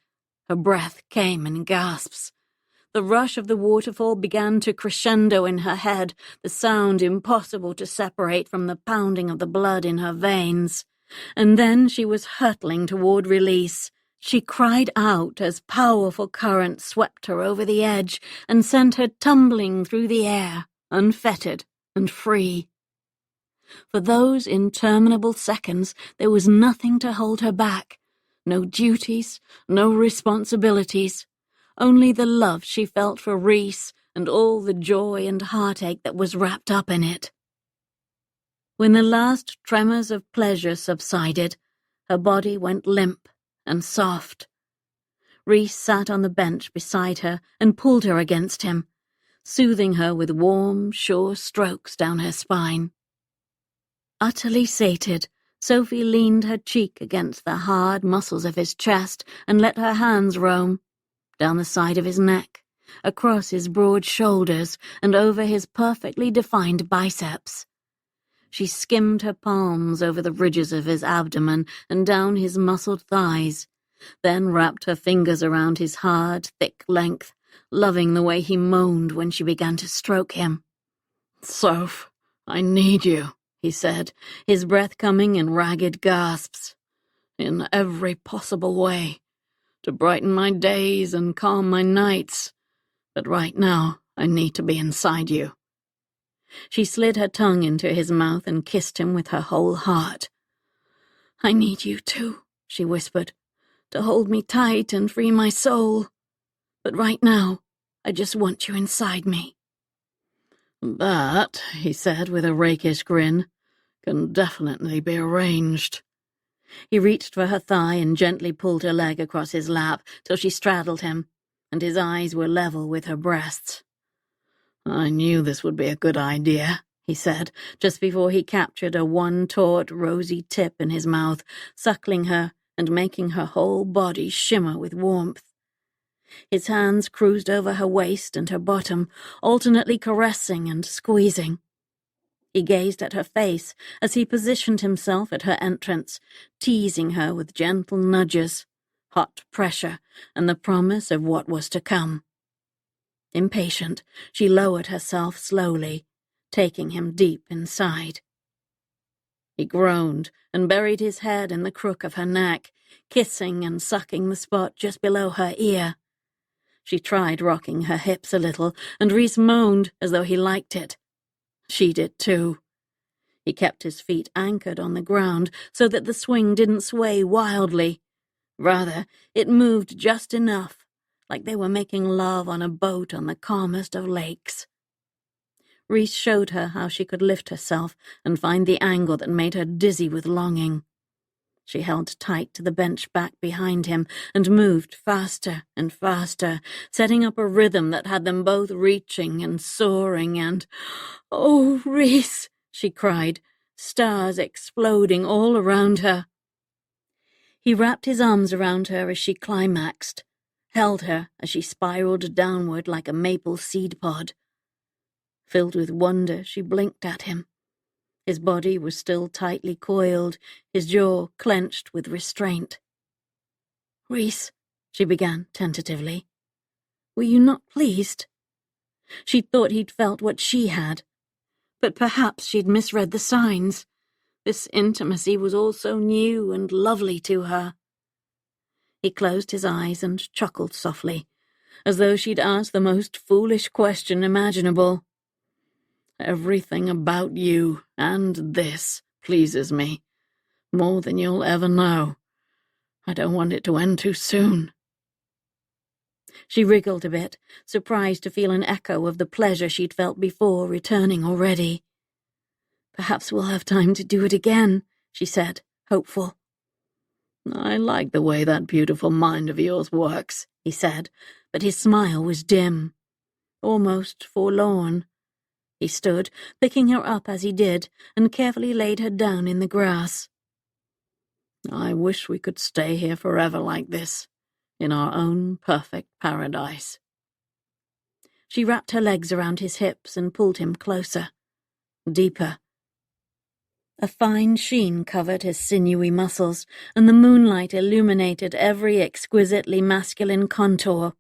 Her breath came in gasps. The rush of the waterfall began to crescendo in her head, the sound impossible to separate from the pounding of the blood in her veins. And then she was hurtling toward release. She cried out as powerful currents swept her over the edge and sent her tumbling through the air, unfettered and free. For those interminable seconds there was nothing to hold her back. No duties, no responsibilities. Only the love she felt for Reese and all the joy and heartache that was wrapped up in it. When the last tremors of pleasure subsided, her body went limp and soft. Reese sat on the bench beside her and pulled her against him, soothing her with warm, sure strokes down her spine. Utterly sated, Sophie leaned her cheek against the hard muscles of his chest and let her hands roam, down the side of his neck, across his broad shoulders, and over his perfectly defined biceps. She skimmed her palms over the ridges of his abdomen and down his muscled thighs, then wrapped her fingers around his hard, thick length, loving the way he moaned when she began to stroke him. "Soph, I need you," he said, his breath coming in ragged gasps. "In every possible way, to brighten my days and calm my nights. But right now, I need to be inside you." She slid her tongue into his mouth and kissed him with her whole heart. "I need you too," she whispered, "to hold me tight and free my soul. But right now, I just want you inside me." "That," he said with a rakish grin, "can definitely be arranged." He reached for her thigh and gently pulled her leg across his lap till she straddled him, and his eyes were level with her breasts. "I knew this would be a good idea," he said, just before he captured a one taut, rosy tip in his mouth, suckling her and making her whole body shimmer with warmth. His hands cruised over her waist and her bottom, alternately caressing and squeezing. He gazed at her face as he positioned himself at her entrance, teasing her with gentle nudges, hot pressure, and the promise of what was to come. Impatient, she lowered herself slowly, taking him deep inside. He groaned and buried his head in the crook of her neck, kissing and sucking the spot just below her ear. She tried rocking her hips a little, and Reese moaned as though he liked it. She did too. He kept his feet anchored on the ground so that the swing didn't sway wildly. Rather, it moved just enough, like they were making love on a boat on the calmest of lakes. Reese showed her how she could lift herself and find the angle that made her dizzy with longing. She held tight to the bench back behind him and moved faster and faster, setting up a rhythm that had them both reaching and soaring and— "Oh, Reese!" she cried, stars exploding all around her. He wrapped his arms around her as she climaxed, held her as she spiraled downward like a maple seed pod. Filled with wonder, she blinked at him. His body was still tightly coiled, his jaw clenched with restraint. "Reese," she began tentatively, "were you not pleased?" She'd thought he'd felt what she had, but perhaps she'd misread the signs. This intimacy was all so new and lovely to her. He closed his eyes and chuckled softly, as though she'd asked the most foolish question imaginable. Everything about you and this pleases me, more than you'll ever know. I don't want it to end too soon." She wriggled a bit, surprised to feel an echo of the pleasure she'd felt before returning already. "Perhaps we'll have time to do it again," she said, hopeful. "I like the way that beautiful mind of yours works," he said, but his smile was dim, almost forlorn. He stood, picking her up as he did, and carefully laid her down in the grass. "I wish we could stay here forever like this, in our own perfect paradise." She wrapped her legs around his hips and pulled him closer, deeper. A fine sheen covered his sinewy muscles, and the moonlight illuminated every exquisitely masculine contour.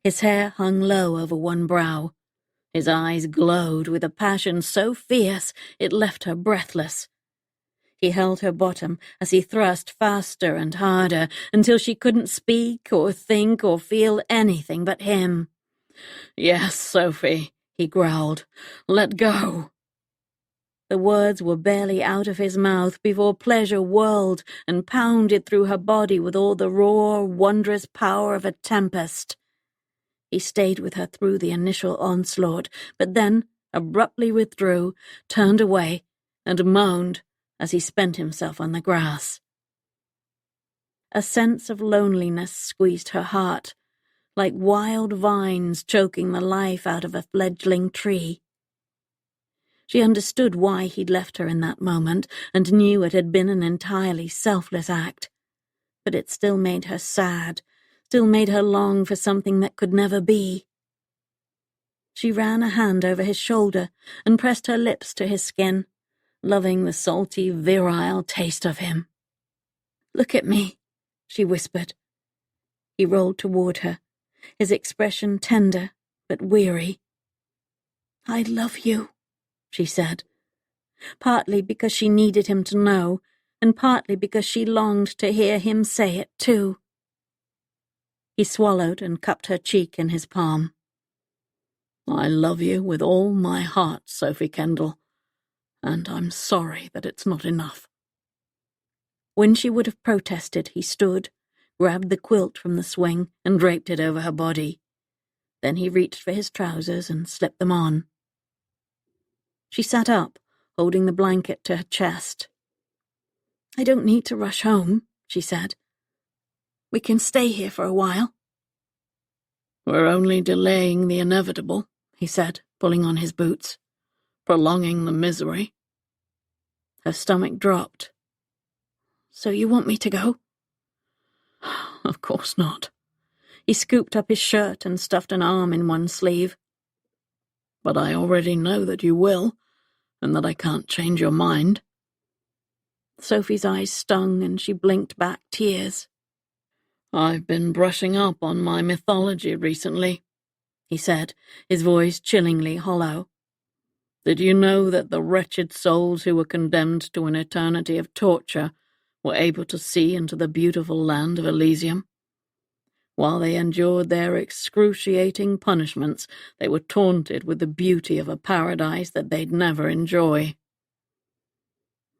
His hair hung low over one brow. His eyes glowed with a passion so fierce it left her breathless. He held her bottom as he thrust faster and harder until she couldn't speak or think or feel anything but him. "Yes, Sophie," he growled. "Let go." The words were barely out of his mouth before pleasure whirled and pounded through her body with all the raw, wondrous power of a tempest. He stayed with her through the initial onslaught, but then abruptly withdrew, turned away, and moaned as he spent himself on the grass. A sense of loneliness squeezed her heart, like wild vines choking the life out of a fledgling tree. She understood why he'd left her in that moment, and knew it had been an entirely selfless act. But it still made her sad, still made her long for something that could never be. She ran a hand over his shoulder and pressed her lips to his skin, loving the salty, virile taste of him. "Look at me," she whispered. He rolled toward her, his expression tender but weary. "I love you," she said, partly because she needed him to know, and partly because she longed to hear him say it too. He swallowed and cupped her cheek in his palm. "I love you with all my heart, Sophie Kendall, and I'm sorry that it's not enough." When she would have protested, he stood, grabbed the quilt from the swing and draped it over her body. Then he reached for his trousers and slipped them on. She sat up, holding the blanket to her chest. "I don't need to rush home," she said. "We can stay here for a while." "We're only delaying the inevitable," he said, pulling on his boots. "Prolonging the misery." Her stomach dropped. "So you want me to go?" "Of course not." He scooped up his shirt and stuffed an arm in one sleeve. "But I already know that you will, and that I can't change your mind." Sophie's eyes stung and she blinked back tears. "I've been brushing up on my mythology recently," he said, his voice chillingly hollow. "Did you know that the wretched souls who were condemned to an eternity of torture were able to see into the beautiful land of Elysium? While they endured their excruciating punishments, they were taunted with the beauty of a paradise that they'd never enjoy."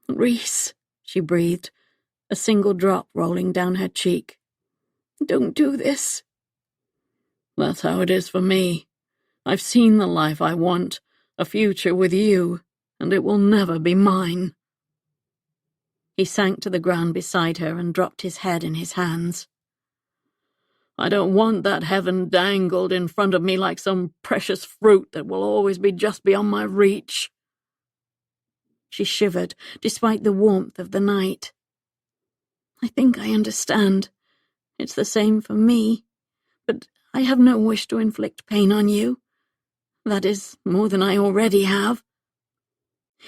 "Reese," she breathed, a single drop rolling down her cheek. "Don't do this." "That's how it is for me. I've seen the life I want, a future with you, and it will never be mine." He sank to the ground beside her and dropped his head in his hands. "I don't want that heaven dangled in front of me like some precious fruit that will always be just beyond my reach." She shivered, despite the warmth of the night. "I think I understand. It's the same for me, but I have no wish to inflict pain on you. That is more than I already have."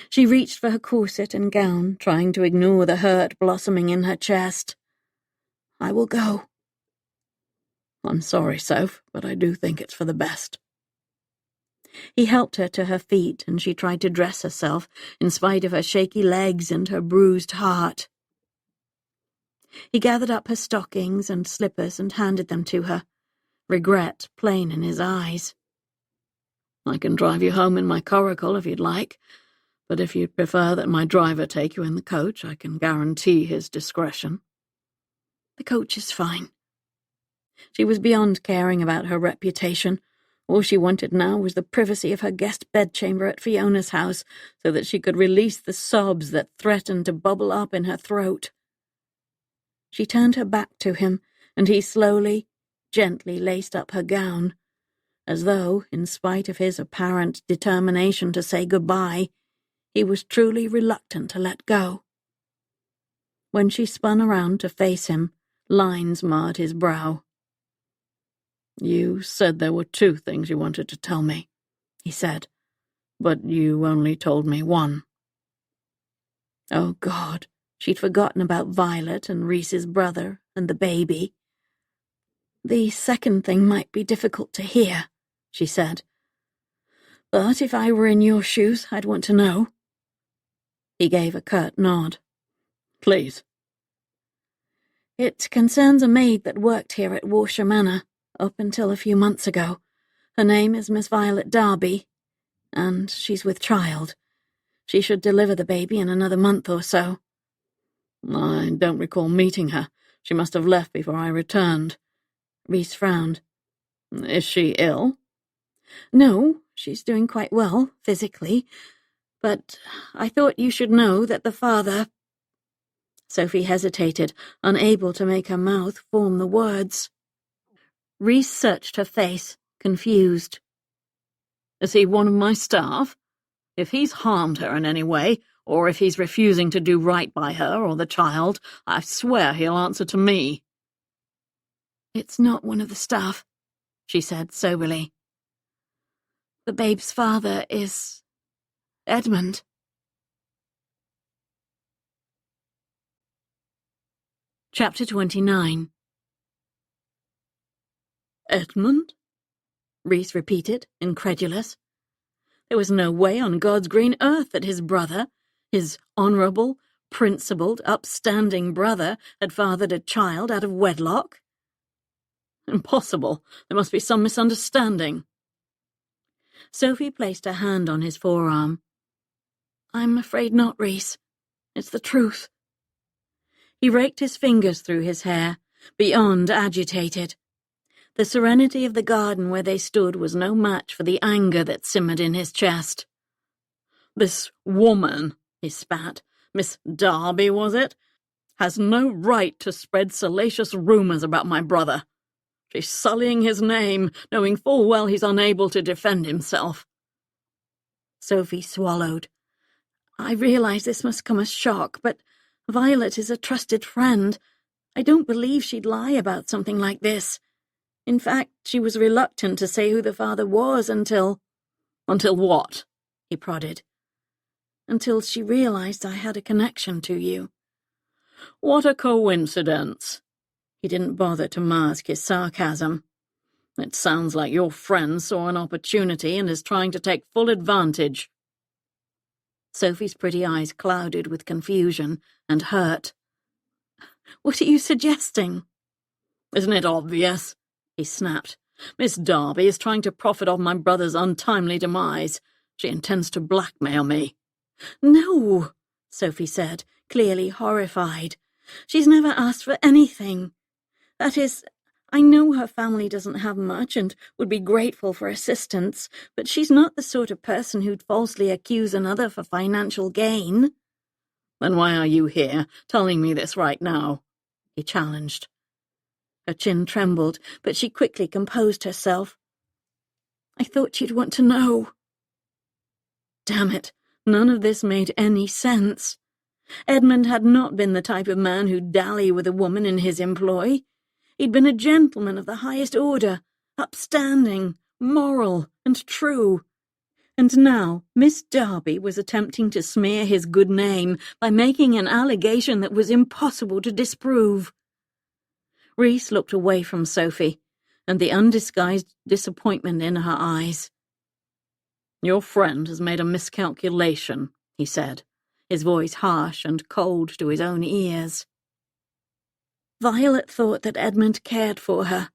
She reached for her corset and gown, trying to ignore the hurt blossoming in her chest. "I will go." "I'm sorry, Soph, but I do think it's for the best." He helped her to her feet, and she tried to dress herself, in spite of her shaky legs and her bruised heart. He gathered up her stockings and slippers and handed them to her, regret plain in his eyes. I can drive you home in my coracle if you'd like, but if you'd prefer that my driver take you in the coach, I can guarantee his discretion." "The coach is fine." She was beyond caring about her reputation. All she wanted now was the privacy of her guest bedchamber at Fiona's house so that she could release the sobs that threatened to bubble up in her throat. She turned her back to him, and he slowly, gently laced up her gown, as though, in spite of his apparent determination to say goodbye, he was truly reluctant to let go. When she spun around to face him, lines marred his brow. "You said there were 2 things you wanted to tell me," he said, "but you only told me one." Oh, God, she'd forgotten about Violet and Reese's brother and the baby. "The second thing might be difficult to hear," she said. "But if I were in your shoes, I'd want to know." He gave a curt nod. "Please." "It concerns a maid that worked here at Warshire Manor, up until a few months ago. Her name is Miss Violet Darby, and she's with child. She should deliver the baby in another month or so." "I don't recall meeting her. She must have left before I returned." Reese frowned. "Is she ill?" "No, she's doing quite well, physically. But I thought you should know that the father—" Sophie hesitated, unable to make her mouth form the words. Reese searched her face, confused. "Is he one of my staff? If he's harmed her in any way, or if he's refusing to do right by her or the child, I swear he'll answer to me." "It's not one of the staff," she said soberly. "The babe's father is Edmund." Chapter 29. "Edmund?" Reese repeated, incredulous. There was no way on God's green earth that his brother, his honourable, principled, upstanding brother, had fathered a child out of wedlock. "Impossible. There must be some misunderstanding." Sophie placed her hand on his forearm. "I'm afraid not, Reese. It's the truth." He raked his fingers through his hair, beyond agitated. The serenity of the garden where they stood was no match for the anger that simmered in his chest. "This woman," he spat, "Miss Darby, was it? Has no right to spread salacious rumours about my brother. She's sullying his name, knowing full well he's unable to defend himself." Sophie swallowed. "I realize this must come as shock, but Violet is a trusted friend. I don't believe she'd lie about something like this. In fact, she was reluctant to say who the father was until—" "Until what?" he prodded. "Until she realized I had a connection to you." "What a coincidence." He didn't bother to mask his sarcasm. "It sounds like your friend saw an opportunity and is trying to take full advantage." Sophie's pretty eyes clouded with confusion and hurt. "What are you suggesting?" "Isn't it obvious?" he snapped. "Miss Darby is trying to profit off my brother's untimely demise. She intends to blackmail me." "No," Sophie said, clearly horrified. "She's never asked for anything. That is, I know her family doesn't have much and would be grateful for assistance, but she's not the sort of person who'd falsely accuse another for financial gain." "Then why are you here, telling me this right now?" he challenged. Her chin trembled, but she quickly composed herself. "I thought you'd want to know." Damn it, none of this made any sense. Edmund had not been the type of man who'd dally with a woman in his employ. He'd been a gentleman of the highest order, upstanding, moral, and true. And now Miss Darby was attempting to smear his good name by making an allegation that was impossible to disprove. Reese looked away from Sophie, and the undisguised disappointment in her eyes. "Your friend has made a miscalculation," he said, his voice harsh and cold to his own ears. "Violet thought that Edmund cared for her,"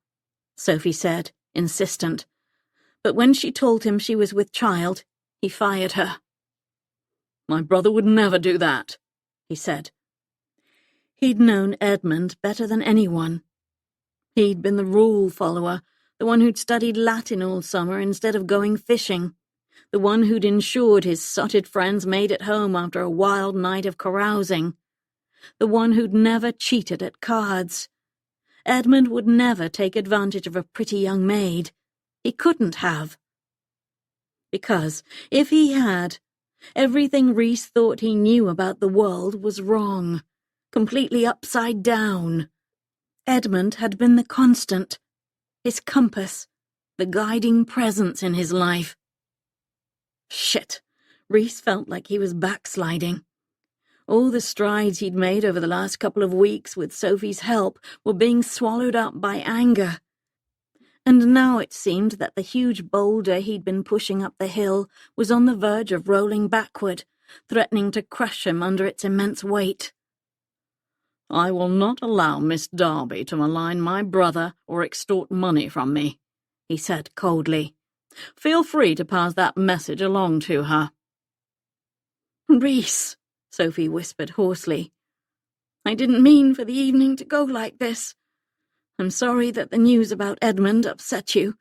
Sophie said, insistent. but when she told him she was with child, he fired her. "My brother would never do that," he said. He'd known Edmund better than anyone. He'd been the rule follower, the one who'd studied Latin all summer instead of going fishing, the one who'd ensured his sotted friends made it home after a wild night of carousing, the one who'd never cheated at cards. Edmund would never take advantage of a pretty young maid. He couldn't have. Because, if he had, everything Reese thought he knew about the world was wrong, completely upside down. Edmund had been the constant, his compass, the guiding presence in his life. Shit, Reese felt like he was backsliding. All the strides he'd made over the last couple of weeks with Sophie's help were being swallowed up by anger. And now it seemed that the huge boulder he'd been pushing up the hill was on the verge of rolling backward, threatening to crush him under its immense weight. "I will not allow Miss Darby to malign my brother or extort money from me," he said coldly. "Feel free to pass that message along to her." "Reese," Sophie whispered hoarsely, "I didn't mean for the evening to go like this. I'm sorry that the news about Edmund upset you,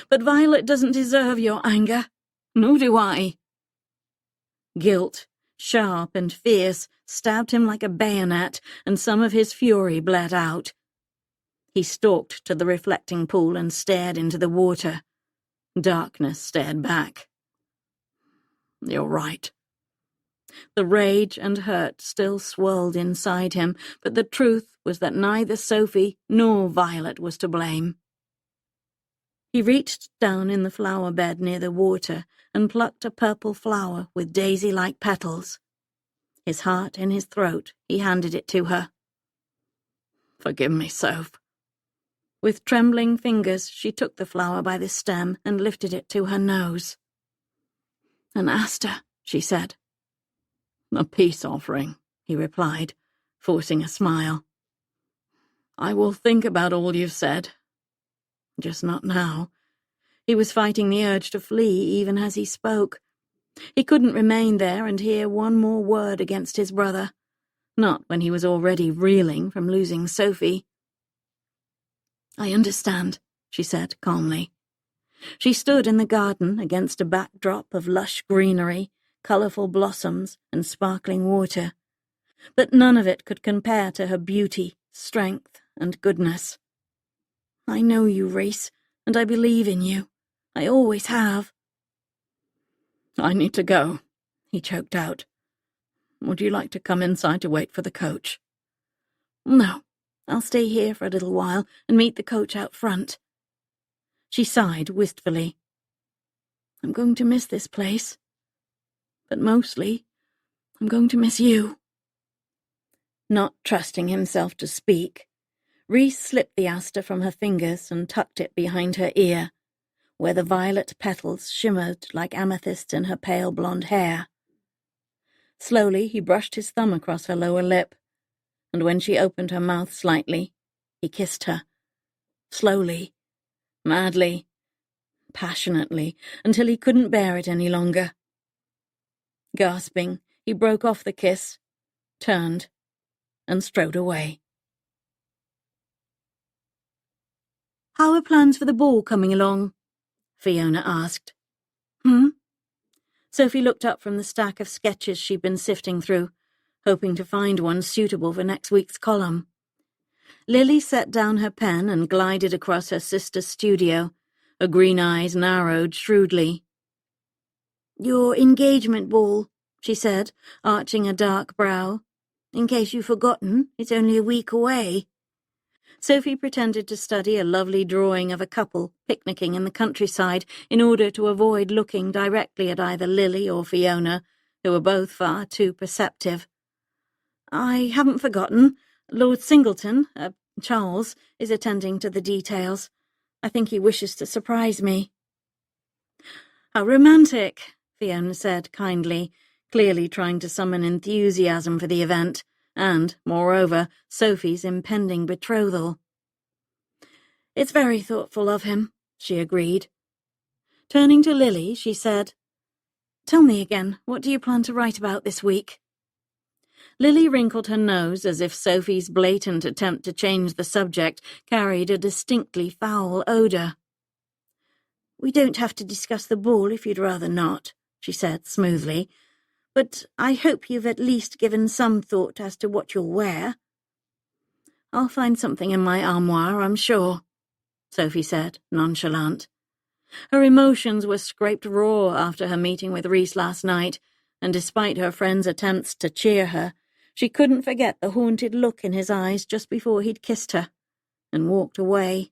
but Violet doesn't deserve your anger. Nor do I." Guilt, sharp and fierce, stabbed him like a bayonet, and some of his fury bled out. He stalked to the reflecting pool and stared into the water. Darkness stared back. "You're right." The rage and hurt still swirled inside him, but the truth was that neither Sophie nor Violet was to blame. He reached down in the flower bed near the water and plucked a purple flower with daisy-like petals. His heart in his throat, he handed it to her. "Forgive me, Soph." With trembling fingers, she took the flower by the stem and lifted it to her nose. "An aster," she said. "A peace offering," he replied, forcing a smile. "I will think about all you've said. Just not now." He was fighting the urge to flee even as he spoke. He couldn't remain there and hear one more word against his brother, not when he was already reeling from losing Sophie. "I understand," she said calmly. She stood in the garden against a backdrop of lush greenery, colourful blossoms, and sparkling water, but none of it could compare to her beauty, strength, and goodness. "I know you, Reese, and I believe in you. I always have." "I need to go," he choked out. "Would you like to come inside to wait for the coach?" "No, I'll stay here for a little while and meet the coach out front." She sighed wistfully. "I'm going to miss this place. But mostly, I'm going to miss you." Not trusting himself to speak, Reese slipped the aster from her fingers and tucked it behind her ear, where the violet petals shimmered like amethysts in her pale blonde hair. Slowly, he brushed his thumb across her lower lip, and when she opened her mouth slightly, he kissed her. Slowly, madly, passionately, until he couldn't bear it any longer. Gasping, he broke off the kiss, turned, and strode away. "How are plans for the ball coming along?" Fiona asked. Sophie looked up from the stack of sketches she'd been sifting through, hoping to find one suitable for next week's column. Lily set down her pen and glided across her sister's studio, her green eyes narrowed shrewdly. "Your engagement ball," she said, arching a dark brow. "In case you've forgotten, it's only a week away." Sophie pretended to study a lovely drawing of a couple picnicking in the countryside in order to avoid looking directly at either Lily or Fiona, who were both far too perceptive. "I haven't forgotten. Lord Singleton, Charles, is attending to the details. I think he wishes to surprise me." "How romantic," Fiona said kindly, clearly trying to summon enthusiasm for the event, and, moreover, Sophie's impending betrothal. "It's very thoughtful of him," she agreed. Turning to Lily, she said, "Tell me again, what do you plan to write about this week?" Lily wrinkled her nose as if Sophie's blatant attempt to change the subject carried a distinctly foul odour. "We don't have to discuss the ball if you'd rather not," she said smoothly, "but I hope you've at least given some thought as to what you'll wear." "I'll find something in my armoire, I'm sure," Sophie said, nonchalant. Her emotions were scraped raw after her meeting with Reese last night, and despite her friend's attempts to cheer her, she couldn't forget the haunted look in his eyes just before he'd kissed her, and walked away.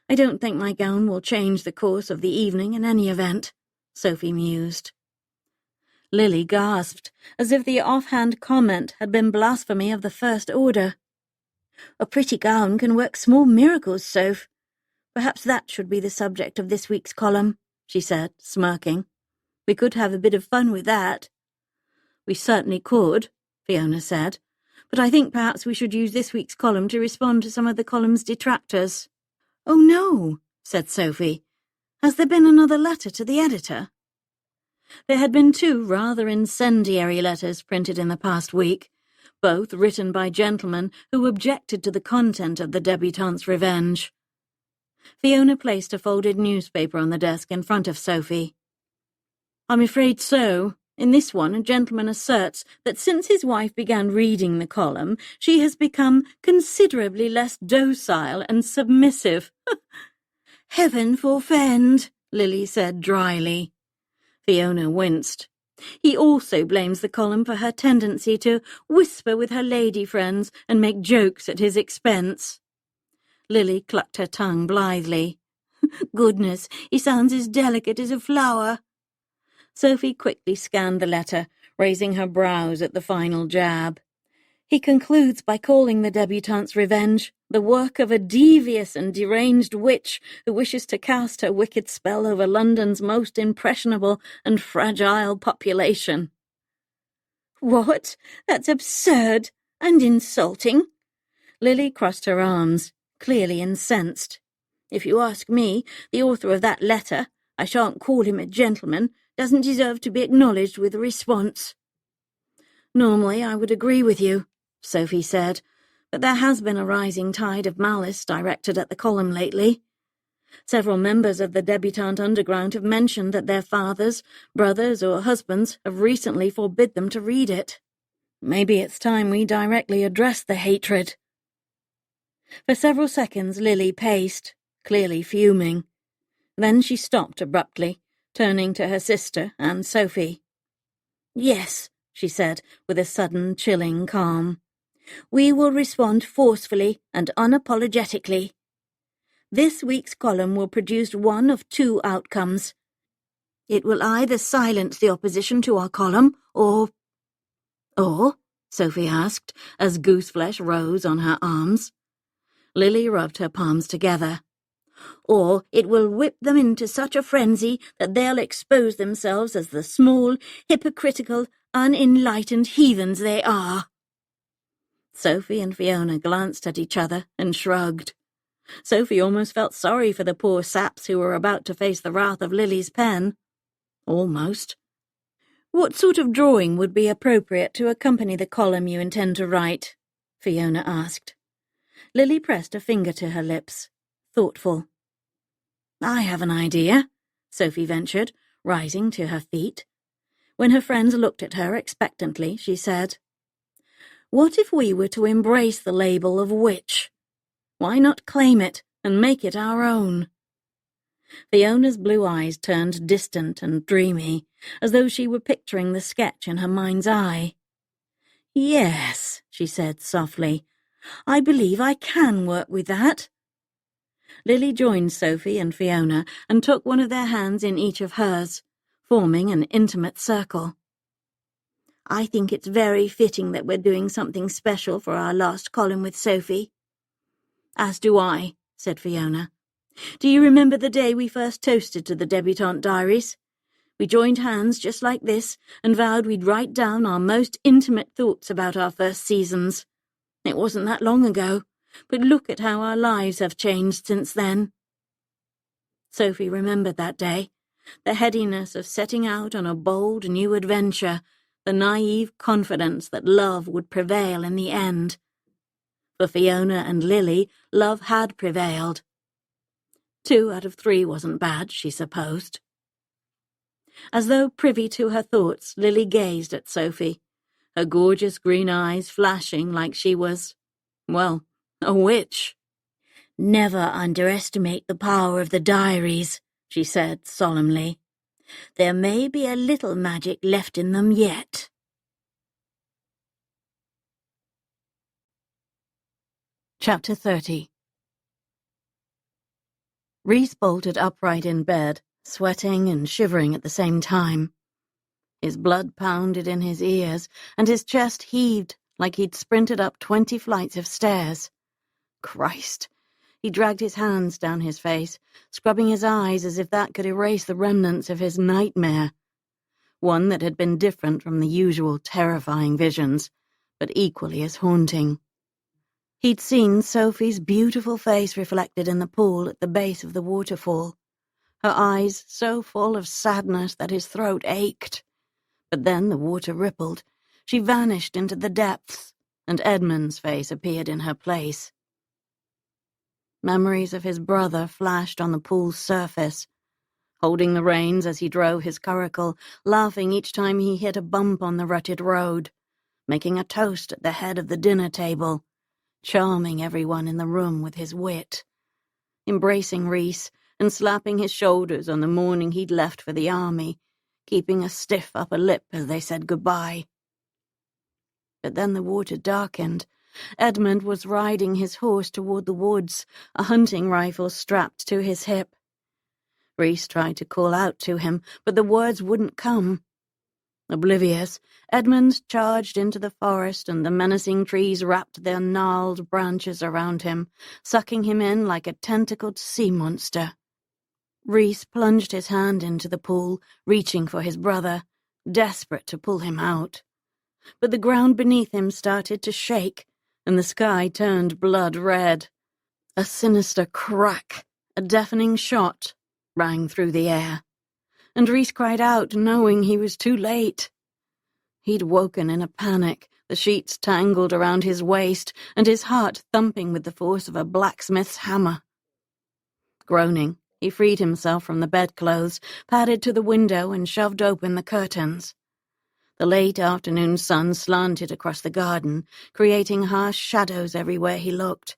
"I don't think my gown will change the course of the evening in any event," Sophie mused. Lily gasped, as if the offhand comment had been blasphemy of the first order. "A pretty gown can work small miracles, Soph. Perhaps that should be the subject of this week's column," she said, smirking. "We could have a bit of fun with that." "We certainly could," Fiona said, "but I think perhaps we should use this week's column to respond to some of the column's detractors." "Oh no," said Sophie. "Has there been another letter to the editor?" There had been 2 rather incendiary letters printed in the past week, both written by gentlemen who objected to the content of the Debutante's Revenge. Fiona placed a folded newspaper on the desk in front of Sophie. "I'm afraid so. In this one, a gentleman asserts that since his wife began reading the column, she has become considerably less docile and submissive." "Heaven forfend," Lily said dryly. Fiona winced. "He also blames the column for her tendency to whisper with her lady friends and make jokes at his expense." Lily clucked her tongue blithely. "Goodness, he sounds as delicate as a flower." Sophie quickly scanned the letter, raising her brows at the final jab. "He concludes by calling the Debutante's Revenge the work of a devious and deranged witch who wishes to cast her wicked spell over London's most impressionable and fragile population." "What? That's absurd and insulting." Lily crossed her arms, clearly incensed. "If you ask me, the author of that letter, I shan't call him a gentleman, doesn't deserve to be acknowledged with a response." "Normally I would agree with you," Sophie said, "but there has been a rising tide of malice directed at the column lately. Several members of the Debutante Underground have mentioned that their fathers, brothers, or husbands have recently forbid them to read it. Maybe it's time we directly address the hatred." For several seconds Lily paced, clearly fuming. Then she stopped abruptly, turning to her sister and Sophie. "Yes," she said, with a sudden chilling calm. "We will respond forcefully and unapologetically. This week's column will produce one of 2 outcomes. It will either silence the opposition to our column, or—" "Or?" Sophie asked, as gooseflesh rose on her arms. Lily rubbed her palms together. "Or it will whip them into such a frenzy that they'll expose themselves as the small, hypocritical, unenlightened heathens they are." Sophie and Fiona glanced at each other and shrugged. Sophie almost felt sorry for the poor saps who were about to face the wrath of Lily's pen. Almost. "What sort of drawing would be appropriate to accompany the column you intend to write?" Fiona asked. Lily pressed a finger to her lips, thoughtful. "I have an idea," Sophie ventured, rising to her feet. When her friends looked at her expectantly, she said, "What if we were to embrace the label of witch? Why not claim it and make it our own?" Fiona's blue eyes turned distant and dreamy, as though she were picturing the sketch in her mind's eye. "Yes," she said softly, "I believe I can work with that." Lily joined Sophie and Fiona and took one of their hands in each of hers, forming an intimate circle. "I think it's very fitting that we're doing something special for our last column with Sophie." "As do I," said Fiona. "Do you remember the day we first toasted to the Debutante Diaries? We joined hands just like this and vowed we'd write down our most intimate thoughts about our first seasons. It wasn't that long ago, but look at how our lives have changed since then." Sophie remembered that day, the headiness of setting out on a bold new adventure, the naive confidence that love would prevail in the end. For Fiona and Lily, love had prevailed. 2 out of 3 wasn't bad, she supposed. As though privy to her thoughts, Lily gazed at Sophie, her gorgeous green eyes flashing like she was, well, a witch. "Never underestimate the power of the diaries," she said solemnly. "There may be a little magic left in them yet." Chapter 30. Reese bolted upright in bed, sweating and shivering at the same time. His blood pounded in his ears, and his chest heaved like he'd sprinted up 20 flights of stairs. Christ! He dragged his hands down his face, scrubbing his eyes as if that could erase the remnants of his nightmare. One that had been different from the usual terrifying visions, but equally as haunting. He'd seen Sophie's beautiful face reflected in the pool at the base of the waterfall, her eyes so full of sadness that his throat ached. But then the water rippled, she vanished into the depths, and Edmund's face appeared in her place. Memories of his brother flashed on the pool's surface, holding the reins as he drove his curricle, laughing each time he hit a bump on the rutted road, making a toast at the head of the dinner table, charming everyone in the room with his wit, embracing Reese and slapping his shoulders on the morning he'd left for the army, keeping a stiff upper lip as they said goodbye. But then the water darkened. Edmund was riding his horse toward the woods, a hunting rifle strapped to his hip. Reese tried to call out to him, but the words wouldn't come. Oblivious, Edmund charged into the forest, and the menacing trees wrapped their gnarled branches around him, sucking him in like a tentacled sea monster. Reese plunged his hand into the pool, reaching for his brother, desperate to pull him out. But the ground beneath him started to shake, and the sky turned blood red. A sinister crack, a deafening shot, rang through the air, and Reese cried out, knowing he was too late. He'd woken in a panic, the sheets tangled around his waist, and his heart thumping with the force of a blacksmith's hammer. Groaning, he freed himself from the bedclothes, padded to the window, and shoved open the curtains. The late afternoon sun slanted across the garden, creating harsh shadows everywhere he looked.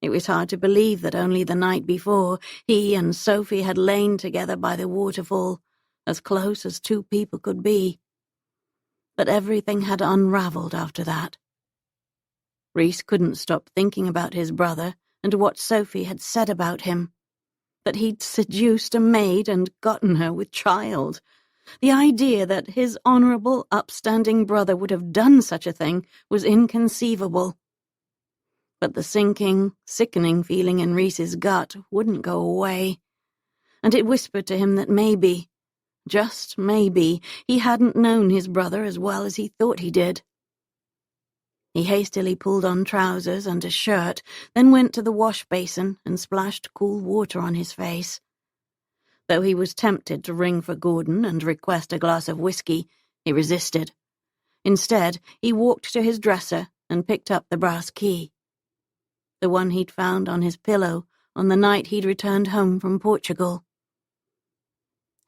It was hard to believe that only the night before he and Sophie had lain together by the waterfall, as close as 2 people could be. But everything had unraveled after that. Reese couldn't stop thinking about his brother and what Sophie had said about him. That he'd seduced a maid and gotten her with child. The idea that his honorable, upstanding brother would have done such a thing was inconceivable. But the sinking, sickening feeling in Reese's gut wouldn't go away, and it whispered to him that maybe, just maybe, he hadn't known his brother as well as he thought he did. He hastily pulled on trousers and a shirt, then went to the wash basin and splashed cool water on his face. Though he was tempted to ring for Gordon and request a glass of whiskey, he resisted. Instead, he walked to his dresser and picked up the brass key. The one he'd found on his pillow on the night he'd returned home from Portugal.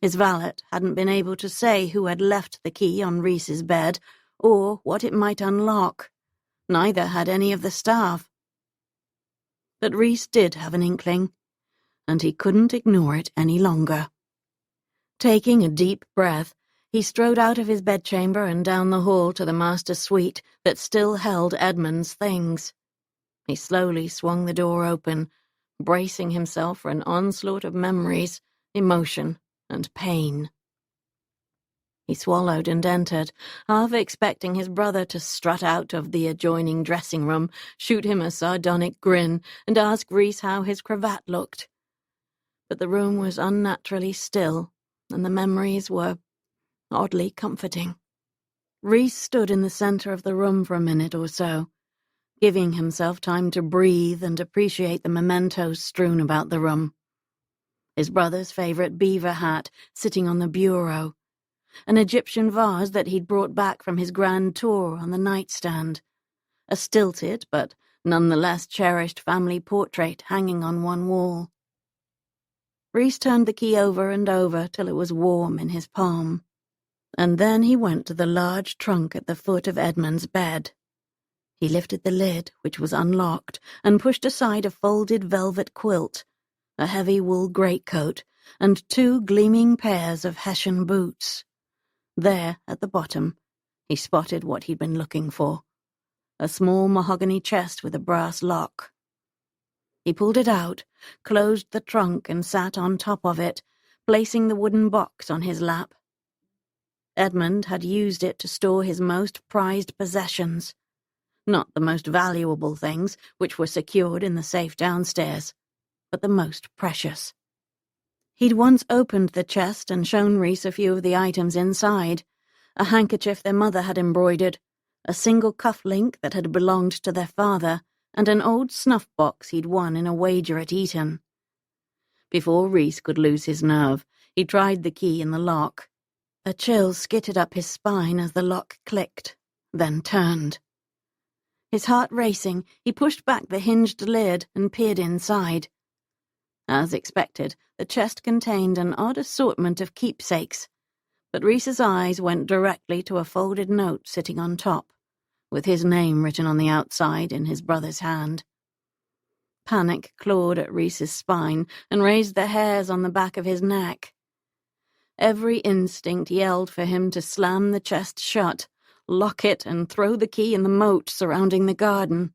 His valet hadn't been able to say who had left the key on Reese's bed, or what it might unlock. Neither had any of the staff. But Reese did have an inkling, and he couldn't ignore it any longer. Taking a deep breath, he strode out of his bedchamber and down the hall to the master suite that still held Edmund's things. He slowly swung the door open, bracing himself for an onslaught of memories, emotion, and pain. He swallowed and entered, half expecting his brother to strut out of the adjoining dressing room, shoot him a sardonic grin, and ask Reese how his cravat looked. But the room was unnaturally still, and the memories were oddly comforting. Reese stood in the center of the room for a minute or so, giving himself time to breathe and appreciate the mementos strewn about the room. his brother's favourite beaver hat sitting on the bureau, an Egyptian vase that he'd brought back from his grand tour on the nightstand, a stilted but nonetheless cherished family portrait hanging on one wall. Reese turned the key over and over till it was warm in his palm, and then he went to the large trunk at the foot of Edmund's bed. He lifted the lid, which was unlocked, and pushed aside a folded velvet quilt, a heavy wool greatcoat, and 2 gleaming pairs of Hessian boots. There, at the bottom, he spotted what he'd been looking for, a small mahogany chest with a brass lock. He pulled it out, closed the trunk, and sat on top of it, placing the wooden box on his lap. Edmund had used it to store his most prized possessions, not the most valuable things, which were secured in the safe downstairs, but the most precious. He'd once opened the chest and shown Reese a few of the items inside, a handkerchief their mother had embroidered, a single cuff-link that had belonged to their father, and an old snuff-box he'd won in a wager at Eton. Before Reese could lose his nerve, he tried the key in the lock. A chill skittered up his spine as the lock clicked, then turned. His heart racing, he pushed back the hinged lid and peered inside. As expected, the chest contained an odd assortment of keepsakes, but Reese's eyes went directly to a folded note sitting on top, with his name written on the outside in his brother's hand. Panic clawed at Reese's spine and raised the hairs on the back of his neck. Every instinct yelled for him to slam the chest shut, lock it, and throw the key in the moat surrounding the garden.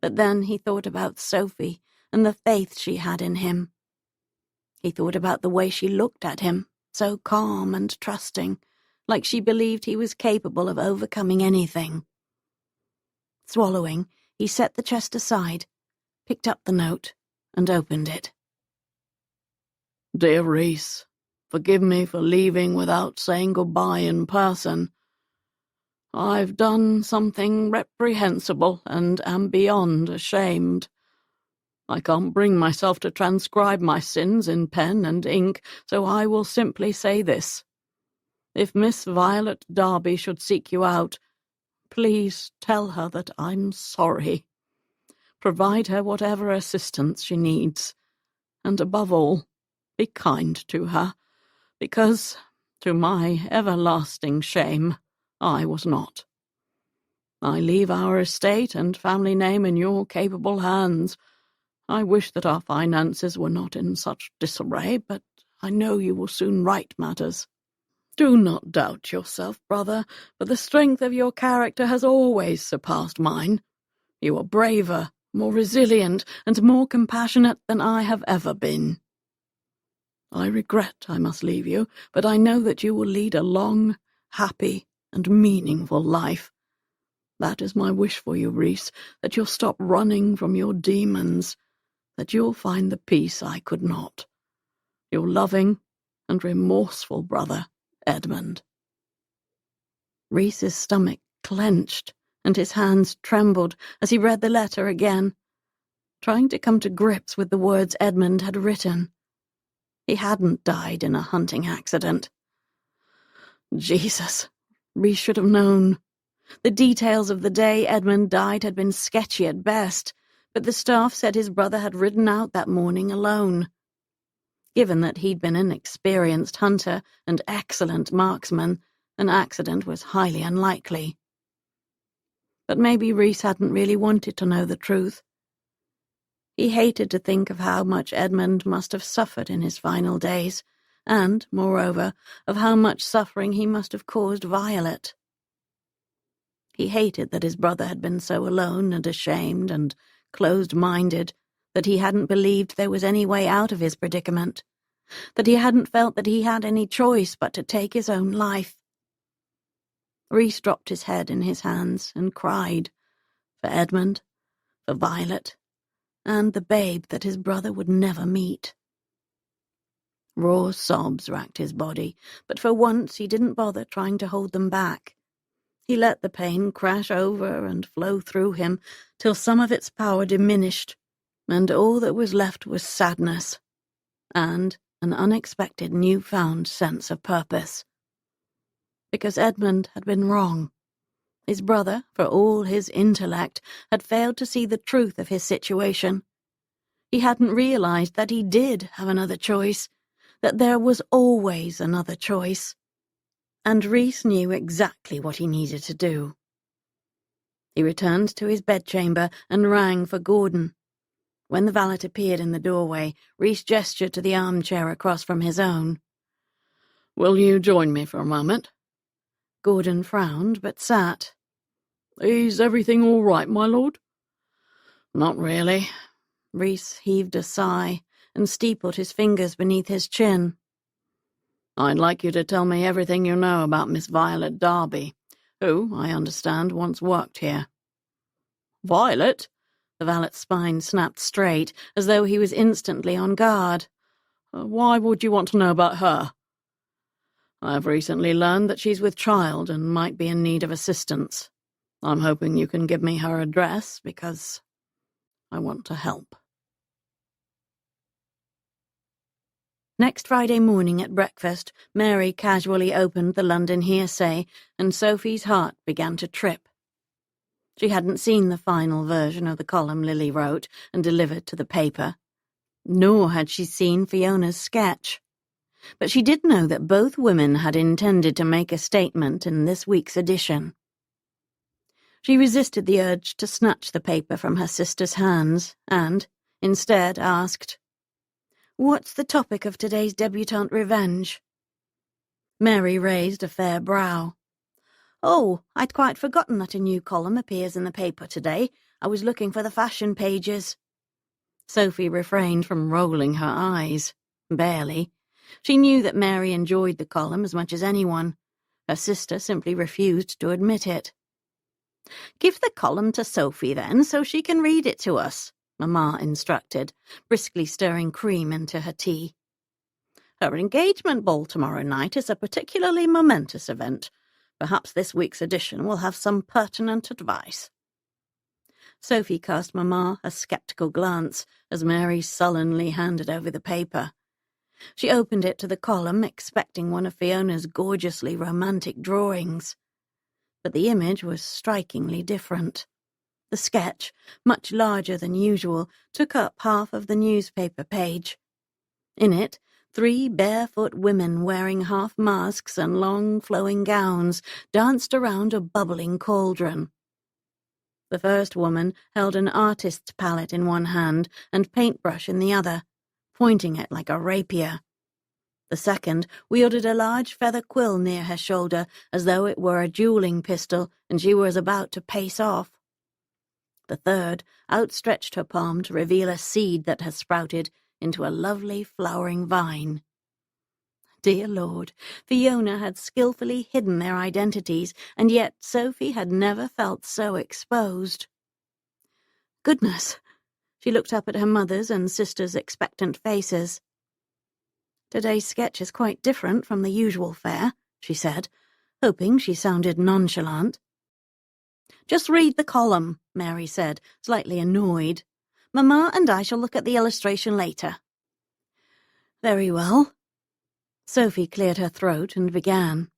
But then he thought about Sophie and the faith she had in him. He thought about the way she looked at him, so calm and trusting, like she believed he was capable of overcoming anything. Swallowing, he set the chest aside, picked up the note, and opened it. Dear Reese, forgive me for leaving without saying goodbye in person. I've done something reprehensible and am beyond ashamed. I can't bring myself to transcribe my sins in pen and ink, so I will simply say this. If Miss Violet Darby should seek you out, please tell her that I'm sorry. Provide her whatever assistance she needs, and above all, be kind to her, because, to my everlasting shame, I was not. I leave our estate and family name in your capable hands. I wish that our finances were not in such disarray, but I know you will soon right matters. Do not doubt yourself, brother, for the strength of your character has always surpassed mine. You are braver, more resilient, and more compassionate than I have ever been. I regret I must leave you, but I know that you will lead a long, happy, and meaningful life. That is my wish for you, Reese, that you'll stop running from your demons, that you'll find the peace I could not. Your loving and remorseful brother, Edmund. Reese's stomach clenched, and his hands trembled as he read the letter again, trying to come to grips with the words Edmund had written. He hadn't died in a hunting accident. Jesus, Reese should have known. The details of the day Edmund died had been sketchy at best, but the staff said his brother had ridden out that morning alone. Given that he'd been an experienced hunter and excellent marksman, an accident was highly unlikely. But maybe Reese hadn't really wanted to know the truth. He hated to think of how much Edmund must have suffered in his final days, and, moreover, of how much suffering he must have caused Violet. He hated that his brother had been so alone and ashamed and closed-minded, that he hadn't believed there was any way out of his predicament, that he hadn't felt that he had any choice but to take his own life. Reese dropped his head in his hands and cried, for Edmund, for Violet, and the babe that his brother would never meet. Raw sobs racked his body, but for once he didn't bother trying to hold them back. He let the pain crash over and flow through him till some of its power diminished, and all that was left was sadness. and an unexpected newfound sense of purpose. Because Edmund had been wrong. His brother, for all his intellect, had failed to see the truth of his situation. He hadn't realized that he did have another choice, that there was always another choice. And Reese knew exactly what he needed to do. He returned to his bedchamber and rang for Gordon. When the valet appeared in the doorway, Reese gestured to the armchair across from his own. "Will you join me for a moment?" Gordon frowned, but sat. "Is everything all right, my lord?" "Not really." Reese heaved a sigh and steepled his fingers beneath his chin. "I'd like you to tell me everything you know about Miss Violet Darby, who, I understand, once worked here." "Violet?" The valet's spine snapped straight, as though he was instantly on guard. "Why would you want to know about her?" "I've recently learned that she's with child and might be in need of assistance. I'm hoping you can give me her address, because I want to help." Next Friday morning at breakfast, Mary casually opened the London Hearsay, and Sophie's heart began to trip. She hadn't seen the final version of the column Lily wrote and delivered to the paper, nor had she seen Fiona's sketch. But she did know that both women had intended to make a statement in this week's edition. She resisted the urge to snatch the paper from her sister's hands and, instead, asked, "What's the topic of today's debutante revenge?" Mary raised a fair brow. "Oh, I'd quite forgotten that a new column appears in the paper today. I was looking for the fashion pages." Sophie refrained from rolling her eyes. Barely. She knew that Mary enjoyed the column as much as anyone. Her sister simply refused to admit it. "Give the column to Sophie, then, so she can read it to us," Mamma instructed, briskly stirring cream into her tea. "Her engagement ball tomorrow night is a particularly momentous event. Perhaps this week's edition will have some pertinent advice." Sophie cast Mamma a sceptical glance as Mary sullenly handed over the paper. She opened it to the column, expecting one of Fiona's gorgeously romantic drawings. But the image was strikingly different. The sketch, much larger than usual, took up half of the newspaper page. In it, 3 barefoot women wearing half masks and long flowing gowns danced around a bubbling cauldron. The first woman held an artist's palette in one hand and paintbrush in the other, pointing it like a rapier. The second wielded a large feather quill near her shoulder as though it were a dueling pistol and she was about to pace off. The third outstretched her palm to reveal a seed that had sprouted into a lovely flowering vine. Dear Lord, Fiona had skillfully hidden their identities, and yet Sophie had never felt so exposed. Goodness! She looked up at her mother's and sister's expectant faces. "Today's sketch is quite different from the usual fare," she said, hoping she sounded nonchalant. "Just read the column," Mary said, slightly annoyed. "Mamma and I shall look at the illustration later." "Very well." Sophie cleared her throat and began.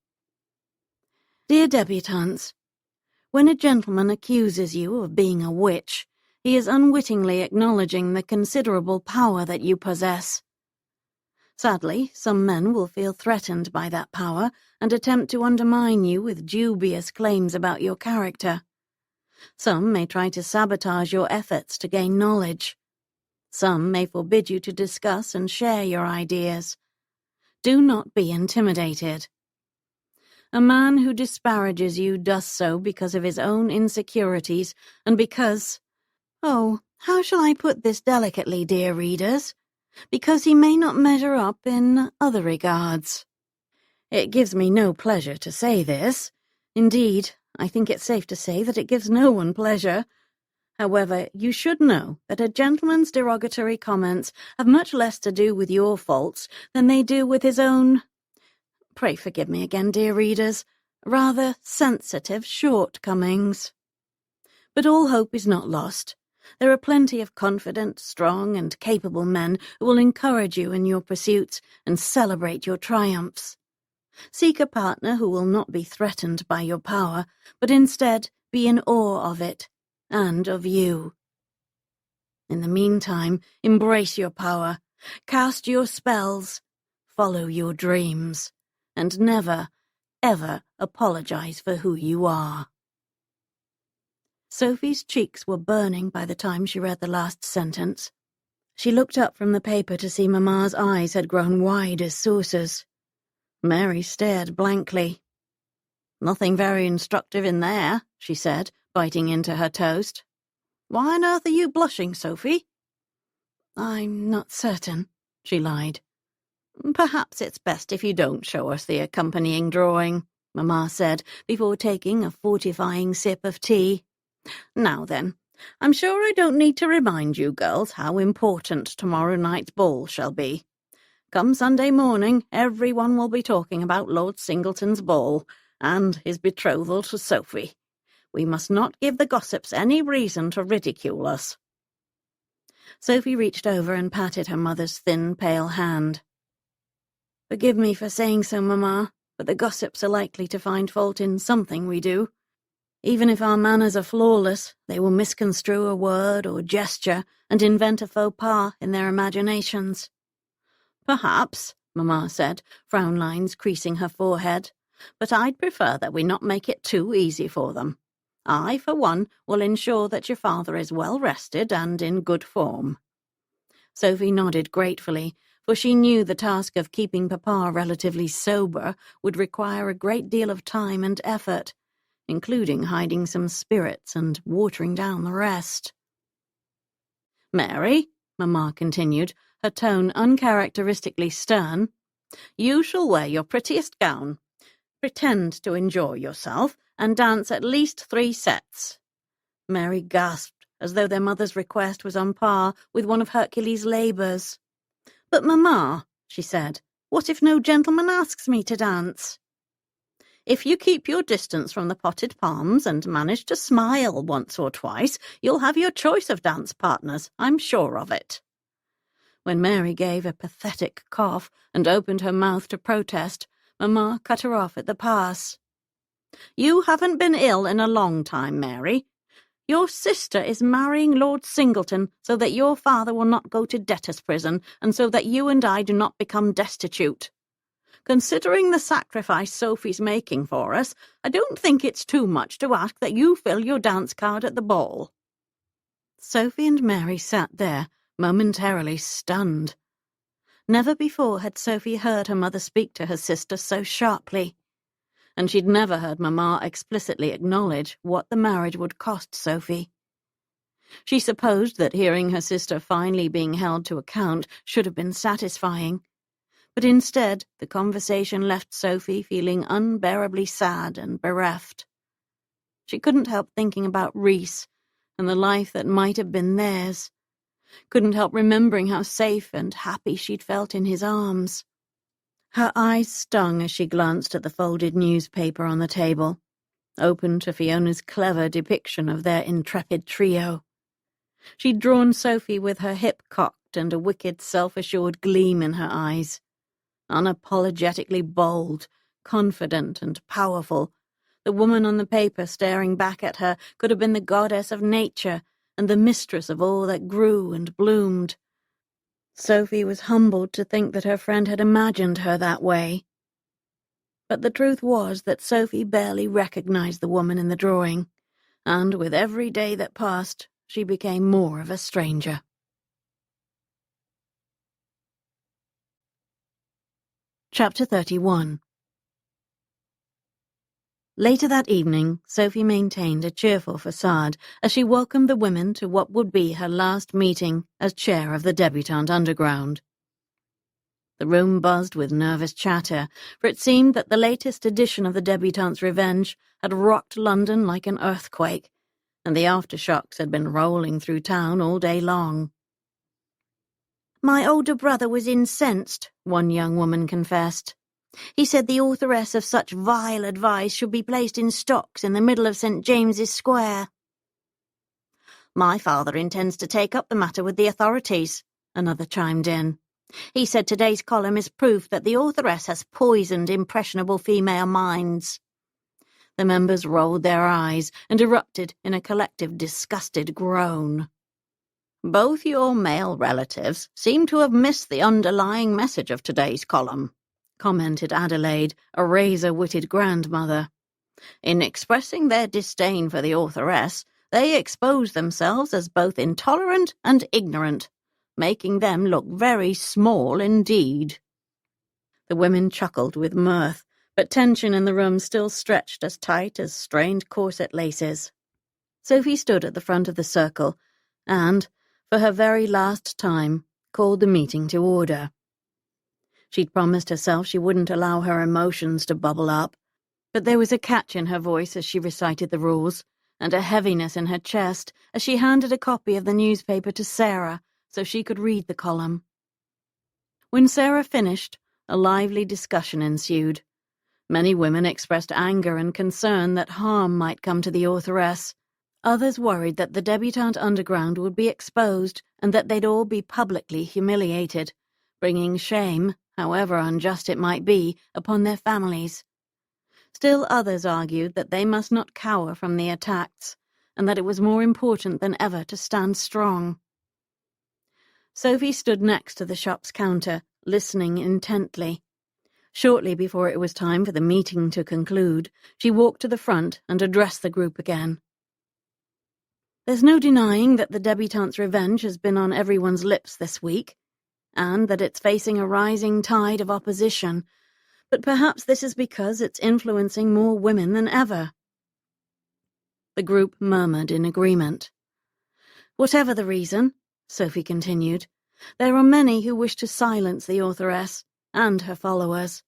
"Dear debutantes, when a gentleman accuses you of being a witch, he is unwittingly acknowledging the considerable power that you possess. Sadly, some men will feel threatened by that power and attempt to undermine you with dubious claims about your character. Some may try to sabotage your efforts to gain knowledge. Some may forbid you to discuss and share your ideas. Do not be intimidated. A man who disparages you does so because of his own insecurities and because— oh, how shall I put this delicately, dear readers? Because he may not measure up in other regards. It gives me no pleasure to say this. Indeed, I think it's safe to say that it gives no one pleasure. However, you should know that a gentleman's derogatory comments have much less to do with your faults than they do with his own— pray forgive me again, dear readers— rather sensitive shortcomings. But all hope is not lost. There are plenty of confident, strong, and capable men who will encourage you in your pursuits and celebrate your triumphs. Seek a partner who will not be threatened by your power, but instead be in awe of it, and of you. In the meantime, embrace your power, cast your spells, follow your dreams, and never, ever apologize for who you are. Sophie's cheeks were burning by the time she read the last sentence. She looked up from the paper to see Mamma's eyes had grown wide as saucers. Mary stared blankly. "Nothing very instructive in there," she said, biting into her toast. "Why on earth are you blushing, Sophie?" "I'm not certain," she lied. "Perhaps it's best if you don't show us the accompanying drawing," Mamma said, before taking a fortifying sip of tea. "Now then, I'm sure I don't need to remind you girls how important tomorrow night's ball shall be. Come Sunday morning, everyone will be talking about Lord Singleton's ball and his betrothal to Sophie. We must not give the gossips any reason to ridicule us." Sophie reached over and patted her mother's thin, pale hand. "Forgive me for saying so, Mamma, but the gossips are likely to find fault in something we do. Even if our manners are flawless, they will misconstrue a word or gesture and invent a faux pas in their imaginations." "Perhaps," Mamma said, frown lines creasing her forehead, "but I'd prefer that we not make it too easy for them. I, for one, will ensure that your father is well rested and in good form." Sophie nodded gratefully, for she knew the task of keeping Papa relatively sober would require a great deal of time and effort, including hiding some spirits and watering down the rest. "Mary," Mamma continued, her tone uncharacteristically stern, "you shall wear your prettiest gown, pretend to enjoy yourself, and dance at least 3 sets." Mary gasped, as though their mother's request was on par with one of Hercules' labours. "But, Mamma," she said, "what if no gentleman asks me to dance?" "If you keep your distance from the potted palms and manage to smile once or twice, you'll have your choice of dance partners, I'm sure of it." When Mary gave a pathetic cough and opened her mouth to protest, Mamma cut her off at the pass. "You haven't been ill in a long time, Mary. Your sister is marrying Lord Singleton so that your father will not go to debtor's prison and so that you and I do not become destitute. Considering the sacrifice Sophie's making for us, I don't think it's too much to ask that you fill your dance card at the ball." Sophie and Mary sat there, momentarily stunned. Never before had Sophie heard her mother speak to her sister so sharply, and she'd never heard Mamma explicitly acknowledge what the marriage would cost Sophie. She supposed that hearing her sister finally being held to account should have been satisfying, but instead the conversation left Sophie feeling unbearably sad and bereft. She couldn't help thinking about Reese and the life that might have been theirs, couldn't help remembering how safe and happy she'd felt in his arms. Her eyes stung as she glanced at the folded newspaper on the table, open to Fiona's clever depiction of their intrepid trio. She'd drawn Sophie with her hip cocked and a wicked self-assured gleam in her eyes. Unapologetically bold, confident and powerful, the woman on the paper staring back at her could have been the goddess of nature and the mistress of all that grew and bloomed. Sophie was humbled to think that her friend had imagined her that way. But the truth was that Sophie barely recognized the woman in the drawing, and with every day that passed, she became more of a stranger. Chapter 31. Later that evening, Sophie maintained a cheerful facade as she welcomed the women to what would be her last meeting as chair of the Debutante Underground. The room buzzed with nervous chatter, for it seemed that the latest edition of the Debutante's Revenge had rocked London like an earthquake, and the aftershocks had been rolling through town all day long. "My older brother was incensed," one young woman confessed. "He said the authoress of such vile advice should be placed in stocks in the middle of St. James's Square." "My father intends to take up the matter with the authorities," another chimed in. "He said today's column is proof that the authoress has poisoned impressionable female minds." The members rolled their eyes and erupted in a collective disgusted groan. "Both your male relatives seem to have missed the underlying message of today's column," commented Adelaide, a razor-witted grandmother. "In expressing their disdain for the authoress, they expose themselves as both intolerant and ignorant, making them look very small indeed." The women chuckled with mirth, but tension in the room still stretched as tight as strained corset laces. Sophie stood at the front of the circle and, for her very last time, called the meeting to order. She'd promised herself she wouldn't allow her emotions to bubble up, but there was a catch in her voice as she recited the rules, and a heaviness in her chest as she handed a copy of the newspaper to Sarah so she could read the column. When Sarah finished, a lively discussion ensued. Many women expressed anger and concern that harm might come to the authoress. Others worried that the Debutante Underground would be exposed and that they'd all be publicly humiliated, bringing shame, however unjust it might be, upon their families. Still others argued that they must not cower from the attacks, and that it was more important than ever to stand strong. Sophie stood next to the shop's counter, listening intently. Shortly before it was time for the meeting to conclude, she walked to the front and addressed the group again. "There's no denying that the debutante's revenge has been on everyone's lips this week, and that it's facing a rising tide of opposition, but perhaps this is because it's influencing more women than ever." The group murmured in agreement. "Whatever the reason," Sophie continued, "there are many who wish to silence the authoress and her followers.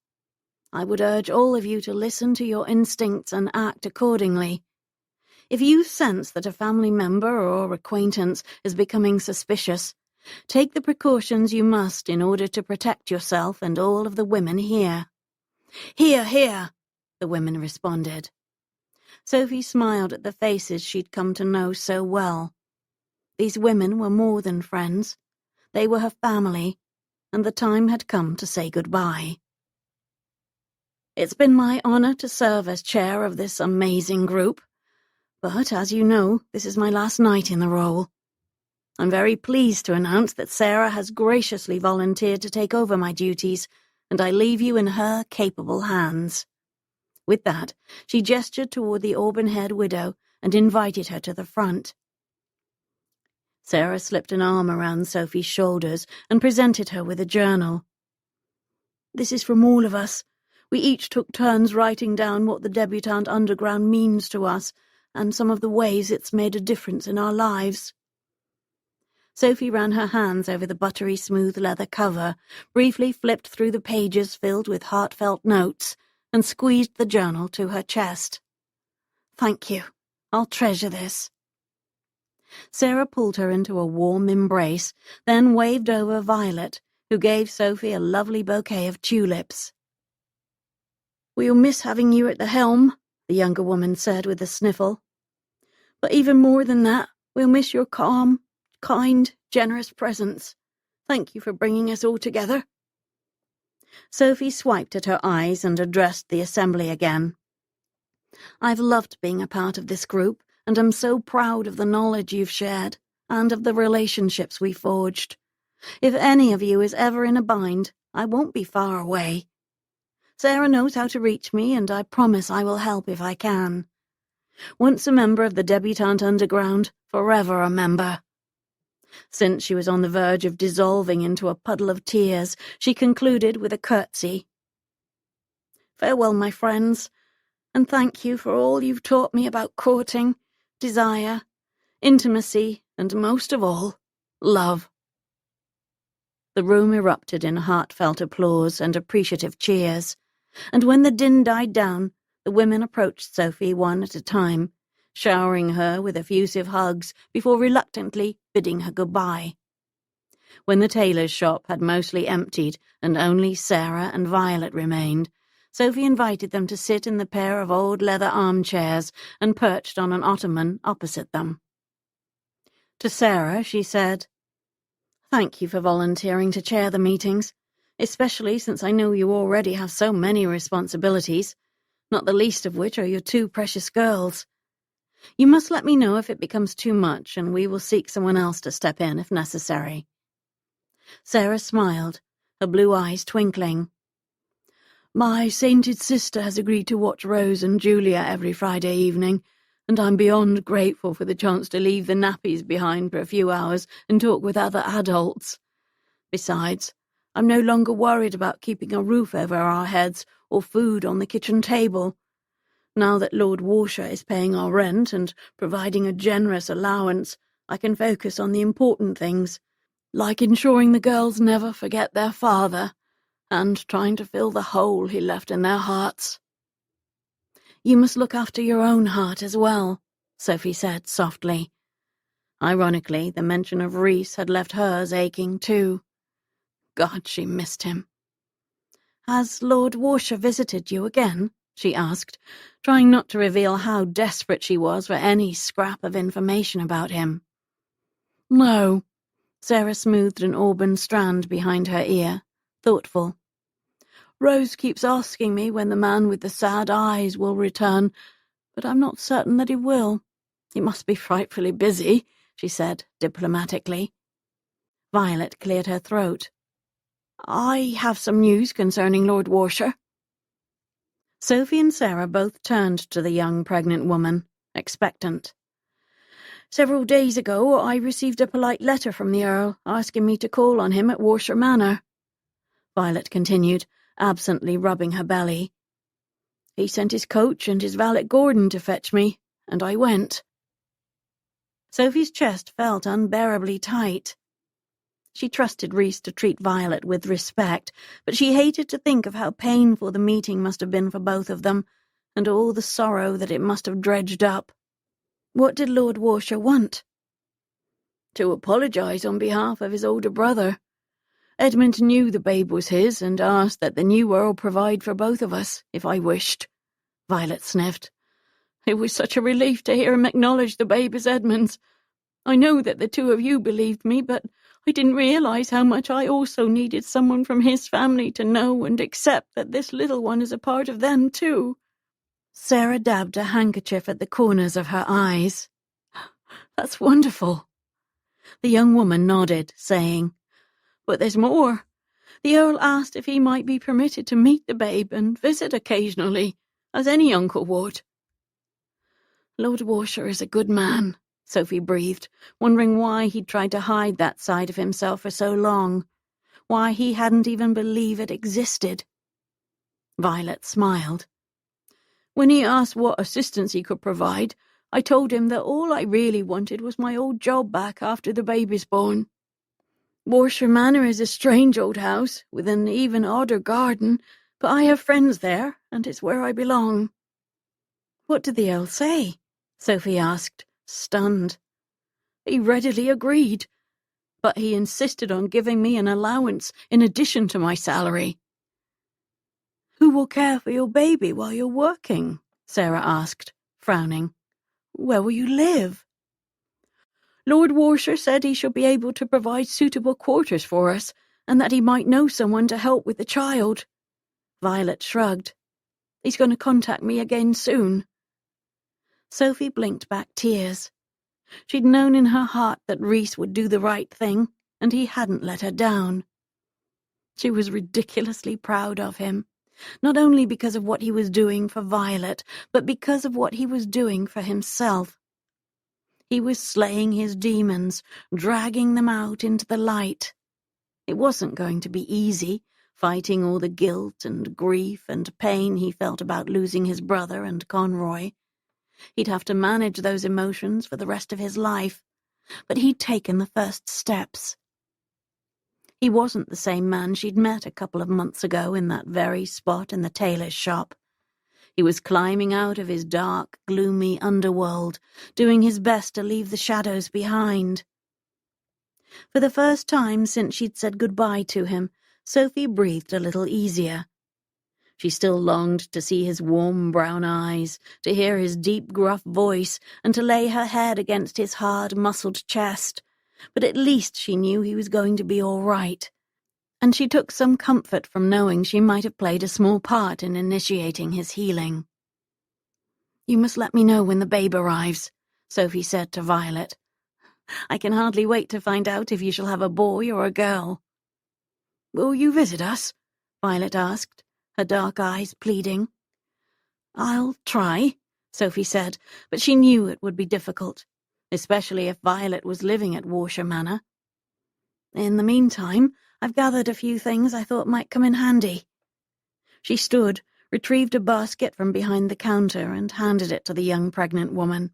I would urge all of you to listen to your instincts and act accordingly. If you sense that a family member or acquaintance is becoming suspicious, take the precautions you must in order to protect yourself and all of the women here." "Hear, hear," the women responded. Sophie smiled at the faces she'd come to know so well. These women were more than friends. They were her family, and the time had come to say goodbye. "It's been my honor to serve as chair of this amazing group. But, as you know, this is my last night in the role. I'm very pleased to announce that Sarah has graciously volunteered to take over my duties, and I leave you in her capable hands." With that, she gestured toward the auburn-haired widow and invited her to the front. Sarah slipped an arm around Sophie's shoulders and presented her with a journal. "This is from all of us. We each took turns writing down what the Debutante Underground means to us, and some of the ways it's made a difference in our lives." Sophie ran her hands over the buttery smooth leather cover, briefly flipped through the pages filled with heartfelt notes, and squeezed the journal to her chest. "Thank you. I'll treasure this." Sarah pulled her into a warm embrace, then waved over Violet, who gave Sophie a lovely bouquet of tulips. "We'll miss having you at the helm," the younger woman said with a sniffle. "But even more than that, we'll miss your calm, kind, generous presence. Thank you for bringing us all together." Sophie swiped at her eyes and addressed the assembly again. "I've loved being a part of this group, and I'm so proud of the knowledge you've shared, and of the relationships we forged. If any of you is ever in a bind, I won't be far away. Sarah knows how to reach me, and I promise I will help if I can. Once a member of the Debutante Underground, forever a member." Since she was on the verge of dissolving into a puddle of tears, she concluded with a curtsy. "Farewell, my friends, and thank you for all you've taught me about courting, desire, intimacy, and most of all, love." The room erupted in heartfelt applause and appreciative cheers, and when the din died down, the women approached Sophie one at a time, showering her with effusive hugs before reluctantly bidding her goodbye. When the tailor's shop had mostly emptied and only Sarah and Violet remained, Sophie invited them to sit in the pair of old leather armchairs and perched on an ottoman opposite them. To Sarah, she said, "Thank you for volunteering to chair the meetings, especially since I know you already have so many responsibilities, not the least of which are your two precious girls. You must let me know if it becomes too much, and we will seek someone else to step in if necessary." Sarah smiled, her blue eyes twinkling. "My sainted sister has agreed to watch Rose and Julia every Friday evening, and I'm beyond grateful for the chance to leave the nappies behind for a few hours and talk with other adults. Besides, I'm no longer worried about keeping a roof over our heads or food on the kitchen table. Now that Lord Warshire is paying our rent and providing a generous allowance, I can focus on the important things, like ensuring the girls never forget their father, and trying to fill the hole he left in their hearts." "You must look after your own heart as well," Sophie said softly. Ironically, the mention of Reese had left hers aching too. God, she missed him. "Has Lord Warshire visited you again?" she asked, trying not to reveal how desperate she was for any scrap of information about him. "No." Sarah smoothed an auburn strand behind her ear, thoughtful. "Rose keeps asking me when the man with the sad eyes will return, but I'm not certain that he will. He must be frightfully busy," she said diplomatically. Violet cleared her throat. "I have some news concerning Lord Warshire." Sophie and Sarah both turned to the young pregnant woman, expectant. "Several days ago I received a polite letter from the Earl asking me to call on him at Warshire Manor," Violet continued, absently rubbing her belly. "He sent his coach and his valet Gordon to fetch me, and I went." Sophie's chest felt unbearably tight. She trusted Reese to treat Violet with respect, but she hated to think of how painful the meeting must have been for both of them, and all the sorrow that it must have dredged up. What did Lord Warshire want? To apologize on behalf of his older brother. Edmund knew the babe was his and asked that the new Earl provide for both of us, if I wished. Violet sniffed. It was such a relief to hear him acknowledge the babe as Edmund's. I know that the two of you believed me, but I didn't realize how much I also needed someone from his family to know and accept that this little one is a part of them, too. Sarah dabbed a handkerchief at the corners of her eyes. That's wonderful. The young woman nodded, saying, But there's more. The Earl asked if he might be permitted to meet the babe and visit occasionally, as any uncle would. Lord Warshire is a good man, Sophie breathed, wondering why he'd tried to hide that side of himself for so long, why he hadn't even believed it existed. Violet smiled. When he asked what assistance he could provide, I told him that all I really wanted was my old job back after the baby's born. Warshire Manor is a strange old house, with an even odder garden, but I have friends there, and it's where I belong. What did the Earl say? Sophie asked, stunned. He readily agreed, but he insisted on giving me an allowance in addition to my salary. Who will care for your baby while you're working? Sarah asked, frowning. Where will you live? Lord Warshire said he should be able to provide suitable quarters for us, and that he might know someone to help with the child. Violet shrugged. He's going to contact me again soon. Sophie blinked back tears. She'd known in her heart that Reese would do the right thing, and he hadn't let her down. She was ridiculously proud of him, not only because of what he was doing for Violet, but because of what he was doing for himself. He was slaying his demons, dragging them out into the light. It wasn't going to be easy, fighting all the guilt and grief and pain he felt about losing his brother and Conroy. He'd have to manage those emotions for the rest of his life, but he'd taken the first steps. He wasn't the same man she'd met a couple of months ago in that very spot in the tailor's shop. He was climbing out of his dark, gloomy underworld, doing his best to leave the shadows behind. For the first time since she'd said goodbye to him, Sophie breathed a little easier. She still longed to see his warm brown eyes, to hear his deep, gruff voice, and to lay her head against his hard, muscled chest. But at least she knew he was going to be all right. And she took some comfort from knowing she might have played a small part in initiating his healing. "You must let me know when the babe arrives," Sophie said to Violet. "I can hardly wait to find out if you shall have a boy or a girl." "Will you visit us?" Violet asked, her dark eyes pleading. "I'll try," Sophie said, but she knew it would be difficult, especially if Violet was living at Warshire Manor. "In the meantime, I've gathered a few things I thought might come in handy." She stood, retrieved a basket from behind the counter, and handed it to the young pregnant woman.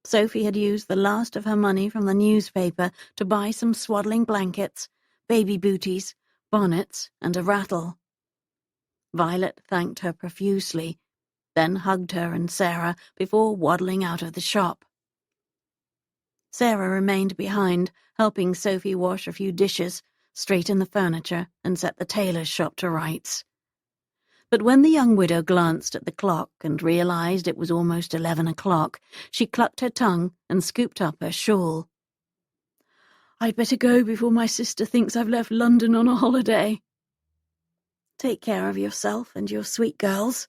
Sophie had used the last of her money from the newspaper to buy some swaddling blankets, baby booties, bonnets, and a rattle. Violet thanked her profusely, then hugged her and Sarah before waddling out of the shop. Sarah remained behind, helping Sophie wash a few dishes, straighten the furniture, and set the tailor's shop to rights. But when the young widow glanced at the clock and realized it was almost 11 o'clock, she clucked her tongue and scooped up her shawl. "I'd better go before my sister thinks I've left London on a holiday." "Take care of yourself and your sweet girls."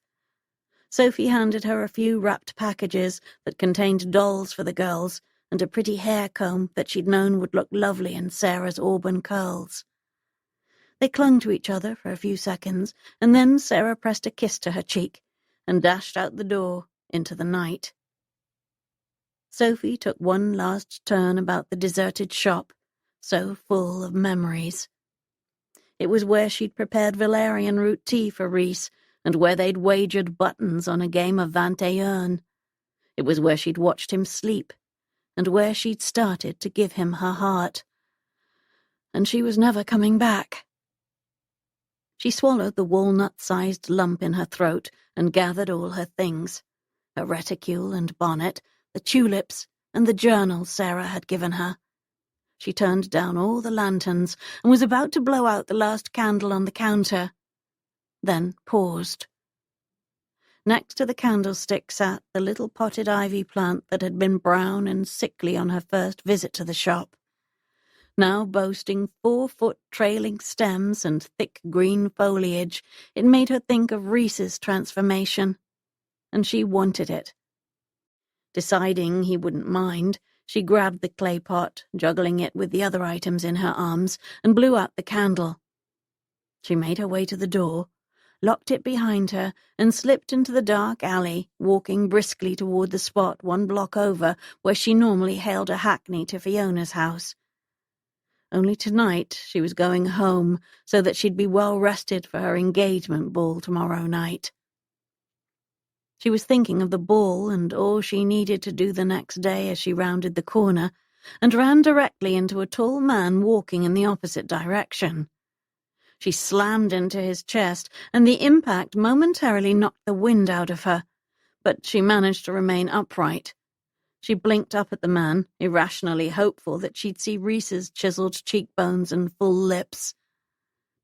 Sophie handed her a few wrapped packages that contained dolls for the girls and a pretty hair comb that she'd known would look lovely in Sarah's auburn curls. They clung to each other for a few seconds, and then Sarah pressed a kiss to her cheek and dashed out the door into the night. Sophie took one last turn about the deserted shop, so full of memories. It was where she'd prepared valerian root tea for Reese, and where they'd wagered buttons on a game of 21. It was where she'd watched him sleep, and where she'd started to give him her heart. And she was never coming back. She swallowed the walnut-sized lump in her throat and gathered all her things, her reticule and bonnet, the tulips, and the journal Sarah had given her. She turned down all the lanterns and was about to blow out the last candle on the counter, then paused. Next to the candlestick sat the little potted ivy plant that had been brown and sickly on her first visit to the shop. Now boasting 4-foot trailing stems and thick green foliage, it made her think of Reese's transformation, and she wanted it. Deciding he wouldn't mind, she grabbed the clay pot, juggling it with the other items in her arms, and blew out the candle. She made her way to the door, locked it behind her, and slipped into the dark alley, walking briskly toward the spot 1 block over where she normally hailed a hackney to Fiona's house. Only tonight she was going home so that she'd be well rested for her engagement ball tomorrow night. She was thinking of the ball and all she needed to do the next day as she rounded the corner, and ran directly into a tall man walking in the opposite direction. She slammed into his chest, and the impact momentarily knocked the wind out of her, but she managed to remain upright. She blinked up at the man, irrationally hopeful that she'd see Reese's chiseled cheekbones and full lips.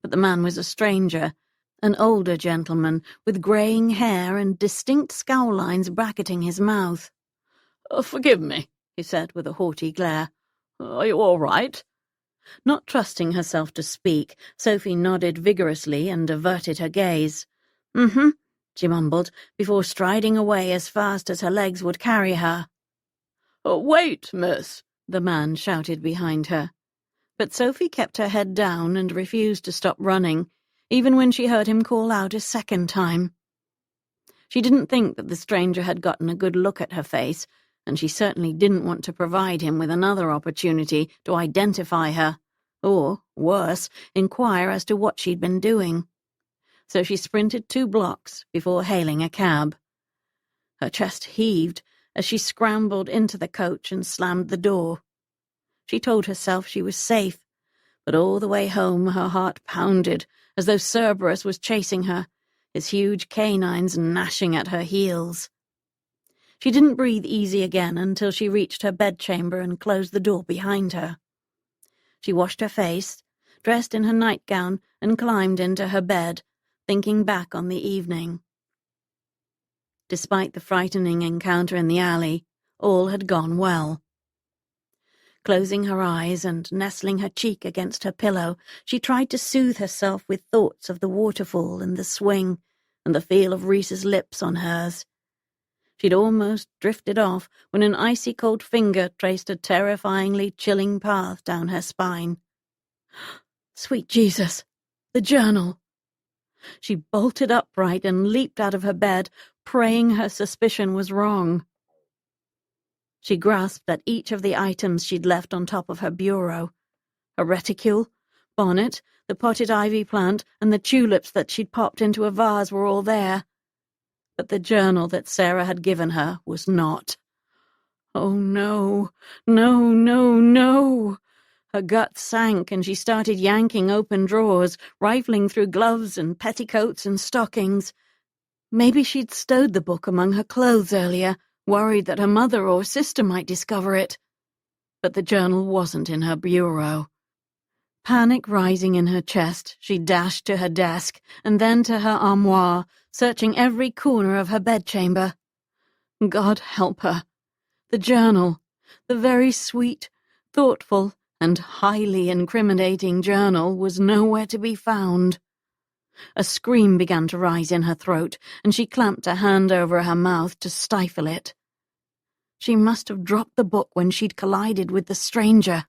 But the man was a stranger, an older gentleman with greying hair and distinct scowl lines bracketing his mouth. Forgive me," he said with a haughty glare. "Are you all right?" Not trusting herself to speak, Sophie nodded vigorously and averted her gaze. "Mm-hmm," she mumbled, before striding away as fast as her legs would carry her. Wait, miss," the man shouted behind her. But Sophie kept her head down and refused to stop running, even when she heard him call out a second time. She didn't think that the stranger had gotten a good look at her face, and she certainly didn't want to provide him with another opportunity to identify her, or, worse, inquire as to what she'd been doing. So she sprinted 2 blocks before hailing a cab. Her chest heaved as she scrambled into the coach and slammed the door. She told herself she was safe, but all the way home her heart pounded as though Cerberus was chasing her, his huge canines gnashing at her heels. She didn't breathe easy again until she reached her bedchamber and closed the door behind her. She washed her face, dressed in her nightgown, and climbed into her bed, thinking back on the evening. Despite the frightening encounter in the alley, all had gone well. Closing her eyes and nestling her cheek against her pillow, she tried to soothe herself with thoughts of the waterfall and the swing and the feel of Reese's lips on hers. She'd almost drifted off when an icy cold finger traced a terrifyingly chilling path down her spine. Sweet Jesus, the journal! She bolted upright and leaped out of her bed, praying her suspicion was wrong. She grasped at each of the items she'd left on top of her bureau. Her reticule, bonnet, the potted ivy plant, and the tulips that she'd popped into a vase were all there. But the journal that Sarah had given her was not. Oh, no, no, no, no! Her gut sank and she started yanking open drawers, rifling through gloves and petticoats and stockings. Maybe she'd stowed the book among her clothes earlier, worried that her mother or sister might discover it. But the journal wasn't in her bureau. Panic rising in her chest, she dashed to her desk and then to her armoire, searching every corner of her bedchamber. God help her. The journal, the very sweet, thoughtful, and highly incriminating journal, was nowhere to be found. A scream began to rise in her throat, and she clamped a hand over her mouth to stifle it. She must have dropped the book when she'd collided with the stranger.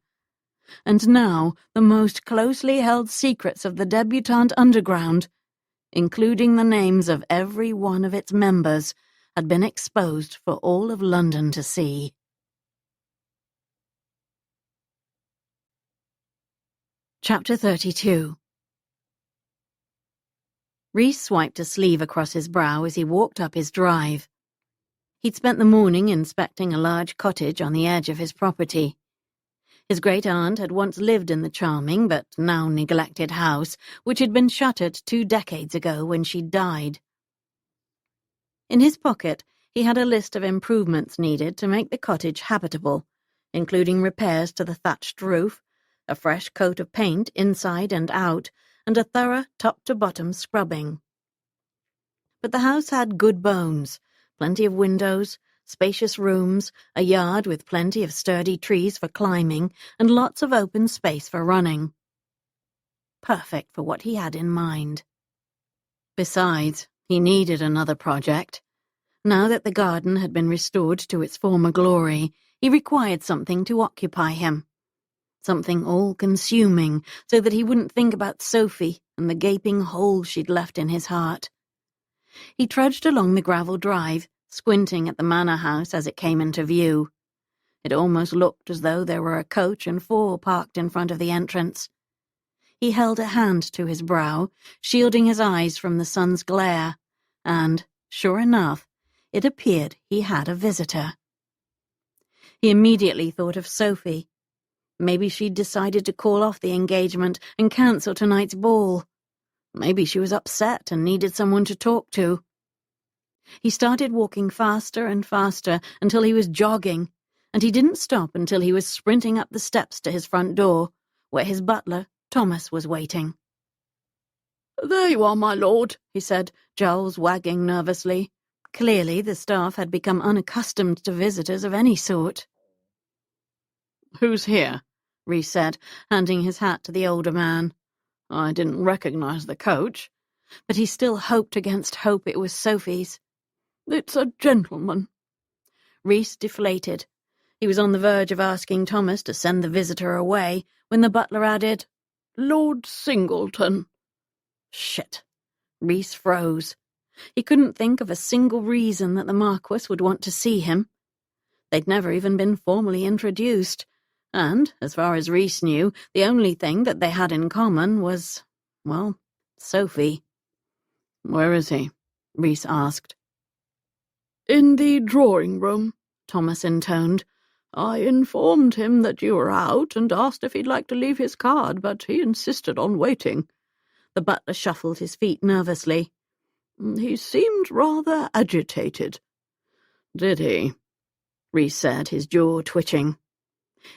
And now the most closely held secrets of the Debutante Underground, including the names of every one of its members, had been exposed for all of London to see. Chapter 32. Reese swiped a sleeve across his brow as he walked up his drive. He'd spent the morning inspecting a large cottage on the edge of his property. His great-aunt had once lived in the charming but now neglected house, which had been shuttered 2 decades ago when she died. In his pocket, he had a list of improvements needed to make the cottage habitable, including repairs to the thatched roof, a fresh coat of paint inside and out, and a thorough top-to-bottom scrubbing. But the house had good bones, plenty of windows, spacious rooms, a yard with plenty of sturdy trees for climbing, and lots of open space for running. Perfect for what he had in mind. Besides, he needed another project. Now that the garden had been restored to its former glory, he required something to occupy him. Something all-consuming, so that he wouldn't think about Sophie and the gaping hole she'd left in his heart. He trudged along the gravel drive, squinting at the manor house as it came into view. It almost looked as though there were a coach and 4 parked in front of the entrance. He held a hand to his brow, shielding his eyes from the sun's glare, and, sure enough, it appeared he had a visitor. He immediately thought of Sophie. Maybe she'd decided to call off the engagement and cancel tonight's ball. Maybe she was upset and needed someone to talk to. He started walking faster and faster until he was jogging, and he didn't stop until he was sprinting up the steps to his front door, where his butler, Thomas, was waiting. "There you are, my lord," he said, jowls wagging nervously. Clearly the staff had become unaccustomed to visitors of any sort. "Who's here?" Reese said, handing his hat to the older man. "I didn't recognize the coach," but he still hoped against hope it was Sophie's. "It's a gentleman." Reese deflated. He was on the verge of asking Thomas to send the visitor away when the butler added, "Lord Singleton." Shit. Reese froze. He couldn't think of a single reason that the Marquess would want to see him. They'd never even been formally introduced, and, as far as Reese knew, the only thing that they had in common was, well, Sophie. "Where is he?" Reese asked. "In the drawing room," Thomas intoned. "I informed him that you were out and asked if he'd like to leave his card, but he insisted on waiting." The butler shuffled his feet nervously. "He seemed rather agitated." "Did he?" Reese said, his jaw twitching.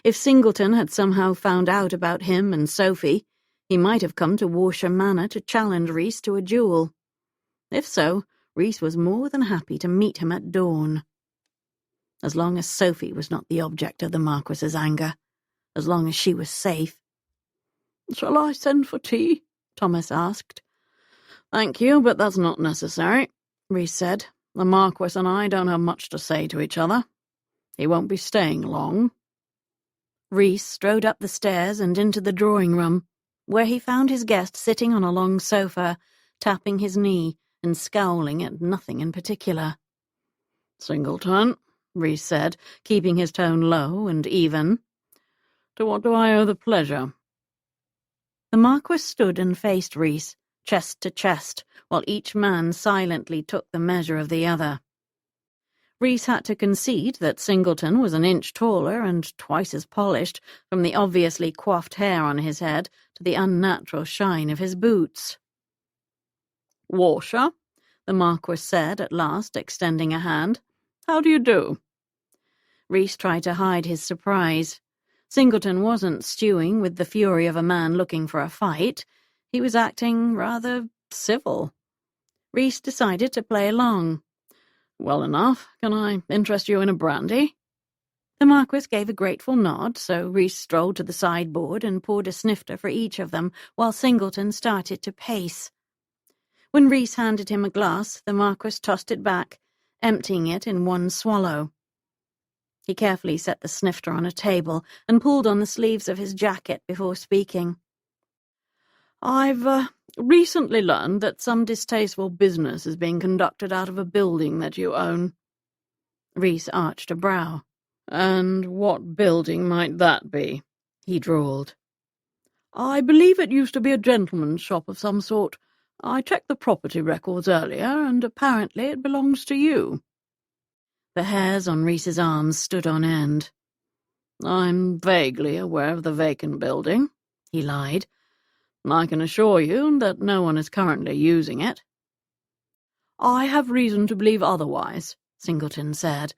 If Singleton had somehow found out about him and Sophie, he might have come to Warshire Manor to challenge Reese to a duel. If so, Reese was more than happy to meet him at dawn. As long as Sophie was not the object of the Marquis's anger, as long as she was safe. "Shall I send for tea?" Thomas asked. "Thank you, but that's not necessary," Reese said. "The Marquis and I don't have much to say to each other. He won't be staying long." Reese strode up the stairs and into the drawing-room, where he found his guest sitting on a long sofa, tapping his knee and scowling at nothing in particular. "Singleton," Reese said, keeping his tone low and even. "To what do I owe the pleasure?" The Marquis stood and faced Reese, chest to chest, while each man silently took the measure of the other. Reese had to concede that Singleton was an inch taller and twice as polished, from the obviously coiffed hair on his head to the unnatural shine of his boots. "Warshire," the Marquis said at last, extending a hand. "How do you do?" Reese tried to hide his surprise. Singleton wasn't stewing with the fury of a man looking for a fight. He was acting rather civil. Reese decided to play along. "Well enough. Can I interest you in a brandy?" The Marquis gave a grateful nod, so Reese strolled to the sideboard and poured a snifter for each of them, while Singleton started to pace. When Reese handed him a glass, the Marquis tossed it back, emptying it in one swallow. He carefully set the snifter on a table and pulled on the sleeves of his jacket before speaking. "I've recently learned that some distasteful business is being conducted out of a building that you own." Reese arched a brow. "And what building might that be?" he drawled. "I believe it used to be a gentleman's shop of some sort. I checked the property records earlier, and apparently it belongs to you." The hairs on Reese's arms stood on end. "I'm vaguely aware of the vacant building," he lied. "I can assure you that no one is currently using it." "I have reason to believe otherwise," Singleton said.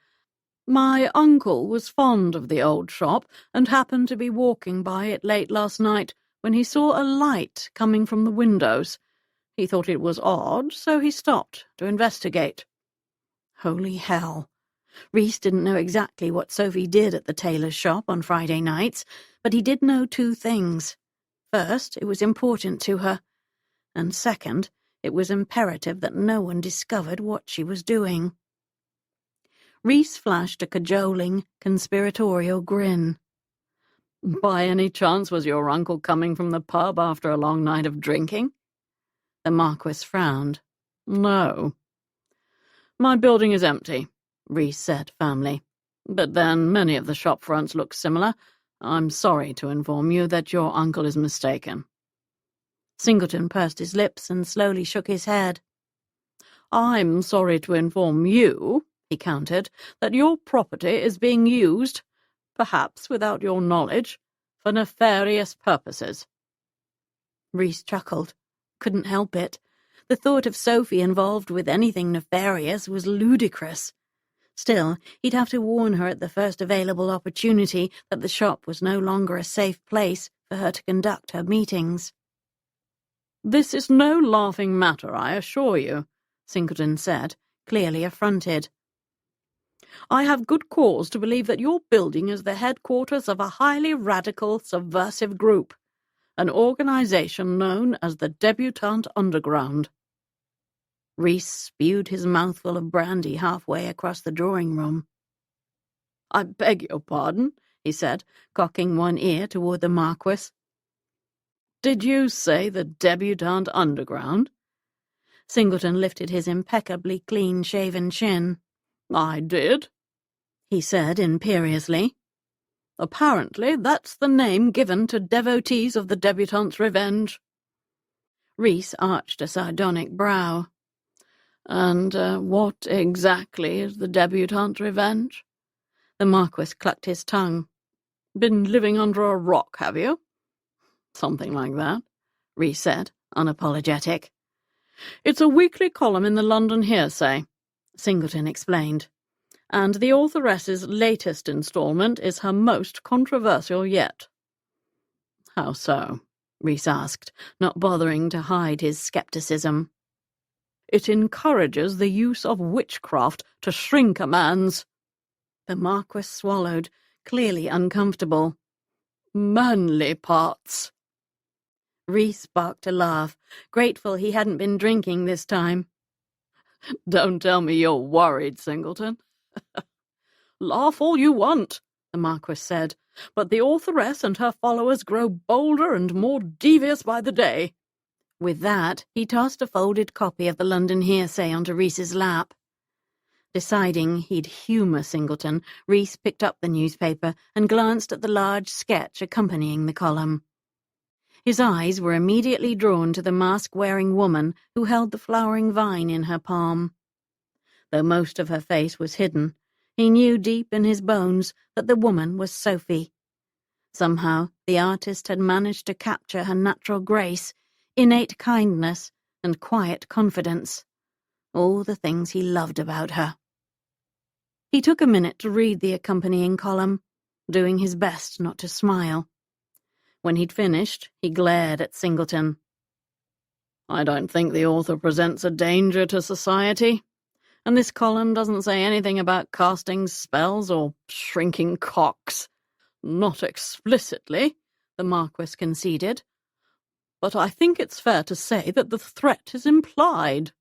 "My uncle was fond of the old shop and happened to be walking by it late last night when he saw a light coming from the windows. He thought it was odd, so he stopped to investigate." Holy hell. Reese didn't know exactly what Sophie did at the tailor's shop on Friday nights, but he did know two things. First, it was important to her, and second, it was imperative that no one discovered what she was doing. Reese flashed a cajoling, conspiratorial grin. "By any chance was your uncle coming from the pub after a long night of drinking?" The Marquis frowned. "No." "My building is empty," Reese said firmly. "But then many of the shop fronts look similar. I'm sorry to inform you that your uncle is mistaken." Singleton pursed his lips and slowly shook his head. "I'm sorry to inform you," he countered, "that your property is being used, perhaps without your knowledge, for nefarious purposes." Reese chuckled. Couldn't help it. The thought of Sophie involved with anything nefarious was ludicrous. Still, he'd have to warn her at the first available opportunity that the shop was no longer a safe place for her to conduct her meetings. "This is no laughing matter, I assure you," Singleton said, clearly affronted. "I have good cause to believe that your building is the headquarters of a highly radical, subversive group, an organization known as the Debutante Underground." Reese spewed his mouthful of brandy halfway across the drawing-room. "I beg your pardon," he said, cocking one ear toward the Marquis. "Did you say the Debutante Underground?" Singleton lifted his impeccably clean-shaven chin. "I did," he said imperiously. "Apparently that's the name given to devotees of the Debutante's Revenge." Reese arched a sardonic brow. "And what exactly is the Debutante's Revenge?" The Marquis clucked his tongue. "Been living under a rock, have you?" "Something like that," Reese said, unapologetic. "It's a weekly column in the London Hearsay," Singleton explained, "and the authoress's latest installment is her most controversial yet." "How so?" Reese asked, not bothering to hide his skepticism. It encourages the use of witchcraft to shrink a man's—" The Marquis swallowed, clearly uncomfortable. "manly parts." Reese barked a laugh, grateful he hadn't been drinking this time. "Don't tell me you're worried, Singleton." "Laugh all you want," the Marquis said, "but the authoress and her followers grow bolder and more devious by the day." With that, he tossed a folded copy of the London Hearsay onto Reese's lap. Deciding he'd humour Singleton, Reese picked up the newspaper and glanced at the large sketch accompanying the column. His eyes were immediately drawn to the mask-wearing woman who held the flowering vine in her palm. Though most of her face was hidden, he knew deep in his bones that the woman was Sophie. Somehow, the artist had managed to capture her natural grace, innate kindness, and quiet confidence. All the things he loved about her. He took a minute to read the accompanying column, doing his best not to smile. When he'd finished, he glared at Singleton. "I don't think the author presents a danger to society, and this column doesn't say anything about casting spells or shrinking cocks. Not explicitly," the Marquis conceded, "but I think it's fair to say that the threat is implied.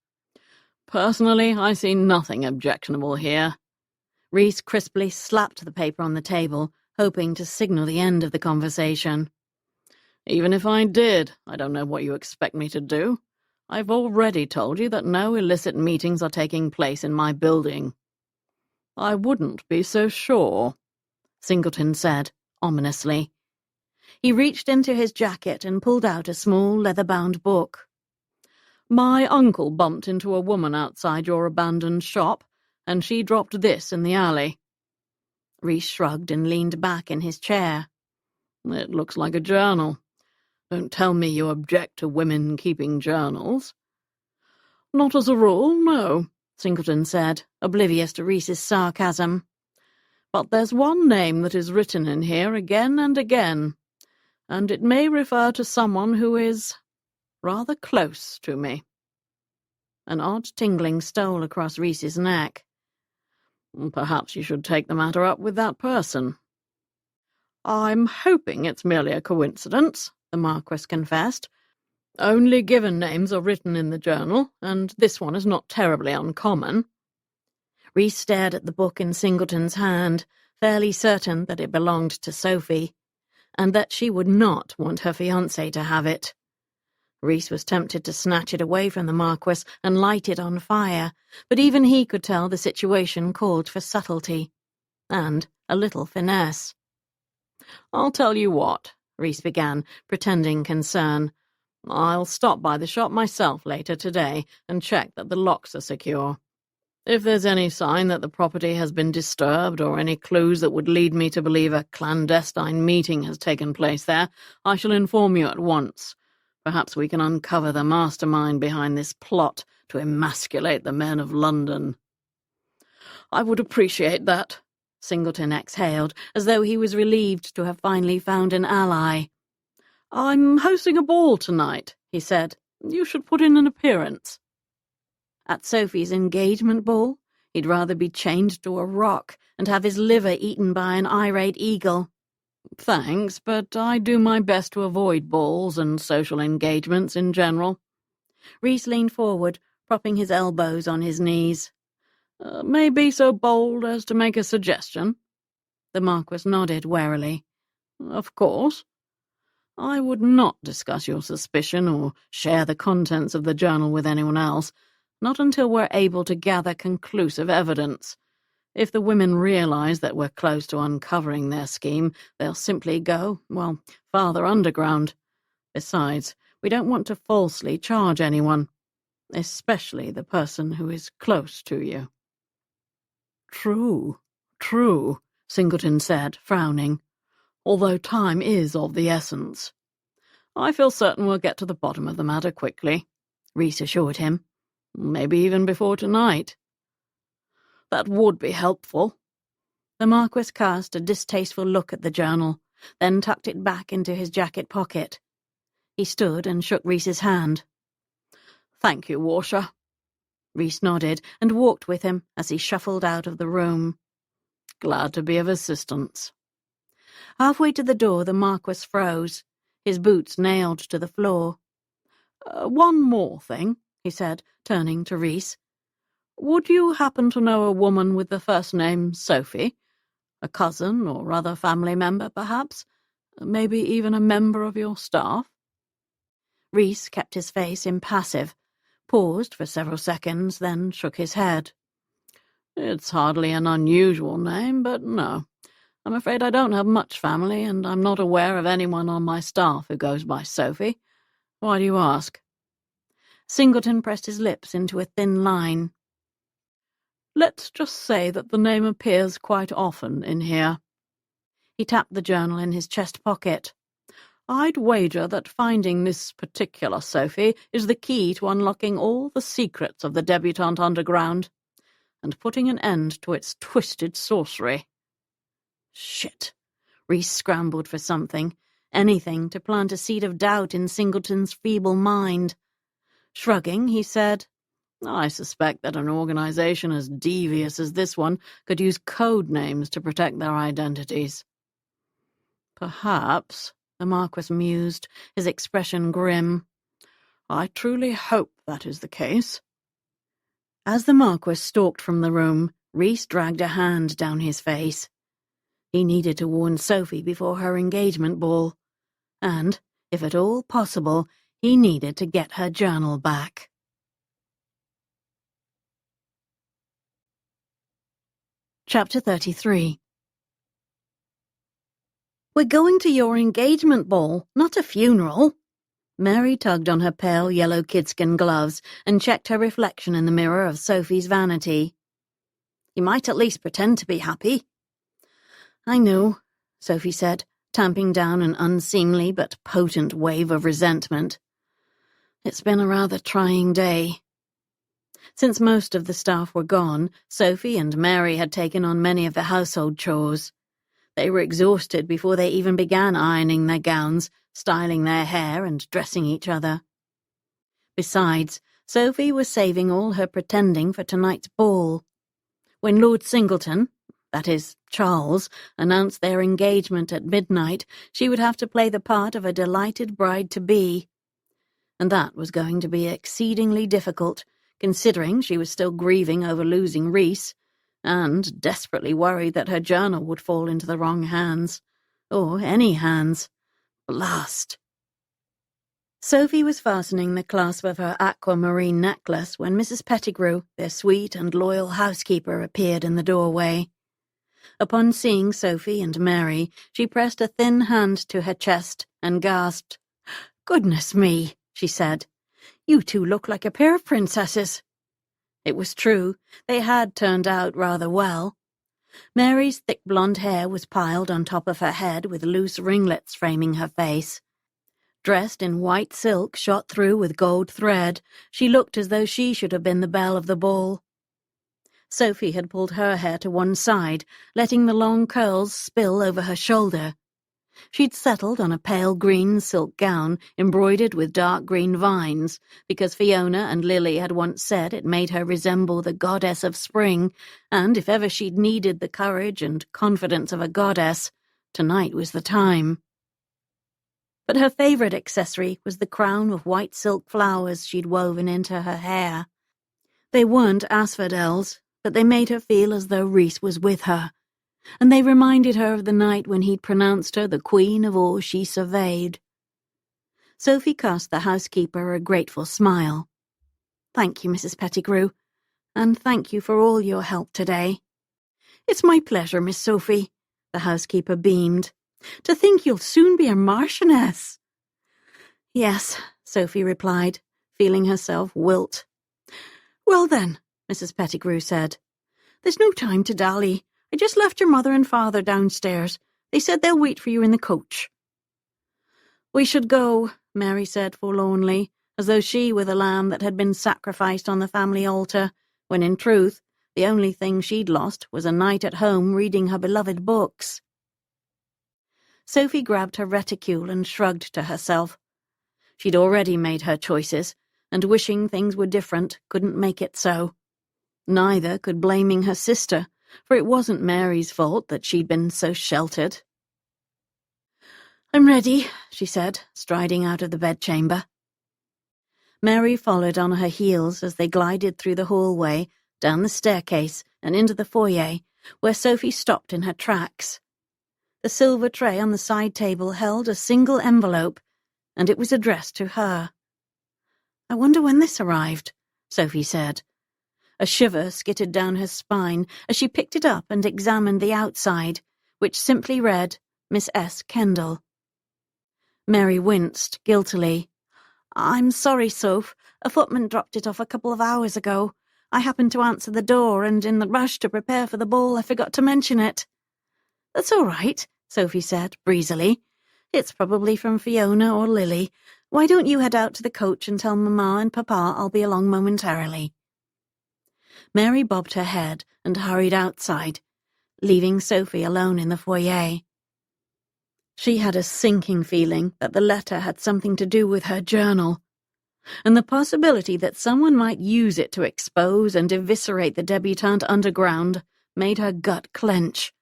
Personally, I see nothing objectionable here." Reese crisply slapped the paper on the table, hoping to signal the end of the conversation. "Even if I did, I don't know what you expect me to do. I've already told you that no illicit meetings are taking place in my building." "I wouldn't be so sure," Singleton said, ominously. He reached into his jacket and pulled out a small leather-bound book. "My uncle bumped into a woman outside your abandoned shop, and she dropped this in the alley." Reese shrugged and leaned back in his chair. "It looks like a journal. Don't tell me you object to women keeping journals." "Not as a rule, no," Singleton said, oblivious to Reese's sarcasm. "But there's one name that is written in here again and again, and it may refer to someone who is rather close to me." An odd tingling stole across Reese's neck. "Perhaps you should take the matter up with that person." "I'm hoping it's merely a coincidence," the Marquis confessed. "Only given names are written in the journal, and this one is not terribly uncommon." Reese stared at the book in Singleton's hand, fairly certain that it belonged to Sophie, and that she would not want her fiancé to have it. Reese was tempted to snatch it away from the Marquis and light it on fire, but even he could tell the situation called for subtlety, and a little finesse. "I'll tell you what," Reese began, pretending concern. "I'll stop by the shop myself later today and check that the locks are secure. If there's any sign that the property has been disturbed or any clues that would lead me to believe a clandestine meeting has taken place there, I shall inform you at once. Perhaps we can uncover the mastermind behind this plot to emasculate the men of London." "I would appreciate that," Singleton exhaled, as though he was relieved to have finally found an ally. "I'm hosting a ball tonight," he said. "You should put in an appearance." At Sophie's engagement ball, he'd rather be chained to a rock and have his liver eaten by an irate eagle. "Thanks, but I do my best to avoid balls and social engagements in general." Reese leaned forward, propping his elbows on his knees. "May be so bold as to make a suggestion?" The Marquis nodded warily. "Of course. I would not discuss your suspicion or share the contents of the journal with anyone else, not until we're able to gather conclusive evidence. If the women realize that we're close to uncovering their scheme, they'll simply go, well, farther underground. Besides, we don't want to falsely charge anyone, especially the person who is close to you." "True, true," Singleton said, frowning, "although time is of the essence." "I feel certain we'll get to the bottom of the matter quickly," Reese assured him. "Maybe even before tonight." "That would be helpful." The Marquis cast a distasteful look at the journal, then tucked it back into his jacket pocket. He stood and shook Reese's hand. "Thank you, Warshire. Reese nodded and walked with him as he shuffled out of the room. Glad to be of assistance. Halfway to the door, the Marquis froze, his boots nailed to the floor. One more thing, he said, turning to Reese. Would you happen to know a woman with the first name Sophie? A cousin or other family member, perhaps? Maybe even a member of your staff? Reese kept his face impassive, paused for several seconds, then shook his head. It's hardly an unusual name, but no. I'm afraid I don't have much family, and I'm not aware of anyone on my staff who goes by Sophie. Why do you ask? Singleton pressed his lips into a thin line. Let's just say that the name appears quite often in here. He tapped the journal in his chest pocket. I'd wager that finding this particular Sophie is the key to unlocking all the secrets of the Debutante Underground and putting an end to its twisted sorcery. Shit. Reese scrambled for something, anything to plant a seed of doubt in Singleton's feeble mind. Shrugging, he said, I suspect that an organization as devious as this one could use code names to protect their identities. Perhaps, the Marquis mused, his expression grim. I truly hope that is the case. As the Marquis stalked from the room, Reese dragged a hand down his face. He needed to warn Sophie before her engagement ball, and, if at all possible, he needed to get her journal back. Chapter 33. We're going to your engagement ball, not a funeral. Mary tugged on her pale yellow kidskin gloves and checked her reflection in the mirror of Sophie's vanity. You might at least pretend to be happy. I know, Sophie said, tamping down an unseemly but potent wave of resentment. It's been a rather trying day. Since most of the staff were gone, Sophie and Mary had taken on many of the household chores. They were exhausted before they even began ironing their gowns, styling their hair, and dressing each other. Besides, Sophie was saving all her pretending for tonight's ball. When Lord Singleton, that is, Charles, announced their engagement at midnight, she would have to play the part of a delighted bride-to-be. And that was going to be exceedingly difficult, considering she was still grieving over losing Reese, and desperately worried that her journal would fall into the wrong hands. Or any hands. Blast. Sophie was fastening the clasp of her aquamarine necklace when Mrs. Pettigrew, their sweet and loyal housekeeper, appeared in the doorway. Upon seeing Sophie and Mary, she pressed a thin hand to her chest and gasped. "Goodness me," she said. "You two look like a pair of princesses." It was true. They had turned out rather well. Mary's thick blonde hair was piled on top of her head with loose ringlets framing her face. Dressed in white silk shot through with gold thread, she looked as though she should have been the belle of the ball. Sophie had pulled her hair to one side, letting the long curls spill over her shoulder. She'd settled on a pale green silk gown embroidered with dark green vines, because Fiona and Lily had once said it made her resemble the goddess of spring, and if ever she'd needed the courage and confidence of a goddess, tonight was the time. But her favourite accessory was the crown of white silk flowers she'd woven into her hair. They weren't asphodels, but they made her feel as though Reese was with her, and they reminded her of the night when he'd pronounced her the queen of all she surveyed. Sophie cast the housekeeper a grateful smile. "Thank you, Mrs. Pettigrew, and thank you for all your help today." "It's my pleasure, Miss Sophie," the housekeeper beamed. "To think you'll soon be a marchioness." "Yes," Sophie replied, feeling herself wilt. "Well then," Mrs. Pettigrew said, "there's no time to dally. I just left your mother and father downstairs. They said they'll wait for you in the coach." "We should go," Mary said forlornly, as though she were the lamb that had been sacrificed on the family altar, when in truth the only thing she'd lost was a night at home reading her beloved books. Sophie grabbed her reticule and shrugged to herself. She'd already made her choices, and wishing things were different couldn't make it so. Neither could blaming her sister, for it wasn't Mary's fault that she'd been so sheltered. "I'm ready," she said, striding out of the bedchamber. Mary followed on her heels as they glided through the hallway, down the staircase, and into the foyer, where Sophie stopped in her tracks. The silver tray on the side table held a single envelope, and it was addressed to her. "I wonder when this arrived," Sophie said. A shiver skittered down her spine as she picked it up and examined the outside, which simply read, Miss S. Kendall. Mary winced guiltily. "I'm sorry, Soph. A footman dropped it off a couple of hours ago. I happened to answer the door, and in the rush to prepare for the ball I forgot to mention it." "That's all right," Sophie said, breezily. "It's probably from Fiona or Lily. Why don't you head out to the coach and tell Mamma and Papa I'll be along momentarily?" Mary bobbed her head and hurried outside, leaving Sophie alone in the foyer. She had a sinking feeling that the letter had something to do with her journal, and the possibility that someone might use it to expose and eviscerate the Debutante Underground made her gut clench.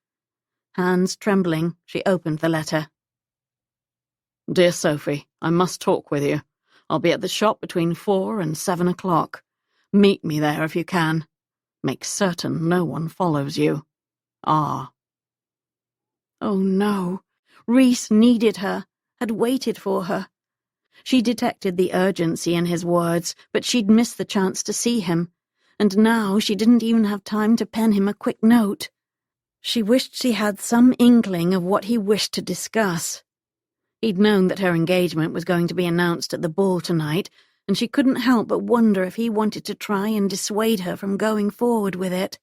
Hands trembling, she opened the letter. "Dear Sophie, I must talk with you. I'll be at the shop between 4 and 7 o'clock. Meet me there if you can. Make certain no one follows you. R." Oh no. Reese needed her, had waited for her. She detected the urgency in his words, but she'd missed the chance to see him, and now she didn't even have time to pen him a quick note. She wished she had some inkling of what he wished to discuss. He'd known that her engagement was going to be announced at the ball tonight, and she couldn't help but wonder if he wanted to try and dissuade her from going forward with it.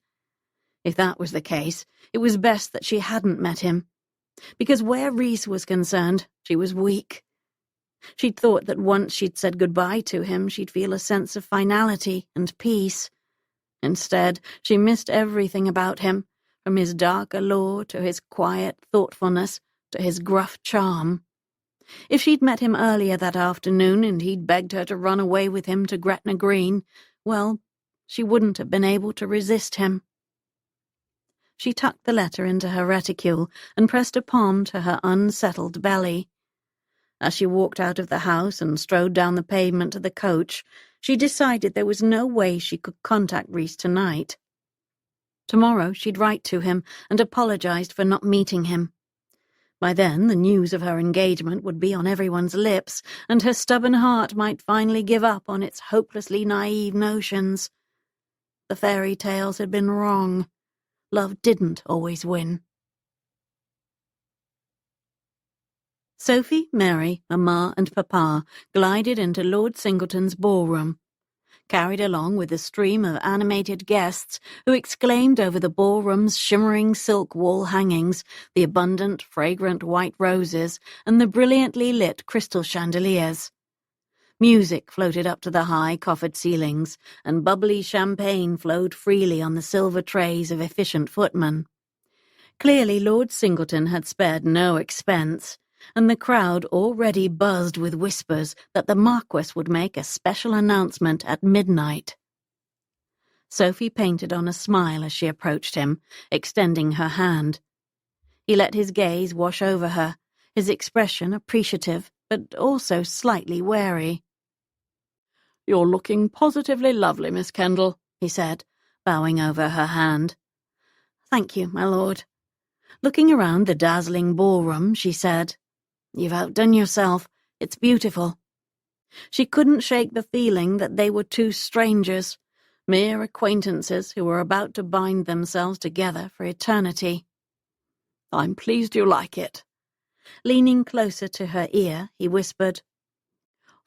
If that was the case, it was best that she hadn't met him, because where Reese was concerned, she was weak. She'd thought that once she'd said goodbye to him, she'd feel a sense of finality and peace. Instead, she missed everything about him, from his dark allure to his quiet thoughtfulness to his gruff charm. If she'd met him earlier that afternoon and he'd begged her to run away with him to Gretna Green, well, she wouldn't have been able to resist him. She tucked the letter into her reticule and pressed a palm to her unsettled belly. As she walked out of the house and strode down the pavement to the coach, she decided there was no way she could contact Reese tonight. Tomorrow she'd write to him and apologized for not meeting him. By then the news of her engagement would be on everyone's lips, and her stubborn heart might finally give up on its hopelessly naive notions. The fairy tales had been wrong. Love didn't always win. Sophie, Mary, Mamma, and Papa glided into Lord Singleton's ballroom, carried along with a stream of animated guests who exclaimed over the ballroom's shimmering silk wall hangings, the abundant, fragrant white roses, and the brilliantly lit crystal chandeliers. Music floated up to the high coffered ceilings, and bubbly champagne flowed freely on the silver trays of efficient footmen. Clearly Lord Singleton had spared no expense, and the crowd already buzzed with whispers that the Marquess would make a special announcement at midnight. Sophie painted on a smile as she approached him, extending her hand. He let his gaze wash over her, his expression appreciative, but also slightly wary. "You're looking positively lovely, Miss Kendall," he said, bowing over her hand. "Thank you, my lord." Looking around the dazzling ballroom, she said, "You've outdone yourself. It's beautiful." She couldn't shake the feeling that they were two strangers, mere acquaintances who were about to bind themselves together for eternity. "I'm pleased you like it." Leaning closer to her ear, he whispered,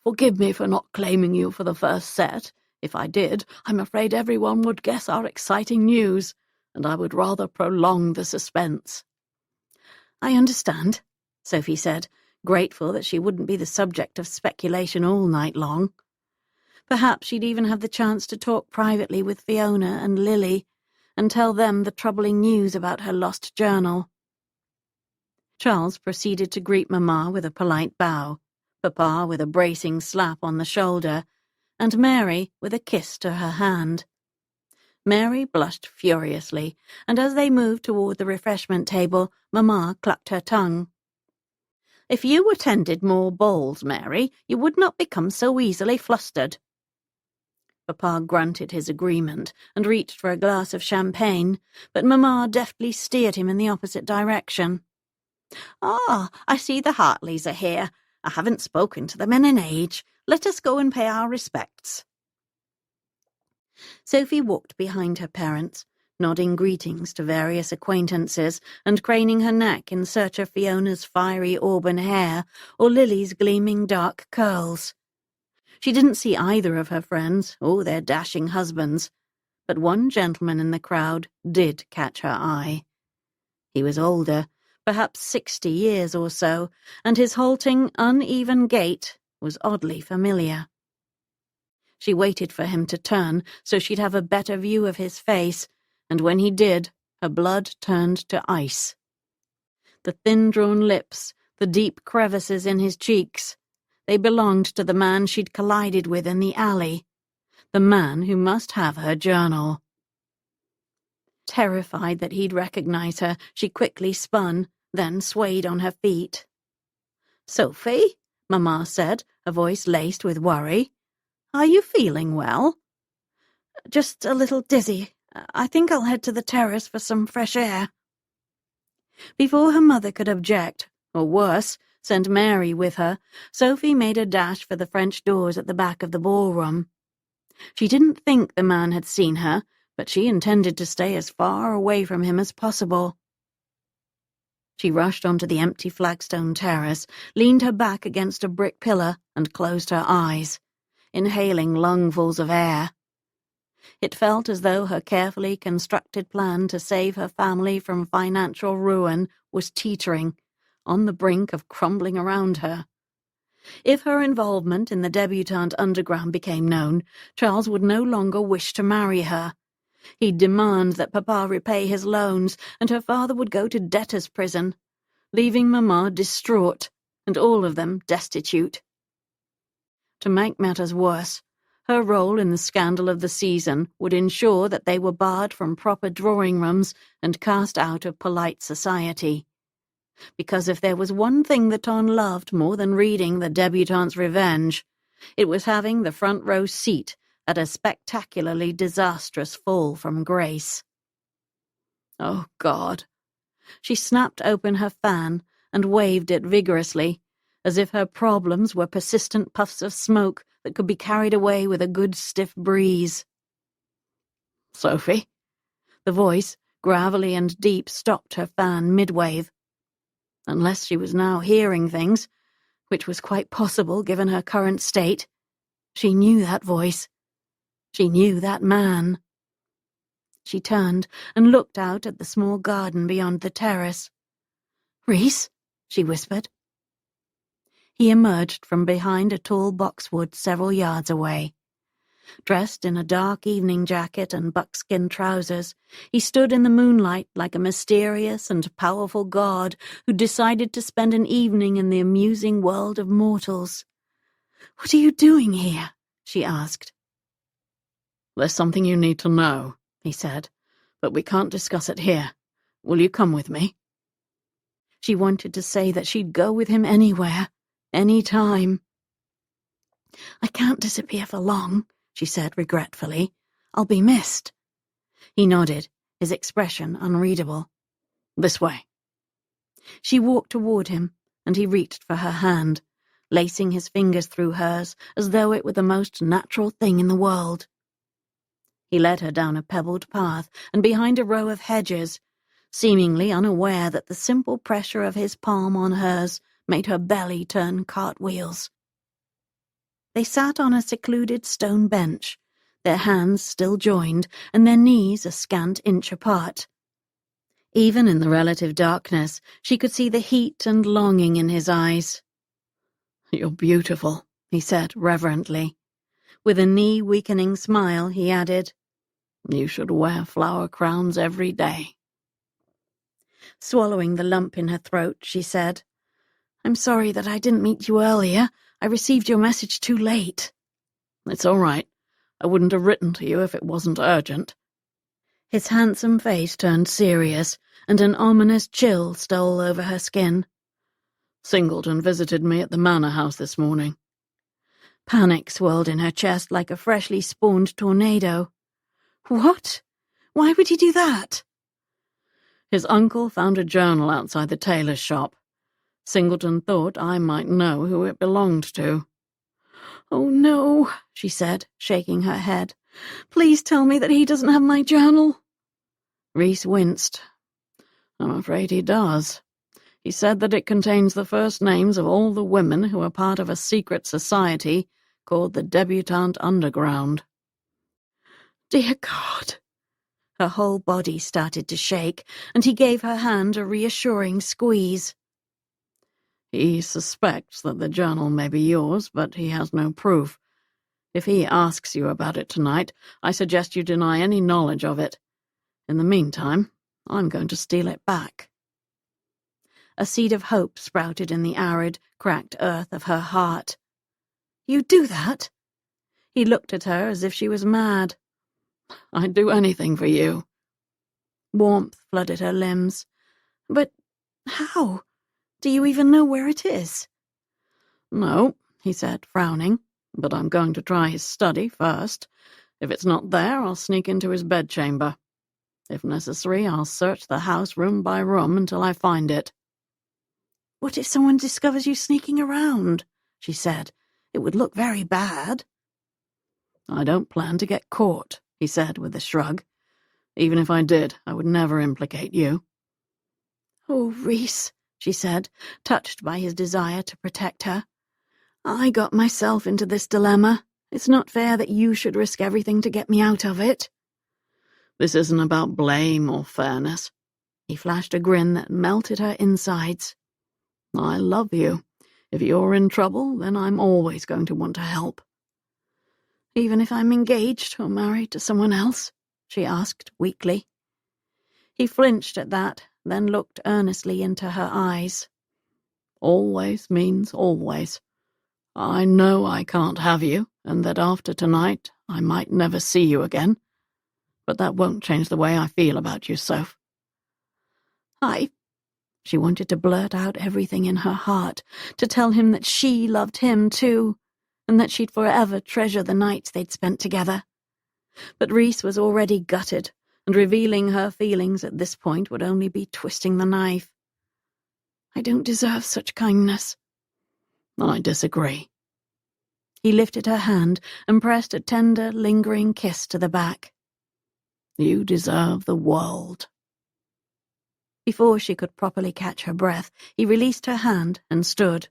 "Forgive me for not claiming you for the first set. If I did, I'm afraid everyone would guess our exciting news, and I would rather prolong the suspense." "I understand," Sophie said, grateful that she wouldn't be the subject of speculation all night long. Perhaps she'd even have the chance to talk privately with Fiona and Lily, and tell them the troubling news about her lost journal. Charles proceeded to greet Mamma with a polite bow, Papa with a bracing slap on the shoulder, and Mary with a kiss to her hand. Mary blushed furiously, and as they moved toward the refreshment table, Mamma clucked her tongue. "If you attended more balls, Mary, you would not become so easily flustered." Papa grunted his agreement and reached for a glass of champagne, but Mamma deftly steered him in the opposite direction. "Ah, I see the Hartleys are here. I haven't spoken to them in an age. Let us go and pay our respects." Sophie walked behind her parents, nodding greetings to various acquaintances and craning her neck in search of Fiona's fiery auburn hair or Lily's gleaming dark curls. She didn't see either of her friends or their dashing husbands, but one gentleman in the crowd did catch her eye. He was older, perhaps 60 years or so, and his halting, uneven gait was oddly familiar. She waited for him to turn so she'd have a better view of his face, and when he did, her blood turned to ice. The thin-drawn lips, the deep crevices in his cheeks, they belonged to the man she'd collided with in the alley, the man who must have her journal. Terrified that he'd recognize her, she quickly spun, then swayed on her feet. "Sophie," Mamma said, her voice laced with worry, "are you feeling well?" "Just a little dizzy. I think I'll head to the terrace for some fresh air." Before her mother could object, or worse, send Mary with her, Sophie made a dash for the French doors at the back of the ballroom. She didn't think the man had seen her, but she intended to stay as far away from him as possible. She rushed onto the empty flagstone terrace, leaned her back against a brick pillar, and closed her eyes, inhaling lungfuls of air. It felt as though her carefully constructed plan to save her family from financial ruin was teetering, on the brink of crumbling around her. If her involvement in the Debutante Underground became known, Charles would no longer wish to marry her. He'd demand that Papa repay his loans, and her father would go to debtor's prison, leaving Mamma distraught, and all of them destitute. To make matters worse, her role in the scandal of the season would ensure that they were barred from proper drawing rooms and cast out of polite society. Because if there was one thing that Ton loved more than reading The Debutante's Revenge, it was having the front row seat at a spectacularly disastrous fall from grace. Oh, God. She snapped open her fan and waved it vigorously, as if her problems were persistent puffs of smoke that could be carried away with a good stiff breeze. "Sophie?" The voice, gravelly and deep, stopped her fan mid-wave. Unless she was now hearing things, which was quite possible given her current state. She knew that voice. She knew that man. She turned and looked out at the small garden beyond the terrace. "Reese?" she whispered. He emerged from behind a tall boxwood several yards away. Dressed in a dark evening jacket and buckskin trousers, he stood in the moonlight like a mysterious and powerful god who decided to spend an evening in the amusing world of mortals. "What are you doing here?" she asked. "There's something you need to know," he said, "but we can't discuss it here. Will you come with me?" She wanted to say that she'd go with him anywhere, any time. "I can't disappear for long," she said regretfully. "I'll be missed." He nodded, his expression unreadable. "This way." She walked toward him, and he reached for her hand, lacing his fingers through hers as though it were the most natural thing in the world. He led her down a pebbled path and behind a row of hedges, seemingly unaware that the simple pressure of his palm on hers made her belly turn cartwheels. They sat on a secluded stone bench, their hands still joined and their knees a scant inch apart. Even in the relative darkness, she could see the heat and longing in his eyes. "You're beautiful," he said reverently. With a knee-weakening smile, he added, "You should wear flower crowns every day." Swallowing the lump in her throat, she said, "I'm sorry that I didn't meet you earlier. I received your message too late." It's all right. I wouldn't have written to you if it wasn't urgent. His handsome face turned serious, and an ominous chill stole over her skin. Singleton visited me at the manor house this morning. Panic swirled in her chest like a freshly spawned tornado. What? Why would he do that? His uncle found a journal outside the tailor's shop. Singleton thought I might know who it belonged to. Oh, no, she said, shaking her head. Please tell me that he doesn't have my journal. Reese winced. I'm afraid he does. He said that it contains the first names of all the women who are part of a secret society called the Debutante Underground. Dear God. Her whole body started to shake, and he gave her hand a reassuring squeeze. He suspects that the journal may be yours, but he has no proof. If he asks you about it tonight, I suggest you deny any knowledge of it. In the meantime, I'm going to steal it back. A seed of hope sprouted in the arid, cracked earth of her heart. You'd do that? He looked at her as if she was mad. I'd do anything for you. Warmth flooded her limbs. But how? Do you even know where it is? No, he said, frowning, but I'm going to try his study first. If it's not there, I'll sneak into his bedchamber. If necessary, I'll search the house room by room until I find it. What if someone discovers you sneaking around? She said. It would look very bad. I don't plan to get caught, he said with a shrug. Even if I did, I would never implicate you. Oh, Reese, she said, touched by his desire to protect her. I got myself into this dilemma. It's not fair that you should risk everything to get me out of it. This isn't about blame or fairness. He flashed a grin that melted her insides. I love you. If you're in trouble, then I'm always going to want to help. Even if I'm engaged or married to someone else? She asked weakly. He flinched at that, then looked earnestly into her eyes. Always means always. I know I can't have you, and that after tonight I might never see you again. But that won't change the way I feel about you, Soph. She wanted to blurt out everything in her heart, to tell him that she loved him too, and that she'd forever treasure the nights they'd spent together. But Reese was already gutted, and revealing her feelings at this point would only be twisting the knife. I don't deserve such kindness. I disagree. He lifted her hand and pressed a tender, lingering kiss to the back. You deserve the world. Before she could properly catch her breath, he released her hand and stood.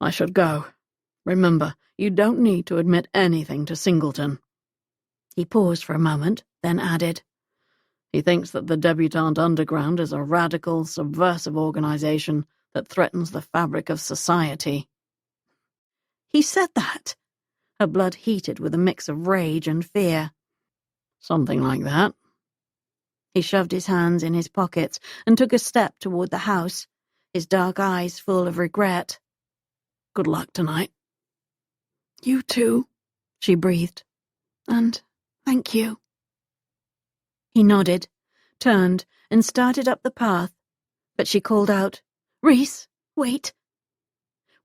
I should go. Remember, you don't need to admit anything to Singleton. He paused for a moment, then added, He thinks that the Debutante Underground is a radical, subversive organization that threatens the fabric of society. He said that? Her blood heated with a mix of rage and fear. Something like that. He shoved his hands in his pockets and took a step toward the house, his dark eyes full of regret. Good luck tonight. You too, she breathed. And thank you. He nodded, turned, and started up the path, but she called out, Reese, wait.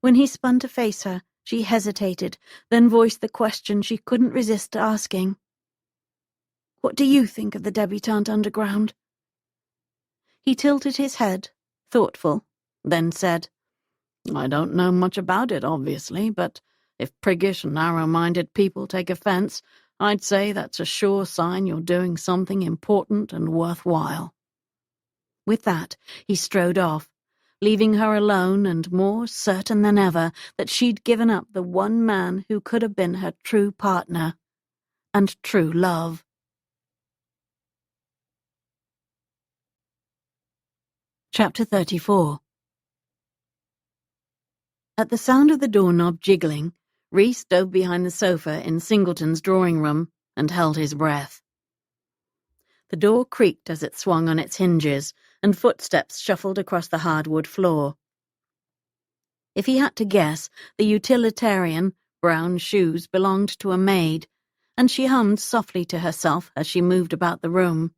When he spun to face her, she hesitated, then voiced the question she couldn't resist asking. What do you think of the Debutante Underground? He tilted his head, thoughtful, then said, I don't know much about it, obviously, but if priggish, narrow-minded people take offense, I'd say that's a sure sign you're doing something important and worthwhile. With that, he strode off, leaving her alone and more certain than ever that she'd given up the one man who could have been her true partner and true love. Chapter 34. At the sound of the doorknob jiggling, Reese dove behind the sofa in Singleton's drawing room and held his breath. The door creaked as it swung on its hinges, and footsteps shuffled across the hardwood floor. If he had to guess, the utilitarian, brown shoes belonged to a maid, and she hummed softly to herself as she moved about the room.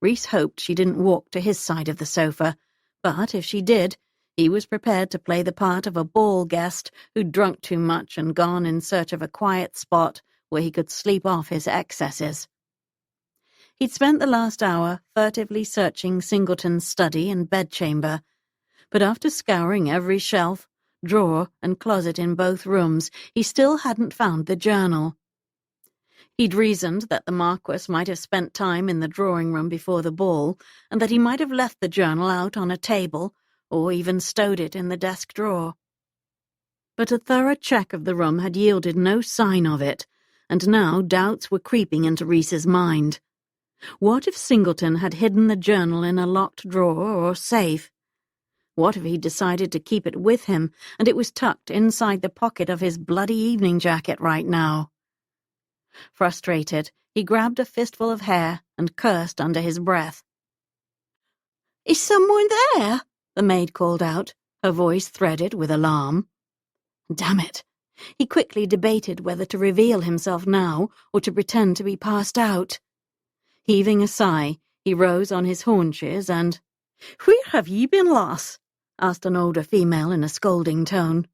Reese hoped she didn't walk to his side of the sofa, but if she did, he was prepared to play the part of a ball guest who'd drunk too much and gone in search of a quiet spot where he could sleep off his excesses. He'd spent the last hour furtively searching Singleton's study and bedchamber, but after scouring every shelf, drawer, and closet in both rooms, he still hadn't found the journal. He'd reasoned that the Marquess might have spent time in the drawing-room before the ball, and that he might have left the journal out on a table, or even stowed it in the desk drawer. But a thorough check of the room had yielded no sign of it, and now doubts were creeping into Reese's mind. What if Singleton had hidden the journal in a locked drawer or safe? What if he decided to keep it with him, and it was tucked inside the pocket of his bloody evening jacket right now? Frustrated, he grabbed a fistful of hair and cursed under his breath. "Is someone there?" the maid called out, her voice threaded with alarm. Damn it! He quickly debated whether to reveal himself now or to pretend to be passed out. Heaving a sigh, he rose on his haunches and— "Where have ye been, lass?" asked an older female in a scolding tone.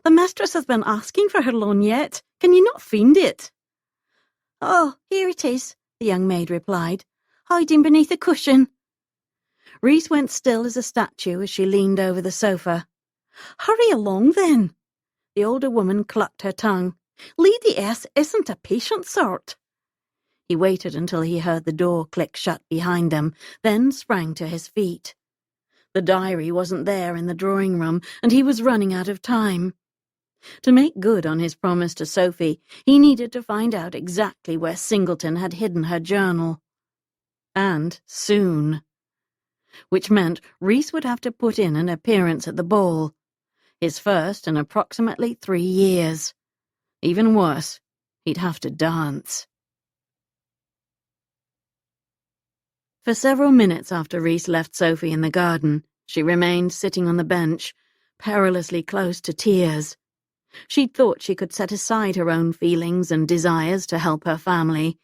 "The mistress has been asking for her lorgnette. Can you not find it?" "Oh, here it is," the young maid replied, "hiding beneath a cushion." Reese went still as a statue as she leaned over the sofa. "Hurry along, then." The older woman clucked her tongue. "Lady S. isn't a patient sort." He waited until he heard the door click shut behind them, then sprang to his feet. The diary wasn't there in the drawing-room, and he was running out of time. To make good on his promise to Sophie, he needed to find out exactly where Singleton had hidden her journal. And soon. Which meant Reese would have to put in an appearance at the ball. His first in approximately 3 years. Even worse, he'd have to dance. For several minutes after Reese left Sophie in the garden, she remained sitting on the bench, perilously close to tears. She'd thought she could set aside her own feelings and desires to help her family.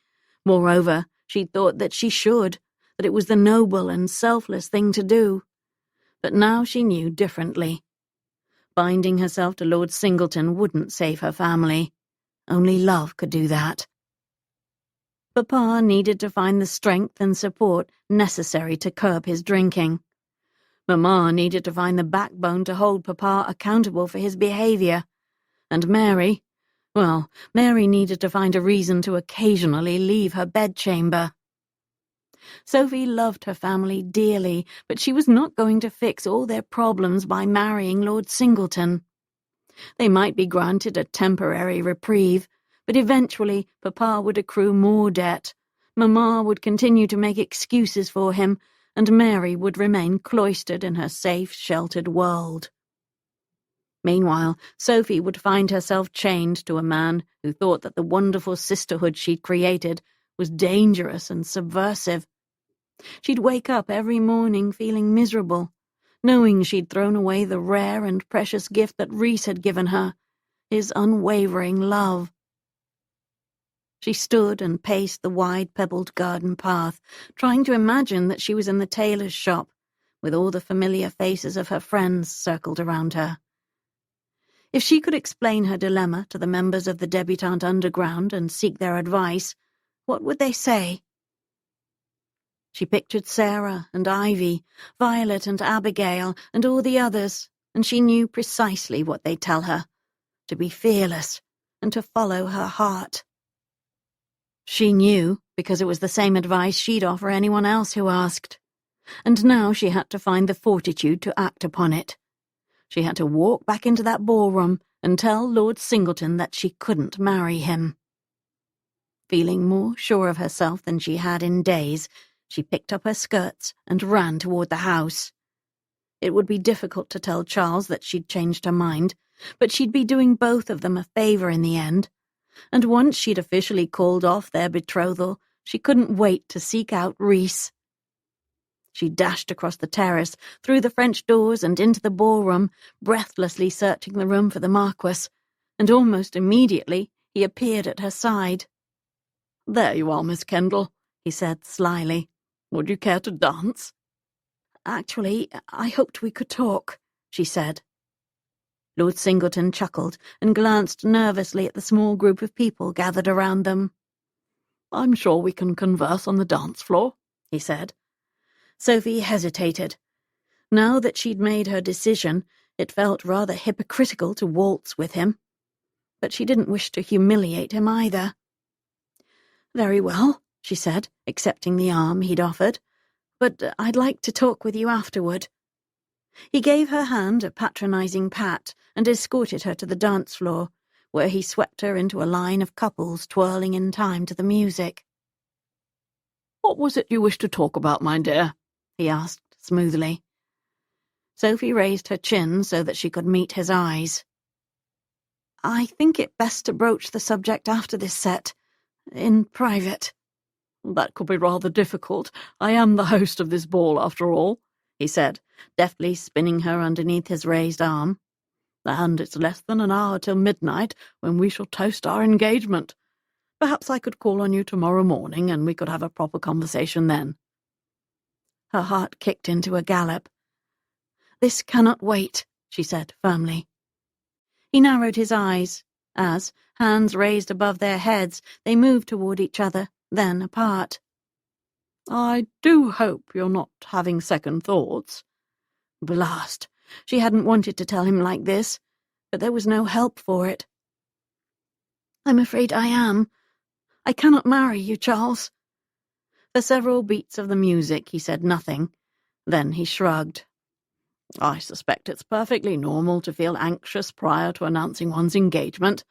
Moreover, she'd thought that she should, that it was the noble and selfless thing to do. But now she knew differently. Binding herself to Lord Singleton wouldn't save her family. Only love could do that. Papa needed to find the strength and support necessary to curb his drinking. Mamma needed to find the backbone to hold Papa accountable for his behaviour. And Mary, well, Mary needed to find a reason to occasionally leave her bedchamber. Sophie loved her family dearly, but she was not going to fix all their problems by marrying Lord Singleton. They might be granted a temporary reprieve, but eventually Papa would accrue more debt, Mamma would continue to make excuses for him, and Mary would remain cloistered in her safe, sheltered world. Meanwhile, Sophie would find herself chained to a man who thought that the wonderful sisterhood she'd created was dangerous and subversive. She'd wake up every morning feeling miserable, knowing she'd thrown away the rare and precious gift that Reese had given her, his unwavering love. She stood and paced the wide pebbled garden path, trying to imagine that she was in the tailor's shop, with all the familiar faces of her friends circled around her. If she could explain her dilemma to the members of the Debutante Underground and seek their advice, what would they say? She pictured Sarah and Ivy, Violet and Abigail, and all the others, and she knew precisely what they'd tell her, to be fearless and to follow her heart. She knew, because it was the same advice she'd offer anyone else who asked, and now she had to find the fortitude to act upon it. She had to walk back into that ballroom and tell Lord Singleton that she couldn't marry him. Feeling more sure of herself than she had in days, she picked up her skirts and ran toward the house. It would be difficult to tell Charles that she'd changed her mind, but she'd be doing both of them a favour in the end. And once she'd officially called off their betrothal, she couldn't wait to seek out Reese. She dashed across the terrace, through the French doors and into the ballroom, breathlessly searching the room for the Marquess, and almost immediately he appeared at her side. "There you are, Miss Kendall," he said slyly. "Would you care to dance?" "Actually, I hoped we could talk," she said. Lord Singleton chuckled and glanced nervously at the small group of people gathered around them. "I'm sure we can converse on the dance floor," he said. Sophie hesitated. Now that she'd made her decision, it felt rather hypocritical to waltz with him. But she didn't wish to humiliate him either. "Very well," she said, accepting the arm he'd offered. "But I'd like to talk with you afterward." He gave her hand a patronizing pat and escorted her to the dance floor, where he swept her into a line of couples twirling in time to the music. "What was it you wished to talk about, my dear?" he asked smoothly. Sophie raised her chin so that she could meet his eyes. "I think it best to broach the subject after this set, in private." "That could be rather difficult. I am the host of this ball, after all," he said, deftly spinning her underneath his raised arm. "And it's less than an hour till midnight, when we shall toast our engagement. Perhaps I could call on you tomorrow morning, and we could have a proper conversation then." Her heart kicked into a gallop. "This cannot wait," she said firmly. He narrowed his eyes as, hands raised above their heads, they moved toward each other, then apart. "I do hope you're not having second thoughts." Blast! She hadn't wanted to tell him like this, but there was no help for it. "I'm afraid I am. I cannot marry you, Charles." For several beats of the music he said nothing. Then he shrugged. "I suspect it's perfectly normal to feel anxious prior to announcing one's engagement.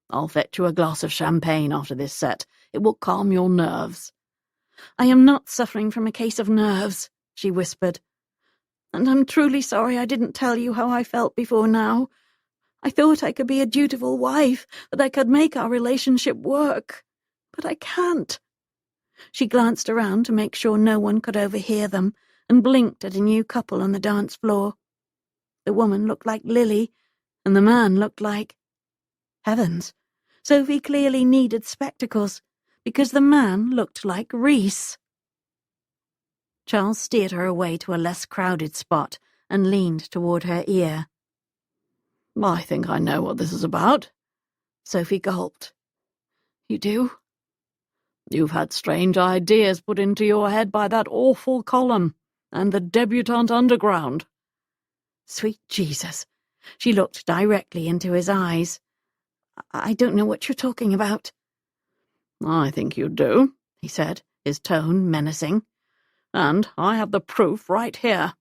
I'll fetch you a glass of champagne after this set. It will calm your nerves." "I am not suffering from a case of nerves," she whispered. "And I'm truly sorry I didn't tell you how I felt before now. I thought I could be a dutiful wife, that I could make our relationship work. But I can't." She glanced around to make sure no one could overhear them, and blinked at a new couple on the dance floor. The woman looked like Lily, and the man looked like... Heavens! Sophie clearly needed spectacles, because the man looked like Reese. Charles steered her away to a less crowded spot and leaned toward her ear. "I think I know what this is about." Sophie gulped. "You do?" "You've had strange ideas put into your head by that awful column, and the Debutante Underground." Sweet Jesus! She looked directly into his eyes. "I don't know what you're talking about." "I think you do," he said, his tone menacing. "And I have the proof right here."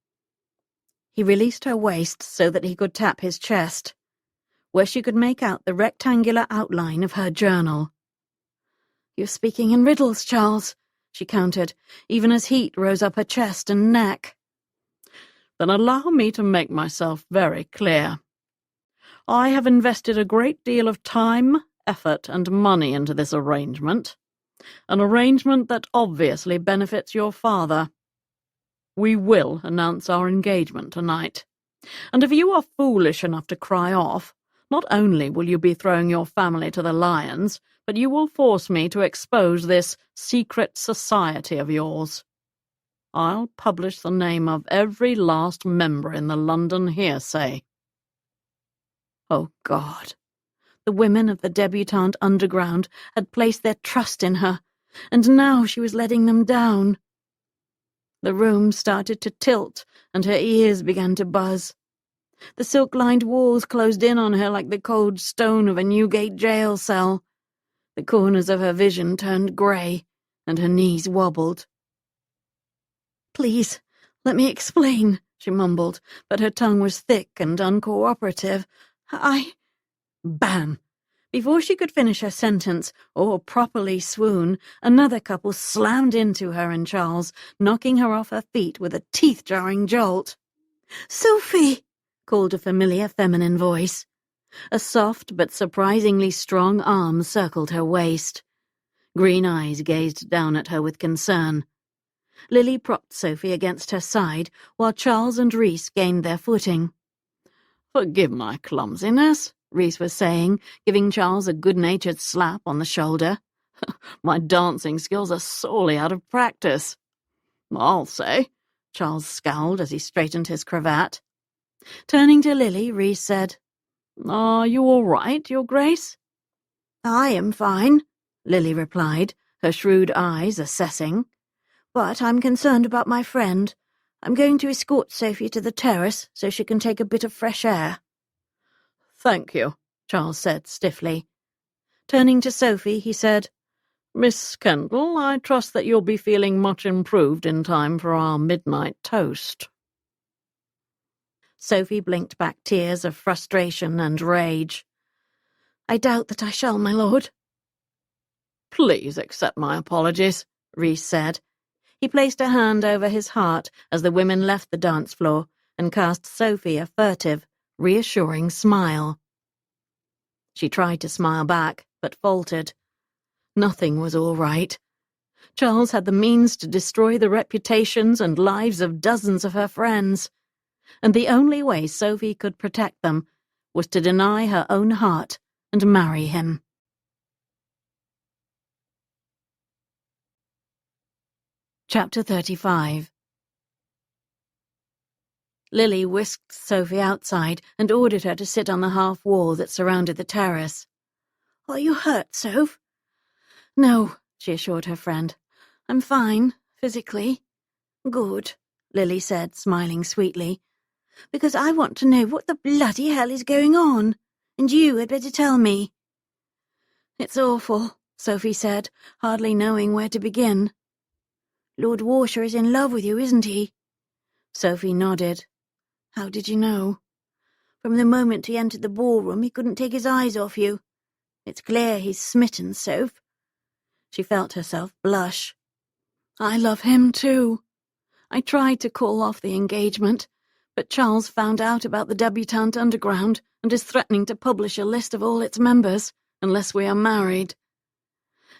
He released her waist so that he could tap his chest, where she could make out the rectangular outline of her journal. "You're speaking in riddles, Charles," she countered, even as heat rose up her chest and neck. "Then allow me to make myself very clear. I have invested a great deal of time, effort, and money into this arrangement. An arrangement that obviously benefits your father. We will announce our engagement tonight. And if you are foolish enough to cry off, not only will you be throwing your family to the lions, but you will force me to expose this secret society of yours. I'll publish the name of every last member in the London hearsay." Oh, God. The women of the Debutante Underground had placed their trust in her, and now she was letting them down. The room started to tilt, and her ears began to buzz. The silk-lined walls closed in on her like the cold stone of a Newgate jail cell. The corners of her vision turned grey, and her knees wobbled. "Please, let me explain," she mumbled, but her tongue was thick and uncooperative. Bam! Before she could finish her sentence, or properly swoon, another couple slammed into her and Charles, knocking her off her feet with a teeth-jarring jolt. "Sophie!" called a familiar feminine voice. A soft but surprisingly strong arm circled her waist. Green eyes gazed down at her with concern. Lily propped Sophie against her side, while Charles and Reese gained their footing. "Forgive my clumsiness," Reese was saying, giving Charles a good-natured slap on the shoulder. My dancing skills are sorely out of practice. I'll say, Charles scowled as he straightened his cravat. Turning to Lily, Reese said, Are you all right, Your Grace? I am fine, Lily replied, her shrewd eyes assessing. But I'm concerned about my friend. I'm going to escort Sophie to the terrace so she can take a bit of fresh air. Thank you, Charles said stiffly. Turning to Sophie, he said, Miss Kendall, I trust that you'll be feeling much improved in time for our midnight toast. Sophie blinked back tears of frustration and rage. I doubt that I shall, my lord. Please accept my apologies, Reese said. He placed a hand over his heart as the women left the dance floor and cast Sophie a furtive, reassuring smile. She tried to smile back, but faltered. Nothing was all right. Charles had the means to destroy the reputations and lives of dozens of her friends, and the only way Sophie could protect them was to deny her own heart and marry him. Chapter 35. Lily whisked Sophie outside and ordered her to sit on the half wall that surrounded the terrace. Are you hurt, Soph? No, she assured her friend. I'm fine, physically. Good, Lily said, smiling sweetly. Because I want to know what the bloody hell is going on, and you had better tell me. It's awful, Sophie said, hardly knowing where to begin. Lord Warshire is in love with you, isn't he? Sophie nodded. How did you know? From the moment he entered the ballroom, he couldn't take his eyes off you. It's clear he's smitten, Soph. She felt herself blush. I love him too. I tried to call off the engagement, but Charles found out about the Debutante Underground and is threatening to publish a list of all its members, unless we are married.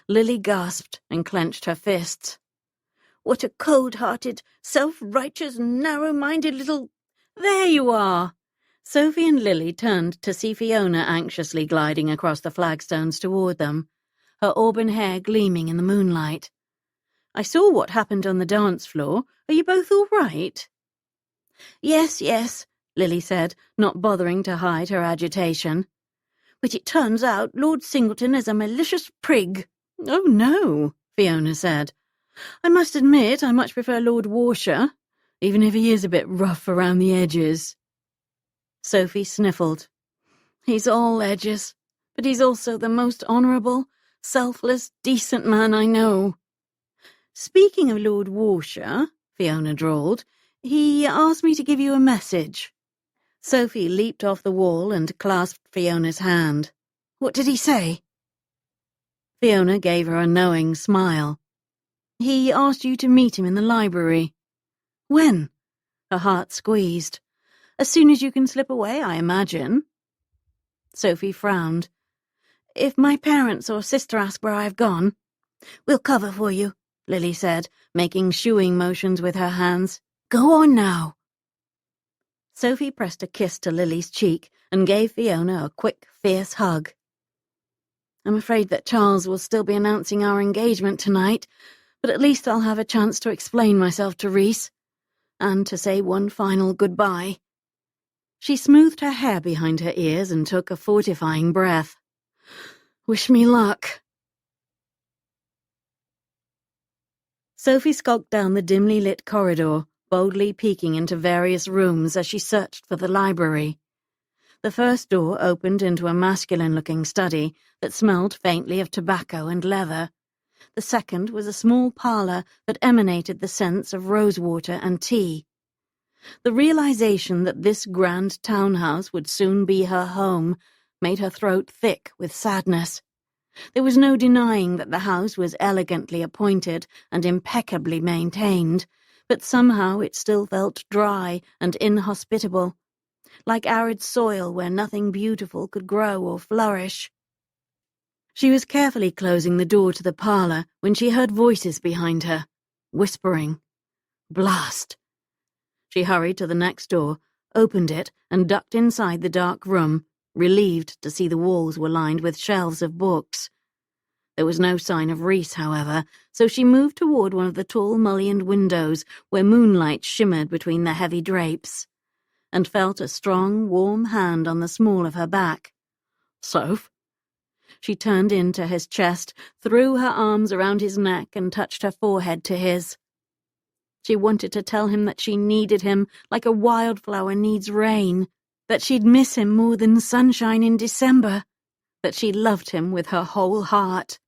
Lily gasped and clenched her fists. What a cold-hearted, self-righteous, narrow-minded little... There you are! Sophie and Lily turned to see Fiona anxiously gliding across the flagstones toward them, her auburn hair gleaming in the moonlight. I saw what happened on the dance floor. Are you both all right? Yes, Lily said, not bothering to hide her agitation. But it turns out Lord Singleton is a malicious prig. Oh, no, Fiona said. I must admit I much prefer Lord Warshire, even if he is a bit rough around the edges. Sophie sniffled. He's all edges, but he's also the most honourable, selfless, decent man I know. Speaking of Lord Warshire, Fiona drawled, he asked me to give you a message. Sophie leaped off the wall and clasped Fiona's hand. What did he say? Fiona gave her a knowing smile. He asked you to meet him in the library. When? Her heart squeezed. As soon as you can slip away, I imagine. Sophie frowned. If my parents or sister ask where I've gone, we'll cover for you, Lily said, making shooing motions with her hands. Go on now. Sophie pressed a kiss to Lily's cheek and gave Fiona a quick, fierce hug. I'm afraid that Charles will still be announcing our engagement tonight, but at least I'll have a chance to explain myself to Reese, and to say one final goodbye. She smoothed her hair behind her ears and took a fortifying breath. Wish me luck. Sophie skulked down the dimly lit corridor, boldly peeking into various rooms as she searched for the library. The first door opened into a masculine-looking study that smelled faintly of tobacco and leather. The second was a small parlour that emanated the scents of rosewater and tea. The realization that this grand townhouse would soon be her home made her throat thick with sadness. There was no denying that the house was elegantly appointed and impeccably maintained, but somehow it still felt dry and inhospitable, like arid soil where nothing beautiful could grow or flourish. She was carefully closing the door to the parlour when she heard voices behind her, whispering. Blast! She hurried to the next door, opened it, and ducked inside the dark room, relieved to see the walls were lined with shelves of books. There was no sign of Reese, however, so she moved toward one of the tall mullioned windows where moonlight shimmered between the heavy drapes, and felt a strong, warm hand on the small of her back. "Soph?" She turned in to his chest, threw her arms around his neck and touched her forehead to his. She wanted to tell him that she needed him like a wildflower needs rain, that she'd miss him more than sunshine in December, that she loved him with her whole heart.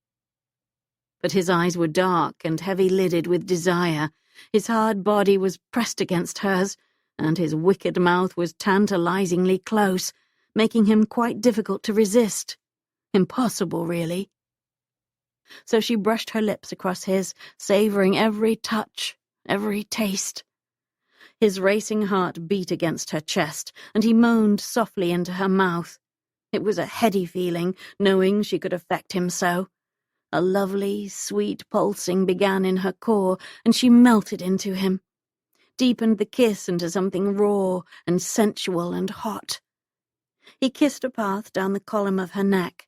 But his eyes were dark and heavy-lidded with desire, his hard body was pressed against hers, and his wicked mouth was tantalizingly close, making him quite difficult to resist. Impossible, really. So she brushed her lips across his, savoring every touch, every taste. His racing heart beat against her chest, and he moaned softly into her mouth. It was a heady feeling, knowing she could affect him so. A lovely, sweet pulsing began in her core, and she melted into him, deepened the kiss into something raw and sensual and hot. He kissed a path down the column of her neck,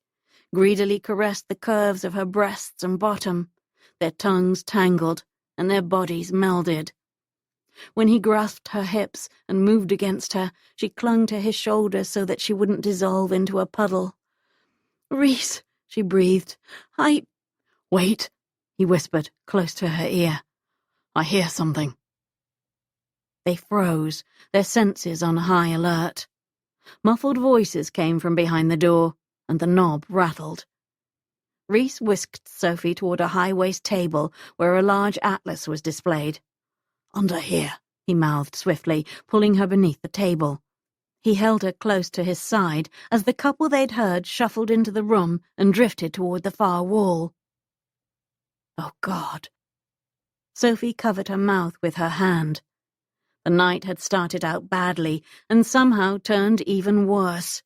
greedily caressed the curves of her breasts and bottom. Their tongues tangled, and their bodies melded. When he grasped her hips and moved against her, she clung to his shoulder so that she wouldn't dissolve into a puddle. "Reese," she breathed, "Wait," he whispered, close to her ear. "I hear something." They froze, their senses on high alert. Muffled voices came from behind the door, and the knob rattled. Reese whisked Sophie toward a high-waist table where a large atlas was displayed. "Under here," he mouthed swiftly, pulling her beneath the table. He held her close to his side as the couple they'd heard shuffled into the room and drifted toward the far wall. Oh, God. Sophie covered her mouth with her hand. The night had started out badly and somehow turned even worse.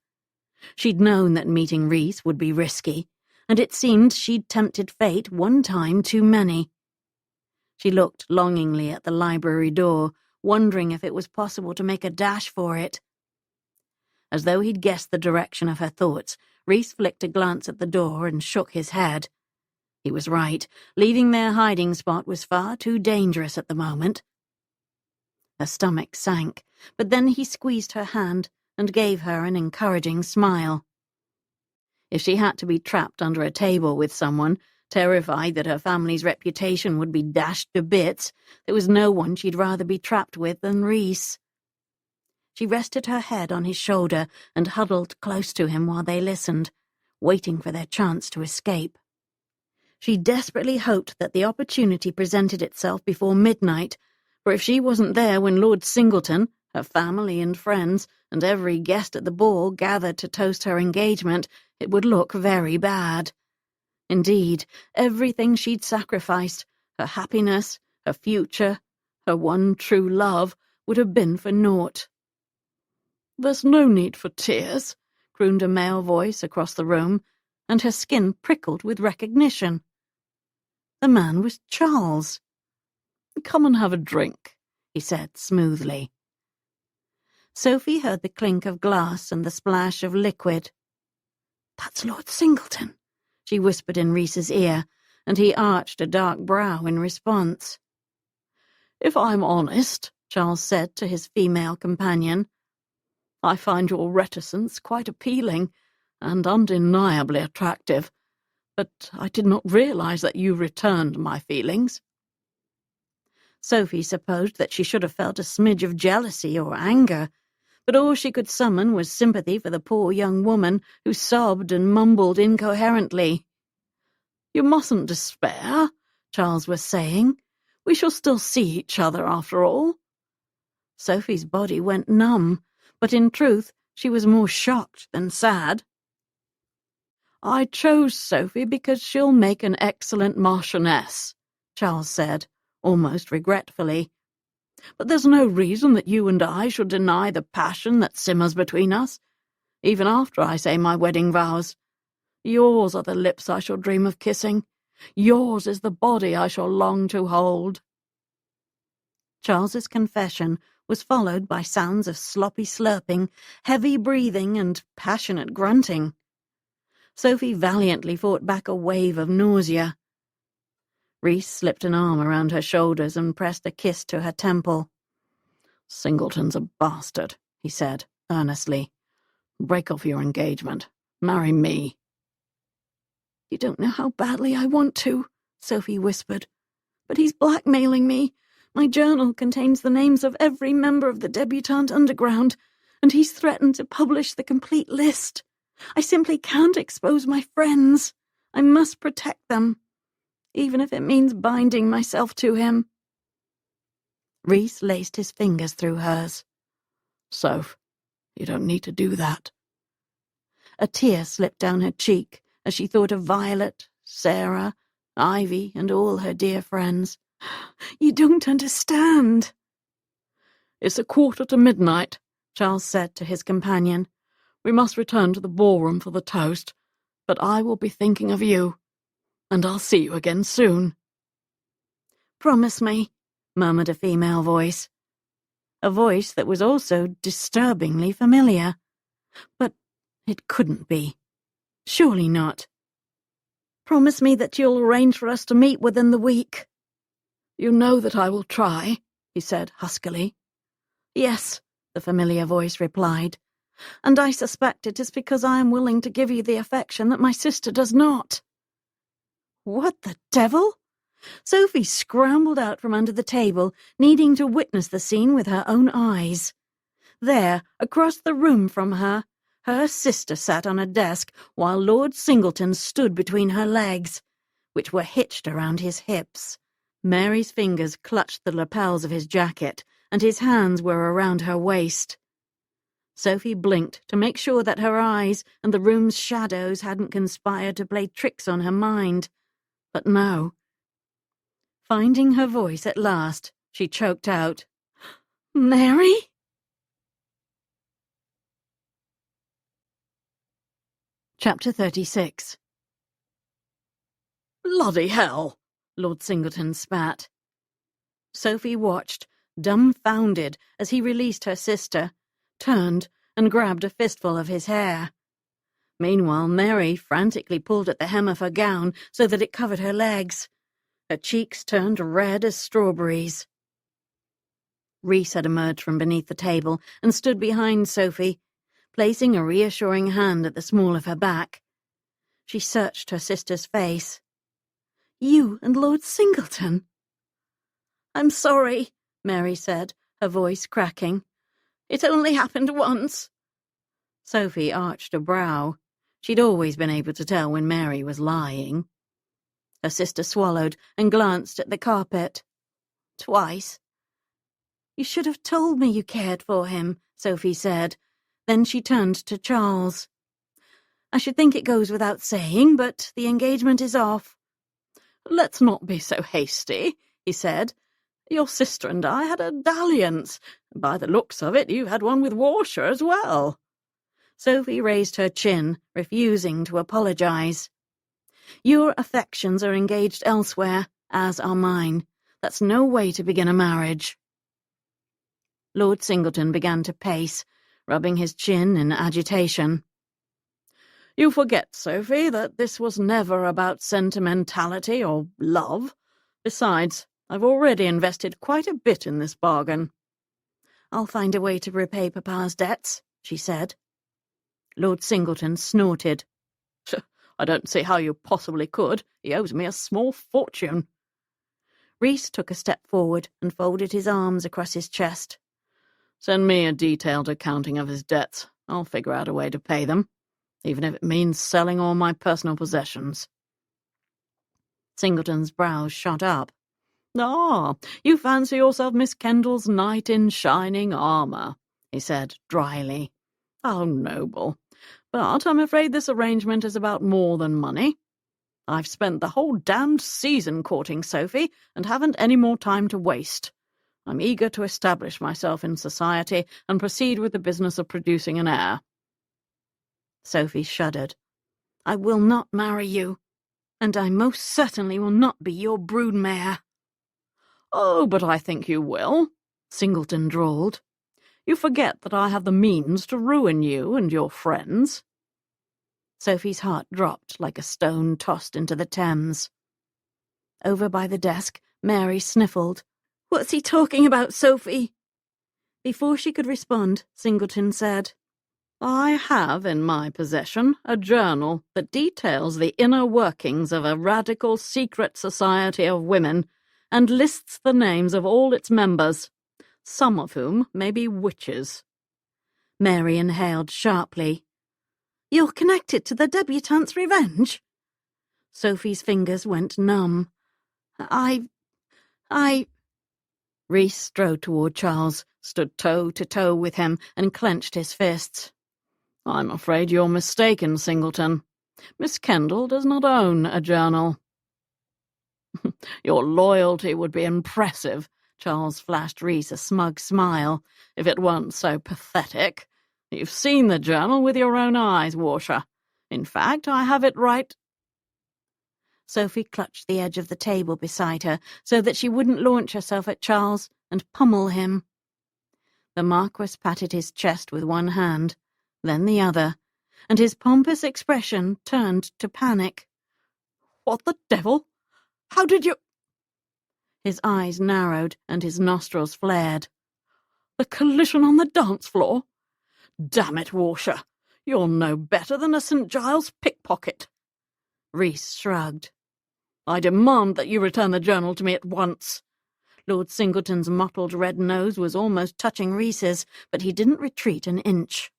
She'd known that meeting Reese would be risky, and it seemed she'd tempted fate one time too many. She looked longingly at the library door, wondering if it was possible to make a dash for it. As though he'd guessed the direction of her thoughts, Reese flicked a glance at the door and shook his head. He was right. Leaving their hiding spot was far too dangerous at the moment. Her stomach sank, but then he squeezed her hand and gave her an encouraging smile. If she had to be trapped under a table with someone, terrified that her family's reputation would be dashed to bits, there was no one she'd rather be trapped with than Reese. She rested her head on his shoulder and huddled close to him while they listened, waiting for their chance to escape. She desperately hoped that the opportunity presented itself before midnight, for if she wasn't there when Lord Singleton, her family and friends, and every guest at the ball gathered to toast her engagement, it would look very bad. Indeed, everything she'd sacrificed, her happiness, her future, her one true love, would have been for naught. "There's no need for tears," crooned a male voice across the room, and her skin prickled with recognition. The man was Charles. "Come and have a drink," he said smoothly. Sophie heard the clink of glass and the splash of liquid. "That's Lord Singleton," she whispered in Reese's ear, and he arched a dark brow in response. "If I'm honest," Charles said to his female companion, "I find your reticence quite appealing and undeniably attractive, but I did not realize that you returned my feelings." Sophie supposed that she should have felt a smidge of jealousy or anger, but all she could summon was sympathy for the poor young woman who sobbed and mumbled incoherently. "You mustn't despair," Charles was saying. "We shall still see each other after all." Sophie's body went numb, but in truth she was more shocked than sad. "I chose Sophie because she'll make an excellent marchioness," Charles said, almost regretfully. "But there's no reason that you and I should deny the passion that simmers between us, even after I say my wedding vows. Yours are the lips I shall dream of kissing. Yours is the body I shall long to hold." Charles's confession was followed by sounds of sloppy slurping, heavy breathing, and passionate grunting. Sophie valiantly fought back a wave of nausea. Reese slipped an arm around her shoulders and pressed a kiss to her temple. "Singleton's a bastard," he said, earnestly. "Break off your engagement. Marry me." "You don't know how badly I want to," Sophie whispered. "But he's blackmailing me. My journal contains the names of every member of the Debutante Underground, and he's threatened to publish the complete list. I simply can't expose my friends. I must protect them, even if it means binding myself to him." Reese laced his fingers through hers. "Soph, you don't need to do that." A tear slipped down her cheek as she thought of Violet, Sarah, Ivy, and all her dear friends. "You don't understand." "It's 1:45, Charles said to his companion. "We must return to the ballroom for the toast, but I will be thinking of you, and I'll see you again soon." "Promise me," murmured a female voice. A voice that was also disturbingly familiar. But it couldn't be. Surely not. "Promise me that you'll arrange for us to meet within the week." "You know that I will try," he said huskily. "Yes," the familiar voice replied, "and I suspect it is because I am willing to give you the affection that my sister does not." What the devil? Sophie scrambled out from under the table, needing to witness the scene with her own eyes. There, across the room from her, her sister sat on a desk while Lord Singleton stood between her legs, which were hitched around his hips. Mary's fingers clutched the lapels of his jacket, and his hands were around her waist. Sophie blinked to make sure that her eyes and the room's shadows hadn't conspired to play tricks on her mind. But no. Finding her voice at last, she choked out, "Mary?" Chapter 36. "Bloody hell!" Lord Singleton spat. Sophie watched, dumbfounded, as he released her sister, turned, and grabbed a fistful of his hair. Meanwhile, Mary frantically pulled at the hem of her gown so that it covered her legs. Her cheeks turned red as strawberries. Reese had emerged from beneath the table and stood behind Sophie, placing a reassuring hand at the small of her back. She searched her sister's face. "You and Lord Singleton?" "I'm sorry," Mary said, her voice cracking. "It only happened once." Sophie arched a brow. She'd always been able to tell when Mary was lying. Her sister swallowed and glanced at the carpet. "Twice." "You should have told me you cared for him," Sophie said. Then she turned to Charles. "I should think it goes without saying, but the engagement is off." "Let's not be so hasty," he said. "Your sister and I had a dalliance. By the looks of it, you had one with Warshire as well." Sophie raised her chin, refusing to apologize. "Your affections are engaged elsewhere, as are mine. That's no way to begin a marriage." Lord Singleton began to pace, rubbing his chin in agitation. "You forget, Sophie, that this was never about sentimentality or love. Besides, I've already invested quite a bit in this bargain." "I'll find a way to repay Papa's debts," she said. Lord Singleton snorted. "I don't see how you possibly could. He owes me a small fortune." Reese took a step forward and folded his arms across his chest. "Send me a detailed accounting of his debts. I'll figure out a way to pay them, even if it means selling all my personal possessions." Singleton's brows shot up. "Ah, you fancy yourself Miss Kendall's knight in shining armour," he said dryly. "How noble. But I'm afraid this arrangement is about more than money. I've spent the whole damned season courting Sophie and haven't any more time to waste. I'm eager to establish myself in society and proceed with the business of producing an heir." Sophie shuddered. "I will not marry you, and I most certainly will not be your broodmare." "Oh, but I think you will. Singleton drawled. "You forget that I have the means to ruin you and your friends." Sophie's heart dropped like a stone tossed into the Thames. Over by the desk, Mary sniffled. "What's he talking about, Sophie?" Before she could respond, Singleton said, "I have in my possession a journal that details the inner workings of a radical secret society of women and lists the names of all its members, some of whom may be witches." Mary inhaled sharply. "You're connected to the Debutante's Revenge?" Sophie's fingers went numb. I... Reese strode toward Charles, stood toe to toe with him, and clenched his fists. "I'm afraid you're mistaken, Singleton. Miss Kendall does not own a journal." "Your loyalty would be impressive," Charles flashed Reese a smug smile, "if it weren't so pathetic. You've seen the journal with your own eyes, Warshire. In fact, I have it right—" Sophie clutched the edge of the table beside her so that she wouldn't launch herself at Charles and pummel him. The Marquis patted his chest with one hand, then the other, and his pompous expression turned to panic. "What the devil? How did you—" His eyes narrowed and his nostrils flared. "The collision on the dance floor? Damn it, Warshire, you're no better than a St. Giles pickpocket." Reese shrugged. "I demand that you return the journal to me at once." Lord Singleton's mottled red nose was almost touching Reese's, but he didn't retreat an inch.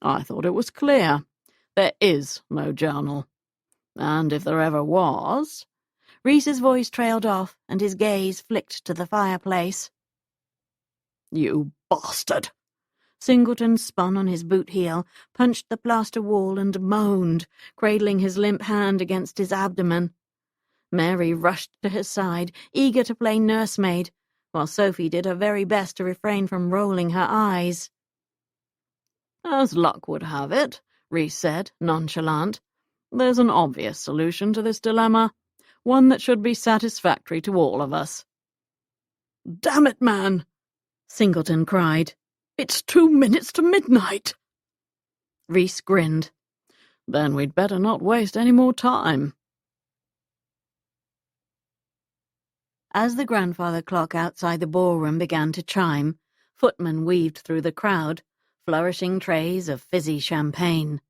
"I thought it was clear. There is no journal. And if there ever was—" Reese's voice trailed off, and his gaze flicked to the fireplace. "You bastard!" Singleton spun on his boot heel, punched the plaster wall, and moaned, cradling his limp hand against his abdomen. Mary rushed to his side, eager to play nursemaid, while Sophie did her very best to refrain from rolling her eyes. "As luck would have it," Reese said, nonchalant, "there's an obvious solution to this dilemma, one that should be satisfactory to all of us." "Damn it, man!" Singleton cried. "It's 2 minutes to midnight!" Reese grinned. "Then we'd better not waste any more time." As the grandfather clock outside the ballroom began to chime, footmen weaved through the crowd, flourishing trays of fizzy champagne.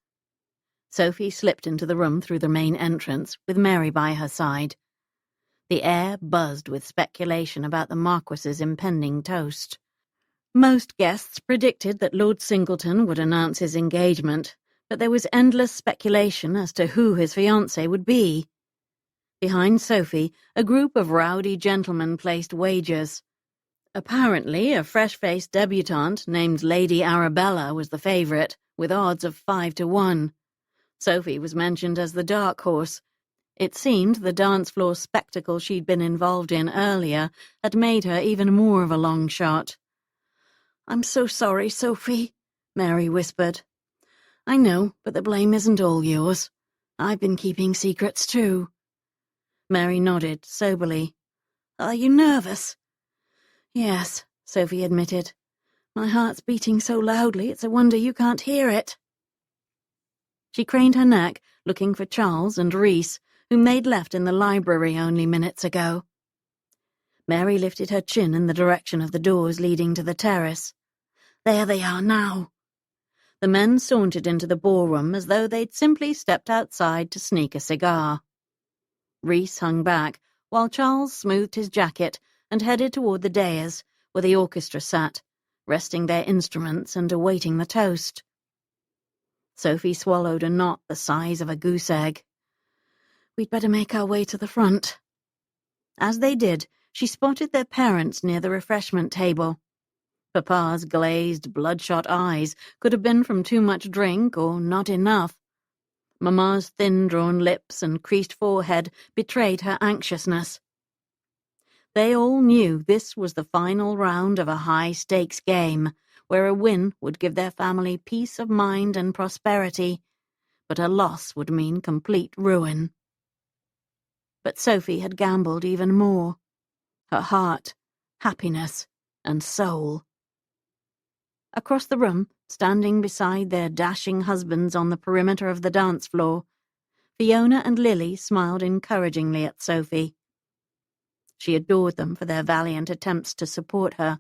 Sophie slipped into the room through the main entrance, with Mary by her side. The air buzzed with speculation about the Marquis's impending toast. Most guests predicted that Lord Singleton would announce his engagement, but there was endless speculation as to who his fiancée would be. Behind Sophie, a group of rowdy gentlemen placed wagers. Apparently, a fresh-faced debutante named Lady Arabella was the favourite, with odds of 5-1. Sophie was mentioned as the dark horse. It seemed the dance-floor spectacle she'd been involved in earlier had made her even more of a long shot. "I'm so sorry, Sophie," Mary whispered. "I know, but the blame isn't all yours. I've been keeping secrets too." Mary nodded soberly. "Are you nervous?" "Yes," Sophie admitted. "My heart's beating so loudly it's a wonder you can't hear it." She craned her neck, looking for Charles and Reese, whom they'd left in the library only minutes ago. Mary lifted her chin in the direction of the doors leading to the terrace. "There they are now." The men sauntered into the ballroom as though they'd simply stepped outside to sneak a cigar. Reese hung back, while Charles smoothed his jacket and headed toward the dais, where the orchestra sat, resting their instruments and awaiting the toast. Sophie swallowed a knot the size of a goose egg. "We'd better make our way to the front." As they did, she spotted their parents near the refreshment table. Papa's glazed, bloodshot eyes could have been from too much drink or not enough. Mamma's thin-drawn lips and creased forehead betrayed her anxiousness. They all knew this was the final round of a high-stakes game, where a win would give their family peace of mind and prosperity, but a loss would mean complete ruin. But Sophie had gambled even more. Her heart, happiness, and soul. Across the room, standing beside their dashing husbands on the perimeter of the dance floor, Fiona and Lily smiled encouragingly at Sophie. She adored them for their valiant attempts to support her,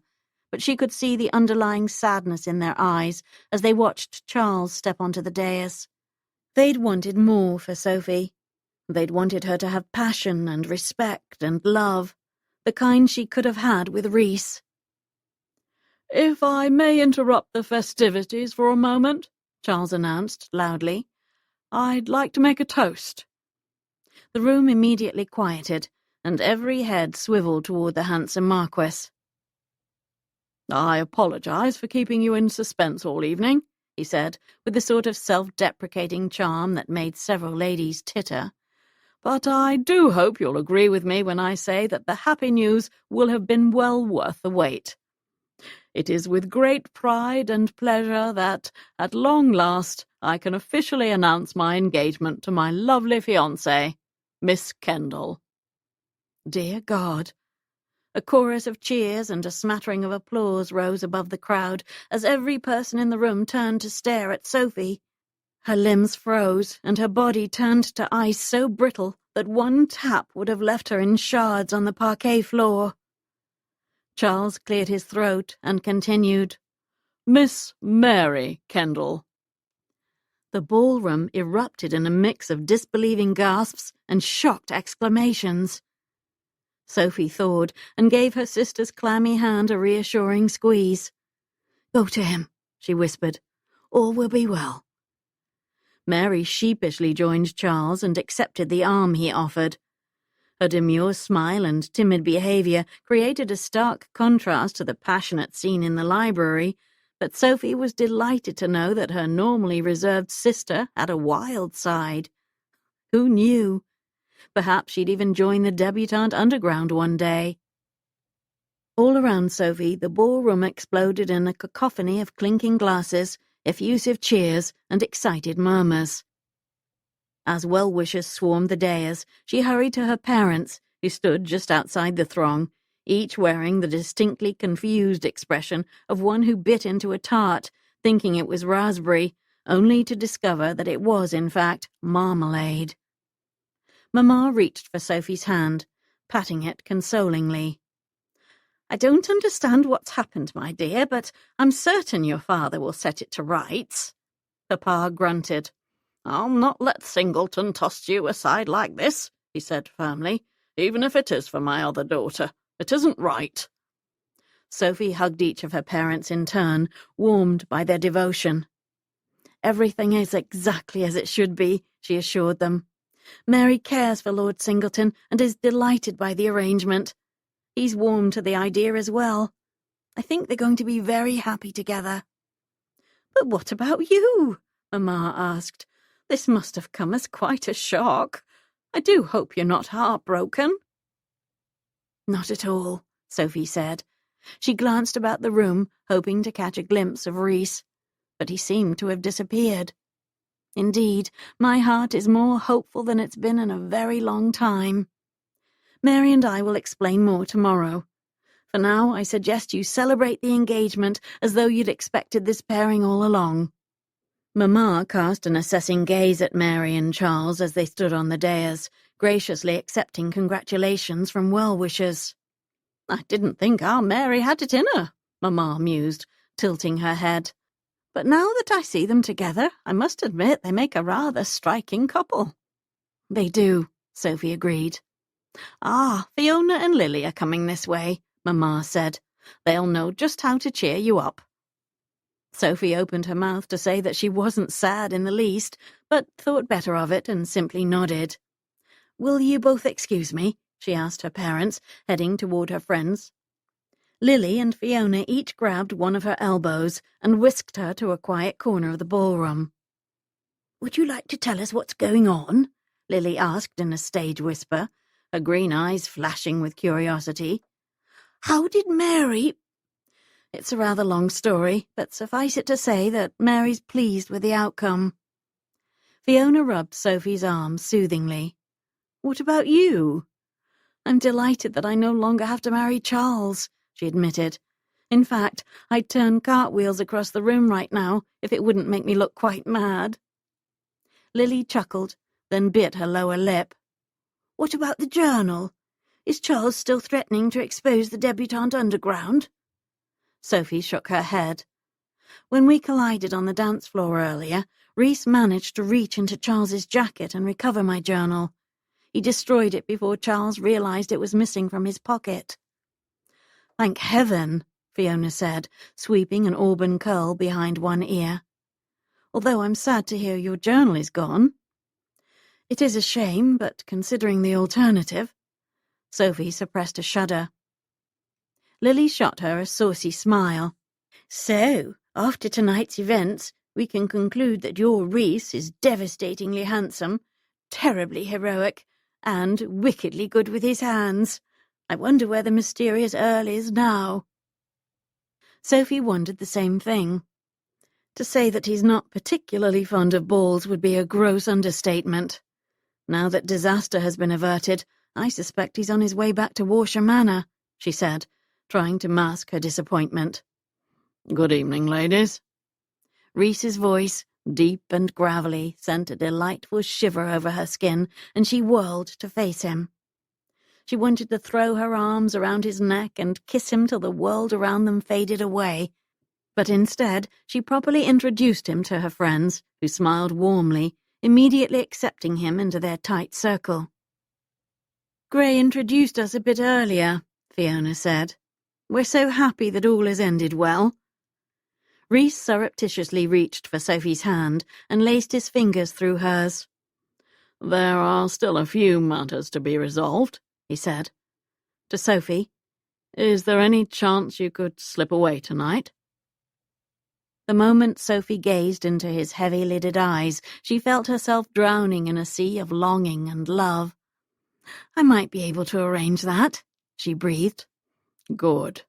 but she could see the underlying sadness in their eyes as they watched Charles step onto the dais. They'd wanted more for Sophie. They'd wanted her to have passion and respect and love, the kind she could have had with Reese. "If I may interrupt the festivities for a moment," Charles announced loudly, "I'd like to make a toast." The room immediately quieted, and every head swiveled toward the handsome Marquess. "I apologize for keeping you in suspense all evening," he said, with the sort of self-deprecating charm that made several ladies titter. "But I do hope you'll agree with me when I say that the happy news will have been well worth the wait. It is with great pride and pleasure that, at long last, I can officially announce my engagement to my lovely fiancée, Miss Kendall." Dear God! A chorus of cheers and a smattering of applause rose above the crowd as every person in the room turned to stare at Sophie. Her limbs froze, and her body turned to ice so brittle that one tap would have left her in shards on the parquet floor. Charles cleared his throat and continued, "Miss Mary Kendall." The ballroom erupted in a mix of disbelieving gasps and shocked exclamations. Sophie thawed and gave her sister's clammy hand a reassuring squeeze. "Go to him," she whispered. "All will be well." Mary sheepishly joined Charles and accepted the arm he offered. Her demure smile and timid behaviour created a stark contrast to the passionate scene in the library, but Sophie was delighted to know that her normally reserved sister had a wild side. Who knew? Perhaps she'd even join the Debutante Underground one day. All around Sophie, the ballroom exploded in a cacophony of clinking glasses, effusive cheers, and excited murmurs. As well-wishers swarmed the dais, she hurried to her parents, who stood just outside the throng, each wearing the distinctly confused expression of one who bit into a tart, thinking it was raspberry, only to discover that it was, in fact, marmalade. Mamma reached for Sophie's hand, patting it consolingly. "I don't understand what's happened, my dear, but I'm certain your father will set it to rights." Papa grunted. "I'll not let Singleton toss you aside like this," he said firmly, "even if it is for my other daughter. It isn't right." Sophie hugged each of her parents in turn, warmed by their devotion. "Everything is exactly as it should be," she assured them. "Mary cares for Lord Singleton and is delighted by the arrangement. He's warmed to the idea as well. I think they're going to be very happy together." "But what about you?" Mamma asked. "This must have come as quite a shock. I do hope you're not heartbroken." "Not at all," Sophie said. She glanced about the room, hoping to catch a glimpse of Reese, but he seemed to have disappeared. Indeed, my heart is more hopeful than it's been in a very long time. Mary and I will explain more tomorrow. For now, I suggest you celebrate the engagement as though you'd expected this pairing all along." Mamma cast an assessing gaze at Mary and Charles as they stood on the dais, graciously accepting congratulations from well-wishers. "I didn't think our Mary had it in her," Mamma mused, tilting her head. "But now that I see them together, I must admit they make a rather striking couple." "They do," Sophie agreed. "Ah, Fiona and Lily are coming this way," Mamma said. "They'll know just how to cheer you up." Sophie opened her mouth to say that she wasn't sad in the least, but thought better of it and simply nodded. "Will you both excuse me?" she asked her parents, heading toward her friends. Lily and Fiona each grabbed one of her elbows and whisked her to a quiet corner of the ballroom. "Would you like to tell us what's going on?" Lily asked in a stage whisper, her green eyes flashing with curiosity. "How did Mary—" It's a rather long story, but suffice it to say that Mary's pleased with the outcome. Fiona rubbed Sophie's arm soothingly. "What about you?" "I'm delighted that I no longer have to marry Charles," she admitted. In fact, I'd turn cartwheels across the room right now if it wouldn't make me look quite mad. Lily chuckled, then bit her lower lip. What about the journal? Is Charles still threatening to expose the Debutante Underground? Sophie shook her head. When we collided on the dance floor earlier, Reese managed to reach into Charles's jacket and recover my journal. He destroyed it before Charles realized it was missing from his pocket. Thank heaven, Fiona said, sweeping an auburn curl behind one ear. Although I'm sad to hear your journal is gone. It is a shame, but considering the alternative. Sophie suppressed a shudder. Lily shot her a saucy smile. So, after tonight's events, we can conclude that your Reese is devastatingly handsome, terribly heroic, and wickedly good with his hands. I wonder where the mysterious Earl is now. Sophie wondered the same thing. To say that he's not particularly fond of balls would be a gross understatement. Now that disaster has been averted, I suspect he's on his way back to Warshire Manor, she said, trying to mask her disappointment. Good evening, ladies. Reese's voice, deep and gravelly, sent a delightful shiver over her skin, and she whirled to face him. She wanted to throw her arms around his neck and kiss him till the world around them faded away, but instead she properly introduced him to her friends, who smiled warmly, immediately accepting him into their tight circle. Gray introduced us a bit earlier, Fiona said. We're so happy that all has ended well. Reese surreptitiously reached for Sophie's hand and laced his fingers through hers. There are still a few matters to be resolved, he said. To Sophie, is there any chance you could slip away tonight? The moment Sophie gazed into his heavy-lidded eyes, she felt herself drowning in a sea of longing and love. I might be able to arrange that, she breathed. Good.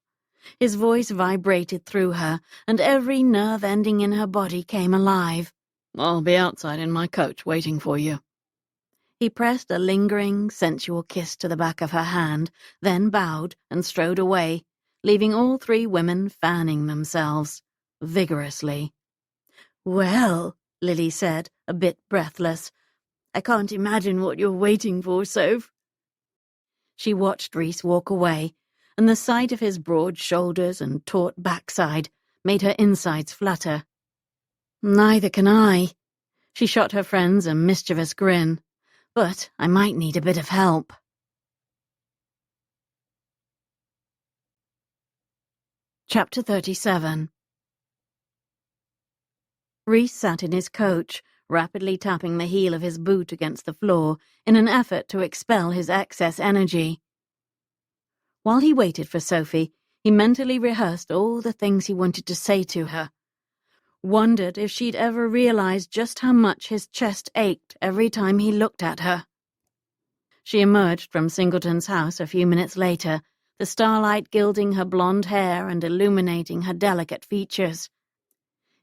His voice vibrated through her, and every nerve ending in her body came alive. I'll be outside in my coach waiting for you. He pressed a lingering, sensual kiss to the back of her hand, then bowed and strode away, leaving all three women fanning themselves, vigorously. Well, Lily said, a bit breathless, I can't imagine what you're waiting for, Soph. She watched Reese walk away, and the sight of his broad shoulders and taut backside made her insides flutter. Neither can I. She shot her friends a mischievous grin. But I might need a bit of help. Chapter 37. Reese sat in his coach, rapidly tapping the heel of his boot against the floor in an effort to expel his excess energy. While he waited for Sophie, he mentally rehearsed all the things he wanted to say to her. Wondered if she'd ever realized just how much his chest ached every time he looked at her. She emerged from Singleton's house a few minutes later, the starlight gilding her blonde hair and illuminating her delicate features.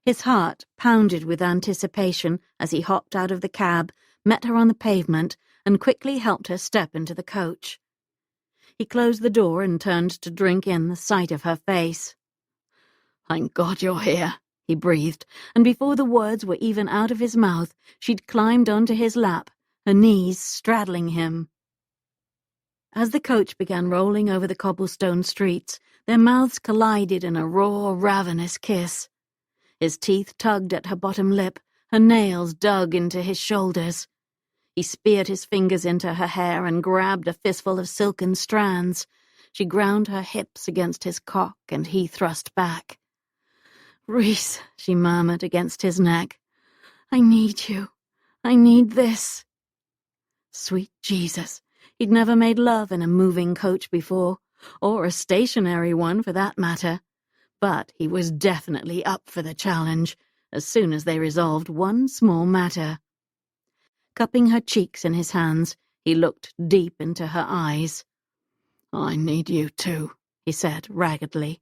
His heart pounded with anticipation as he hopped out of the cab, met her on the pavement, and quickly helped her step into the coach. He closed the door and turned to drink in the sight of her face. Thank God you're here, he breathed, and before the words were even out of his mouth, she'd climbed onto his lap, her knees straddling him. As the coach began rolling over the cobblestone streets, their mouths collided in a raw, ravenous kiss. His teeth tugged at her bottom lip, her nails dug into his shoulders. He speared his fingers into her hair and grabbed a fistful of silken strands. She ground her hips against his cock, and he thrust back. "Reese," she murmured against his neck. "I need you. I need this." Sweet Jesus, he'd never made love in a moving coach before, or a stationary one for that matter. But he was definitely up for the challenge, as soon as they resolved one small matter. Cupping her cheeks in his hands, he looked deep into her eyes. I need you too, he said raggedly.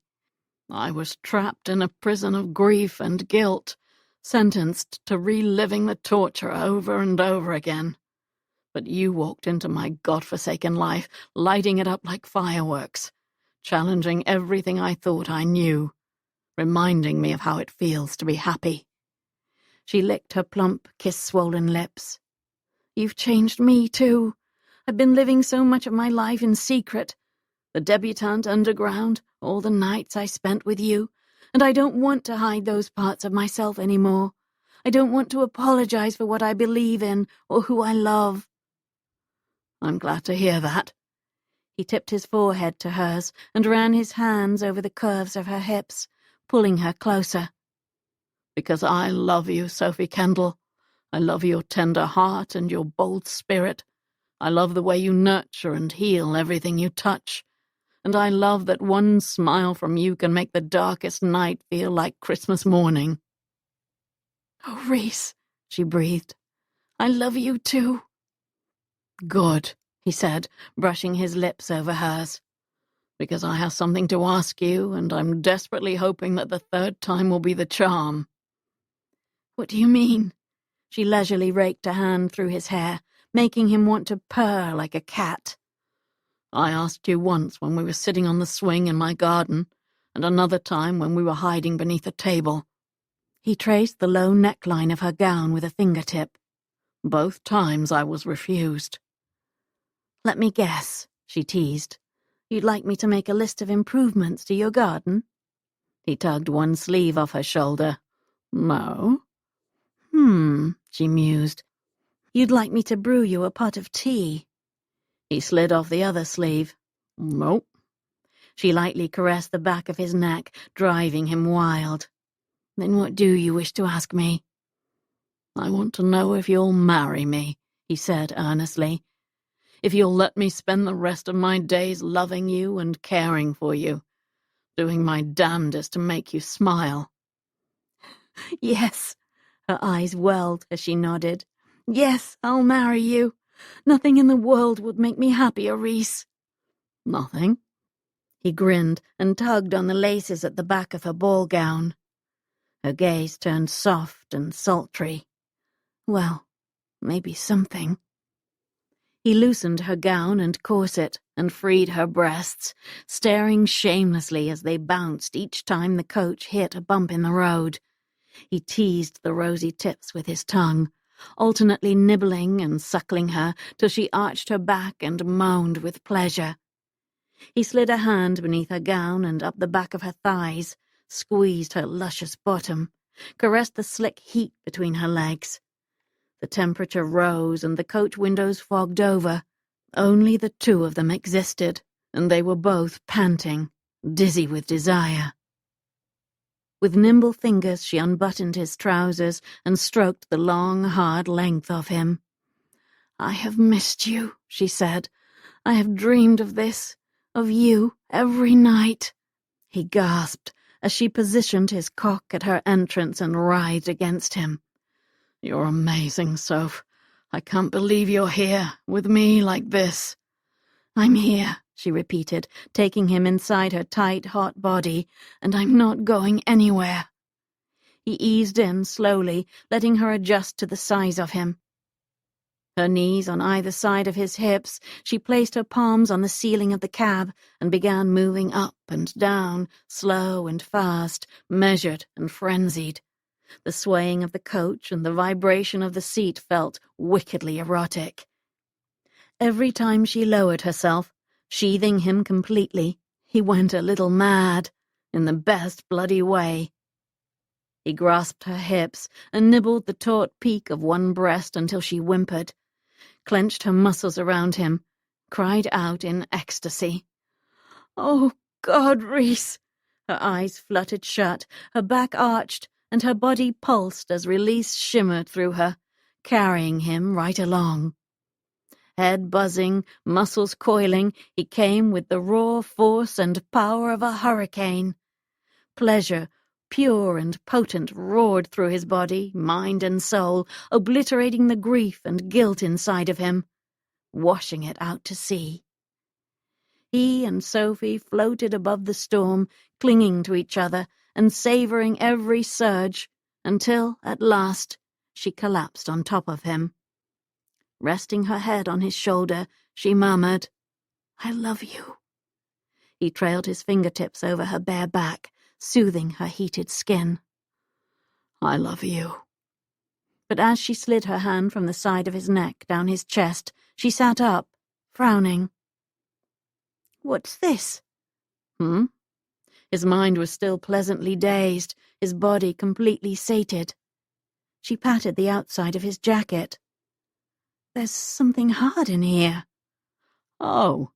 I was trapped in a prison of grief and guilt, sentenced to reliving the torture over and over again. But you walked into my godforsaken life, lighting it up like fireworks. challenging everything I thought I knew, reminding me of how it feels to be happy. She licked her plump, kiss-swollen lips. You've changed me, too. I've been living so much of my life in secret. The Debutante Underground, all the nights I spent with you, and I don't want to hide those parts of myself anymore. I don't want to apologize for what I believe in or who I love. I'm glad to hear that. He tipped his forehead to hers and ran his hands over the curves of her hips, pulling her closer. Because I love you, Sophie Kendall. I love your tender heart and your bold spirit. I love the way you nurture and heal everything you touch. And I love that one smile from you can make the darkest night feel like Christmas morning. Oh, Reese, she breathed. I love you too. Good, he said, brushing his lips over hers. Because I have something to ask you, and I'm desperately hoping that the third time will be the charm. What do you mean? She leisurely raked a hand through his hair, making him want to purr like a cat. I asked you once when we were sitting on the swing in my garden, and another time when we were hiding beneath a table. He traced the low neckline of her gown with a fingertip. Both times I was refused. Let me guess, she teased. You'd like me to make a list of improvements to your garden? He tugged one sleeve off her shoulder. No. She mused. You'd like me to brew you a pot of tea? He slid off the other sleeve. Nope. She lightly caressed the back of his neck, driving him wild. Then what do you wish to ask me? I want to know if you'll marry me, he said earnestly. If you'll let me spend the rest of my days loving you and caring for you, doing my damnedest to make you smile. Yes, her eyes welled as she nodded. Yes, I'll marry you. Nothing in the world would make me happier, Reese. Nothing? He grinned and tugged on the laces at the back of her ball gown. Her gaze turned soft and sultry. Well, maybe something. He loosened her gown and corset and freed her breasts, staring shamelessly as they bounced each time the coach hit a bump in the road. He teased the rosy tips with his tongue, alternately nibbling and suckling her till she arched her back and moaned with pleasure. He slid a hand beneath her gown and up the back of her thighs, squeezed her luscious bottom, caressed the slick heat between her legs. The temperature rose and the coach windows fogged over. Only the two of them existed, and they were both panting, dizzy with desire. With nimble fingers she unbuttoned his trousers and stroked the long, hard length of him. I have missed you, she said. I have dreamed of this, of you, every night. He gasped as she positioned his cock at her entrance and writhed against him. You're amazing, Soph. I can't believe you're here, with me like this. I'm here, she repeated, taking him inside her tight, hot body, and I'm not going anywhere. He eased in slowly, letting her adjust to the size of him. Her knees on either side of his hips, she placed her palms on the ceiling of the cab and began moving up and down, slow and fast, measured and frenzied. The swaying of the coach and the vibration of the seat felt wickedly erotic. Every time she lowered herself, sheathing him completely, he went a little mad, in the best bloody way. He grasped her hips and nibbled the taut peak of one breast until she whimpered, clenched her muscles around him, cried out in ecstasy. Oh, God, Reese! Her eyes fluttered shut, her back arched, and her body pulsed as release shimmered through her, carrying him right along. Head buzzing, muscles coiling, he came with the raw force and power of a hurricane. Pleasure, pure and potent, roared through his body, mind and soul, obliterating the grief and guilt inside of him, washing it out to sea. He and Sophie floated above the storm, clinging to each other and savoring every surge, until, at last, she collapsed on top of him. Resting her head on his shoulder, she murmured, I love you. He trailed his fingertips over her bare back, soothing her heated skin. I love you. But as she slid her hand from the side of his neck down his chest, she sat up, frowning. What's this? His mind was still pleasantly dazed, his body completely sated. She patted the outside of his jacket. There's something hard in here. Oh.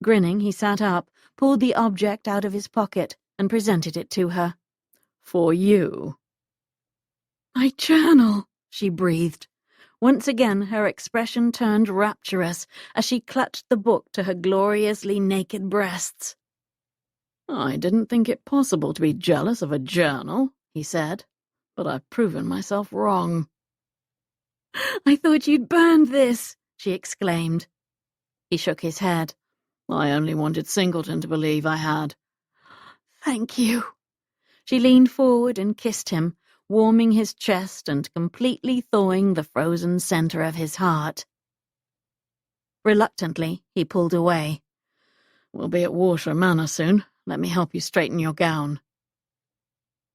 Grinning, he sat up, pulled the object out of his pocket, and presented it to her. For you. My journal, she breathed. Once again her expression turned rapturous as she clutched the book to her gloriously naked breasts. I didn't think it possible to be jealous of a journal, he said, but I've proven myself wrong. I thought you'd burned this, she exclaimed. He shook his head. I only wanted Singleton to believe I had. Thank you. She leaned forward and kissed him, warming his chest and completely thawing the frozen center of his heart. Reluctantly, he pulled away. We'll be at Warshire Manor soon. Let me help you straighten your gown.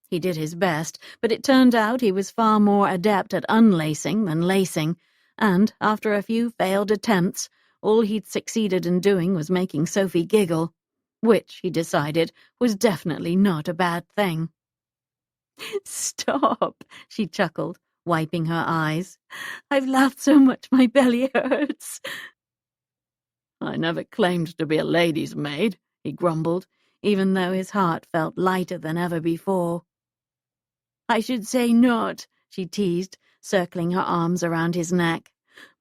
He did his best, but it turned out he was far more adept at unlacing than lacing, and, after a few failed attempts, all he'd succeeded in doing was making Sophie giggle, which, he decided, was definitely not a bad thing. Stop, she chuckled, wiping her eyes. I've laughed so much my belly hurts. I never claimed to be a lady's maid, he grumbled, even though his heart felt lighter than ever before. I should say not, she teased, circling her arms around his neck.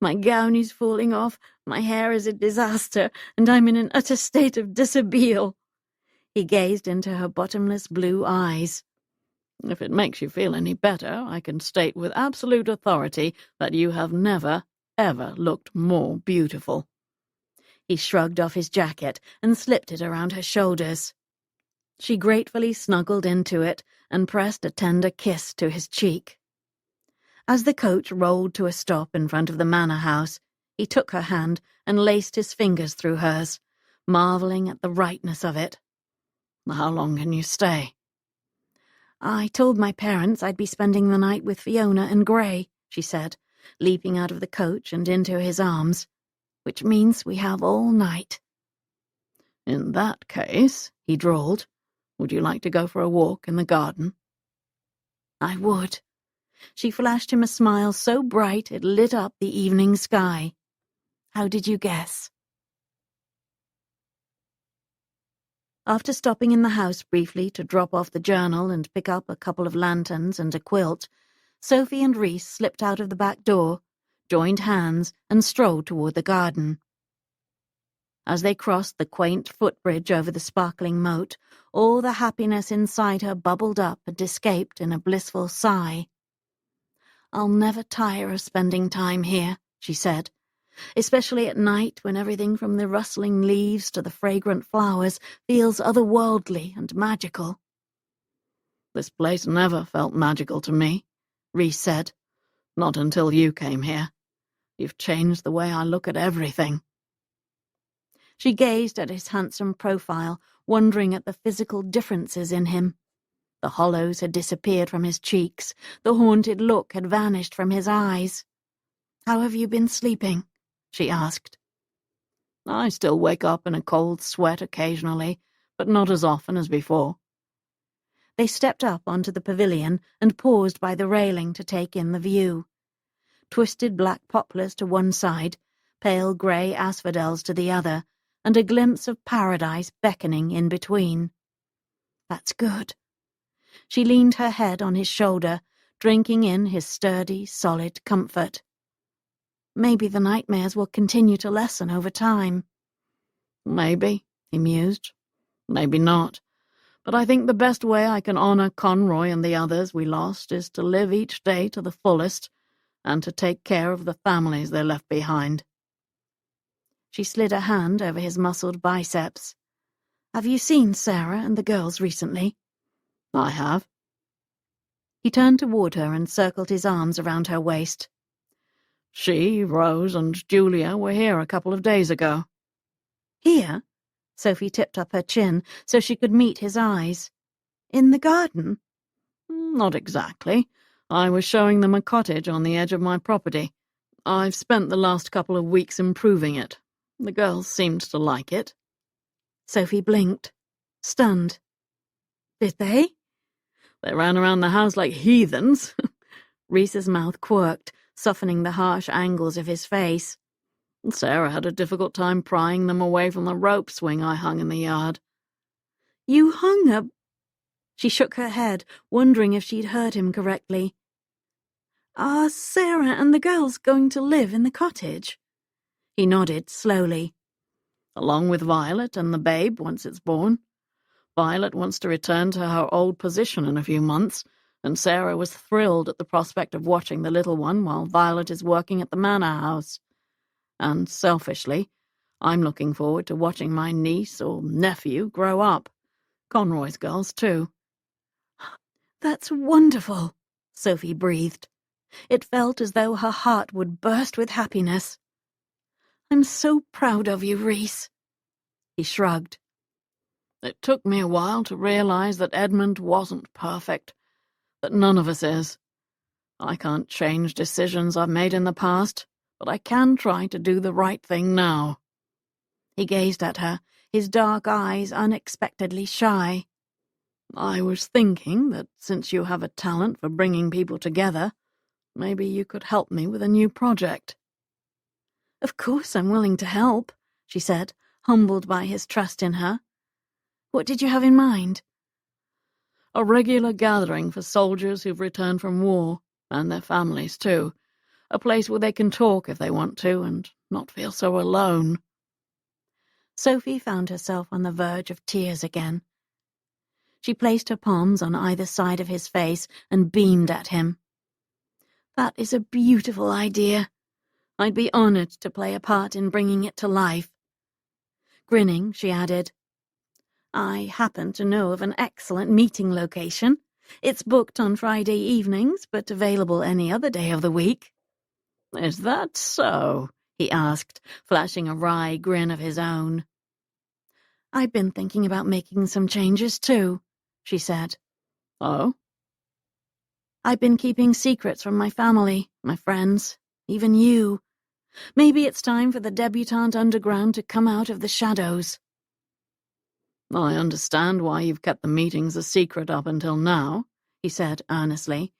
My gown is falling off, my hair is a disaster, and I'm in an utter state of dishabille. He gazed into her bottomless blue eyes. If it makes you feel any better, I can state with absolute authority that you have never, ever looked more beautiful. He shrugged off his jacket and slipped it around her shoulders. She gratefully snuggled into it and pressed a tender kiss to his cheek. As the coach rolled to a stop in front of the manor house, he took her hand and laced his fingers through hers, marveling at the rightness of it. How long can you stay? I told my parents I'd be spending the night with Fiona and Gray, she said, leaping out of the coach and into his arms, which means we have all night. In that case, he drawled, would you like to go for a walk in the garden? I would. She flashed him a smile so bright it lit up the evening sky. How did you guess? After stopping in the house briefly to drop off the journal and pick up a couple of lanterns and a quilt, Sophie and Reese slipped out of the back door, joined hands, and strolled toward the garden. As they crossed the quaint footbridge over the sparkling moat, all the happiness inside her bubbled up and escaped in a blissful sigh. I'll never tire of spending time here, she said, especially at night when everything from the rustling leaves to the fragrant flowers feels otherworldly and magical. This place never felt magical to me, Reese said. Not until you came here. You've changed the way I look at everything. She gazed at his handsome profile, wondering at the physical differences in him. The hollows had disappeared from his cheeks, the haunted look had vanished from his eyes. How have you been sleeping? She asked. I still wake up in a cold sweat occasionally, but not as often as before. They stepped up onto the pavilion and paused by the railing to take in the view. Twisted black poplars to one side, pale grey asphodels to the other, and a glimpse of paradise beckoning in between. That's good. She leaned her head on his shoulder, drinking in his sturdy, solid comfort. Maybe the nightmares will continue to lessen over time. Maybe, he mused. Maybe not. But I think the best way I can honor Conroy and the others we lost is to live each day to the fullest and to take care of the families they left behind. She slid a hand over his muscled biceps. Have you seen Sarah and the girls recently? I have. He turned toward her and circled his arms around her waist. She, Rose, and Julia were here a couple of days ago. Here? Sophie tipped up her chin so she could meet his eyes. In the garden? Not exactly. I was showing them a cottage on the edge of my property. I've spent the last couple of weeks improving it. The girls seemed to like it. Sophie blinked, stunned. Did they? They ran around the house like heathens. Reese's mouth quirked, softening the harsh angles of his face. Sarah had a difficult time prying them away from the rope swing I hung in the yard. You hung a... She shook her head, wondering if she'd heard him correctly. Are Sarah and the girls going to live in the cottage? He nodded slowly. Along with Violet and the babe once it's born. Violet wants to return to her old position in a few months, and Sarah was thrilled at the prospect of watching the little one while Violet is working at the manor house. And selfishly, I'm looking forward to watching my niece or nephew grow up. Conroy's girls, too. That's wonderful, Sophie breathed. It felt as though her heart would burst with happiness. I'm so proud of you, Reese. He shrugged. It took me a while to realize that Edmund wasn't perfect, that none of us is. I can't change decisions I've made in the past, but I can try to do the right thing now. He gazed at her, his dark eyes unexpectedly shy. I was thinking that since you have a talent for bringing people together, maybe you could help me with a new project. Of course I'm willing to help, she said, humbled by his trust in her. What did you have in mind? A regular gathering for soldiers who've returned from war, and their families too. A place where they can talk if they want to, and not feel so alone. Sophie found herself on the verge of tears again. She placed her palms on either side of his face and beamed at him. That is a beautiful idea. I'd be honored to play a part in bringing it to life. Grinning, she added, I happen to know of an excellent meeting location. It's booked on Friday evenings, but available any other day of the week. Is that so? He asked, flashing a wry grin of his own. I've been thinking about making some changes, too, she said. Oh? I've been keeping secrets from my family, my friends, even you. Maybe it's time for the Debutante Underground to come out of the shadows. I understand why you've kept the meetings a secret up until now, he said earnestly.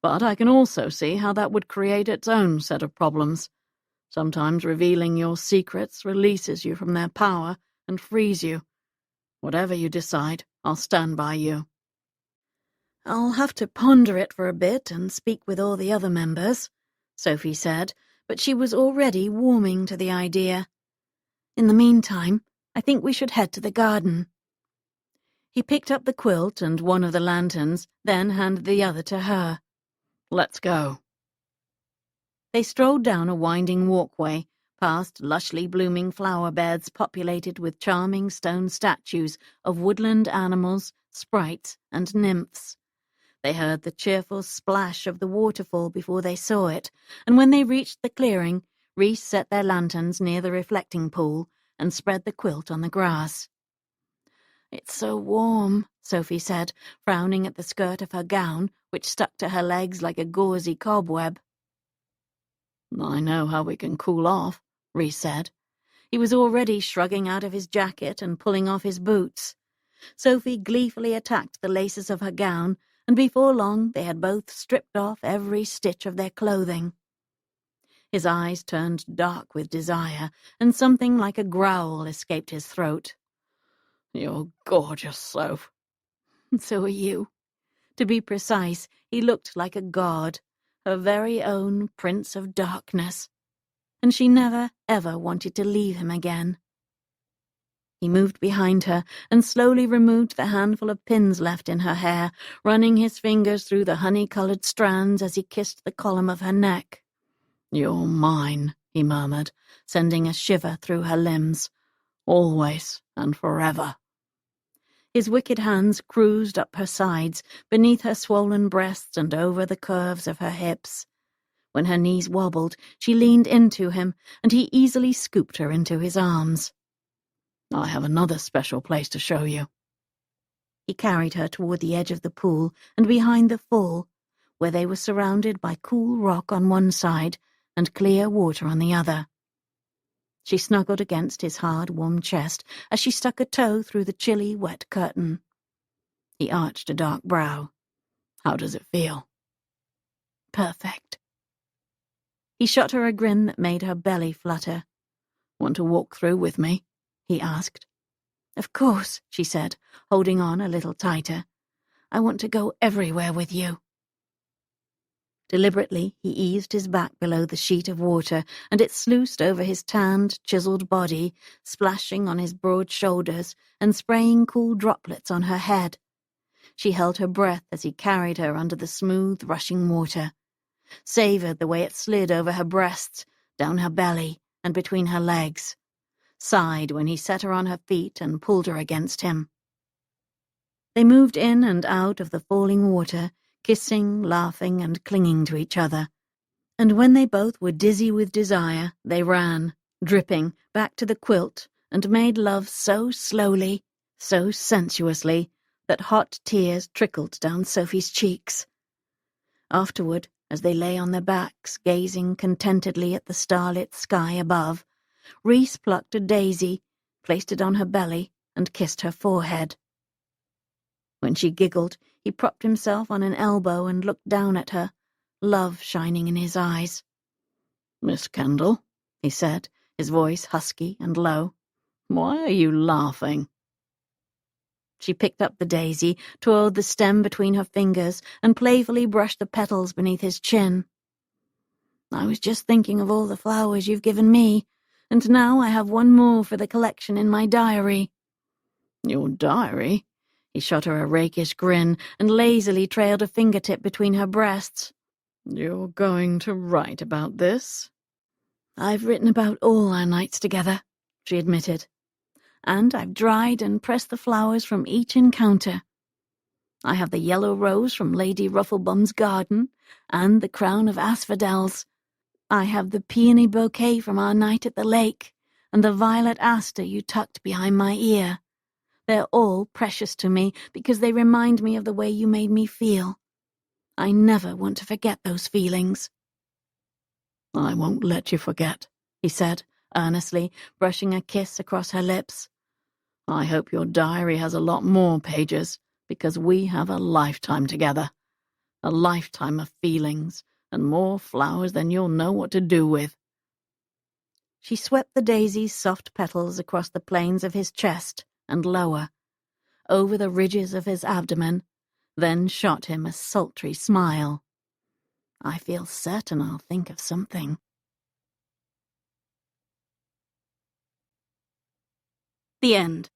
But I can also see how that would create its own set of problems. Sometimes revealing your secrets releases you from their power and frees you. Whatever you decide, I'll stand by you. I'll have to ponder it for a bit and speak with all the other members, Sophie said, but she was already warming to the idea. In the meantime, I think we should head to the garden. He picked up the quilt and one of the lanterns, then handed the other to her. Let's go. They strolled down a winding walkway, past lushly blooming flower beds populated with charming stone statues of woodland animals, sprites, and nymphs. They heard the cheerful splash of the waterfall before they saw it, and when they reached the clearing, Reese set their lanterns near the reflecting pool and spread the quilt on the grass. It's so warm, Sophie said, frowning at the skirt of her gown, which stuck to her legs like a gauzy cobweb. I know how we can cool off, Reese said. He was already shrugging out of his jacket and pulling off his boots. Sophie gleefully attacked the laces of her gown, and before long they had both stripped off every stitch of their clothing. His eyes turned dark with desire, and something like a growl escaped his throat. You're gorgeous, Soph. So are you. To be precise, he looked like a god, her very own Prince of Darkness, and she never, ever wanted to leave him again. He moved behind her and slowly removed the handful of pins left in her hair, running his fingers through the honey-coloured strands as he kissed the column of her neck. You're mine, he murmured, sending a shiver through her limbs. Always and forever. His wicked hands cruised up her sides, beneath her swollen breasts and over the curves of her hips. When her knees wobbled, she leaned into him, and he easily scooped her into his arms. I have another special place to show you. He carried her toward the edge of the pool and behind the fall, where they were surrounded by cool rock on one side and clear water on the other. She snuggled against his hard, warm chest as she stuck a toe through the chilly, wet curtain. He arched a dark brow. How does it feel? Perfect. He shot her a grin that made her belly flutter. Want to walk through with me? He asked. Of course, she said, holding on a little tighter. I want to go everywhere with you. Deliberately, he eased his back below the sheet of water, and it sluiced over his tanned, chiseled body, splashing on his broad shoulders and spraying cool droplets on her head. She held her breath as he carried her under the smooth, rushing water, savored the way it slid over her breasts, down her belly, and between her legs, sighed when he set her on her feet and pulled her against him. They moved in and out of the falling water, kissing, laughing, and clinging to each other. And when they both were dizzy with desire, they ran, dripping, back to the quilt and made love so slowly, so sensuously, that hot tears trickled down Sophie's cheeks. Afterward, as they lay on their backs, gazing contentedly at the starlit sky above, Reese plucked a daisy, placed it on her belly, and kissed her forehead. When she giggled, he propped himself on an elbow and looked down at her, love shining in his eyes. Miss Kendall, he said, his voice husky and low, why are you laughing? She picked up the daisy, twirled the stem between her fingers, and playfully brushed the petals beneath his chin. I was just thinking of all the flowers you've given me, and now I have one more for the collection in my diary. Your diary? He shot her a rakish grin and lazily trailed a fingertip between her breasts. You're going to write about this? I've written about all our nights together, she admitted. And I've dried and pressed the flowers from each encounter. I have the yellow rose from Lady Rufflebum's garden and the crown of asphodels. I have the peony bouquet from our night at the lake and the violet aster you tucked behind my ear. They're all precious to me because they remind me of the way you made me feel. I never want to forget those feelings. I won't let you forget, he said, earnestly, brushing a kiss across her lips. I hope your diary has a lot more pages, because we have a lifetime together. A lifetime of feelings, and more flowers than you'll know what to do with. She swept the daisy's soft petals across the planes of his chest and lower, over the ridges of his abdomen, then shot him a sultry smile. I feel certain I'll think of something. The end.